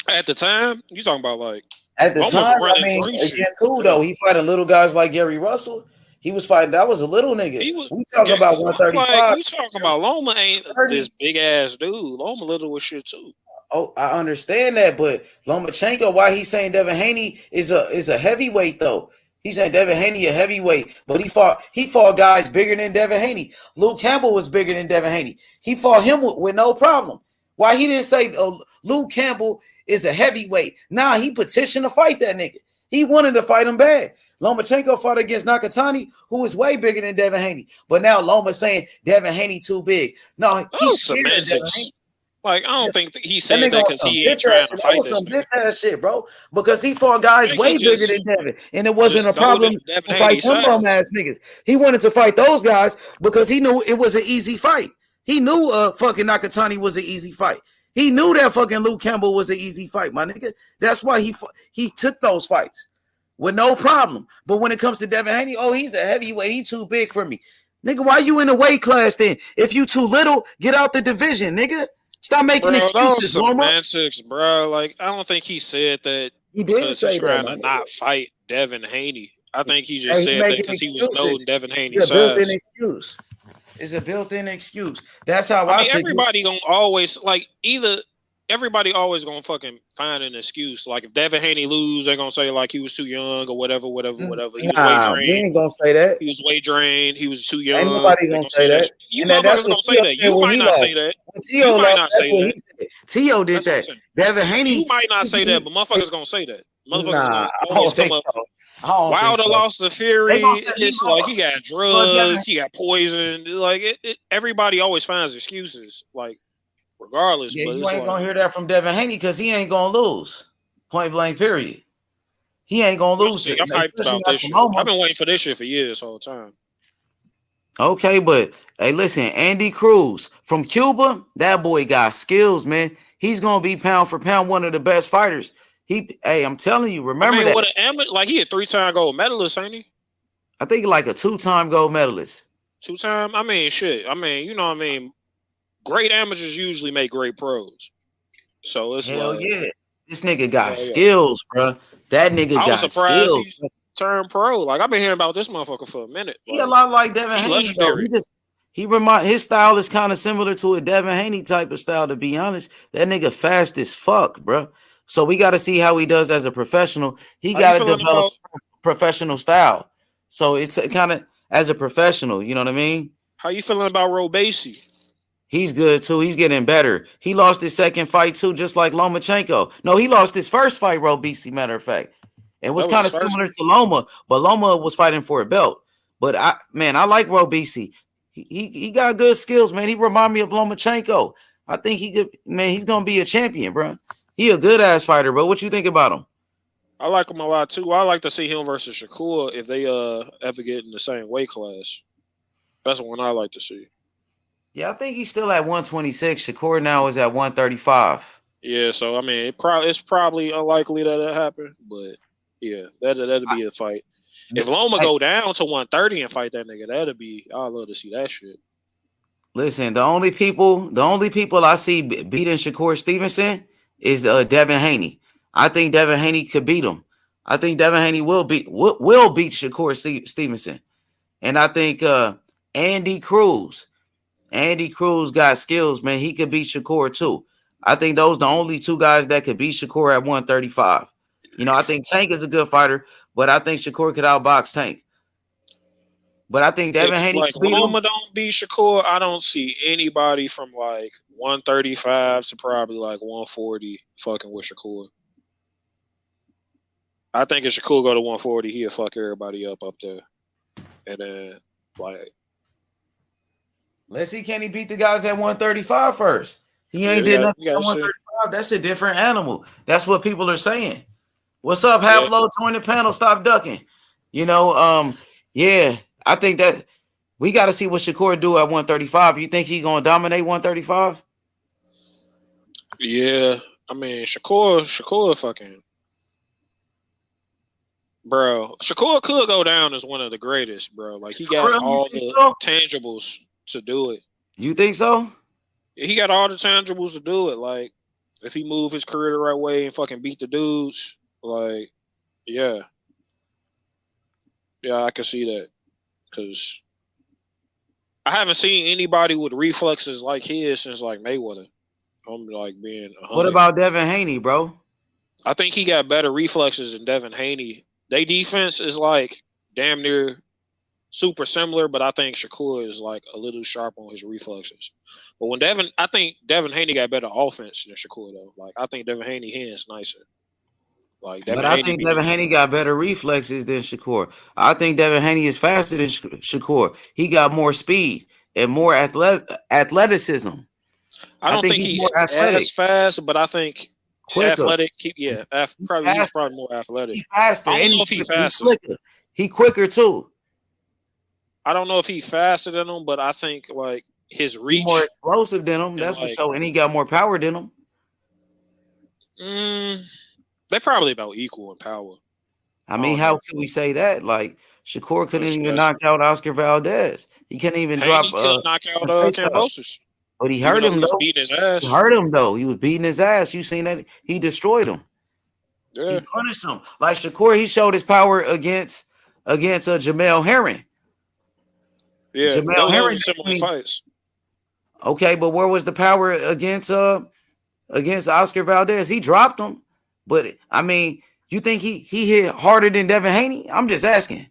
At the time, you talking about like at the time? I mean, against who though? He fighting little guys like Gary Russell. He was fighting. That was a little nigga. We talking about 135. Like, we talking about Loma ain't this big ass dude. Loma little as shit too. Oh, I understand that, but Lomachenko, why he's saying Devin Haney is a heavyweight though? He's saying Devin Haney a heavyweight, but he fought guys bigger than Devin Haney. Luke Campbell was bigger than Devin Haney. He fought him with no problem. Why he didn't say Luke Campbell is a heavyweight? Nah, he petitioned to fight that nigga. He wanted to fight him bad. Lomachenko fought against Nakatani, who is way bigger than Devin Haney. But now Loma's saying Devin Haney too big. No, he's scared of Devin Haney. Like, I don't think he said that because he ain't trying to fight this some bitch ass shit, bro. Because he fought guys way bigger than Devin, and it wasn't a problem to fight them bum ass niggas. He wanted to fight those guys because he knew it was an easy fight. He knew fucking Nakatani was an easy fight. He knew that fucking Luke Campbell was an easy fight, my nigga. That's why he took those fights with no problem. But when it comes to Devin Haney, he's a heavyweight. He too big for me, nigga. Why you in the weight class then? If you too little, get out the division, nigga. Stop making excuses, semantics, bro. Like, I don't think he said that he did say he's trying to not fight Devin Haney. I think he just said that because he was known Devin Haney's size. It's a built-in excuse. It's a built-in excuse. That's how I take everybody gonna always everybody always gonna fucking find an excuse. Like if Devin Haney lose, they're gonna say like he was too young or whatever. He was weight drained. We ain't gonna say that. He was weight drained. He was too young. Ain't nobody gonna say that. You motherfuckers gonna say that. You might not say that. You might not say that. Tio did that. Devin Haney. You might not say that, but motherfuckers gonna say that. Motherfuckers gonna always come up. Wilder lost to Fury. It's like he got drugs. He got poisoned. Like everybody always finds excuses. Like. Regardless, yeah, but you ain't gonna hear that from Devin Haney because he ain't gonna lose. Point blank, period. He ain't gonna lose. I'm hyped about this shit. I've been waiting for this shit for years, this whole time. Okay, but hey, listen, Andy Cruz from Cuba, that boy got skills, man. He's gonna be pound for pound one of the best fighters. I'm telling you, remember that. Like he a 3-time gold medalist, ain't he? I think like a 2-time gold medalist. 2-time? I mean, shit. I mean, you know what I mean. Great amateurs usually make great pros. So it's hell yeah. This nigga got skills, bro. That nigga got skills. turn pro. Like I've been hearing about this motherfucker for a minute. He a lot like Devin he Haney though. His style is kind of similar to a Devin Haney type of style. To be honest, that nigga fast as fuck, bro. So we got to see how he does as a professional. He got to develop professional style. So it's kind of as a professional. You know what I mean? How you feeling about Robesi? He's good too. He's getting better. He lost his second fight too, just like Lomachenko. No, he lost his first fight, Robesi, matter of fact. It was kind of similar to Loma, but Loma was fighting for a belt. But I like Robesi. He got good skills, man. He remind me of Lomachenko. I think he's gonna be a champion, bro. He a good ass fighter, bro. What you think about him? I like him a lot too. I like to see him versus Shakur if they ever get in the same weight class. That's the one I like to see. Yeah, I think he's still at 126. Shakur now is at 135. Yeah, so I mean, it's probably unlikely that it happen, but yeah, that'd be a fight. If Loma go down to 130 and fight that nigga, I'd love to see that shit. Listen, the only people I see beating Shakur Stevenson is Devin Haney. I think Devin Haney could beat him. I think Devin Haney will beat Shakur Stevenson, and I think Andy Cruz got skills, man. He could beat Shakur too. I think those the only two guys that could beat Shakur at 135. You know, I think Tank is a good fighter, but I think Shakur could outbox Tank. But I think Devin Haney like Loma don't beat Shakur. I don't see anybody from like 135 to probably like 140 fucking with Shakur. I think if Shakur go to 140, he'll fuck everybody up there. And then like let's see, can he beat the guys at 135 first? He ain't did nothing at 135. That's a different animal. That's what people are saying. What's up, Hablo? Join the panel. Stop ducking. You know, yeah, I think that we got to see what Shakur do at 135. You think he gonna dominate 135? Yeah, I mean Shakur fucking bro. Shakur could go down as one of the greatest, bro. Like he got all the tangibles to do it. You think so? He got all the tangibles to do it. Like if he move his career the right way and fucking beat the dudes, like yeah, I can see that because I haven't seen anybody with reflexes like his since like Mayweather. I'm like being 100. What about Devin Haney, bro? I think he got better reflexes than Devin Haney. Their defense is like damn near super similar, but I think Shakur is like a little sharp on his reflexes. But I think Devin Haney got better offense than Shakur though. Like I think Devin Haney hands nicer. Like Devin I think Devin Haney got better reflexes than Shakur. I think Devin Haney is faster than Shakur. He got more speed and more athleticism. I don't think he's more athletic. As fast, but I think quicker. Athletic. He's probably more athletic. He's faster. I don't know if he's faster. He quicker too. I don't know if he's faster than him, but I think like his reach he's more explosive than him. That's for sure. And he got more power than him. They're probably about equal in power. I mean, how can we say that? Like Shakur couldn't even knock out Oscar Valdez. He couldn't even drop. Knock out Kambosos. But he hurt him though. Beating his ass. He hurt him though. He was beating his ass. You seen that? He destroyed him. Yeah. He punished him. Like Shakur, he showed his power against Jamel Herring. Yeah, Jamel Herring similar fights. Okay, but where was the power against Oscar Valdez? He dropped him. But I mean, you think he hit harder than Devin Haney? I'm just asking.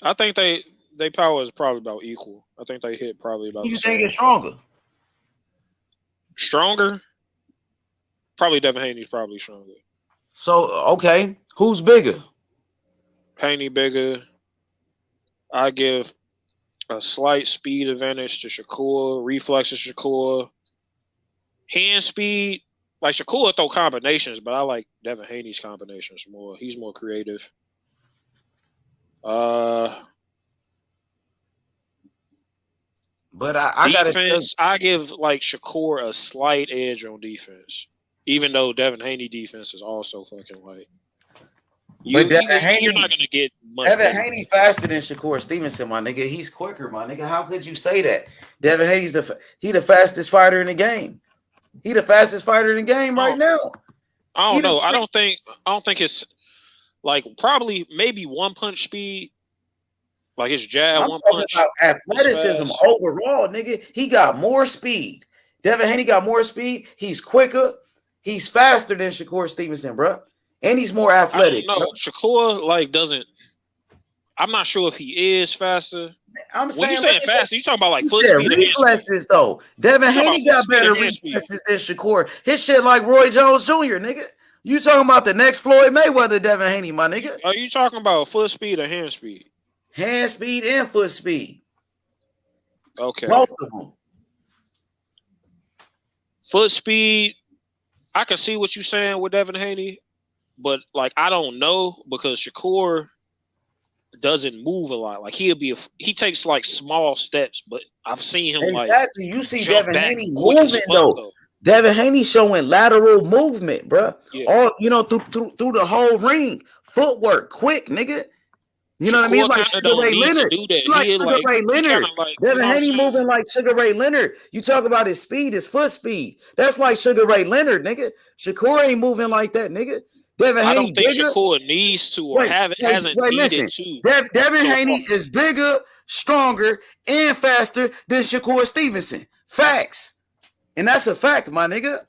I think they power is probably about equal. I think they hit probably about. You think it's stronger? Stronger? Probably Devin Haney's probably stronger. So okay, who's bigger? Haney bigger. I give a slight speed advantage to Shakur. Reflexes Shakur. Hand speed. Like Shakur throw combinations, but I like Devin Haney's combinations more. He's more creative. But I got defense. I give like Shakur a slight edge on defense, even though Devin Haney defense is also fucking like. You're not gonna get much. Devin Haney faster than Shakur Stevenson, my nigga. He's quicker, my nigga. How could you say that? Devin Haney's the fastest fighter in the game. He the fastest fighter in the game right now. I don't know. I don't think it's like probably maybe one punch speed. Like his jab, I'm one talking punch. about athleticism overall, nigga. He got more speed. Devin Haney got more speed. He's quicker. He's faster than Shakur Stevenson, bro. And he's more athletic. No, Shakur like doesn't. I'm not sure if he is faster. I'm when saying, you saying faster, you talking about like you foot said speed or hand speed? reflexes though. Devin Haney got better reflexes than Shakur. His shit like Roy Jones Jr., nigga. You talking about the next Floyd Mayweather, Devin Haney, my nigga? Are you talking about foot speed or hand speed? Hand speed and foot speed. Okay. Both of them. Foot speed, I can see what you're saying with Devin Haney, but like I don't know because Shakur doesn't move a lot. Like he takes like small steps, but I've seen him exactly. You see jump Devin back Haney quick as moving fuck, though. Devin Haney showing lateral movement, bro. Yeah. All through the whole ring, footwork, quick, nigga. You know what I mean? Like Sugar Ray Leonard. Like Sugar Ray Leonard. Devin Haney moving like Sugar Ray Leonard. You talk about his speed, his foot speed. That's like Sugar Ray Leonard, nigga. Shakur ain't moving like that, nigga. Devin I Haney don't think bigger. Shakur needs to or hasn't Listen. needed to. Devin Haney is bigger, stronger, and faster than Shakur Stevenson. Facts. And that's a fact, my nigga.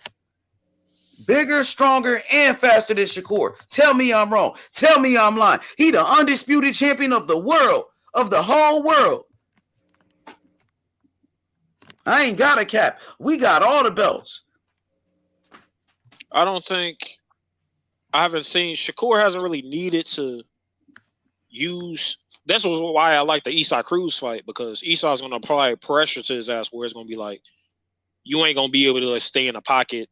Bigger, stronger, and faster than Shakur. Tell me I'm wrong. Tell me I'm lying. He the undisputed champion of the world, of the whole world. I ain't got a cap. We got all the belts. I haven't seen Shakur hasn't really needed to use. That's why I like the Esau Cruz fight, because Esau's gonna apply pressure to his ass where it's gonna be like, you ain't gonna be able to like stay in a pocket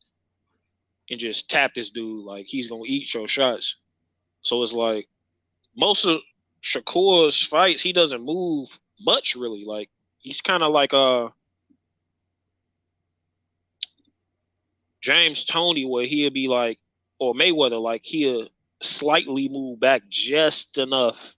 and just tap this dude. Like he's gonna eat your shots. So it's like most of Shakur's fights, he doesn't move much really. Like he's kind of like James Toney, where he'll be like, or Mayweather, like he'll slightly move back just enough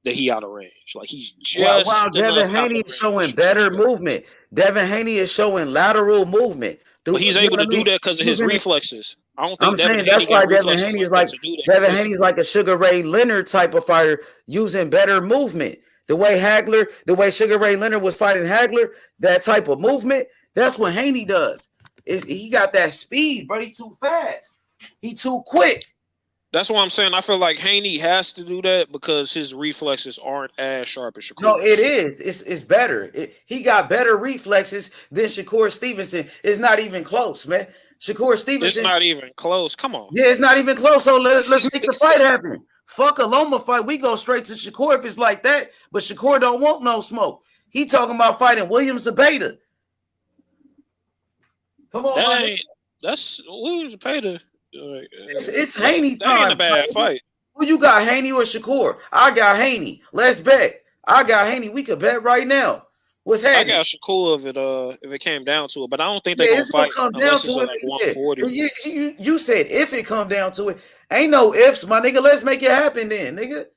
that he out of range. Like he's just wow, Devin Haney is showing better movement. Devin Haney is showing lateral movement. But he's able to do that because of his reflexes. I don't think I'm saying that's why Devin Haney is like Devin Haney's like a Sugar Ray Leonard type of fighter using better movement. The way Sugar Ray Leonard was fighting Hagler, that type of movement, that's what Haney does. He got that speed, but he too fast. He too quick. That's why I'm saying I feel like Haney has to do that because his reflexes aren't as sharp as Shakur. No, it is. It's better. He got better reflexes than Shakur Stevenson. It's not even close, man. Shakur Stevenson. It's not even close. Come on. Yeah, it's not even close. So let's make the fight happen. Fuck a Loma fight. We go straight to Shakur if it's like that. But Shakur don't want no smoke. He talking about fighting William Zepeda. Come on, man. That's William Zepeda. It's Haney time. That ain't a bad fight. Who you got, Haney or Shakur? I got Haney. Let's bet. I got Haney. We could bet right now. What's happening? I got Shakur if it came down to it, but I don't think they're gonna fight unless it's like 140. You said if it come down to it, ain't no ifs, my nigga. Let's make it happen then, nigga.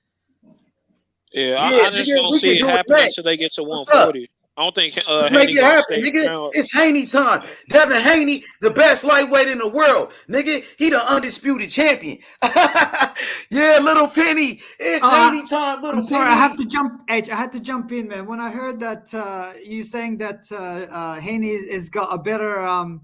Yeah, I just don't see it happening until they get to 140. I don't think let's make it happen, nigga. It's Haney time. Devin Haney, the best lightweight in the world, nigga. He the undisputed champion. Yeah, little Penny. It's Haney time, little I'm sorry, Penny. I have to jump, Edge. I had to jump in, man. When I heard that you saying that Haney has got a better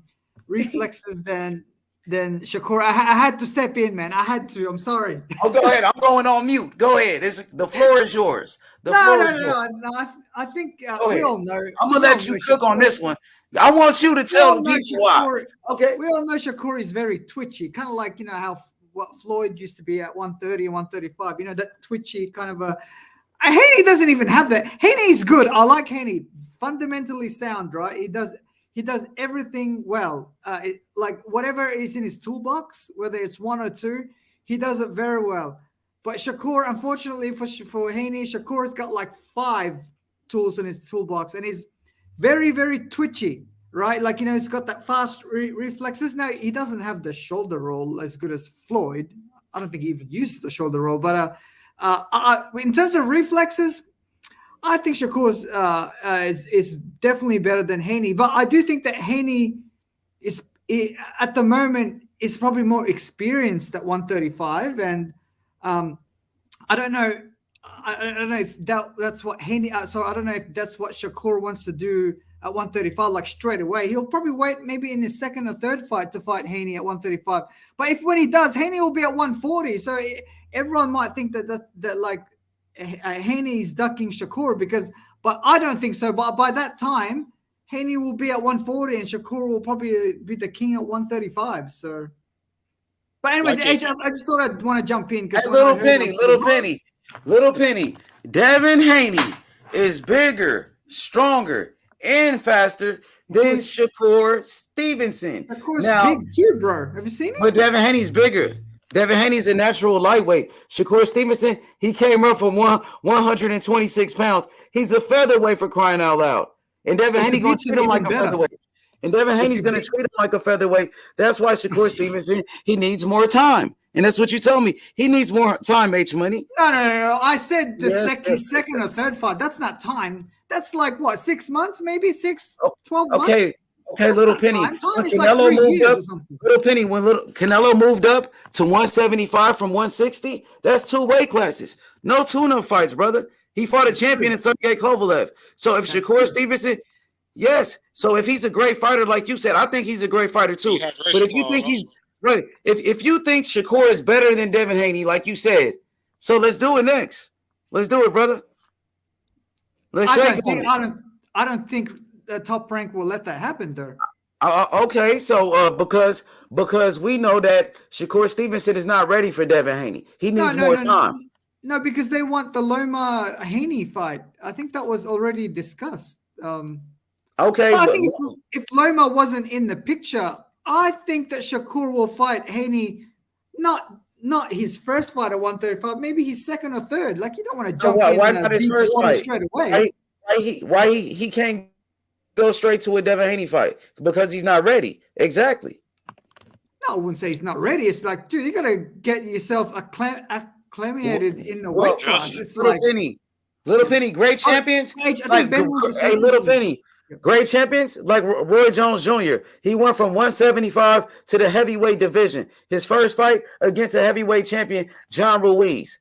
reflexes than Shakur, I had to step in, man. I had to. I'm sorry. Oh, go ahead. I'm going on mute. Go ahead. The floor is yours. The floor is yours. No. I think we all know. I'm gonna let you cook on this one. I want you to tell the people why. Okay. We all know Shakur is very twitchy, kind of like how what Floyd used to be at 130 and 135. That twitchy kind of a. Haney doesn't even have that. Haney's good. I like Haney. Fundamentally sound, right? He does everything well. Like whatever is in his toolbox, whether it's one or two, he does it very well. But Shakur, unfortunately for Haney, Shakur's got like 5 tools in his toolbox, and he's very, very twitchy, right? Like, he's got that fast reflexes. Now, he doesn't have the shoulder roll as good as Floyd. I don't think he even uses the shoulder roll. But in terms of reflexes, I think Shakur is definitely better than Haney. But I do think that Haney at the moment is probably more experienced at 135, and I don't know. I don't know if that's what Haney. So I don't know if that's what Shakur wants to do at 135, like straight away. He'll probably wait maybe in his second or third fight to fight Haney at 135. But when he does, Haney will be at 140. So everyone might think that like Haney's ducking Shakur but I don't think so. But by that time, Haney will be at 140 and Shakur will probably be the king at 135. So, but anyway, I just thought I'd want to jump in because Little Penny, Devin Haney is bigger, stronger, and faster than Shakur Stevenson. Shakur's big too, bro. Have you seen him? But Devin Haney's bigger. Devin Haney's a natural lightweight. Shakur Stevenson, he came up from 126 pounds. He's a featherweight for crying out loud. And Devin Haney's going to treat him like a featherweight. And Devin Haney's going to treat him like a featherweight. That's why Shakur Stevenson, he needs more time. And that's what you told me. He needs more time, H-Money. No. I said the second or third fight. That's not time. That's like, what, 6 months? Maybe 12 months? Okay, Little Penny. When Canelo moved up, Little Penny, when Canelo moved up to 175 from 160, that's 2 weight classes. No tune-up fights, brother. He fought a champion in Sergey Kovalev. So if Shakur Stevenson, yes. So if he's a great fighter, like you said, I think he's a great fiter too. But if you think he's right, if you think Shakur is better than Devin Haney, like you said, so let's do it next. Let's do it, brother. I don't think the Top Rank will let that happen, though. Okay, so because we know that Shakur Stevenson is not ready for Devin Haney. He needs more time. No, because they want the Loma Haney fight. I think that was already discussed. Okay. I think if Loma wasn't in the picture, I think that Shakur will fight Haney, not his first fight at 135, maybe his second or third. Like, you don't want to jump in why not his first fight straight away. Why he can't go straight to a Devin Haney fight? Because he's not ready. Exactly. No, I wouldn't say he's not ready. It's like, dude, you got to get yourself acclimated in the weight class. It's Little Penny, great champions. Little Penny, great champions like Roy Jones Jr. He went from 175 to the heavyweight division. His first fight against a heavyweight champion, John Ruiz.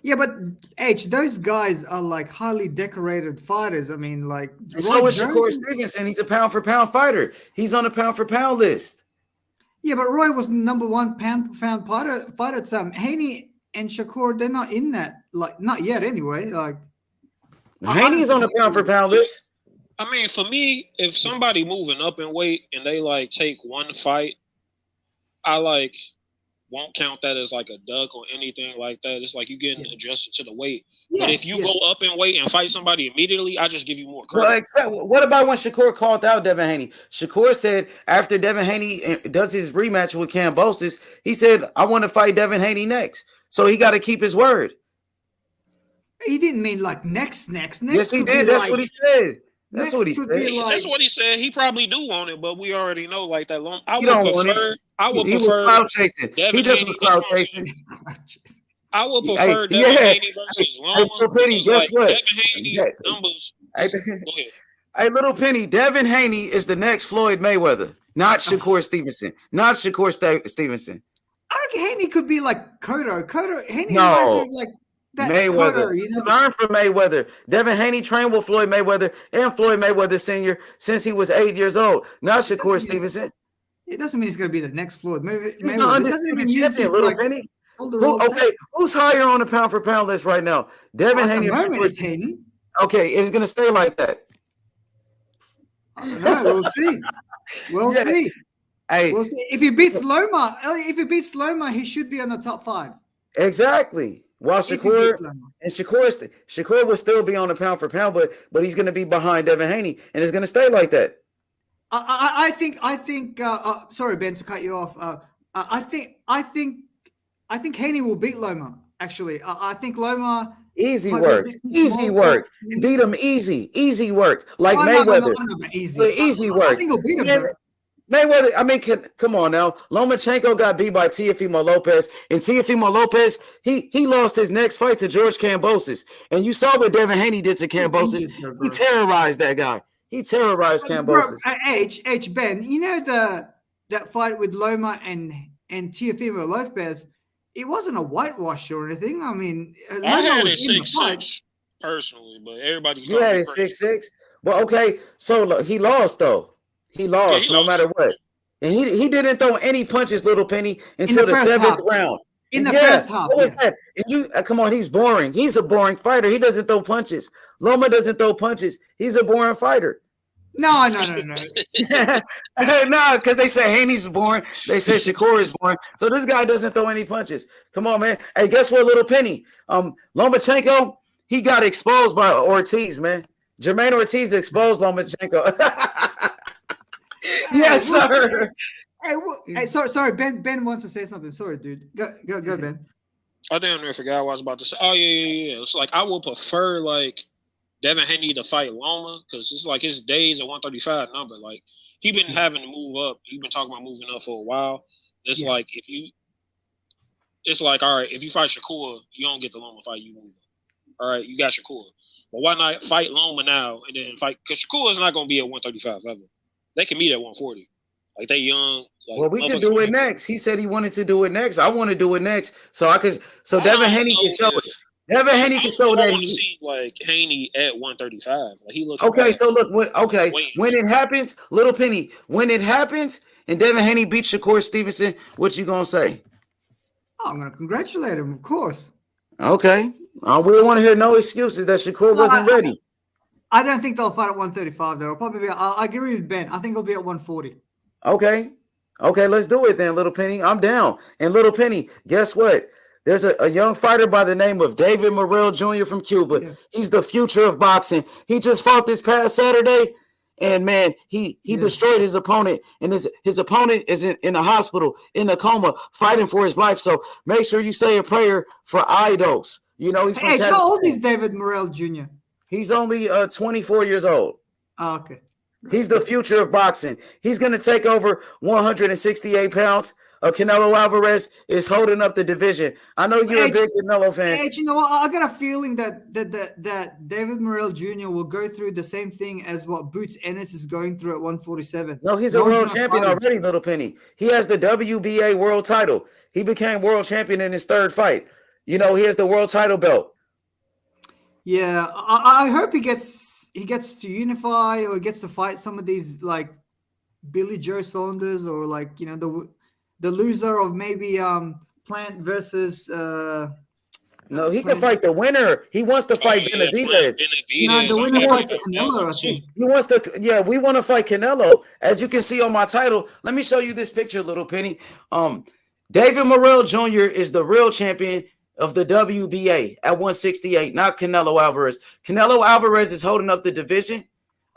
Yeah, but those guys are like highly decorated fighters. I mean, like so is Shakur Stevenson. He's a pound for pound fighter. He's on the pound for pound list. Yeah, but Roy was number 1 pound fighter. Haney and Shakur, they're not in that. Like, not yet, anyway. Like, Haney's on the pound for pound list. I mean, for me, if somebody moving up in weight and they like take one fight, I like won't count that as like a duck or anything like that. It's like you getting adjusted to the weight. Yeah, but if you go up in weight and fight somebody immediately, I just give you more credit. Well, what about when Shakur called out Devin Haney? Shakur said after Devin Haney does his rematch with Kambosos, he said, I want to fight Devin Haney next. So he got to keep his word. He didn't mean like next. Yes, he did. That's what he said. That's what he said. That's what he said. He probably do want it, but we already know like that long. He was cloud chasing. He just was cloud chasing. I would prefer Devin Haney versus Loma. Guess what? Devin Haney numbers. Go ahead. Hey, Little Penny, Devin Haney is the next Floyd Mayweather, not Shakur Stevenson. Not Shakur Stevenson. I think Haney could be like Cotto. Haney like that Mayweather. Cotto, Learn from Mayweather. Devin Haney trained with Floyd Mayweather and Floyd Mayweather Sr. since he was 8 years old. Not Shakur Stevenson. It doesn't mean he's going to be the next Floyd Mayweather. He's not undisputed champion, Little Penny. Who's higher on the pound for pound list right now? Devin Haney. Haney. Okay, it's going to stay like that. I don't know. We'll see. We'll see. Hey, we'll see. If he beats Loma, he should be on the top 5. Exactly. While Shakur will still be on the pound for pound, but he's going to be behind Devin Haney, and it's going to stay like that. I think. Sorry, Ben, to cut you off. I think Haney will beat Loma. Actually, I think Loma. Easy work. Beat him easy work. Like Mayweather. Easy work. I think he'll beat him. Mayweather, I mean, come on now. Lomachenko got beat by Teofimo Lopez, and Teofimo Lopez, he lost his next fight to George Kambosos. And you saw what Devin Haney did to Kambosos. He terrorized that guy. He terrorized Kambosos. Ben, you know that fight with Loma and Teofimo Lopez, it wasn't a whitewash or anything. I mean, I Loma had was it in the fight. 6'6" personally, but everybody's You calling had me it crazy. 6'6". Well, okay. So look, he lost though. He Yeah, lost he no lost. matter what. And he didn't throw any punches, Little Penny, In until the the first 7th half. round. In the Yeah, first half, what was yeah. that? And you come on, he's boring. He's a boring fighter. He doesn't throw punches. Loma doesn't throw punches. He's a boring fighter. No. No, because they say Haney's boring. They say Shakur is boring. So this guy doesn't throw any punches. Come on, man. Hey, guess what, Little Penny? Lomachenko, he got exposed by Ortiz, man. Jermaine Ortiz exposed Lomachenko. Yes, sir. Hey, sorry. Ben wants to say something. Sorry, dude. Go, Ben. I damn near forgot what I was about to say. Oh yeah. It's like I would prefer like Devin Haney to fight Loma because it's like his days at 135 number. Like he been having to move up. He been talking about moving up for a while. It's like it's like all right, if you fight Shakur, you don't get the Loma fight. You move up. All right, you got Shakur, but why not fight Loma now and then fight? Because Shakur is not going to be at 135 ever. They can meet at 140. Like they young. Like, well, we could do it next. He said he wanted to do it next. I want to do it next, so I could. So Devin Haney can show it. Devin Haney can show that he see like Haney at 135. Like he look okay. So look, when it happens, Little Penny, when it happens, and Devin Haney beats Shakur Stevenson, what you gonna say? Oh, I'm gonna congratulate him, of course. Okay, we don't want to hear no excuses that Shakur wasn't ready. I don't think they'll fight at 135. They'll probably be. I agree with Ben. I think it'll be at 140. Okay, let's do it then, Little Penny. I'm down. And Little Penny, guess what? There's a young fighter by the name of David Morrell Jr. from Cuba. Yeah. He's the future of boxing. He just fought this past Saturday, and man, he destroyed his opponent. And his opponent is in a hospital, in a coma, fighting for his life. So make sure you say a prayer for Idos. You know, he's from how old is David Morrell Jr.? He's only 24 years old. Oh, okay. He's the future of boxing. He's going to take over 168 pounds. Canelo Alvarez is holding up the division. I know you're a big Canelo fan. Hey, you know what? I got a feeling that David Morrell Jr. will go through the same thing as what Boots Ennis is going through at 147. No, he's a world champion already, Little Penny. He has the WBA world title. He became world champion in his third fight. You know, he has the world title belt. Yeah, I hope he gets to unify or gets to fight some of these like Billy Joe Saunders or like, you know, the loser of maybe Plant versus no, he can fight the winner. He wants to fight Benavidez. No, the winner fights Canelo, I think. He wants to we want to fight Canelo. As you can see on my title, let me show you this picture, Little Penny. David Morrell Jr. is the real champion of the WBA at 168, not Canelo Alvarez. Canelo Alvarez is holding up the division.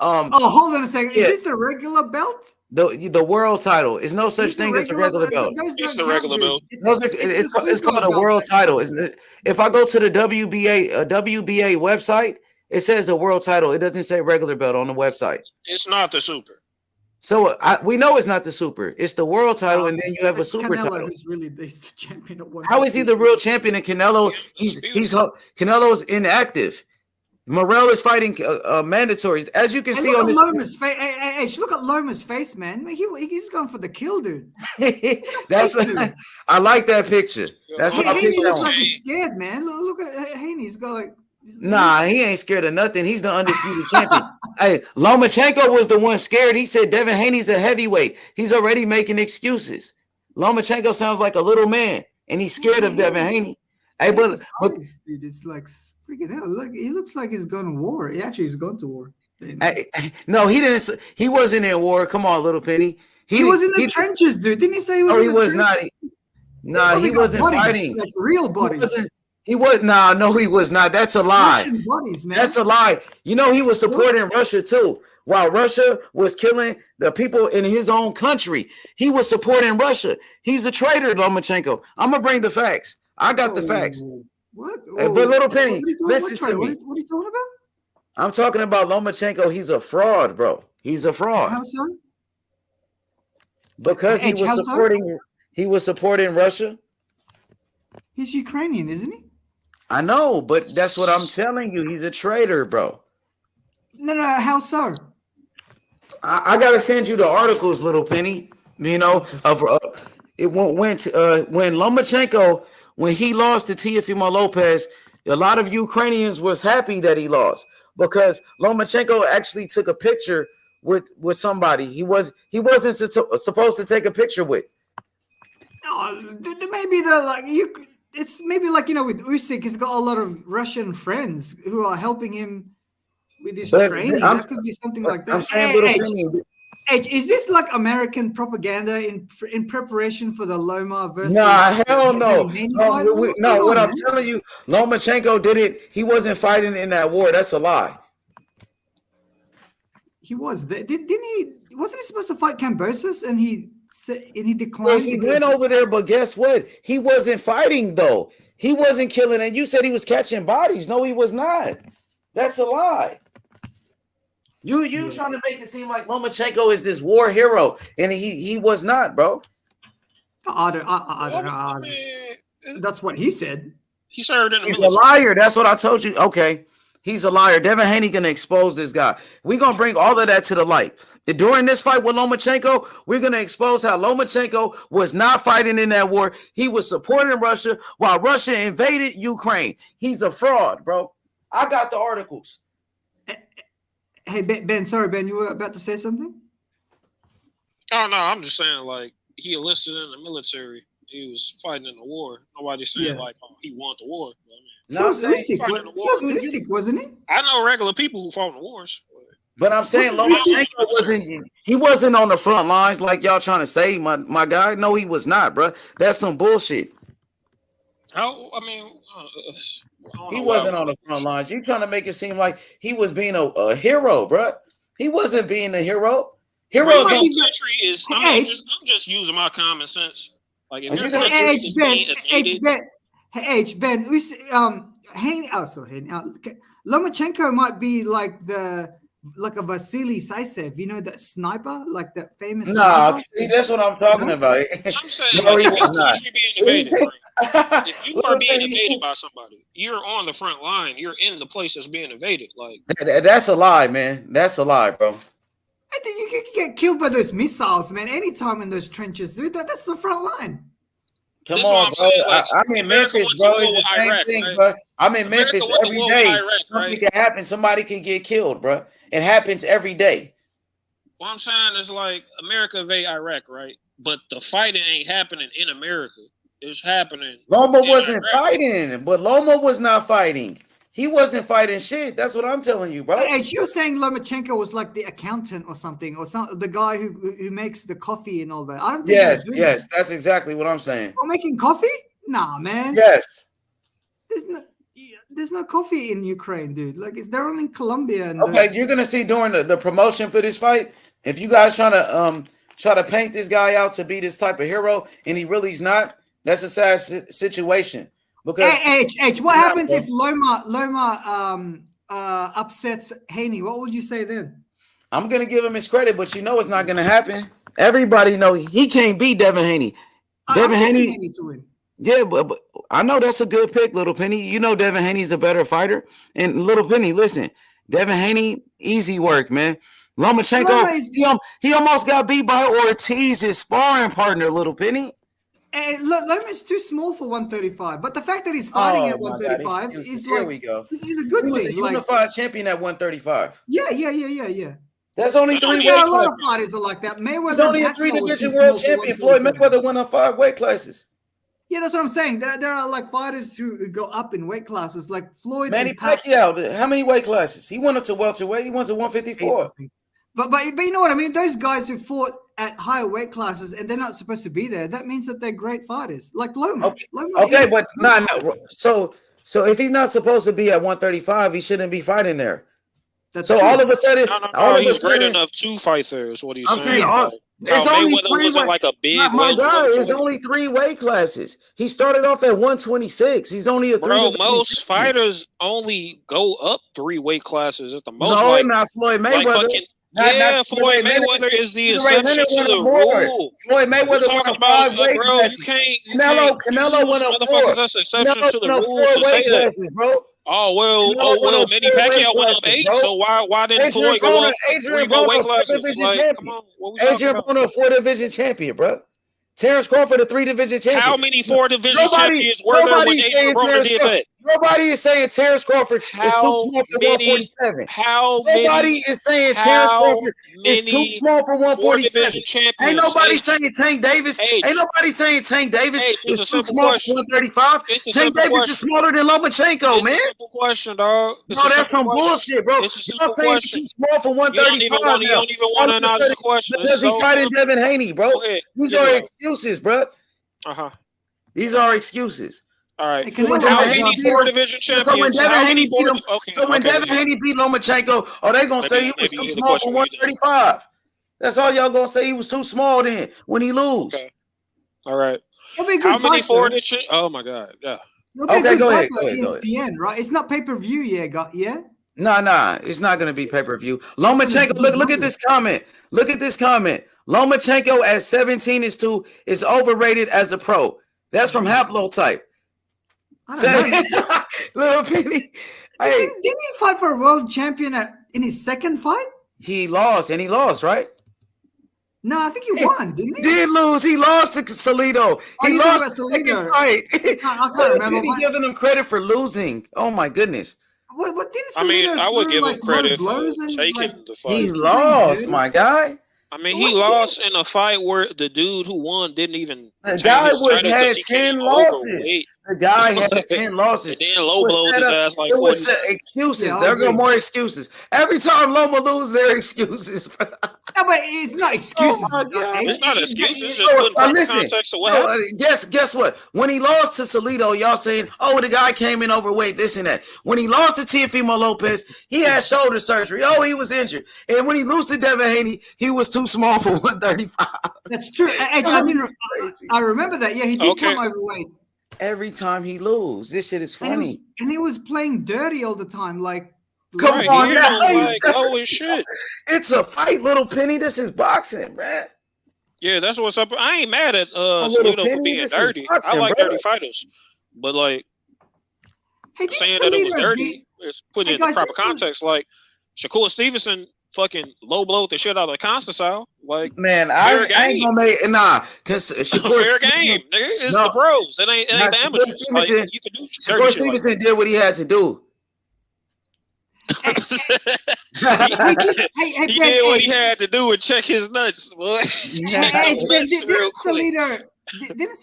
Hold on a second. Is this the regular belt? The world title is no such thing as a regular belt. It's the regular belt. It's called a world title, isn't it? If I go to the WBA website, it says a world title. It doesn't say regular belt on the website. It's not the super. So we know it's not the super. It's the world title, and then you have a super Canelo, title. who's really the champion at 168. How is he the real champion? And Canelo, Canelo's inactive. Morrell is fighting mandatories, as you can see on this. Loma's face. Hey, look at Loma's face, man. He's going for the kill, dude. That's what I like that picture. That's what I picked. He looks like he's scared, man. Look at Haney. He's got like. Nah, he ain't scared of nothing. He's the undisputed champion. Hey, Lomachenko was the one scared. He said Devin Haney's a heavyweight. He's already making excuses. Lomachenko sounds like a little man, and he's scared of Devin Haney. Hey, but dude, it's like freaking hell. Look, he looks like he's going to war. He's going to war. No, he didn't. He wasn't in war. Come on, Little Penny. He was in the trenches, dude. Didn't he say he was? No, he was not. No, he wasn't fighting. Like real bodies. He was no, he was not. That's a lie. Buddies, man. That's a lie. You know, he was supporting Russia too. While Russia was killing the people in his own country, he was supporting Russia. He's a traitor, Lomachenko. I'm gonna bring the facts. I got the facts. What? But Little Penny, listen to me. What are you talking about? I'm talking about Lomachenko. He's a fraud, bro. He's a fraud. How so? Because he was supporting Russia. He's Ukrainian, isn't he? I know, but that's what I'm telling you. He's a traitor, bro. No, how so? I gotta send you the articles, Little Penny. You know, of when Lomachenko when he lost to Teofimo Lopez, a lot of Ukrainians was happy that he lost because Lomachenko actually took a picture with somebody he wasn't supposed to take a picture with. Maybe it's maybe like with Usyk, he's got a lot of Russian friends who are helping him with his training. That could be something like that. I'm saying, is this like American propaganda in preparation for the Loma versus? Nah, hell no. No, what I'm telling you, Lomachenko didn't. He wasn't fighting in that war. That's a lie. He was. Didn't he? Wasn't he supposed to fight Kambosos and he declined? Yeah, he went over there, but guess what? He wasn't fighting though. He wasn't killing. And you said he was catching bodies. No, he was not. That's a lie. You trying to make it seem like Lomachenko is this war hero, and he was not, bro. I don't know. That's what he said. He served in the He's military. a liar. That's what I told you. Okay, he's a liar. Devin Haney gonna expose this guy. We're gonna bring all of that to the light. During this fight with Lomachenko, we're gonna expose how Lomachenko was not fighting in that war. He was supporting Russia while Russia invaded Ukraine. He's a fraud, bro. I got the articles. Hey, Ben, sorry, Ben, you were about to say something? Oh, no, I'm just saying, like, he enlisted in the military. He was fighting in the war. Nobody's saying, like, oh, he won the war. So was Usyk, wasn't he? I know regular people who fought in the wars. But I'm saying Lomachenko wasn't on the front lines like y'all trying to say, my guy. No, he was not, bro. That's some bullshit. He wasn't on the front lines. You trying to make it seem like he was being a hero, bro. He wasn't being a hero. Heroes don't. Country is. I'm just using my common sense. Like if Ben, Haney. Lomachenko might be like a Vasiliy Lomachenko, you know, that sniper, like that famous. Nah, see, that's what I'm talking about. I'm saying, no, like, if country being invaded, right? If you are being invaded by somebody, you're on the front line. You're in the place that's being invaded. Like that's a lie, man. That's a lie, bro. I think you can get killed by those missiles, man. Anytime in those trenches, dude. That's the front line. Come on, bro. Saying, like, I'm in Memphis, bro. It's the same thing, right? Bro. I'm in Memphis every day. Something can happen. Somebody can get killed, bro. It happens every day. What I'm saying is, like, America invade Iraq, right? But the fighting ain't happening in America. It's happening. Loma wasn't fighting, but Loma was not fighting. He wasn't fighting shit. That's what I'm telling you, bro. Hey, you're saying Lomachenko was like the accountant or something, or the guy who makes the coffee and all that. I don't think. Yes, that's exactly what I'm saying. Oh, making coffee? Nah, man. Yes. There's no coffee in Ukraine, dude. Like, they're only in Colombia. And okay, you're gonna see during the promotion for this fight, if you guys try to paint this guy out to be this type of hero, and he really is not. That's a sad situation. Because what happens if Loma upsets Haney? What would you say then? I'm gonna give him his credit, but you know it's not gonna happen. Everybody know he can't beat Devin Haney. Devin Haney to win. Yeah, but I know that's a good pick, Little Penny. You know Devin Haney's a better fighter. And Little Penny, listen, Devin Haney, easy work, man. Lomachenko, he almost got beat by Ortiz, his sparring partner, Little Penny. And Loma's too small for 135, but the fact that he's fighting at 135 is like, he's a good thing. He was a unified champion at 135. Yeah. That's only 3 weight classes. A lot lot of fighters are like that. Mayweather. He's only a 3-division world champion. Floyd Mayweather went on 5 weight classes. Yeah, that's what I'm saying. There are like fighters who go up in weight classes, like Floyd. Manny Pacquiao. How many weight classes? He went up to welterweight. He went to 154. But you know what I mean? Those guys who fought at higher weight classes and they're not supposed to be there, that means that they're great fighters. Like Loma. Okay, but no. So if he's not supposed to be at 135, he shouldn't be fighting there. That's so true. All of a sudden, he's great enough to fight there. Is what he's saying. It's only 3 wasn't like a big. My God, it's only 3 weight classes. He started off at 126. He's only a 3. Most fighters only go up 3 weight classes at the most. No, not Floyd Mayweather. Floyd Mayweather is the exception to the rule. Floyd Mayweather won a 5 weight classes. Canelo won a 4. That's exceptions to the rule to say that, bro. Oh well, Manny Pacquiao went up 8. So why didn't Floyd go up 3 weight classes? Like, come on, what we talking about? Adrian Broner, a 4-division champion, bro. Terrence Crawford, a 3-division champion. How many 4-division champions were there when Adrian Broner did that? Nobody is saying Terrence Crawford is too small for 147. Nobody is saying Terrence Crawford is too small for 147. Ain't nobody saying Tank Davis. Ain't nobody saying Tank Davis is too small for 135. Tank Davis is smaller than Lomachenko, man. Simple question, dog. No, that's some bullshit, bro. You're saying he's too small for 135 now. You don't even want to answer the question. Because he fighting Devin Haney, bro. These are excuses, bro. These are excuses. All right. How many 4-division champions? So when Devin Haney beat him, Devin Haney beat Lomachenko, they gonna say he was too small for 135. That's all y'all gonna say. He was too small then when he lose. Okay. All right. How many 4-division? Oh my God. Yeah. Okay, go ahead. ESPN, right? It's not pay-per-view yet, yeah? Nah. It's not gonna be pay-per-view. Lomachenko, look at this comment. Look at this comment. Lomachenko at 17 is overrated as a pro. That's from Haplotype. Little Penny. Hey, didn't he fight for a world champion in his second fight? He lost, right? No, I think he won, didn't he? Did lose. He lost to Salido. He lost the second fight. I can't remember. Penny giving him credit for losing. Oh my goodness. What didn't I mean, Salido I would give him like credit for blows and, taking the fight. He lost, my guy. I mean, he lost in a fight where the dude who won didn't even. The guy had 10 losses. The guy had 10 losses. And then low blowed his ass like 40. It was excuses. Yeah, there go more excuses. Every time Loma loses, there are excuses. No, but it's not excuses. It's not excuses. It's just putting proper context to what happened. Guess what? When he lost to Salido, y'all saying, oh, the guy came in overweight, this and that. When he lost to Teofimo Lopez, he had shoulder surgery. Oh, he was injured. And when he lost to Devin Haney, he was too small for 135. That's true. I remember that. Yeah, he did come overweight. Every time he lose, this shit is funny. And he was playing dirty all the time. Like, come on, now. Like, oh shit! It's a fight, Little Penny. This is boxing, man. Yeah, that's what's up. I ain't mad at Salido for being dirty. I like dirty fighters, but like saying that it was dirty is putting it in the proper context. Like Shakur Stevenson fucking low blowed the shit out of Constantine. Like, man, I ain't gonna make because fair game. It's the pros. It ain't the amateurs. Like, you can do Shakur Stevenson did what he had to do. He did what he had to do and check his nuts, boy. Didn't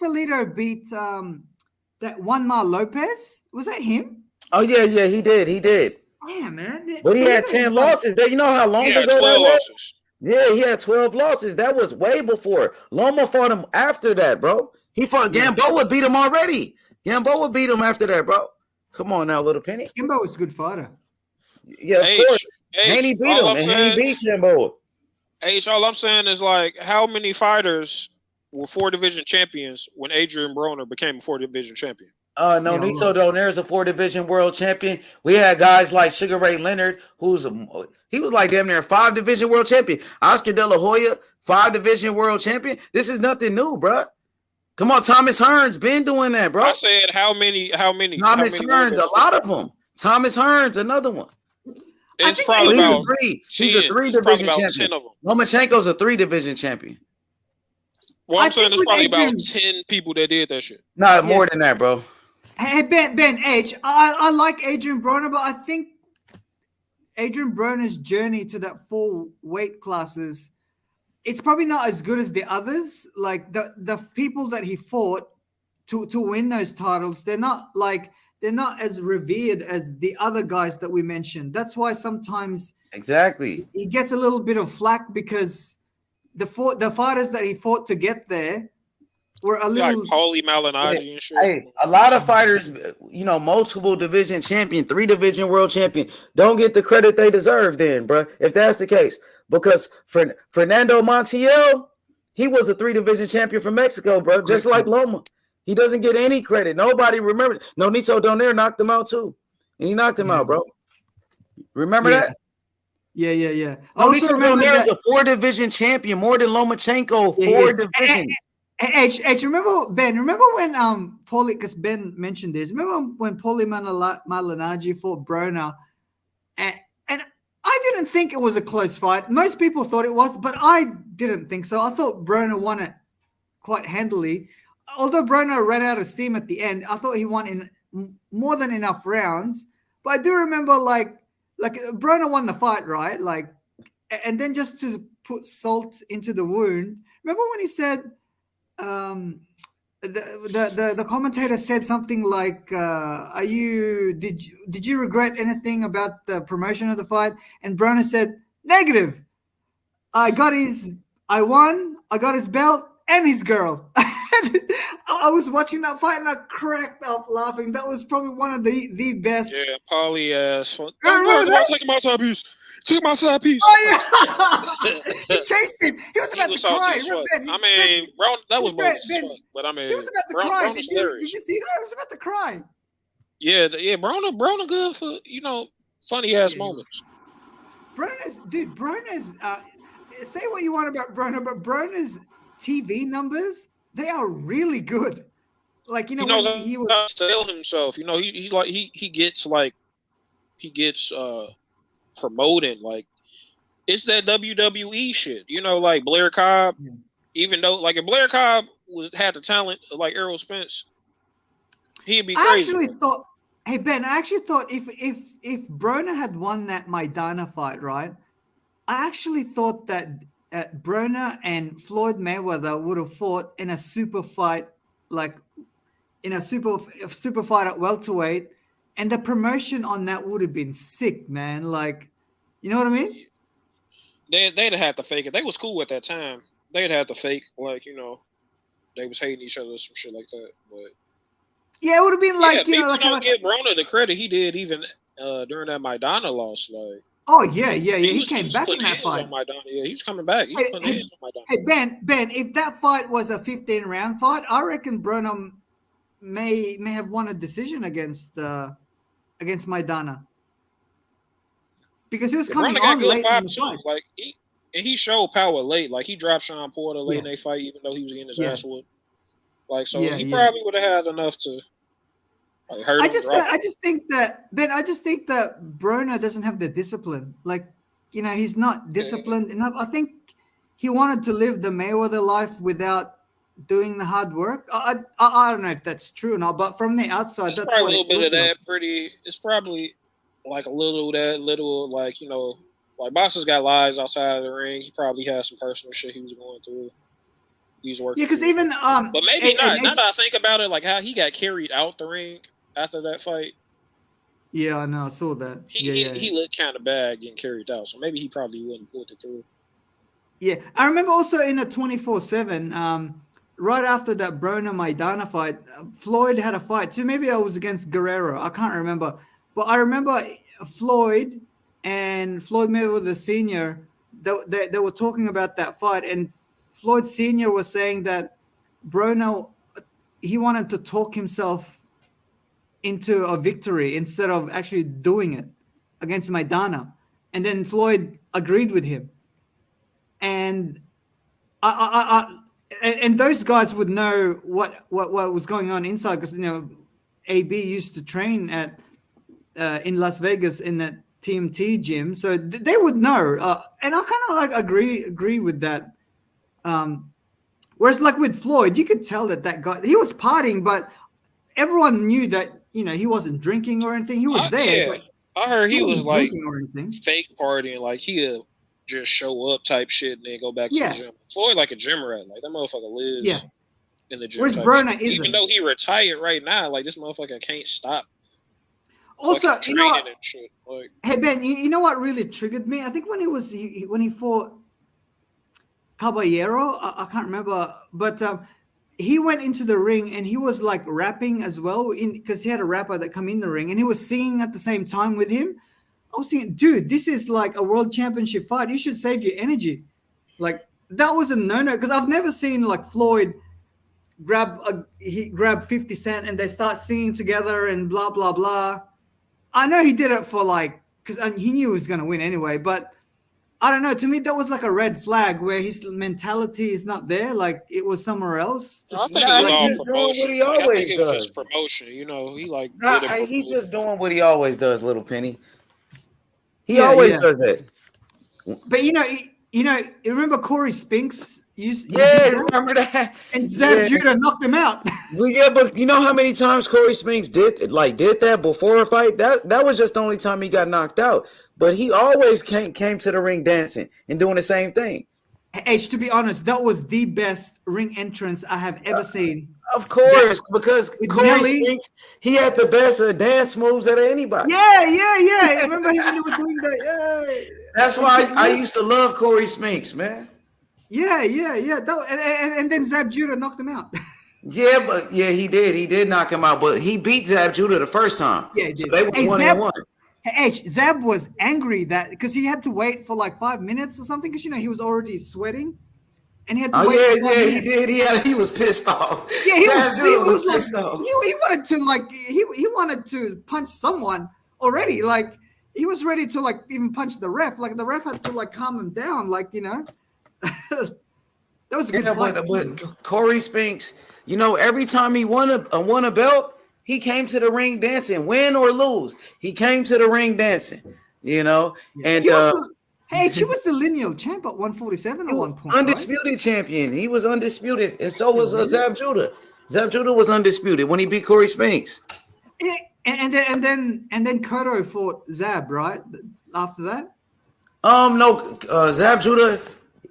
Salido beat that Juanma Lopez? Was that him? Oh yeah, he did. Yeah, man. But he had 10 losses. You know how long ago that was? Yeah, he had 12 losses. That was way before. Loma fought him after that, bro. He fought Gamboa, beat him already. Gamboa beat him after that, bro. Come on now, Little Penny. Gamboa was a good fighter. Yeah, of course. Haney beat him, and Haney beat Gamboa. All I'm saying is, like, how many fighters were 4-division champions when Adrian Broner became a 4-division champion? Nito Donaire is a 4-division world champion. We had guys like Sugar Ray Leonard, he was like damn near a 5-division world champion. Oscar De La Hoya, 5-division world champion. This is nothing new, bro. Come on, Thomas Hearns been doing that, bro. I said how many? Thomas Hearns, a lot of them. Thomas Hearns, another one. It's probably about he's a 3-division champion. Lomachenko's a 3-division champion. Well, I'm saying there's probably about 10 people that did that shit. Not more than that, bro. Hey, Ben H, I like Adrian Broner, but I think Adrian Broner's journey to that 4 weight classes, it's probably not as good as the others. Like the people that he fought to win those titles, they're not as revered as the other guys that we mentioned. That's why sometimes he gets a little bit of flack because the fighters that he fought to get there were a little like Paulie Malignaggi and shit. Hey, a lot of fighters, multiple division champion, 3-division world champion, don't get the credit they deserve then, bro, if that's the case. Because Fernando Montiel, he was a 3-division champion from Mexico, bro, just like Loma. He doesn't get any credit. Nobody remembers. Nonito Donaire knocked him out too. And he knocked him out, bro. Remember that? Yeah. Nonito Donaire is a 4-division champion, more than Lomachenko, 4 divisions. H, remember when Paulie, because Ben mentioned this, remember when Paulie Malignaggi fought Broner, and I didn't think it was a close fight. Most people thought it was, but I didn't think so. I thought Broner won it quite handily. Although Broner ran out of steam at the end, I thought he won in more than enough rounds. But I do remember like Broner won the fight, right? Like, and then just to put salt into the wound. Remember when he said, the commentator said something like, did you regret anything about the promotion of the fight? And Broner said, negative. I won, I got his belt and his girl. I was watching that fight and I cracked up laughing. That was probably one of the best. Yeah, Paulie ass. Take my side piece. Take my side piece. Oh yeah, he chased him. He was about to cry. I mean, bro, that was both. But I mean, he was about to cry. Did you see that? He was about to cry. Yeah, Broner good for funny ass moments. Broner's say what you want about Broner, but Broner's TV numbers, they are really good. Like he knows how to sell himself. He gets promoted. Like it's that WWE shit. Like Blair Cobb. Yeah. Even though like if Blair Cobb had the talent like Errol Spence, he'd be crazy. Hey Ben, I actually thought if Broner had won that Maidana fight, right? I actually thought that Broner and Floyd Mayweather would have fought in a super fight, like in a super fight at welterweight, and the promotion on that would have been sick, man. Like, you know what I mean? They'd have to fake it. They was cool at that time. They'd have to fake like they was hating each other, some shit like that. But yeah, it would have been like people don't give Broner the credit he did even during that Maidana loss, like. Oh yeah. He came back in that fight. Yeah, he was coming back. Hey, Ben, if that fight was a 15-round fight, I reckon Broner may have won a decision against Maidana because he was coming on late in the fight. Like he showed power late. Like he dropped Sean Porter late in their fight, even though he was getting his ass whooped. Like he probably would have had enough to. I just think that Broner doesn't have the discipline. Like, he's not disciplined enough. I think he wanted to live the Mayweather life without doing the hard work. I don't know if that's true or not, but from the outside, that's probably a little bit of that. It's probably like a little like like Boxer's got lives outside of the ring. He probably had some personal shit he was going through. He's working. Yeah, because even but maybe not. Now that I think about it, like how he got carried out the ring after that fight. Yeah, I know. I saw that. He looked kind of bad getting carried out, so maybe he probably wouldn't put it through. Yeah, I remember also in a 24/7, right after that Broner Maidana fight, Floyd had a fight too. Maybe I was against Guerrero. I can't remember, but I remember Floyd and Floyd Mayweather Sr. They were talking about that fight, and Floyd Sr. was saying that Broner, he wanted to talk himself into a victory instead of actually doing it against Maidana, and then Floyd agreed with him, and and those guys would know what was going on inside because AB used to train at in Las Vegas in that TMT gym, so they would know, and I kind of like agree with that. Whereas like with Floyd, you could tell that guy, he was partying, but everyone knew that he wasn't drinking or anything. He was there. Yeah. I heard he was like or fake partying, like he'd just show up type shit and then go back to the gym. Floyd like a gym rat, like that motherfucker lives in the gym. Whereas Broner isn't. Even though he retired right now, like this motherfucker can't stop. Also, like, what? And shit. Like, hey Ben, you know what really triggered me? I think when he fought Caballero, I can't remember, but he went into the ring and he was like rapping as well because he had a rapper that come in the ring and he was singing at the same time with him. I was thinking, dude, this is like a world championship fight. You should save your energy. Like that was a no-no because I've never seen like Floyd grab 50 Cent and they start singing together and blah, blah, blah. I know he did it for like, because he knew he was going to win anyway, but I don't know. To me, that was like a red flag where his mentality is not there. Like it was somewhere else. I think it's all promotion. What he always it was does. just promotion. He like. He's just doing what he always does, Little Penny. He always does it. But You know, you remember Corey Spinks? Remember that? And Zab Judah knocked him out. Well, yeah, but you know how many times Corey Spinks did that before a fight? That was just the only time he got knocked out. But he always came to the ring dancing and doing the same thing. H, to be honest, that was the best ring entrance I have ever seen. Of course, because Corey Spinks, he had the best dance moves out of anybody. Yeah. Remember when he was doing that? Yeah. That's why I used to love Corey Spinks, man. Yeah. And then Zab Judah knocked him out. He did. He did knock him out, but he beat Zab Judah the first time. Yeah, he did. So they were 1-1. H, Zab was angry that because he had to wait for like 5 minutes or something because he was already sweating. And he had to wait. He did. He was pissed off. Yeah, he was like, pissed off. He wanted to he wanted to punch someone already. Like he was ready to even punch the ref. Like the ref had to calm him down. That was a good fight. But Corey Spinks, every time he won a belt, he came to the ring dancing, win or lose. He came to the ring dancing. And he was the lineal champ at 147 at one point. Undisputed champion. He was undisputed, and so was Zab Judah. Zab Judah was undisputed when he beat Corey Spinks. Yeah, and then Cotto fought Zab, right? After that? No, Zab Judah,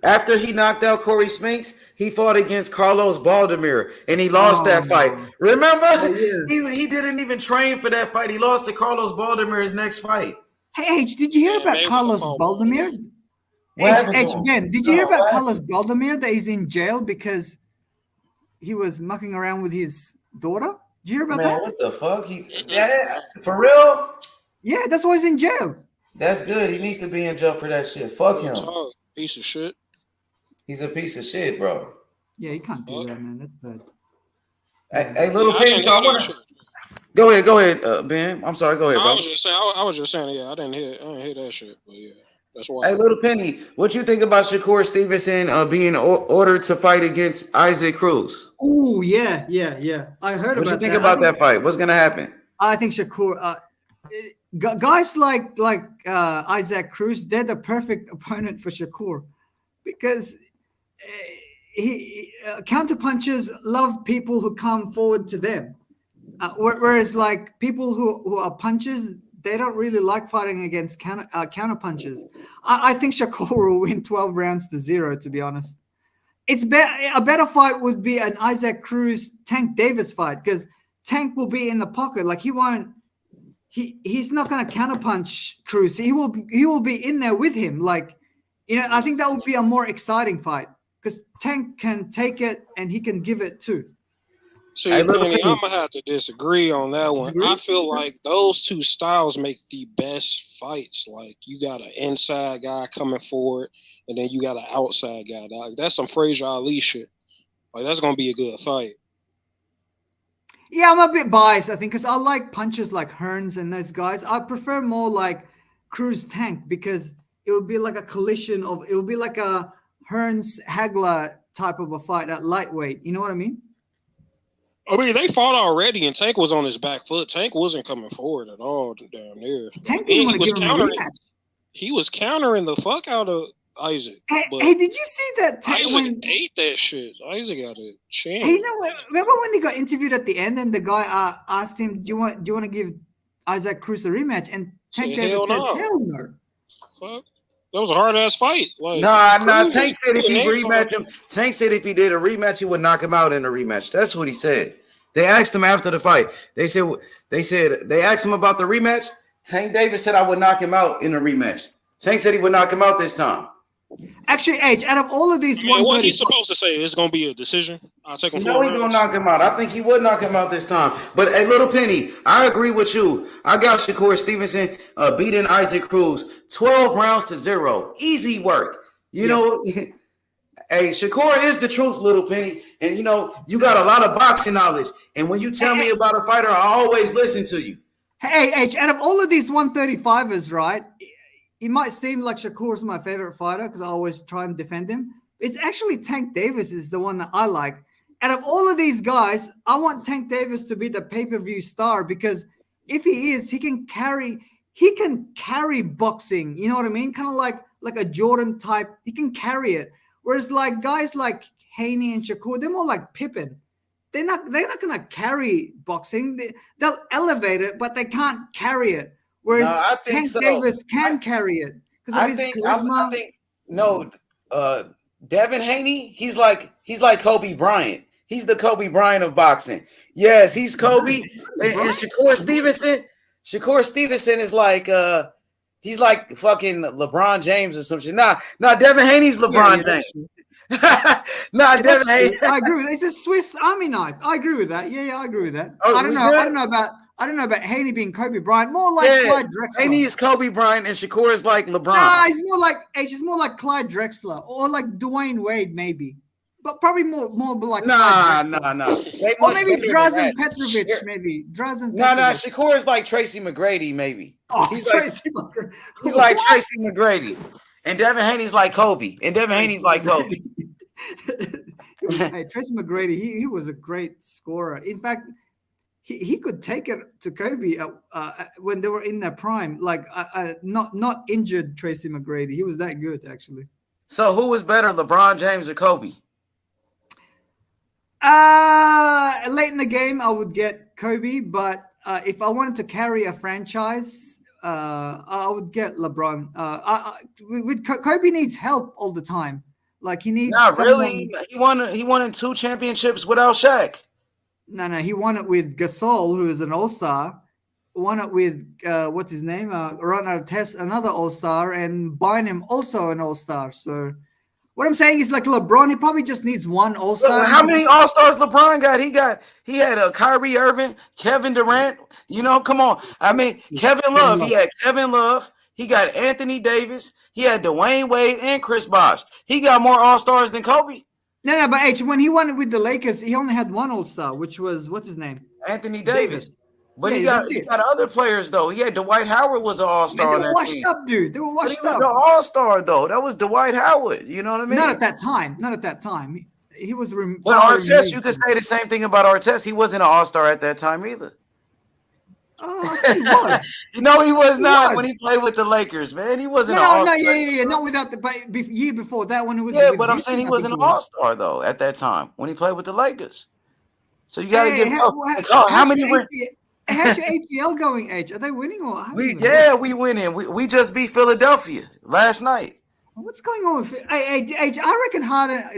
after he knocked out Corey Spinks, he fought against Carlos Baldomir, and he lost that fight. Remember? He didn't even train for that fight. He lost to Carlos Baldomir his next fight. Hey, H, did you hear about Carlos Baldomir? Ben, did you hear about Carlos Baldomir that he's in jail because he was mucking around with his daughter? Did you hear about that? What the fuck? For real? Yeah, that's why he's in jail. That's good. He needs to be in jail for that shit. Fuck him. Piece of shit. He's a piece of shit, bro. Yeah, you can't do that, man. That's bad. Hey, little Penny, Go ahead, Ben. I'm sorry. Go ahead, bro. I was just saying. Yeah, I didn't hear that shit. But yeah, that's why. Hey, little Penny, what you think about Shakur Stevenson being ordered to fight against Isaac Cruz? Oh yeah. I heard about that. What you think about that fight? What's gonna happen? I think Shakur, guys like Isaac Cruz, they're the perfect opponent for Shakur because counterpunchers love people who come forward to them. Whereas people who are punchers, they don't really like fighting against counter punchers. I think Shakur will win 12 rounds to 0, to be honest. A better fight would be an Isaac Cruz Tank Davis fight because Tank will be in the pocket. He's not going to counterpunch Cruz. He will be in there with him. I think that would be a more exciting fight because Tank can take it and he can give it too. See, Penny, I'm gonna have to disagree on that one. I feel like those two styles make the best fights. You got an inside guy coming forward, and then you got an outside guy. That's some Frazier Ali shit. That's gonna be a good fight. Yeah, I'm a bit biased, I think, because I like punches like Hearns and those guys. I prefer more like Cruz Tank because it would be like a collision it would be like a Hearns Hagler type of a fight at lightweight. You know what I mean? I mean, they fought already, and Tank was on his back foot. Tank wasn't coming forward at all down there. Tank didn't want to give him a rematch. He was countering the fuck out of Isaac. Hey, did you see that? Isaac ate that shit. Isaac got a chance. Hey, remember when he got interviewed at the end, and the guy asked him, "Do you want to give Isaac Cruz a rematch?" And Tank Davis says, "Hell no." Fuck. That was a hard ass fight. Nah. Tank said if he rematch him, Tank said if he did a rematch, he would knock him out in a rematch. That's what he said. They asked him after the fight. They asked him about the rematch. Tank Davis said I would knock him out in a rematch. Tank said he would knock him out this time. Actually, H, out of all of these, what he's supposed to say is going to be a decision. I'll take him. He's gonna knock him out. I think he would knock him out this time. But a little Penny, I agree with you. I got Shakur Stevenson beating Isaac Cruz 12 rounds to 0. Easy work. You know, hey, Shakur is the truth, little Penny. And you got a lot of boxing knowledge. And when you tell me about a fighter, I always listen to you. Hey, H, out of all of these 135ers, right? It might seem like Shakur's my favorite fighter because I always try and defend him. It's actually Tank Davis is the one that I like. Out of all of these guys, I want Tank Davis to be the pay-per-view star because if he is, he can carry boxing. You know what I mean? Kind of like like a Jordan type. He can carry it. Whereas like guys like Haney and Shakur, they're more like Pippen. They're not gonna carry boxing. They'll elevate it, but they can't carry it. Whereas No, I think Tank so. Davis can carry it because of his charisma. Devin Haney, he's like Kobe Bryant. He's the Kobe Bryant of boxing. Yes, he's Kobe. And Shakur Stevenson is like he's like fucking LeBron James or some shit. Nah, Devin Haney's LeBron James. Devin Haney. I agree with that. It's a Swiss Army knife. I agree with that. Yeah, I agree with that. Oh, I don't know about Haney being Kobe Bryant. More like Clyde Drexler. Haney is Kobe Bryant and Shakur is like LeBron. Nah, he's more like Clyde Drexler or like Dwayne Wade, maybe. But probably more like Nah. Or maybe Drazen Petrovic, maybe. Shakur is like Tracy McGrady, maybe. Oh, he's Tracy McGrady. He's like Tracy McGrady. And Devin Haney's like Kobe. Hey, Tracy McGrady, he was a great scorer. In fact, he could take it to Kobe when they were in their prime. Like not injured Tracy McGrady. He was that good, actually. So who was better, LeBron James or Kobe? Late in the game, I would get Kobe, but if I wanted to carry a franchise, I would get LeBron. Kobe needs help all the time. Like he needs. Not really. He won in 2 championships without Shaq. No, he won it with Gasol, who is an all-star. Won it with what's his name? Ron Artest, another all-star, and Bynum, also an all-star. So. What I'm saying is like LeBron, he probably just needs one all-star. How many all-stars LeBron got? He had Kyrie Irving, Kevin Durant. You know, come on. I mean, Kevin Love. He had Kevin Love. He got Anthony Davis. He had Dwayne Wade and Chris Bosh. He got more all-stars than Kobe. No, but when he won it with the Lakers, he only had one all-star, which was what's his name? Anthony Davis. But he got other players though. He had Dwight Howard was an all-star on that team. They were washed up, dude. They were washed up. He was an all-star though. That was Dwight Howard. You know what I mean? Not at that time. He was. But Artest, you could say the same thing about Artest. He wasn't an all-star at that time either. Oh, he was. He was not when he played with the Lakers, man. He wasn't an all-star. Yeah. Not without the year before that when he was. Yeah, but I'm saying he was an all-star though at that time when he played with the Lakers. So you got to give. How many were? How's your ATL going, H? Are they winning or? We winning. We just beat Philadelphia last night. What's going on with H? I reckon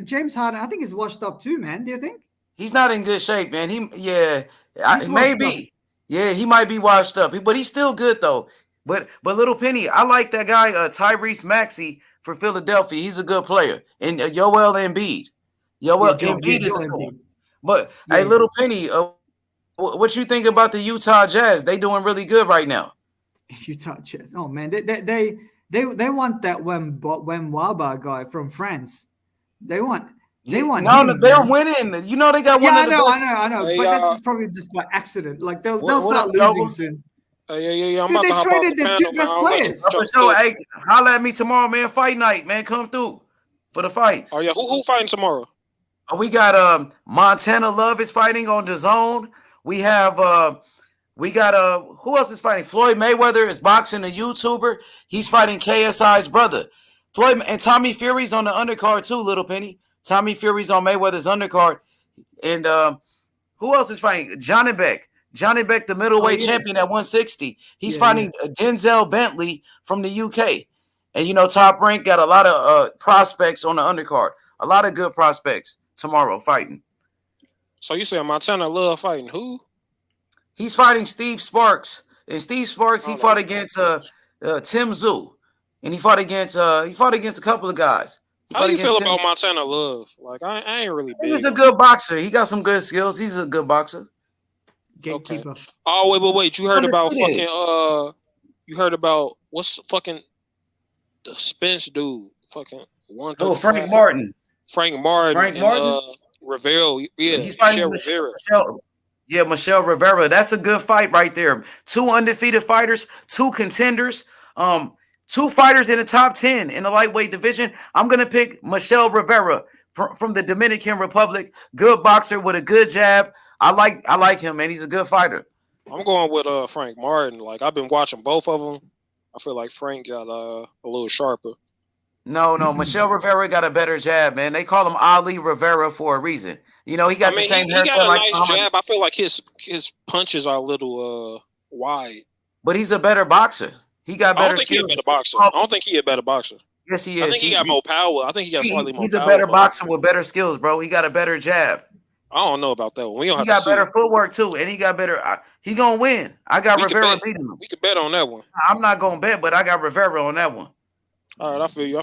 James Harden, I think he's washed up too, man. Do you think? He's not in good shape, man. Maybe. Yeah, he might be washed up, but he's still good though. But Little Penny, I like that guy Tyrese Maxey for Philadelphia. He's a good player. And Joel Embiid. Embiid is good. But hey, Little Penny, what you think about the Utah Jazz? They doing really good right now. Utah Jazz. Oh man, they want that Wembanyama guy from France. They want. They're winning. You know they got one. I know. But that's just probably just by accident. Like they'll start losing soon. Yeah. Dude, they traded their 2 best players. So hey, holla at me tomorrow, man. Fight night, man. Come through for the fights. Oh yeah, who fighting tomorrow? We got Montana Love is fighting on DAZN. We have who else is fighting? Floyd Mayweather is boxing, a YouTuber. He's fighting KSI's brother. Floyd and Tommy Fury's on the undercard too, Little Penny. Tommy Fury's on Mayweather's undercard. And who else is fighting? Johnny Beck, the middleweight champion at 160. He's fighting Denzel Bentley from the UK. And Top Rank got a lot of prospects on the undercard. A lot of good prospects tomorrow fighting. So you say Montana Love fighting who? He's fighting Steve Sparks. And Steve Sparks, he fought against Tim Tszyu. And he fought against a couple of guys. How do you feel about Montana Love? Like I ain't really big. He's a good boxer. He got some good skills. He's a good boxer. Gatekeeper. Okay. Oh wait. You heard about fucking you heard about what's fucking the Spence dude? Fucking 135. Oh, Frank Martin. Rivera. Yeah, he's fighting Michelle Rivera. That's a good fight right there. 2 undefeated fighters, 2 contenders, 2 fighters in the top 10 in the lightweight division. I'm gonna pick Michelle Rivera from the Dominican Republic. Good boxer with a good jab. I like him, man. He's a good fighter. I'm going with Frank Martin. Like I've been watching both of them. I feel like Frank got a little sharper. No, Michelle Rivera got a better jab, man. They call him Ali Rivera for a reason. You know, he got the same he haircut got a like nice Muhammad, jab. I feel like his punches are a little wide. but he's a better boxer. He got I don't better think he's a skills. better boxer. I don't think he's a better boxer. Yes, he is. I think he got more power. I think he got slightly more He's power. a better boxer with better skills, bro. He got a better jab. I don't know about that one. We don't He have to got see better it. footwork too, and he got better. He gonna win. I got We could Rivera bet. beating him. We could bet on that one. I'm not gonna bet, but I got Rivera on that one. All right, I feel you.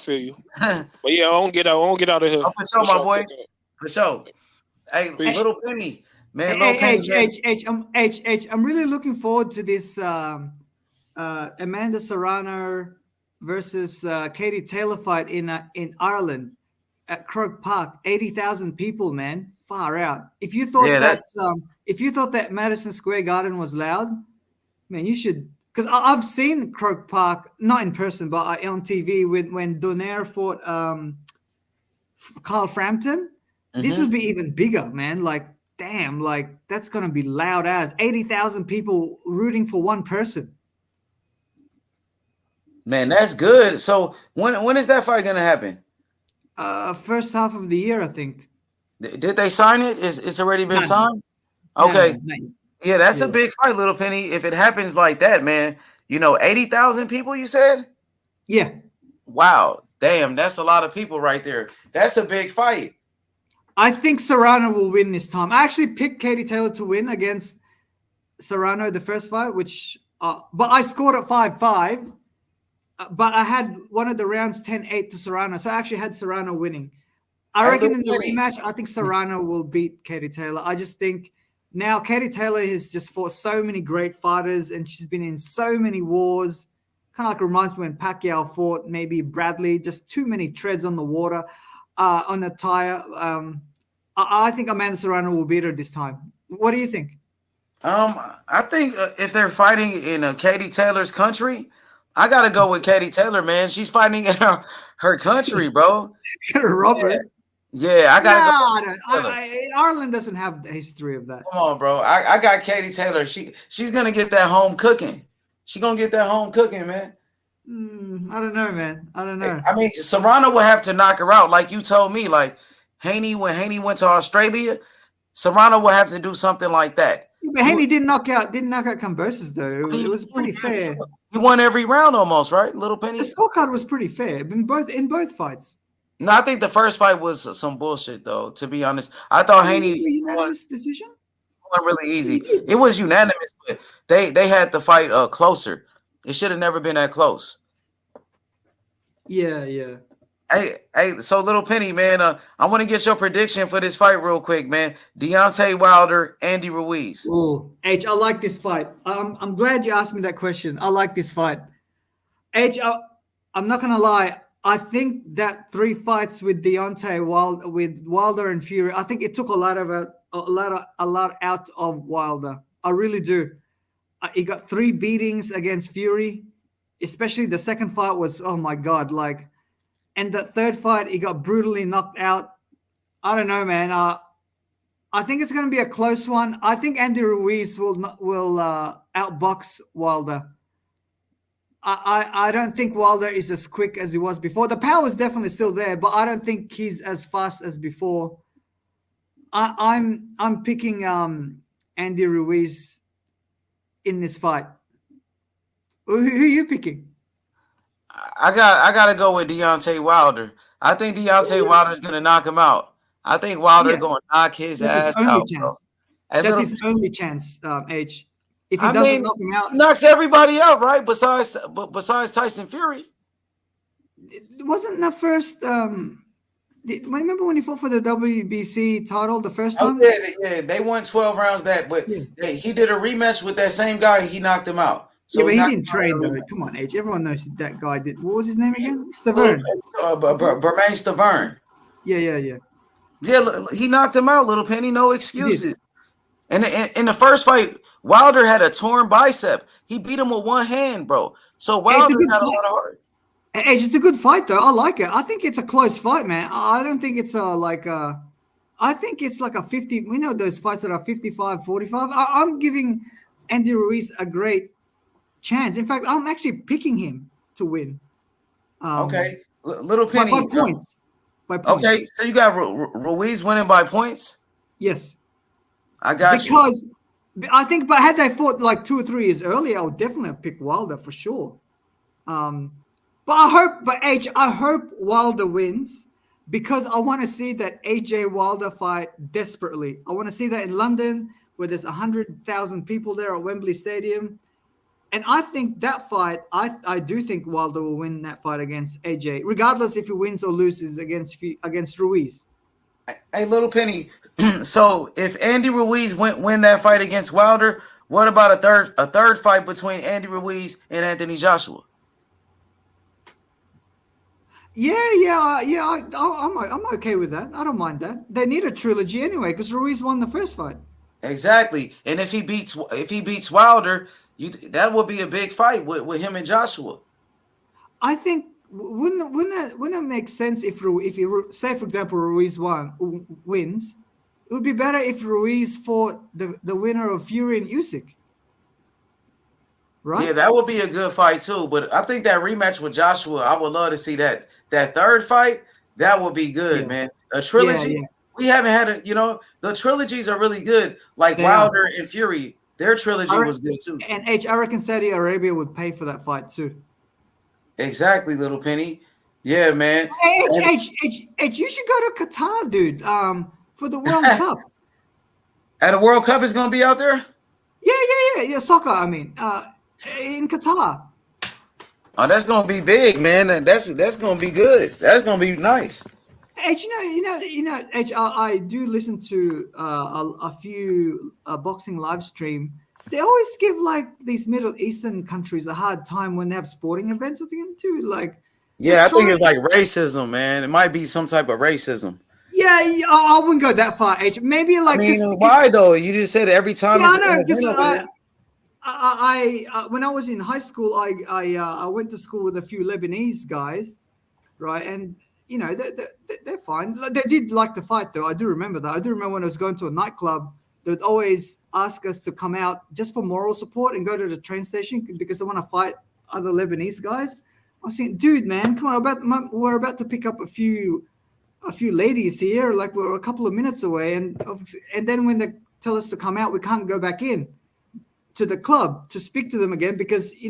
But yeah, I don't get out of here. Oh, for sure, my boy. For sure. Hey, Little Penny, man. Little Penny, I'm really looking forward to this Amanda Serrano versus Katie Taylor fight in Ireland at Croke Park. 80,000 people, man. Far out. If you thought that Madison Square Garden was loud, man, you should. Because I've seen Croke Park, not in person, but on TV when Donaire fought Carl Frampton. This would be even bigger, man. Like, damn, like that's gonna be loud as 80,000 people rooting for one person. man, that's good. So when is that fight gonna happen? First half of the year, I think. Did they sign it? It's already been No. signed? No, Okay. no. Yeah, that's a big fight, Little Penny. If it happens like that, man, 80,000 people, you said? Yeah. Wow. Damn, that's a lot of people right there. That's a big fight. I think Serrano will win this time. I actually picked Katie Taylor to win against Serrano the first fight, but I scored at 5-5. But I had one of the rounds 10-8 to Serrano, so I actually had Serrano winning. I reckon in the rematch, I think Serrano will beat Katie Taylor. I just think now Katie Taylor has just fought so many great fighters, and she's been in so many wars. Kind of like reminds me when Pacquiao fought maybe Bradley. Just too many treads on the water, on the tire. I think Amanda Serrano will beat her this time. What do you think? I think if they're fighting in Katie Taylor's country, I gotta go with Katie Taylor, man. She's fighting in her country, bro. Robert. Yeah, I gotta go. Ireland doesn't have the history of that. Come on, bro. I got Katie Taylor. She's gonna get that home cooking. She's gonna get that home cooking, man. I don't know, man. I don't know. I mean, Serrano will have to knock her out, like you told me. Like Haney, when Haney went to Australia, Serrano will have to do something like that. Yeah, but Haney didn't knock out Kambosos though. It was pretty fair. He won every round almost, right? Little Penny. The scorecard was pretty fair in both fights. No, I think the first fight was some bullshit, though. To be honest, I thought Haney unanimous decision. Went really easy. It was unanimous, but they had the fight closer. It should have never been that close. Yeah. Hey, so Little Penny, man, I want to get your prediction for this fight real quick, man. Deontay Wilder, Andy Ruiz. Oh, H, I like this fight. I'm glad you asked me that question. I like this fight. H, I'm not gonna lie. I think that 3 fights with Deontay with Wilder and Fury, I think it took a lot out of Wilder. I really do. He got 3 beatings against Fury, especially the second fight was, oh my God, like, and the third fight, he got brutally knocked out. I don't know, man. I think it's going to be a close one. I think Andy Ruiz will outbox Wilder. I don't think Wilder is as quick as he was before. The power is definitely still there, but I don't think he's as fast as before. I'm picking Andy Ruiz in this fight. Who are you picking? I gotta go with Deontay Wilder. I think Deontay Wilder's gonna knock him out. I think Wilder's gonna knock his ass out. That's his only chance, H. If he doesn't knock him out, knocks everybody out, right? Besides Tyson Fury. Wasn't the first remember when he fought for the WBC title the first time? Yeah, they won 12 rounds but he did a rematch with that same guy. He knocked him out. So yeah, but he didn't train though. Come on, H. Everyone knows that guy did. What was his name again? Stavern. Bermain Stavern. Yeah. Yeah, he knocked him out, Little Penny. No excuses. And in the first fight, Wilder had a torn bicep. He beat him with one hand, bro. So Wilder had a lot of heart. Hey, it's a good fight though. I like it. I think it's a close fight, man. I don't think it's I think it's like a 50. We know those fights that are 55-45. I'm giving Andy Ruiz a great chance. In fact, I'm actually picking him to win. Okay. Little Penny. By points. By points. Okay, so you got Ruiz winning by points? Yes. I got you. Because I think, but had they fought like 2 or 3 years earlier, I would definitely have picked Wilder for sure. But I hope Wilder wins because I want to see that AJ Wilder fight desperately. I want to see that in London where there's 100,000 people there at Wembley Stadium. And I think that fight, I do think Wilder will win that fight against AJ, regardless if he wins or loses against Ruiz. Hey, Little Penny. So if Andy Ruiz win that fight against Wilder, what about a third fight between Andy Ruiz and Anthony Joshua? I'm okay with that. I don't mind that. They need a trilogy anyway because Ruiz won the first fight. Exactly, and if he beats Wilder, that would be a big fight with him and Joshua. I think wouldn't that make sense if say for example Ruiz wins, it would be better if Ruiz fought the winner of Fury and Usyk. Right? Yeah, that would be a good fight too. But I think that rematch with Joshua, I would love to see that third fight. That would be good, man. A trilogy. Yeah. We haven't had the trilogies are really good. Like Wilder and Fury, their trilogy was good too. And I reckon Saudi Arabia would pay for that fight too. Exactly, Little Penny. Yeah, man. H, you should go to Qatar, dude. For the World Cup. At a World Cup is gonna be out there? Yeah. Soccer, I mean. In Qatar. Oh, that's gonna be big, man. That's gonna be good. That's gonna be nice. H, H, I do listen to a few boxing live stream. They always give like these Middle Eastern countries a hard time when they have sporting events with them too. Like, yeah, I think it's like racism, man. It might be some type of racism. Yeah, I wouldn't go that far, H. Maybe like. I mean, why though? You just said every time. Yeah, I know. Because I when I was in high school, I went to school with a few Lebanese guys, right? And they're fine. They did like to fight, though. I do remember that. I do remember when I was going to a nightclub, they'd always ask us to come out just for moral support and go to the train station because they want to fight other Lebanese guys. I was saying, dude, man, come on! We're about to pick up a few ladies here. Like we're a couple of minutes away, and then when they tell us to come out, we can't go back in to the club to speak to them again because we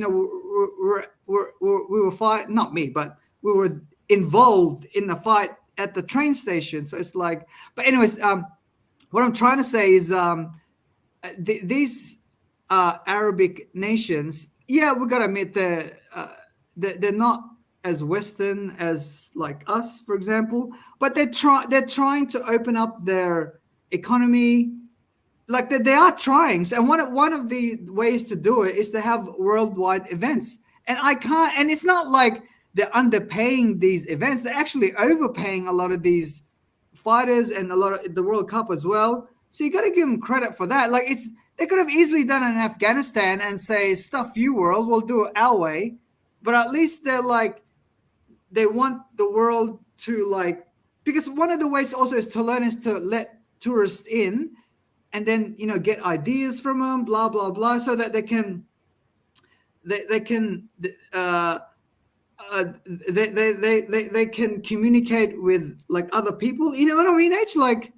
were fighting. Not me, but we were involved in the fight at the train station. So it's like, but anyways, what I'm trying to say is these Arabic nations, yeah, we gotta admit they're not as Western as like us, for example, but they're trying to open up their economy. Like they are trying. And one of the ways to do it is to have worldwide events. And and it's not like they're underpaying these events. They're actually overpaying a lot of these fighters and a lot of the World Cup as well. So you got to give them credit for that. Like they could have easily done it in Afghanistan and say, stuff you world, we'll do it our way. But at least they're like, they want the world to like, because one of the ways also is to learn is to let tourists in and then, get ideas from them, blah, blah, blah, so that they can communicate with like other people. You know what I mean? H, like,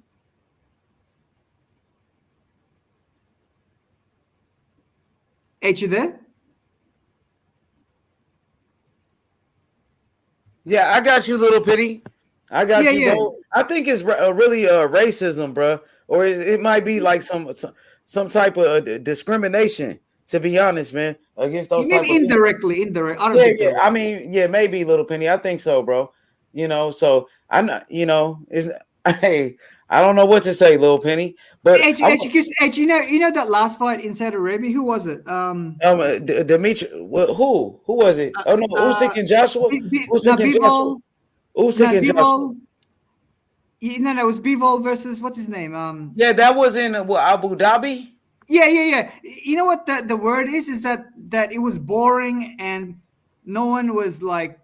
H, you there? Yeah, I got you, Little Penny. I got you. Yeah. Bro. I think it's really racism, bro, or it might be like some type of discrimination. To be honest, man, against those maybe indirectly. I don't think I mean, maybe, Little Penny. I think so, bro. So I'm not. It's hey, I don't know what to say, Little Penny. But H, that last fight in Saudi Arabia, who was it? Dimitri. Who was it? Oh no, Usyk and Joshua. Usyk and Joshua. It was Bivol versus what's his name? Yeah, that was in Abu Dhabi. Yeah. You know what the word is that it was boring and no one was like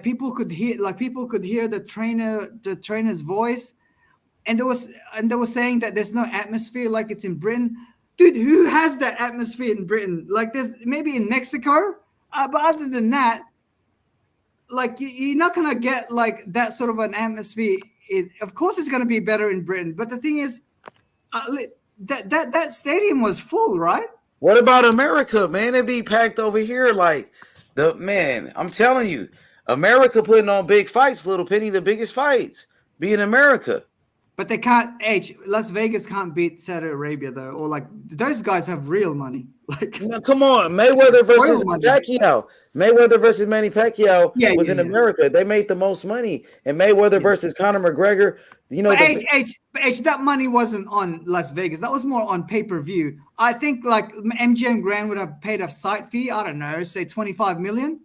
people could hear the trainer's voice, and they were saying that there's no atmosphere like it's in Britain. Dude, who has that atmosphere in Britain? Like there's maybe in Mexico, but other than that, like you're not gonna get like that sort of an atmosphere. Of course, it's gonna be better in Britain, but the thing is, that stadium was full, right? What about America, man? It'd be packed over here. Like I'm telling you, America putting on big fights. Little Penny, the biggest fights be in America. But they can't. Las Vegas can't beat Saudi Arabia though, or like those guys have real money. Like, no, come on, Mayweather versus Pacquiao. Mayweather versus Manny Pacquiao was in America. They made the most money, and Mayweather versus Conor McGregor. You know, but that money wasn't on Las Vegas. That was more on pay-per-view. I think like MGM Grand would have paid a site fee. I don't know, say 25 million.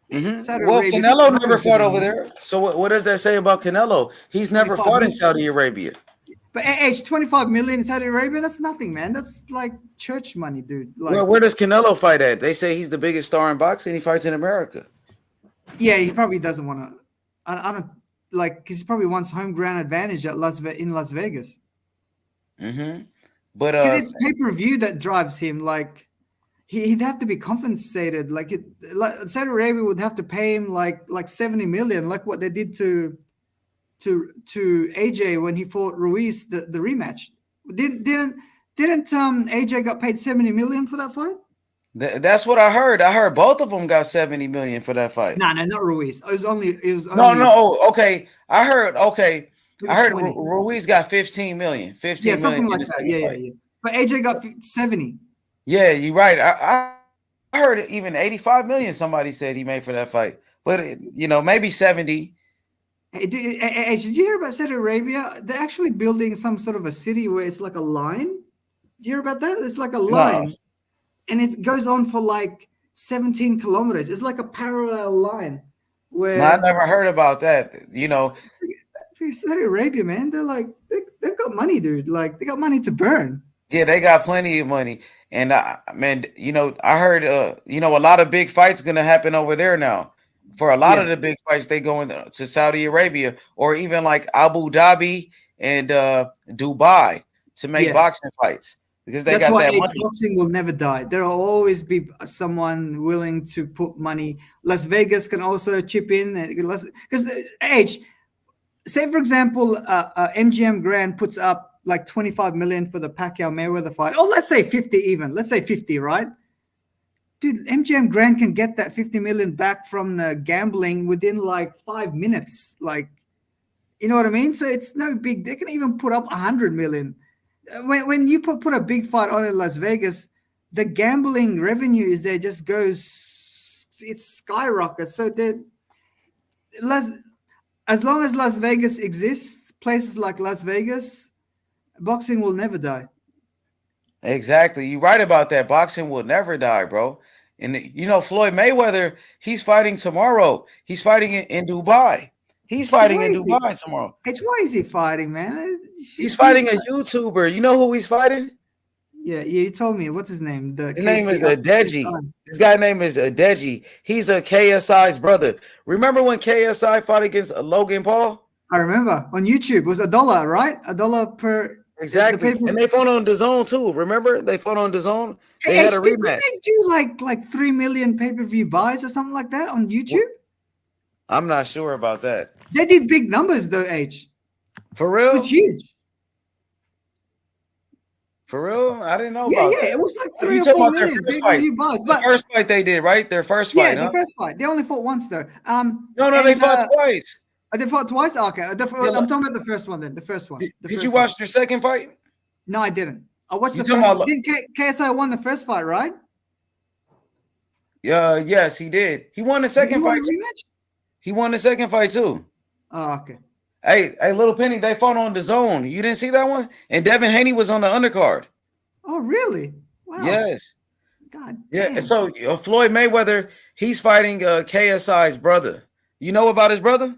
Well, Canelo never fought over there. So what does that say about Canelo? He's never fought in Saudi Arabia. But 25 million in Saudi Arabia, that's nothing, man. That's like church money, dude. Like, where does Canelo fight at? They say he's the biggest star in boxing. He fights in America. Yeah, he probably doesn't want to. I don't like, because he probably wants home ground advantage at in Las Vegas. But because it's pay-per-view that drives him. Like, he'd have to be compensated. Like Saudi Arabia would have to pay him like 70 million, like what they did to AJ when he fought Ruiz the rematch. Didn't AJ got paid 70 million for that fight? That's what I heard. I heard both of them got 70 million for that fight. No, not Ruiz. It was only okay. I heard Ruiz got 15 million. 15 yeah, something million like that. Yeah. But AJ got 70. Yeah, you're right. I heard even 85 million somebody said he made for that fight. But maybe 70. Hey, did you hear about Saudi Arabia? They're actually building some sort of a city where it's like a line. Did you hear about that? It's like a line. No. And it goes on for like 17 kilometers. It's like a parallel line. Where I never heard about that. Saudi Arabia, man, they're like, they've got money, dude. Like, they got money to burn. Yeah, they got plenty of money. And I heard, a lot of big fights going to happen over there now. For a lot of the big fights, they go into Saudi Arabia or even like Abu Dhabi and Dubai to make boxing fights because they got that money. Boxing will never die. There will always be someone willing to put money. Las Vegas can also chip in because say for example, MGM Grand puts up like 25 million for the Pacquiao Mayweather fight. Oh, let's say 50 even. Let's say 50, right? Dude, MGM Grand can get that 50 million back from the gambling within like 5 minutes. Like, you know what I mean? So it's no big. They can even put up 100 million. When you put a big fight on in Las Vegas, the gambling revenue is there just goes, it skyrockets. So as long as Las Vegas exists, places like Las Vegas, boxing will never die. Exactly. You're right about that. Boxing will never die, bro. And Floyd Mayweather, he's fighting tomorrow. He's fighting in Dubai. He's fighting in Dubai tomorrow. Why is he fighting, man? He's fighting a YouTuber. You know who he's fighting? Yeah, you told me. What's his name? His name is Adeji. This guy's name is Adeji. He's a KSI's brother. Remember when KSI fought against Logan Paul? I remember. On YouTube. It was $1, right? $1 per... Exactly, and they fought on DAZN too. Remember, they fought on DAZN. They had a rematch. Did they do like 3 million pay-per-view buys or something like that on YouTube? I'm not sure about that. They did big numbers though, H. For real? It was huge. For real? I didn't know about that. Yeah, it was like 3 or 4 million pay-per-view buys. But the first fight they did, right? Their first fight. Yeah, the first fight. They only fought once though. No, they fought twice. They fought twice? Okay. I'm talking about the first one then. The first one. Did you watch their second fight? No, I didn't. I watched the first one. Didn't KSI won the first fight, right? Yes, he did. He won the second fight. He won the second fight too. Oh, okay. Hey, Little Penny, they fought on DAZN. You didn't see that one? And Devin Haney was on the undercard. Oh, really? Wow. Yes. God damn. Yeah, so Floyd Mayweather, he's fighting KSI's brother. You know about his brother?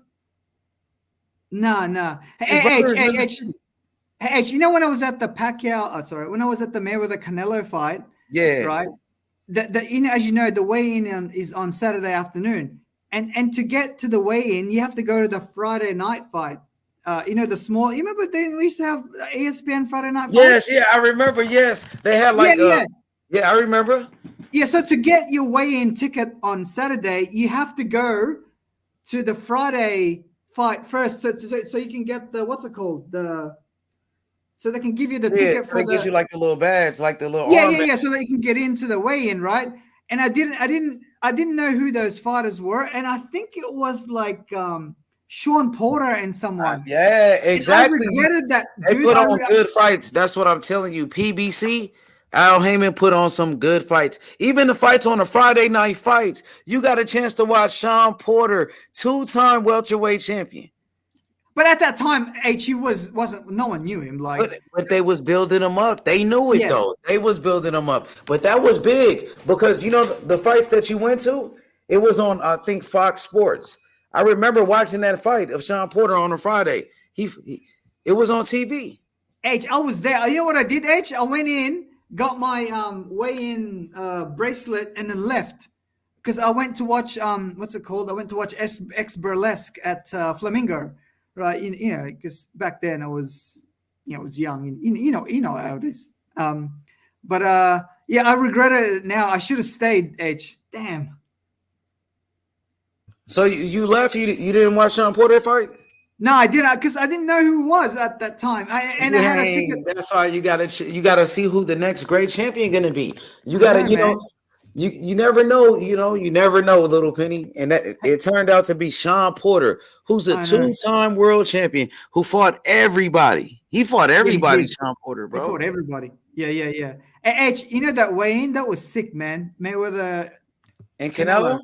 No. Hey, you know when I was at the when I was at the Mayweather Canelo fight, right? As you know, the weigh-in is on Saturday afternoon, and to get to the weigh-in, you have to go to the Friday night fight. The small. You remember we used to have ESPN Friday night fights? Yes, I remember. Yes, they had I remember. Yeah, so to get your weigh-in ticket on Saturday, you have to go to the Friday fight first, so you can get the what's it called so they can give you the ticket so for they get you like the little badge, like the little yeah, so that you can get into the weigh-in, right? And I didn't know who those fighters were, and I think it was like Sean Porter and someone. Yeah, exactly. And I regretted that, They dude. put on good fights. That's what I'm telling you. PBC, Al Heyman put on some good fights. Even the fights on the Friday night fights, you got a chance to watch Sean Porter, 2-time welterweight champion. But at that time, wasn't. No one knew him. Like, but they was building him up. They knew it though. They was building him up. But that was big because the fights that you went to, it was on I think Fox Sports. I remember watching that fight of Sean Porter on a Friday. It was on TV. H, I was there. You know what I did, H? I went in, got my weigh-in bracelet, and then left because I went to watch what's it called? I went to watch X Burlesque at Flamingo. Right, because back then I was young, and you know how it is. But I regret it now. I should have stayed. H, damn. So you left? You didn't watch Sean Porter fight? No, I didn't, because I didn't know who was at that time. I had a ticket. That's why you gotta see who the next great champion gonna be. You gotta, You never know, you never know, Little Penny. And that it turned out to be Sean Porter, who's a 2-time world champion who fought everybody. He fought everybody, Sean Porter, bro. He fought everybody. Yeah. And Edge, that weigh-in, that was sick, man. Mayweather and Canelo?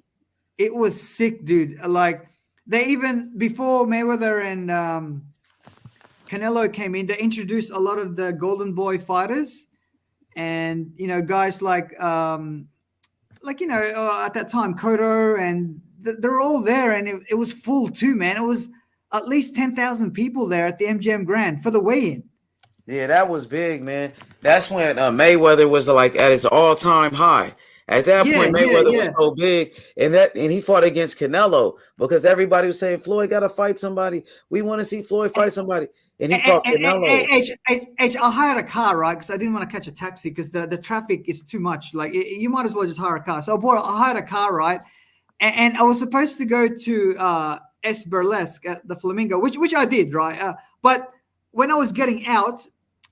It was sick, dude. Like, they even, before Mayweather and Canelo came in, they introduced a lot of the Golden Boy fighters. And, guys like at that time, Cotto, and they're all there, and it was full too, man. It was at least 10,000 people there at the MGM Grand for the weigh-in. Yeah, that was big, man. That's when Mayweather was like at his all-time high. At that point, Mayweather was so big, and he fought against Canelo because everybody was saying Floyd got to fight somebody. We want to see Floyd fight somebody, and he fought Canelo. I hired a car, right? Because I didn't want to catch a taxi because the traffic is too much. Like, you might as well just hire a car. So I hired a car, right? And I was supposed to go to S Burlesque at the Flamingo, which I did, right? But when I was getting out,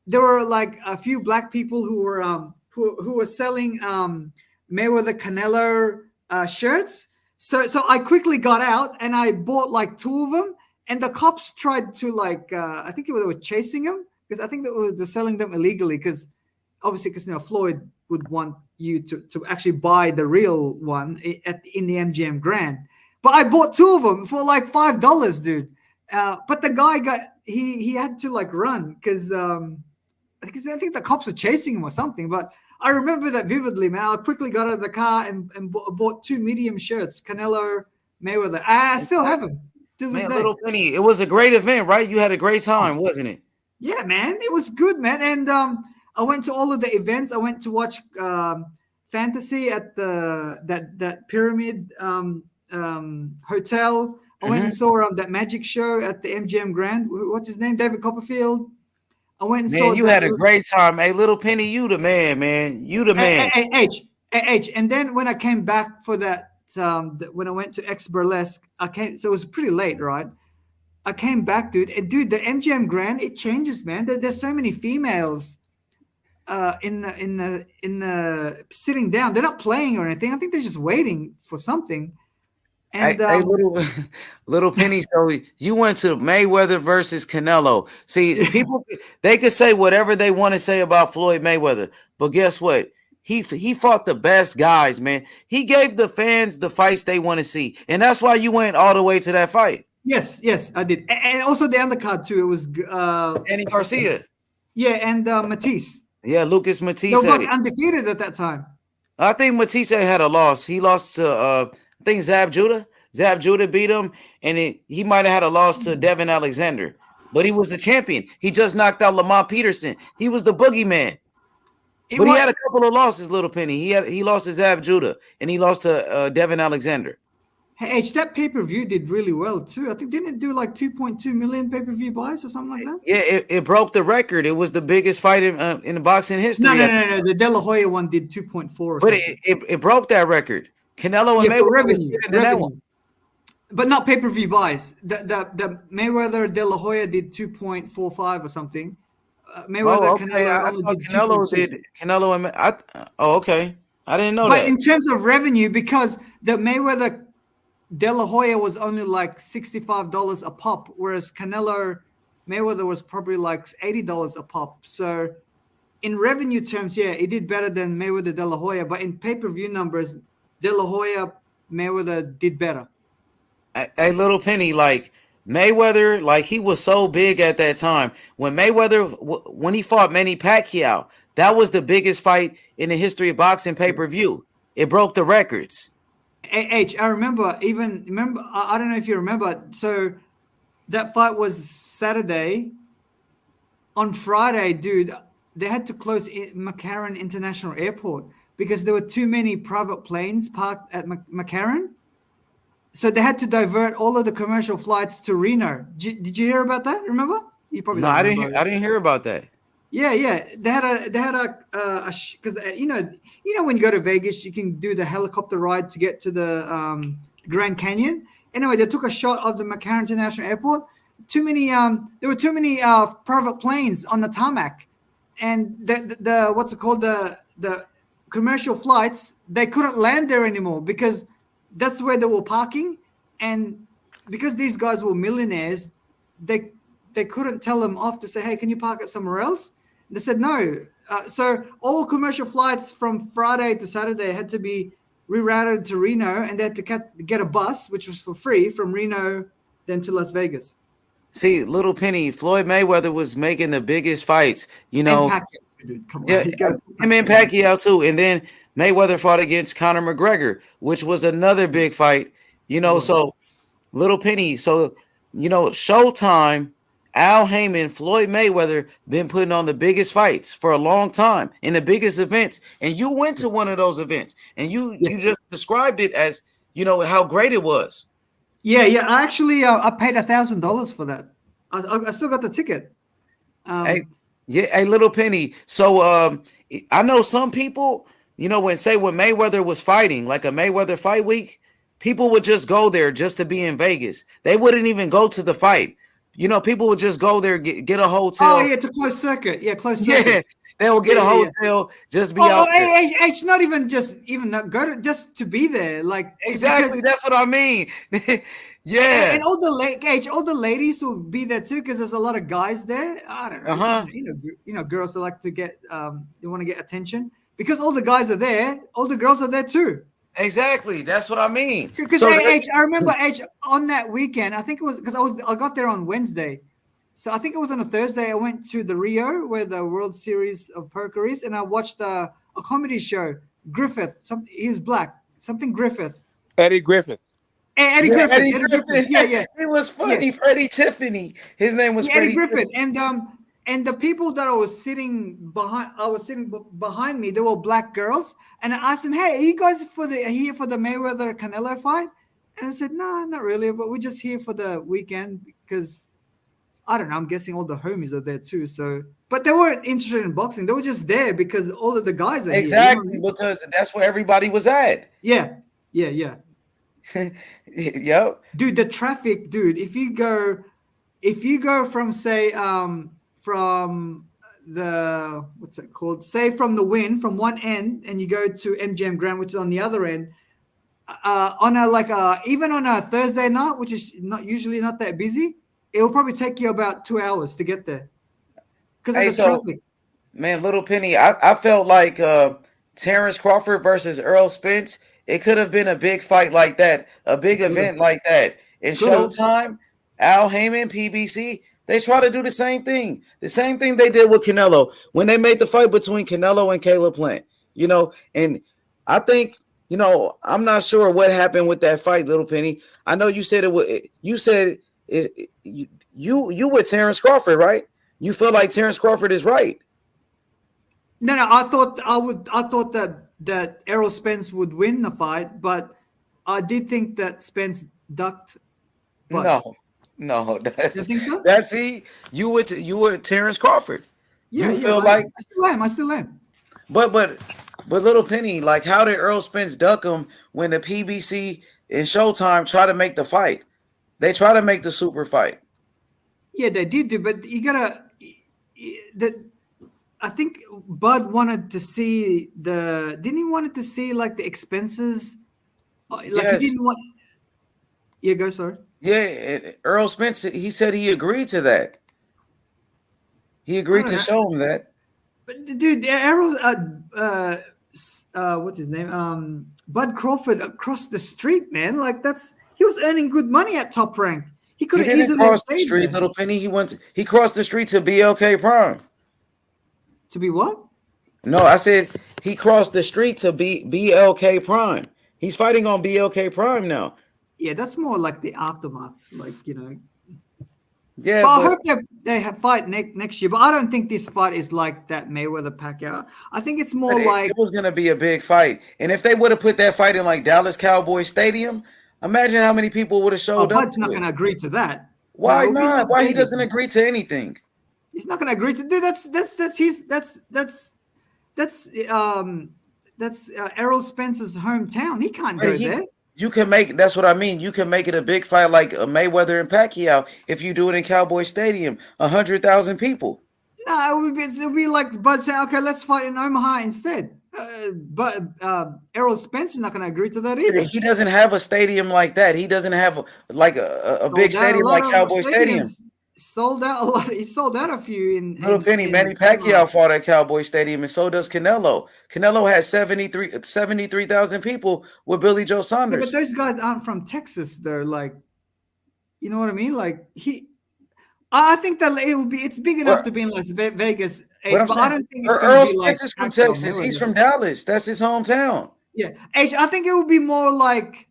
there were like a few black people who were selling Mayweather Canelo shirts. So I quickly got out and I bought like 2 of them. And the cops tried to I think they were chasing him because I think they're selling them illegally because Floyd would want you to actually buy the real one in the MGM Grand. But I bought 2 of them for like $5, dude. But the guy he had to run because I think the cops were chasing him or something. But I remember that vividly, man. I quickly got out of the car and bought 2 medium shirts, Canelo, Mayweather. I still have them. Man, Little Penny, it was a great event, right? You had a great time, wasn't it? Yeah, man. It was good, man. And I went to all of the events. I went to watch Fantasy at that Pyramid hotel. I went and saw that magic show at the MGM Grand. What's his name? David Copperfield. I went and saw. You had a great time. Hey, Little Penny, you the man, man. You the man. H. And then when I came back for that, when I went to X Burlesque, so it was pretty late, right? I came back, dude. And dude, the MGM Grand, it changes, man. There's so many females in the sitting down. They're not playing or anything. I think they're just waiting for something. And Little Penny, so you went to Mayweather versus Canelo. See, people, they could say whatever they want to say about Floyd Mayweather, but guess what? He fought the best guys, man. He gave the fans the fights they want to see, and that's why you went all the way to that fight. Yes, I did, and also the undercard too. It was Andy Garcia. Yeah, and Matisse. Yeah, Lucas Matisse. They were undefeated at that time. I think Matisse had a loss. He lost to I think Zab Judah. Zab Judah beat him, and he might have had a loss to Devin Alexander, but he was the champion. He just knocked out Lamont Peterson. He was the boogeyman. But he had a couple of losses, Little Penny. He lost to Zab Judah, and he lost to Devin Alexander. Hey, H, that pay-per-view did really well too. I think didn't it do like 2.2 million pay-per-view buys or something like that? Yeah, it broke the record. It was the biggest fight in the boxing history. No. The De La Hoya one did 2.4. But it broke that record. Canelo and Mayweather was bigger than that one. but not pay-per-view buys. The Mayweather De La Hoya did 2.45 or something. Mayweather Canelo I only thought did Canelo 2.2. did Canelo and okay. I didn't know But that. in terms of revenue, because the Mayweather De La Hoya was only like $65 a pop, whereas Canelo Mayweather was probably like $80 a pop. So in revenue terms, yeah, it did better than Mayweather De La Hoya, but in pay-per-view numbers, De La Hoya Mayweather did better. Hey, Little Penny, like Mayweather, like he was so big at that time. When Mayweather, when he fought Manny Pacquiao, that was the biggest fight in the history of boxing pay-per-view. It broke the records. I remember, I don't know if you remember. So that fight was Saturday. On Friday, dude, they had to close McCarran International Airport because there were too many private planes parked at McCarran. So they had to divert all of the commercial flights to Reno. Did you hear about that? Remember? You probably No, don't I remember. didn't hear about that. Yeah. They had a because you know when you go to Vegas, you can do the helicopter ride to get to the Grand Canyon. Anyway, they took a shot of the McCarran International Airport. There were too many private planes on the tarmac, and the what's it called, the commercial flights, they couldn't land there anymore because that's where they were parking, and because these guys were millionaires, they couldn't tell them off to say, hey, can you park it somewhere else? They said no. So all commercial flights from Friday to Saturday had to be rerouted to Reno, and they had to get a bus, which was for free, from Reno then to Las Vegas. See, Little Penny, Floyd Mayweather was making the biggest fights, And Pacquiao, dude, come on. Yeah, him and Pacquiao too. And then Mayweather fought against Conor McGregor, which was another big fight. So Little Penny. So, Showtime, Al Heyman, Floyd Mayweather been putting on the biggest fights for a long time in the biggest events. And you went to one of those events, and you just described it as, how great it was. Yeah. I actually I paid $1,000 for that. I still got the ticket. Hey, Little Penny. So I know some people, when Mayweather was fighting, like a Mayweather fight week, people would just go there just to be in Vegas. They wouldn't even go to the fight. People would just go there, get a hotel. Oh yeah, to close circuit. Yeah, close circuit. Yeah, they will get a hotel, just be out there. It's not even go to just to be there. Like exactly, that's what I mean. Yeah, and all the ladies will be there too because there's a lot of guys there. I don't know. Girls that like to get they want to get attention because all the guys are there. All the girls are there too. Exactly, that's what I mean. Because I remember on that weekend, I think it was because I got there on Wednesday. So I think it was on a Thursday. I went to the Rio where the World Series of Poker is, and I watched a comedy show. Griffith, he was black. Something Griffith. Eddie Griffith. Eddie Griffith. Yeah. It was funny. Yeah. Freddie Tiffany. His name was Eddie Griffith. And the people that I was sitting behind me, they were black girls. And I asked them, hey, are you guys here for the Mayweather Canelo fight? And I said, no, not really, but we're just here for the weekend because I don't know. I'm guessing all the homies are there too. So, but they weren't interested in boxing. They were just there because all of the guys are exactly here. Because that's where everybody was at. Yeah. Yep. Dude, the traffic, dude. If you go from say from the what's it called? Say from the Wynn, from one end, and you go to MGM Grand, which is on the other end. Even on a Thursday night, which is usually not that busy, it will probably take you about 2 hours to get there because of the traffic. Man, Little Penny, I felt like Terrence Crawford versus Errol Spence. It could have been a big fight like that, a big event like that. In Showtime, Al Heyman, PBC, they try to do the same thing. The same thing they did with Canelo when they made the fight between Canelo and Caleb Plant. And I think, I'm not sure what happened with that fight, Little Penny. I know you said you with Terrence Crawford, right? You feel like Terrence Crawford is right. No, I thought that Errol Spence would win the fight, but I did think that Spence ducked. No. You think so? That's you were Terrence Crawford. Yeah, feel like I still am. But Little Penny, like how did Errol Spence duck him when the PBC and Showtime try to make the fight. They try to make the super fight. Yeah, they did do, but you gotta. I think Bud wanted to see the. Didn't he wanted to see like the expenses? Like Yes. he didn't want. Yeah, go sorry. Yeah, Earl Spence. He said he agreed to that. He agreed to show him that. But dude, Errol's what's his name? Bud Crawford across the street, man. Like he was earning good money at Top Rank. He could have didn't easily cross the stayed street, there. Little Penny. He crossed the street to BLK Prime. To be what? No, I said he crossed the street to BLK Prime. He's fighting on BLK Prime now. Yeah, that's more like the aftermath, like Yeah, but I hope they have fight next year. But I don't think this fight is like that Mayweather Pacquiao. I think it's more like it was gonna be a big fight. And if they would have put that fight in like Dallas Cowboys Stadium, imagine how many people would have showed up. Bud's not going to agree to that. Why No, not? Why he doesn't agree to anything? He's not going to agree to do that's Errol Spence's hometown. He can't go there. You can make that's what I mean. You can make it a big fight like Mayweather and Pacquiao if you do it in Cowboy Stadium, 100,000 people. No, it would be like Bud saying, "Okay, let's fight in Omaha instead." But Errol Spence is not going to agree to that either. He doesn't have a stadium like that. He doesn't have like a big stadium like Cowboy Stadium. Sold out a lot. He sold out a few in Little Penny, Manny Pacquiao fought at Cowboy Stadium, and so does Canelo. Canelo has 73,000 people with Billy Joe Saunders. Yeah, but those guys aren't from Texas. They're like, you know what I mean? Like I think that it's big enough to be in Las Vegas. But I don't think it's Earl going to be like Spence is from Texas. He's from Dallas. That's his hometown. Yeah, I think it would be more like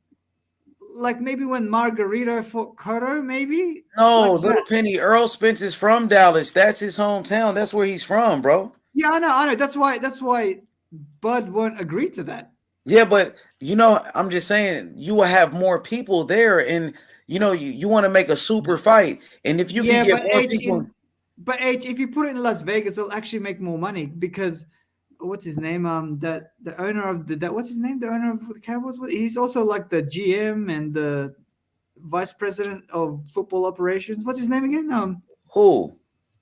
maybe when Margarito fought Cotto, maybe. No, like Little Penny. Earl Spence is from Dallas. That's his hometown. That's where he's from, bro. Yeah, I know. That's why Bud won't agree to that. Yeah, but I'm just saying you will have more people there, and you want to make a super fight, and if you can get more people. But if you put it in Las Vegas, it'll actually make more money because what's his name? The owner of what's his name? The owner of the Cowboys. He's also like the GM and the vice president of football operations. What's his name again? Who?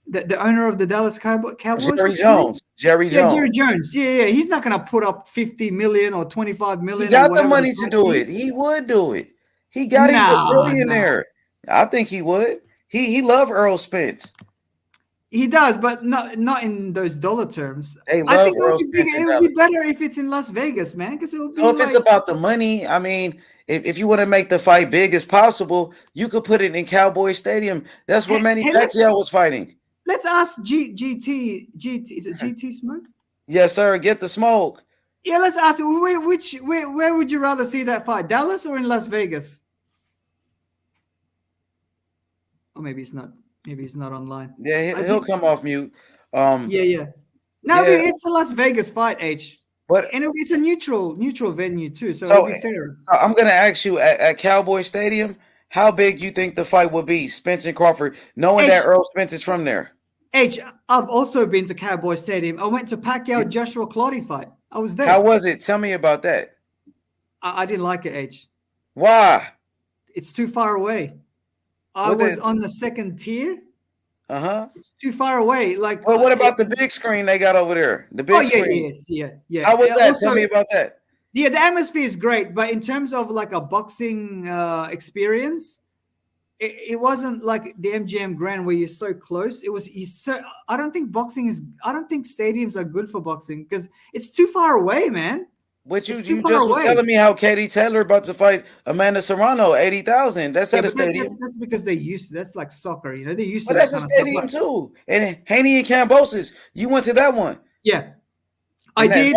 The owner of the Dallas Cowboys. Jerry Jones. Jerry Jones. Jerry Jones. Yeah. He's not gonna put up 50 million or 25 million. He got the money to do it. He would do it. He got he's a billionaire. No. I think he would. He loved Earl Spence. He does, but not in those dollar terms. I think it would be better if it's in Las Vegas, man. Because it'll be if it's about the money, I mean, if you want to make the fight big as possible, you could put it in Cowboy Stadium. That's where Manny Pacquiao was fighting. Let's ask GT. Is it GT Smoke? Yes, sir. Get the smoke. Yeah, let's ask. Where would you rather see that fight, Dallas or in Las Vegas? Or maybe it's not. Maybe he's not online. Yeah, he'll come off mute. Yeah. No, it's a Las Vegas fight, H. But it's a neutral venue too, so it'll be fair. I'm gonna ask you at Cowboy Stadium, how big you think the fight will be, Spence and Crawford, knowing that Earl Spence is from there. H, I've also been to Cowboy Stadium. I went to Pacquiao Joshua Clottey fight. I was there. How was it? Tell me about that. I didn't like it, H. Why? It's too far away. I was on the second tier. It's too far away. Like, well, what about the big screen they got over there? The big screen. Yeah. How was that? Tell me about that. Yeah, the atmosphere is great, but in terms of like a boxing experience, it wasn't like the MGM Grand where you're so close. I don't think stadiums are good for boxing because it's too far away, man. But you just was telling me how Katie Taylor about to fight Amanda Serrano, 80,000. That's at a stadium. That's because they used to. That's like soccer, they used to. But that's a stadium too. And Haney and Cambosis, you went to that one. Yeah, I did.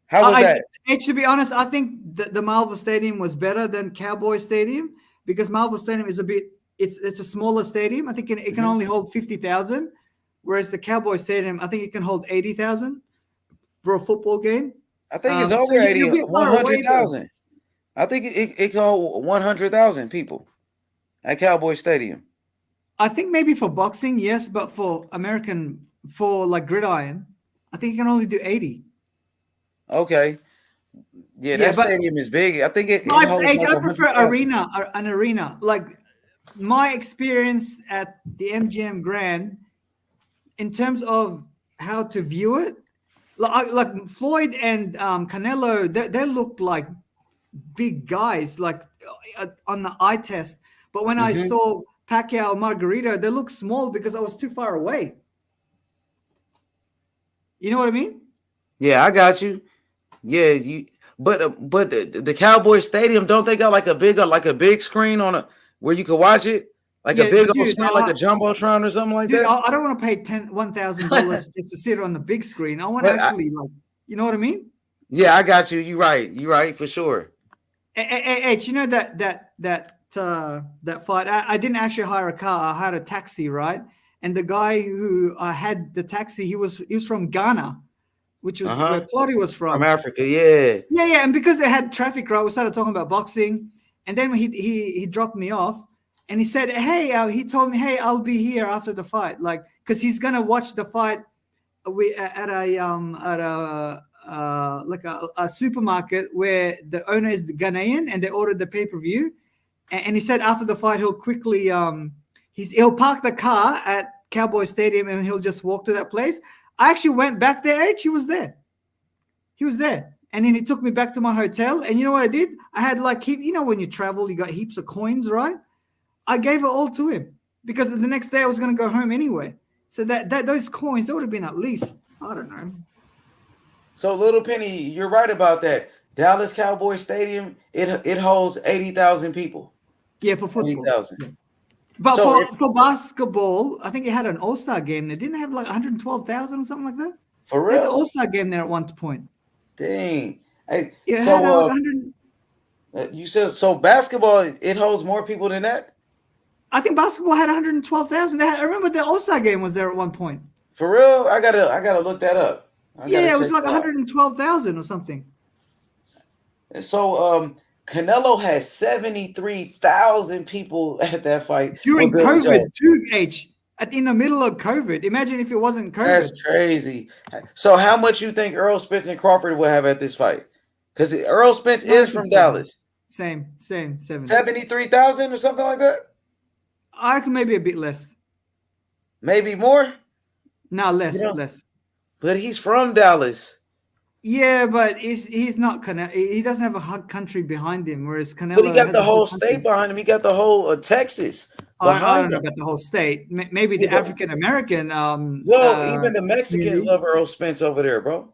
How was that? To be honest, I think the Marvel Stadium was better than Cowboy Stadium because Marvel Stadium is it's a smaller stadium. I think it can only hold 50,000, whereas the Cowboy Stadium, I think it can hold 80,000 for a football game. I think it's over 100,000. I think it can hold 100,000 people at Cowboy Stadium. I think maybe for boxing, yes, but for like gridiron, I think you can only do 80. Okay. Yeah, that stadium is big. I think it holds like I prefer 100,000. an arena. Like my experience at the MGM Grand, in terms of how to view it, like Floyd and Canelo, they looked like big guys, like on the eye test. But when I saw Pacquiao, Margarito, they looked small because I was too far away. You know what I mean? Yeah, I got you. Yeah, but the Cowboys Stadium, don't they got like a big screen on where you can watch it? Like a big old screen, like a Jumbotron or something like that? I don't want to pay $1,000 just to sit on the big screen. I want to actually you know what I mean? Yeah, I got you. You're right for sure. Hey, you know that fight? I didn't actually hire a car. I hired a taxi, right? And the guy who had the taxi, he was from Ghana, which was where Claudia was from. From Africa, yeah. Yeah. And because they had traffic, right, we started talking about boxing. And then he dropped me off and he said, hey, he told me, hey, I'll be here after the fight. Like, because he's going to watch the fight at a supermarket where the owner is the Ghanaian and they ordered the pay-per-view. And he said after the fight, he'll quickly, he'll park the car at Cowboy Stadium and he'll just walk to that place. I actually went back there. He was there. And then he took me back to my hotel. And you know what I did? I had when you travel, you got heaps of coins, right? I gave it all to him because the next day I was going to go home anyway. So that those coins, that would have been at least, I don't know. So Little Penny, you're right about that. Dallas Cowboy Stadium, it holds 80,000 people. Yeah, for football. 80,000. But for basketball, I think it had an All-Star game. They didn't have like 112,000 or something like that. For real? They had the All-Star game there at one point. Dang. Hey, Yeah, so you said so basketball, it holds more people than that? I think basketball had 112,000. I remember the All-Star game was there at one point. For real? I gotta look that up. Yeah, it was like 112,000 or something. So Canelo had 73,000 people at that fight during COVID too, H. In the middle of COVID. Imagine if it wasn't COVID. That's crazy. So how much you think Earl Spence and Crawford will have at this fight? Because Earl Spence is from Dallas. Same. 73,000 or something like that? I reckon maybe a bit less. Maybe more? No, less. But he's from Dallas. Yeah, but he's not Canelo. He doesn't have a country behind him, whereas Canelo. But he got the whole state behind him. He got the whole Texas behind I don't know him. about the whole state. Maybe the African American. Even the Mexicans love Earl Spence over there, bro.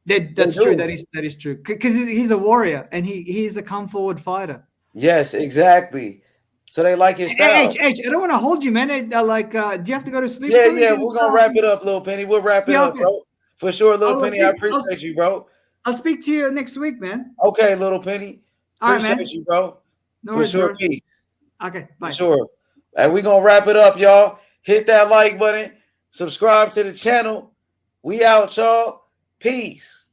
That's true. That is true. Because he's a warrior and he's a come forward fighter. Yes, exactly. So they like his style. H, I don't want to hold you, man. Do you have to go to sleep? Yeah. We're gonna wrap it up, Little Penny. We'll wrap it up, bro. For sure, Little Penny. I appreciate you, bro. I'll speak to you next week, man. Okay, Little Penny. Appreciate you, bro. No For worries, sure, bro. peace. Okay, bye. For sure. And we're gonna wrap it up, y'all. Hit that like button, subscribe to the channel. We out, y'all. Peace.